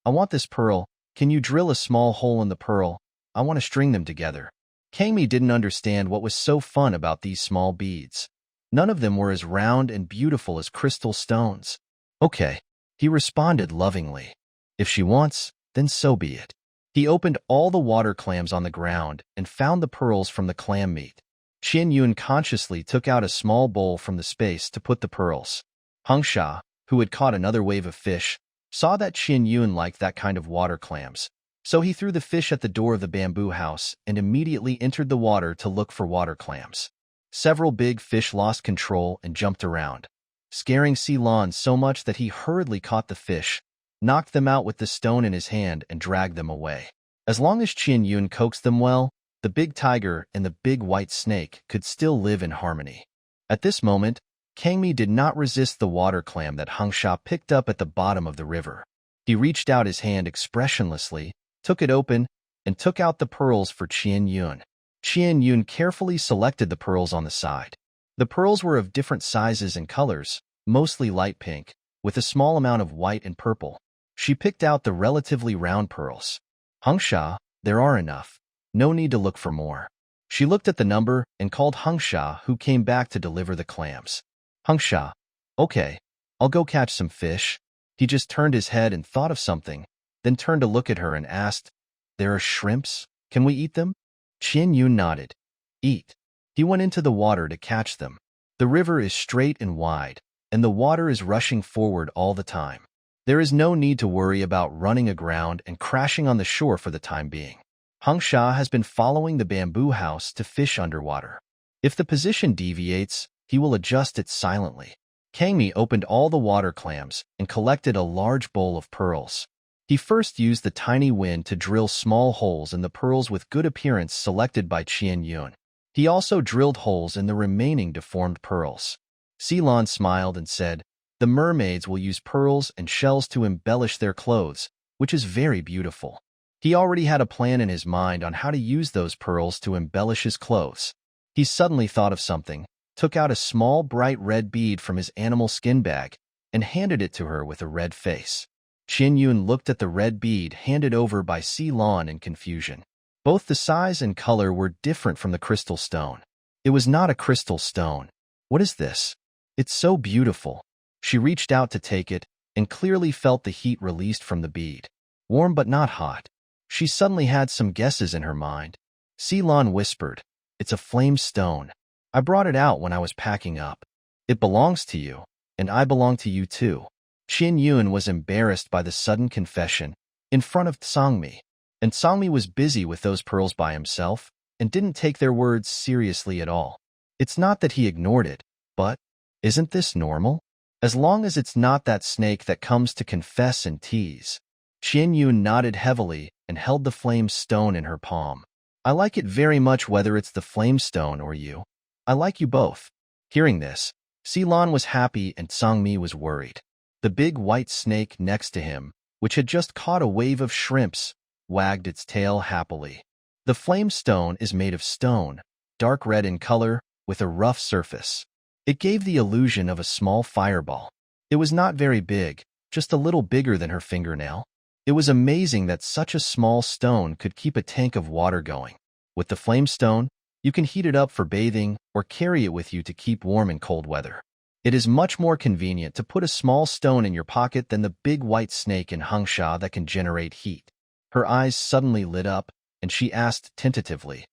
I want this pearl. Can you drill a small hole in the pearl? I want to string them together. Kangmi didn't understand what was so fun about these small beads. None of them were as round and beautiful as crystal stones. Okay, he responded lovingly. If she wants, then so be it. He opened all the water clams on the ground and found the pearls from the clam meat. Qin Yun consciously took out a small bowl from the space to put the pearls. Hung Sha, who had caught another wave of fish, saw that Qin Yun liked that kind of water clams, so he threw the fish at the door of the bamboo house and immediately entered the water to look for water clams. Several big fish lost control and jumped around, scaring Lan so much that he hurriedly caught the fish, knocked them out with the stone in his hand, and dragged them away. As long as Qin Yun coaxed them well, the big tiger and the big white snake could still live in harmony. At this moment, Kangmi did not resist the water clam that Hung Sha picked up at the bottom of the river. He reached out his hand expressionlessly, took it open, and took out the pearls for Qin Yun. Qin Yun carefully selected the pearls on the side. The pearls were of different sizes and colors, mostly light pink, with a small amount of white and purple. She picked out the relatively round pearls. Hung Sha, there are enough. No need to look for more. She looked at the number and called Hung Sha, who came back to deliver the clams. Hung Sha, okay, I'll go catch some fish. He just turned his head and thought of something. then turned to look at her and asked, "There are shrimps? Can we eat them?" Qian Yun nodded. "Eat." He went into the water to catch them. The river is straight and wide, and the water is rushing forward all the time. There is no need to worry about running aground and crashing on the shore for the time being. Hung Sha has been following the bamboo house to fish underwater. If the position deviates, he will adjust it silently. Kangmi opened all the water clams and collected a large bowl of pearls. He first used the tiny wind to drill small holes in the pearls with good appearance selected by Qian Yun. He also drilled holes in the remaining deformed pearls. Ceylon smiled and said, "The mermaids will use pearls and shells to embellish their clothes, which is very beautiful." He already had a plan in his mind on how to use those pearls to embellish his clothes. He suddenly thought of something, took out a small bright red bead from his animal skin bag, and handed it to her with a red face. Qian Yun looked at the red bead handed over by Ceylon in confusion. Both the size and color were different from the crystal stone. It was not a crystal stone. "What is this? It's so beautiful." She reached out to take it and clearly felt the heat released from the bead. Warm but not hot. She suddenly had some guesses in her mind. Ceylon whispered, "It's a flame stone. I brought it out when I was packing up. It belongs to you, and I belong to you too." Qian Yun was embarrassed by the sudden confession in front of Tsangmi, and Tsangmi was busy with those pearls by himself and didn't take their words seriously at all. It's not that he ignored it, but isn't this normal? As long as it's not that snake that comes to confess and tease. Qian Yun nodded heavily and held the flame stone in her palm. "I like it very much whether it's the flame stone or you. I like you both." Hearing this, Ceylon was happy and Tsangmi was worried. The big white snake next to him, which had just caught a wave of shrimps, wagged its tail happily. The flame stone is made of stone, dark red in color, with a rough surface. It gave the illusion of a small fireball. It was not very big, just a little bigger than her fingernail. It was amazing that such a small stone could keep a tank of water going. With the flame stone, you can heat it up for bathing or carry it with you to keep warm in cold weather. It is much more convenient to put a small stone in your pocket than the big white snake in Hungsha that can generate heat. Her eyes suddenly lit up, and she asked tentatively,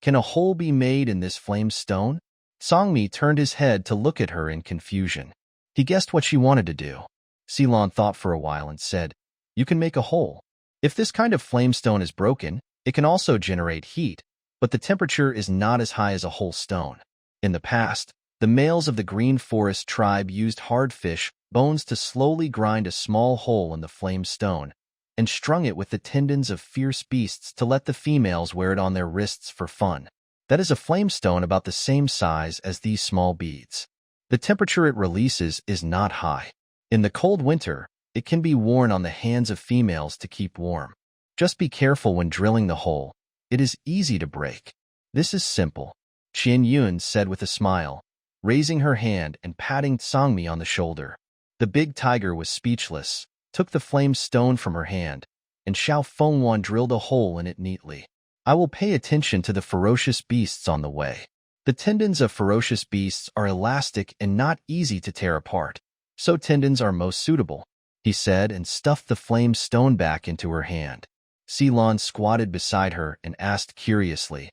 "Can a hole be made in this flame stone?" Songmi turned his head to look at her in confusion. He guessed what she wanted to do. Ceylon thought for a while and said, "You can make a hole. If this kind of flame stone is broken, it can also generate heat, but the temperature is not as high as a whole stone." In the past, the males of the Green Forest tribe used hard fish bones to slowly grind a small hole in the flame stone and strung it with the tendons of fierce beasts to let the females wear it on their wrists for fun. That is a flame stone about the same size as these small beads. The temperature it releases is not high. In the cold winter, it can be worn on the hands of females to keep warm. Just be careful when drilling the hole. It is easy to break. "This is simple," Qian Yun said with a smile, raising her hand and patting Tsangmi on the shoulder. The big tiger was speechless, took the flame stone from her hand, and Xiao Fengwan drilled a hole in it neatly. "I will pay attention to the ferocious beasts on the way." The tendons of ferocious beasts are elastic and not easy to tear apart, so tendons are most suitable, he said and stuffed the flame stone back into her hand. Ceylon squatted beside her and asked curiously,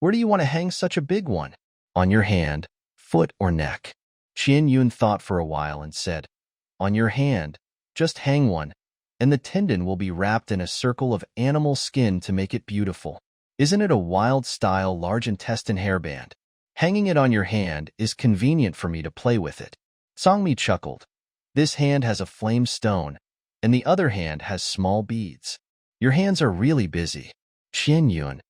"Where do you want to hang such a big one? On your hand, foot, or neck?" Qian Yun thought for a while and said, "On your hand. Just hang one, and the tendon will be wrapped in a circle of animal skin to make it beautiful. Isn't it a wild-style large intestine hairband? Hanging it on your hand is convenient for me to play with it." Songmi chuckled. "This hand has a flame stone, and the other hand has small beads. Your hands are really busy. Qian Yun,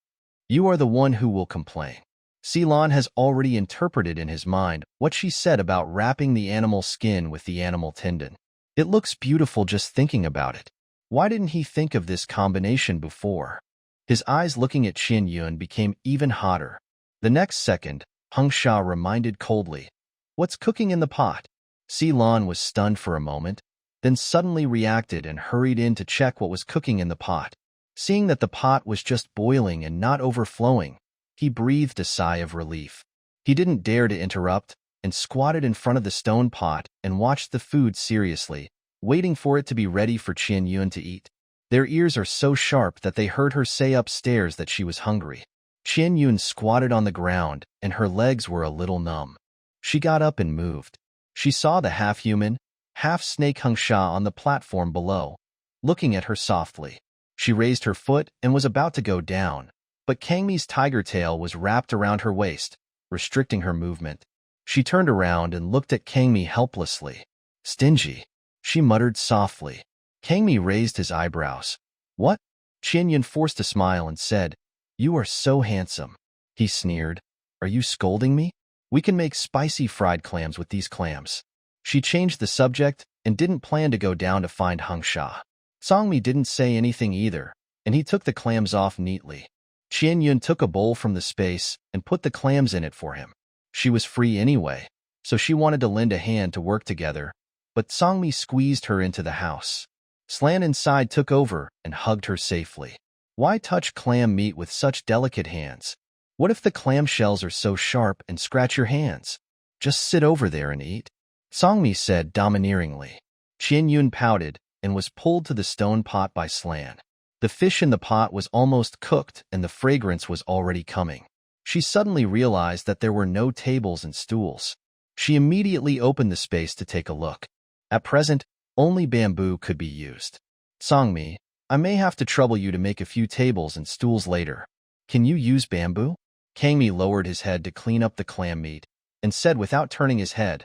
you are the one who will complain." Ceylon has already interpreted in his mind what she said about wrapping the animal skin with the animal tendon. It looks beautiful just thinking about it. Why didn't he think of this combination before? His eyes looking at Qian Yun became even hotter. The next second, Hung Sha reminded coldly, "What's cooking in the pot?" Ceylon was stunned for a moment, then suddenly reacted and hurried in to check what was cooking in the pot. Seeing that the pot was just boiling and not overflowing, he breathed a sigh of relief. He didn't dare to interrupt and squatted in front of the stone pot and watched the food seriously, waiting for it to be ready for Qian Yun to eat. Their ears are so sharp that they heard her say upstairs that she was hungry. Qian Yun squatted on the ground, and her legs were a little numb. She got up and moved. She saw the half-human, half-snake Hung Sha on the platform below, looking at her softly. She raised her foot and was about to go down, but Kangmi's tiger tail was wrapped around her waist, restricting her movement. She turned around and looked at Kangmi helplessly. "Stingy," she muttered softly. Kangmi raised his eyebrows. "What?" Qian Yun forced a smile and said, "You are so handsome." He sneered. "Are you scolding me? We can make spicy fried clams with these clams." She changed the subject and didn't plan to go down to find Hung Sha. Songmi didn't say anything either, and he took the clams off neatly. Qian Yun took a bowl from the space and put the clams in it for him. She was free anyway, so she wanted to lend a hand to work together, but Songmi squeezed her into the house. Slan inside took over and hugged her safely. Why touch clam meat with such delicate hands? What if the clam shells are so sharp and scratch your hands? Just sit over there and eat, Songmi said domineeringly. Qian Yun pouted and was pulled to the stone pot by Slan. The fish in the pot was almost cooked and the fragrance was already coming. She suddenly realized that there were no tables and stools. She immediately opened the space to take a look. At present, only bamboo could be used. "Songmi, I may have to trouble you to make a few tables and stools later. Can you use bamboo?" Kangmi lowered his head to clean up the clam meat and said without turning his head,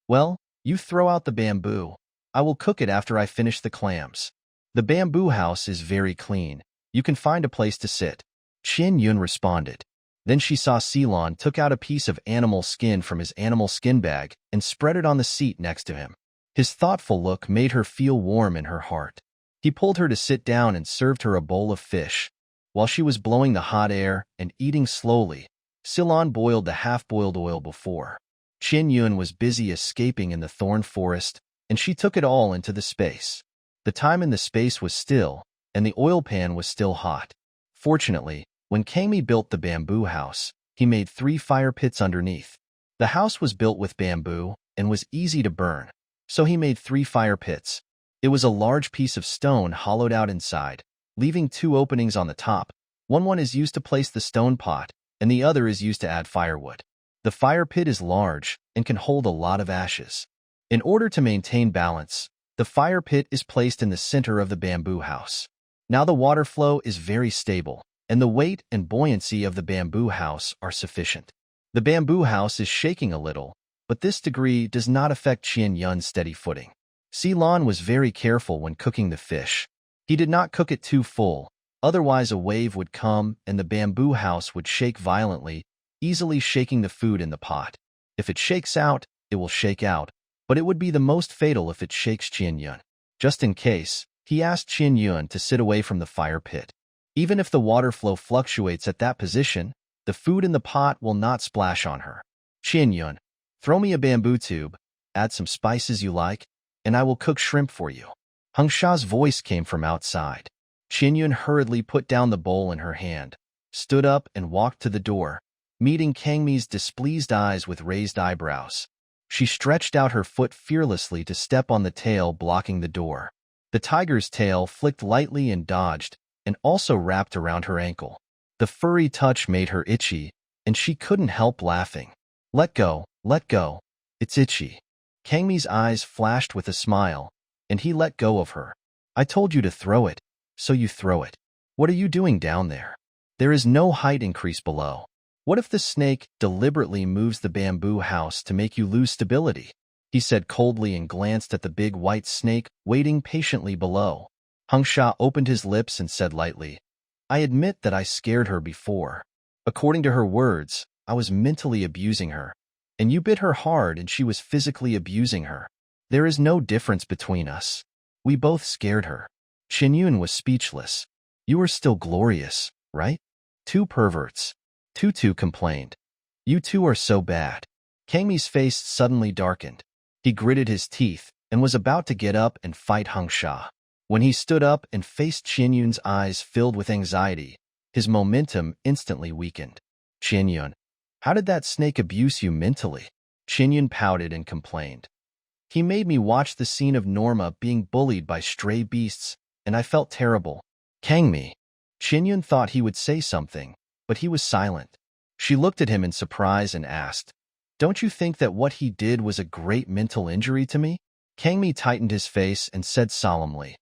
"Well, you throw out the bamboo. I will cook it after I finish the clams. The bamboo house is very clean. You can find a place to sit." Qian Yun responded. Then she saw Ceylon took out a piece of animal skin from his animal skin bag and spread it on the seat next to him. His thoughtful look made her feel warm in her heart. He pulled her to sit down and served her a bowl of fish. While she was blowing the hot air and eating slowly, Ceylon boiled the half-boiled oil before. Qian Yun was busy escaping in the thorn forest, and she took it all into the space. The time in the space was still, and the oil pan was still hot. Fortunately, when Kangmi built the bamboo house, he made 3 fire pits underneath. The house was built with bamboo and was easy to burn, so he made 3 fire pits. It was a large piece of stone hollowed out inside, leaving 2 openings on the top. One is used to place the stone pot, and the other is used to add firewood. The fire pit is large and can hold a lot of ashes. In order to maintain balance, the fire pit is placed in the center of the bamboo house. Now the water flow is very stable, and the weight and buoyancy of the bamboo house are sufficient. The bamboo house is shaking a little, but this degree does not affect Qian Yun's steady footing. Ceylon was very careful when cooking the fish. He did not cook it too full, otherwise a wave would come and the bamboo house would shake violently, easily shaking the food in the pot. If it shakes out, it will shake out, but it would be the most fatal if it shakes Qian Yun. Just in case, he asked Qian Yun to sit away from the fire pit. Even if the water flow fluctuates at that position, the food in the pot will not splash on her. "Qian Yun, throw me a bamboo tube, add some spices you like, and I will cook shrimp for you." Hung Sha's voice came from outside. Qian Yun hurriedly put down the bowl in her hand, stood up and walked to the door, meeting Kangmi's displeased eyes with raised eyebrows. She stretched out her foot fearlessly to step on the tail blocking the door. The tiger's tail flicked lightly and dodged, and also wrapped around her ankle. The furry touch made her itchy, and she couldn't help laughing. Let go, it's itchy." Kangmi's eyes flashed with a smile, and he let go of her. "I told you to throw it, so you throw it. What are you doing down there? There is no height increase below. What if the snake deliberately moves the bamboo house to make you lose stability?" He said coldly and glanced at the big white snake waiting patiently below. Hung Sha opened his lips and said lightly, "I admit that I scared her before. According to her words, I was mentally abusing her, and you bit her hard and she was physically abusing her. There is no difference between us. We both scared her." Qian Yun was speechless. "You are still glorious, right? 2 perverts." Tutu complained. "You 2 are so bad." Kangmi's face suddenly darkened. He gritted his teeth and was about to get up and fight Hung Sha. When he stood up and faced Qian Yun's eyes filled with anxiety, his momentum instantly weakened. "Qian Yun, how did that snake abuse you mentally?" Qian Yun pouted and complained. "He made me watch the scene of Norma being bullied by stray beasts and I felt terrible. Kangmi. Qinyun thought he would say something, but he was silent. She looked at him in surprise and asked, "Don't you think that what he did was a great mental injury to me?" Kangmi tightened his face and said solemnly,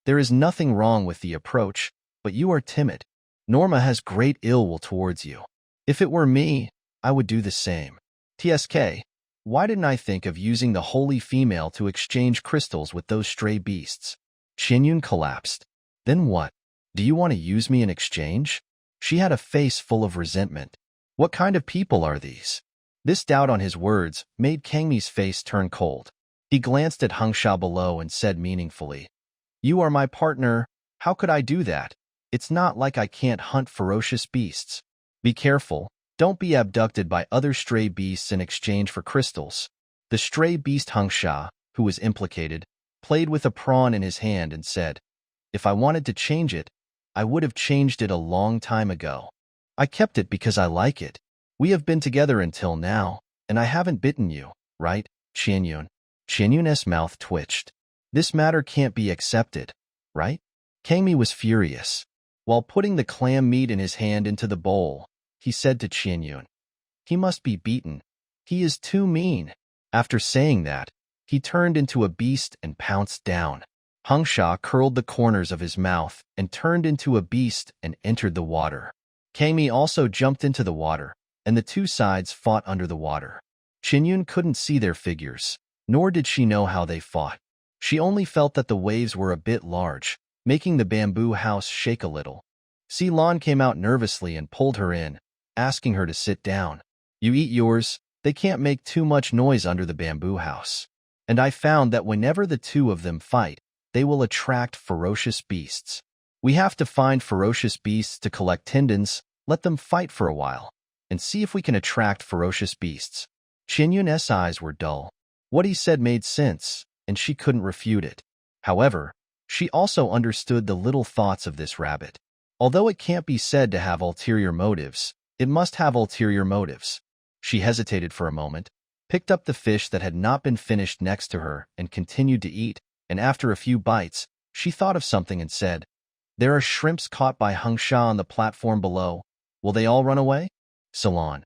"There is nothing wrong with the approach, but you are timid. Norma has great ill will towards you. If it were me, I would do the same. TSK, why didn't I think of using the holy female to exchange crystals with those stray beasts?" Qinyun collapsed. "Then what? Do you want to use me in exchange?" She had a face full of resentment. What kind of people are these? This doubt on his words made Kangmi's face turn cold. He glanced at Hangsha below and said meaningfully, "You are my partner. How could I do that? It's not like I can't hunt ferocious beasts. Be careful. Don't be abducted by other stray beasts in exchange for crystals." The stray beast Hangsha, who was implicated, played with a prawn in his hand and said, "If I wanted to change it, I would have changed it a long time ago. I kept it because I like it. We have been together until now, and I haven't bitten you, right, Qinyun?" Qinyun's mouth twitched. "This matter can't be accepted, right?" Kangmi was furious. While putting the clam meat in his hand into the bowl, he said to Qinyun, "He must be beaten. He is too mean." After saying that, he turned into a beast and pounced down. Hangsha curled the corners of his mouth and turned into a beast and entered the water. Kangmi also jumped into the water, and the two sides fought under the water. Qinyun couldn't see their figures, nor did she know how they fought. She only felt that the waves were a bit large, making the bamboo house shake a little. Ceylon came out nervously and pulled her in, asking her to sit down. "You eat yours. They can't make too much noise under the bamboo house. And I found that whenever the two of them fight, they will attract ferocious beasts. We have to find ferocious beasts to collect tendons, let them fight for a while, and see if we can attract ferocious beasts." Qinyun's eyes were dull. What he said made sense, and she couldn't refute it. However, she also understood the little thoughts of this rabbit. Although it can't be said to have ulterior motives, it must have ulterior motives. She hesitated for a moment, picked up the fish that had not been finished next to her, and continued to eat, and after a few bites, she thought of something and said, "There are shrimps caught by Hangsha on the platform below. Will they all run away?" "Salon.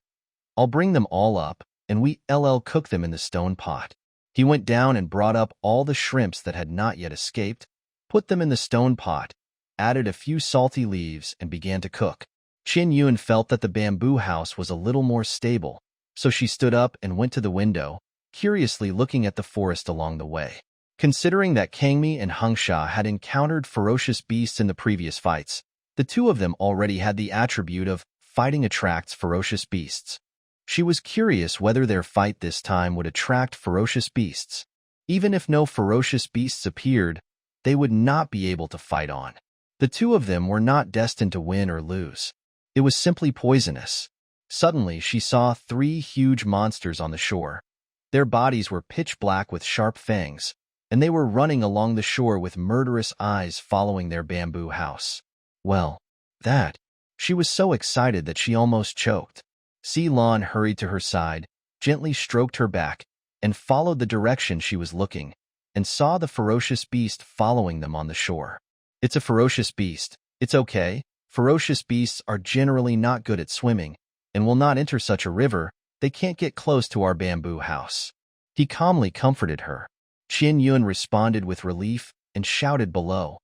I'll bring them all up, and we'll cook them in the stone pot." He went down and brought up all the shrimps that had not yet escaped, put them in the stone pot, added a few salty leaves, and began to cook. Qinyun felt that the bamboo house was a little more stable, so she stood up and went to the window, curiously looking at the forest along the way. Considering that Kangmi and Hangsha had encountered ferocious beasts in the previous fights, the two of them already had the attribute of fighting attracts ferocious beasts. She was curious whether their fight this time would attract ferocious beasts. Even if no ferocious beasts appeared, they would not be able to fight on. The two of them were not destined to win or lose. It was simply poisonous. Suddenly, she saw 3 huge monsters on the shore. Their bodies were pitch black with sharp fangs, and they were running along the shore with murderous eyes following their bamboo house. Well, that. She was so excited that she almost choked. Ceylon hurried to her side, gently stroked her back, and followed the direction she was looking, and saw the ferocious beast following them on the shore. "It's a ferocious beast. It's okay. Ferocious beasts are generally not good at swimming, and will not enter such a river. They can't get close to our bamboo house." He calmly comforted her. Qinyun responded with relief and shouted below,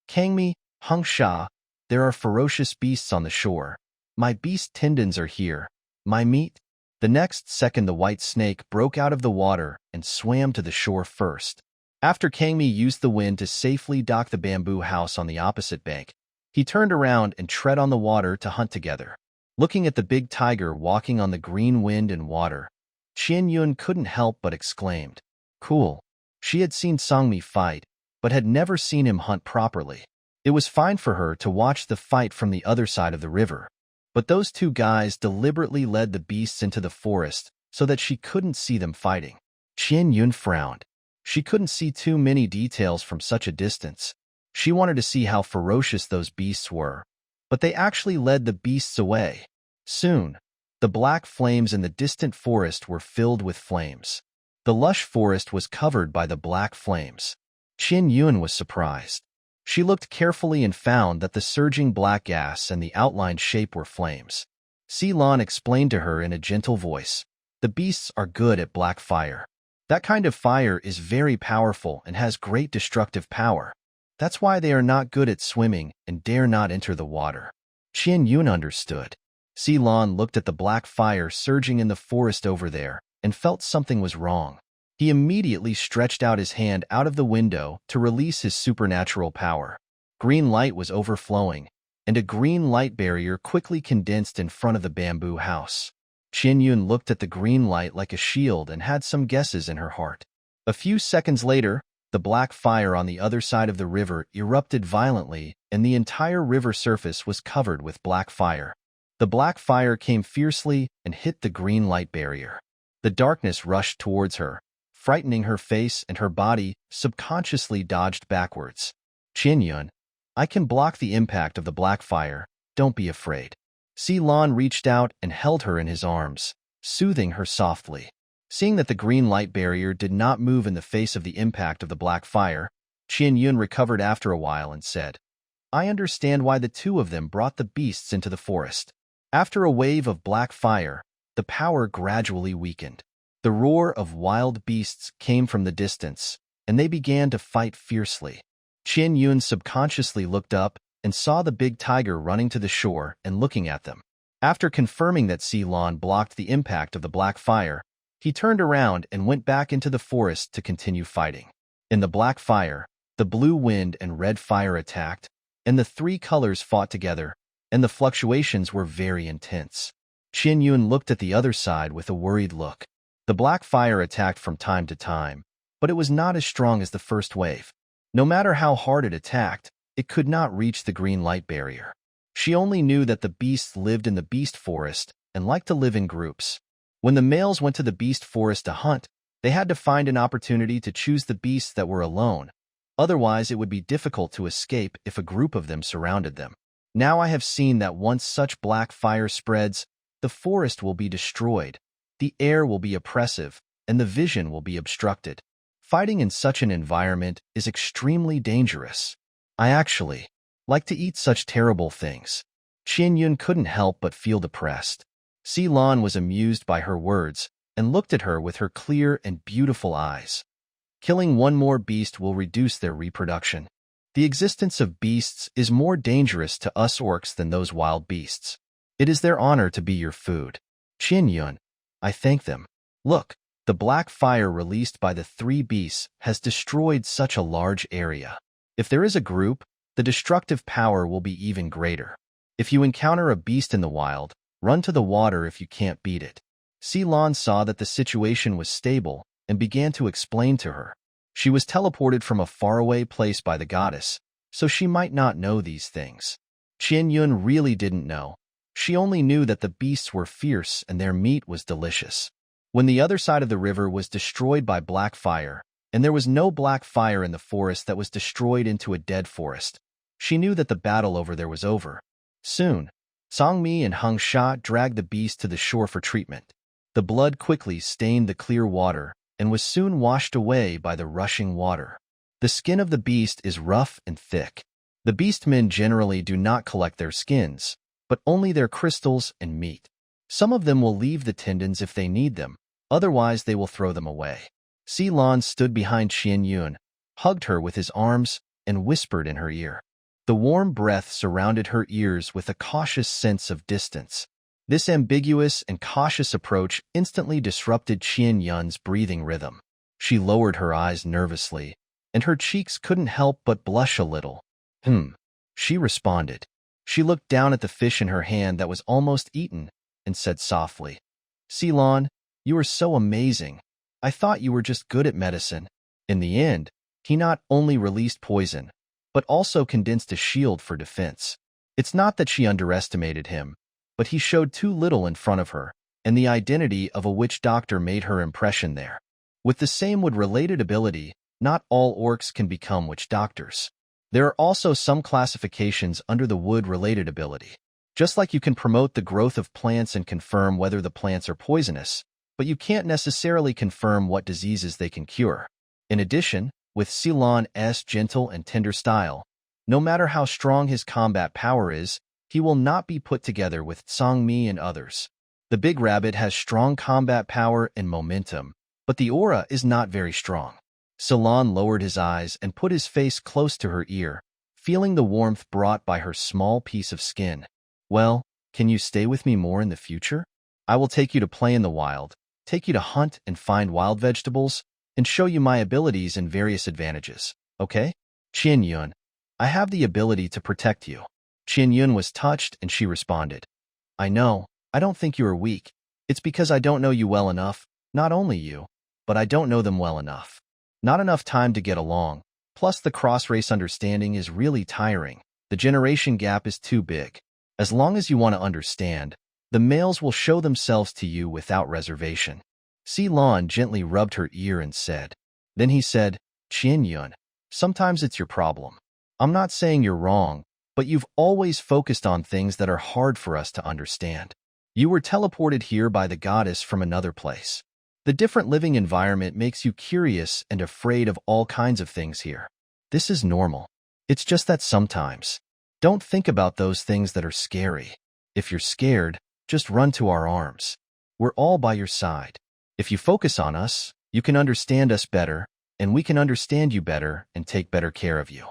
"Kangmi, Hangsha, there are ferocious beasts on the shore. My beast tendons are here. My meat." The next second the white snake broke out of the water and swam to the shore first. After Kangmi used the wind to safely dock the bamboo house on the opposite bank, he turned around and tread on the water to hunt together. Looking at the big tiger walking on the green wind and water, Qinyun couldn't help but exclaimed, "Cool." She had seen Sangmi fight, but had never seen him hunt properly. It was fine for her to watch the fight from the other side of the river, but those two guys deliberately led the beasts into the forest so that she couldn't see them fighting. Qinyun frowned. She couldn't see too many details from such a distance. She wanted to see how ferocious those beasts were, but they actually led the beasts away. Soon, the black flames in the distant forest were filled with flames. The lush forest was covered by the black flames. Qinyun was surprised. She looked carefully and found that the surging black gas and the outlined shape were flames. Ceylon explained to her in a gentle voice, "The beasts are good at black fire. That kind of fire is very powerful and has great destructive power. That's why they are not good at swimming and dare not enter the water." Qian Yun understood. Ceylon looked at the black fire surging in the forest over there and felt something was wrong. He immediately stretched out his hand out of the window to release his supernatural power. Green light was overflowing, and a green light barrier quickly condensed in front of the bamboo house. Qian Yun looked at the green light like a shield and had some guesses in her heart. A few seconds later, the black fire on the other side of the river erupted violently, and the entire river surface was covered with black fire. The black fire came fiercely and hit the green light barrier. The darkness rushed towards her, frightening her face, and her body subconsciously dodged backwards. "Qian Yun, I can block the impact of the black fire. Don't be afraid." Ceylon reached out and held her in his arms, soothing her softly. Seeing that the green light barrier did not move in the face of the impact of the black fire, Qian Yun recovered after a while and said, "I understand why the two of them brought the beasts into the forest." After a wave of black fire, the power gradually weakened. The roar of wild beasts came from the distance, and they began to fight fiercely. Qian Yun subconsciously looked up and saw the big tiger running to the shore and looking at them. After confirming that Ceylon blocked the impact of the black fire, he turned around and went back into the forest to continue fighting. In the black fire, the blue wind and red fire attacked, and the three colors fought together, and the fluctuations were very intense. Qian Yun looked at the other side with a worried look. The black fire attacked from time to time, but it was not as strong as the first wave. No matter how hard it attacked, it could not reach the green light barrier. She only knew that the beasts lived in the beast forest and liked to live in groups. When the males went to the beast forest to hunt, they had to find an opportunity to choose the beasts that were alone. Otherwise, it would be difficult to escape if a group of them surrounded them. Now I have seen that once such black fire spreads, the forest will be destroyed. The air will be oppressive, and the vision will be obstructed. Fighting in such an environment is extremely dangerous. I actually like to eat such terrible things. Qian Yun couldn't help but feel depressed. Ceylon was amused by her words and looked at her with her clear and beautiful eyes. Killing one more beast will reduce their reproduction. The existence of beasts is more dangerous to us orcs than those wild beasts. It is their honor to be your food. Qian Yun, I thank them. Look, the black fire released by the three beasts has destroyed such a large area. If there is a group, the destructive power will be even greater. If you encounter a beast in the wild, run to the water if you can't beat it. Ceylon saw that the situation was stable and began to explain to her. She was teleported from a faraway place by the goddess, so she might not know these things. Qian Yun really didn't know. She only knew that the beasts were fierce and their meat was delicious. When the other side of the river was destroyed by black fire, and there was no black fire in the forest that was destroyed into a dead forest, she knew that the battle over there was over. Soon, Songmi and Heng Sha dragged the beast to the shore for treatment. The blood quickly stained the clear water and was soon washed away by the rushing water. The skin of the beast is rough and thick. The beastmen generally do not collect their skins, but only their crystals and meat. Some of them will leave the tendons if they need them, otherwise they will throw them away. Ceylon stood behind Qian Yun, hugged her with his arms, and whispered in her ear. The warm breath surrounded her ears with a cautious sense of distance. This ambiguous and cautious approach instantly disrupted Qian Yun's breathing rhythm. She lowered her eyes nervously, and her cheeks couldn't help but blush a little. She responded. She looked down at the fish in her hand that was almost eaten and said softly, "Ceylon, you are so amazing. I thought you were just good at medicine." In the end, he not only released poison, but also condensed a shield for defense. It's not that she underestimated him, but he showed too little in front of her, and the identity of a witch doctor made her impression there. With the same wood-related ability, not all orcs can become witch doctors. There are also some classifications under the wood-related ability. Just like you can promote the growth of plants and confirm whether the plants are poisonous, but you can't necessarily confirm what diseases they can cure. In addition, with Ceylon's gentle and tender style, No matter how strong his combat power is, he will not be put together with Tsangmi and others. The big rabbit has strong combat power and momentum, but the aura is not very strong. Salon lowered his eyes and put his face close to her ear, feeling the warmth brought by her small piece of skin. Well, can you stay with me more in the future? I will take you to play in the wild, take you to hunt and find wild vegetables, and show you my abilities and various advantages, okay? Qian Yun, I have the ability to protect you. Qian Yun was touched and she responded. I know, I don't think you are weak. It's because I don't know you well enough, not only you, but I don't know them well enough. Not enough time to get along, plus the cross-race understanding is really tiring. The generation gap is too big. As long as you want to understand, the males will show themselves to you without reservation. Ceylon gently rubbed her ear and said. Then he said, Qian Yun, sometimes it's your problem. I'm not saying you're wrong, but you've always focused on things that are hard for us to understand. You were teleported here by the goddess from another place. The different living environment makes you curious and afraid of all kinds of things here. This is normal. It's just that sometimes. Don't think about those things that are scary. If you're scared, just run to our arms. We're all by your side. If you focus on us, you can understand us better, and we can understand you better and take better care of you.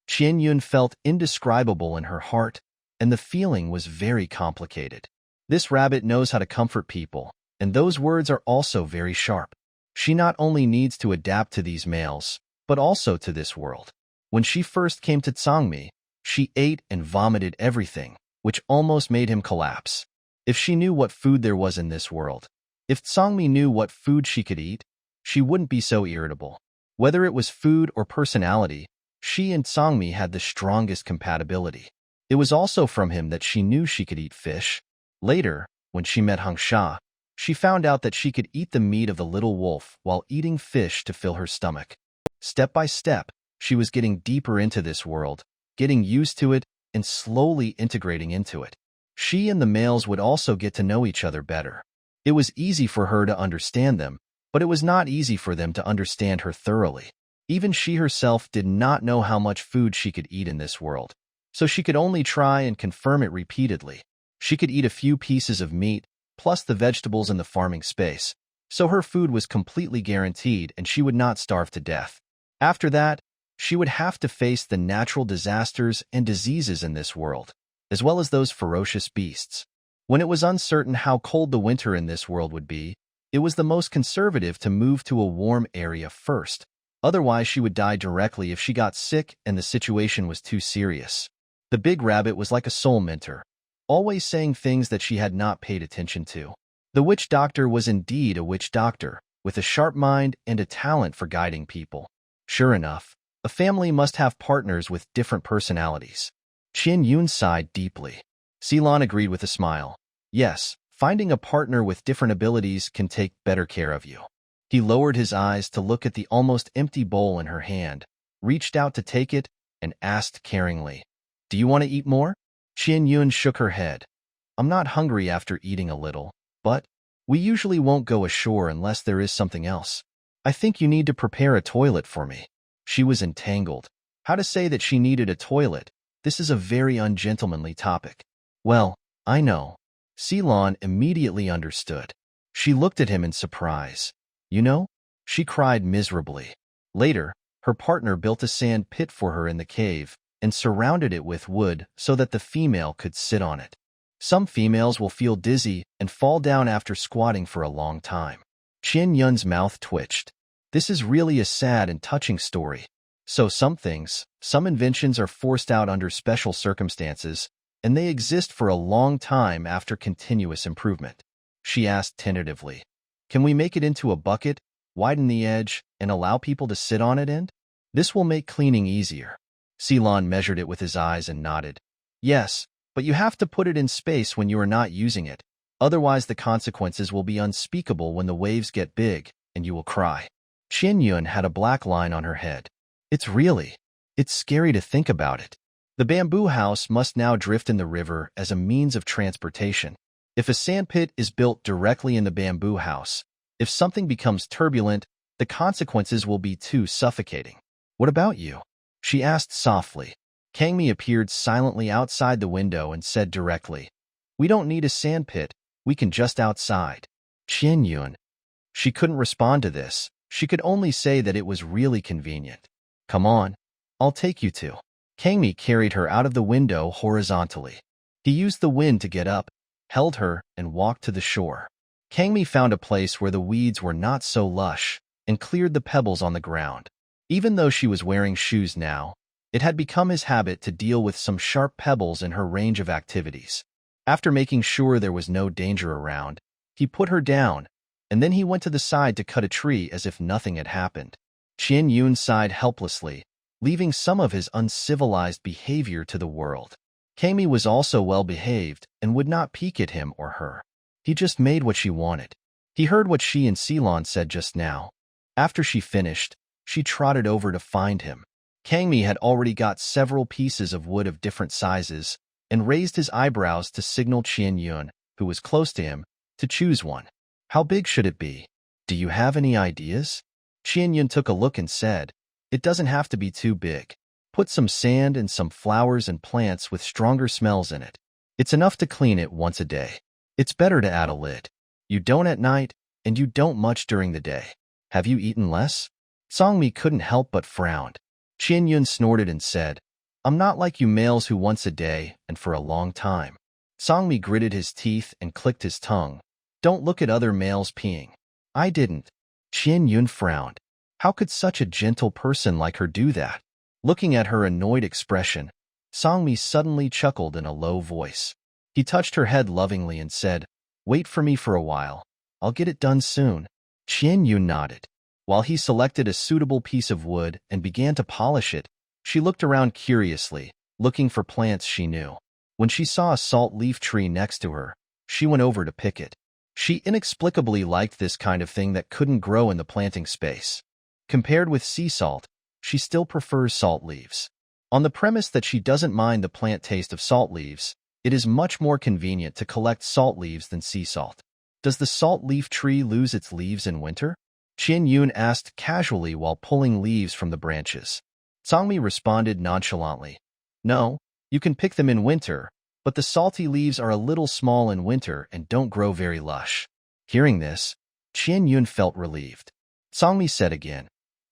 Qian Yun felt indescribable in her heart, and the feeling was very complicated. This rabbit knows how to comfort people, and those words are also very sharp. She not only needs to adapt to these males, but also to this world. When she first came to Tsangmi, she ate and vomited everything, which almost made him collapse. If she knew what food there was in this world, if Tsangmi knew what food she could eat, she wouldn't be so irritable. Whether it was food or personality, she and Tsangmi had the strongest compatibility. It was also from him that she knew she could eat fish. Later, when she met Hangsha, she found out that she could eat the meat of the little wolf while eating fish to fill her stomach. Step by step, she was getting deeper into this world, getting used to it, and slowly integrating into it. She and the males would also get to know each other better. It was easy for her to understand them, but it was not easy for them to understand her thoroughly. Even she herself did not know how much food she could eat in this world, so she could only try and confirm it repeatedly. She could eat a few pieces of meat, plus the vegetables in the farming space, so her food was completely guaranteed and she would not starve to death. After that, she would have to face the natural disasters and diseases in this world, as well as those ferocious beasts. When it was uncertain how cold the winter in this world would be, it was the most conservative to move to a warm area first. Otherwise, she would die directly if she got sick and the situation was too serious. The big rabbit was like a soul mentor, always saying things that she had not paid attention to. The witch doctor was indeed a witch doctor, with a sharp mind and a talent for guiding people. Sure enough, a family must have partners with different personalities. Qian Yun sighed deeply. Ceylon agreed with a smile. Yes, finding a partner with different abilities can take better care of you. He lowered his eyes to look at the almost empty bowl in her hand, reached out to take it, and asked caringly, Do you want to eat more? Qian Yun shook her head. I'm not hungry after eating a little, but we usually won't go ashore unless there is something else. I think you need to prepare a toilet for me. She was entangled. How to say that she needed a toilet? This is a very ungentlemanly topic. Well, I know. Ceylon immediately understood. She looked at him in surprise. You know? She cried miserably. Later, her partner built a sand pit for her in the cave and surrounded it with wood so that the female could sit on it. Some females will feel dizzy and fall down after squatting for a long time. Qian Yun's mouth twitched. This is really a sad and touching story. So some inventions are forced out under special circumstances, and they exist for a long time after continuous improvement. She asked tentatively, Can we make it into a bucket, widen the edge, and allow people to sit on it in? This will make cleaning easier. Ceylon measured it with his eyes and nodded. Yes, but you have to put it in space when you are not using it. Otherwise the consequences will be unspeakable when the waves get big, and you will cry. Qian Yun had a black line on her head. It's scary to think about it. The bamboo house must now drift in the river as a means of transportation. If a sandpit is built directly in the bamboo house, if something becomes turbulent, the consequences will be too suffocating. What about you? She asked softly. Kangmi appeared silently outside the window and said directly, "We don't need a sandpit, we can just outside." Qianyun. She couldn't respond to this. She could only say that it was really convenient. "Come on, I'll take you to." Kangmi carried her out of the window horizontally. He used the wind to get up, held her, and walked to the shore. Kangmi found a place where the weeds were not so lush and cleared the pebbles on the ground. Even though she was wearing shoes now, it had become his habit to deal with some sharp pebbles in her range of activities. After making sure there was no danger around, he put her down, and then he went to the side to cut a tree as if nothing had happened. Qianyun sighed helplessly, leaving some of his uncivilized behavior to the world. Kangmi was also well-behaved and would not peek at him or her. He just made what she wanted. He heard what she and Ceylon said just now. After she finished, she trotted over to find him. Kangmi had already got several pieces of wood of different sizes and raised his eyebrows to signal Qianyun, who was close to him, to choose one. "How big should it be? Do you have any ideas?" Qianyun took a look and said, "It doesn't have to be too big. Put some sand and some flowers and plants with stronger smells in it. It's enough to clean it once a day. It's better to add a lid. You don't at night, and you don't much during the day. Have you eaten less?" Songmi couldn't help but frowned. Qianyun snorted and said, "I'm not like you males who once a day and for a long time." Songmi gritted his teeth and clicked his tongue. "Don't look at other males peeing." "I didn't." Qianyun frowned. How could such a gentle person like her do that? Looking at her annoyed expression, Songmi suddenly chuckled in a low voice. He touched her head lovingly and said, "Wait for me for a while. I'll get it done soon." Qianyun nodded. While he selected a suitable piece of wood and began to polish it, she looked around curiously, looking for plants she knew. When she saw a salt leaf tree next to her, she went over to pick it. She inexplicably liked this kind of thing that couldn't grow in the planting space. Compared with sea salt, she still prefers salt leaves. On the premise that she doesn't mind the plant taste of salt leaves, it is much more convenient to collect salt leaves than sea salt. "Does the salt leaf tree lose its leaves in winter?" Qianyun asked casually while pulling leaves from the branches. Songmi responded nonchalantly, "No, you can pick them in winter, but the salty leaves are a little small in winter and don't grow very lush." Hearing this, Qianyun felt relieved. Songmi said again,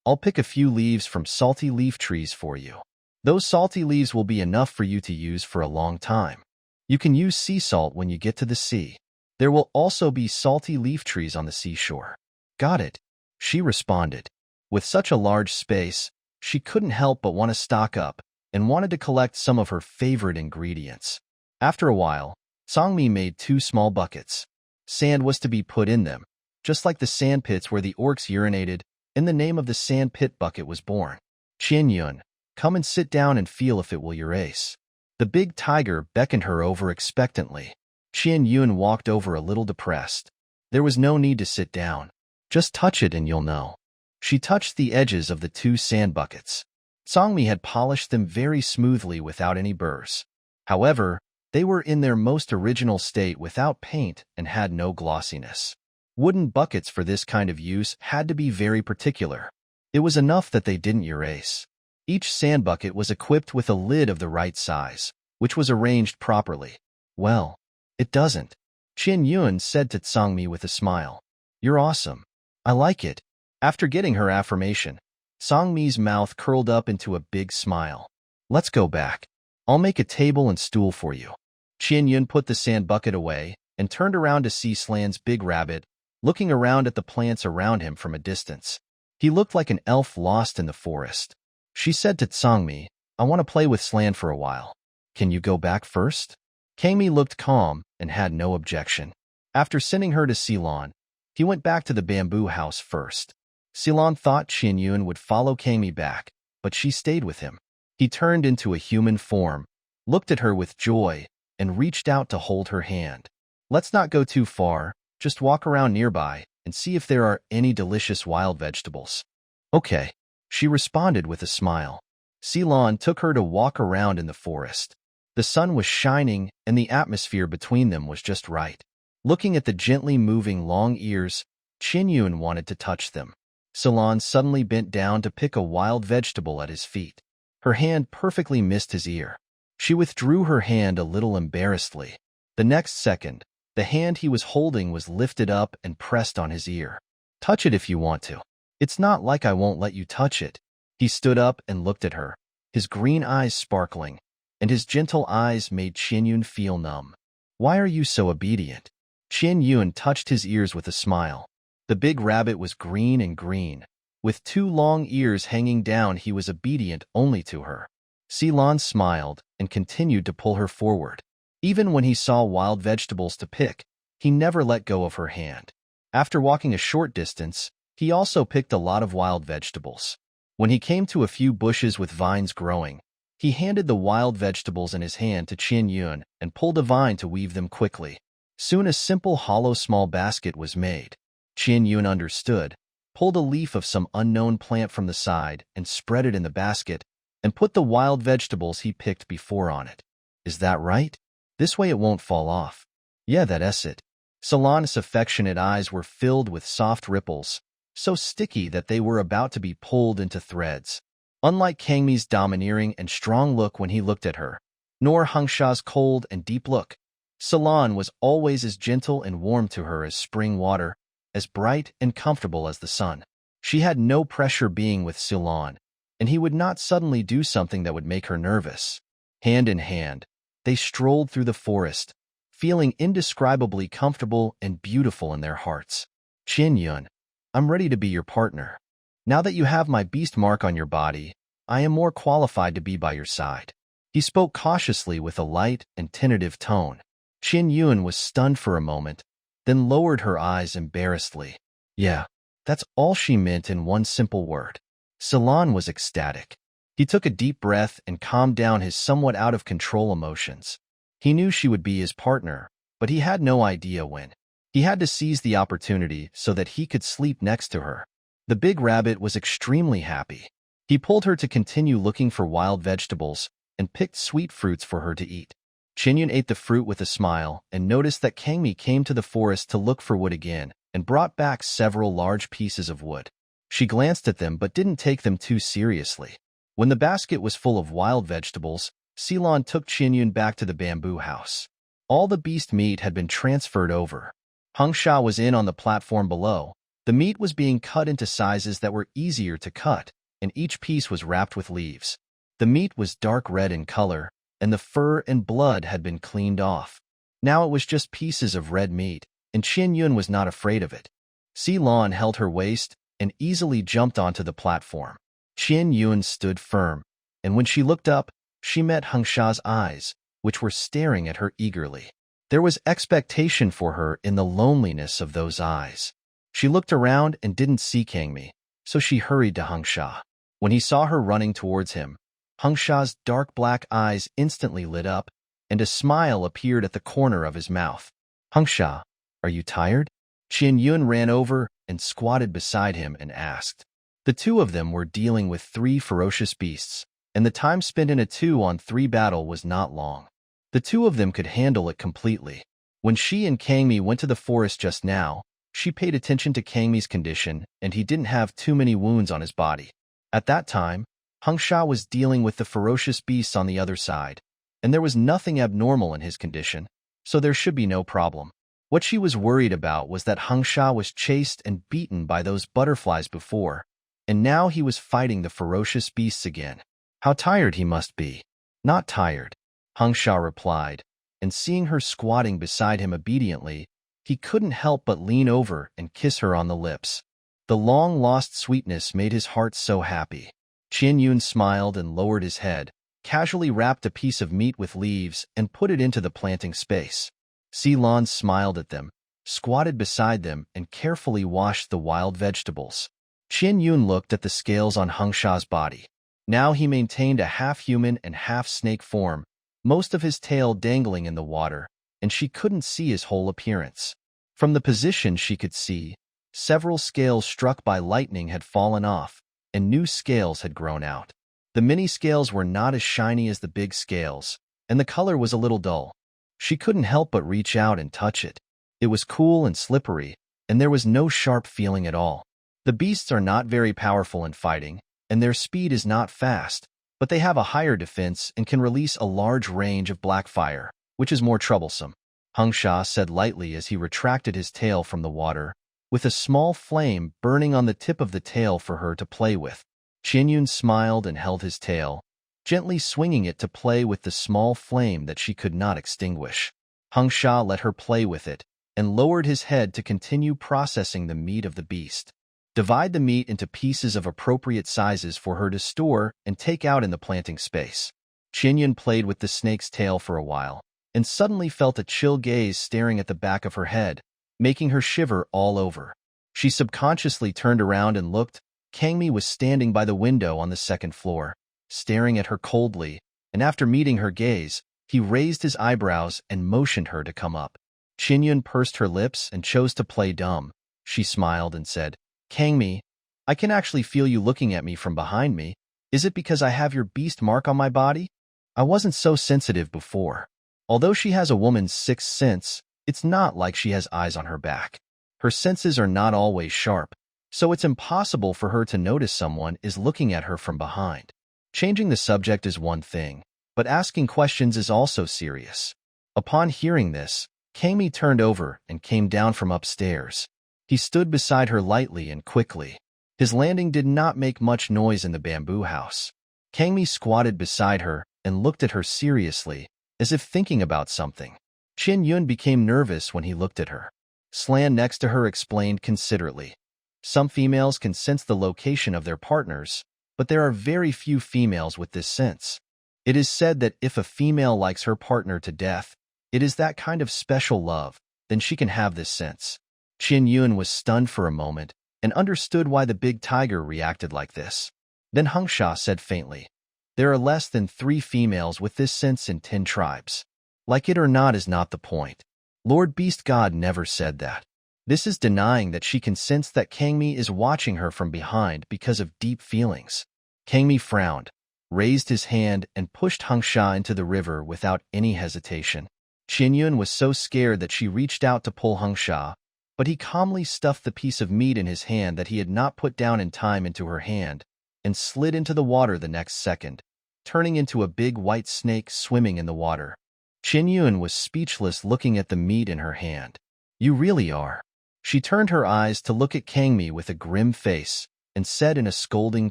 "I'll pick a few leaves from salty leaf trees for you. Those salty leaves will be enough for you to use for a long time. You can use sea salt when you get to the sea. There will also be salty leaf trees on the seashore." "Got it," she responded. With such a large space, she couldn't help but want to stock up and wanted to collect some of her favorite ingredients. After a while, Songmi made 2 small buckets. Sand was to be put in them, just like the sand pits where the orcs urinated, and the name of the sand pit bucket was born. "Qianyun, come and sit down and feel if it will your ace." The big tiger beckoned her over expectantly. Qianyun walked over a little depressed. There was no need to sit down. "Just touch it and you'll know." She touched the edges of the 2 sand buckets. Songmi had polished them very smoothly without any burrs. However, they were in their most original state without paint and had no glossiness. Wooden buckets for this kind of use had to be very particular. It was enough that they didn't erase. Each sand bucket was equipped with a lid of the right size, which was arranged properly. "Well, it doesn't," Qianyun said to Songmi with a smile. "You're awesome. I like it." After getting her affirmation, Songmi's mouth curled up into a big smile. "Let's go back. I'll make a table and stool for you." Qianyun put the sand bucket away and turned around to see Slan's big rabbit, looking around at the plants around him from a distance. He looked like an elf lost in the forest. She said to Songmi, "I want to play with Slan for a while. Can you go back first?" Kangmi looked calm and had no objection. After sending her to Ceylon, he went back to the bamboo house first. Ceylon thought Qianyun would follow Kangmi back, but she stayed with him. He turned into a human form, looked at her with joy, and reached out to hold her hand. "Let's not go too far, just walk around nearby and see if there are any delicious wild vegetables." "Okay," she responded with a smile. Ceylon took her to walk around in the forest. The sun was shining and the atmosphere between them was just right. Looking at the gently moving long ears, Qianyun wanted to touch them. Ceylon suddenly bent down to pick a wild vegetable at his feet. Her hand perfectly missed his ear. She withdrew her hand a little embarrassedly. The next second, the hand he was holding was lifted up and pressed on his ear. "Touch it if you want to. It's not like I won't let you touch it." He stood up and looked at her, his green eyes sparkling, and his gentle eyes made Qianyun feel numb. "Why are you so obedient?" Qianyun touched his ears with a smile. The big rabbit was green and green. With 2 long ears hanging down, he was obedient only to her. Ceylon smiled and continued to pull her forward. Even when he saw wild vegetables to pick, he never let go of her hand. After walking a short distance, he also picked a lot of wild vegetables. When he came to a few bushes with vines growing, he handed the wild vegetables in his hand to Qianyun and pulled a vine to weave them quickly. Soon a simple hollow small basket was made. Qianyun understood, pulled a leaf of some unknown plant from the side and spread it in the basket, and put the wild vegetables he picked before on it. "Is that right? This way it won't fall off." "Yeah, that's it." Ceylon's affectionate eyes were filled with soft ripples, so sticky that they were about to be pulled into threads. Unlike Kangmi's domineering and strong look when he looked at her, nor Hangsha's cold and deep look, Ceylon was always as gentle and warm to her as spring water, as bright and comfortable as the sun. She had no pressure being with Ceylon, and he would not suddenly do something that would make her nervous. Hand in hand, they strolled through the forest, feeling indescribably comfortable and beautiful in their hearts. "Qianyun, I'm ready to be your partner. Now that you have my beast mark on your body, I am more qualified to be by your side." He spoke cautiously with a light and tentative tone. Qianyun was stunned for a moment, then lowered her eyes embarrassedly. "Yeah, that's all she meant in one simple word." Ceylon was ecstatic. He took a deep breath and calmed down his somewhat out-of-control emotions. He knew she would be his partner, but he had no idea when. He had to seize the opportunity so that he could sleep next to her. The big rabbit was extremely happy. He pulled her to continue looking for wild vegetables and picked sweet fruits for her to eat. Qianyun ate the fruit with a smile and noticed that Kangmi came to the forest to look for wood again and brought back several large pieces of wood. She glanced at them but didn't take them too seriously. When the basket was full of wild vegetables, Ceylon took Qianyun back to the bamboo house. All the beast meat had been transferred over. Hangsha was in on the platform below. The meat was being cut into sizes that were easier to cut, and each piece was wrapped with leaves. The meat was dark red in color, and the fur and blood had been cleaned off. Now it was just pieces of red meat, and Qianyun was not afraid of it. Ceylon held her waist and easily jumped onto the platform. Qianyun stood firm, and when she looked up, she met Hangsha's eyes, which were staring at her eagerly. There was expectation for her in the loneliness of those eyes. She looked around and didn't see Kangmi, so she hurried to Hangsha. When he saw her running towards him, Hangsha's dark black eyes instantly lit up, and a smile appeared at the corner of his mouth. "Hangsha, are you tired?" Qianyun ran over and squatted beside him and asked. The two of them were dealing with 3 ferocious beasts, and the time spent in a 2-on-3 battle was not long. The two of them could handle it completely. When she and Kangmi went to the forest just now, she paid attention to Kangmi's condition, and he didn't have too many wounds on his body. At that time, Hangsha was dealing with the ferocious beasts on the other side, and there was nothing abnormal in his condition, so there should be no problem. What she was worried about was that Hangsha was chased and beaten by those butterflies before, and now he was fighting the ferocious beasts again. How tired he must be. "Not tired," Hangsha replied, and seeing her squatting beside him obediently, he couldn't help but lean over and kiss her on the lips. The long-lost sweetness made his heart so happy. Qianyun smiled and lowered his head, casually wrapped a piece of meat with leaves and put it into the planting space. Ceylon smiled at them, squatted beside them, and carefully washed the wild vegetables. Qianyun looked at the scales on Hangsha's body. Now he maintained a half-human and half-snake form, most of his tail dangling in the water, and she couldn't see his whole appearance. From the position she could see, several scales struck by lightning had fallen off, and new scales had grown out. The mini scales were not as shiny as the big scales, and the color was a little dull. She couldn't help but reach out and touch it. It was cool and slippery, and there was no sharp feeling at all. The beasts are not very powerful in fighting, and their speed is not fast, but they have a higher defense and can release a large range of black fire, which is more troublesome. Hung Sha said lightly as he retracted his tail from the water, with a small flame burning on the tip of the tail for her to play with. Qianyun smiled and held his tail, gently swinging it to play with the small flame that she could not extinguish. Hung Sha let her play with it and lowered his head to continue processing the meat of the beast. Divide the meat into pieces of appropriate sizes for her to store and take out in the planting space. Qianyun played with the snake's tail for a while, and suddenly felt a chill gaze staring at the back of her head, making her shiver all over. She subconsciously turned around and looked. Kangmi was standing by the window on the second floor, staring at her coldly, and after meeting her gaze, he raised his eyebrows and motioned her to come up. Qianyun pursed her lips and chose to play dumb. She smiled and said, "Kangmi, I can actually feel you looking at me from behind me. Is it because I have your beast mark on my body? I wasn't so sensitive before." Although she has a woman's sixth sense, it's not like she has eyes on her back. Her senses are not always sharp, so it's impossible for her to notice someone is looking at her from behind. Changing the subject is one thing, but asking questions is also serious. Upon hearing this, Kangmi turned over and came down from upstairs. He stood beside her lightly and quickly. His landing did not make much noise in the bamboo house. Kangmi squatted beside her and looked at her seriously, as if thinking about something. Qianyun became nervous when he looked at her. Slan next to her explained considerately. Some females can sense the location of their partners, but there are very few females with this sense. It is said that if a female likes her partner to death, it is that kind of special love, then she can have this sense. Qianyun was stunned for a moment and understood why the big tiger reacted like this. Then Hung Sha said faintly, "There are less than 3 females with this sense in 10 tribes. Like it or not is not the point. Lord Beast God never said that. This is denying that she can sense that Kangmi is watching her from behind because of deep feelings." Kangmi frowned, raised his hand, and pushed Hung Sha into the river without any hesitation. Qianyun was so scared that she reached out to pull Hung Sha, but he calmly stuffed the piece of meat in his hand that he had not put down in time into her hand and slid into the water the next second, turning into a big white snake swimming in the water. Qianyun was speechless looking at the meat in her hand. "You really are." She turned her eyes to look at Kangmi with a grim face and said in a scolding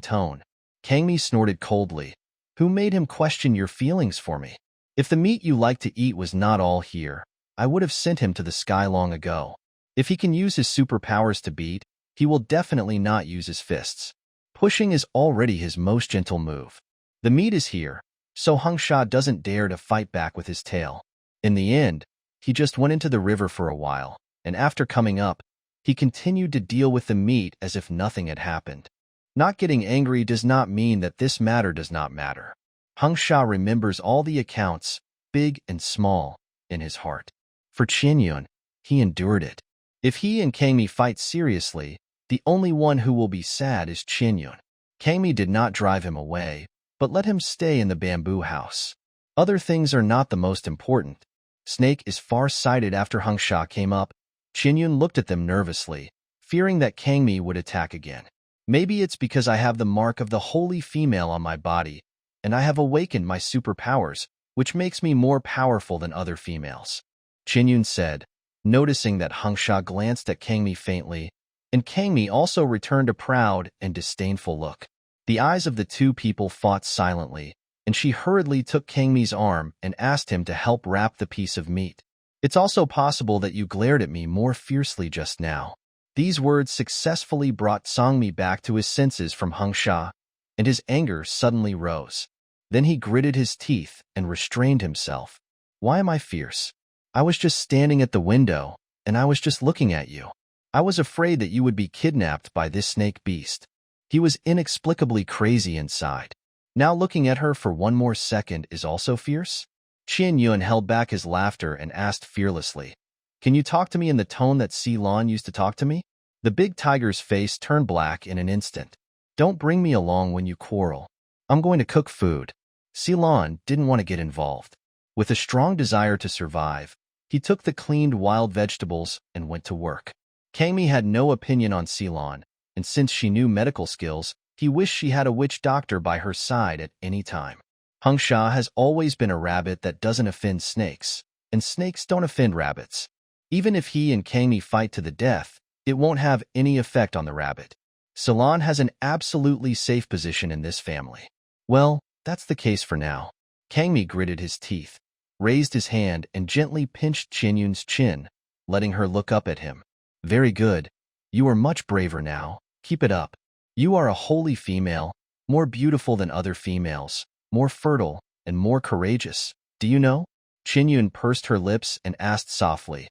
tone. Kangmi snorted coldly. "Who made him question your feelings for me? If the meat you like to eat was not all here, I would have sent him to the sky long ago. If he can use his superpowers to beat, he will definitely not use his fists. Pushing is already his most gentle move. The meat is here, so Hung Sha doesn't dare to fight back with his tail. In the end, he just went into the river for a while, and after coming up, he continued to deal with the meat as if nothing had happened. Not getting angry does not mean that this matter does not matter. Hung Sha remembers all the accounts, big and small, in his heart. For Qianyun, he endured it. If he and Kangmi fight seriously, the only one who will be sad is Qianyun. Kangmi did not drive him away, but let him stay in the bamboo house. Other things are not the most important. Snake is far-sighted. After Hung Sha came up, Qianyun looked at them nervously, fearing that Kangmi would attack again. Maybe it's because I have the mark of the holy female on my body, and I have awakened my superpowers, which makes me more powerful than other females, Qianyun said, noticing that Hung Sha glanced at Kangmi faintly, and Kangmi also returned a proud and disdainful look. The eyes of the two people fought silently, and she hurriedly took Kangmi's arm and asked him to help wrap the piece of meat. "It's also possible that you glared at me more fiercely just now." These words successfully brought Songmi back to his senses from Hung Sha, and his anger suddenly rose. Then he gritted his teeth and restrained himself. "Why am I fierce? I was just standing at the window, and I was just looking at you. I was afraid that you would be kidnapped by this snake beast." He was inexplicably crazy inside. Now looking at her for one more second is also fierce? Qianyun held back his laughter and asked fearlessly, "Can you talk to me in the tone that Ceylon used to talk to me?" The big tiger's face turned black in an instant. "Don't bring me along when you quarrel. I'm going to cook food." Ceylon didn't want to get involved. With a strong desire to survive, he took the cleaned wild vegetables and went to work. Kangmi had no opinion on Ceylon, and since she knew medical skills, He wished she had a witch doctor by her side at any time. Hung Sha has always been a rabbit that doesn't offend snakes, and snakes don't offend rabbits. Even if he and Kangmi fight to the death, it won't have any effect on the rabbit. Salon has an absolutely safe position in this family. Well, that's the case for now. Kangmi gritted his teeth, raised his hand, and gently pinched Qinyun's chin, letting her look up at him. Very good. You are much braver now. Keep it up. You are a holy female, more beautiful than other females, more fertile, and more courageous. Do you know? Qinyun pursed her lips and asked softly,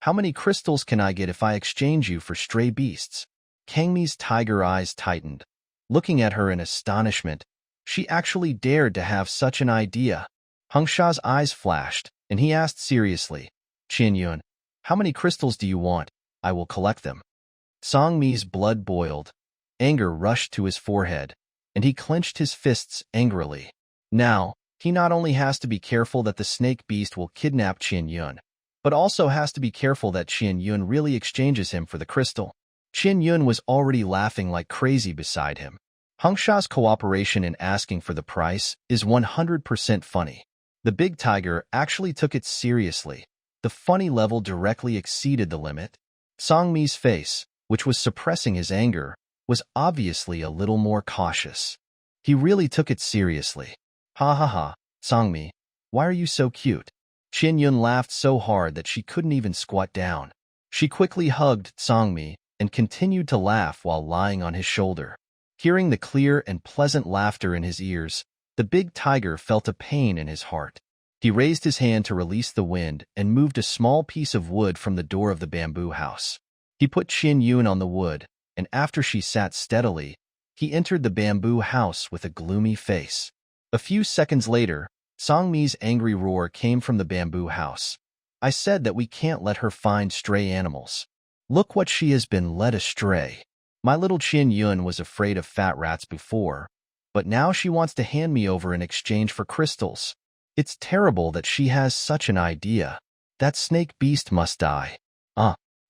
how many crystals can I get if I exchange you for stray beasts? Kangmi's tiger eyes tightened. Looking at her in astonishment, she actually dared to have such an idea. Hung Sha's eyes flashed, and he asked seriously, Qinyun, how many crystals do you want? I will collect them. Song Mi's blood boiled. Anger rushed to his forehead, and he clenched his fists angrily. Now, he not only has to be careful that the snake beast will kidnap Qinyun, but also has to be careful that Qinyun really exchanges him for the crystal. Qinyun was already laughing like crazy beside him. Hung Sha's cooperation in asking for the price is 100% funny. The big tiger actually took it seriously. The funny level directly exceeded the limit. Song Mi's face, which was suppressing his anger, was obviously a little more cautious. He really took it seriously. Ha ha ha, Song Mi, why are you so cute? Qinyun laughed so hard that she couldn't even squat down. She quickly hugged Song Mi and continued to laugh while lying on his shoulder. Hearing the clear and pleasant laughter in his ears, the big tiger felt a pain in his heart. He raised his hand to release the wind and moved a small piece of wood from the door of the bamboo house. He put Qinyun on the wood, and after she sat steadily, he entered the bamboo house with a gloomy face. A few seconds later, Song Mi's angry roar came from the bamboo house. I said that we can't let her find stray animals. Look what she has been led astray. My little Qinyun was afraid of fat rats before, but now she wants to hand me over in exchange for crystals. It's terrible that she has such an idea. That snake beast must die.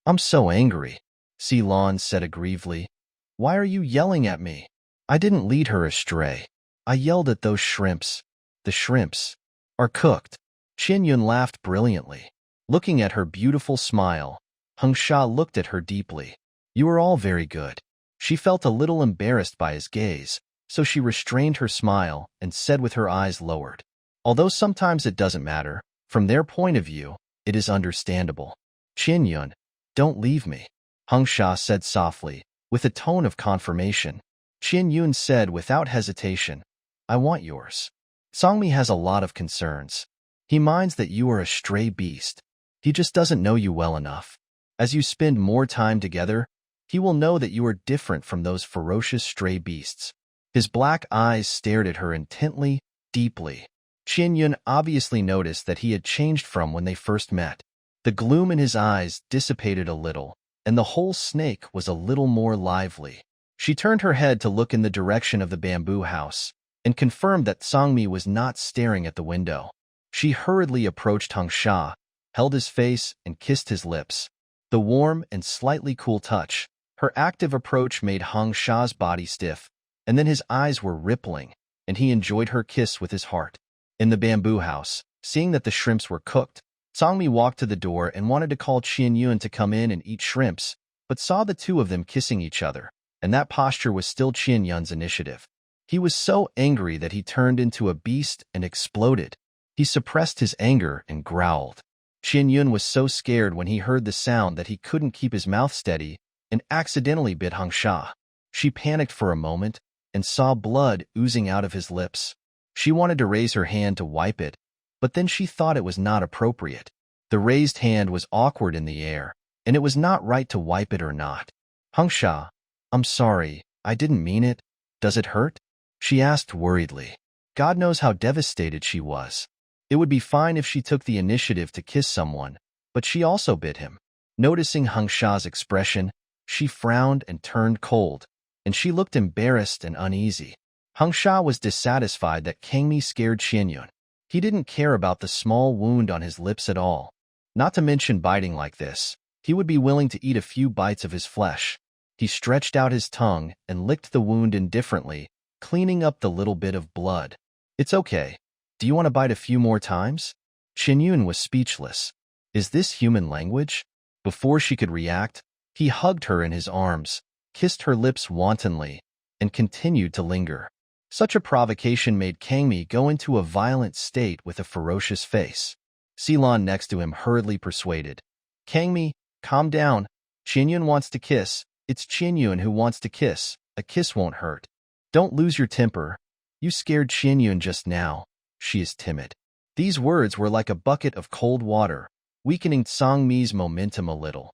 I'm so angry, Ceylon said aggrievely. Why are you yelling at me? I didn't lead her astray. I yelled at those shrimps. The shrimps are cooked. Qinyun laughed brilliantly. Looking at her beautiful smile, Hung Sha looked at her deeply. You are all very good. She felt a little embarrassed by his gaze, so she restrained her smile and said with her eyes lowered, although sometimes it doesn't matter, from their point of view, it is understandable. Qinyun, don't leave me, Hung Sha said softly, with a tone of confirmation. Qinyun said without hesitation, I want yours. Songmi has a lot of concerns. He minds that you are a stray beast. He just doesn't know you well enough. As you spend more time together, he will know that you are different from those ferocious stray beasts. His black eyes stared at her intently, deeply. Qinyun obviously noticed that he had changed from when they first met. The gloom in his eyes dissipated a little, and the whole snake was a little more lively. She turned her head to look in the direction of the bamboo house, and confirmed that Songmi was not staring at the window. She hurriedly approached Hung Sha, held his face, and kissed his lips. The warm and slightly cool touch, her active approach made Hung Sha's body stiff, and then his eyes were rippling, and he enjoyed her kiss with his heart. In the bamboo house, seeing that the shrimps were cooked, Songmi walked to the door and wanted to call Qinyun to come in and eat shrimps, but saw the two of them kissing each other, and that posture was still Qinyun's initiative. He was so angry that he turned into a beast and exploded. He suppressed his anger and growled. Qinyun was so scared when he heard the sound that he couldn't keep his mouth steady and accidentally bit Hung Sha. She panicked for a moment and saw blood oozing out of his lips. She wanted to raise her hand to wipe it, but then she thought it was not appropriate. The raised hand was awkward in the air, and it was not right to wipe it or not. Hung Sha, I'm sorry, I didn't mean it. Does it hurt? She asked worriedly. God knows how devastated she was. It would be fine if she took the initiative to kiss someone, but she also bit him. Noticing Hung Sha's expression, she frowned and turned cold, and she looked embarrassed and uneasy. Hung Sha was dissatisfied that Kangmi scared Qinyun. He didn't care about the small wound on his lips at all. Not to mention biting like this, he would be willing to eat a few bites of his flesh. He stretched out his tongue and licked the wound indifferently, cleaning up the little bit of blood. It's okay. Do you want to bite a few more times? Qinyun was speechless. Is this human language? Before she could react, he hugged her in his arms, kissed her lips wantonly, and continued to linger. Such a provocation made Kangmi go into a violent state with a ferocious face. Ceylon next to him hurriedly persuaded. Kangmi, calm down. Qinyun wants to kiss. It's Qinyun who wants to kiss. A kiss won't hurt. Don't lose your temper. You scared Qinyun just now. She is timid. These words were like a bucket of cold water, weakening Sangmi's momentum a little.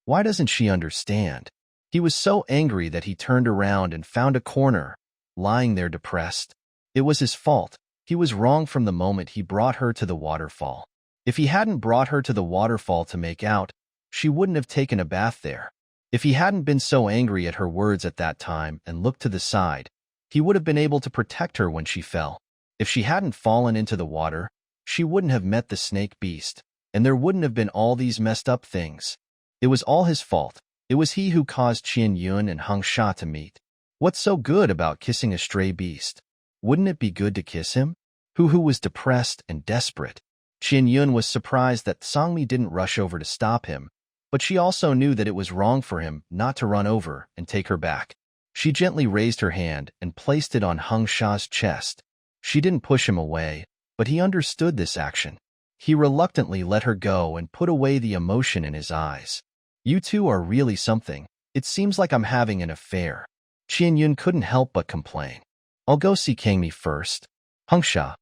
Why doesn't she understand? He was so angry that he turned around and found a corner, lying there depressed. It was his fault. He was wrong from the moment he brought her to the waterfall. If he hadn't brought her to the waterfall to make out, she wouldn't have taken a bath there. If he hadn't been so angry at her words at that time and looked to the side, he would have been able to protect her when she fell. If she hadn't fallen into the water, she wouldn't have met the snake beast, and there wouldn't have been all these messed up things. It was all his fault. It was he who caused Qinyun and Hung Sha to meet. What's so good about kissing a stray beast? Wouldn't it be good to kiss him? Who was depressed and desperate. Qinyun was surprised that Sangmi didn't rush over to stop him, but she also knew that it was wrong for him not to run over and take her back. She gently raised her hand and placed it on Hung Sha's chest. She didn't push him away, but he understood this action. He reluctantly let her go and put away the emotion in his eyes. You two are really something. It seems like I'm having an affair. Qinyun couldn't help but complain. I'll go see Kangmi first. Hung Sha.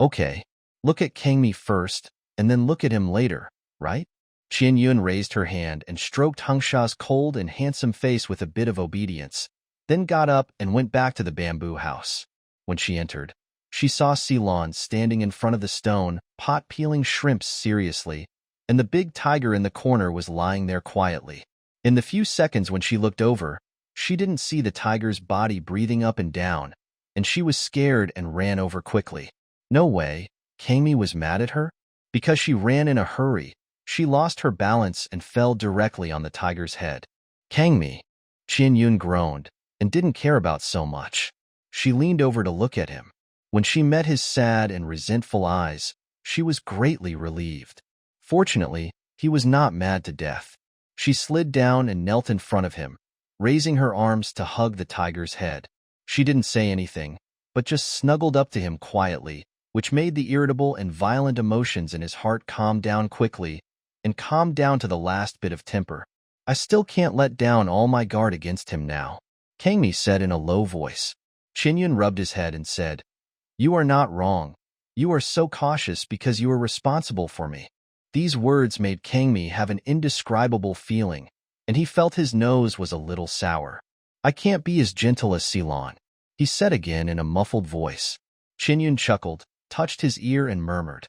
Okay. Look at Kangmi first, and then look at him later, right? Qinyun raised her hand and stroked Hung Sha's cold and handsome face with a bit of obedience, then got up and went back to the bamboo house. When she entered, she saw Ceylon standing in front of the stone pot peeling shrimps seriously, and the big tiger in the corner was lying there quietly. In the few seconds when she looked over, she didn't see the tiger's body breathing up and down, and she was scared and ran over quickly. No way. Kangmi was mad at her? Because she ran in a hurry, she lost her balance and fell directly on the tiger's head. Kangmi. Qinyun groaned and didn't care about so much. She leaned over to look at him. When she met his sad and resentful eyes, she was greatly relieved. Fortunately, he was not mad to death. She slid down and knelt in front of him, raising her arms to hug the tiger's head. She didn't say anything, but just snuggled up to him quietly, which made the irritable and violent emotions in his heart calm down quickly and calm down to the last bit of temper. I still can't let down all my guard against him now, Kangmi said in a low voice. Qinyun rubbed his head and said, You are not wrong. You are so cautious because you are responsible for me. These words made Kangmi have an indescribable feeling, and he felt his nose was a little sour. I can't be as gentle as Ceylon, he said again in a muffled voice. Qinyun chuckled, touched his ear and murmured,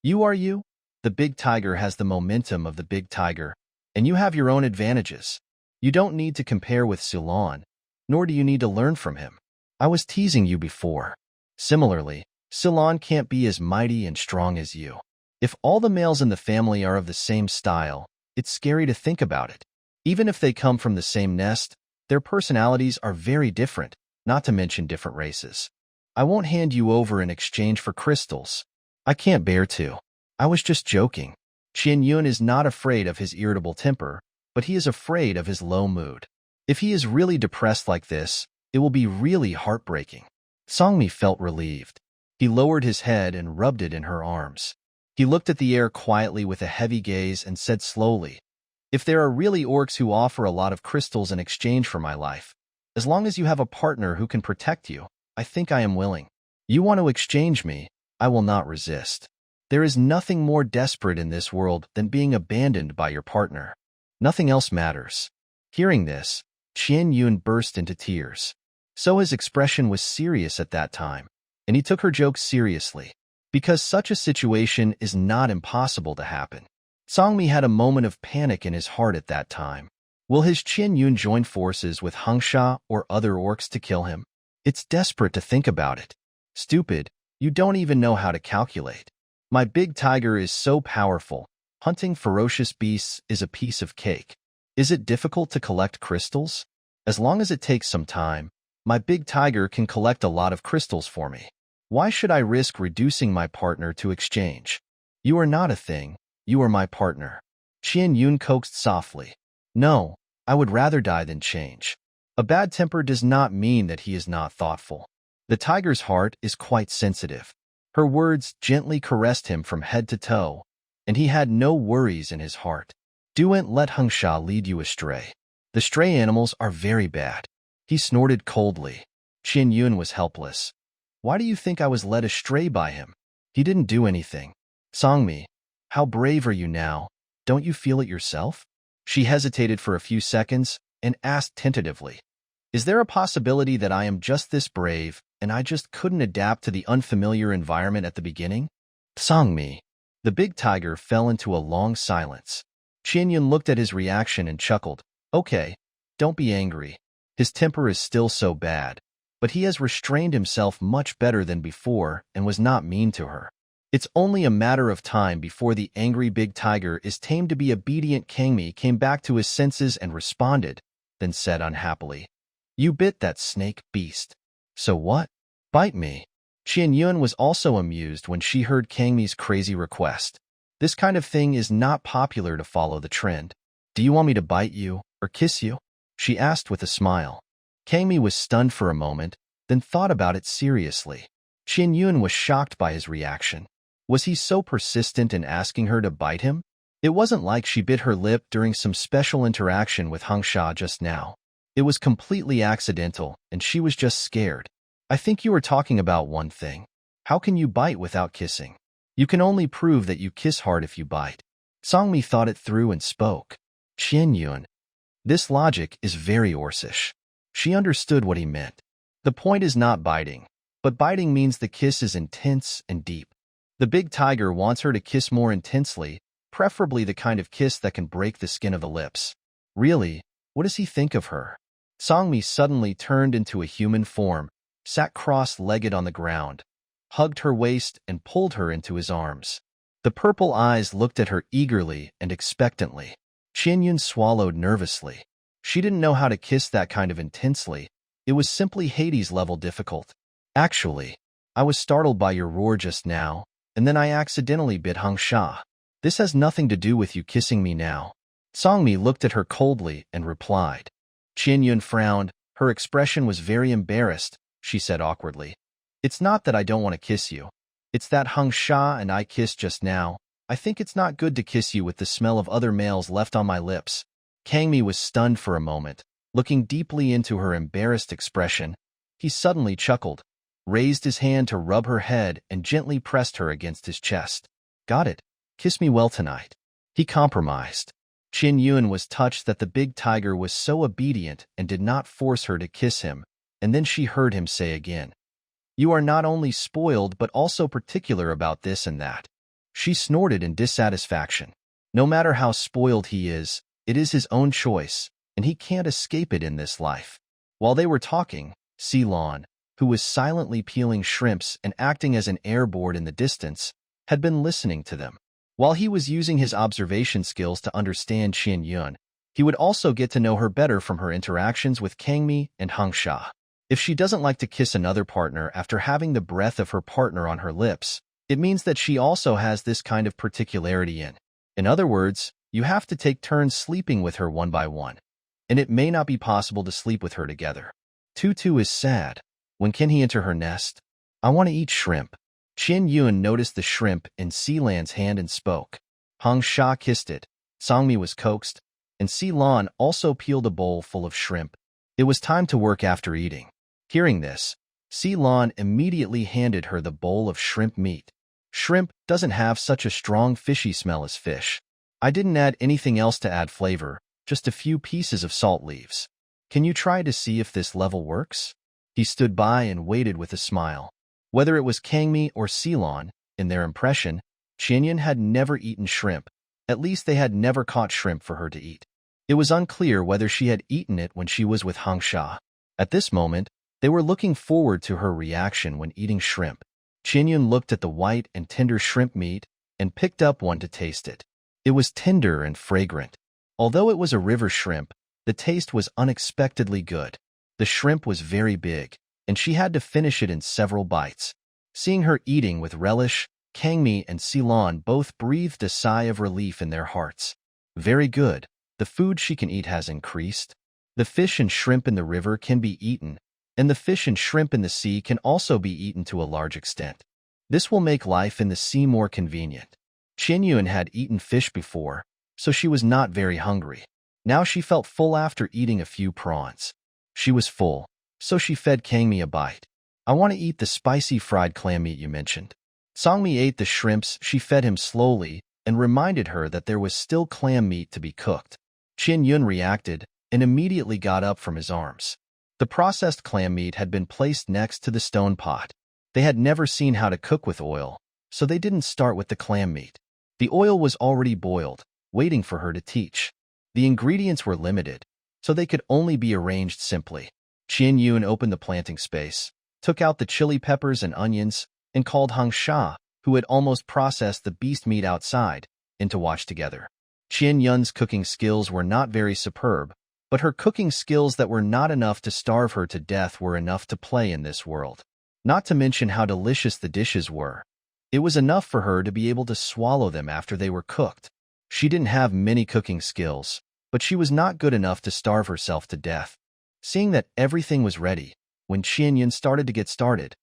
You are you? The big tiger has the momentum of the big tiger, and you have your own advantages. You don't need to compare with Ceylon, nor do you need to learn from him. I was teasing you before. Similarly, Ceylon can't be as mighty and strong as you. If all the males in the family are of the same style, it's scary to think about it. Even if they come from the same nest, their personalities are very different, not to mention different races. I won't hand you over in exchange for crystals. I can't bear to. I was just joking. Qinyun is not afraid of his irritable temper, but he is afraid of his low mood. If he is really depressed like this, it will be really heartbreaking. Sangmi felt relieved. He lowered his head and rubbed it in her arms. He looked at the air quietly with a heavy gaze and said slowly, If there are really orcs who offer a lot of crystals in exchange for my life, as long as you have a partner who can protect you, I think I am willing. You want to exchange me, I will not resist. There is nothing more desperate in this world than being abandoned by your partner. Nothing else matters. Hearing this, Qinyun burst into tears. So his expression was serious at that time, and he took her joke seriously, because such a situation is not impossible to happen. Sangmi had a moment of panic in his heart at that time. Will his Qinyun join forces with Hung Sha or other orcs to kill him? It's desperate to think about it. Stupid, you don't even know how to calculate. My big tiger is so powerful. Hunting ferocious beasts is a piece of cake. Is it difficult to collect crystals? As long as it takes some time, my big tiger can collect a lot of crystals for me. Why should I risk reducing my partner to exchange? You are not a thing. You are my partner. Qian Yun coaxed softly. No, I would rather die than change. A bad temper does not mean that he is not thoughtful. The tiger's heart is quite sensitive. Her words gently caressed him from head to toe, and he had no worries in his heart. Don't let Hengsha lead you astray. The stray animals are very bad. He snorted coldly. Qian Yun was helpless. Why do you think I was led astray by him? He didn't do anything. Songmi, how brave are you now? Don't you feel it yourself? She hesitated for a few seconds and asked tentatively, is there a possibility that I am just this brave and I just couldn't adapt to the unfamiliar environment at the beginning? Songmi. The big tiger fell into a long silence. Qian Yun looked at his reaction and chuckled. Okay, don't be angry. His temper is still so bad, but he has restrained himself much better than before and was not mean to her. It's only a matter of time before the angry big tiger is tamed to be obedient. Kangmi came back to his senses and responded, then said unhappily, you bit that snake, beast. So what? Bite me. Qian Yun was also amused when she heard Kangmi's crazy request. This kind of thing is not popular to follow the trend. Do you want me to bite you or kiss you? She asked with a smile. Kangmi was stunned for a moment, then thought about it seriously. Qian Yun was shocked by his reaction. Was he so persistent in asking her to bite him? It wasn't like she bit her lip during some special interaction with Hengsha just now. It was completely accidental, and she was just scared. I think you were talking about one thing. How can you bite without kissing? You can only prove that you kiss hard if you bite. Songmi thought it through and spoke. Qian Yun. This logic is very Orsish. She understood what he meant. The point is not biting, but biting means the kiss is intense and deep. The big tiger wants her to kiss more intensely, preferably the kind of kiss that can break the skin of the lips. Really, what does he think of her? Songmi suddenly turned into a human form, sat cross-legged on the ground, hugged her waist and pulled her into his arms. The purple eyes looked at her eagerly and expectantly. Qian Yun swallowed nervously. She didn't know how to kiss that kind of intensely. It was simply Hades-level difficult. Actually, I was startled by your roar just now, and then I accidentally bit Hengsha. This has nothing to do with you kissing me now. Songmi looked at her coldly and replied. Qian Yun frowned. Her expression was very embarrassed. She said awkwardly, it's not that I don't want to kiss you. It's that Hengsha and I kissed just now. I think it's not good to kiss you with the smell of other males left on my lips. Kangmi was stunned for a moment. Looking deeply into her embarrassed expression, he suddenly chuckled, raised his hand to rub her head and gently pressed her against his chest. Got it. Kiss me well tonight. He compromised. Qian Yun was touched that the big tiger was so obedient and did not force her to kiss him, and then she heard him say again, you are not only spoiled but also particular about this and that. She snorted in dissatisfaction. No matter how spoiled he is, it is his own choice, and he can't escape it in this life. While they were talking, Ceylon, who was silently peeling shrimps and acting as an airboard in the distance, had been listening to them. While he was using his observation skills to understand Qian Yun, he would also get to know her better from her interactions with Kangmi and Hengsha. If she doesn't like to kiss another partner after having the breath of her partner on her lips, it means that she also has this kind of particularity in other words, you have to take turns sleeping with her one by one, and it may not be possible to sleep with her together. Tutu is sad. When can he enter her nest? I want to eat shrimp. Qian Yun noticed the shrimp in Sealan's hand and spoke. Hengsha kissed it. Songmi was coaxed, and Ceylon also peeled a bowl full of shrimp. It was time to work after eating. Hearing this, Ceylon immediately handed her the bowl of shrimp meat. Shrimp doesn't have such a strong fishy smell as fish. I didn't add anything else to add flavor, just a few pieces of salt leaves. Can you try to see if this level works? He stood by and waited with a smile. Whether it was Kangmi or Ceylon, in their impression, Qian Yun had never eaten shrimp. At least they had never caught shrimp for her to eat. It was unclear whether she had eaten it when she was with Hengsha. At this moment, they were looking forward to her reaction when eating shrimp. Qian Yun looked at the white and tender shrimp meat and picked up one to taste it. It was tender and fragrant. Although it was a river shrimp, The taste was unexpectedly good. The shrimp was very big, and she had to finish it in several bites. Seeing her eating with relish, Kangmi and Ceylon both breathed a sigh of relief in their hearts. Very good. The food she can eat has increased. The fish and shrimp in the river can be eaten, and the fish and shrimp in the sea can also be eaten to a large extent. This will make life in the sea more convenient. Qianyun had eaten fish before, so she was not very hungry. Now she felt full after eating a few prawns. She was full, so she fed Kangmi a bite. I want to eat the spicy fried clam meat you mentioned. Songmi ate the shrimps she fed him slowly and reminded her that there was still clam meat to be cooked. Qianyun reacted and immediately got up from his arms. The processed clam meat had been placed next to the stone pot. They had never seen how to cook with oil, so they didn't start with the clam meat. The oil was already boiled, waiting for her to teach. The ingredients were limited, so they could only be arranged simply. Qianyun opened the planting space, took out the chili peppers and onions, and called Hung Sha, who had almost processed the beast meat outside, in to watch together. Qianyun's cooking skills were not very superb, but her cooking skills that were not enough to starve her to death were enough to play in this world. Not to mention how delicious the dishes were. It was enough for her to be able to swallow them after they were cooked. She didn't have many cooking skills, but she was not good enough to starve herself to death. Seeing that everything was ready, when Qianyun started to get started,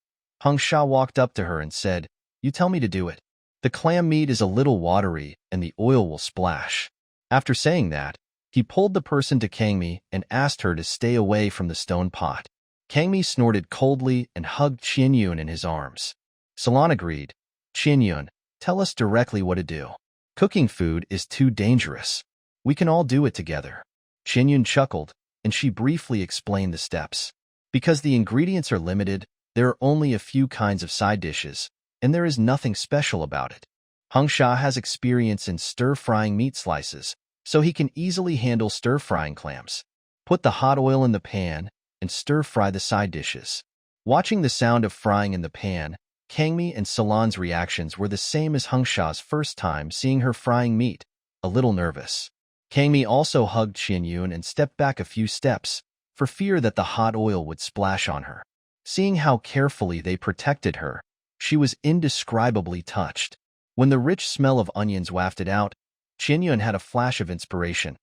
Hung Sha walked up to her and said, "You tell me to do it. The clam meat is a little watery and the oil will splash." After saying that, he pulled the person to Kangmi and asked her to stay away from the stone pot. Kangmi snorted coldly and hugged Qianyun in his arms. Salon agreed. "Qianyun, tell us directly what to do. Cooking food is too dangerous. We can all do it together." Qianyun chuckled, and she briefly explained the steps. Because the ingredients are limited, there are only a few kinds of side dishes, and there is nothing special about it. Hung Sha has experience in stir-frying meat slices, so he can easily handle stir-frying clams. Put the hot oil in the pan and stir-fry the side dishes. Watching the sound of frying in the pan, Kangmi and Salon's reactions were the same as Hung Sha's first time seeing her frying meat, a little nervous. Kangmi also hugged Qianyun and stepped back a few steps, for fear that the hot oil would splash on her. Seeing how carefully they protected her, she was indescribably touched. When the rich smell of onions wafted out, Qianyun had a flash of inspiration.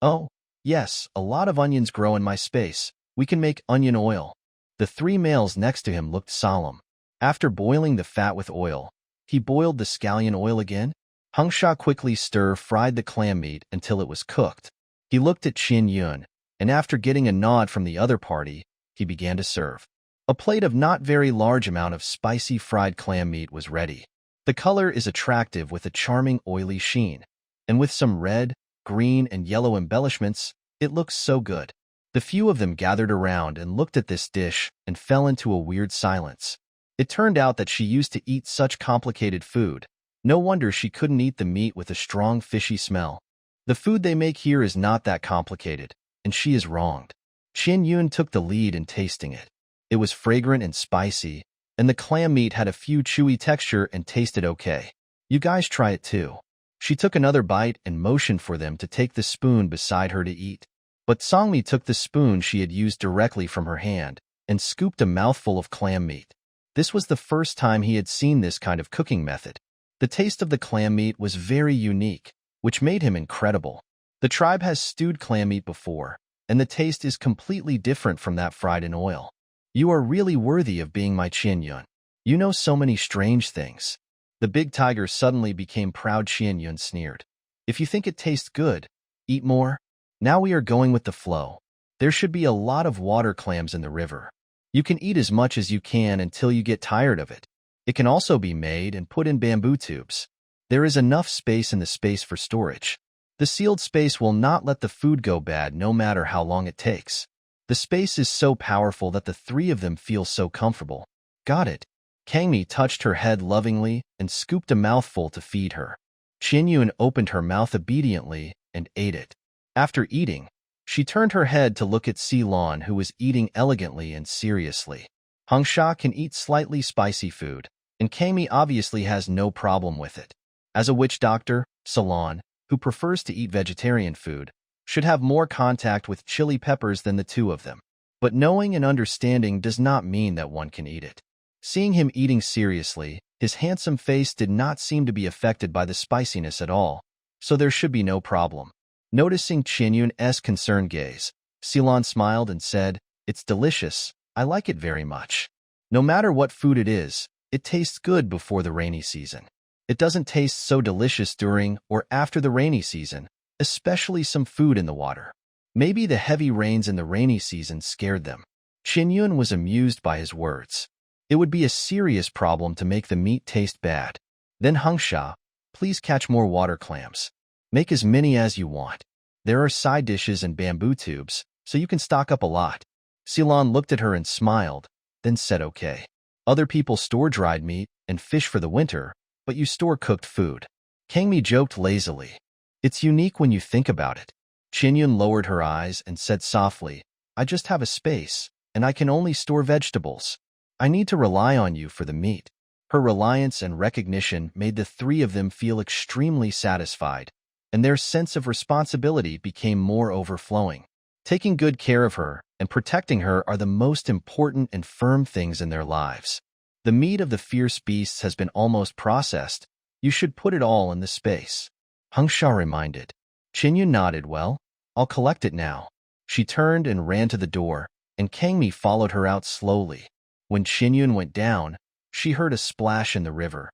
"Oh, yes, a lot of onions grow in my space. We can make onion oil." The three males next to him looked solemn. After boiling the fat with oil, he boiled the scallion oil again. Hung Sha quickly stir-fried the clam meat until it was cooked. He looked at Qianyun, and after getting a nod from the other party, he began to serve. A plate of not very large amount of spicy fried clam meat was ready. The color is attractive with a charming oily sheen, and with some red, green, and yellow embellishments, it looks so good. The few of them gathered around and looked at this dish and fell into a weird silence. It turned out that she used to eat such complicated food. No wonder she couldn't eat the meat with a strong fishy smell. The food they make here is not that complicated, and she is wronged. Qianyun took the lead in tasting it. It was fragrant and spicy, and the clam meat had a few chewy texture and tasted okay. "You guys try it too." She took another bite and motioned for them to take the spoon beside her to eat. But Songmi took the spoon she had used directly from her hand and scooped a mouthful of clam meat. This was the first time he had seen this kind of cooking method. The taste of the clam meat was very unique, which made him incredible. The tribe has stewed clam meat before, and the taste is completely different from that fried in oil. "You are really worthy of being my Qianyun. You know so many strange things." The big tiger suddenly became proud. Qianyun sneered. "If you think it tastes good, eat more. Now we are going with the flow. There should be a lot of water clams in the river. You can eat as much as you can until you get tired of it. It can also be made and put in bamboo tubes. There is enough space in the space for storage. The sealed space will not let the food go bad no matter how long it takes. The space is so powerful that the three of them feel so comfortable." "Got it." Kangmi touched her head lovingly and scooped a mouthful to feed her. Qianyun opened her mouth obediently and ate it. After eating, she turned her head to look at Ceylon, who was eating elegantly and seriously. Hung Sha can eat slightly spicy food, and Kangmi obviously has no problem with it. As a witch doctor, Ceylon, who prefers to eat vegetarian food, should have more contact with chili peppers than the two of them. But knowing and understanding does not mean that one can eat it. Seeing him eating seriously, his handsome face did not seem to be affected by the spiciness at all, so there should be no problem. Noticing Qianyun's concerned gaze, Ceylon smiled and said, "It's delicious. I like it very much. No matter what food it is, it tastes good before the rainy season. It doesn't taste so delicious during or after the rainy season, especially some food in the water." Maybe the heavy rains in the rainy season scared them. Qianyun was amused by his words. It would be a serious problem to make the meat taste bad. Then Hangsha, please catch more water clams. Make as many as you want. There are side dishes and bamboo tubes, so you can stock up a lot. Ceylon looked at her and smiled, then said okay. Other people store dried meat and fish for the winter, but you store cooked food. Kangmi joked lazily. It's unique when you think about it. Qianyun lowered her eyes and said softly, I just have a space, and I can only store vegetables. I need to rely on you for the meat. Her reliance and recognition made the three of them feel extremely satisfied, and their sense of responsibility became more overflowing. Taking good care of her and protecting her are the most important and firm things in their lives. The meat of the fierce beasts has been almost processed. You should put it all in the space. Hangsha reminded. Qianyun nodded. Well, I'll collect it now. She turned and ran to the door, and Kangmi followed her out slowly. When Qianyun went down, she heard a splash in the river,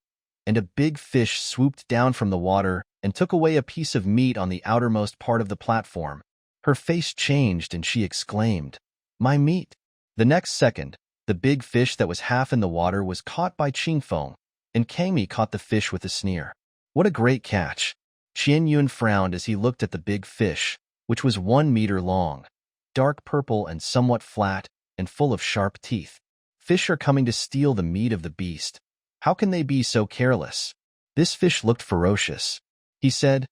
and a big fish swooped down from the water and took away a piece of meat on the outermost part of the platform. Her face changed and she exclaimed, My meat! The next second, the big fish that was half in the water was caught by Qingfeng, and Kangmi caught the fish with a sneer. What a great catch! Qianyun frowned as he looked at the big fish, which was 1 meter long, dark purple and somewhat flat, and full of sharp teeth. Fish are coming to steal the meat of the beast. How can they be so careless? This fish looked ferocious. He said,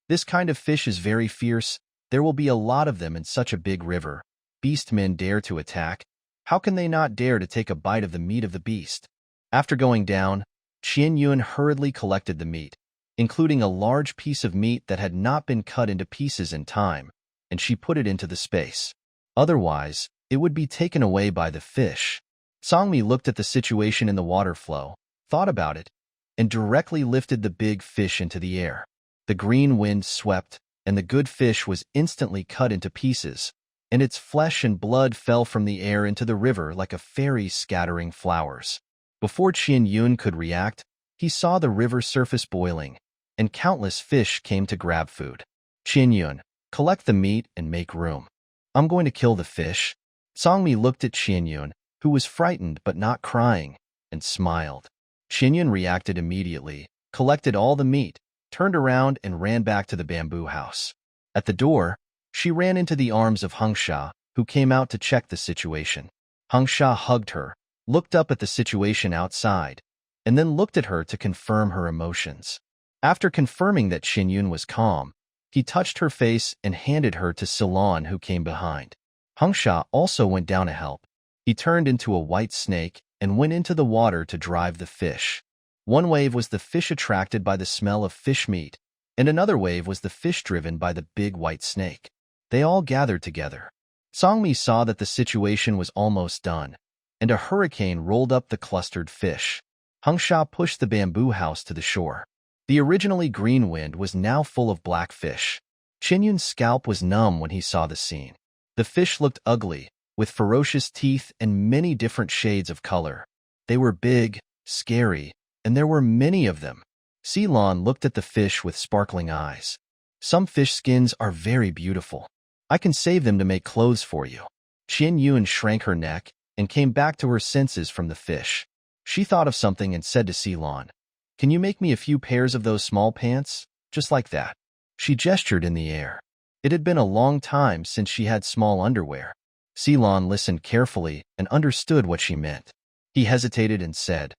This kind of fish is very fierce. There will be a lot of them in such a big river. Beastmen dare to attack. How can they not dare to take a bite of the meat of the beast? After going down, Qianyun hurriedly collected the meat, including a large piece of meat that had not been cut into pieces in time, and she put it into the space. Otherwise, it would be taken away by the fish. Songmi looked at the situation in the water flow, thought about it, and directly lifted the big fish into the air. The green wind swept, and the good fish was instantly cut into pieces, and its flesh and blood fell from the air into the river like a fairy scattering flowers. Before Qianyun could react, he saw the river surface boiling, and countless fish came to grab food. Qianyun, collect the meat and make room. I'm going to kill the fish. Songmi looked at Qianyun, who was frightened but not crying, and smiled. Qianyun reacted immediately, collected all the meat, turned around and ran back to the bamboo house. At the door, she ran into the arms of Hangsha, who came out to check the situation. Hangsha hugged her, looked up at the situation outside, and then looked at her to confirm her emotions. After confirming that Qianyun was calm, he touched her face and handed her to Ceylon, who came behind. Hangsha also went down to help. He turned into a white snake and went into the water to drive the fish. One wave was the fish attracted by the smell of fish meat, and another wave was the fish driven by the big white snake. They all gathered together. Songmi saw that the situation was almost done, and a hurricane rolled up the clustered fish. Hangsha pushed the bamboo house to the shore. The originally green wind was now full of black fish. Qianyun's scalp was numb when he saw the scene. The fish looked ugly, with ferocious teeth and many different shades of color. They were big, scary, and there were many of them. Ceylon looked at the fish with sparkling eyes. Some fish skins are very beautiful. I can save them to make clothes for you. Qianyun shrank her neck and came back to her senses from the fish. She thought of something and said to Ceylon, Can you make me a few pairs of those small pants? Just like that. She gestured in the air. It had been a long time since she had small underwear. Ceylon listened carefully and understood what she meant. He hesitated and said,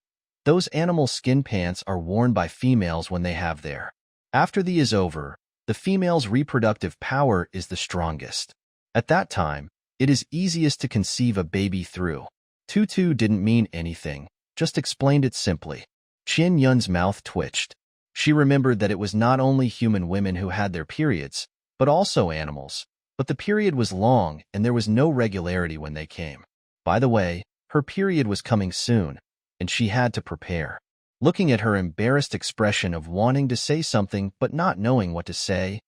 Those animal skin pants are worn by females when they have their. After the is over, the female's reproductive power is the strongest. At that time, it is easiest to conceive a baby through. Tutu didn't mean anything, just explained it simply. Qianyun's mouth twitched. She remembered that it was not only human women who had their periods, but also animals. But the period was long and there was no regularity when they came. By the way, her period was coming soon, and she had to prepare. Looking at her embarrassed expression of wanting to say something but not knowing what to say,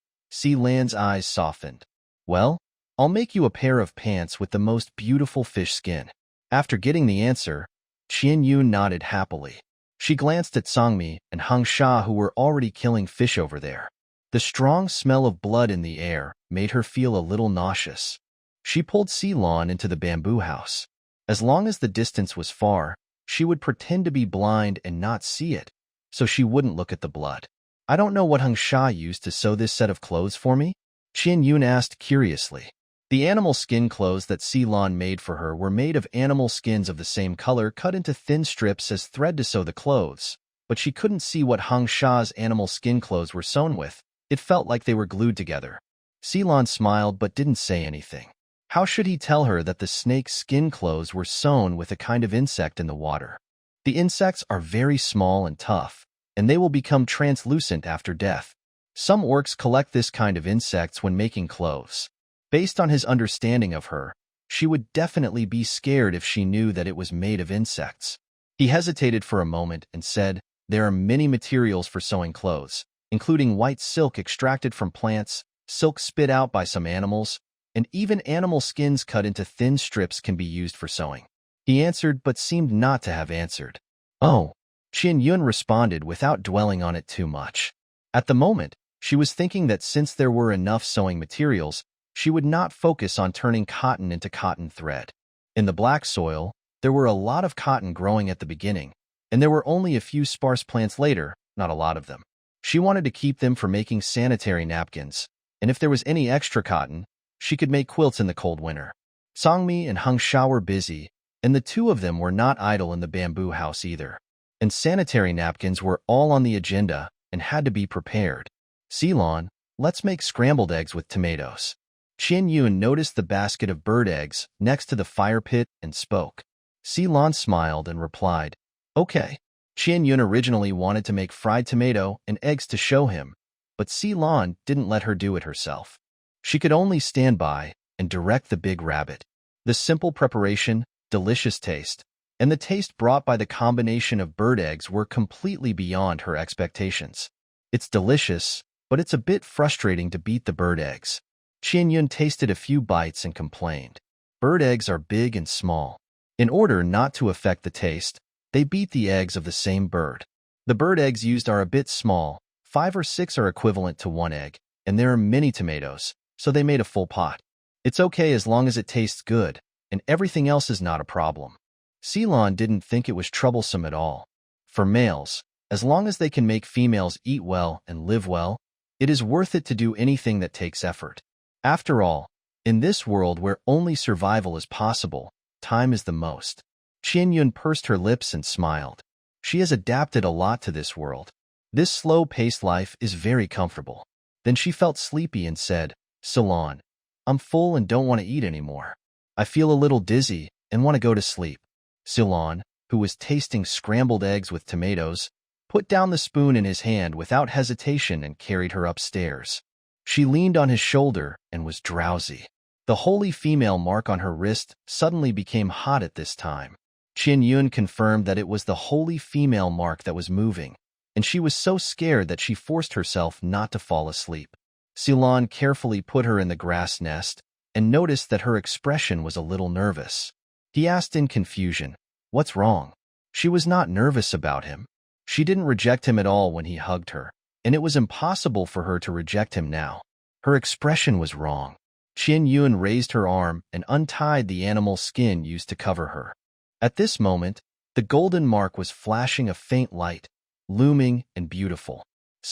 Lan's eyes softened. Well, I'll make you a pair of pants with the most beautiful fish skin. After getting the answer, Qianyun nodded happily. She glanced at Songmi and Hung Sha, who were already killing fish over there. The strong smell of blood in the air made her feel a little nauseous. She pulled Lan into the bamboo house. As long as the distance was far, she would pretend to be blind and not see it, so she wouldn't look at the blood. I don't know what Hung Sha used to sew this set of clothes for me? Qianyun asked curiously. The animal skin clothes that Lan made for her were made of animal skins of the same color cut into thin strips as thread to sew the clothes, but she couldn't see what Hung Sha's animal skin clothes were sewn with. It felt like they were glued together. Lan smiled but didn't say anything. How should he tell her that the snake's skin clothes were sewn with a kind of insect in the water? The insects are very small and tough, and they will become translucent after death. Some orcs collect this kind of insects when making clothes. Based on his understanding of her, she would definitely be scared if she knew that it was made of insects. He hesitated for a moment and said, "There are many materials for sewing clothes, including white silk extracted from plants, silk spit out by some animals, and even animal skins cut into thin strips can be used for sewing." He answered but seemed not to have answered. "Oh," Qianyun responded without dwelling on it too much. At the moment, she was thinking that since there were enough sewing materials, she would not focus on turning cotton into cotton thread. In the black soil, there were a lot of cotton growing at the beginning, and there were only a few sparse plants later, not a lot of them. She wanted to keep them for making sanitary napkins, and if there was any extra cotton, she could make quilts in the cold winter. Songmi and Hung Sha were busy, and the two of them were not idle in the bamboo house either. And sanitary napkins were all on the agenda and had to be prepared. "Lan, let's make scrambled eggs with tomatoes." Qianyun noticed the basket of bird eggs next to the fire pit and spoke. Lan smiled and replied, "Okay." Qianyun originally wanted to make fried tomato and eggs to show him, but Lan didn't let her do it herself. She could only stand by and direct the big rabbit. The simple preparation, delicious taste, and the taste brought by the combination of bird eggs were completely beyond her expectations. It's delicious, but it's a bit frustrating to beat the bird eggs. Qianyun tasted a few bites and complained. Bird eggs are big and small. In order not to affect the taste, they beat the eggs of the same bird. The bird eggs used are a bit small, 5 or 6 are equivalent to 1 egg, and there are many tomatoes, so they made a full pot. It's okay as long as it tastes good, and everything else is not a problem. Lan didn't think it was troublesome at all. For males, as long as they can make females eat well and live well, it is worth it to do anything that takes effort. After all, in this world where only survival is possible, time is the most. Qianyun pursed her lips and smiled. She has adapted a lot to this world. This slow-paced life is very comfortable. Then she felt sleepy and said, "Lan, I'm full and don't want to eat anymore. I feel a little dizzy and want to go to sleep." Lan, who was tasting scrambled eggs with tomatoes, put down the spoon in his hand without hesitation and carried her upstairs. She leaned on his shoulder and was drowsy. The holy female mark on her wrist suddenly became hot at this time. Qianyun confirmed that it was the holy female mark that was moving, and she was so scared that she forced herself not to fall asleep. Lan carefully put her in the grass nest and noticed that her expression was a little nervous. He asked in confusion, "What's wrong?" She was not nervous about him. She didn't reject him at all when he hugged her, and it was impossible for her to reject him now. Her expression was wrong. Qianyun raised her arm and untied the animal skin used to cover her. At this moment, the golden mark was flashing a faint light, looming and beautiful.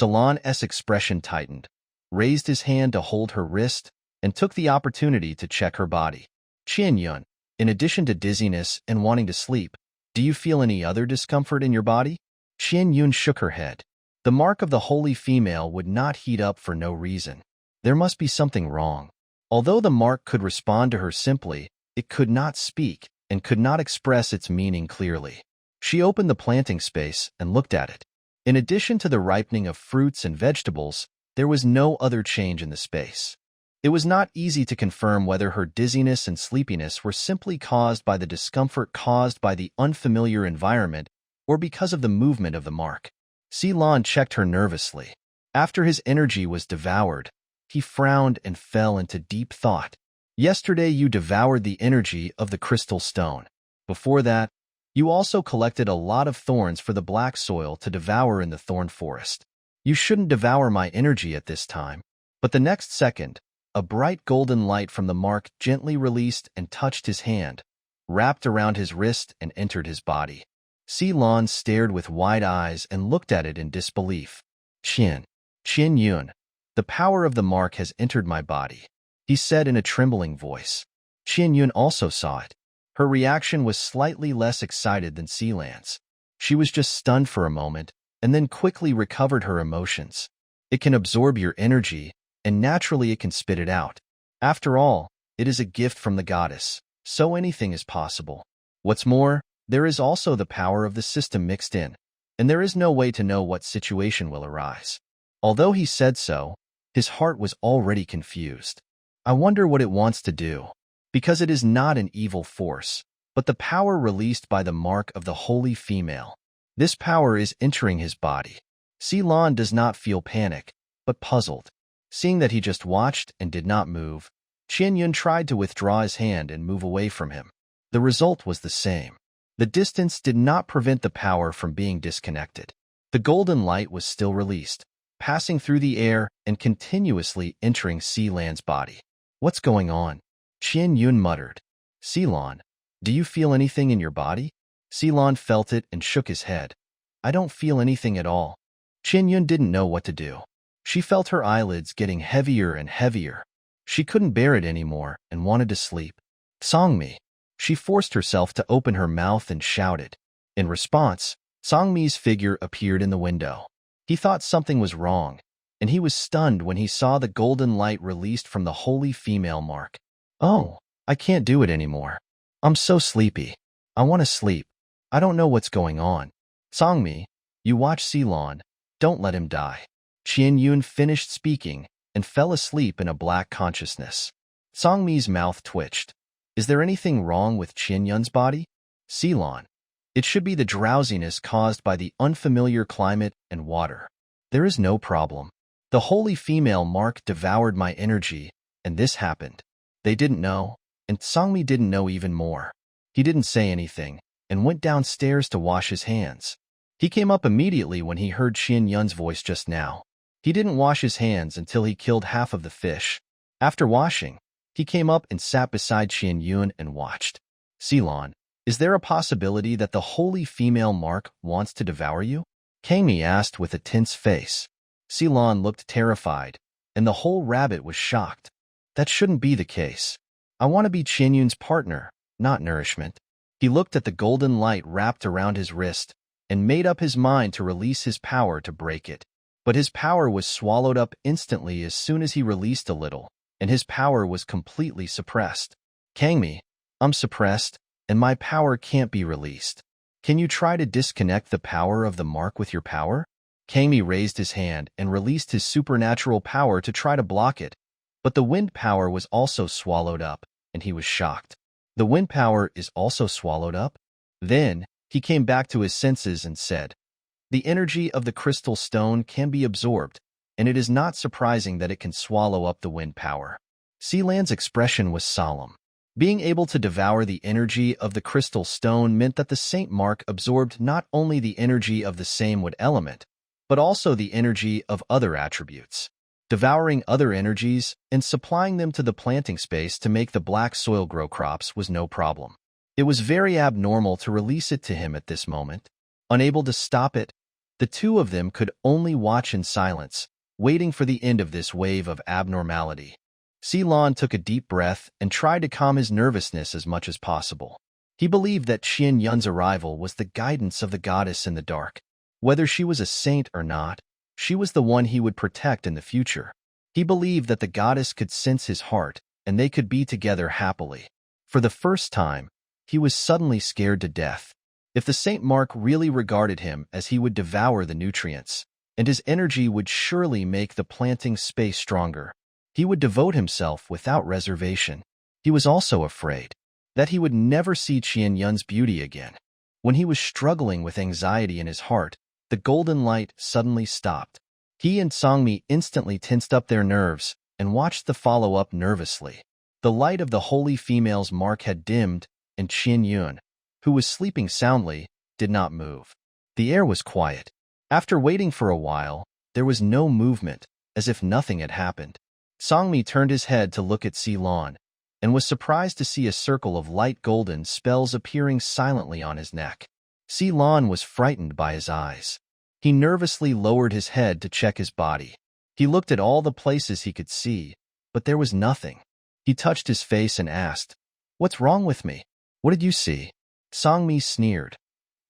Lan's expression tightened, raised his hand to hold her wrist, and took the opportunity to check her body. "Qianyun, in addition to dizziness and wanting to sleep, do you feel any other discomfort in your body?" Qianyun shook her head. The mark of the holy female would not heat up for no reason. There must be something wrong. Although the mark could respond to her simply, it could not speak and could not express its meaning clearly. She opened the planting space and looked at it. In addition to the ripening of fruits and vegetables, There was no other change in the space. It was not easy to confirm whether her dizziness and sleepiness were simply caused by the discomfort caused by the unfamiliar environment or because of the movement of the mark. Ceylon checked her nervously. After his energy was devoured, he frowned and fell into deep thought. Yesterday you devoured the energy of the crystal stone. Before that, you also collected a lot of thorns for the black soil to devour in the thorn forest. You shouldn't devour my energy at this time. But the next second, a bright golden light from the mark gently released and touched his hand, wrapped around his wrist and entered his body. Ceylon stared with wide eyes and looked at it in disbelief. Qin Yun, the power of the mark has entered my body, he said in a trembling voice. Qin Yun also saw it. Her reaction was slightly less excited than Ceylon's. She was just stunned for a moment and then quickly recovered her emotions. It can absorb your energy, and naturally it can spit it out. After all, it is a gift from the goddess, so anything is possible. What's more, there is also the power of the system mixed in, and there is no way to know what situation will arise. Although he said so, his heart was already confused. I wonder what it wants to do, because it is not an evil force, but the power released by the mark of the holy female. This power is entering his body. Ceylon does not feel panic, but puzzled. Seeing that he just watched and did not move, Qin Yun tried to withdraw his hand and move away from him. The result was the same. The distance did not prevent the power from being disconnected. The golden light was still released, passing through the air and continuously entering Ceylon's body. What's going on? Qin Yun muttered. Ceylon, do you feel anything in your body? Ceylon felt it and shook his head. I don't feel anything at all. Qin Yun didn't know what to do. She felt her eyelids getting heavier and heavier. She couldn't bear it anymore and wanted to sleep. Songmi. She forced herself to open her mouth and shouted. In response, Songmi's figure appeared in the window. He thought something was wrong, and he was stunned when he saw the golden light released from the holy female mark. Oh, I can't do it anymore. I'm so sleepy. I want to sleep. I don't know what's going on. Songmi, you watch Ceylon. Don't let him die. Qin Yun finished speaking and fell asleep in a black consciousness. Songmi's mouth twitched. Is there anything wrong with Qin Yun's body? Ceylon. It should be the drowsiness caused by the unfamiliar climate and water. There is no problem. The holy female mark devoured my energy, and this happened. They didn't know, and Songmi didn't know even more. He didn't say anything, and went downstairs to wash his hands. He came up immediately when he heard Qin Yun's voice just now. He didn't wash his hands until he killed half of the fish. After washing, he came up and sat beside Qin Yun and watched. Ceylon, is there a possibility that the holy female mark wants to devour you? Kami asked with a tense face. Ceylon looked terrified, and the whole rabbit was shocked. That shouldn't be the case. I want to be Qin Yun's partner, not nourishment. He looked at the golden light wrapped around his wrist and made up his mind to release his power to break it. But his power was swallowed up instantly as soon as he released a little, and his power was completely suppressed. Kangmi, I'm suppressed, and my power can't be released. Can you try to disconnect the power of the mark with your power? Kangmi raised his hand and released his supernatural power to try to block it, but the wind power was also swallowed up, and he was shocked. The wind power is also swallowed up? Then, he came back to his senses and said, the energy of the crystal stone can be absorbed, and it is not surprising that it can swallow up the wind power. Ceylon's expression was solemn. Being able to devour the energy of the crystal stone meant that the Saint Mark absorbed not only the energy of the same wood element, but also the energy of other attributes. Devouring other energies and supplying them to the planting space to make the black soil grow crops was no problem. It was very abnormal to release it to him at this moment. Unable to stop it, the two of them could only watch in silence, waiting for the end of this wave of abnormality. Ceylon took a deep breath and tried to calm his nervousness as much as possible. He believed that Qin Yun's arrival was the guidance of the goddess in the dark. Whether she was a saint or not, she was the one he would protect in the future. He believed that the goddess could sense his heart, and they could be together happily. For the first time, he was suddenly scared to death. If the Saint Mark really regarded him as he would devour the nutrients, and his energy would surely make the planting space stronger. He would devote himself without reservation. He was also afraid that he would never see Qian Yun's beauty again. When he was struggling with anxiety in his heart, the golden light suddenly stopped. He and Songmi instantly tensed up their nerves and watched the follow-up nervously. The light of the holy female's mark had dimmed, and Qian Yun, who was sleeping soundly, did not move. The air was quiet. After waiting for a while, there was no movement, as if nothing had happened. Songmi turned his head to look at Ceylon, and was surprised to see a circle of light golden spells appearing silently on his neck. Ceylon was frightened by his eyes. He nervously lowered his head to check his body. He looked at all the places he could see, but there was nothing. He touched his face and asked, "What's wrong with me? What did you see?" Songmi sneered.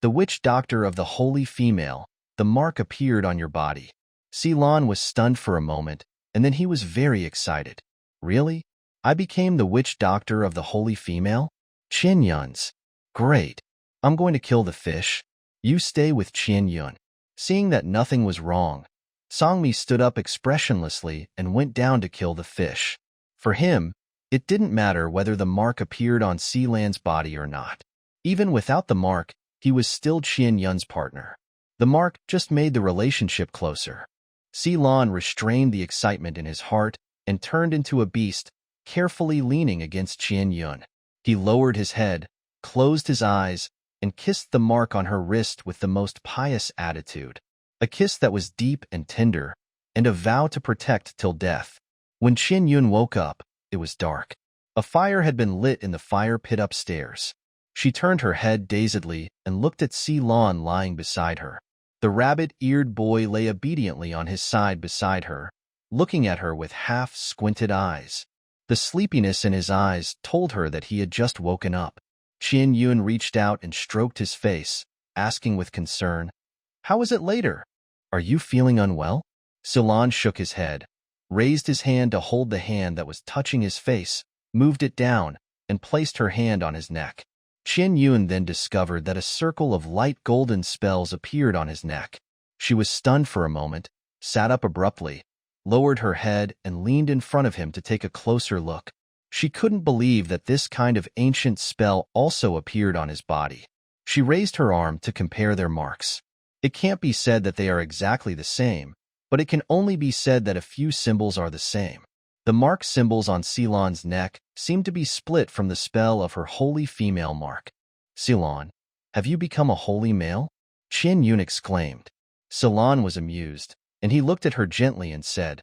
"The witch doctor of the holy female, the mark appeared on your body." Ceylon was stunned for a moment, and then he was very excited. "Really? I became the witch doctor of the holy female? Qian Yun's. Great. I'm going to kill the fish. You stay with Qian Yun." Seeing that nothing was wrong, Songmi stood up expressionlessly and went down to kill the fish. For him, it didn't matter whether the mark appeared on Ceylon's body or not. Even without the mark, he was still Qian Yun's partner. The mark just made the relationship closer. Ceylon restrained the excitement in his heart and turned into a beast, carefully leaning against Qian Yun. He lowered his head, closed his eyes, and kissed the mark on her wrist with the most pious attitude. A kiss that was deep and tender, and a vow to protect till death. When Qian Yun woke up, it was dark. A fire had been lit in the fire pit upstairs. She turned her head dazedly and looked at Ceylon lying beside her. The rabbit-eared boy lay obediently on his side beside her, looking at her with half-squinted eyes. The sleepiness in his eyes told her that he had just woken up. Qian Yun reached out and stroked his face, asking with concern, "How is it later? Are you feeling unwell?" Ceylon shook his head, raised his hand to hold the hand that was touching his face, moved it down, and placed her hand on his neck. Qian Yun then discovered that a circle of light golden spells appeared on his neck. She was stunned for a moment, sat up abruptly, lowered her head, and leaned in front of him to take a closer look. She couldn't believe that this kind of ancient spell also appeared on his body. She raised her arm to compare their marks. It can't be said that they are exactly the same, but it can only be said that a few symbols are the same. The mark symbols on Ceylon's neck seemed to be split from the spell of her holy female mark. "Ceylon, have you become a holy male?" Qian Yun exclaimed. Ceylon was amused, and he looked at her gently and said,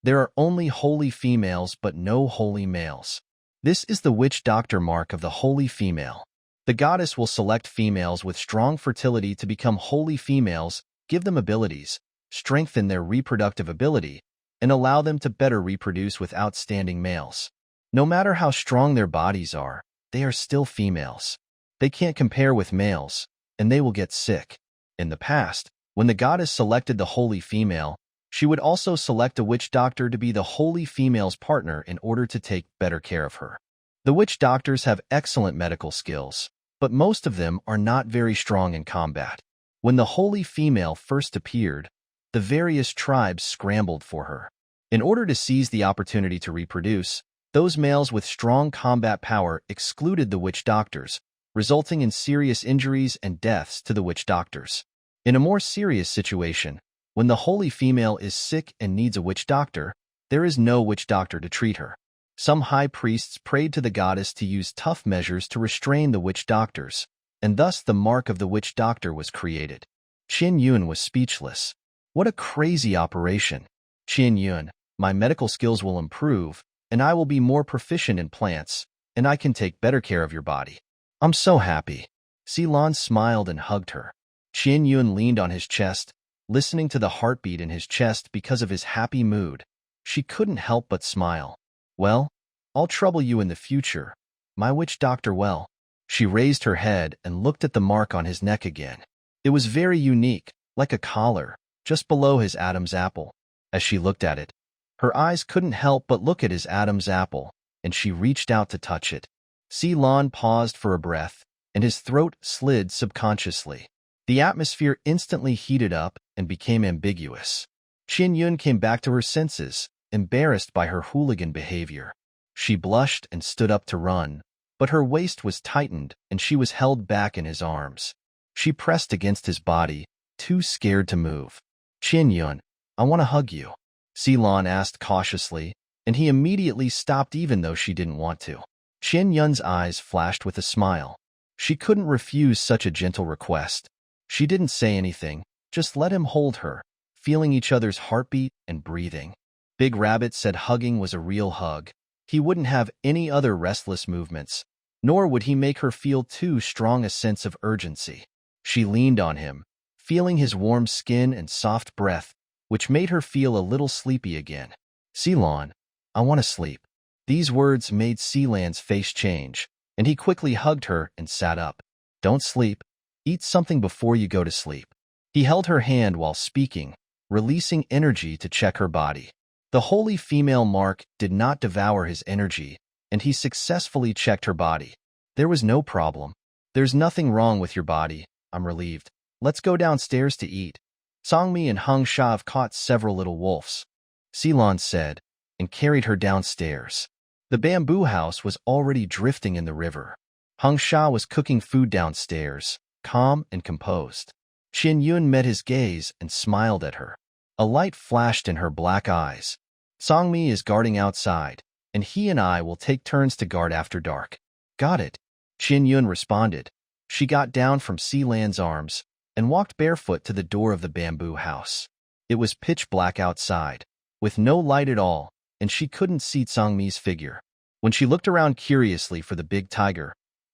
"There are only holy females but no holy males. This is the witch doctor mark of the holy female. The goddess will select females with strong fertility to become holy females, give them abilities, strengthen their reproductive ability, and allow them to better reproduce with outstanding males. No matter how strong their bodies are, they are still females. They can't compare with males, and they will get sick." In the past, when the goddess selected the holy female, she would also select a witch doctor to be the holy female's partner in order to take better care of her. The witch doctors have excellent medical skills, but most of them are not very strong in combat. When the holy female first appeared, the various tribes scrambled for her. In order to seize the opportunity to reproduce, those males with strong combat power excluded the witch doctors, resulting in serious injuries and deaths to the witch doctors. In a more serious situation, when the holy female is sick and needs a witch doctor, there is no witch doctor to treat her. Some high priests prayed to the goddess to use tough measures to restrain the witch doctors, and thus the mark of the witch doctor was created. Qian Yun was speechless. What a crazy operation. "Qian Yun, my medical skills will improve, and I will be more proficient in plants, and I can take better care of your body. I'm so happy." Ceylon smiled and hugged her. Qian Yun leaned on his chest, listening to the heartbeat in his chest because of his happy mood. She couldn't help but smile. "Well, I'll trouble you in the future, my witch doctor well." She raised her head and looked at the mark on his neck again. It was very unique, like a collar, just below his Adam's apple. As she looked at it, her eyes couldn't help but look at his Adam's apple, and she reached out to touch it. Ceylon paused for a breath, and his throat slid subconsciously. The atmosphere instantly heated up and became ambiguous. Qian Yun came back to her senses, embarrassed by her hooligan behavior. She blushed and stood up to run, but her waist was tightened and she was held back in his arms. She pressed against his body, too scared to move. Qian Yun, I want to hug you, Ceylon asked cautiously, and he immediately stopped even though she didn't want to. Qian Yun's eyes flashed with a smile. She couldn't refuse such a gentle request. She didn't say anything, just let him hold her, feeling each other's heartbeat and breathing. Big Rabbit said hugging was a real hug. He wouldn't have any other restless movements, nor would he make her feel too strong a sense of urgency. She leaned on him, feeling his warm skin and soft breath, which made her feel a little sleepy again. Ceylon, I want to sleep. These words made Ceylon's face change, and he quickly hugged her and sat up. Don't sleep. Eat something before you go to sleep. He held her hand while speaking, releasing energy to check her body. The holy female mark did not devour his energy, and he successfully checked her body. There was no problem. There's nothing wrong with your body, I'm relieved. Let's go downstairs to eat. Songmi and Hung Sha have caught several little wolves, Ceylon said, and carried her downstairs. The bamboo house was already drifting in the river. Hung Sha was cooking food downstairs, calm and composed. Qian Yun met his gaze and smiled at her. A light flashed in her black eyes. Songmi is guarding outside, and he and I will take turns to guard after dark. Got it, Qian Yun responded. She got down from Ceylon's arms and walked barefoot to the door of the bamboo house. It was pitch black outside, with no light at all, and she couldn't see Songmi's figure. When she looked around curiously for the big tiger,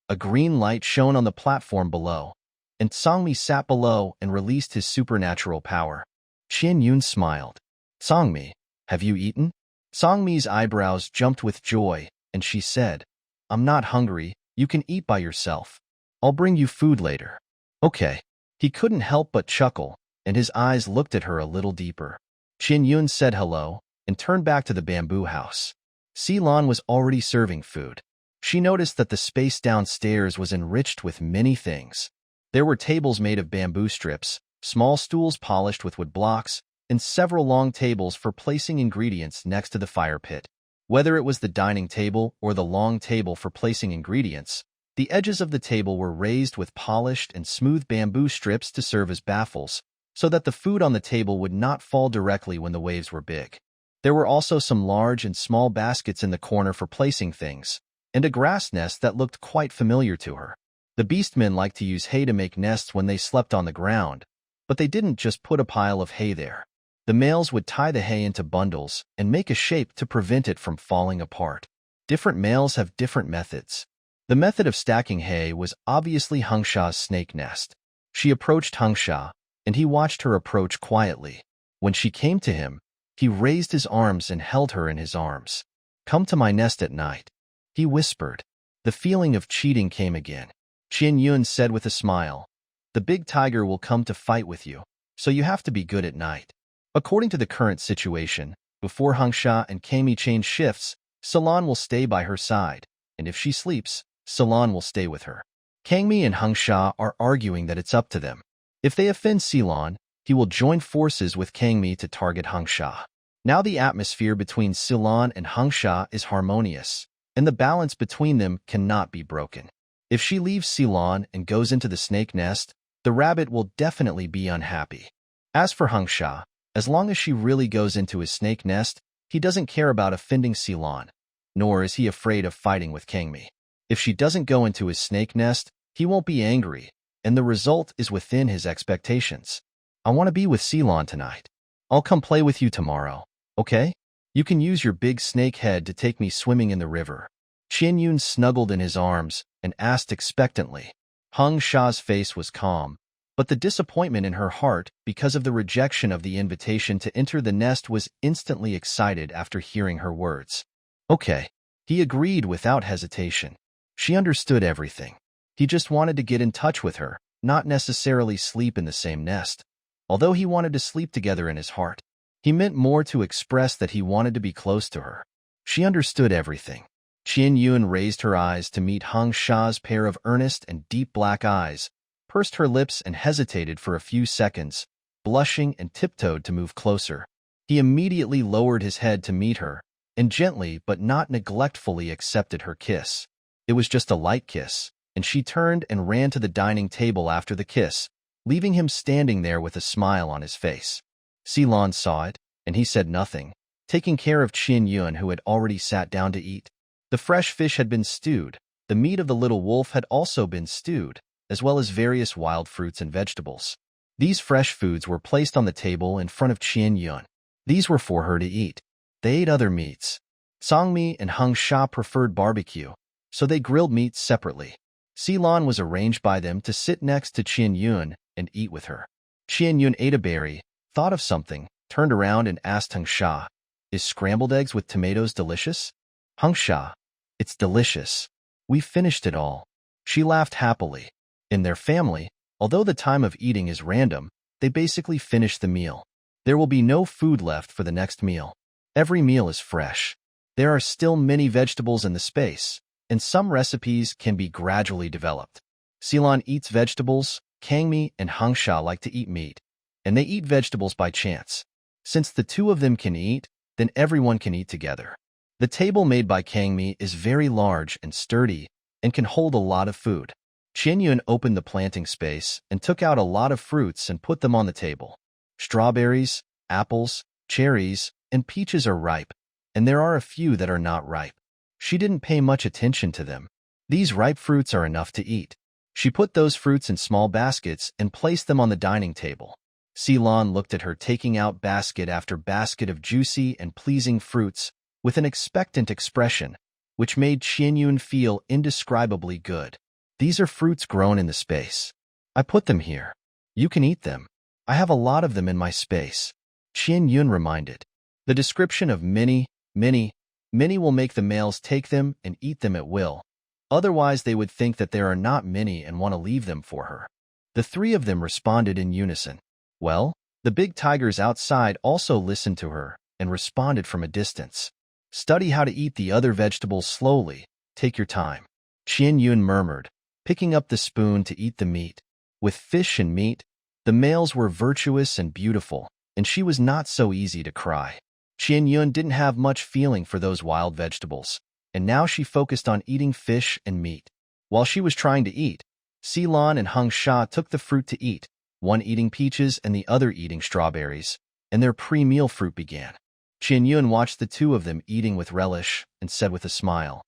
a green light shone on the platform below, and Songmi sat below and released his supernatural power. Qian Yun smiled. Songmi, have you eaten? Songmi's eyebrows jumped with joy, and she said, I'm not hungry, you can eat by yourself. I'll bring you food later. Okay. He couldn't help but chuckle, and his eyes looked at her a little deeper. Qian Yun said hello, and turned back to the bamboo house. Ceylon was already serving food. She noticed that the space downstairs was enriched with many things. There were tables made of bamboo strips, small stools polished with wood blocks, and several long tables for placing ingredients next to the fire pit. Whether it was the dining table or the long table for placing ingredients, the edges of the table were raised with polished and smooth bamboo strips to serve as baffles, so that the food on the table would not fall directly when the waves were big. There were also some large and small baskets in the corner for placing things, and a grass nest that looked quite familiar to her. The beastmen liked to use hay to make nests when they slept on the ground, but they didn't just put a pile of hay there. The males would tie the hay into bundles and make a shape to prevent it from falling apart. Different males have different methods. The method of stacking hay was obviously Hung Sha's snake nest. She approached Hung Sha, and he watched her approach quietly. When she came to him, he raised his arms and held her in his arms. Come to my nest at night, he whispered. The feeling of cheating came again. Qian Yun said with a smile, the big tiger will come to fight with you, so you have to be good at night. According to the current situation, before Hung Sha and Kami change shifts, Ceylon will stay by her side, and if she sleeps, Ceylon will stay with her. Kangmi and Hung Sha are arguing that it's up to them. If they offend Ceylon, he will join forces with Kangmi to target Hung Sha. Now the atmosphere between Ceylon and Hung Sha is harmonious, and the balance between them cannot be broken. If she leaves Ceylon and goes into the snake nest, the rabbit will definitely be unhappy. As for Hung Sha, as long as she really goes into his snake nest, he doesn't care about offending Ceylon, nor is he afraid of fighting with Kangmi. If she doesn't go into his snake nest, he won't be angry, and the result is within his expectations. I want to be with Ceylon tonight. I'll come play with you tomorrow, okay? You can use your big snake head to take me swimming in the river. Qian Yun snuggled in his arms and asked expectantly. Hung Sha's face was calm, but the disappointment in her heart because of the rejection of the invitation to enter the nest was instantly excited after hearing her words. Okay, he agreed without hesitation. She understood everything. He just wanted to get in touch with her, not necessarily sleep in the same nest. Although he wanted to sleep together in his heart, he meant more to express that he wanted to be close to her. She understood everything. Qian Yun raised her eyes to meet Hung Sha's pair of earnest and deep black eyes, pursed her lips and hesitated for a few seconds, blushing and tiptoed to move closer. He immediately lowered his head to meet her, and gently but not neglectfully accepted her kiss. It was just a light kiss, and she turned and ran to the dining table after the kiss, leaving him standing there with a smile on his face. Ceylon saw it, and he said nothing, taking care of Qian Yun, who had already sat down to eat. The fresh fish had been stewed, the meat of the little wolf had also been stewed, as well as various wild fruits and vegetables. These fresh foods were placed on the table in front of Qian Yun. These were for her to eat. They ate other meats. Songmi and Hung Sha preferred barbecue, so they grilled meats separately. Ceylon was arranged by them to sit next to Qian Yun and eat with her. Qian Yun ate a berry, thought of something, turned around and asked Hung Sha, "Is scrambled eggs with tomatoes delicious?" Hung Sha, "It's delicious. We finished it all." She laughed happily. In their family, although the time of eating is random, they basically finish the meal. There will be no food left for the next meal. Every meal is fresh. There are still many vegetables in the space, and some recipes can be gradually developed. Ceylon eats vegetables, Kangmi and Hung Sha like to eat meat, and they eat vegetables by chance. Since the two of them can eat, then everyone can eat together. The table made by Kangmi is very large and sturdy and can hold a lot of food. Qian Yun opened the planting space and took out a lot of fruits and put them on the table. Strawberries, apples, cherries, and peaches are ripe, and there are a few that are not ripe. She didn't pay much attention to them. These ripe fruits are enough to eat. She put those fruits in small baskets and placed them on the dining table. Ceylon looked at her taking out basket after basket of juicy and pleasing fruits with an expectant expression, which made Qian Yun feel indescribably good. "These are fruits grown in the space. I put them here. You can eat them. I have a lot of them in my space," Qian Yun reminded. The description of many will make the males take them and eat them at will. Otherwise, they would think that there are not many and want to leave them for her. The three of them responded in unison. Well, the big tigers outside also listened to her and responded from a distance. "Study how to eat the other vegetables slowly. Take your time," Qian Yun murmured, picking up the spoon to eat the meat. With fish and meat, the males were virtuous and beautiful, and she was not so easy to cry. Qian Yun didn't have much feeling for those wild vegetables, and now she focused on eating fish and meat. While she was trying to eat, Ceylon and Hung Sha took the fruit to eat, one eating peaches and the other eating strawberries, and their pre-meal fruit began. Qian Yun watched the two of them eating with relish and said with a smile,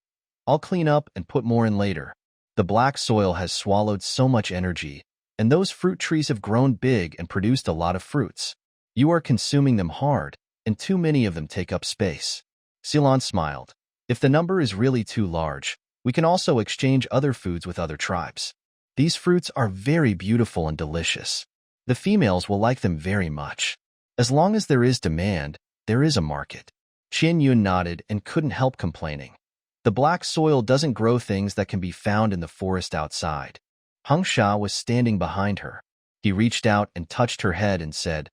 "I'll clean up and put more in later. The black soil has swallowed so much energy, and those fruit trees have grown big and produced a lot of fruits. You are consuming them hard, and too many of them take up space." Ceylon smiled. "If the number is really too large, we can also exchange other foods with other tribes. These fruits are very beautiful and delicious. The females will like them very much. As long as there is demand, there is a market." Qian Yun nodded and couldn't help complaining. The black soil doesn't grow things that can be found in the forest outside. Hung Sha was standing behind her. He reached out and touched her head and said,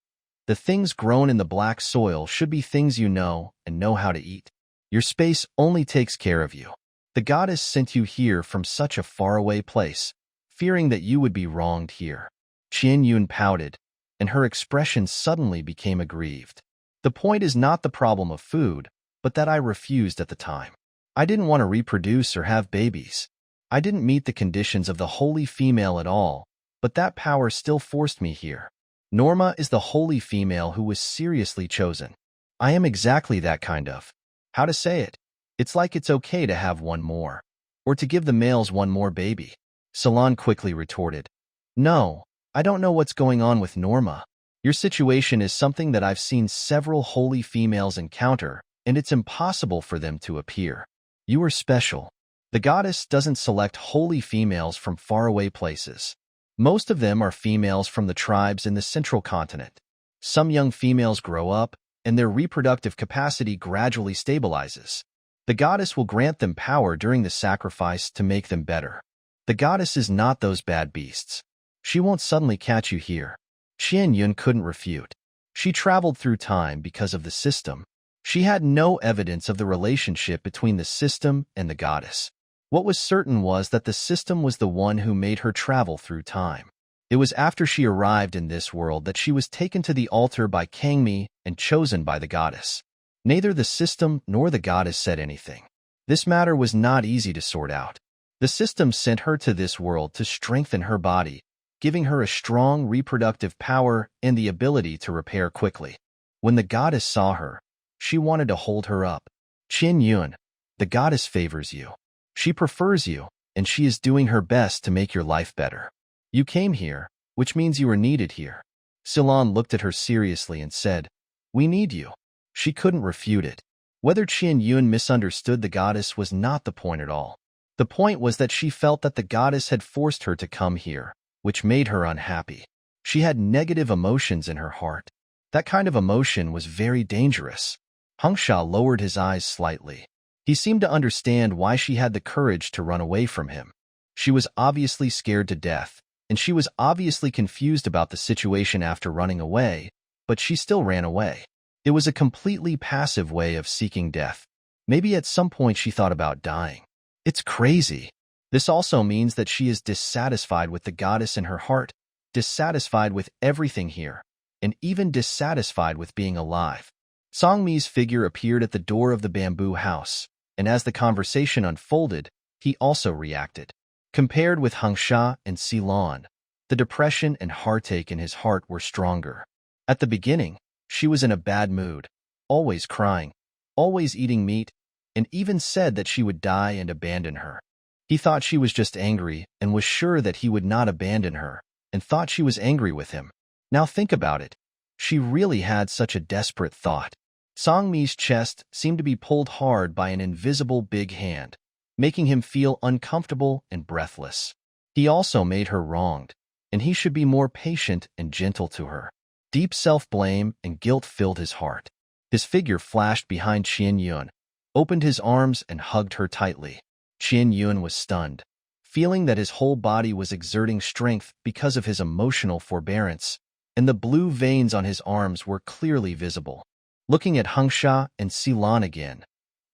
"The things grown in the black soil should be things you know and know how to eat. Your space only takes care of you. The goddess sent you here from such a faraway place, fearing that you would be wronged here." Qian Yun pouted, and her expression suddenly became aggrieved. "The point is not the problem of food, but that I refused at the time. I didn't want to reproduce or have babies. I didn't meet the conditions of the holy female at all, but that power still forced me here. Norma is the holy female who was seriously chosen. I am exactly that kind of, how to say it? It's like it's okay to have one more, or to give the males one more baby." Ceylon quickly retorted, "No, I don't know what's going on with Norma. Your situation is something that I've seen several holy females encounter, and it's impossible for them to appear. You are special. The goddess doesn't select holy females from faraway places. Most of them are females from the tribes in the central continent. Some young females grow up, and their reproductive capacity gradually stabilizes. The goddess will grant them power during the sacrifice to make them better. The goddess is not those bad beasts. She won't suddenly catch you here." Qian Yun couldn't refute. She traveled through time because of the system. She had no evidence of the relationship between the system and the goddess. What was certain was that the system was the one who made her travel through time. It was after she arrived in this world that she was taken to the altar by Kangmi and chosen by the goddess. Neither the system nor the goddess said anything. This matter was not easy to sort out. The system sent her to this world to strengthen her body, giving her a strong reproductive power and the ability to repair quickly. When the goddess saw her, she wanted to hold her up. Qin Yun, the goddess favors you. She prefers you, and she is doing her best to make your life better. You came here, which means you are needed here. Silan looked at her seriously and said, "We need you." She couldn't refute it. Whether Qin Yun misunderstood the goddess was not the point at all. The point was that she felt that the goddess had forced her to come here, which made her unhappy. She had negative emotions in her heart. That kind of emotion was very dangerous. Hengsha lowered his eyes slightly. He seemed to understand why she had the courage to run away from him. She was obviously scared to death, and she was obviously confused about the situation after running away, but she still ran away. It was a completely passive way of seeking death. Maybe at some point she thought about dying. It's crazy. This also means that she is dissatisfied with the goddess in her heart, dissatisfied with everything here, and even dissatisfied with being alive. Songmi's figure appeared at the door of the bamboo house, and as the conversation unfolded, he also reacted. Compared with Hengsha and Silan, the depression and heartache in his heart were stronger. At the beginning, she was in a bad mood, always crying, always eating meat, and even said that she would die and abandon her. He thought she was just angry and was sure that he would not abandon her, and thought she was angry with him. Now think about it. She really had such a desperate thought. Songmi's chest seemed to be pulled hard by an invisible big hand, making him feel uncomfortable and breathless. He also made her wronged, and he should be more patient and gentle to her. Deep self-blame and guilt filled his heart. His figure flashed behind Qin Yun, opened his arms and hugged her tightly. Qin Yun was stunned, feeling that his whole body was exerting strength because of his emotional forbearance, and the blue veins on his arms were clearly visible. Looking at Hengsha and Silan again,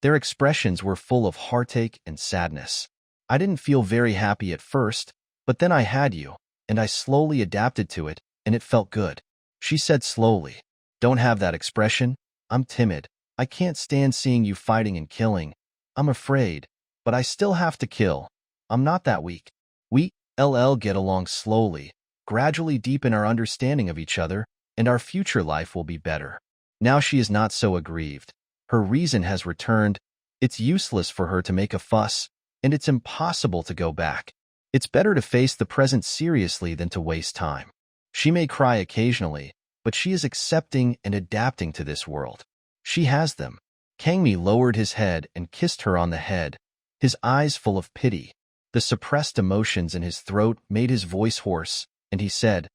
their expressions were full of heartache and sadness. I didn't feel very happy at first, but then I had you, and I slowly adapted to it, and it felt good. She said slowly, "Don't have that expression. I'm timid. I can't stand seeing you fighting and killing. I'm afraid, but I still have to kill. I'm not that weak. We'll get along slowly, gradually deepen our understanding of each other, and our future life will be better." Now she is not so aggrieved. Her reason has returned. It's useless for her to make a fuss, and it's impossible to go back. It's better to face the present seriously than to waste time. She may cry occasionally, but she is accepting and adapting to this world. She has them. Kangmi lowered his head and kissed her on the head, his eyes full of pity. The suppressed emotions in his throat made his voice hoarse, and he said,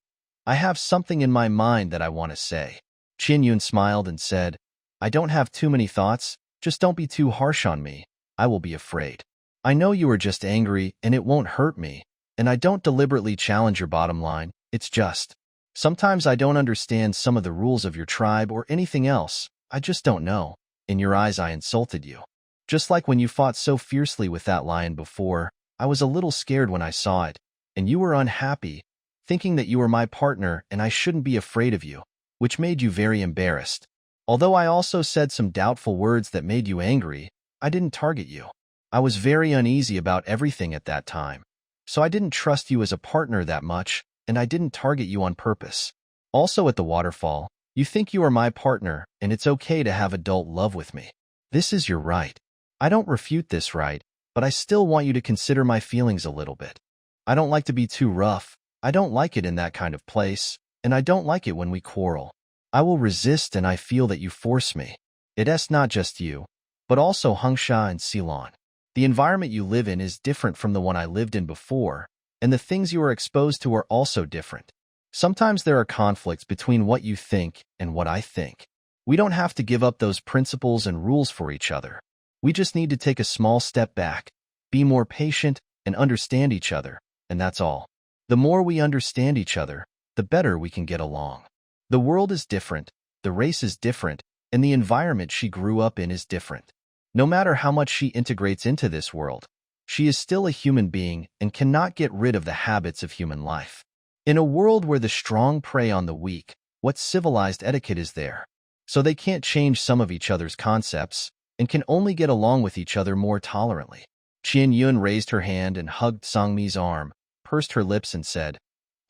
"I have something in my mind that I want to say." Qin Yun smiled and said, "I don't have too many thoughts, just don't be too harsh on me. I will be afraid. I know you are just angry and it won't hurt me, and I don't deliberately challenge your bottom line, it's just. Sometimes I don't understand some of the rules of your tribe or anything else, I just don't know. In your eyes I insulted you. Just like when you fought so fiercely with that lion before, I was a little scared when I saw it, and you were unhappy, thinking that you were my partner and I shouldn't be afraid of you, which made you very embarrassed. Although I also said some doubtful words that made you angry, I didn't target you. I was very uneasy about everything at that time, so I didn't trust you as a partner that much, and I didn't target you on purpose. Also at the waterfall, you think you are my partner, and it's okay to have adult love with me. This is your right. I don't refute this right, but I still want you to consider my feelings a little bit. I don't like to be too rough, I don't like it in that kind of place, and I don't like it when we quarrel. I will resist and I feel that you force me. It's not just you, but also Hengsha and Silan. The environment you live in is different from the one I lived in before, and the things you are exposed to are also different. Sometimes there are conflicts between what you think and what I think. We don't have to give up those principles and rules for each other. We just need to take a small step back, be more patient, and understand each other, and that's all. The more we understand each other, the better we can get along. The world is different, the race is different, and the environment she grew up in is different. No matter how much she integrates into this world, she is still a human being and cannot get rid of the habits of human life. In a world where the strong prey on the weak, what civilized etiquette is there? So they can't change some of each other's concepts and can only get along with each other more tolerantly. Qian Yun raised her hand and hugged Sangmi's arm, pursed her lips and said,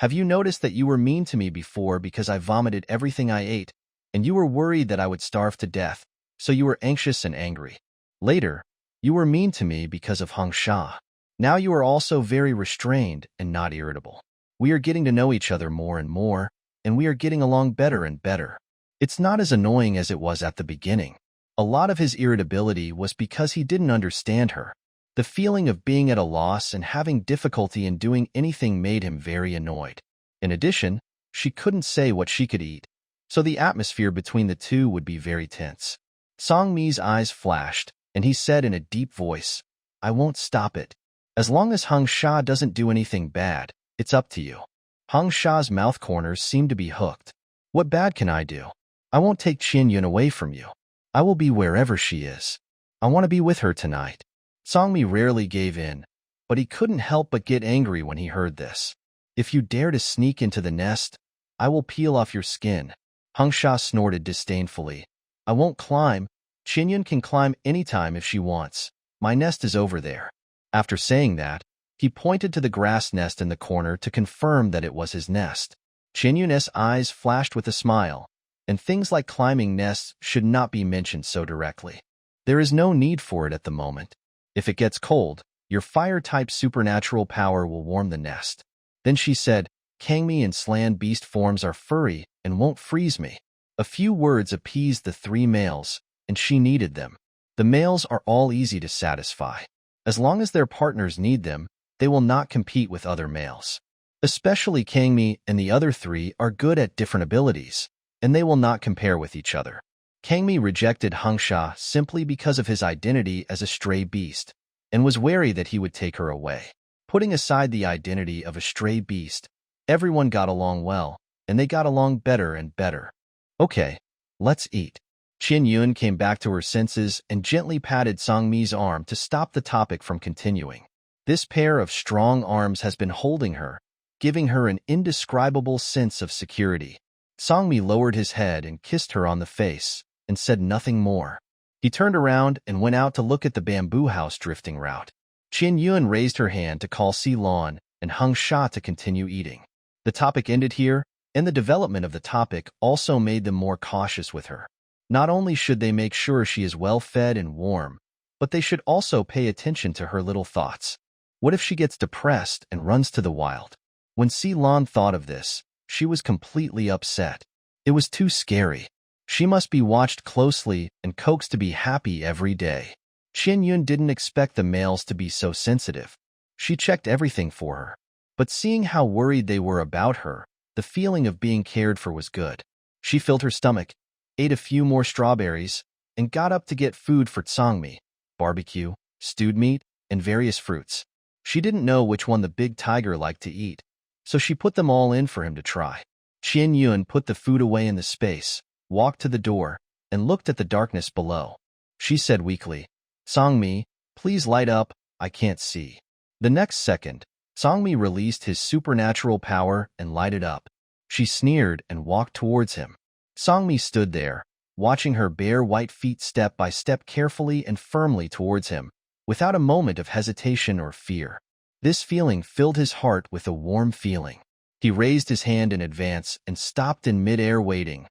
"Have you noticed that you were mean to me before because I vomited everything I ate, and you were worried that I would starve to death, so you were anxious and angry? Later, you were mean to me because of Hong Sha. Now you are also very restrained and not irritable. We are getting to know each other more and more, and we are getting along better and better. It's not as annoying as it was at the beginning. A lot of his irritability was because he didn't understand her. The feeling of being at a loss and having difficulty in doing anything made him very annoyed. In addition, she couldn't say what she could eat, so the atmosphere between the two would be very tense. Sangmi's eyes flashed, and he said in a deep voice, "I won't stop it. As long as Hong Sha doesn't do anything bad, it's up to you." Hong Sha's mouth corners seemed to be hooked. "What bad can I do? I won't take Qian Yun away from you. I will be wherever she is. I want to be with her tonight." Sangmi rarely gave in, but he couldn't help but get angry when he heard this. "If you dare to sneak into the nest, I will peel off your skin." Hong Sha snorted disdainfully. "I won't climb. Qian Yun can climb anytime if she wants. My nest is over there." After saying that, he pointed to the grass nest in the corner to confirm that it was his nest. Qian Yun's eyes flashed with a smile, and things like climbing nests should not be mentioned so directly. There is no need for it at the moment. If it gets cold, your fire-type supernatural power will warm the nest. Then she said, "Kangmi and Slan beast forms are furry and won't freeze me." A few words appeased the three males, and she needed them. The males are all easy to satisfy. As long as their partners need them, they will not compete with other males. Especially Kangmi and the other three are good at different abilities, and they will not compare with each other. Kangmi rejected Hong Sha simply because of his identity as a stray beast, and was wary that he would take her away. Putting aside the identity of a stray beast, everyone got along well, and they got along better and better. "Okay, let's eat." Qian Yun came back to her senses and gently patted Sangmi's arm to stop the topic from continuing. This pair of strong arms has been holding her, giving her an indescribable sense of security. Sangmi lowered his head and kissed her on the face, and said nothing more. He turned around and went out to look at the bamboo house drifting route. Qian Yun raised her hand to call Lan and Hong Sha to continue eating. The topic ended here, and the development of the topic also made them more cautious with her. Not only should they make sure she is well fed and warm, but they should also pay attention to her little thoughts. What if she gets depressed and runs to the wild? When Lan thought of this, she was completely upset. It was too scary. She must be watched closely and coaxed to be happy every day. Qian Yun didn't expect the males to be so sensitive. She checked everything for her. But seeing how worried they were about her, the feeling of being cared for was good. She filled her stomach, ate a few more strawberries, and got up to get food for Sangmi: barbecue, stewed meat, and various fruits. She didn't know which one the big tiger liked to eat, so she put them all in for him to try. Qian Yun put the food away in the space, walked to the door, and looked at the darkness below. She said weakly, "Sangmi, please light up, I can't see." The next second, Sangmi released his supernatural power and lighted up. She sneered and walked towards him. Sangmi stood there, watching her bare white feet step by step carefully and firmly towards him, without a moment of hesitation or fear. This feeling filled his heart with a warm feeling. He raised his hand in advance and stopped in mid-air waiting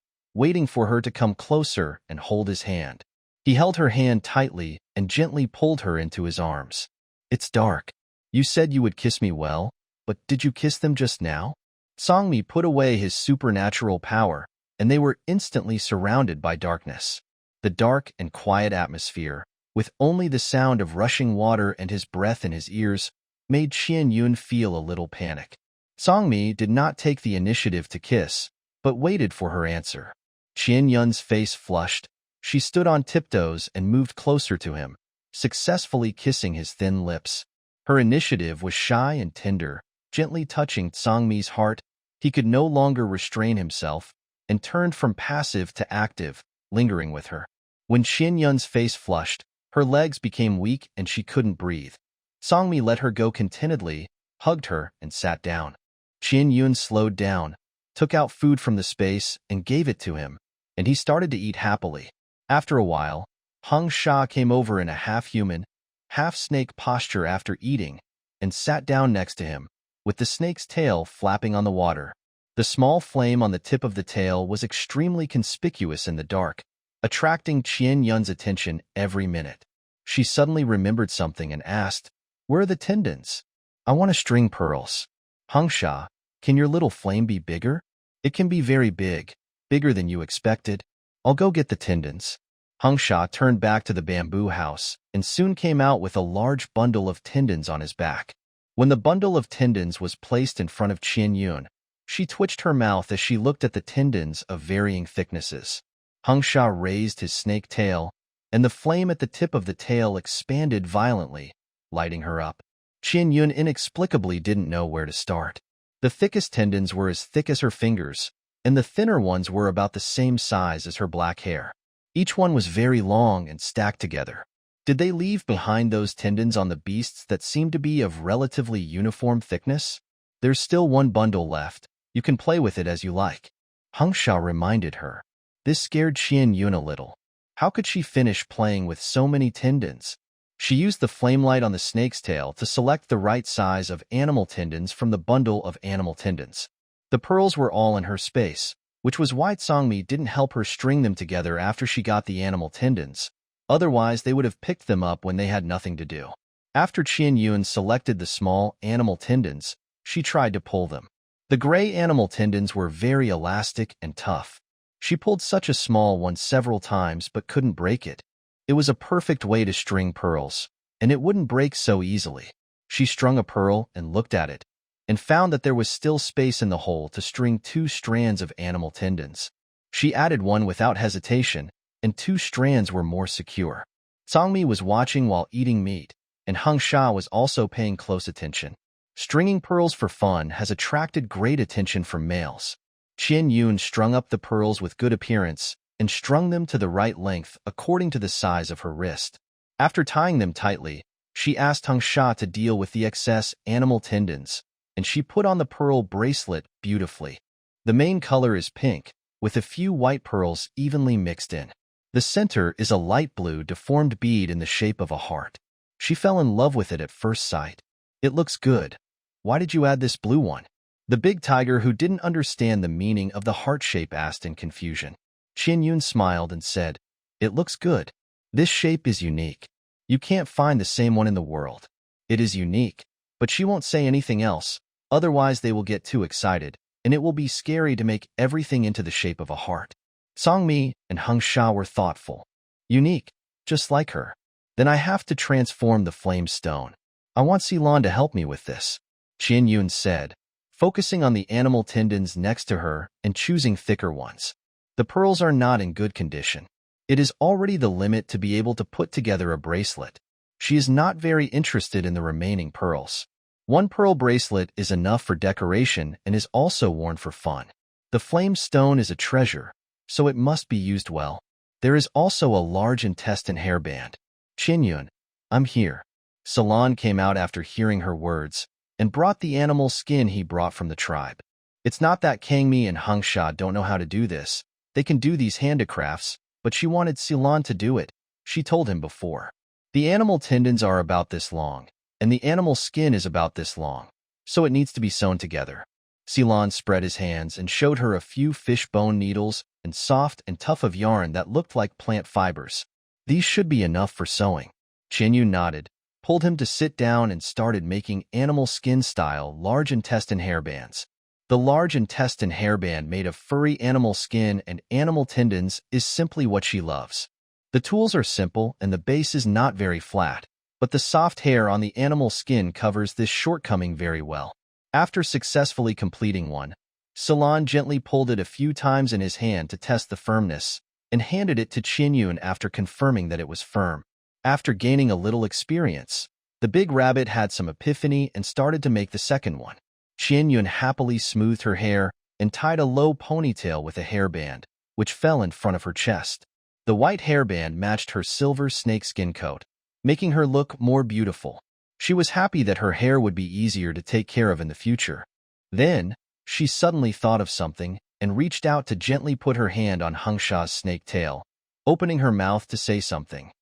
for her to come closer and hold his hand. He held her hand tightly and gently pulled her into his arms. "It's dark. You said you would kiss me well, but did you kiss them just now?" Sangmi put away his supernatural power, and they were instantly surrounded by darkness. The dark and quiet atmosphere, with only the sound of rushing water and his breath in his ears, made Qian Yun feel a little panic. Sangmi did not take the initiative to kiss, but waited for her answer. Qian Yun's face flushed. She stood on tiptoes and moved closer to him, successfully kissing his thin lips. Her initiative was shy and tender, gently touching Sangmi's heart. He could no longer restrain himself, and turned from passive to active, lingering with her. When Qian Yun's face flushed, her legs became weak and she couldn't breathe. Sangmi let her go contentedly, hugged her, and sat down. Qian Yun slowed down, took out food from the space, and gave it to him, and he started to eat happily. After a while, Hung Sha came over in a half-human, half-snake posture after eating, and sat down next to him, with the snake's tail flapping on the water. The small flame on the tip of the tail was extremely conspicuous in the dark, attracting Qian Yun's attention every minute. She suddenly remembered something and asked, "Where are the tendons? I want to string pearls." "Hung Sha, can your little flame be bigger?" "It can be very big, bigger than you expected. I'll go get the tendons." Hung Sha turned back to the bamboo house and soon came out with a large bundle of tendons on his back. When the bundle of tendons was placed in front of Qian Yun, she twitched her mouth as she looked at the tendons of varying thicknesses. Hung Sha raised his snake tail, and the flame at the tip of the tail expanded violently, lighting her up. Qian Yun inexplicably didn't know where to start. The thickest tendons were as thick as her fingers, and the thinner ones were about the same size as her black hair. Each one was very long and stacked together. Did they leave behind those tendons on the beasts that seemed to be of relatively uniform thickness? "There's still one bundle left. You can play with it as you like," Hung Sha reminded her. This scared Qian Yun a little. How could she finish playing with so many tendons? She used the flame light on the snake's tail to select the right size of animal tendons from the bundle of animal tendons. The pearls were all in her space, which was why Songmi didn't help her string them together after she got the animal tendons. Otherwise, they would have picked them up when they had nothing to do. After Qian Yun selected the small animal tendons, she tried to pull them. The gray animal tendons were very elastic and tough. She pulled such a small one several times but couldn't break it. It was a perfect way to string pearls, and it wouldn't break so easily. She strung a pearl and looked at it, and found that there was still space in the hole to string 2 strands of animal tendons. She added one without hesitation, and 2 strands were more secure. Songmi was watching while eating meat, and Hung Sha was also paying close attention. Stringing pearls for fun has attracted great attention from males. Qian Yun strung up the pearls with good appearance and strung them to the right length according to the size of her wrist. After tying them tightly, she asked Hung Sha to deal with the excess animal tendons, and she put on the pearl bracelet beautifully. The main color is pink, with a few white pearls evenly mixed in. The center is a light blue deformed bead in the shape of a heart. She fell in love with it at first sight. "It looks good. Why did you add this blue one?" The big tiger, who didn't understand the meaning of the heart shape, asked in confusion. Qian Yun smiled and said, "It looks good. This shape is unique. You can't find the same one in the world. It is unique." But she won't say anything else, otherwise they will get too excited, and it will be scary to make everything into the shape of a heart. Songmi and Hung Sha were thoughtful. "Unique, just like her. Then I have to transform the flame stone. I want Ceylon to help me with this," Qian Yun said, focusing on the animal tendons next to her and choosing thicker ones. The pearls are not in good condition. It is already the limit to be able to put together a bracelet. She is not very interested in the remaining pearls. One pearl bracelet is enough for decoration and is also worn for fun. The flame stone is a treasure, so it must be used well. There is also a large intestine hairband. "Qian Yun, I'm here." Ceylon came out after hearing her words and brought the animal skin he brought from the tribe. It's not that Kangmi and Hung Sha don't know how to do this. They can do these handicrafts, but she wanted Ceylon to do it. She told him before. The animal tendons are about this long, and the animal skin is about this long, so it needs to be sewn together. Ceylon spread his hands and showed her a few fish bone needles and soft and tough of yarn that looked like plant fibers. "These should be enough for sewing." Qian Yun nodded, pulled him to sit down, and started making animal skin-style large intestine hairbands. The large intestine hairband made of furry animal skin and animal tendons is simply what she loves. The tools are simple and the base is not very flat, but the soft hair on the animal skin covers this shortcoming very well. After successfully completing one, Ceylon gently pulled it a few times in his hand to test the firmness, and handed it to Qian Yun after confirming that it was firm. After gaining a little experience, the big rabbit had some epiphany and started to make the second one. Qian Yun happily smoothed her hair and tied a low ponytail with a hairband, which fell in front of her chest. The white hairband matched her silver snakeskin coat, making her look more beautiful. She was happy that her hair would be easier to take care of in the future. Then, she suddenly thought of something and reached out to gently put her hand on Hangsha's snake tail, opening her mouth to say something.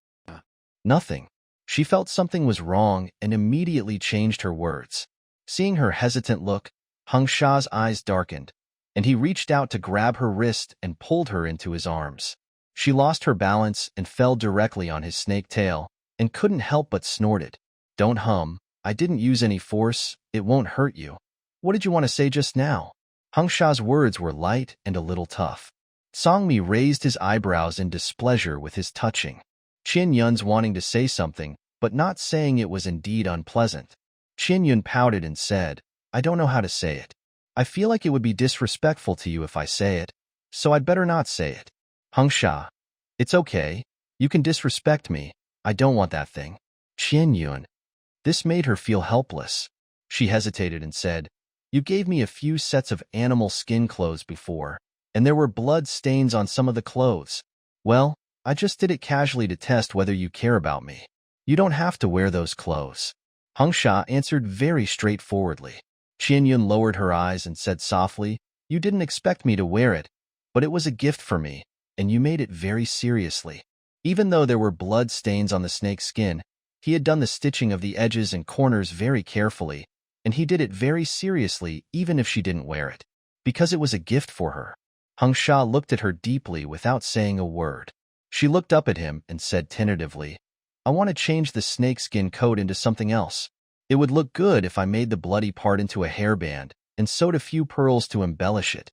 Nothing. She felt something was wrong and immediately changed her words. Seeing her hesitant look, Hangsha's eyes darkened, and he reached out to grab her wrist and pulled her into his arms. She lost her balance and fell directly on his snake tail and couldn't help but snorted. Don't hum. I didn't use any force. It won't hurt you. What did you want to say just now? Hangsha's words were light and a little tough. Songmi raised his eyebrows in displeasure with his touching. Qin Yun's wanting to say something, but not saying it was indeed unpleasant. Qin Yun pouted and said, I don't know how to say it. I feel like it would be disrespectful to you if I say it, so I'd better not say it. Hangsha, it's okay. You can disrespect me. I don't want that thing. Qin Yun. This made her feel helpless. She hesitated and said, You gave me a few sets of animal skin clothes before, and there were blood stains on some of the clothes. Well, I just did it casually to test whether you care about me. You don't have to wear those clothes. Hangsha answered very straightforwardly. Qin Yun lowered her eyes and said softly, You didn't expect me to wear it, but it was a gift for me, and you made it very seriously. Even though there were blood stains on the snake's skin, he had done the stitching of the edges and corners very carefully, and he did it very seriously even if she didn't wear it, because it was a gift for her. Hangsha looked at her deeply without saying a word. She looked up at him and said tentatively, I want to change the snakeskin coat into something else. It would look good if I made the bloody part into a hairband and sewed a few pearls to embellish it.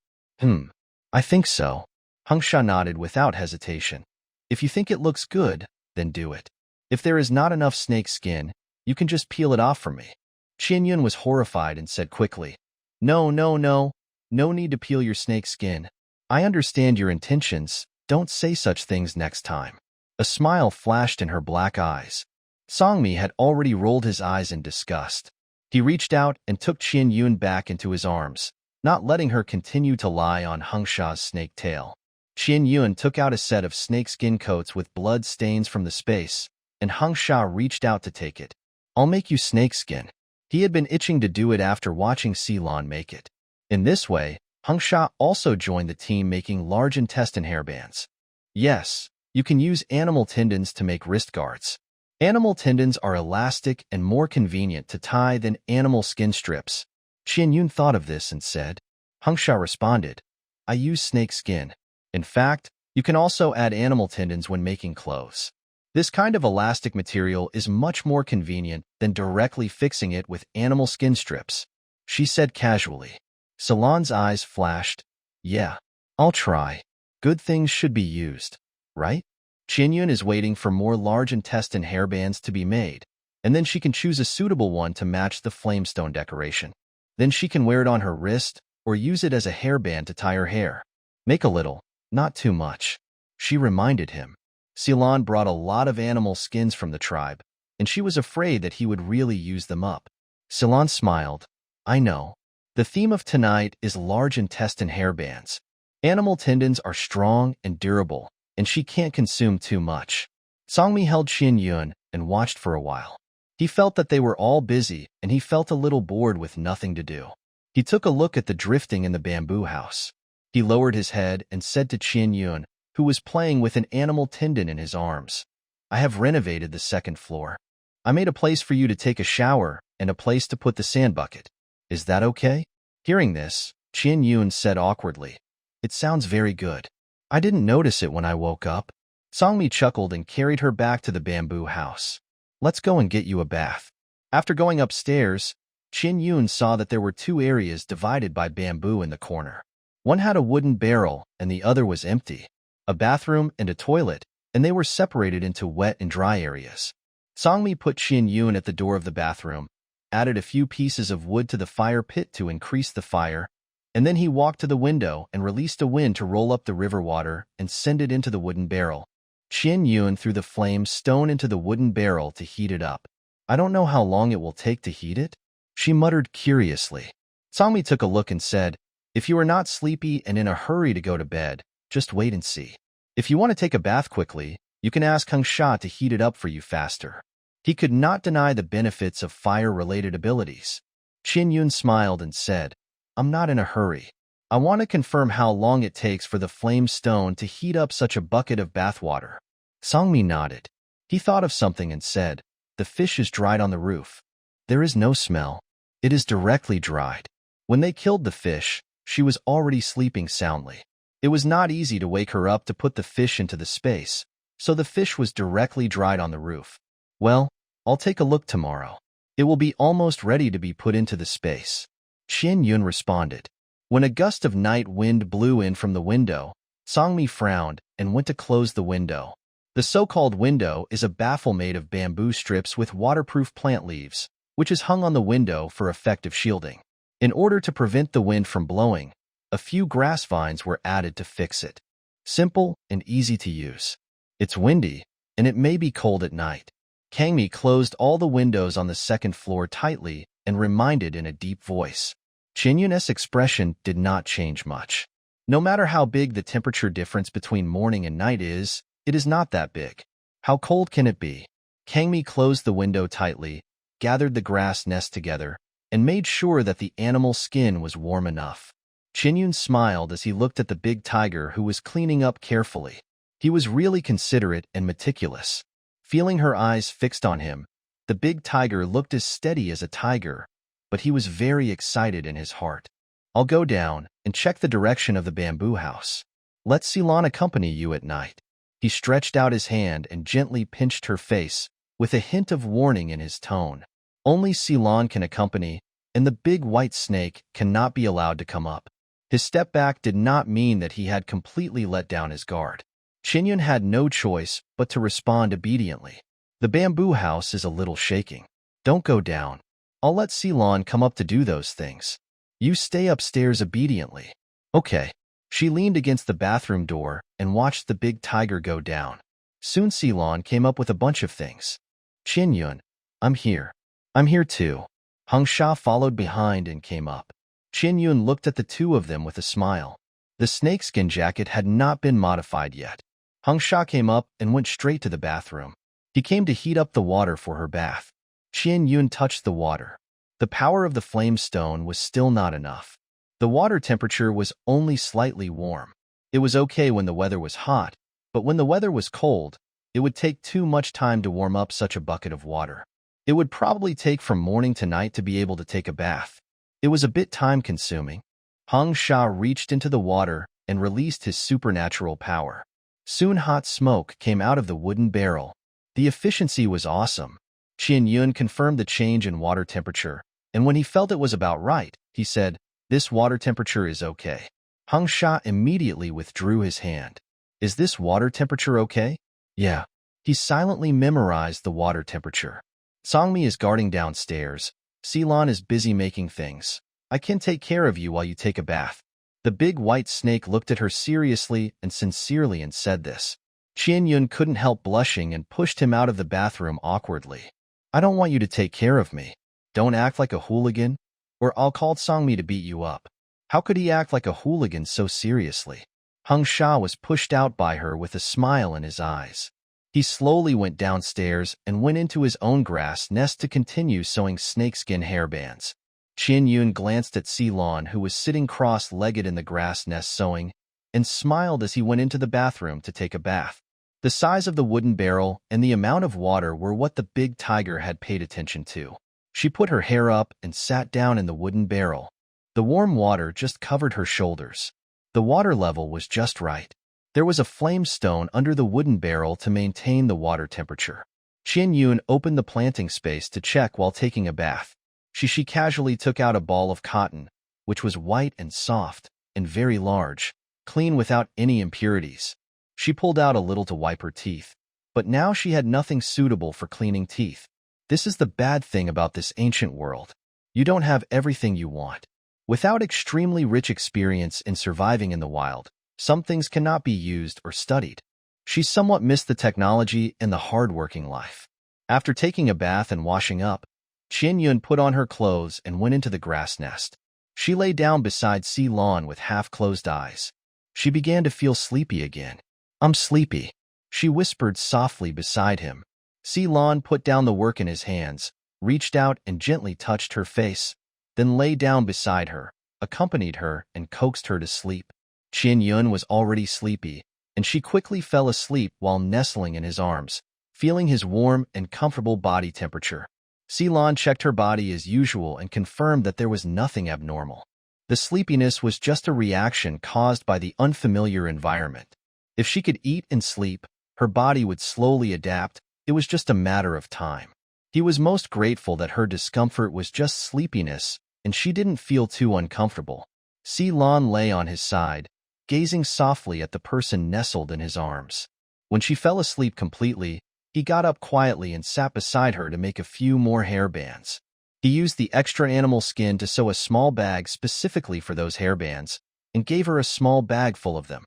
I think so. Hangsha nodded without hesitation. If you think it looks good, then do it. If there is not enough snake skin, you can just peel it off for me. Qin Yun was horrified and said quickly, No need to peel your snake skin. I understand your intentions. Don't say such things next time. A smile flashed in her black eyes. Songmi had already rolled his eyes in disgust. He reached out and took Qin Yun back into his arms, not letting her continue to lie on Hangsha's snake tail. Qin Yun took out a set of snakeskin coats with blood stains from the space, and Hangsha reached out to take it. I'll make you snakeskin. He had been itching to do it after watching Ceylon make it. In this way, Hangsha also joined the team making large intestine hairbands. Yes, you can use animal tendons to make wrist guards. Animal tendons are elastic and more convenient to tie than animal skin strips. Qin Yun thought of this and said. Hangsha responded, I use snake skin. In fact, you can also add animal tendons when making clothes. This kind of elastic material is much more convenient than directly fixing it with animal skin strips, she said casually. Ceylon's eyes flashed. Yeah, I'll try. Good things should be used, right? Qin Yun is waiting for more large intestine hairbands to be made, and then she can choose a suitable one to match the flamestone decoration. Then she can wear it on her wrist or use it as a hairband to tie her hair. Make a little, not too much, she reminded him. Ceylon brought a lot of animal skins from the tribe, and she was afraid that he would really use them up. Ceylon smiled. I know. The theme of tonight is large intestine hairbands. Animal tendons are strong and durable, and she can't consume too much. Songmi held Qin Yun and watched for a while. He felt that they were all busy, and he felt a little bored with nothing to do. He took a look at the drifting in the bamboo house. He lowered his head and said to Qin Yun, who was playing with an animal tendon in his arms, I have renovated the second floor. I made a place for you to take a shower and a place to put the sand bucket. Is that okay? Hearing this, Qin Yun said awkwardly, It sounds very good. I didn't notice it when I woke up. Songmi chuckled and carried her back to the bamboo house. Let's go and get you a bath. After going upstairs, Qin Yun saw that there were two areas divided by bamboo in the corner. One had a wooden barrel and the other was empty. A bathroom and a toilet, and they were separated into wet and dry areas. Songmi put Qin Yun at the door of the bathroom, added a few pieces of wood to the fire pit to increase the fire, and then he walked to the window and released a wind to roll up the river water and send it into the wooden barrel. Qin Yun threw the flame stone into the wooden barrel to heat it up. I don't know how long it will take to heat it, she muttered curiously. Songmi took a look and said, If you are not sleepy and in a hurry to go to bed, just wait and see. If you want to take a bath quickly, you can ask Hangsha to heat it up for you faster. He could not deny the benefits of fire-related abilities. Qin Yun smiled and said, I'm not in a hurry. I want to confirm how long it takes for the flame stone to heat up such a bucket of bathwater. Sangmi nodded. He thought of something and said, the fish is dried on the roof. There is no smell. It is directly dried. When they killed the fish, she was already sleeping soundly. It was not easy to wake her up to put the fish into the space, so the fish was directly dried on the roof. Well, I'll take a look tomorrow. It will be almost ready to be put into the space. Qian Yun responded. When a gust of night wind blew in from the window, Sangmi frowned and went to close the window. The so-called window is a baffle made of bamboo strips with waterproof plant leaves, which is hung on the window for effective shielding. In order to prevent the wind from blowing, a few grass vines were added to fix it. Simple and easy to use. It's windy, and it may be cold at night. Kangmi closed all the windows on the second floor tightly and reminded in a deep voice. Qianyun's expression did not change much. No matter how big the temperature difference between morning and night is, it is not that big. How cold can it be? Kangmi closed the window tightly, gathered the grass nest together, and made sure that the animal's skin was warm enough. Qianyun smiled as he looked at the big tiger who was cleaning up carefully. He was really considerate and meticulous. Feeling her eyes fixed on him, the big tiger looked as steady as a tiger, but he was very excited in his heart. I'll go down and check the direction of the bamboo house. Let Ceylon accompany you at night. He stretched out his hand and gently pinched her face, with a hint of warning in his tone. Only Ceylon can accompany, and the big white snake cannot be allowed to come up. His step back did not mean that he had completely let down his guard. Qianyun had no choice but to respond obediently. The bamboo house is a little shaking. Don't go down. I'll let Ceylon come up to do those things. You stay upstairs obediently. Okay. She leaned against the bathroom door and watched the big tiger go down. Soon Ceylon came up with a bunch of things. Qianyun, I'm here. I'm here too. Hung Sha followed behind and came up. Qianyun looked at the two of them with a smile. The snakeskin jacket had not been modified yet. Hung Sha came up and went straight to the bathroom. He came to heat up the water for her bath. Qianyun touched the water. The power of the flame stone was still not enough. The water temperature was only slightly warm. It was okay when the weather was hot, but when the weather was cold, it would take too much time to warm up such a bucket of water. It would probably take from morning to night to be able to take a bath. It was a bit time-consuming. Hung Sha reached into the water and released his supernatural power. Soon hot smoke came out of the wooden barrel. The efficiency was awesome. Qianyun confirmed the change in water temperature, and when he felt it was about right, he said, "This water temperature is okay." Hung Sha immediately withdrew his hand. "Is this water temperature okay?" "Yeah." He silently memorized the water temperature. "Sangmi is guarding downstairs. Ceylon is busy making things. I can take care of you while you take a bath." The big white snake looked at her seriously and sincerely and said this. Qianyun couldn't help blushing and pushed him out of the bathroom awkwardly. "I don't want you to take care of me. Don't act like a hooligan, or I'll call Sangmi to beat you up." How could he act like a hooligan so seriously? Hung Sha was pushed out by her with a smile in his eyes. He slowly went downstairs and went into his own grass nest to continue sewing snakeskin hairbands. Qianyun glanced at Ceylon, who was sitting cross-legged in the grass nest sewing, and smiled as he went into the bathroom to take a bath. The size of the wooden barrel and the amount of water were what the big tiger had paid attention to. She put her hair up and sat down in the wooden barrel. The warm water just covered her shoulders. The water level was just right. There was a flame stone under the wooden barrel to maintain the water temperature. Qianyun opened the planting space to check while taking a bath. She casually took out a ball of cotton, which was white and soft and very large, clean without any impurities. She pulled out a little to wipe her teeth, but now she had nothing suitable for cleaning teeth. This is the bad thing about this ancient world. You don't have everything you want. Without extremely rich experience in surviving in the wild, some things cannot be used or studied. She somewhat missed the technology and the hard-working life. After taking a bath and washing up, Qianyun put on her clothes and went into the grass nest. She lay down beside Ceylon with half-closed eyes. She began to feel sleepy again. "I'm sleepy," she whispered softly beside him. Ceylon put down the work in his hands, reached out and gently touched her face, then lay down beside her, accompanied her and coaxed her to sleep. Qian Yun was already sleepy, and she quickly fell asleep while nestling in his arms, feeling his warm and comfortable body temperature. Ceylon checked her body as usual and confirmed that there was nothing abnormal. The sleepiness was just a reaction caused by the unfamiliar environment. If she could eat and sleep, her body would slowly adapt. It was just a matter of time. He was most grateful that her discomfort was just sleepiness, and she didn't feel too uncomfortable. Ceylon lay on his side, gazing softly at the person nestled in his arms. When she fell asleep completely, he got up quietly and sat beside her to make a few more hairbands. He used the extra animal skin to sew a small bag specifically for those hairbands, and gave her a small bag full of them.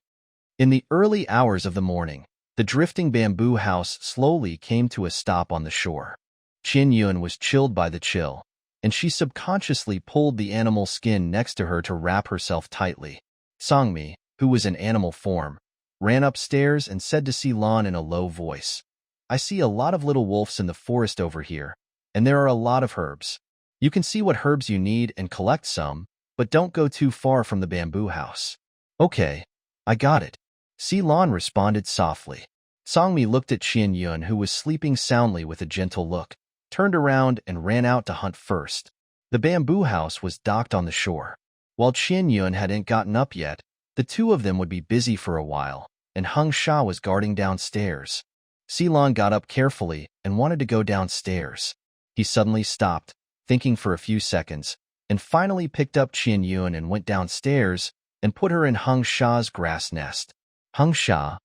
In the early hours of the morning, the drifting bamboo house slowly came to a stop on the shore. Qian Yun was chilled by the chill, and she subconsciously pulled the animal skin next to her to wrap herself tightly. Songmi, who was in animal form, ran upstairs and said to Ceylon in a low voice, "I see a lot of little wolves in the forest over here, and there are a lot of herbs. You can see what herbs you need and collect some, but don't go too far from the bamboo house." "Okay, I got it," Ceylon responded softly. Songmi looked at Qian Yun, who was sleeping soundly with a gentle look, turned around and ran out to hunt first. The bamboo house was docked on the shore. While Qian Yun hadn't gotten up yet, the two of them would be busy for a while, and Hung Sha was guarding downstairs. Ceylon got up carefully and wanted to go downstairs. He suddenly stopped, thinking for a few seconds, and finally picked up Qian Yun and went downstairs and put her in Hung Sha's grass nest. "Hung Sha,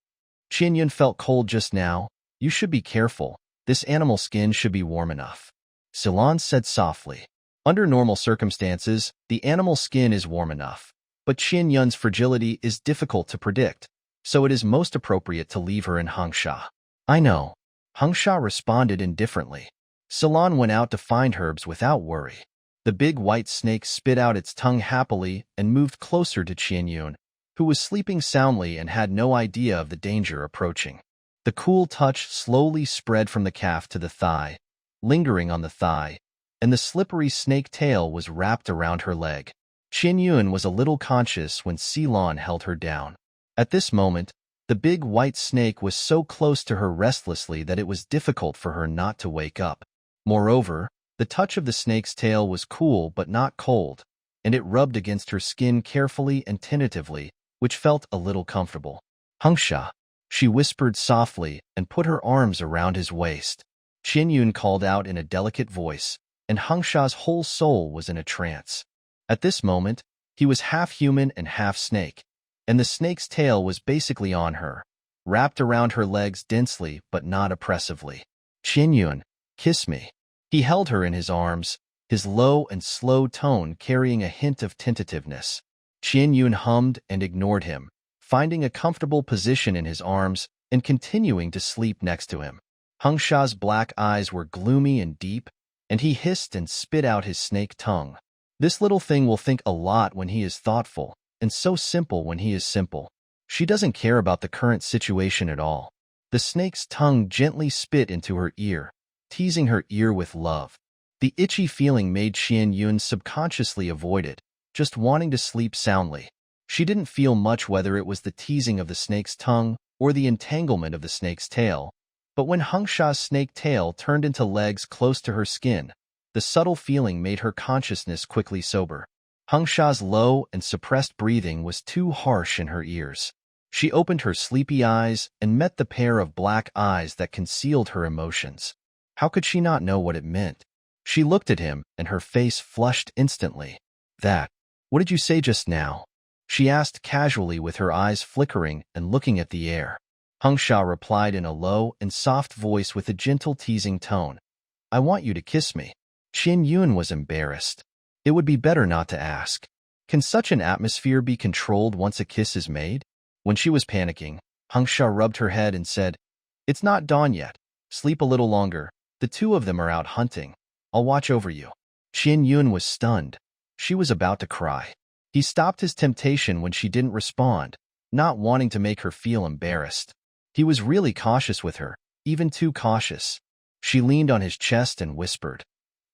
Qian Yun felt cold just now. You should be careful. This animal skin should be warm enough," Ceylon said softly. Under normal circumstances, the animal skin is warm enough, but Qian Yun's fragility is difficult to predict, so it is most appropriate to leave her in Hung Sha. "I know," Hung Sha responded indifferently. Ceylon went out to find herbs without worry. The big white snake spit out its tongue happily and moved closer to Qian Yun, who was sleeping soundly and had no idea of the danger approaching. The cool touch slowly spread from the calf to the thigh, lingering on the thigh, and the slippery snake tail was wrapped around her leg. Qian Yun was a little conscious when Ceylon held her down. At this moment, the big white snake was so close to her restlessly that it was difficult for her not to wake up. Moreover, the touch of the snake's tail was cool but not cold, and it rubbed against her skin carefully and tentatively, which felt a little comfortable. "Hung Sha," she whispered softly and put her arms around his waist. Qian Yun called out in a delicate voice, and Hung Sha's whole soul was in a trance. At this moment, he was half human and half snake, and the snake's tail was basically on her, wrapped around her legs densely but not oppressively. "Qian Yun, kiss me." He held her in his arms, his low and slow tone carrying a hint of tentativeness. Qian Yun hummed and ignored him, finding a comfortable position in his arms and continuing to sleep next to him. Hung Sha's black eyes were gloomy and deep, and he hissed and spit out his snake tongue. This little thing will think a lot when he is thoughtful, and so simple when he is simple. She doesn't care about the current situation at all. The snake's tongue gently spit into her ear, teasing her ear with love. The itchy feeling made Qian Yun subconsciously avoid it, just wanting to sleep soundly. She didn't feel much whether it was the teasing of the snake's tongue or the entanglement of the snake's tail, but when Hung Sha's snake tail turned into legs close to her skin, the subtle feeling made her consciousness quickly sober. Hung Sha's low and suppressed breathing was too harsh in her ears. She opened her sleepy eyes and met the pair of black eyes that concealed her emotions. How could she not know what it meant? She looked at him, and her face flushed instantly. What did you say just now?" she asked casually with her eyes flickering and looking at the air. Hung Sha replied in a low and soft voice with a gentle teasing tone. "I want you to kiss me." Qian Yun was embarrassed. It would be better not to ask. Can such an atmosphere be controlled once a kiss is made? When she was panicking, Hung Sha rubbed her head and said, "It's not dawn yet. Sleep a little longer. The two of them are out hunting. I'll watch over you." Qian Yun was stunned. She was about to cry. He stopped his temptation when she didn't respond, not wanting to make her feel embarrassed. He was really cautious with her, even too cautious. She leaned on his chest and whispered,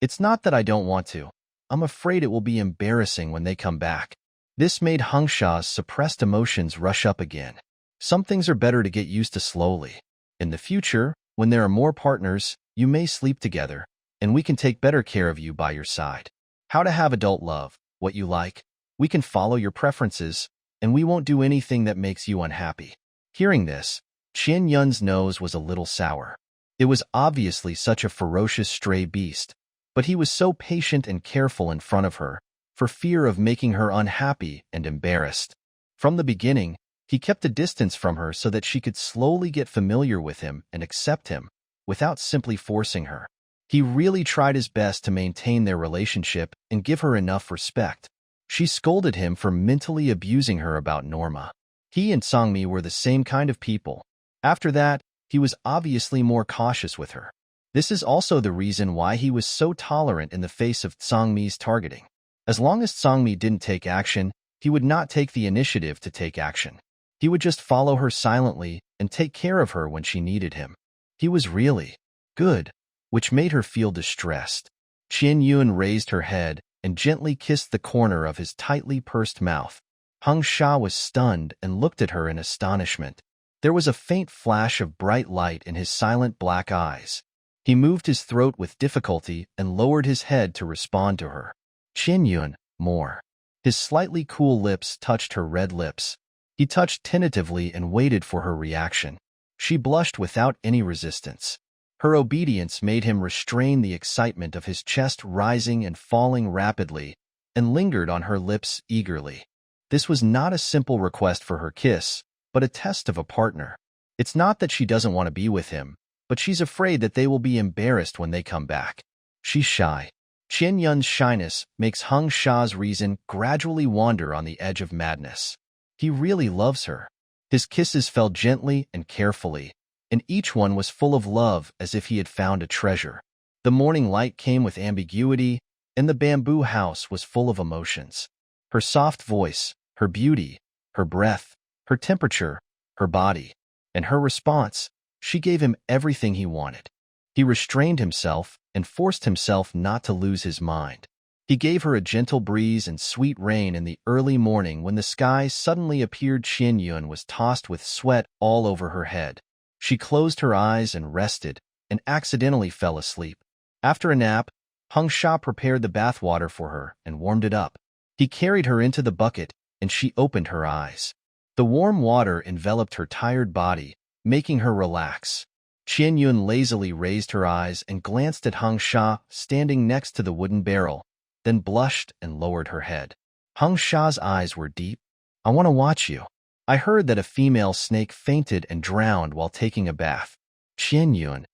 "It's not that I don't want to. I'm afraid it will be embarrassing when they come back." This made Hung Sha's suppressed emotions rush up again. Some things are better to get used to slowly. In the future, when there are more partners, you may sleep together, and we can take better care of you by your side. How to have adult love, what you like. We can follow your preferences, and we won't do anything that makes you unhappy. Hearing this, Qian Yun's nose was a little sour. It was obviously such a ferocious stray beast, but he was so patient and careful in front of her, for fear of making her unhappy and embarrassed. From the beginning, he kept a distance from her so that she could slowly get familiar with him and accept him, without simply forcing her. He really tried his best to maintain their relationship and give her enough respect. She scolded him for mentally abusing her about Norma. He and Sangmi were the same kind of people. After that, he was obviously more cautious with her. This is also the reason why he was so tolerant in the face of Sangmi's targeting. As long as Sangmi didn't take action, he would not take the initiative to take action. He would just follow her silently and take care of her when she needed him. He was really good, which made her feel distressed. Qian Yun raised her head and gently kissed the corner of his tightly pursed mouth. Hung Sha was stunned and looked at her in astonishment. There was a faint flash of bright light in his silent black eyes. He moved his throat with difficulty and lowered his head to respond to her. Qian Yun, more. His slightly cool lips touched her red lips. He touched tentatively and waited for her reaction. She blushed without any resistance. Her obedience made him restrain the excitement of his chest rising and falling rapidly, and lingered on her lips eagerly. This was not a simple request for her kiss, but a test of a partner. It's not that she doesn't want to be with him, but she's afraid that they will be embarrassed when they come back. She's shy. Qian Yun's shyness makes Hung Sha's reason gradually wander on the edge of madness. He really loves her. His kisses fell gently and carefully, and each one was full of love as if he had found a treasure. The morning light came with ambiguity, and the bamboo house was full of emotions. Her soft voice, her beauty, her breath, her temperature, her body, and her response, she gave him everything he wanted. He restrained himself and forced himself not to lose his mind. He gave her a gentle breeze and sweet rain in the early morning when the sky suddenly appeared. Qian Yun was tossed with sweat all over her head. She closed her eyes and rested, and accidentally fell asleep. After a nap, Hung Sha prepared the bathwater for her and warmed it up. He carried her into the bucket, and she opened her eyes. The warm water enveloped her tired body, making her relax. Qian Yun lazily raised her eyes and glanced at Hung Sha standing next to the wooden barrel, then blushed and lowered her head. Hung Sha's eyes were deep. "I want to watch you. I heard that a female snake fainted and drowned while taking a bath. Qian Yun,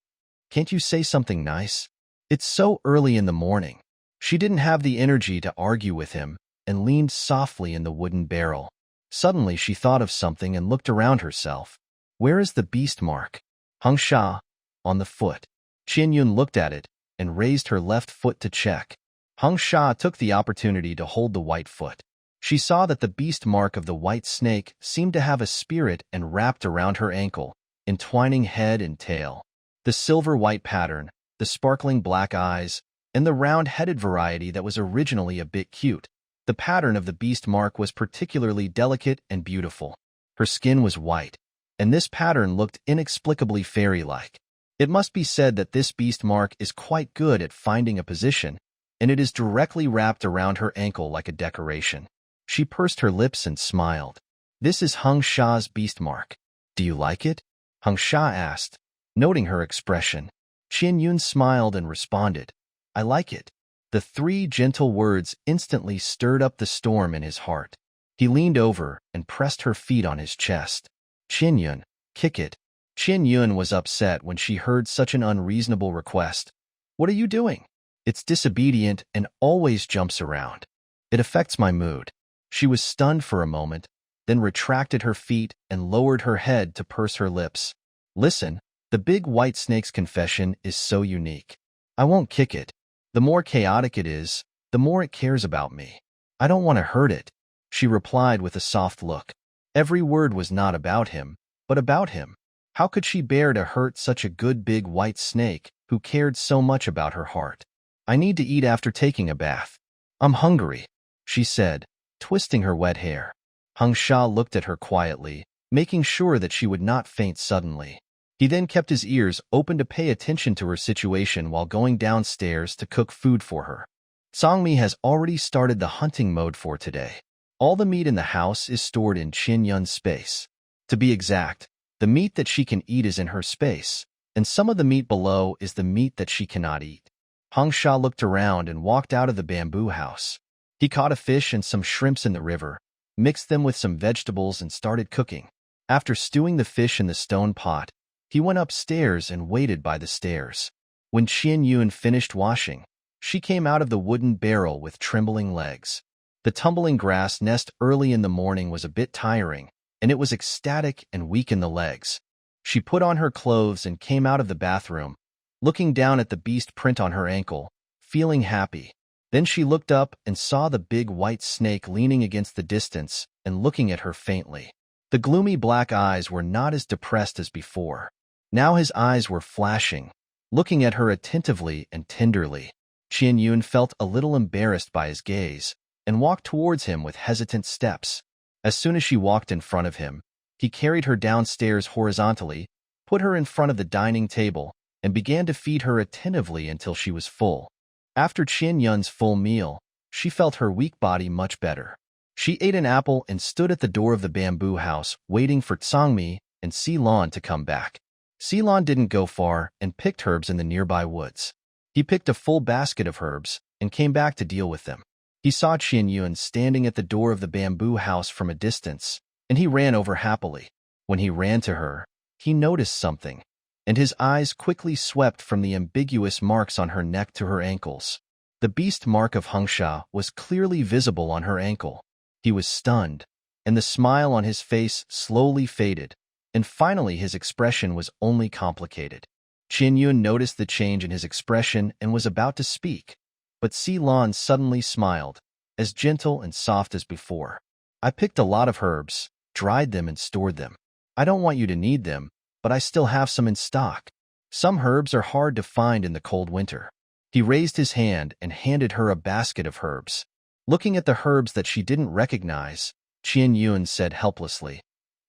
can't you say something nice? It's so early in the morning." She didn't have the energy to argue with him and leaned softly in the wooden barrel. Suddenly she thought of something and looked around herself. Where is the beast mark? Hung Sha, on the foot. Qian Yun looked at it and raised her left foot to check. Hung Sha took the opportunity to hold the white foot. She saw that the beast mark of the white snake seemed to have a spirit and wrapped around her ankle, entwining head and tail. The silver-white pattern, the sparkling black eyes, and the round-headed variety that was originally a bit cute. The pattern of the beast mark was particularly delicate and beautiful. Her skin was white, and this pattern looked inexplicably fairy-like. It must be said that this beast mark is quite good at finding a position, and it is directly wrapped around her ankle like a decoration. She pursed her lips and smiled. "This is Hung Sha's beast mark. Do you like it?" Hung Sha asked, noting her expression. Qian Yun smiled and responded, "I like it." The three gentle words instantly stirred up the storm in his heart. He leaned over and pressed her feet on his chest. "Qian Yun, kick it." Qian Yun was upset when she heard such an unreasonable request. "What are you doing?" "It's disobedient and always jumps around. It affects my mood." She was stunned for a moment, then retracted her feet and lowered her head to purse her lips. "Listen, the big white snake's confession is so unique. I won't kick it. The more chaotic it is, the more it cares about me. I don't want to hurt it," she replied with a soft look. Every word was not about him, but about him. How could she bear to hurt such a good big white snake who cared so much about her heart? "I need to eat after taking a bath." I'm hungry, she said, twisting her wet hair. Hung Sha looked at her quietly, making sure that she would not faint suddenly. He then kept his ears open to pay attention to her situation while going downstairs to cook food for her. Songmi has already started the hunting mode for today. All the meat in the house is stored in Qin Yun's space. To be exact, the meat that she can eat is in her space, and some of the meat below is the meat that she cannot eat. Hung Sha looked around and walked out of the bamboo house. He caught a fish and some shrimps in the river, mixed them with some vegetables and started cooking. After stewing the fish in the stone pot, he went upstairs and waited by the stairs. When Qian Yun finished washing, she came out of the wooden barrel with trembling legs. The tumbling grass nest early in the morning was a bit tiring, and it was ecstatic and weak in the legs. She put on her clothes and came out of the bathroom, looking down at the beast print on her ankle, feeling happy. Then she looked up and saw the big white snake leaning against the distance and looking at her faintly. The gloomy black eyes were not as depressed as before. Now his eyes were flashing, looking at her attentively and tenderly. Qian Yun felt a little embarrassed by his gaze and walked towards him with hesitant steps. As soon as she walked in front of him, he carried her downstairs horizontally, put her in front of the dining table, and began to feed her attentively until she was full. After Qian Yun's full meal, she felt her weak body much better. She ate an apple and stood at the door of the bamboo house, waiting for Tsangmi and Ceylon to come back. Ceylon didn't go far and picked herbs in the nearby woods. He picked a full basket of herbs and came back to deal with them. He saw Qian Yun standing at the door of the bamboo house from a distance, and he ran over happily. When he ran to her, he noticed something, and his eyes quickly swept from the ambiguous marks on her neck to her ankles. The beast mark of Hengsha was clearly visible on her ankle. He was stunned, and the smile on his face slowly faded, and finally his expression was only complicated. Qian Yun noticed the change in his expression and was about to speak, but Ceylon suddenly smiled, as gentle and soft as before. I picked a lot of herbs, dried them and stored them. I don't want you to need them, but I still have some in stock. Some herbs are hard to find in the cold winter. He raised his hand and handed her a basket of herbs. Looking at the herbs that she didn't recognize, Qian Yun said helplessly,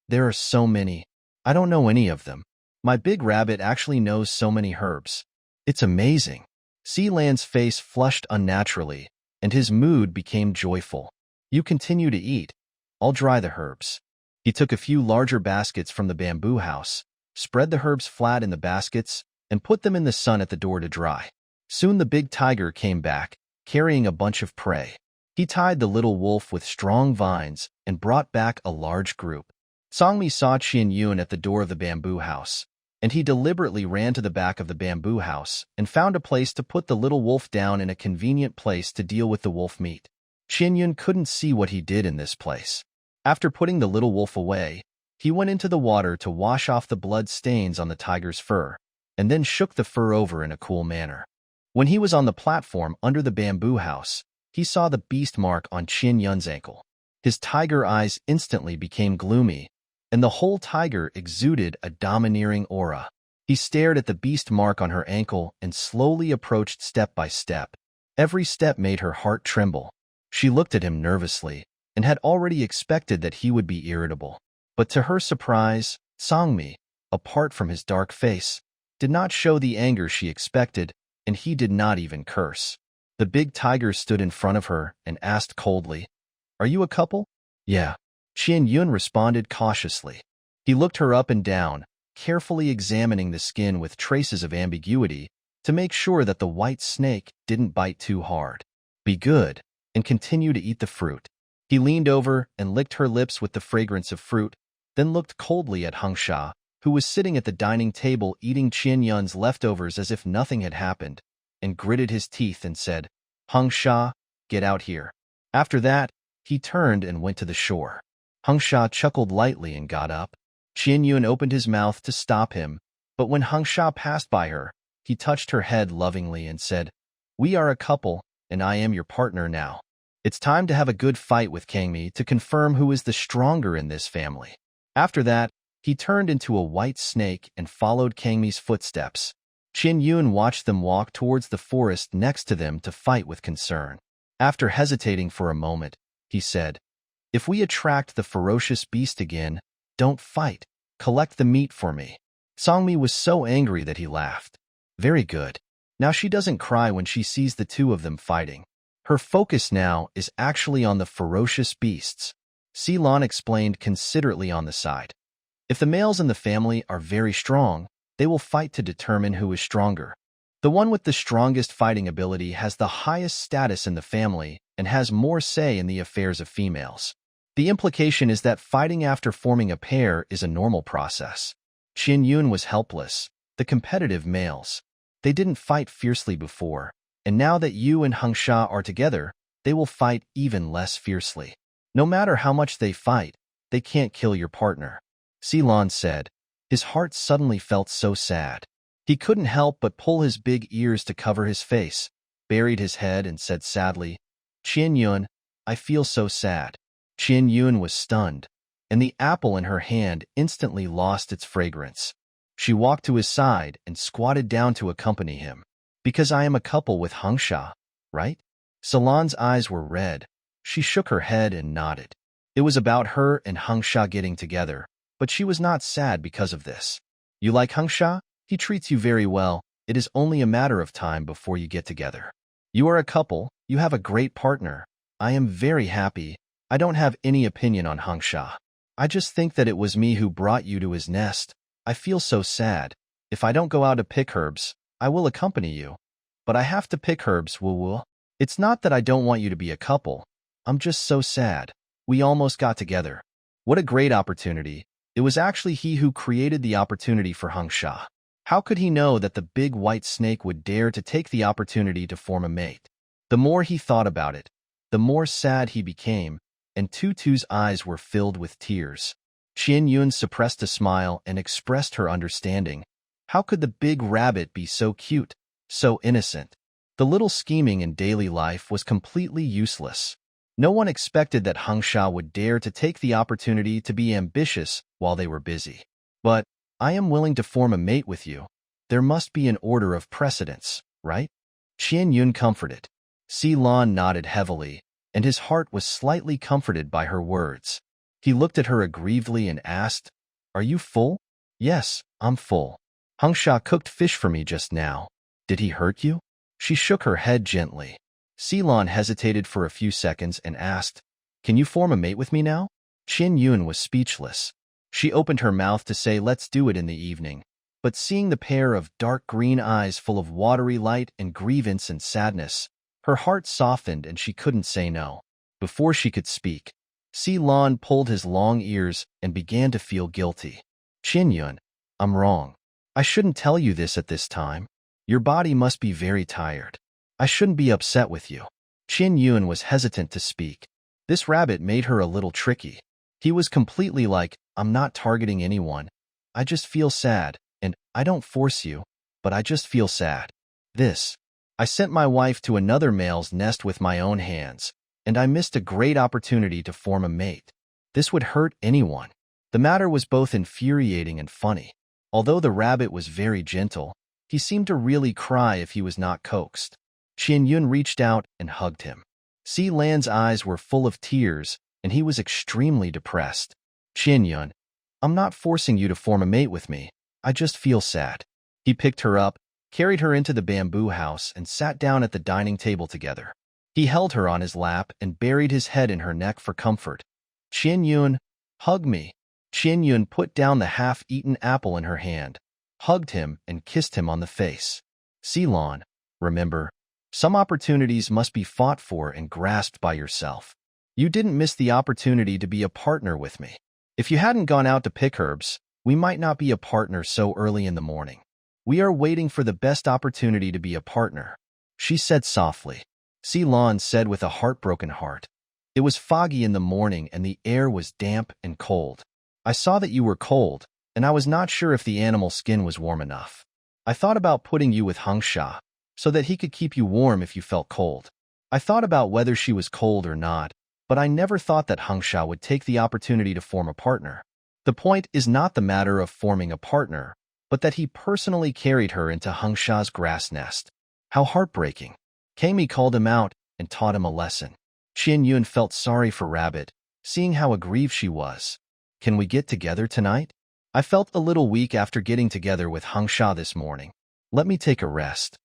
"There are so many. I don't know any of them. My big rabbit actually knows so many herbs. It's amazing." Sealand's face flushed unnaturally, and his mood became joyful. "You continue to eat. I'll dry the herbs." He took a few larger baskets from the bamboo house, spread the herbs flat in the baskets, and put them in the sun at the door to dry. Soon the big tiger came back, carrying a bunch of prey. He tied the little wolf with strong vines and brought back a large group. Songmi saw Qian Yun at the door of the bamboo house, and he deliberately ran to the back of the bamboo house and found a place to put the little wolf down in a convenient place to deal with the wolf meat. Qian Yun couldn't see what he did in this place. After putting the little wolf away, he went into the water to wash off the blood stains on the tiger's fur, and then shook the fur over in a cool manner. When he was on the platform under the bamboo house, he saw the beast mark on Qian Yun's ankle. His tiger eyes instantly became gloomy, and the whole tiger exuded a domineering aura. He stared at the beast mark on her ankle and slowly approached step by step. Every step made her heart tremble. She looked at him nervously and had already expected that he would be irritable. But to her surprise, Songmi, apart from his dark face, did not show the anger she expected, and he did not even curse. The big tiger stood in front of her and asked coldly, "Are you a couple?" "Yeah," Qian Yun responded cautiously. He looked her up and down, carefully examining the skin with traces of ambiguity to make sure that the white snake didn't bite too hard. "Be good, and continue to eat the fruit." He leaned over and licked her lips with the fragrance of fruit, then looked coldly at Hengsha, who was sitting at the dining table eating Qian Yun's leftovers as if nothing had happened, and gritted his teeth and said, "Hengsha, get out here." After that, he turned and went to the shore. Hengsha chuckled lightly and got up. Qian Yun opened his mouth to stop him, but when Hengsha passed by her, he touched her head lovingly and said, "We are a couple, and I am your partner now. It's time to have a good fight with Kangmi to confirm who is the stronger in this family." After that, he turned into a white snake and followed Kangmi's footsteps. Qian Yun watched them walk towards the forest next to them to fight with concern. After hesitating for a moment, he said, "If we attract the ferocious beast again, don't fight. Collect the meat for me." Songmi was so angry that he laughed. Very good. Now she doesn't cry when she sees the two of them fighting. Her focus now is actually on the ferocious beasts. Ceylon explained considerately on the side. If the males in the family are very strong, they will fight to determine who is stronger. The one with the strongest fighting ability has the highest status in the family and has more say in the affairs of females. The implication is that fighting after forming a pair is a normal process. Qin Yun was helpless. The competitive males. They didn't fight fiercely before, and now that you and Hengsha are together, they will fight even less fiercely. No matter how much they fight, they can't kill your partner. Ceylon said. His heart suddenly felt so sad. He couldn't help but pull his big ears to cover his face, buried his head and said sadly, "Qin Yun, I feel so sad." Qin Yun was stunned, and the apple in her hand instantly lost its fragrance. She walked to his side and squatted down to accompany him. "Because I am a couple with Hengsha, right?" Salon's eyes were red. She shook her head and nodded. It was about her and Hengsha getting together, but she was not sad because of this. "You like Hengsha? He treats you very well. It is only a matter of time before you get together. You are a couple. You have a great partner. I am very happy. I don't have any opinion on Hengsha. I just think that it was me who brought you to his nest. I feel so sad. If I don't go out to pick herbs, I will accompany you. But I have to pick herbs, woo-woo. It's not that I don't want you to be a couple. I'm just so sad. We almost got together. What a great opportunity. It was actually he who created the opportunity for Hengsha. How could he know that the big white snake would dare to take the opportunity to form a mate? The more he thought about it, the more sad he became, and Tutu's eyes were filled with tears. Qin Yun suppressed a smile and expressed her understanding. How could the big rabbit be so cute, so innocent? The little scheming in daily life was completely useless. No one expected that Hengsha would dare to take the opportunity to be ambitious while they were busy. But I am willing to form a mate with you. There must be an order of precedence, right? Qin Yun comforted. Ceylon nodded heavily, and his heart was slightly comforted by her words. He looked at her aggrievedly and asked, "Are you full?" "Yes, I'm full. Hengsha cooked fish for me just now. Did he hurt you?" She shook her head gently. Ceylon hesitated for a few seconds and asked, "Can you form a mate with me now?" Qin Yun was speechless. She opened her mouth to say, "Let's do it in the evening." But seeing the pair of dark green eyes full of watery light and grievance and sadness, her heart softened and she couldn't say no. Before she could speak, Ceylon pulled his long ears and began to feel guilty. "Qin Yun, I'm wrong. I shouldn't tell you this at this time. Your body must be very tired. I shouldn't be upset with you." Qin Yun was hesitant to speak. This rabbit made her a little tricky. He was completely like, "I'm not targeting anyone. I just feel sad, and I don't force you, but I just feel sad. I sent my wife to another male's nest with my own hands, and I missed a great opportunity to form a mate. This would hurt anyone." The matter was both infuriating and funny. Although the rabbit was very gentle, he seemed to really cry if he was not coaxed. Qin Yun reached out and hugged him. Lan's eyes were full of tears, and he was extremely depressed. "Qin Yun, I'm not forcing you to form a mate with me. I just feel sad." He picked her up, carried her into the bamboo house, and sat down at the dining table together. He held her on his lap and buried his head in her neck for comfort. "Qin Yun, hug me." Qin Yun put down the half-eaten apple in her hand, hugged him, and kissed him on the face. "Ceylon, remember, some opportunities must be fought for and grasped by yourself. You didn't miss the opportunity to be a partner with me. If you hadn't gone out to pick herbs, we might not be a partner so early in the morning. We are waiting for the best opportunity to be a partner," she said softly. Ceylon said with a heartbroken heart. It was foggy in the morning and the air was damp and cold. "I saw that you were cold, and I was not sure if the animal skin was warm enough. I thought about putting you with Hengsha, so that he could keep you warm if you felt cold. I thought about whether she was cold or not, but I never thought that Hengsha would take the opportunity to form a partner. The point is not the matter of forming a partner, but that he personally carried her into Hengsha's grass nest. How heartbreaking." Kami called him out, and taught him a lesson. Qian Yun felt sorry for Rabbit, seeing how aggrieved she was. Can we get together tonight? I felt a little weak after getting together with Hangsha this morning. Let me take a rest.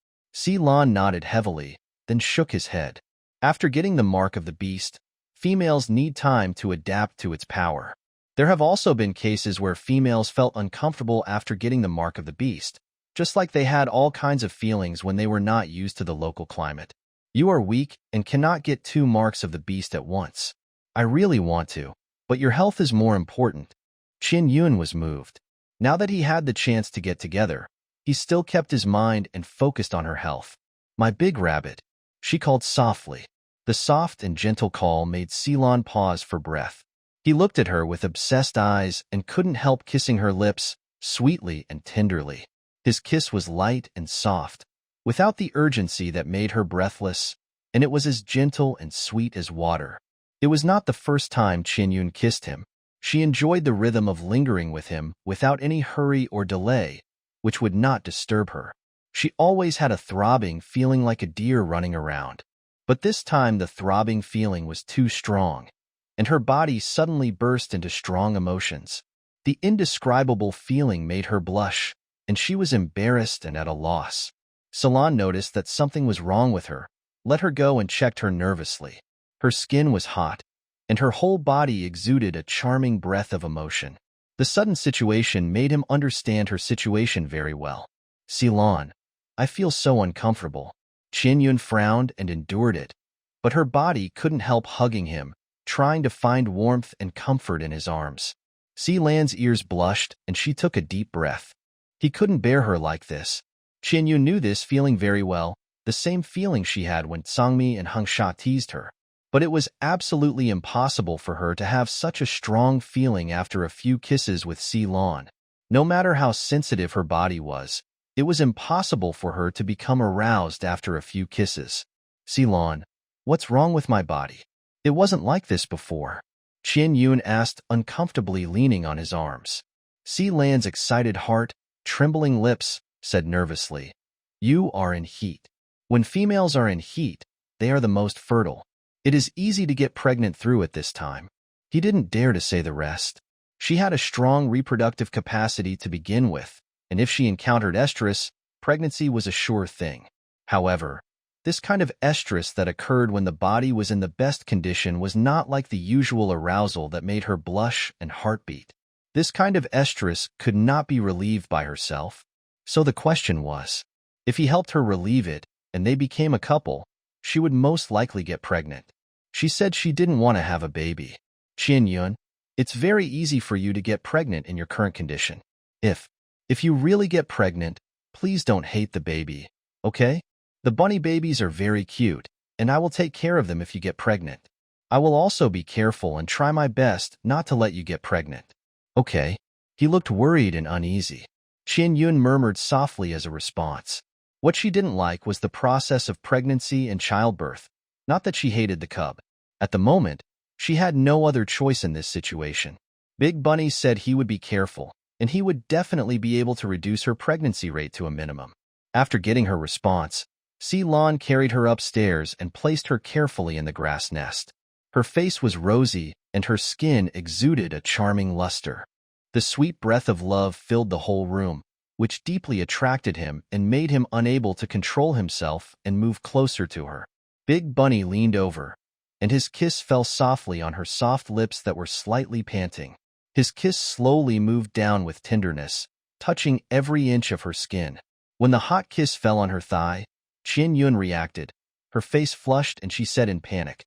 Lan nodded heavily, then shook his head. After getting the mark of the beast, females need time to adapt to its power. There have also been cases where females felt uncomfortable after getting the mark of the beast, just like they had all kinds of feelings when they were not used to the local climate. You are weak and cannot get 2 marks of the beast at once. I really want to, but your health is more important. Qian Yun was moved. Now that he had the chance to get together, he still kept his mind and focused on her health. My big rabbit, she called softly. The soft and gentle call made Lan pause for breath. He looked at her with obsessed eyes and couldn't help kissing her lips, sweetly and tenderly. His kiss was light and soft, without the urgency that made her breathless, and it was as gentle and sweet as water. It was not the first time Qian Yun kissed him. She enjoyed the rhythm of lingering with him without any hurry or delay, which would not disturb her. She always had a throbbing feeling like a deer running around. But this time the throbbing feeling was too strong, and her body suddenly burst into strong emotions. The indescribable feeling made her blush, and she was embarrassed and at a loss. Lan noticed that something was wrong with her, let her go and checked her nervously. Her skin was hot, and her whole body exuded a charming breath of emotion. The sudden situation made him understand her situation very well. Lan, I feel so uncomfortable. Qian Yun frowned and endured it, but her body couldn't help hugging him, trying to find warmth and comfort in his arms. Lan's ears blushed, and she took a deep breath. He couldn't bear her like this. Qian Yun knew this feeling very well, the same feeling she had when Sangmi and Hangsha teased her. But it was absolutely impossible for her to have such a strong feeling after a few kisses with Lan. No matter how sensitive her body was, it was impossible for her to become aroused after a few kisses. Lan, what's wrong with my body? It wasn't like this before. Qian Yun asked, uncomfortably leaning on his arms. Lan's excited heart, trembling lips, said nervously, You are in heat. When females are in heat, they are the most fertile. It is easy to get pregnant through at this time. He didn't dare to say the rest. She had a strong reproductive capacity to begin with, and if she encountered estrus, pregnancy was a sure thing. However, this kind of estrus that occurred when the body was in the best condition was not like the usual arousal that made her blush and heartbeat. This kind of estrus could not be relieved by herself. So the question was, if he helped her relieve it and they became a couple, she would most likely get pregnant. She said she didn't want to have a baby. Qian Yun, it's very easy for you to get pregnant in your current condition. If you really get pregnant, please don't hate the baby, okay? The bunny babies are very cute, and I will take care of them if you get pregnant. I will also be careful and try my best not to let you get pregnant. Okay. He looked worried and uneasy. Qian Yun murmured softly as a response. What she didn't like was the process of pregnancy and childbirth, not that she hated the cub. At the moment, she had no other choice in this situation. Big Bunny said he would be careful, and he would definitely be able to reduce her pregnancy rate to a minimum. After getting her response, Lan carried her upstairs and placed her carefully in the grass nest. Her face was rosy, and her skin exuded a charming luster. The sweet breath of love filled the whole room, which deeply attracted him and made him unable to control himself and move closer to her. Big Bunny leaned over, and his kiss fell softly on her soft lips that were slightly panting. His kiss slowly moved down with tenderness, touching every inch of her skin. When the hot kiss fell on her thigh, Qian Yun reacted. Her face flushed and she said in panic,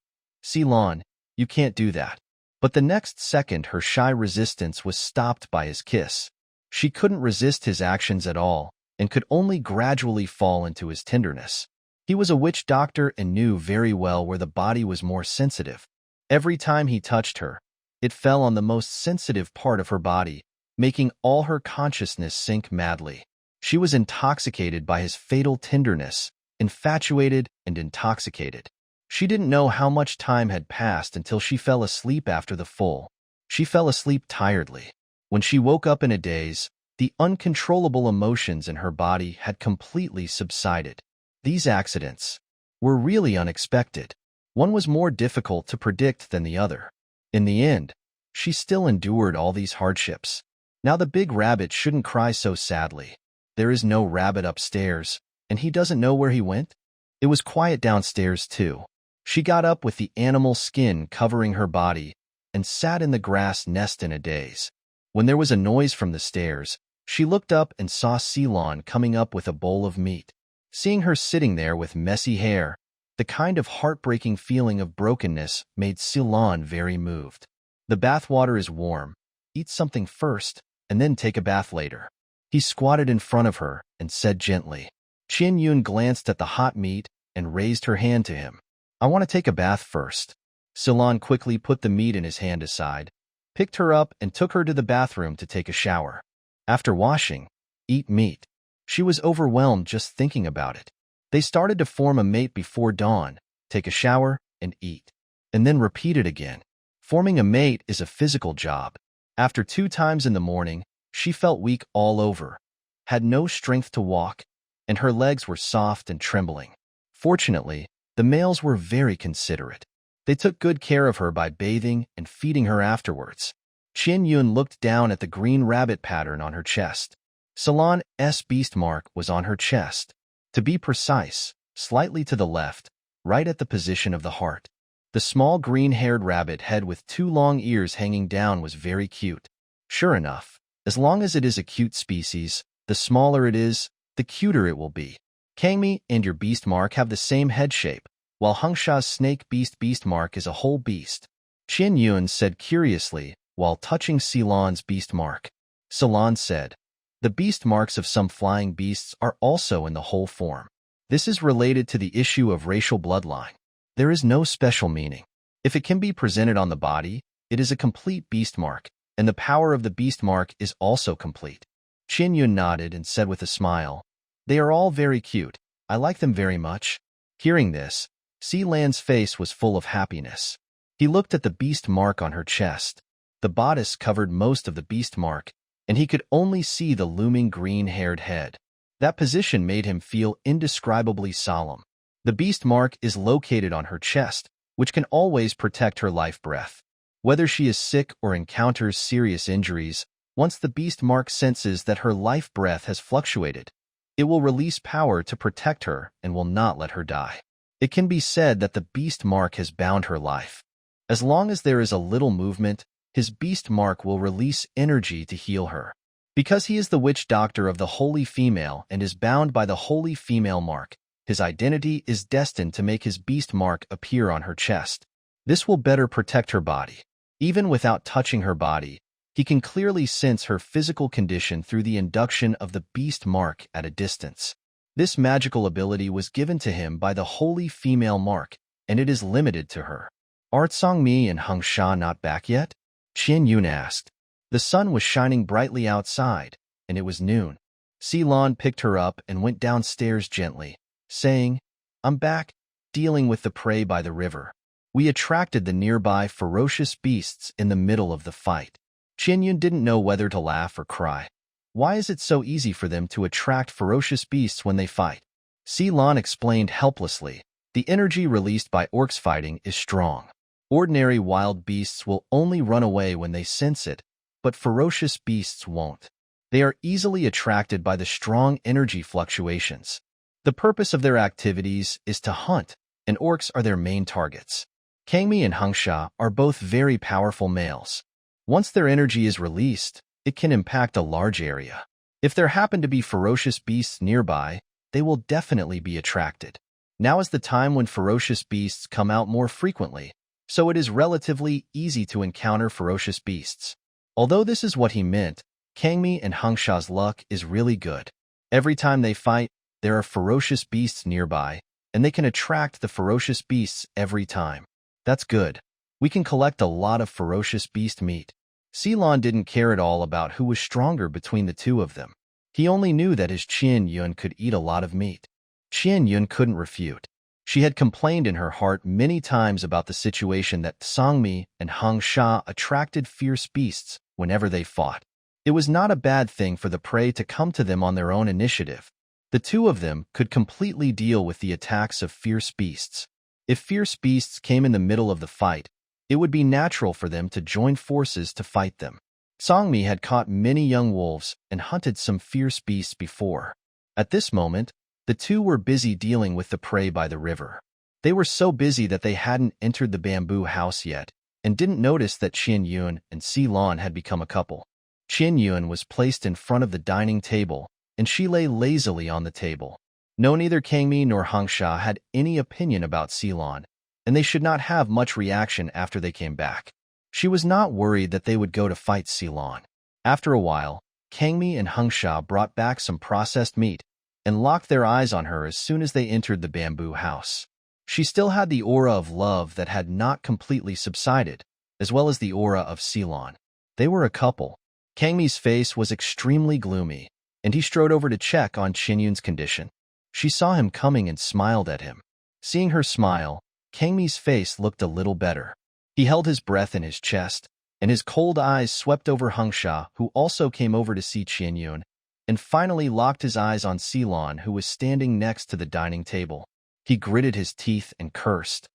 Lan, you can't do that. But the next second her shy resistance was stopped by his kiss. She couldn't resist his actions at all and could only gradually fall into his tenderness. He was a witch doctor and knew very well where the body was more sensitive. Every time he touched her, it fell on the most sensitive part of her body, making all her consciousness sink madly. She was intoxicated by his fatal tenderness, infatuated and intoxicated. She didn't know how much time had passed until she fell asleep after the full. She fell asleep tiredly. When she woke up in a daze, the uncontrollable emotions in her body had completely subsided. These accidents, were really unexpected. One was more difficult to predict than the other. In the end, she still endured all these hardships. Now the big rabbit shouldn't cry so sadly. There is no rabbit upstairs, and he doesn't know where he went. It was quiet downstairs, too. She got up with the animal skin covering her body and sat in the grass nest in a daze. When there was a noise from the stairs, she looked up and saw Ceylon coming up with a bowl of meat. Seeing her sitting there with messy hair, the kind of heartbreaking feeling of brokenness made Ceylon very moved. The bath water is warm. Eat something first, and then take a bath later. He squatted in front of her and said gently. Qian Yun glanced at the hot meat and raised her hand to him. I want to take a bath first. Ceylon quickly put the meat in his hand aside, picked her up and took her to the bathroom to take a shower. After washing, eat meat. She was overwhelmed just thinking about it. They started to form a mate before dawn, take a shower, and eat. And then repeat it again. Forming a mate is a physical job. After 2 times in the morning, she felt weak all over, had no strength to walk, and her legs were soft and trembling. Fortunately, the males were very considerate. They took good care of her by bathing and feeding her afterwards. Qian Yun looked down at the green rabbit pattern on her chest. Ceylon's beast mark was on her chest. To be precise, slightly to the left, right at the position of the heart. The small green-haired rabbit head with 2 long ears hanging down was very cute. Sure enough, as long as it is a cute species, the smaller it is, the cuter it will be. Kangmi and your beast mark have the same head shape, while Hengsha's snake beast mark is a whole beast. Qian Yun said curiously while touching Ceylon's beast mark. Ceylon said, the beast marks of some flying beasts are also in the whole form. This is related to the issue of racial bloodline. There is no special meaning. If it can be presented on the body, it is a complete beast mark, and the power of the beast mark is also complete. Qian Yun nodded and said with a smile, they are all very cute. I like them very much. Hearing this, Ceylon's face was full of happiness. He looked at the beast mark on her chest. The bodice covered most of the beast mark, and he could only see the looming green-haired head. That position made him feel indescribably solemn. The beast mark is located on her chest, which can always protect her life breath. Whether she is sick or encounters serious injuries, once the beast mark senses that her life breath has fluctuated, it will release power to protect her and will not let her die. It can be said that the beast mark has bound her life. As long as there is a little movement, his beast mark will release energy to heal her. Because he is the witch doctor of the holy female and is bound by the holy female mark, his identity is destined to make his beast mark appear on her chest. This will better protect her body. Even without touching her body, he can clearly sense her physical condition through the induction of the beast mark at a distance. This magical ability was given to him by the holy female mark, and it is limited to her. Aren't Songmi and Hengsha not back yet? Qian Yun asked. The sun was shining brightly outside, and it was noon. Ceylon picked her up and went downstairs gently, saying, I'm back, dealing with the prey by the river. We attracted the nearby ferocious beasts in the middle of the fight. Qian Yun didn't know whether to laugh or cry. Why is it so easy for them to attract ferocious beasts when they fight? Ceylon explained helplessly. The energy released by orcs fighting is strong. Ordinary wild beasts will only run away when they sense it, but ferocious beasts won't. They are easily attracted by the strong energy fluctuations. The purpose of their activities is to hunt, and orcs are their main targets. Kangmi and Hengsha are both very powerful males. Once their energy is released, it can impact a large area. If there happen to be ferocious beasts nearby, they will definitely be attracted. Now is the time when ferocious beasts come out more frequently, so it is relatively easy to encounter ferocious beasts. Although this is what he meant, Kangmi and Hengsha's luck is really good. Every time they fight, there are ferocious beasts nearby, and they can attract the ferocious beasts every time. That's good. We can collect a lot of ferocious beast meat. Ceylon didn't care at all about who was stronger between the two of them. He only knew that his Qian Yun could eat a lot of meat. Qian Yun couldn't refute. She had complained in her heart many times about the situation that Songmi and Hengsha attracted fierce beasts whenever they fought. It was not a bad thing for the prey to come to them on their own initiative. The two of them could completely deal with the attacks of fierce beasts. If fierce beasts came in the middle of the fight, it would be natural for them to join forces to fight them. Songmi had caught many young wolves and hunted some fierce beasts before. At this moment, the two were busy dealing with the prey by the river. They were so busy that they hadn't entered the bamboo house yet and didn't notice that Qian Yun and Xilon had become a couple. Qian Yun was placed in front of the dining table, and she lay lazily on the table. No, neither Kangmi nor Hangsha had any opinion about Xilon, and they should not have much reaction after they came back. She was not worried that they would go to fight Xilon. After a while, Kangmi and Hangsha brought back some processed meat and locked their eyes on her as soon as they entered the bamboo house. She still had the aura of love that had not completely subsided, as well as the aura of Xilon. They were a couple. Kangmi's face was extremely gloomy, and he strode over to check on Qianyun's condition. She saw him coming and smiled at him. Seeing her smile, Kangmi's face looked a little better. He held his breath in his chest, and his cold eyes swept over Hangsha, who also came over to see Qianyun, and finally locked his eyes on Xilon, who was standing next to the dining table. He gritted his teeth and cursed.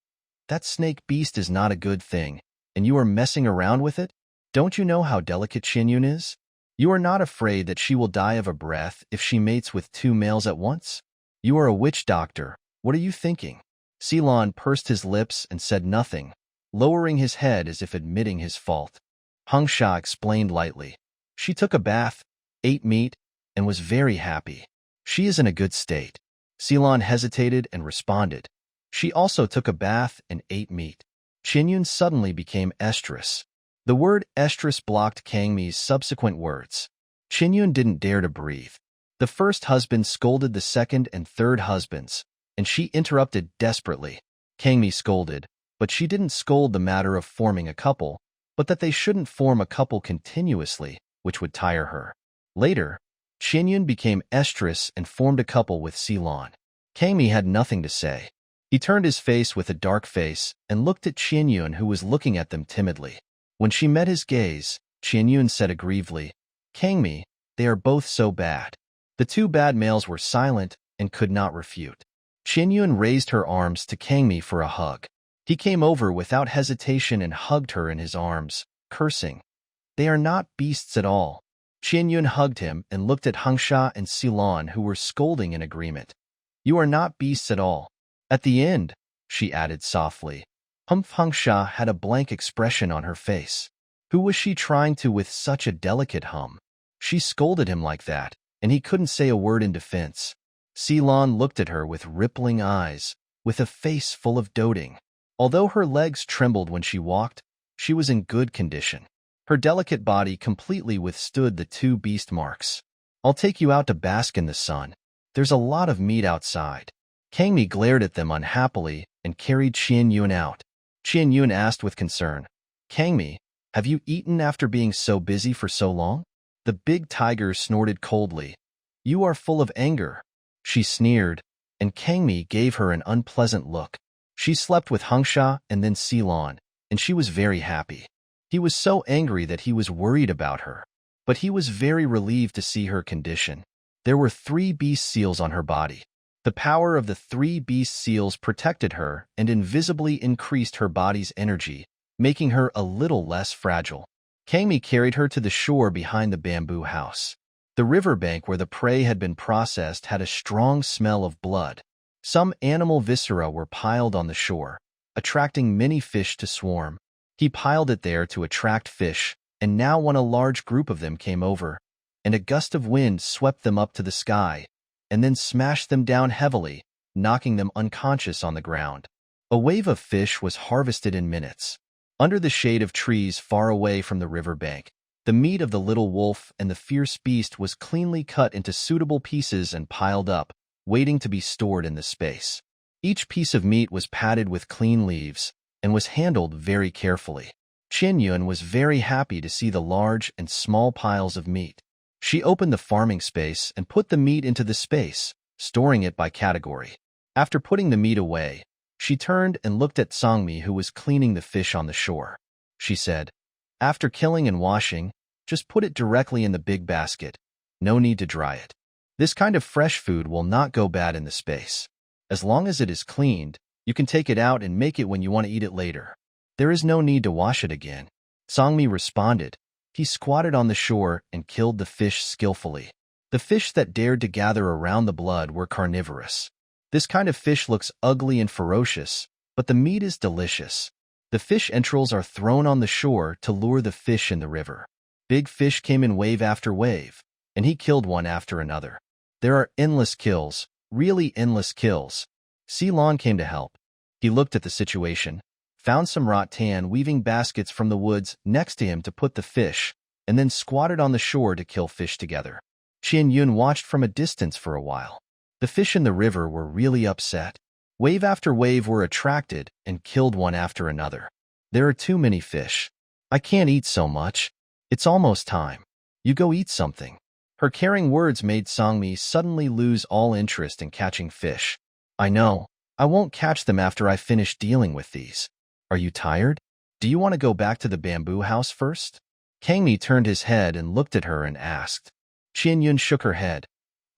"That snake beast is not a good thing, and you are messing around with it? Don't you know how delicate Qianyun is? You are not afraid that she will die of a breath if she mates with two males at once? You are a witch doctor. What are you thinking?" Xilon pursed his lips and said nothing, lowering his head as if admitting his fault. Hangsha explained lightly. She took a bath, ate meat, and was very happy. She is in a good state. Xilon hesitated and responded. She also took a bath and ate meat. Qianyun suddenly became estrus. The word estrus blocked Kangmi's subsequent words. Qianyun didn't dare to breathe. The first husband scolded the second and third husbands, and she interrupted desperately. Kangmi scolded, but she didn't scold the matter of forming a couple, but that they shouldn't form a couple continuously, which would tire her. Later, Qianyun became estrus and formed a couple with Xilon. Kangmi had nothing to say. He turned his face with a dark face and looked at Qianyun, who was looking at them timidly. When she met his gaze, Qianyun said aggrievedly, "Kangmi, they are both so bad." The two bad males were silent and could not refute. Qianyun raised her arms to Kangmi for a hug. He came over without hesitation and hugged her in his arms, cursing. "They are not beasts at all." Qianyun hugged him and looked at Hangsha and Xilon, who were scolding in agreement. "You are not beasts at all." At the end, she added softly. Hangsha had a blank expression on her face. Who was she trying to with such a delicate hum? She scolded him like that, and he couldn't say a word in defense. Xilon looked at her with rippling eyes, with a face full of doting. Although her legs trembled when she walked, she was in good condition. Her delicate body completely withstood the two beast marks. "I'll take you out to bask in the sun. There's a lot of meat outside." Kangmi glared at them unhappily and carried Qianyun out. Qianyun asked with concern, "Kangmi, have you eaten after being so busy for so long?" The big tiger snorted coldly. "You are full of anger." She sneered, and Kangmi gave her an unpleasant look. She slept with Hangsha and then Xilon, and she was very happy. He was so angry that he was worried about her, but he was very relieved to see her condition. There were 3 beast seals on her body. The power of the 3 beast seals protected her and invisibly increased her body's energy, making her a little less fragile. Kangmi carried her to the shore behind the bamboo house. The riverbank where the prey had been processed had a strong smell of blood. Some animal viscera were piled on the shore, attracting many fish to swarm. He piled it there to attract fish, and now when a large group of them came over, and a gust of wind swept them up to the sky, and then smashed them down heavily, knocking them unconscious on the ground. A wave of fish was harvested in minutes. Under the shade of trees far away from the river bank, the meat of the little wolf and the fierce beast was cleanly cut into suitable pieces and piled up, waiting to be stored in the space. Each piece of meat was padded with clean leaves and was handled very carefully. Qianyun was very happy to see the large and small piles of meat. She opened the farming space and put the meat into the space, storing it by category. After putting the meat away, she turned and looked at Songmi, who was cleaning the fish on the shore. She said, "After killing and washing, just put it directly in the big basket. No need to dry it." This kind of fresh food will not go bad in the space. As long as it is cleaned, you can take it out and make it when you want to eat it later. There is no need to wash it again. Songmi responded. He squatted on the shore and killed the fish skillfully. The fish that dared to gather around the blood were carnivorous. This kind of fish looks ugly and ferocious, but the meat is delicious. The fish entrails are thrown on the shore to lure the fish in the river. Big fish came in wave after wave, and he killed one after another. There are endless kills, really endless kills. Ceylon came to help. He looked at the situation, found some rattan weaving baskets from the woods next to him to put the fish, and then squatted on the shore to kill fish together. Qian Yun watched from a distance for a while. The fish in the river were really upset. Wave after wave were attracted and killed one after another. There are too many fish. I can't eat so much. It's almost time. You go eat something. Her caring words made Songmi suddenly lose all interest in catching fish. I know. I won't catch them after I finish dealing with these. Are you tired? Do you want to go back to the bamboo house first? Kangmi turned his head and looked at her and asked. Qian Yun shook her head.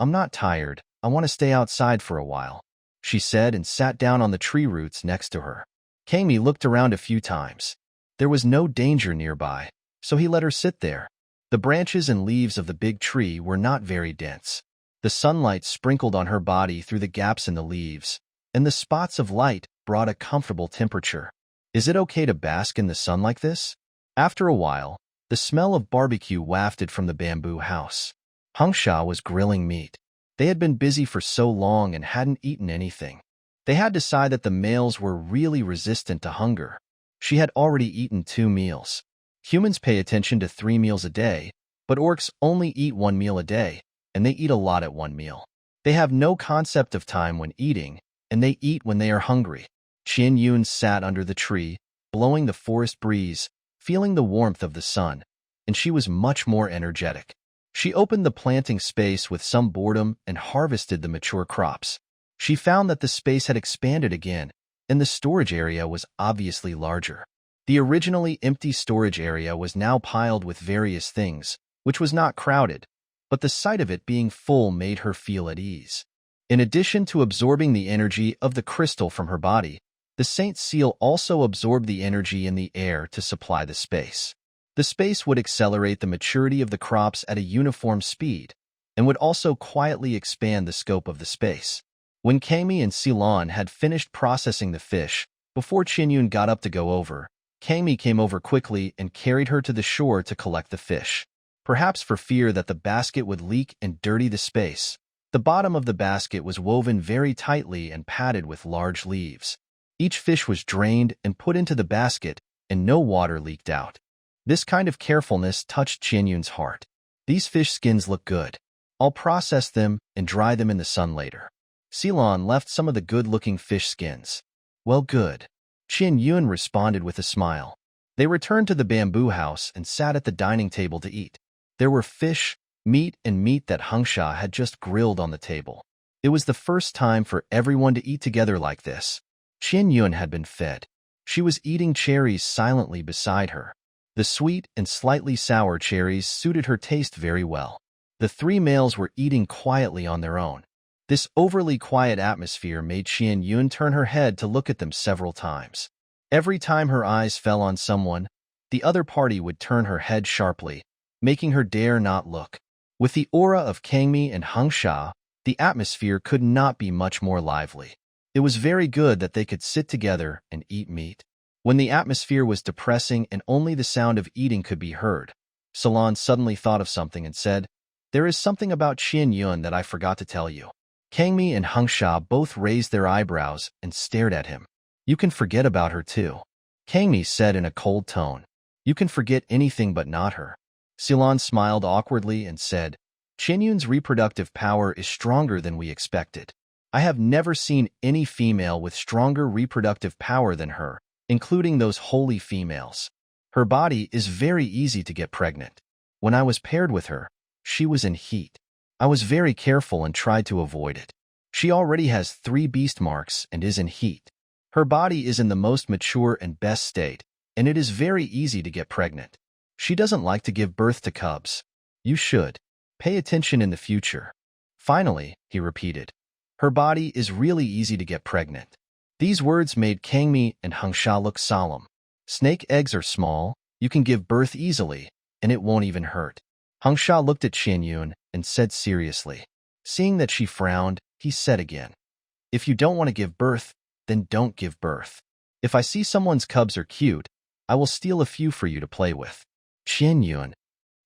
I'm not tired. I want to stay outside for a while, she said and sat down on the tree roots next to her. Kangmi looked around a few times. There was no danger nearby, so he let her sit there. The branches and leaves of the big tree were not very dense. The sunlight sprinkled on her body through the gaps in the leaves, and the spots of light brought a comfortable temperature. Is it okay to bask in the sun like this? After a while, the smell of barbecue wafted from the bamboo house. Hungsha was grilling meat. They had been busy for so long and hadn't eaten anything. They had decided that the males were really resistant to hunger. She had already eaten 2 meals. Humans pay attention to 3 meals a day, but orcs only eat 1 meal a day, and they eat a lot at 1 meal. They have no concept of time when eating, and they eat when they are hungry. Qian Yun sat under the tree, blowing the forest breeze, feeling the warmth of the sun, and she was much more energetic. She opened the planting space with some boredom and harvested the mature crops. She found that the space had expanded again, and the storage area was obviously larger. The originally empty storage area was now piled with various things, which was not crowded, but the sight of it being full made her feel at ease. In addition to absorbing the energy of the crystal from her body, the Saint Seal also absorbed the energy in the air to supply the space. The space would accelerate the maturity of the crops at a uniform speed, and would also quietly expand the scope of the space. When Kami and Ceylon had finished processing the fish, before Qinyun got up to go over, Kami came over quickly and carried her to the shore to collect the fish. Perhaps for fear that the basket would leak and dirty the space, the bottom of the basket was woven very tightly and padded with large leaves. Each fish was drained and put into the basket, and no water leaked out. This kind of carefulness touched Qianyun's heart. These fish skins look good. I'll process them and dry them in the sun later. Ceylon left some of the good-looking fish skins. Well, good. Qianyun responded with a smile. They returned to the bamboo house and sat at the dining table to eat. There were fish, meat, and meat that Hungsha had just grilled on the table. It was the first time for everyone to eat together like this. Qianyun had been fed. She was eating cherries silently beside her. The sweet and slightly sour cherries suited her taste very well. The 3 males were eating quietly on their own. This overly quiet atmosphere made Qianyun turn her head to look at them several times. Every time her eyes fell on someone, the other party would turn her head sharply, making her dare not look. With the aura of Kangmi and Hungsha, the atmosphere could not be much more lively. It was very good that they could sit together and eat meat. When the atmosphere was depressing and only the sound of eating could be heard, Salon suddenly thought of something and said, "There is something about Qianyun that I forgot to tell you." Kangmi and Hungsha both raised their eyebrows and stared at him. "You can forget about her too," Kangmi said in a cold tone. "You can forget anything but not her." Ceylon smiled awkwardly and said, "Qianyun's reproductive power is stronger than we expected. I have never seen any female with stronger reproductive power than her, including those holy females. Her body is very easy to get pregnant. When I was paired with her, she was in heat. I was very careful and tried to avoid it. She already has 3 beast marks and is in heat. Her body is in the most mature and best state, and it is very easy to get pregnant. She doesn't like to give birth to cubs. You should. Pay attention in the future." Finally, he repeated. Her body is really easy to get pregnant. These words made Kangmi and Hengsha look solemn. Snake eggs are small, you can give birth easily, and it won't even hurt. Hengsha looked at Qianyun and said seriously. Seeing that she frowned, he said again, if you don't want to give birth, then don't give birth. If I see someone's cubs are cute, I will steal a few for you to play with. Qianyun,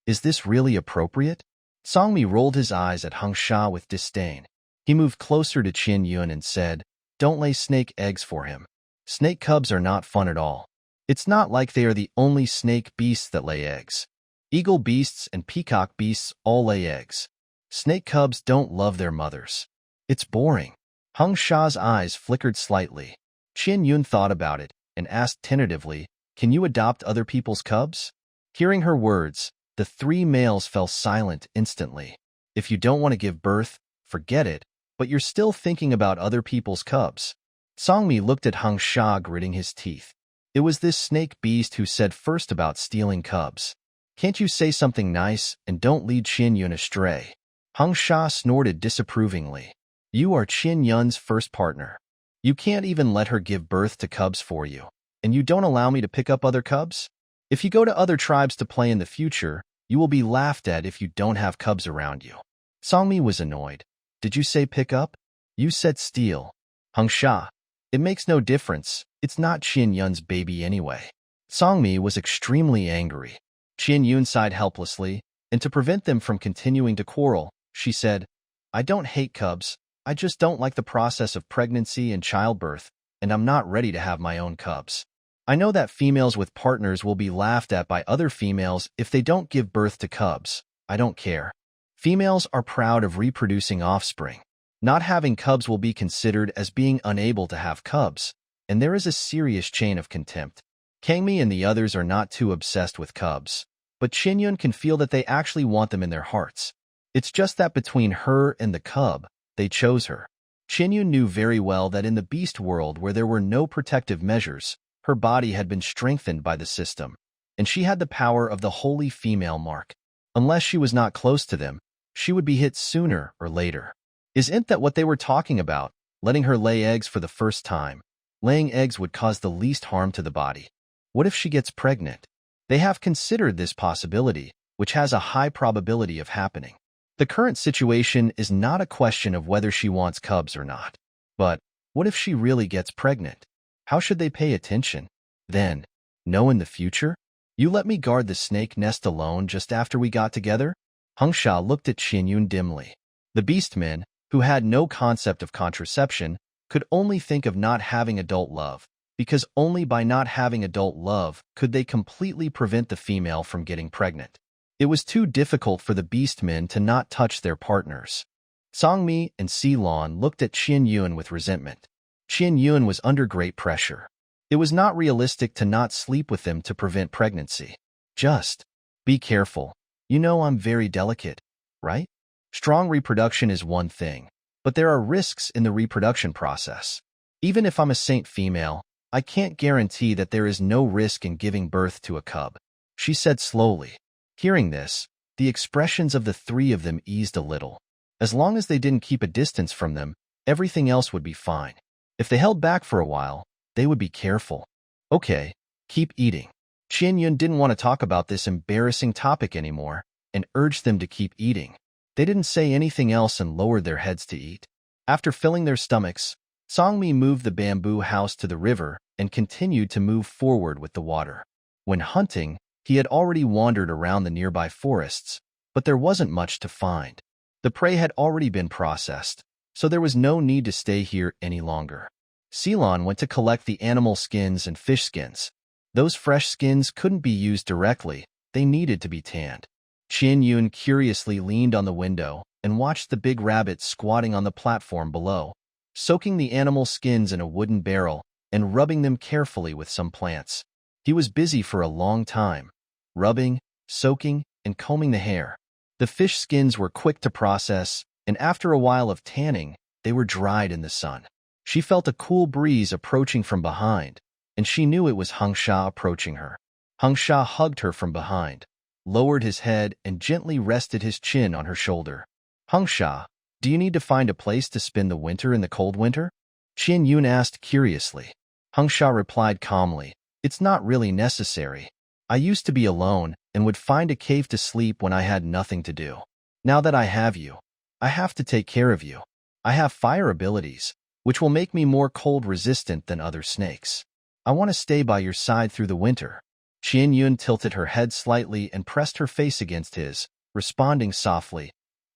is this really appropriate? Songmi rolled his eyes at Hengsha with disdain. He moved closer to Qianyun and said, don't lay snake eggs for him. Snake cubs are not fun at all. It's not like they are the only snake beasts that lay eggs. Eagle beasts and peacock beasts all lay eggs. Snake cubs don't love their mothers. It's boring. Hengsha's eyes flickered slightly. Qianyun thought about it and asked tentatively, can you adopt other people's cubs? Hearing her words, the three males fell silent instantly. If you don't want to give birth, forget it, but you're still thinking about other people's cubs. Songmi looked at Hengsha, gritting his teeth. It was this snake beast who said first about stealing cubs. Can't you say something nice and don't lead Qianyun astray? Hengsha snorted disapprovingly. You are Qianyun's first partner. You can't even let her give birth to cubs for you. And you don't allow me to pick up other cubs? If you go to other tribes to play in the future, you will be laughed at if you don't have cubs around you. Songmi was annoyed. Did you say pick up? You said steal. Hengsha, it makes no difference. It's not Qianyun's baby anyway. Songmi was extremely angry. Qianyun sighed helplessly, and to prevent them from continuing to quarrel, she said, I don't hate cubs. I just don't like the process of pregnancy and childbirth, and I'm not ready to have my own cubs. I know that females with partners will be laughed at by other females if they don't give birth to cubs. I don't care. Females are proud of reproducing offspring. Not having cubs will be considered as being unable to have cubs, and there is a serious chain of contempt. Kangmi and the others are not too obsessed with cubs, but Qianyun can feel that they actually want them in their hearts. It's just that between her and the cub, they chose her. Qianyun knew very well that in the beast world where there were no protective measures, her body had been strengthened by the system, and she had the power of the holy female mark. Unless she was not close to them, she would be hit sooner or later. Isn't that what they were talking about, letting her lay eggs for the first time? Laying eggs would cause the least harm to the body. What if she gets pregnant? They have considered this possibility, which has a high probability of happening. The current situation is not a question of whether she wants cubs or not. But what if she really gets pregnant? How should they pay attention? Then, know in the future? You let me guard the snake nest alone just after we got together? Hengsha looked at Qianyun dimly. The beastmen, who had no concept of contraception, could only think of not having adult love, because only by not having adult love could they completely prevent the female from getting pregnant. It was too difficult for the beastmen to not touch their partners. Songmi and Silon looked at Qianyun with resentment. Qianyun was under great pressure. It was not realistic to not sleep with them to prevent pregnancy. Just be careful. You know I'm very delicate, right? Strong reproduction is one thing, but there are risks in the reproduction process. Even if I'm a saint female, I can't guarantee that there is no risk in giving birth to a cub, she said slowly. Hearing this, the expressions of the three of them eased a little. As long as they didn't keep a distance from them, everything else would be fine. If they held back for a while, they would be careful. Okay, keep eating. Qianyun didn't want to talk about this embarrassing topic anymore and urged them to keep eating. They didn't say anything else and lowered their heads to eat. After filling their stomachs, Songmi moved the bamboo house to the river and continued to move forward with the water. When hunting, he had already wandered around the nearby forests, but there wasn't much to find. The prey had already been processed, so there was no need to stay here any longer. Silon went to collect the animal skins and fish skins. Those fresh skins couldn't be used directly, they needed to be tanned. Qianyun curiously leaned on the window and watched the big rabbit squatting on the platform below, soaking the animal skins in a wooden barrel and rubbing them carefully with some plants. He was busy for a long time, rubbing, soaking, and combing the hair. The fish skins were quick to process, and after a while of tanning, they were dried in the sun. She felt a cool breeze approaching from behind, and she knew it was Hengsha approaching her. Hengsha hugged her from behind, lowered his head, and gently rested his chin on her shoulder. Hengsha, Do you need to find a place to spend the winter in the cold winter? Qian Yun asked curiously. Hung Sha replied calmly, It's not really necessary. I used to be alone and would find a cave to sleep when I had nothing to do. Now that I have you, I have to take care of you. I have fire abilities, which will make me more cold resistant than other snakes. I want to stay by your side through the winter. Qian Yun tilted her head slightly and pressed her face against his, responding softly,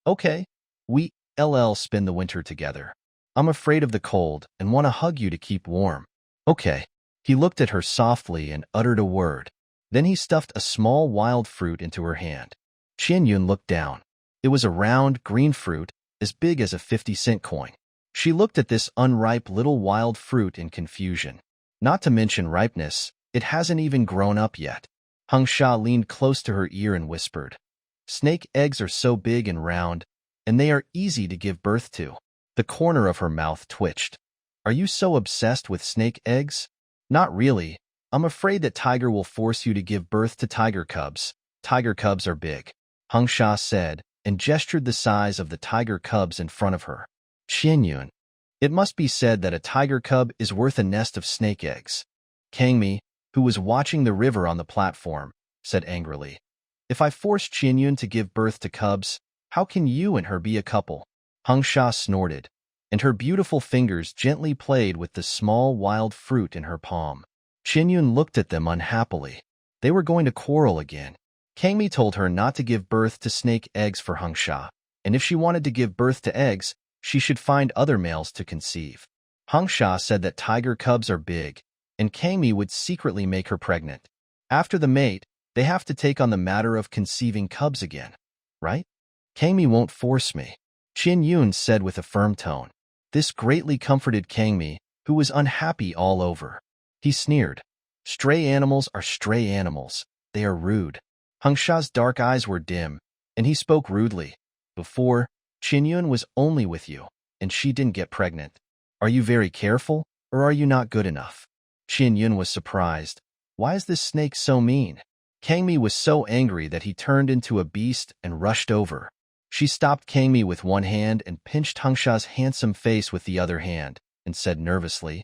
Okay, we'll spend the winter together. I'm afraid of the cold and want to hug you to keep warm. Okay. He looked at her softly and uttered a word. Then he stuffed a small wild fruit into her hand. Qian Yun looked down. It was a round, green fruit, as big as a 50-cent coin. She looked at this unripe little wild fruit in confusion. Not to mention ripeness, it hasn't even grown up yet. Hung Sha leaned close to her ear and whispered, Snake eggs are so big and round, and they are easy to give birth to. The corner of her mouth twitched. Are you so obsessed with snake eggs? Not really. I'm afraid that tiger will force you to give birth to tiger cubs. Tiger cubs are big, Hung Sha said, and gestured the size of the tiger cubs in front of her. Qian Yun. It must be said that a tiger cub is worth a nest of snake eggs. Kangmi, who was watching the river on the platform, said angrily. If I force Qian Yun to give birth to cubs, how can you and her be a couple? Hung Sha snorted, and her beautiful fingers gently played with the small wild fruit in her palm. Qian Yun looked at them unhappily. They were going to quarrel again. Kangmi told her not to give birth to snake eggs for Hung Sha, and if she wanted to give birth to eggs, she should find other males to conceive. Hung Sha said that tiger cubs are big, and Kangmi would secretly make her pregnant. After the mate, they have to take on the matter of conceiving cubs again, right? Kangmi won't force me, Qian Yun said with a firm tone. This greatly comforted Kangmi, who was unhappy all over. He sneered. Stray animals are stray animals. They are rude. Hung Sha's dark eyes were dim, and he spoke rudely. Before, Qian Yun was only with you, and she didn't get pregnant. Are you very careful, or are you not good enough? Qian Yun was surprised. Why is this snake so mean? Kangmi was so angry that he turned into a beast and rushed over. She stopped Kangmi with one hand and pinched Hung Sha's handsome face with the other hand, and said nervously,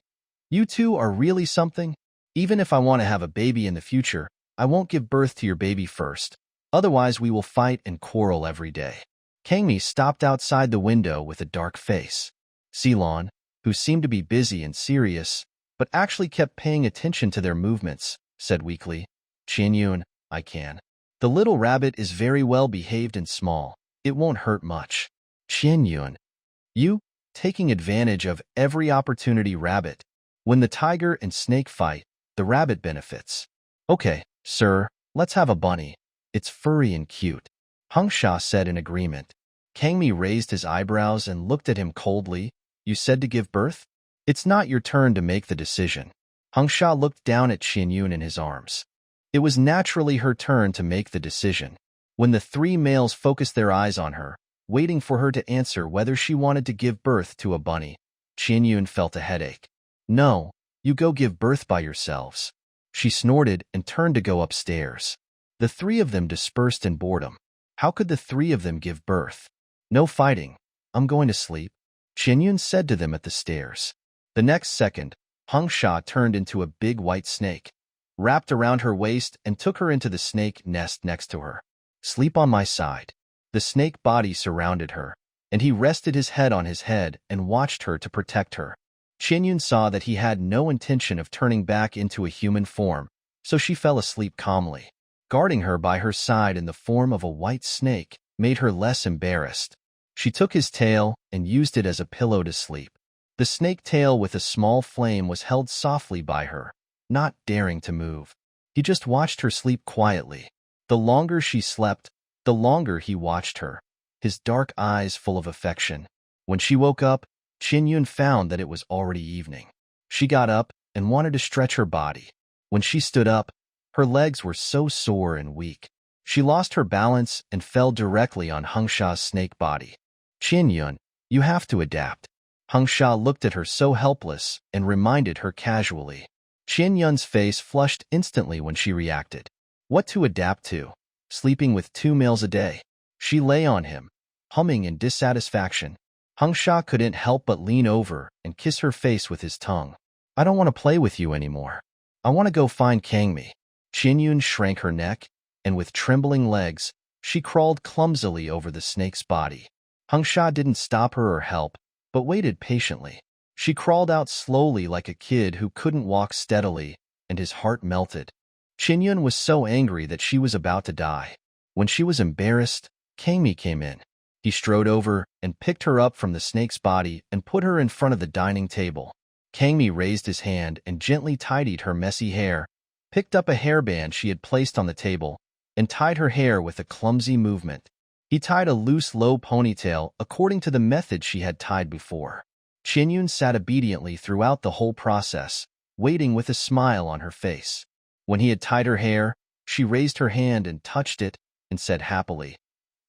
You two are really something? Even if I want to have a baby in the future, I won't give birth to your baby first. Otherwise we will fight and quarrel every day. Kangmi stopped outside the window with a dark face. Ceylon, who seemed to be busy and serious, but actually kept paying attention to their movements, said weakly, Qian Yun, I can. The little rabbit is very well behaved and small. It won't hurt much. Qian Yun. You, taking advantage of every opportunity rabbit. When the tiger and snake fight, the rabbit benefits. Okay, sir, let's have a bunny. It's furry and cute. Hung Sha said in agreement. Kangmi raised his eyebrows and looked at him coldly. You said to give birth? It's not your turn to make the decision. Hung Sha looked down at Qian Yun in his arms. It was naturally her turn to make the decision. When the three males focused their eyes on her, waiting for her to answer whether she wanted to give birth to a bunny, Qian Yun felt a headache. No, you go give birth by yourselves. She snorted and turned to go upstairs. The three of them dispersed in boredom. How could the three of them give birth? No fighting. I'm going to sleep, Qian Yun said to them at the stairs. The next second, Hung Sha turned into a big white snake, wrapped around her waist and took her into the snake nest next to her. Sleep on my side. The snake body surrounded her, and he rested his head on his head and watched her to protect her. Qian Yun saw that he had no intention of turning back into a human form, so she fell asleep calmly. Guarding her by her side in the form of a white snake made her less embarrassed. She took his tail and used it as a pillow to sleep. The snake tail with a small flame was held softly by her, not daring to move. He just watched her sleep quietly. The longer she slept, the longer he watched her, his dark eyes full of affection. When she woke up, Qian Yun found that it was already evening. She got up and wanted to stretch her body. When she stood up, her legs were so sore and weak. She lost her balance and fell directly on Hung Sha's snake body. Qian Yun, you have to adapt. Hung Sha looked at her so helpless and reminded her casually. Qian Yun's face flushed instantly when she reacted. What to adapt to? Sleeping with 2 males a day. She lay on him, humming in dissatisfaction. Sha couldn't help but lean over and kiss her face with his tongue. I don't want to play with you anymore. I want to go find Kangmi. Qianyun shrank her neck, and with trembling legs, she crawled clumsily over the snake's body. Sha didn't stop her or help, but waited patiently. She crawled out slowly like a kid who couldn't walk steadily, and his heart melted. Qianyun was so angry that she was about to die. When she was embarrassed, Kangmi came in. He strode over and picked her up from the snake's body and put her in front of the dining table. Kangmi raised his hand and gently tidied her messy hair, picked up a hairband she had placed on the table, and tied her hair with a clumsy movement. He tied a loose, low ponytail according to the method she had tied before. Qianyun sat obediently throughout the whole process, waiting with a smile on her face. When he had tied her hair, she raised her hand and touched it and said happily,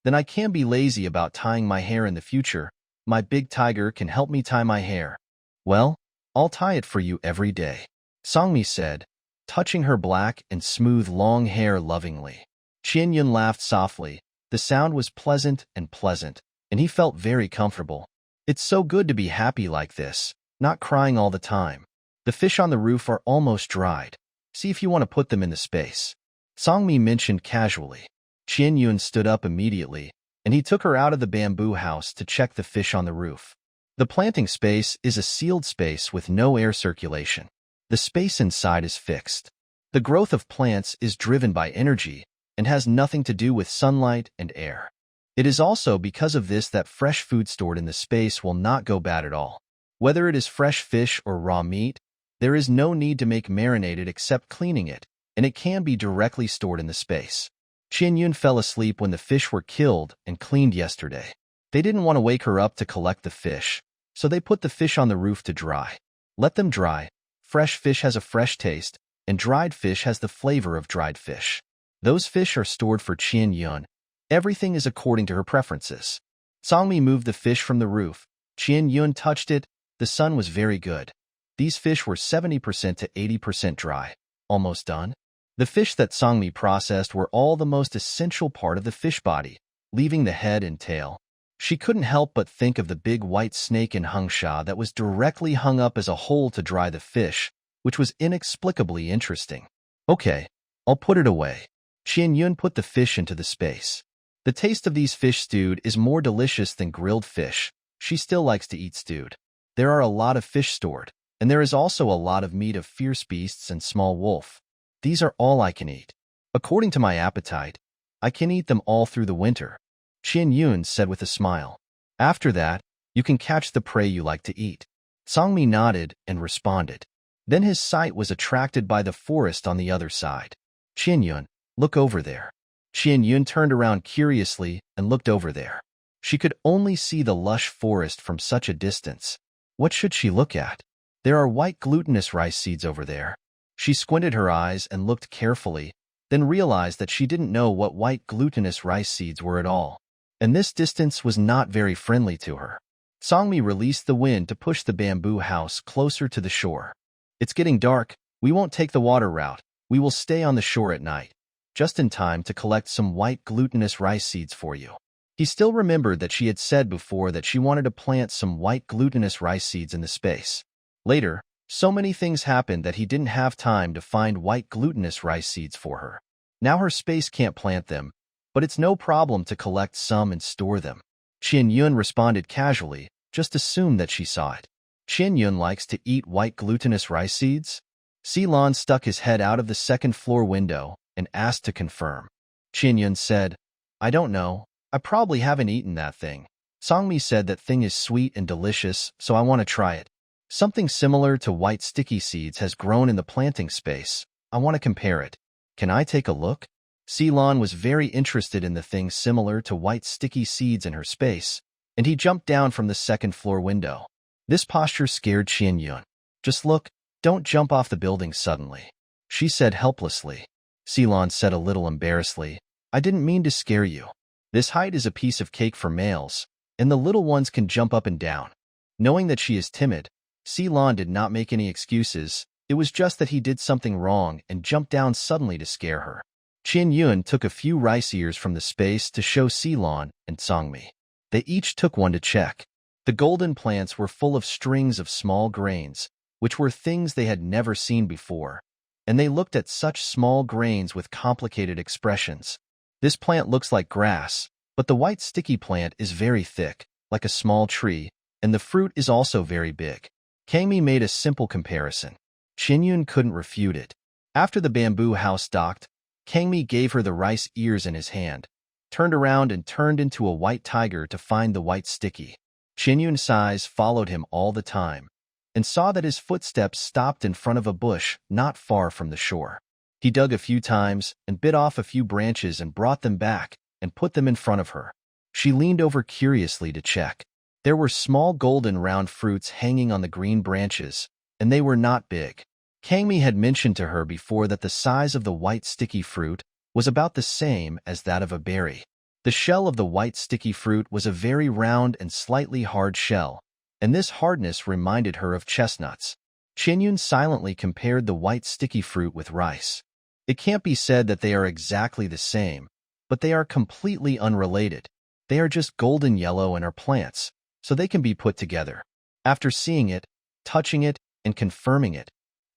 "Then I can be lazy about tying my hair in the future. My big tiger can help me tie my hair." "Well, I'll tie it for you every day," Songmi said, touching her black and smooth long hair lovingly. Qianyun laughed softly. The sound was pleasant, and he felt very comfortable. It's so good to be happy like this, not crying all the time. The fish on the roof are almost dried. See if you want to put them in the space. Songmi mentioned casually. Qianyun stood up immediately, and he took her out of the bamboo house to check the fish on the roof. The planting space is a sealed space with no air circulation. The space inside is fixed. The growth of plants is driven by energy and has nothing to do with sunlight and air. It is also because of this that fresh food stored in the space will not go bad at all. Whether it is fresh fish or raw meat, there is no need to make marinated except cleaning it, and it can be directly stored in the space. Qianyun fell asleep when the fish were killed and cleaned yesterday. They didn't want to wake her up to collect the fish, so they put the fish on the roof to dry. Let them dry. Fresh fish has a fresh taste, and dried fish has the flavor of dried fish. Those fish are stored for Qianyun. Everything is according to her preferences. Songmi moved the fish from the roof. Qianyun touched it. The sun was very good. These fish were 70% to 80% dry. Almost done. The fish that Songmi processed were all the most essential part of the fish body, leaving the head and tail. She couldn't help but think of the big white snake in Sha that was directly hung up as a hole to dry the fish, which was inexplicably interesting. Okay, I'll put it away. Qianyun put the fish into the space. The taste of these fish stewed is more delicious than grilled fish. She still likes to eat stewed. There are a lot of fish stored, and there is also a lot of meat of fierce beasts and small wolf. These are all I can eat. According to my appetite, I can eat them all through the winter, Qianyun said with a smile. After that, you can catch the prey you like to eat. Songmi nodded and responded. Then his sight was attracted by the forest on the other side. Qianyun, look over there. Qianyun turned around curiously and looked over there. She could only see the lush forest from such a distance. What should she look at? There are white glutinous rice seeds over there. She squinted her eyes and looked carefully, then realized that she didn't know what white glutinous rice seeds were at all. And this distance was not very friendly to her. Songmi released the wind to push the bamboo house closer to the shore. It's getting dark. We won't take the water route. We will stay on the shore at night, just in time to collect some white glutinous rice seeds for you. He still remembered that she had said before that she wanted to plant some white glutinous rice seeds in the space. Later, so many things happened that he didn't have time to find white glutinous rice seeds for her. Now her space can't plant them, but it's no problem to collect some and store them. Qianyun responded casually, just assumed that she saw it. Qianyun likes to eat white glutinous rice seeds? Ceylon stuck his head out of the second-floor window and asked to confirm. Qianyun said, I don't know. I probably haven't eaten that thing. Songmi said that thing is sweet and delicious, so I want to try it. Something similar to white sticky seeds has grown in the planting space. I want to compare it. Can I take a look? Ceylon was very interested in the thing similar to white sticky seeds in her space, and he jumped down from the second-floor window. This posture scared Qianyun. Just look, don't jump off the building suddenly, she said helplessly. Ceylon said a little embarrassedly, I didn't mean to scare you. This height is a piece of cake for males, and the little ones can jump up and down. Knowing that she is timid, Ceylon did not make any excuses. It was just that he did something wrong and jumped down suddenly to scare her. Qianyun took a few rice ears from the space to show Ceylon and Songmi. They each took one to check. The golden plants were full of strings of small grains, which were things they had never seen before, and they looked at such small grains with complicated expressions. This plant looks like grass, but the white sticky plant is very thick, like a small tree, and the fruit is also very big. Kangmi made a simple comparison. Qinyun couldn't refute it. After the bamboo house docked, Kangmi gave her the rice ears in his hand, turned around and turned into a white tiger to find the white sticky. Qinyun's eyes followed him all the time, and saw that his footsteps stopped in front of a bush not far from the shore. He dug a few times and bit off a few branches and brought them back and put them in front of her. She leaned over curiously to check. There were small golden round fruits hanging on the green branches, and they were not big. Kangmi had mentioned to her before that the size of the white sticky fruit was about the same as that of a berry. The shell of the white sticky fruit was a very round and slightly hard shell, and this hardness reminded her of chestnuts. Qinyun silently compared the white sticky fruit with rice. It can't be said that they are exactly the same, but they are completely unrelated. They are just golden yellow and are plants, so they can be put together. After seeing it, touching it, and confirming it,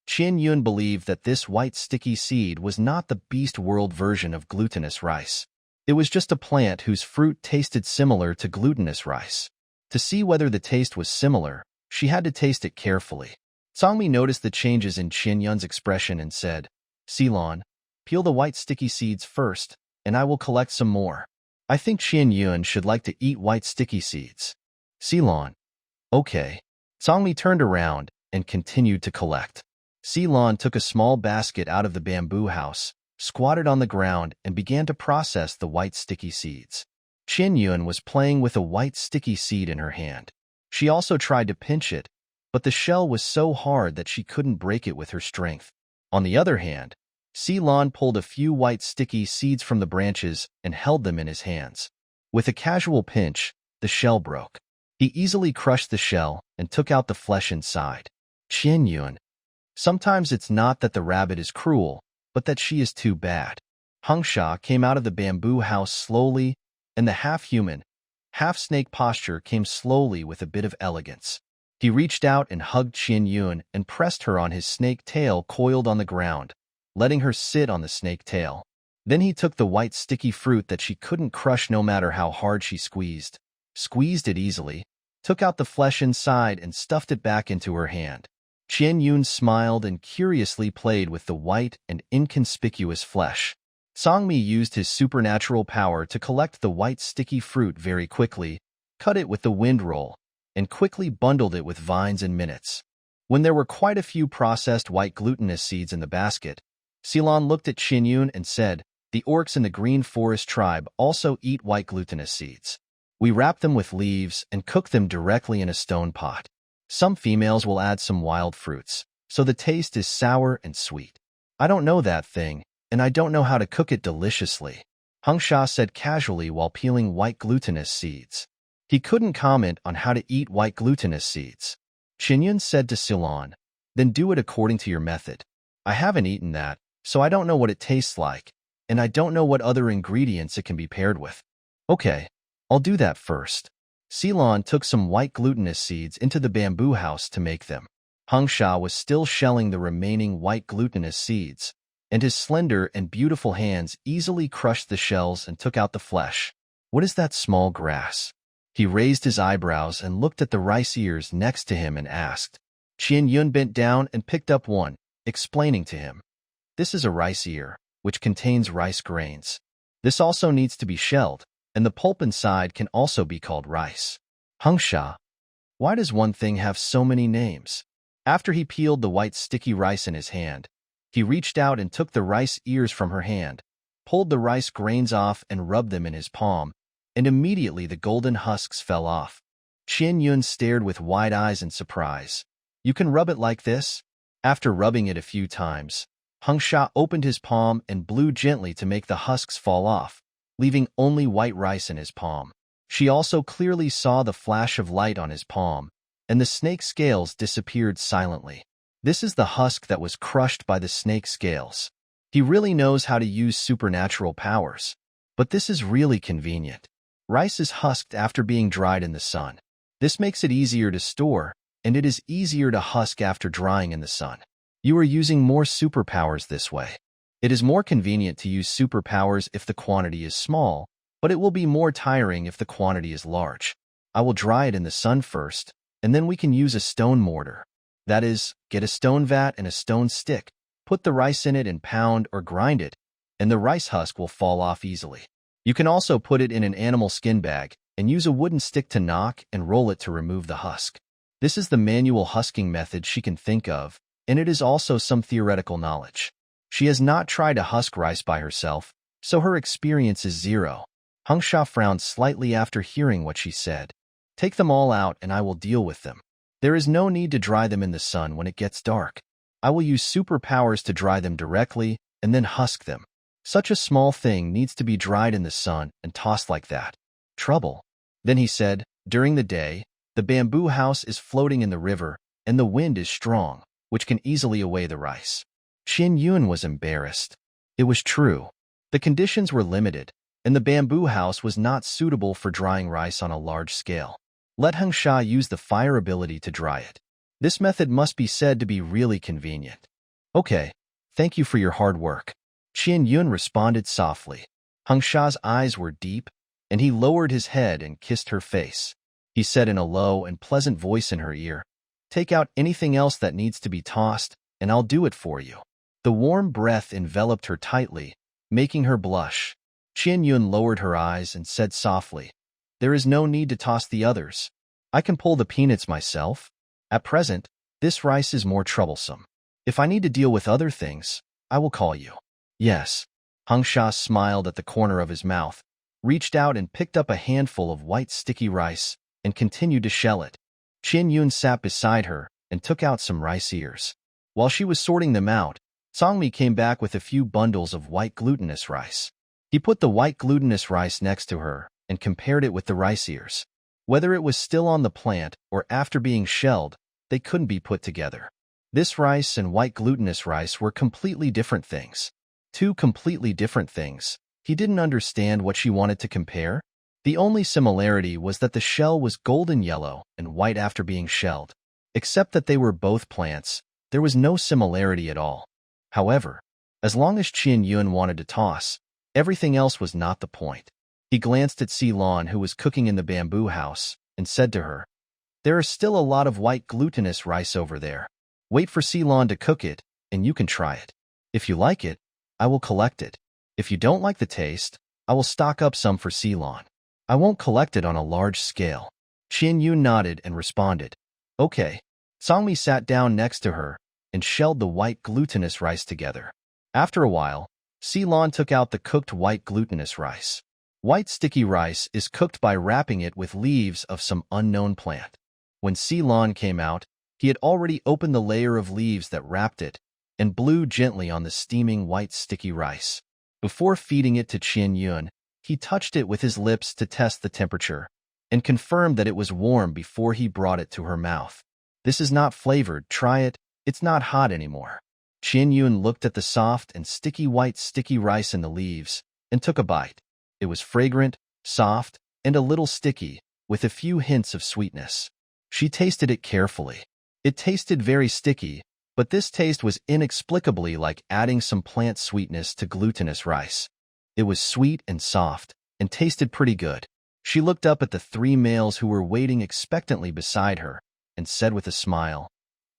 Qinyun believed that this white sticky seed was not the beast world version of glutinous rice. It was just a plant whose fruit tasted similar to glutinous rice. To see whether the taste was similar, she had to taste it carefully. Sangmi noticed the changes in Qinyun's expression and said, "Silon, peel the white sticky seeds first, and I will collect some more. I think Qinyun should like to eat white sticky seeds." Silon. Okay. Sangmi turned around and continued to collect. Silon took a small basket out of the bamboo house, squatted on the ground, and began to process the white sticky seeds. Qinyun was playing with a white sticky seed in her hand. She also tried to pinch it, but the shell was so hard that she couldn't break it with her strength. On the other hand, Silon pulled a few white sticky seeds from the branches and held them in his hands. With a casual pinch, the shell broke. He easily crushed the shell and took out the flesh inside. Qinyun. Sometimes it's not that the rabbit is cruel, but that she is too bad. Hengsha came out of the bamboo house slowly, and the half-human, half-snake posture came slowly with a bit of elegance. He reached out and hugged Qinyun and pressed her on his snake tail coiled on the ground, letting her sit on the snake tail. Then he took the white sticky fruit that she couldn't crush no matter how hard she squeezed it easily, took out the flesh inside and stuffed it back into her hand. Qinyun smiled and curiously played with the white and inconspicuous flesh. Sangmi used his supernatural power to collect the white sticky fruit very quickly, cut it with the wind roll, and quickly bundled it with vines in minutes. When there were quite a few processed white glutinous seeds in the basket, Silon looked at Qinyun and said, "The orcs in the Green Forest tribe also eat white glutinous seeds. We wrap them with leaves and cook them directly in a stone pot. Some females will add some wild fruits, so the taste is sour and sweet. I don't know that thing, and I don't know how to cook it deliciously," Hengsha said casually while peeling white glutinous seeds. He couldn't comment on how to eat white glutinous seeds. Qinyun said to Silon, "Then do it according to your method. I haven't eaten that, so I don't know what it tastes like, and I don't know what other ingredients it can be paired with." "Okay, I'll do that first." Silon took some white glutinous seeds into the bamboo house to make them. Hengsha was still shelling the remaining white glutinous seeds, and his slender and beautiful hands easily crushed the shells and took out the flesh. "What is that small grass?" He raised his eyebrows and looked at the rice ears next to him and asked. Qinyun bent down and picked up one, explaining to him, "This is a rice ear, which contains rice grains. This also needs to be shelled, and the pulp inside can also be called rice." Hengsha, why does one thing have so many names? After he peeled the white sticky rice in his hand, he reached out and took the rice ears from her hand, pulled the rice grains off and rubbed them in his palm, and immediately the golden husks fell off. Qinyun stared with wide eyes in surprise. "You can rub it like this?" After rubbing it a few times, Hengsha opened his palm and blew gently to make the husks fall off, leaving only white rice in his palm. She also clearly saw the flash of light on his palm, and the snake scales disappeared silently. This is the husk that was crushed by the snake scales. He really knows how to use supernatural powers. But this is really convenient. Rice is husked after being dried in the sun. This makes it easier to store, and it is easier to husk after drying in the sun. You are using more superpowers this way. It is more convenient to use superpowers if the quantity is small, but it will be more tiring if the quantity is large. I will dry it in the sun first, and then we can use a stone mortar. That is, get a stone vat and a stone stick, put the rice in it and pound or grind it, and the rice husk will fall off easily. You can also put it in an animal skin bag and use a wooden stick to knock and roll it to remove the husk. This is the manual husking method she can think of, and it is also some theoretical knowledge. She has not tried to husk rice by herself, so her experience is zero. Hangsha frowned slightly after hearing what she said. Take them all out and I will deal with them. There is no need to dry them in the sun when it gets dark. I will use superpowers to dry them directly and then husk them. Such a small thing needs to be dried in the sun and tossed like that. Trouble. Then he said, during the day, the bamboo house is floating in the river and the wind is strong, which can easily away the rice. Qin Yun was embarrassed. It was true. The conditions were limited, and the bamboo house was not suitable for drying rice on a large scale. Let Hangsha use the fire ability to dry it. This method must be said to be really convenient. Okay, thank you for your hard work. Qin Yun responded softly. Hangsha's eyes were deep, and he lowered his head and kissed her face. He said in a low and pleasant voice in her ear, "Take out anything else that needs to be tossed, and I'll do it for you." The warm breath enveloped her tightly, making her blush. Qin Yun lowered her eyes and said softly, "There is no need to toss the others. I can pull the peanuts myself. At present, this rice is more troublesome. If I need to deal with other things, I will call you." Yes. Hangsha smiled at the corner of his mouth, reached out and picked up a handful of white sticky rice, and continued to shell it. Qin Yun sat beside her and took out some rice ears. While she was sorting them out, Songmi came back with a few bundles of white glutinous rice. He put the white glutinous rice next to her and compared it with the rice ears. Whether it was still on the plant or after being shelled, they couldn't be put together. This rice and white glutinous rice were completely different things. Two completely different things. He didn't understand what she wanted to compare. The only similarity was that the shell was golden yellow and white after being shelled. Except that they were both plants, there was no similarity at all. However, as long as Qin Yun wanted to toss, everything else was not the point. He glanced at Ceylon, who was cooking in the bamboo house, and said to her, "There is still a lot of white glutinous rice over there. Wait for Ceylon to cook it, and you can try it. If you like it, I will collect it. If you don't like the taste, I will stock up some for Ceylon. I won't collect it on a large scale." Qin Yun nodded and responded, "Okay." Songmi sat down next to her and shelled the white glutinous rice together. After a while, Ceylon took out the cooked white glutinous rice. White sticky rice is cooked by wrapping it with leaves of some unknown plant. When Ceylon came out, he had already opened the layer of leaves that wrapped it and blew gently on the steaming white sticky rice. Before feeding it to Qin Yun, he touched it with his lips to test the temperature and confirmed that it was warm before he brought it to her mouth. "This is not flavored, try it, it's not hot anymore." Qin Yun looked at the soft and sticky white sticky rice in the leaves and took a bite. It was fragrant, soft, and a little sticky, with a few hints of sweetness. She tasted it carefully. It tasted very sticky, but this taste was inexplicably like adding some plant sweetness to glutinous rice. It was sweet and soft, and tasted pretty good. She looked up at the three males who were waiting expectantly beside her, and said with a smile,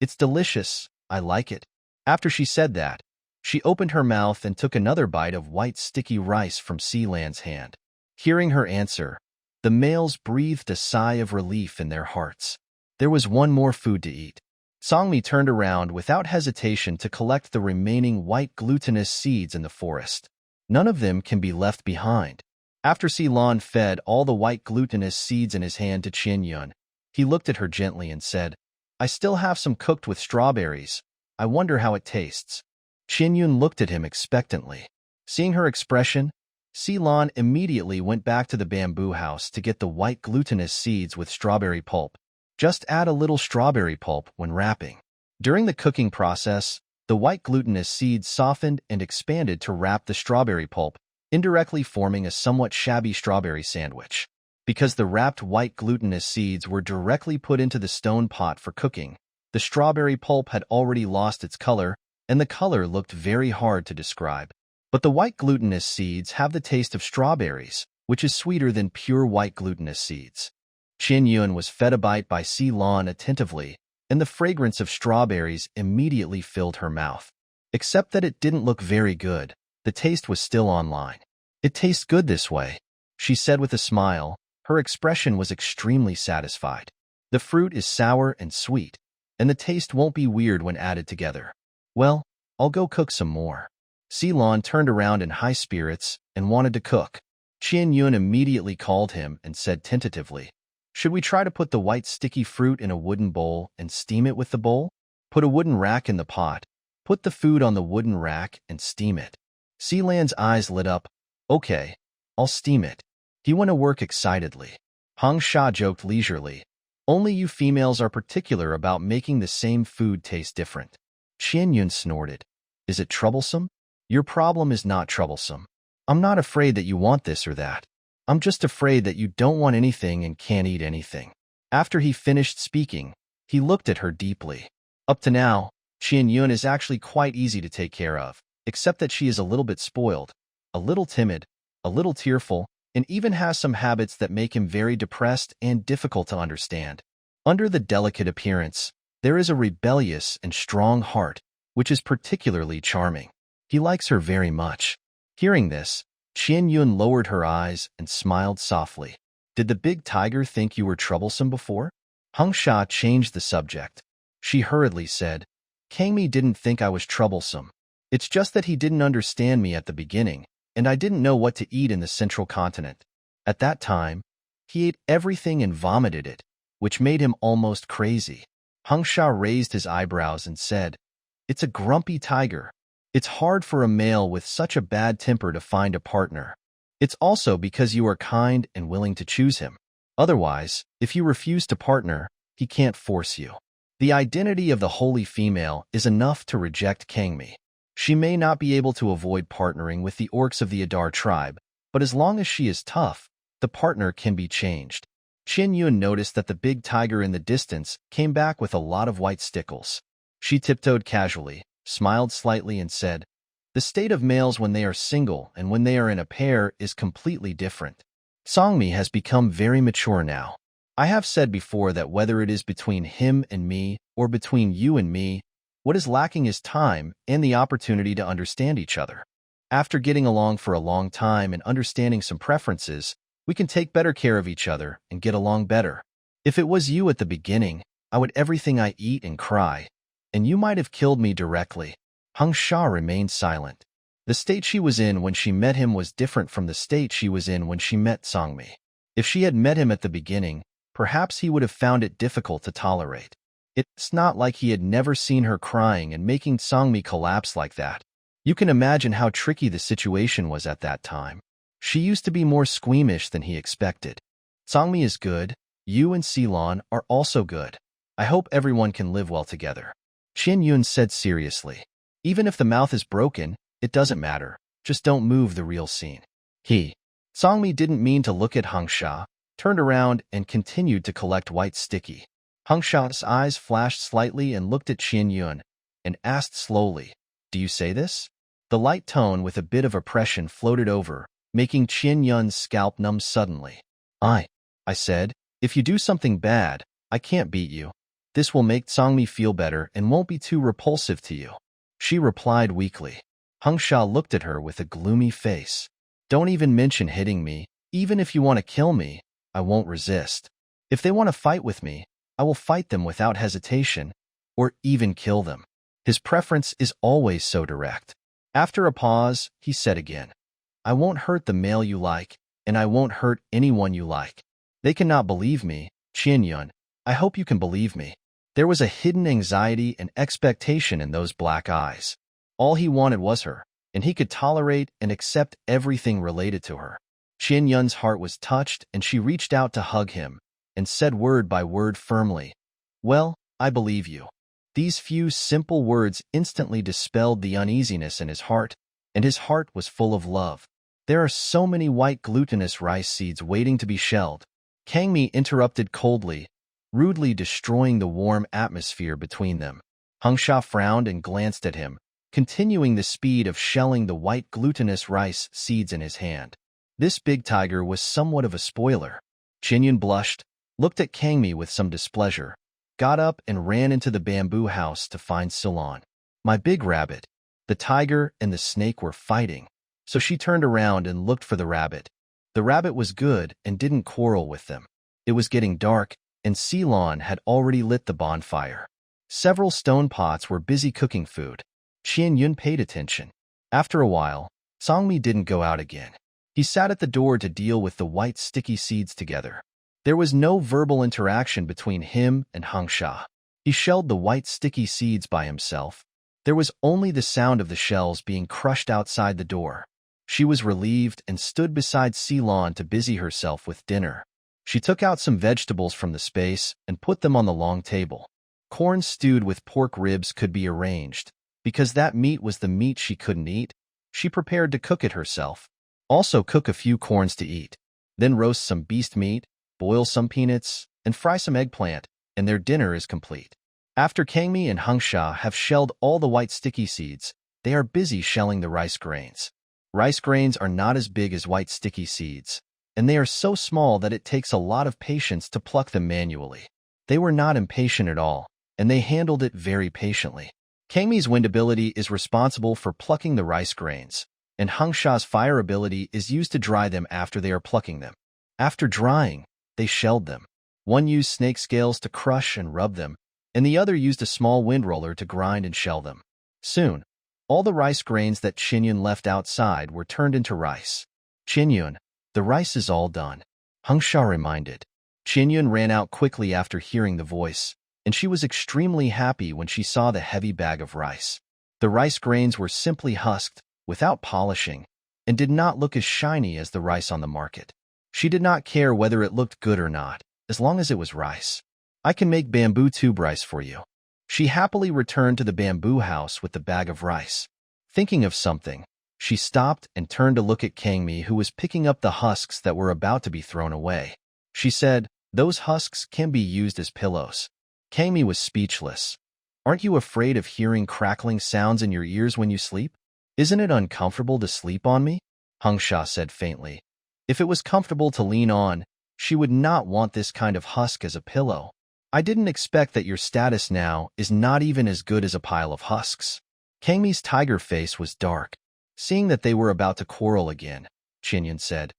"It's delicious, I like it." After she said that, she opened her mouth and took another bite of white sticky rice from Sealand's hand. Hearing her answer, the males breathed a sigh of relief in their hearts. There was one more food to eat. Songmi turned around without hesitation to collect the remaining white glutinous seeds in the forest. None of them can be left behind. After Ceylon fed all the white glutinous seeds in his hand to Qin Yun, he looked at her gently and said, "I still have some cooked with strawberries. I wonder how it tastes." Qin Yun looked at him expectantly. Seeing her expression, Ceylon immediately went back to the bamboo house to get the white glutinous seeds with strawberry pulp. Just add a little strawberry pulp when wrapping. During the cooking process, the white glutinous seeds softened and expanded to wrap the strawberry pulp, indirectly forming a somewhat shabby strawberry sandwich. Because the wrapped white glutinous seeds were directly put into the stone pot for cooking, the strawberry pulp had already lost its color, and the color looked very hard to describe. But the white glutinous seeds have the taste of strawberries, which is sweeter than pure white glutinous seeds. Qin Yun was fed a bite by Si Lan attentively, and the fragrance of strawberries immediately filled her mouth. Except that it didn't look very good. The taste was still online. "It tastes good this way," she said with a smile. Her expression was extremely satisfied. "The fruit is sour and sweet, and the taste won't be weird when added together. Well, I'll go cook some more." Si Lan turned around in high spirits and wanted to cook. Qin Yun immediately called him and said tentatively, "Should we try to put the white sticky fruit in a wooden bowl and steam it with the bowl? Put a wooden rack in the pot. Put the food on the wooden rack and steam it." Si Lan's eyes lit up. "Okay, I'll steam it." He went to work excitedly. Hang Sha joked leisurely, "Only you females are particular about making the same food taste different." Qin Yun snorted. "Is it troublesome?" "Your problem is not troublesome. I'm not afraid that you want this or that. I'm just afraid that you don't want anything and can't eat anything." After he finished speaking, he looked at her deeply. Up to now, Qin Yun is actually quite easy to take care of, except that she is a little bit spoiled, a little timid, a little tearful, and even has some habits that make him very depressed and difficult to understand. Under the delicate appearance, there is a rebellious and strong heart, which is particularly charming. He likes her very much. Hearing this, Qin Yun lowered her eyes and smiled softly. "Did the big tiger think you were troublesome before?" Hang Sha changed the subject. She hurriedly said, "Kangmi didn't think I was troublesome. It's just that he didn't understand me at the beginning, and I didn't know what to eat in the central continent. At that time, he ate everything and vomited it, which made him almost crazy." Hang Sha raised his eyebrows and said, "It's a grumpy tiger. It's hard for a male with such a bad temper to find a partner. It's also because you are kind and willing to choose him. Otherwise, if you refuse to partner, he can't force you. The identity of the holy female is enough to reject Kangmi. She may not be able to avoid partnering with the orcs of the Adar tribe, but as long as she is tough, the partner can be changed." Qin Yun noticed that the big tiger in the distance came back with a lot of white stickles. She tiptoed casually, smiled slightly and said, "The state of males when they are single and when they are in a pair is completely different. Songmi has become very mature now. I have said before that whether it is between him and me or between you and me, what is lacking is time and the opportunity to understand each other. After getting along for a long time and understanding some preferences, we can take better care of each other and get along better. If it was you at the beginning, I would everything I eat and cry, and you might have killed me directly." Hang Sha remained silent. The state she was in when she met him was different from the state she was in when she met Songmi. If she had met him at the beginning, perhaps he would have found it difficult to tolerate. It's not like he had never seen her crying and making Songmi collapse like that. You can imagine how tricky the situation was at that time. She used to be more squeamish than he expected. "Songmi is good. You and Si Lan are also good. I hope everyone can live well together." Qin Yun said seriously, "Even if the mouth is broken, it doesn't matter. Just don't move the real scene." Songmi didn't mean to look at Hang Sha, turned around and continued to collect white sticky. Hang Sha's eyes flashed slightly and looked at Qin Yun, and asked slowly, "Do you say this?" The light tone with a bit of oppression floated over, making Qin Yun's scalp numb suddenly. I said, "If you do something bad, I can't beat you. This will make Songmi feel better and won't be too repulsive to you." She replied weakly. Hang Sha looked at her with a gloomy face. "Don't even mention hitting me. Even if you want to kill me, I won't resist. If they want to fight with me, I will fight them without hesitation, or even kill them." His preference is always so direct. After a pause, he said again, "I won't hurt the male you like, and I won't hurt anyone you like. They cannot believe me, Qin Yun. I hope you can believe me." There was a hidden anxiety and expectation in those black eyes. All he wanted was her, and he could tolerate and accept everything related to her. Qin Yun's heart was touched, and she reached out to hug him, and said word by word firmly, "Well, I believe you." These few simple words instantly dispelled the uneasiness in his heart, and his heart was full of love. There are so many white glutinous rice seeds waiting to be shelled, Kangmi interrupted coldly, rudely destroying the warm atmosphere between them. Hangsha frowned and glanced at him, continuing the speed of shelling the white glutinous rice seeds in his hand. This big tiger was somewhat of a spoiler. Qinyun blushed, looked at Kangmi with some displeasure, got up and ran into the bamboo house to find Ceylon. My big rabbit. The tiger and the snake were fighting, so she turned around and looked for the rabbit. The rabbit was good and didn't quarrel with them. It was getting dark, and Ceylon had already lit the bonfire. Several stone pots were busy cooking food. Qianyun paid attention. After a while, Songmi didn't go out again. He sat at the door to deal with the white sticky seeds together. There was no verbal interaction between him and Hangsha. He shelled the white sticky seeds by himself. There was only the sound of the shells being crushed outside the door. She was relieved and stood beside Ceylon to busy herself with dinner. She took out some vegetables from the space and put them on the long table. Corn stewed with pork ribs could be arranged. Because that meat was the meat she couldn't eat, she prepared to cook it herself. Also cook a few corns to eat. Then roast some beast meat, boil some peanuts, and fry some eggplant, and their dinner is complete. After Kangmi and Hangsha have shelled all the white sticky seeds, they are busy shelling the rice grains. Rice grains are not as big as white sticky seeds, and they are so small that it takes a lot of patience to pluck them manually. They were not impatient at all, and they handled it very patiently. Kangmi's wind ability is responsible for plucking the rice grains, and Hangsha's fire ability is used to dry them after they are plucking them. After drying, they shelled them. One used snake scales to crush and rub them, and the other used a small wind roller to grind and shell them. Soon, all the rice grains that Qinyun left outside were turned into rice. Qinyun, the rice is all done, Hangsha reminded. Qinyun ran out quickly after hearing the voice, and she was extremely happy when she saw the heavy bag of rice. The rice grains were simply husked, without polishing, and did not look as shiny as the rice on the market. She did not care whether it looked good or not, as long as it was rice. I can make bamboo tube rice for you. She happily returned to the bamboo house with the bag of rice. Thinking of something, she stopped and turned to look at Kangmi, who was picking up the husks that were about to be thrown away. She said, "Those husks can be used as pillows." Kangmi was speechless. "Aren't you afraid of hearing crackling sounds in your ears when you sleep? Isn't it uncomfortable to sleep on me?" Hangsha said faintly. If it was comfortable to lean on, she would not want this kind of husk as a pillow. "I didn't expect that your status now is not even as good as a pile of husks." Kangmi's tiger face was dark. Seeing that they were about to quarrel again, Qinyun said,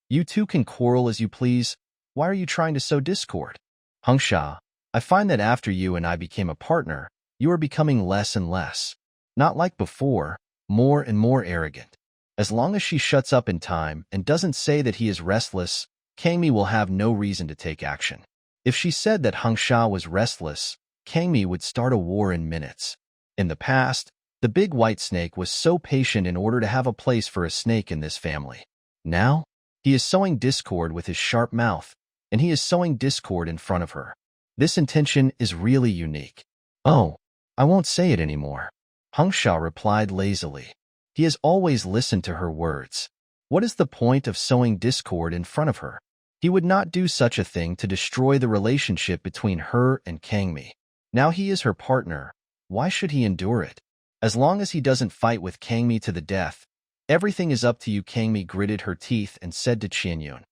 "You two can quarrel as you please. Why are you trying to sow discord?" "Hangsha, I find that after you and I became a partner, you are becoming less and less. Not like before, more and more arrogant. As long as she shuts up in time and doesn't say that he is restless, Kangmi will have no reason to take action. If she said that Hangsha was restless, Kangmi would start a war in minutes. In the past, the big white snake was so patient in order to have a place for a snake in this family. Now, he is sowing discord with his sharp mouth, and he is sowing discord in front of her. This intention is really unique. "Oh, I won't say it anymore," Hangsha replied lazily. He has always listened to her words. What is the point of sowing discord in front of her? He would not do such a thing to destroy the relationship between her and Kangmi. Now he is her partner. Why should he endure it? As long as he doesn't fight with Kangmi to the death, everything is up to you. Kangmi gritted her teeth and said to Qianyun,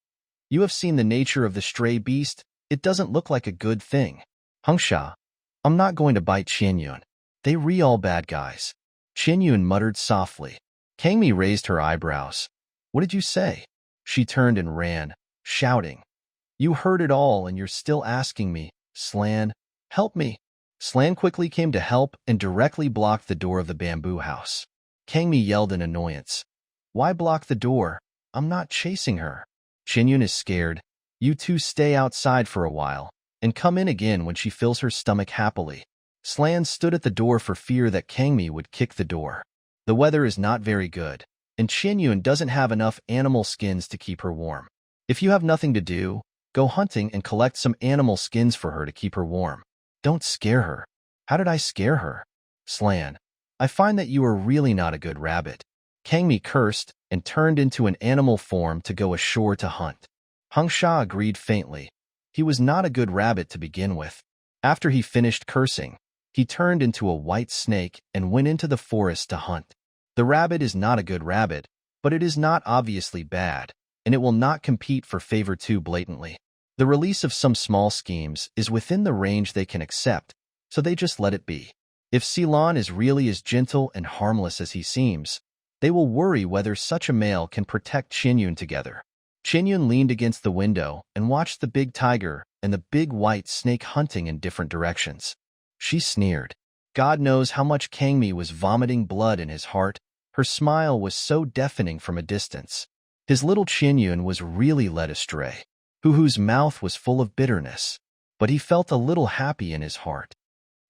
"You have seen the nature of the stray beast. It doesn't look like a good thing." "Hangsha, I'm not going to bite Qianyun. They all bad guys." Qianyun muttered softly. Kangmi raised her eyebrows. "What did you say?" She turned and ran, shouting, "You heard it all and you're still asking me. Slan, help me." Slan quickly came to help and directly blocked the door of the bamboo house. Kangmi yelled in annoyance, "Why block the door? I'm not chasing her." Qianyun is scared. You two stay outside for a while, and come in again when she fills her stomach happily. Slan stood at the door for fear that Kangmi would kick the door. The weather is not very good, and Qianyun doesn't have enough animal skins to keep her warm. If you have nothing to do, go hunting and collect some animal skins for her to keep her warm. Don't scare her. How did I scare her? Slan, I find that you are really not a good rabbit. Kangmi cursed and turned into an animal form to go ashore to hunt. Hung Sha agreed faintly. He was not a good rabbit to begin with. After he finished cursing, he turned into a white snake and went into the forest to hunt. The rabbit is not a good rabbit, but it is not obviously bad, and it will not compete for favor too blatantly. The release of some small schemes is within the range they can accept, so they just let it be. If Ceylon is really as gentle and harmless as he seems, they will worry whether such a male can protect Qinyun together. Qinyun leaned against the window and watched the big tiger and the big white snake hunting in different directions. She sneered. God knows how much Kangmi was vomiting blood in his heart. Her smile was so deafening from a distance. His little Qinyun was really led astray. Huhu's mouth was full of bitterness, but he felt a little happy in his heart.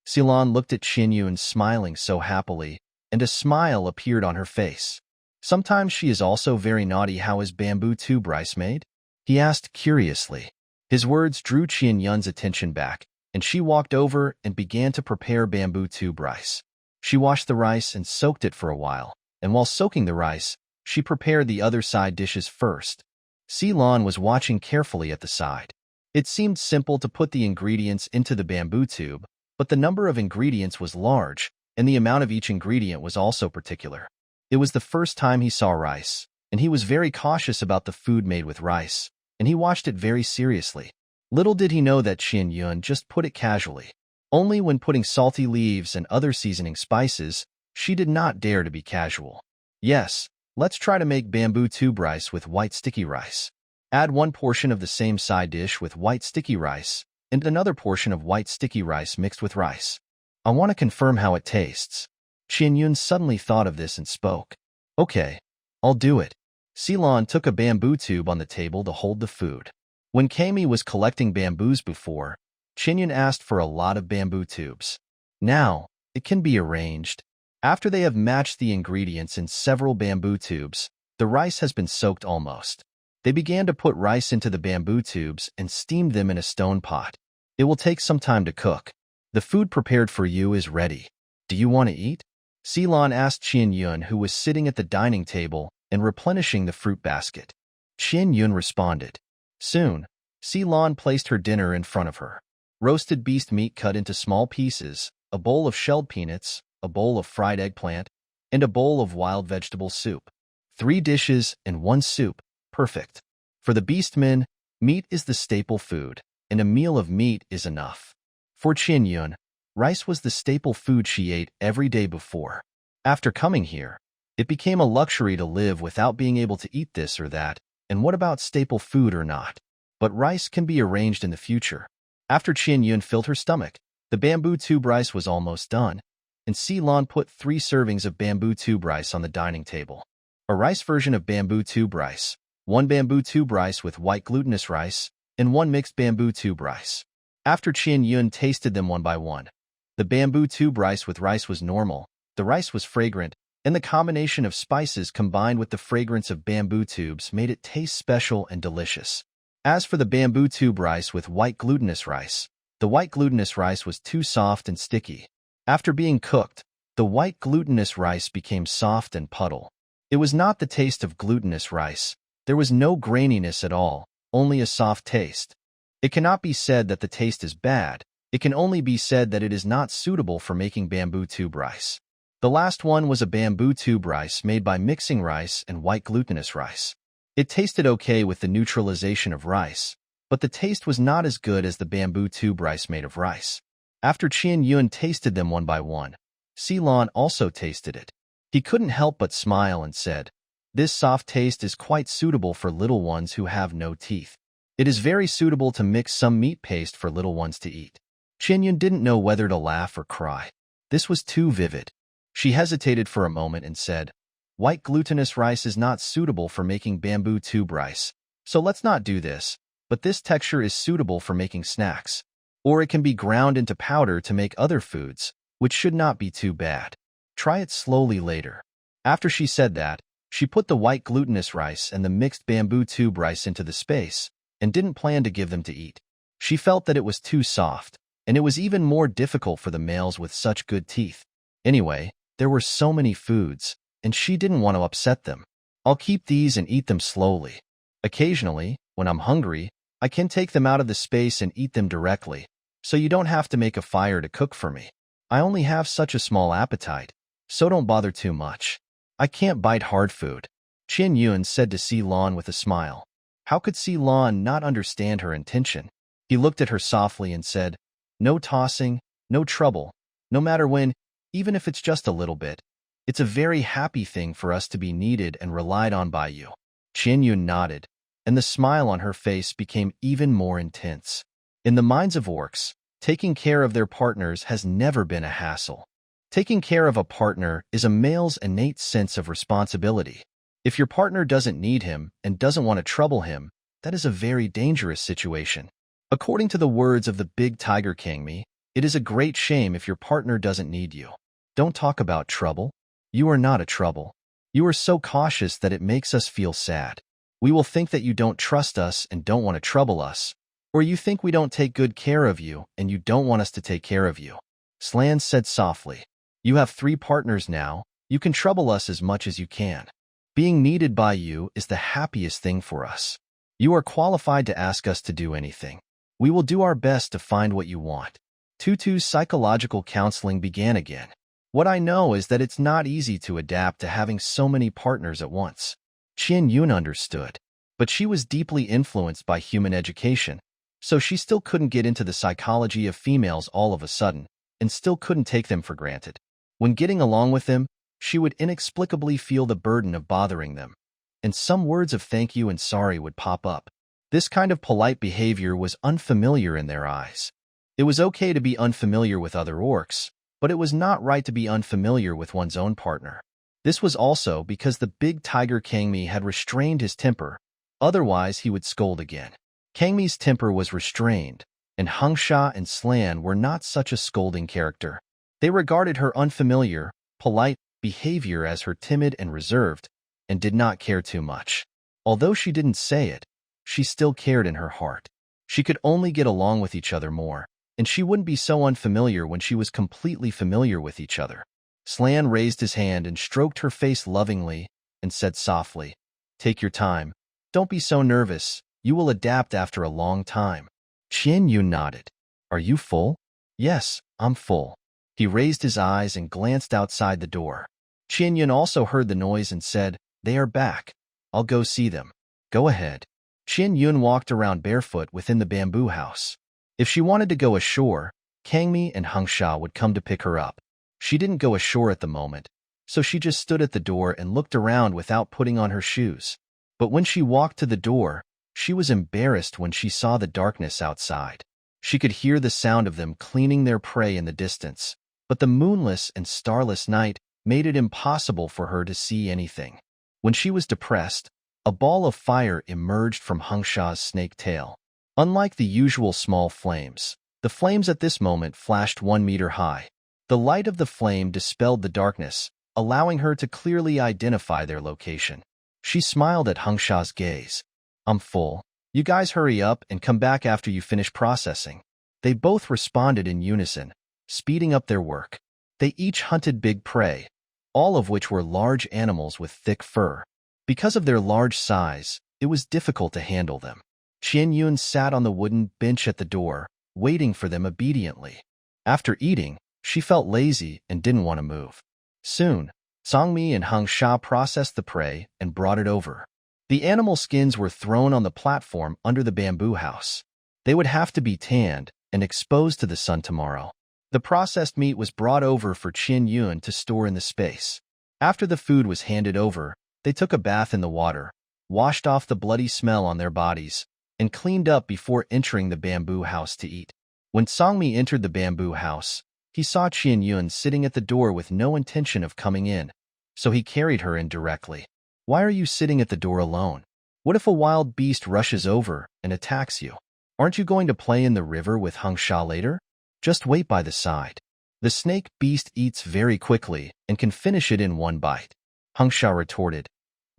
Ceylon looked at Qinyun smiling so happily, and a smile appeared on her face. Sometimes she is also very naughty. How is bamboo tube rice made? He asked curiously. His words drew Qinyun's attention back, and she walked over and began to prepare bamboo tube rice. She washed the rice and soaked it for a while, and while soaking the rice, she prepared the other side dishes first. Ceylon was watching carefully at the side. It seemed simple to put the ingredients into the bamboo tube, but the number of ingredients was large, and the amount of each ingredient was also particular. It was the first time he saw rice, and he was very cautious about the food made with rice, and he watched it very seriously. Little did he know that Qinyun just put it casually. Only when putting salty leaves and other seasoning spices, she did not dare to be casual. Yes, let's try to make bamboo tube rice with white sticky rice. Add 1 portion of the same side dish with white sticky rice, and another portion of white sticky rice mixed with rice. I want to confirm how it tastes. Qinyun suddenly thought of this and spoke. Okay, I'll do it. Ceylon took a bamboo tube on the table to hold the food. When Kami was collecting bamboos before, Qinyun asked for a lot of bamboo tubes. Now, it can be arranged. After they have matched the ingredients in several bamboo tubes, the rice has been soaked almost. They began to put rice into the bamboo tubes and steamed them in a stone pot. It will take some time to cook. The food prepared for you is ready. Do you want to eat? Ceylon asked Qinyun, who was sitting at the dining table and replenishing the fruit basket. Qinyun responded. Soon, Ceylon placed her dinner in front of her. Roasted beast meat cut into small pieces, a bowl of shelled peanuts, a bowl of fried eggplant, and a bowl of wild vegetable soup. 3 dishes and 1 soup. Perfect. For the beastmen, meat is the staple food, and a meal of meat is enough. For Qinyun, rice was the staple food she ate every day before. After coming here, it became a luxury to live without being able to eat this or that, and what about staple food or not? But rice can be arranged in the future. After Qinyun filled her stomach, the bamboo tube rice was almost done, and Ceylon put 3 servings of bamboo tube rice on the dining table. A rice version of bamboo tube rice, 1 bamboo tube rice with white glutinous rice, and 1 mixed bamboo tube rice. After Qinyun tasted them one by one, the bamboo tube rice with rice was normal, the rice was fragrant, and the combination of spices combined with the fragrance of bamboo tubes made it taste special and delicious. As for the bamboo tube rice with white glutinous rice, the white glutinous rice was too soft and sticky. After being cooked, the white glutinous rice became soft and puddle. It was not the taste of glutinous rice. There was no graininess at all, only a soft taste. It cannot be said that the taste is bad. It can only be said that it is not suitable for making bamboo tube rice. The last one was a bamboo tube rice made by mixing rice and white glutinous rice. It tasted okay with the neutralization of rice, but the taste was not as good as the bamboo tube rice made of rice. After Qinyun tasted them one by one, Ceylon also tasted it. He couldn't help but smile and said, "This soft taste is quite suitable for little ones who have no teeth. It is very suitable to mix some meat paste for little ones to eat." Qinyun didn't know whether to laugh or cry. This was too vivid. She hesitated for a moment and said, "White glutinous rice is not suitable for making bamboo tube rice, so let's not do this, but this texture is suitable for making snacks. Or it can be ground into powder to make other foods, which should not be too bad. Try it slowly later." After she said that, she put the white glutinous rice and the mixed bamboo tube rice into the space, and didn't plan to give them to eat. She felt that it was too soft, and it was even more difficult for the males with such good teeth. Anyway, there were so many foods, and she didn't want to upset them. "I'll keep these and eat them slowly. Occasionally, When I'm hungry, I can take them out of the space and eat them directly, so you don't have to make a fire to cook for me. I only have such a small appetite, so don't bother too much. I can't bite hard food, Qian Yun said to Lan with a smile. How could Lan not understand her intention? He looked at her softly and said, "No tossing, no trouble, no matter when, even if it's just a little bit. It's a very happy thing for us to be needed and relied on by you." Qian Yun nodded, and the smile on her face became even more intense. In the minds of orcs, taking care of their partners has never been a hassle. Taking care of a partner is a male's innate sense of responsibility. If your partner doesn't need him and doesn't want to trouble him, that is a very dangerous situation. According to the words of the big tiger Kangmi, it is a great shame if your partner doesn't need you. Don't talk about trouble. You are not a trouble. You are so cautious that it makes us feel sad. We will think that you don't trust us and don't want to trouble us, or you think we don't take good care of you and you don't want us to take care of you. Slan said softly, "You have 3 partners now. You can trouble us as much as you can. Being needed by you is the happiest thing for us. You are qualified to ask us to do anything. We will do our best to find what you want." Tutu's psychological counseling began again. "What I know is that it's not easy to adapt to having so many partners at once." Qian Yun understood, but she was deeply influenced by human education, so she still couldn't get into the psychology of females all of a sudden, and still couldn't take them for granted. When getting along with them, she would inexplicably feel the burden of bothering them, and some words of thank you and sorry would pop up. This kind of polite behavior was unfamiliar in their eyes. It was okay to be unfamiliar with other orcs, but it was not right to be unfamiliar with one's own partner. This was also because the big tiger Kangmi had restrained his temper, otherwise he would scold again. Kangmi's temper was restrained, and Hangsha and Slan were not such a scolding character. They regarded her unfamiliar, polite behavior as her timid and reserved, and did not care too much. Although she didn't say it, she still cared in her heart. She could only get along with each other more, and she wouldn't be so unfamiliar when she was completely familiar with each other. Slan raised his hand and stroked her face lovingly and said softly, "Take your time. Don't be so nervous. You will adapt after a long time." Qian Yun nodded. "Are you full?" "Yes, I'm full." He raised his eyes and glanced outside the door. Qian Yun also heard the noise and said, "They are back. I'll go see them." "Go ahead." Qian Yun walked around barefoot within the bamboo house. If she wanted to go ashore, Kangmi and Hangsha would come to pick her up. She didn't go ashore at the moment, so she just stood at the door and looked around without putting on her shoes. But when she walked to the door, she was embarrassed when she saw the darkness outside. She could hear the sound of them cleaning their prey in the distance, but the moonless and starless night made it impossible for her to see anything. When she was depressed, a ball of fire emerged from Hangsha's snake tail. Unlike the usual small flames, the flames at this moment flashed 1 meter high. The light of the flame dispelled the darkness, allowing her to clearly identify their location. She smiled at Hangsha's gaze. "I'm full. You guys hurry up and come back after you finish processing." They both responded in unison, speeding up their work. They each hunted big prey, all of which were large animals with thick fur. Because of their large size, it was difficult to handle them. Qian Yun sat on the wooden bench at the door, waiting for them obediently. After eating, she felt lazy and didn't want to move. Soon, Songmi and Hangsha processed the prey and brought it over. The animal skins were thrown on the platform under the bamboo house. They would have to be tanned and exposed to the sun tomorrow. The processed meat was brought over for Qian Yun to store in the space. After the food was handed over, they took a bath in the water, washed off the bloody smell on their bodies, and cleaned up before entering the bamboo house to eat. When Songmi entered the bamboo house, he saw Qian Yun sitting at the door with no intention of coming in, so he carried her in directly. "Why are you sitting at the door alone? What if a wild beast rushes over and attacks you? Aren't you going to play in the river with Hangsha later? Just wait by the side. The snake beast eats very quickly and can finish it in 1 bite." Hangsha retorted,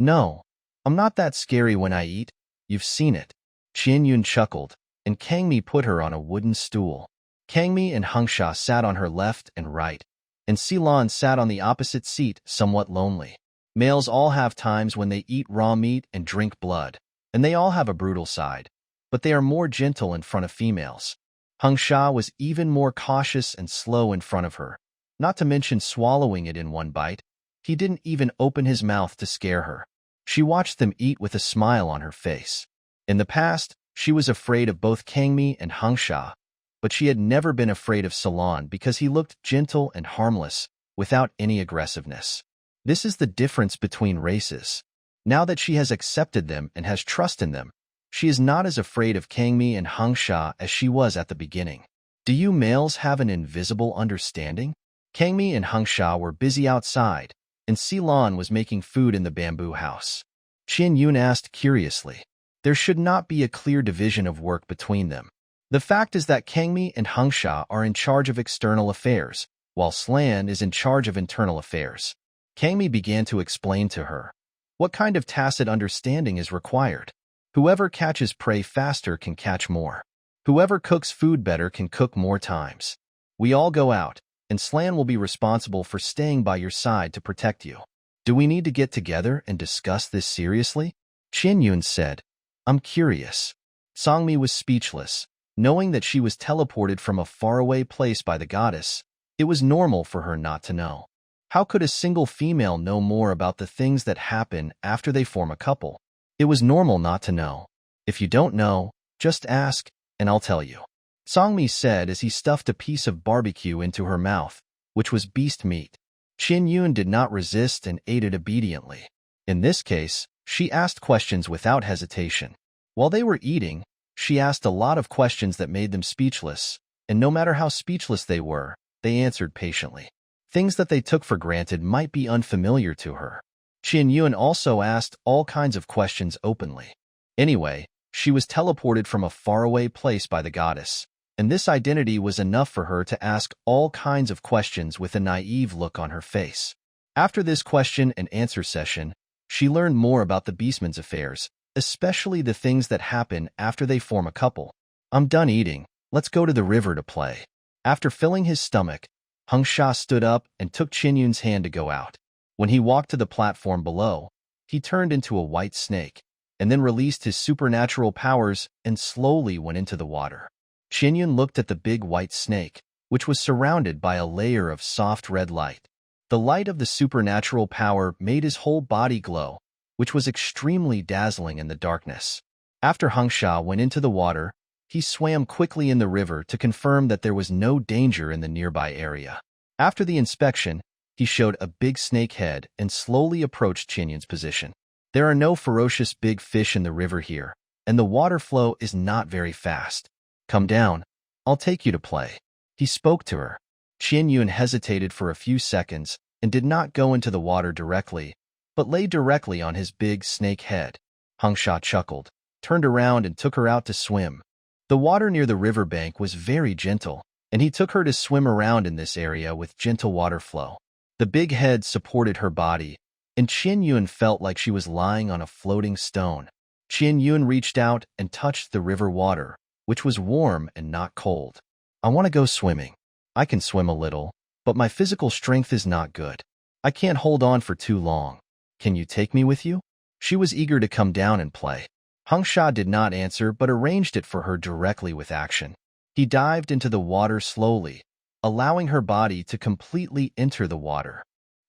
"No, I'm not that scary when I eat. You've seen it." Qian Yun chuckled, and Kangmi put her on a wooden stool. Kangmi and Hangsha sat on her left and right, and Lan sat on the opposite seat, somewhat lonely. Males all have times when they eat raw meat and drink blood. and they all have a brutal side, but they are more gentle in front of females. Hung Sha was even more cautious and slow in front of her, not to mention swallowing it in one bite. He didn't even open his mouth to scare her. She watched them eat with a smile on her face. In the past, she was afraid of both Kangmi and Hung Sha, but she had never been afraid of Salon because he looked gentle and harmless, without any aggressiveness. This is the difference between races. Now that she has accepted them and has trust in them, she is not as afraid of Kangmi and Hung Sha as she was at the beginning. Do you males have an invisible understanding? Kangmi and Hung Sha were busy outside, and Ceylon was making food in the bamboo house. Qin Yun asked curiously. There should not be a clear division of work between them. The fact is that Kangmi and Hung Sha are in charge of external affairs, while Slan is in charge of internal affairs. Kangmi began to explain to her. What kind of tacit understanding is required? Whoever catches prey faster can catch more. Whoever cooks food better can cook more times. We all go out, and Slan will be responsible for staying by your side to protect you. Do we need to get together and discuss this seriously? Qin Yun said. I'm curious. Songmi was speechless. Knowing that she was teleported from a faraway place by the goddess, it was normal for her not to know. How could a single female know more about the things that happen after they form a couple? It was normal not to know. If you don't know, just ask, and I'll tell you. Songmi said as he stuffed a piece of barbecue into her mouth, which was beast meat. Qin Yun did not resist and ate it obediently. In this case, she asked questions without hesitation. While they were eating, she asked a lot of questions that made them speechless, and no matter how speechless they were, they answered patiently. Things that they took for granted might be unfamiliar to her. Qin Yun also asked all kinds of questions openly. Anyway, she was teleported from a faraway place by the goddess, and this identity was enough for her to ask all kinds of questions with a naive look on her face. After this question and answer session, she learned more about the beastmen's affairs, especially the things that happen after they form a couple. I'm done eating. Let's go to the river to play. After filling his stomach, Hung Sha stood up and took Qin Yun's hand to go out. When he walked to the platform below, he turned into a white snake, and then released his supernatural powers and slowly went into the water. Qin Yun looked at the big white snake, which was surrounded by a layer of soft red light. The light of the supernatural power made his whole body glow, which was extremely dazzling in the darkness. After Hung Sha went into the water, he swam quickly in the river to confirm that there was no danger in the nearby area. After the inspection, he showed a big snake head and slowly approached Qin Yun's position. There are no ferocious big fish in the river here, and the water flow is not very fast. Come down. I'll take you to play. He spoke to her. Qin Yun hesitated for a few seconds and did not go into the water directly, but lay directly on his big snake head. Hung Sha chuckled, turned around and took her out to swim. The water near the riverbank was very gentle, and he took her to swim around in this area with gentle water flow. The big head supported her body, and Qin Yun felt like she was lying on a floating stone. Qin Yun reached out and touched the river water, which was warm and not cold. I want to go swimming. I can swim a little, but my physical strength is not good. I can't hold on for too long. Can you take me with you? She was eager to come down and play. Hung Sha did not answer but arranged it for her directly with action. He dived into the water slowly, allowing her body to completely enter the water.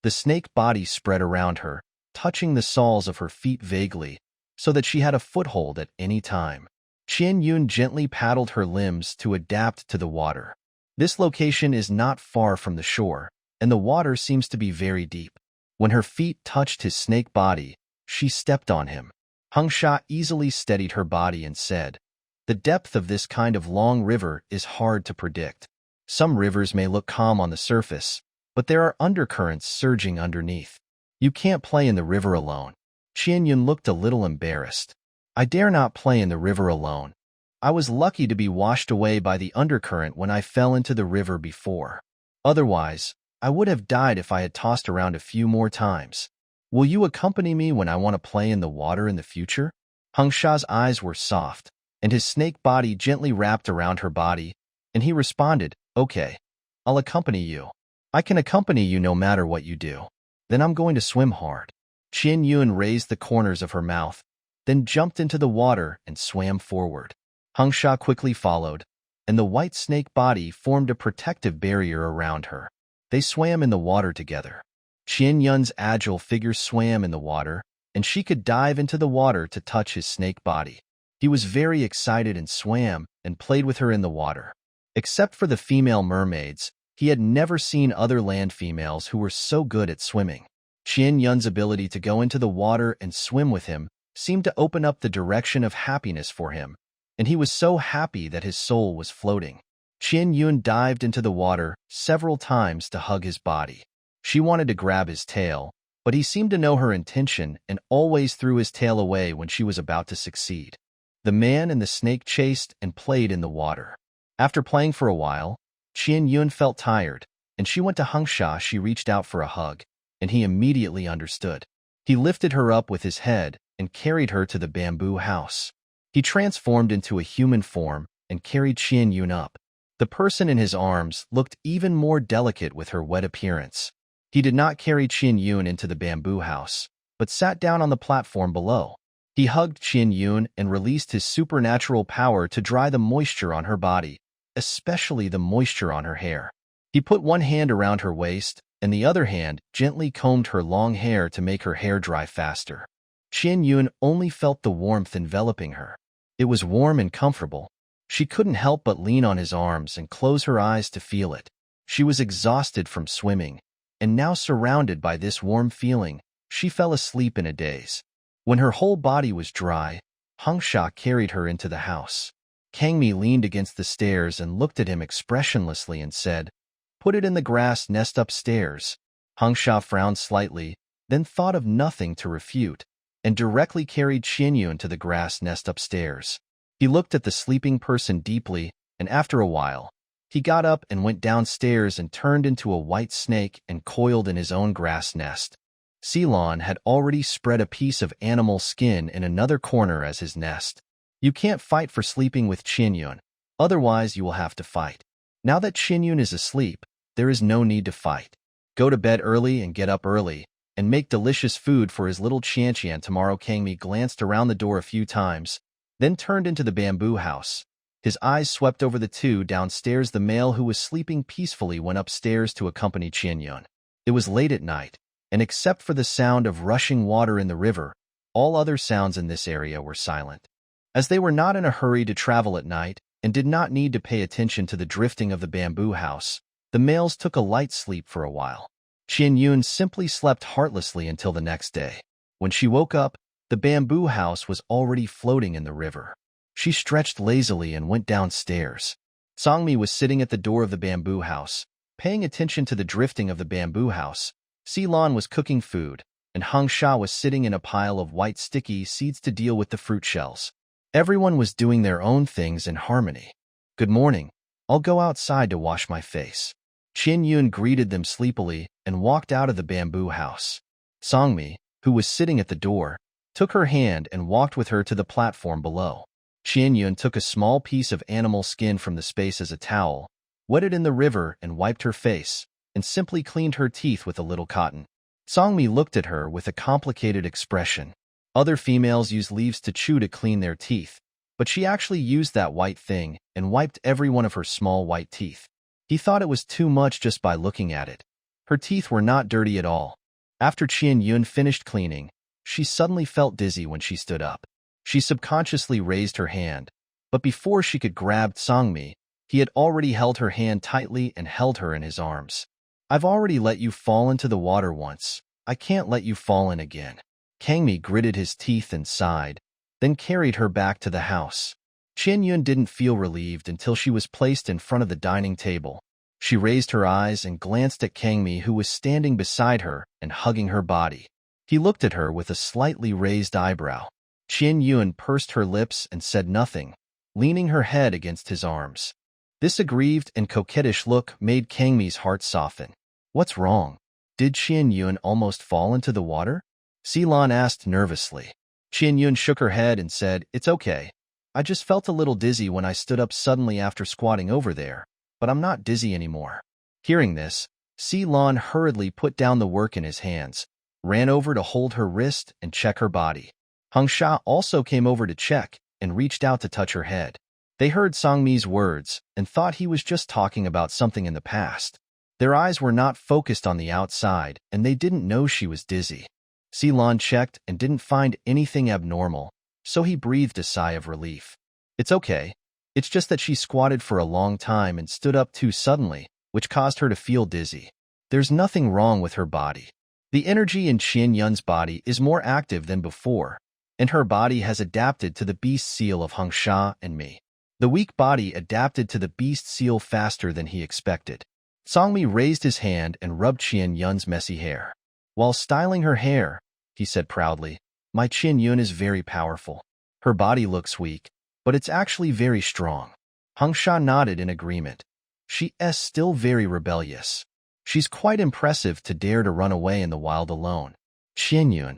The snake body spread around her, touching the soles of her feet vaguely, so that she had a foothold at any time. Qin Yun gently paddled her limbs to adapt to the water. This location is not far from the shore, and the water seems to be very deep. When her feet touched his snake body, she stepped on him. Hung Sha easily steadied her body and said, "The depth of this kind of long river is hard to predict. Some rivers may look calm on the surface, but there are undercurrents surging underneath. You can't play in the river alone." Qin Yun looked a little embarrassed. "I dare not play in the river alone. I was lucky to be washed away by the undercurrent when I fell into the river before. Otherwise, I would have died if I had tossed around a few more times. Will you accompany me when I want to play in the water in the future?" Hung Sha's eyes were soft, and his snake body gently wrapped around her body, and he responded, "Okay, I'll accompany you. I can accompany you no matter what you do. Then I'm going to swim hard." Qin Yun raised the corners of her mouth, then jumped into the water and swam forward. Hangsha quickly followed, and the white snake body formed a protective barrier around her. They swam in the water together. Qian Yun's agile figure swam in the water, and she could dive into the water to touch his snake body. He was very excited and swam and played with her in the water. Except for the female mermaids, he had never seen other land females who were so good at swimming. Qian Yun's ability to go into the water and swim with him seemed to open up the direction of happiness for him, and he was so happy that his soul was floating. Qian Yun dived into the water several times to hug his body. She wanted to grab his tail, but he seemed to know her intention and always threw his tail away when she was about to succeed. The man and the snake chased and played in the water. After playing for a while, Qian Yun felt tired, and she went to Hangsha. She reached out for a hug, and he immediately understood. He lifted her up with his head and carried her to the bamboo house. He transformed into a human form and carried Qian Yun up. The person in his arms looked even more delicate with her wet appearance. He did not carry Qian Yun into the bamboo house, but sat down on the platform below. He hugged Qian Yun and released his supernatural power to dry the moisture on her body, especially the moisture on her hair. He put one hand around her waist, and the other hand gently combed her long hair to make her hair dry faster. Qian Yun only felt the warmth enveloping her. It was warm and comfortable. She couldn't help but lean on his arms and close her eyes to feel it. She was exhausted from swimming, and now surrounded by this warm feeling, she fell asleep in a daze. When her whole body was dry, Hangsha carried her into the house. Kangmi leaned against the stairs and looked at him expressionlessly and said, "Put it in the grass nest upstairs." Hangsha frowned slightly, then thought of nothing to refute, and directly carried Qian Yun to the grass nest upstairs. He looked at the sleeping person deeply, and after a while, he got up and went downstairs and turned into a white snake and coiled in his own grass nest. Ceylon had already spread a piece of animal skin in another corner as his nest. You can't fight for sleeping with Qian Yun, otherwise you will have to fight. Now that Qian Yun is asleep, there is no need to fight. Go to bed early and get up early, and make delicious food for his little Qian tomorrow. Kangmi glanced around the door a few times, then turned into the bamboo house. His eyes swept over the two downstairs. The male who was sleeping peacefully went upstairs to accompany Qian Yun. It was late at night, and except for the sound of rushing water in the river, all other sounds in this area were silent. As they were not in a hurry to travel at night and did not need to pay attention to the drifting of the bamboo house, the males took a light sleep for a while. Qian Yun simply slept heartlessly until the next day. When she woke up, the bamboo house was already floating in the river. She stretched lazily and went downstairs. Songmi was sitting at the door of the bamboo house, paying attention to the drifting of the bamboo house. Ceylon was cooking food, and Hangsha was sitting in a pile of white sticky seeds to deal with the fruit shells. Everyone was doing their own things in harmony. "Good morning. I'll go outside to wash my face." Qian Yun greeted them sleepily and walked out of the bamboo house. Songmi, who was sitting at the door, took her hand and walked with her to the platform below. Qian Yun took a small piece of animal skin from the space as a towel, wet it in the river and wiped her face, and simply cleaned her teeth with a little cotton. Songmi looked at her with a complicated expression. Other females use leaves to chew to clean their teeth, but she actually used that white thing and wiped every one of her small white teeth. He thought it was too much just by looking at it. Her teeth were not dirty at all. After Qian Yun finished cleaning, she suddenly felt dizzy when she stood up. She subconsciously raised her hand, but before she could grab Songmi, he had already held her hand tightly and held her in his arms. "I've already let you fall into the water once. I can't let you fall in again." Kangmi gritted his teeth and sighed, then carried her back to the house. Qian Yun didn't feel relieved until she was placed in front of the dining table. She raised her eyes and glanced at Kangmi, who was standing beside her and hugging her body. He looked at her with a slightly raised eyebrow. Qian Yun pursed her lips and said nothing, leaning her head against his arms. This aggrieved and coquettish look made Kangmi's heart soften. "What's wrong? Did Qian Yun almost fall into the water?" Ceylon asked nervously. Qian Yun shook her head and said, "It's okay. I just felt a little dizzy when I stood up suddenly after squatting over there, but I'm not dizzy anymore." Hearing this, Ceylon hurriedly put down the work in his hands, ran over to hold her wrist and check her body. Hung Sha also came over to check and reached out to touch her head. They heard Sangmi's words and thought he was just talking about something in the past. Their eyes were not focused on the outside, and they didn't know she was dizzy. Ceylon checked and didn't find anything abnormal, so he breathed a sigh of relief. It's okay. It's just that she squatted for a long time and stood up too suddenly, which caused her to feel dizzy. There's nothing wrong with her body. The energy in Qian Yun's body is more active than before, and her body has adapted to the beast seal of Hung Sha and me. The weak body adapted to the beast seal faster than he expected. Sangmi raised his hand and rubbed Qian Yun's messy hair. While styling her hair, he said proudly, "My Qian Yun is very powerful. Her body looks weak, but it's actually very strong." Hung Sha nodded in agreement. She's still very rebellious. She's quite impressive to dare to run away in the wild alone. Qian Yun.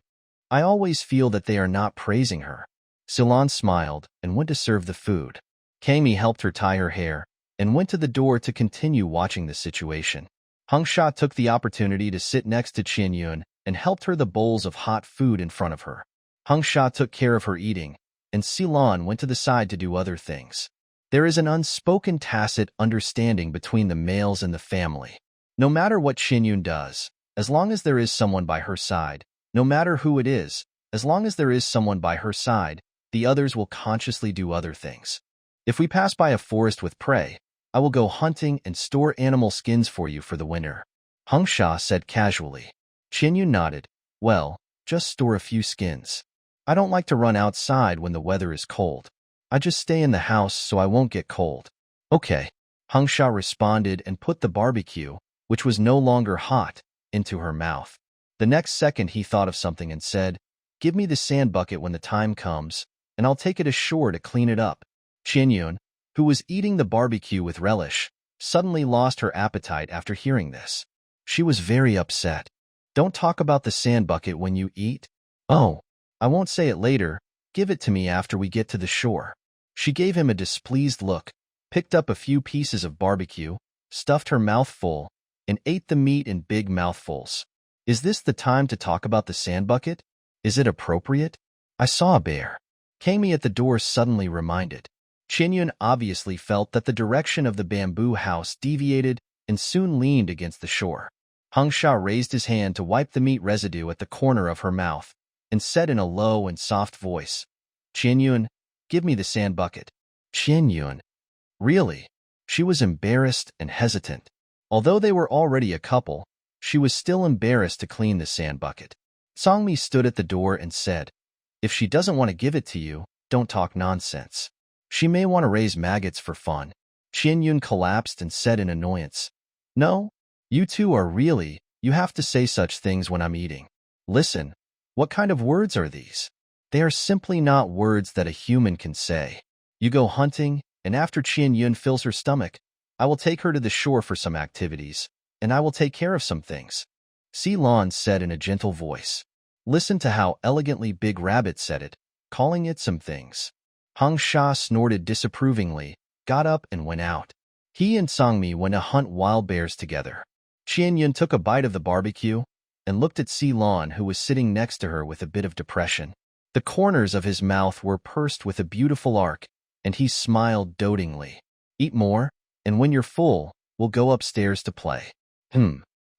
I always feel that they are not praising her. Ceylon smiled and went to serve the food. Kangmi helped her tie her hair and went to the door to continue watching the situation. Hung Sha took the opportunity to sit next to Qian Yun and helped her the bowls of hot food in front of her. Hung Sha took care of her eating, and Ceylon went to the side to do other things. There is an unspoken tacit understanding between the males and the family. No matter what Qian Yun does, as long as there is someone by her side, no matter who it is, as long as there is someone by her side, the others will consciously do other things. If we pass by a forest with prey, I will go hunting and store animal skins for you for the winter. Hung Sha said casually. Qian Yun nodded. Well, just store a few skins. I don't like to run outside when the weather is cold. I just stay in the house so I won't get cold. Okay. Hung Sha responded and put the barbecue, which was no longer hot, into her mouth. The next second he thought of something and said, "Give me the sand bucket when the time comes, and I'll take it ashore to clean it up." Qian Yun, who was eating the barbecue with relish, suddenly lost her appetite after hearing this. She was very upset. Don't talk about the sand bucket when you eat. Oh, I won't say it later. Give it to me after we get to the shore. She gave him a displeased look, picked up a few pieces of barbecue, stuffed her mouth full, and ate the meat in big mouthfuls. Is this the time to talk about the sand bucket? Is it appropriate? I saw a bear. Kangmi at the door suddenly reminded. Qian Yun obviously felt that the direction of the bamboo house deviated and soon leaned against the shore. Hung Sha raised his hand to wipe the meat residue at the corner of her mouth and said in a low and soft voice, "Qian Yun, give me the sand bucket." Qian Yun. Really? She was embarrassed and hesitant. Although they were already a couple, she was still embarrassed to clean the sand bucket. Sangmi stood at the door and said, "If she doesn't want to give it to you, don't talk nonsense. She may want to raise maggots for fun." Qian Yun collapsed and said in annoyance, "No, you two are you have to say such things when I'm eating. Listen, what kind of words are these? They are simply not words that a human can say. You go hunting, and after Qian Yun fills her stomach, I will take her to the shore for some activities, and I will take care of some things." Ceylon said in a gentle voice. Listen to how elegantly Big Rabbit said it, calling it some things. Hung Sha snorted disapprovingly, got up and went out. He and Sangmi went to hunt wild bears together. Qian Yun took a bite of the barbecue and looked at Ceylon, who was sitting next to her with a bit of depression. The corners of his mouth were pursed with a beautiful arc, and he smiled dotingly. "Eat more, and when you're full, we'll go upstairs to play."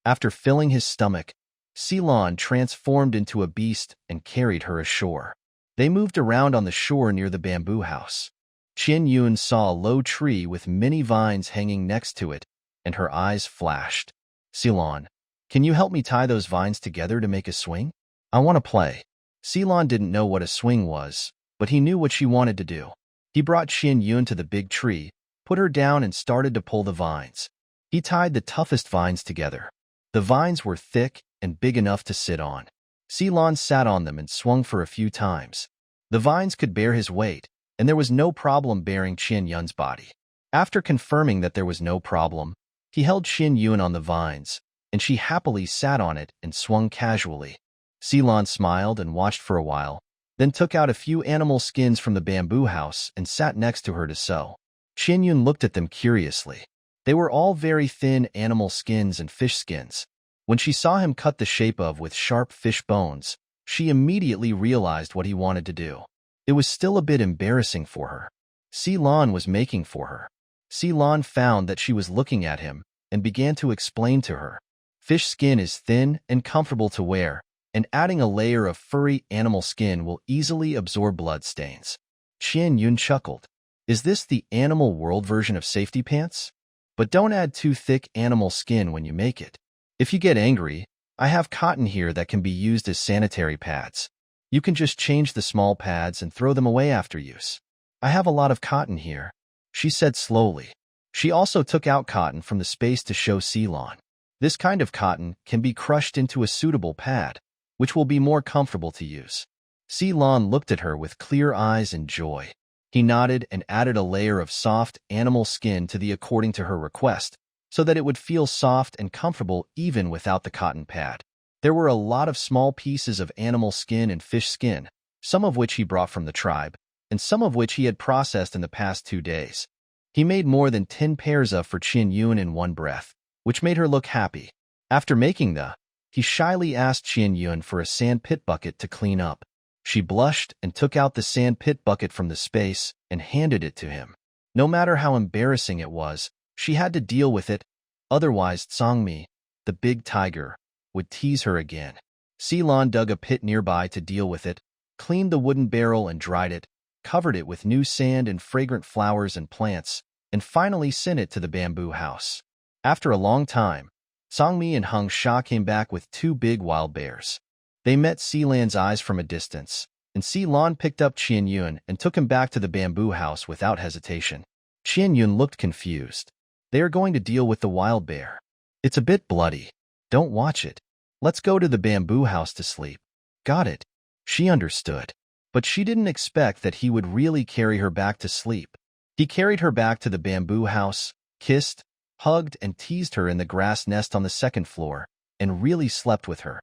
After filling his stomach, Ceylon transformed into a beast and carried her ashore. They moved around on the shore near the bamboo house. Qian Yun saw a low tree with many vines hanging next to it, and her eyes flashed. "Ceylon, can you help me tie those vines together to make a swing? I want to play." Ceylon didn't know what a swing was, but he knew what she wanted to do. He brought Qian Yun to the big tree, put her down and started to pull the vines. He tied the toughest vines together. The vines were thick and big enough to sit on. Ceylon sat on them and swung for a few times. The vines could bear his weight, and there was no problem bearing Qian Yun's body. After confirming that there was no problem, he held Qian Yun on the vines, and she happily sat on it and swung casually. Ceylon smiled and watched for a while, then took out a few animal skins from the bamboo house and sat next to her to sew. Qian Yun looked at them curiously. They were all very thin animal skins and fish skins. When she saw him cut the shape of with sharp fish bones, She immediately realized what he wanted to do. It was still a bit embarrassing for her. Ceylon was making for her. Ceylon found that she was looking at him and began to explain to her. Fish skin is thin and comfortable to wear, and adding a layer of furry animal skin will easily absorb blood stains. Qian Yun chuckled. Is this the animal world version of safety pants? But don't add too thick animal skin when you make it. If you get angry, I have cotton here that can be used as sanitary pads. You can just change the small pads and throw them away after use. I have a lot of cotton here, she said slowly. She also took out cotton from the space to show Ceylon. This kind of cotton can be crushed into a suitable pad, which will be more comfortable to use. Ceylon looked at her with clear eyes and joy. He nodded and added a layer of soft animal skin to the according to her request, so that it would feel soft and comfortable even without the cotton pad. There were a lot of small pieces of animal skin and fish skin, some of which he brought from the tribe, and some of which he had processed in the past 2 days. He made more than 10 pairs of for Qian Yun in one breath, which made her look happy. After making he shyly asked Qian Yun for a sand pit bucket to clean up. She blushed and took out the sand pit bucket from the space and handed it to him. No matter how embarrassing it was, she had to deal with it, otherwise Tsangmi, the big tiger, would tease her again. Ceylon dug a pit nearby to deal with it, cleaned the wooden barrel and dried it, covered it with new sand and fragrant flowers and plants, and finally sent it to the bamboo house. After a long time, Tsangmi and Heng Sha came back with 2 big wild bears. They met Ceylon's eyes from a distance, and Ceylon picked up Qian Yun and took him back to the bamboo house without hesitation. Qian Yun looked confused. They are going to deal with the wild bear. It's a bit bloody. Don't watch it. Let's go to the bamboo house to sleep. Got it. She understood. But she didn't expect that he would really carry her back to sleep. He carried her back to the bamboo house, kissed, hugged, and teased her in the grass nest on the 2nd floor, and really slept with her.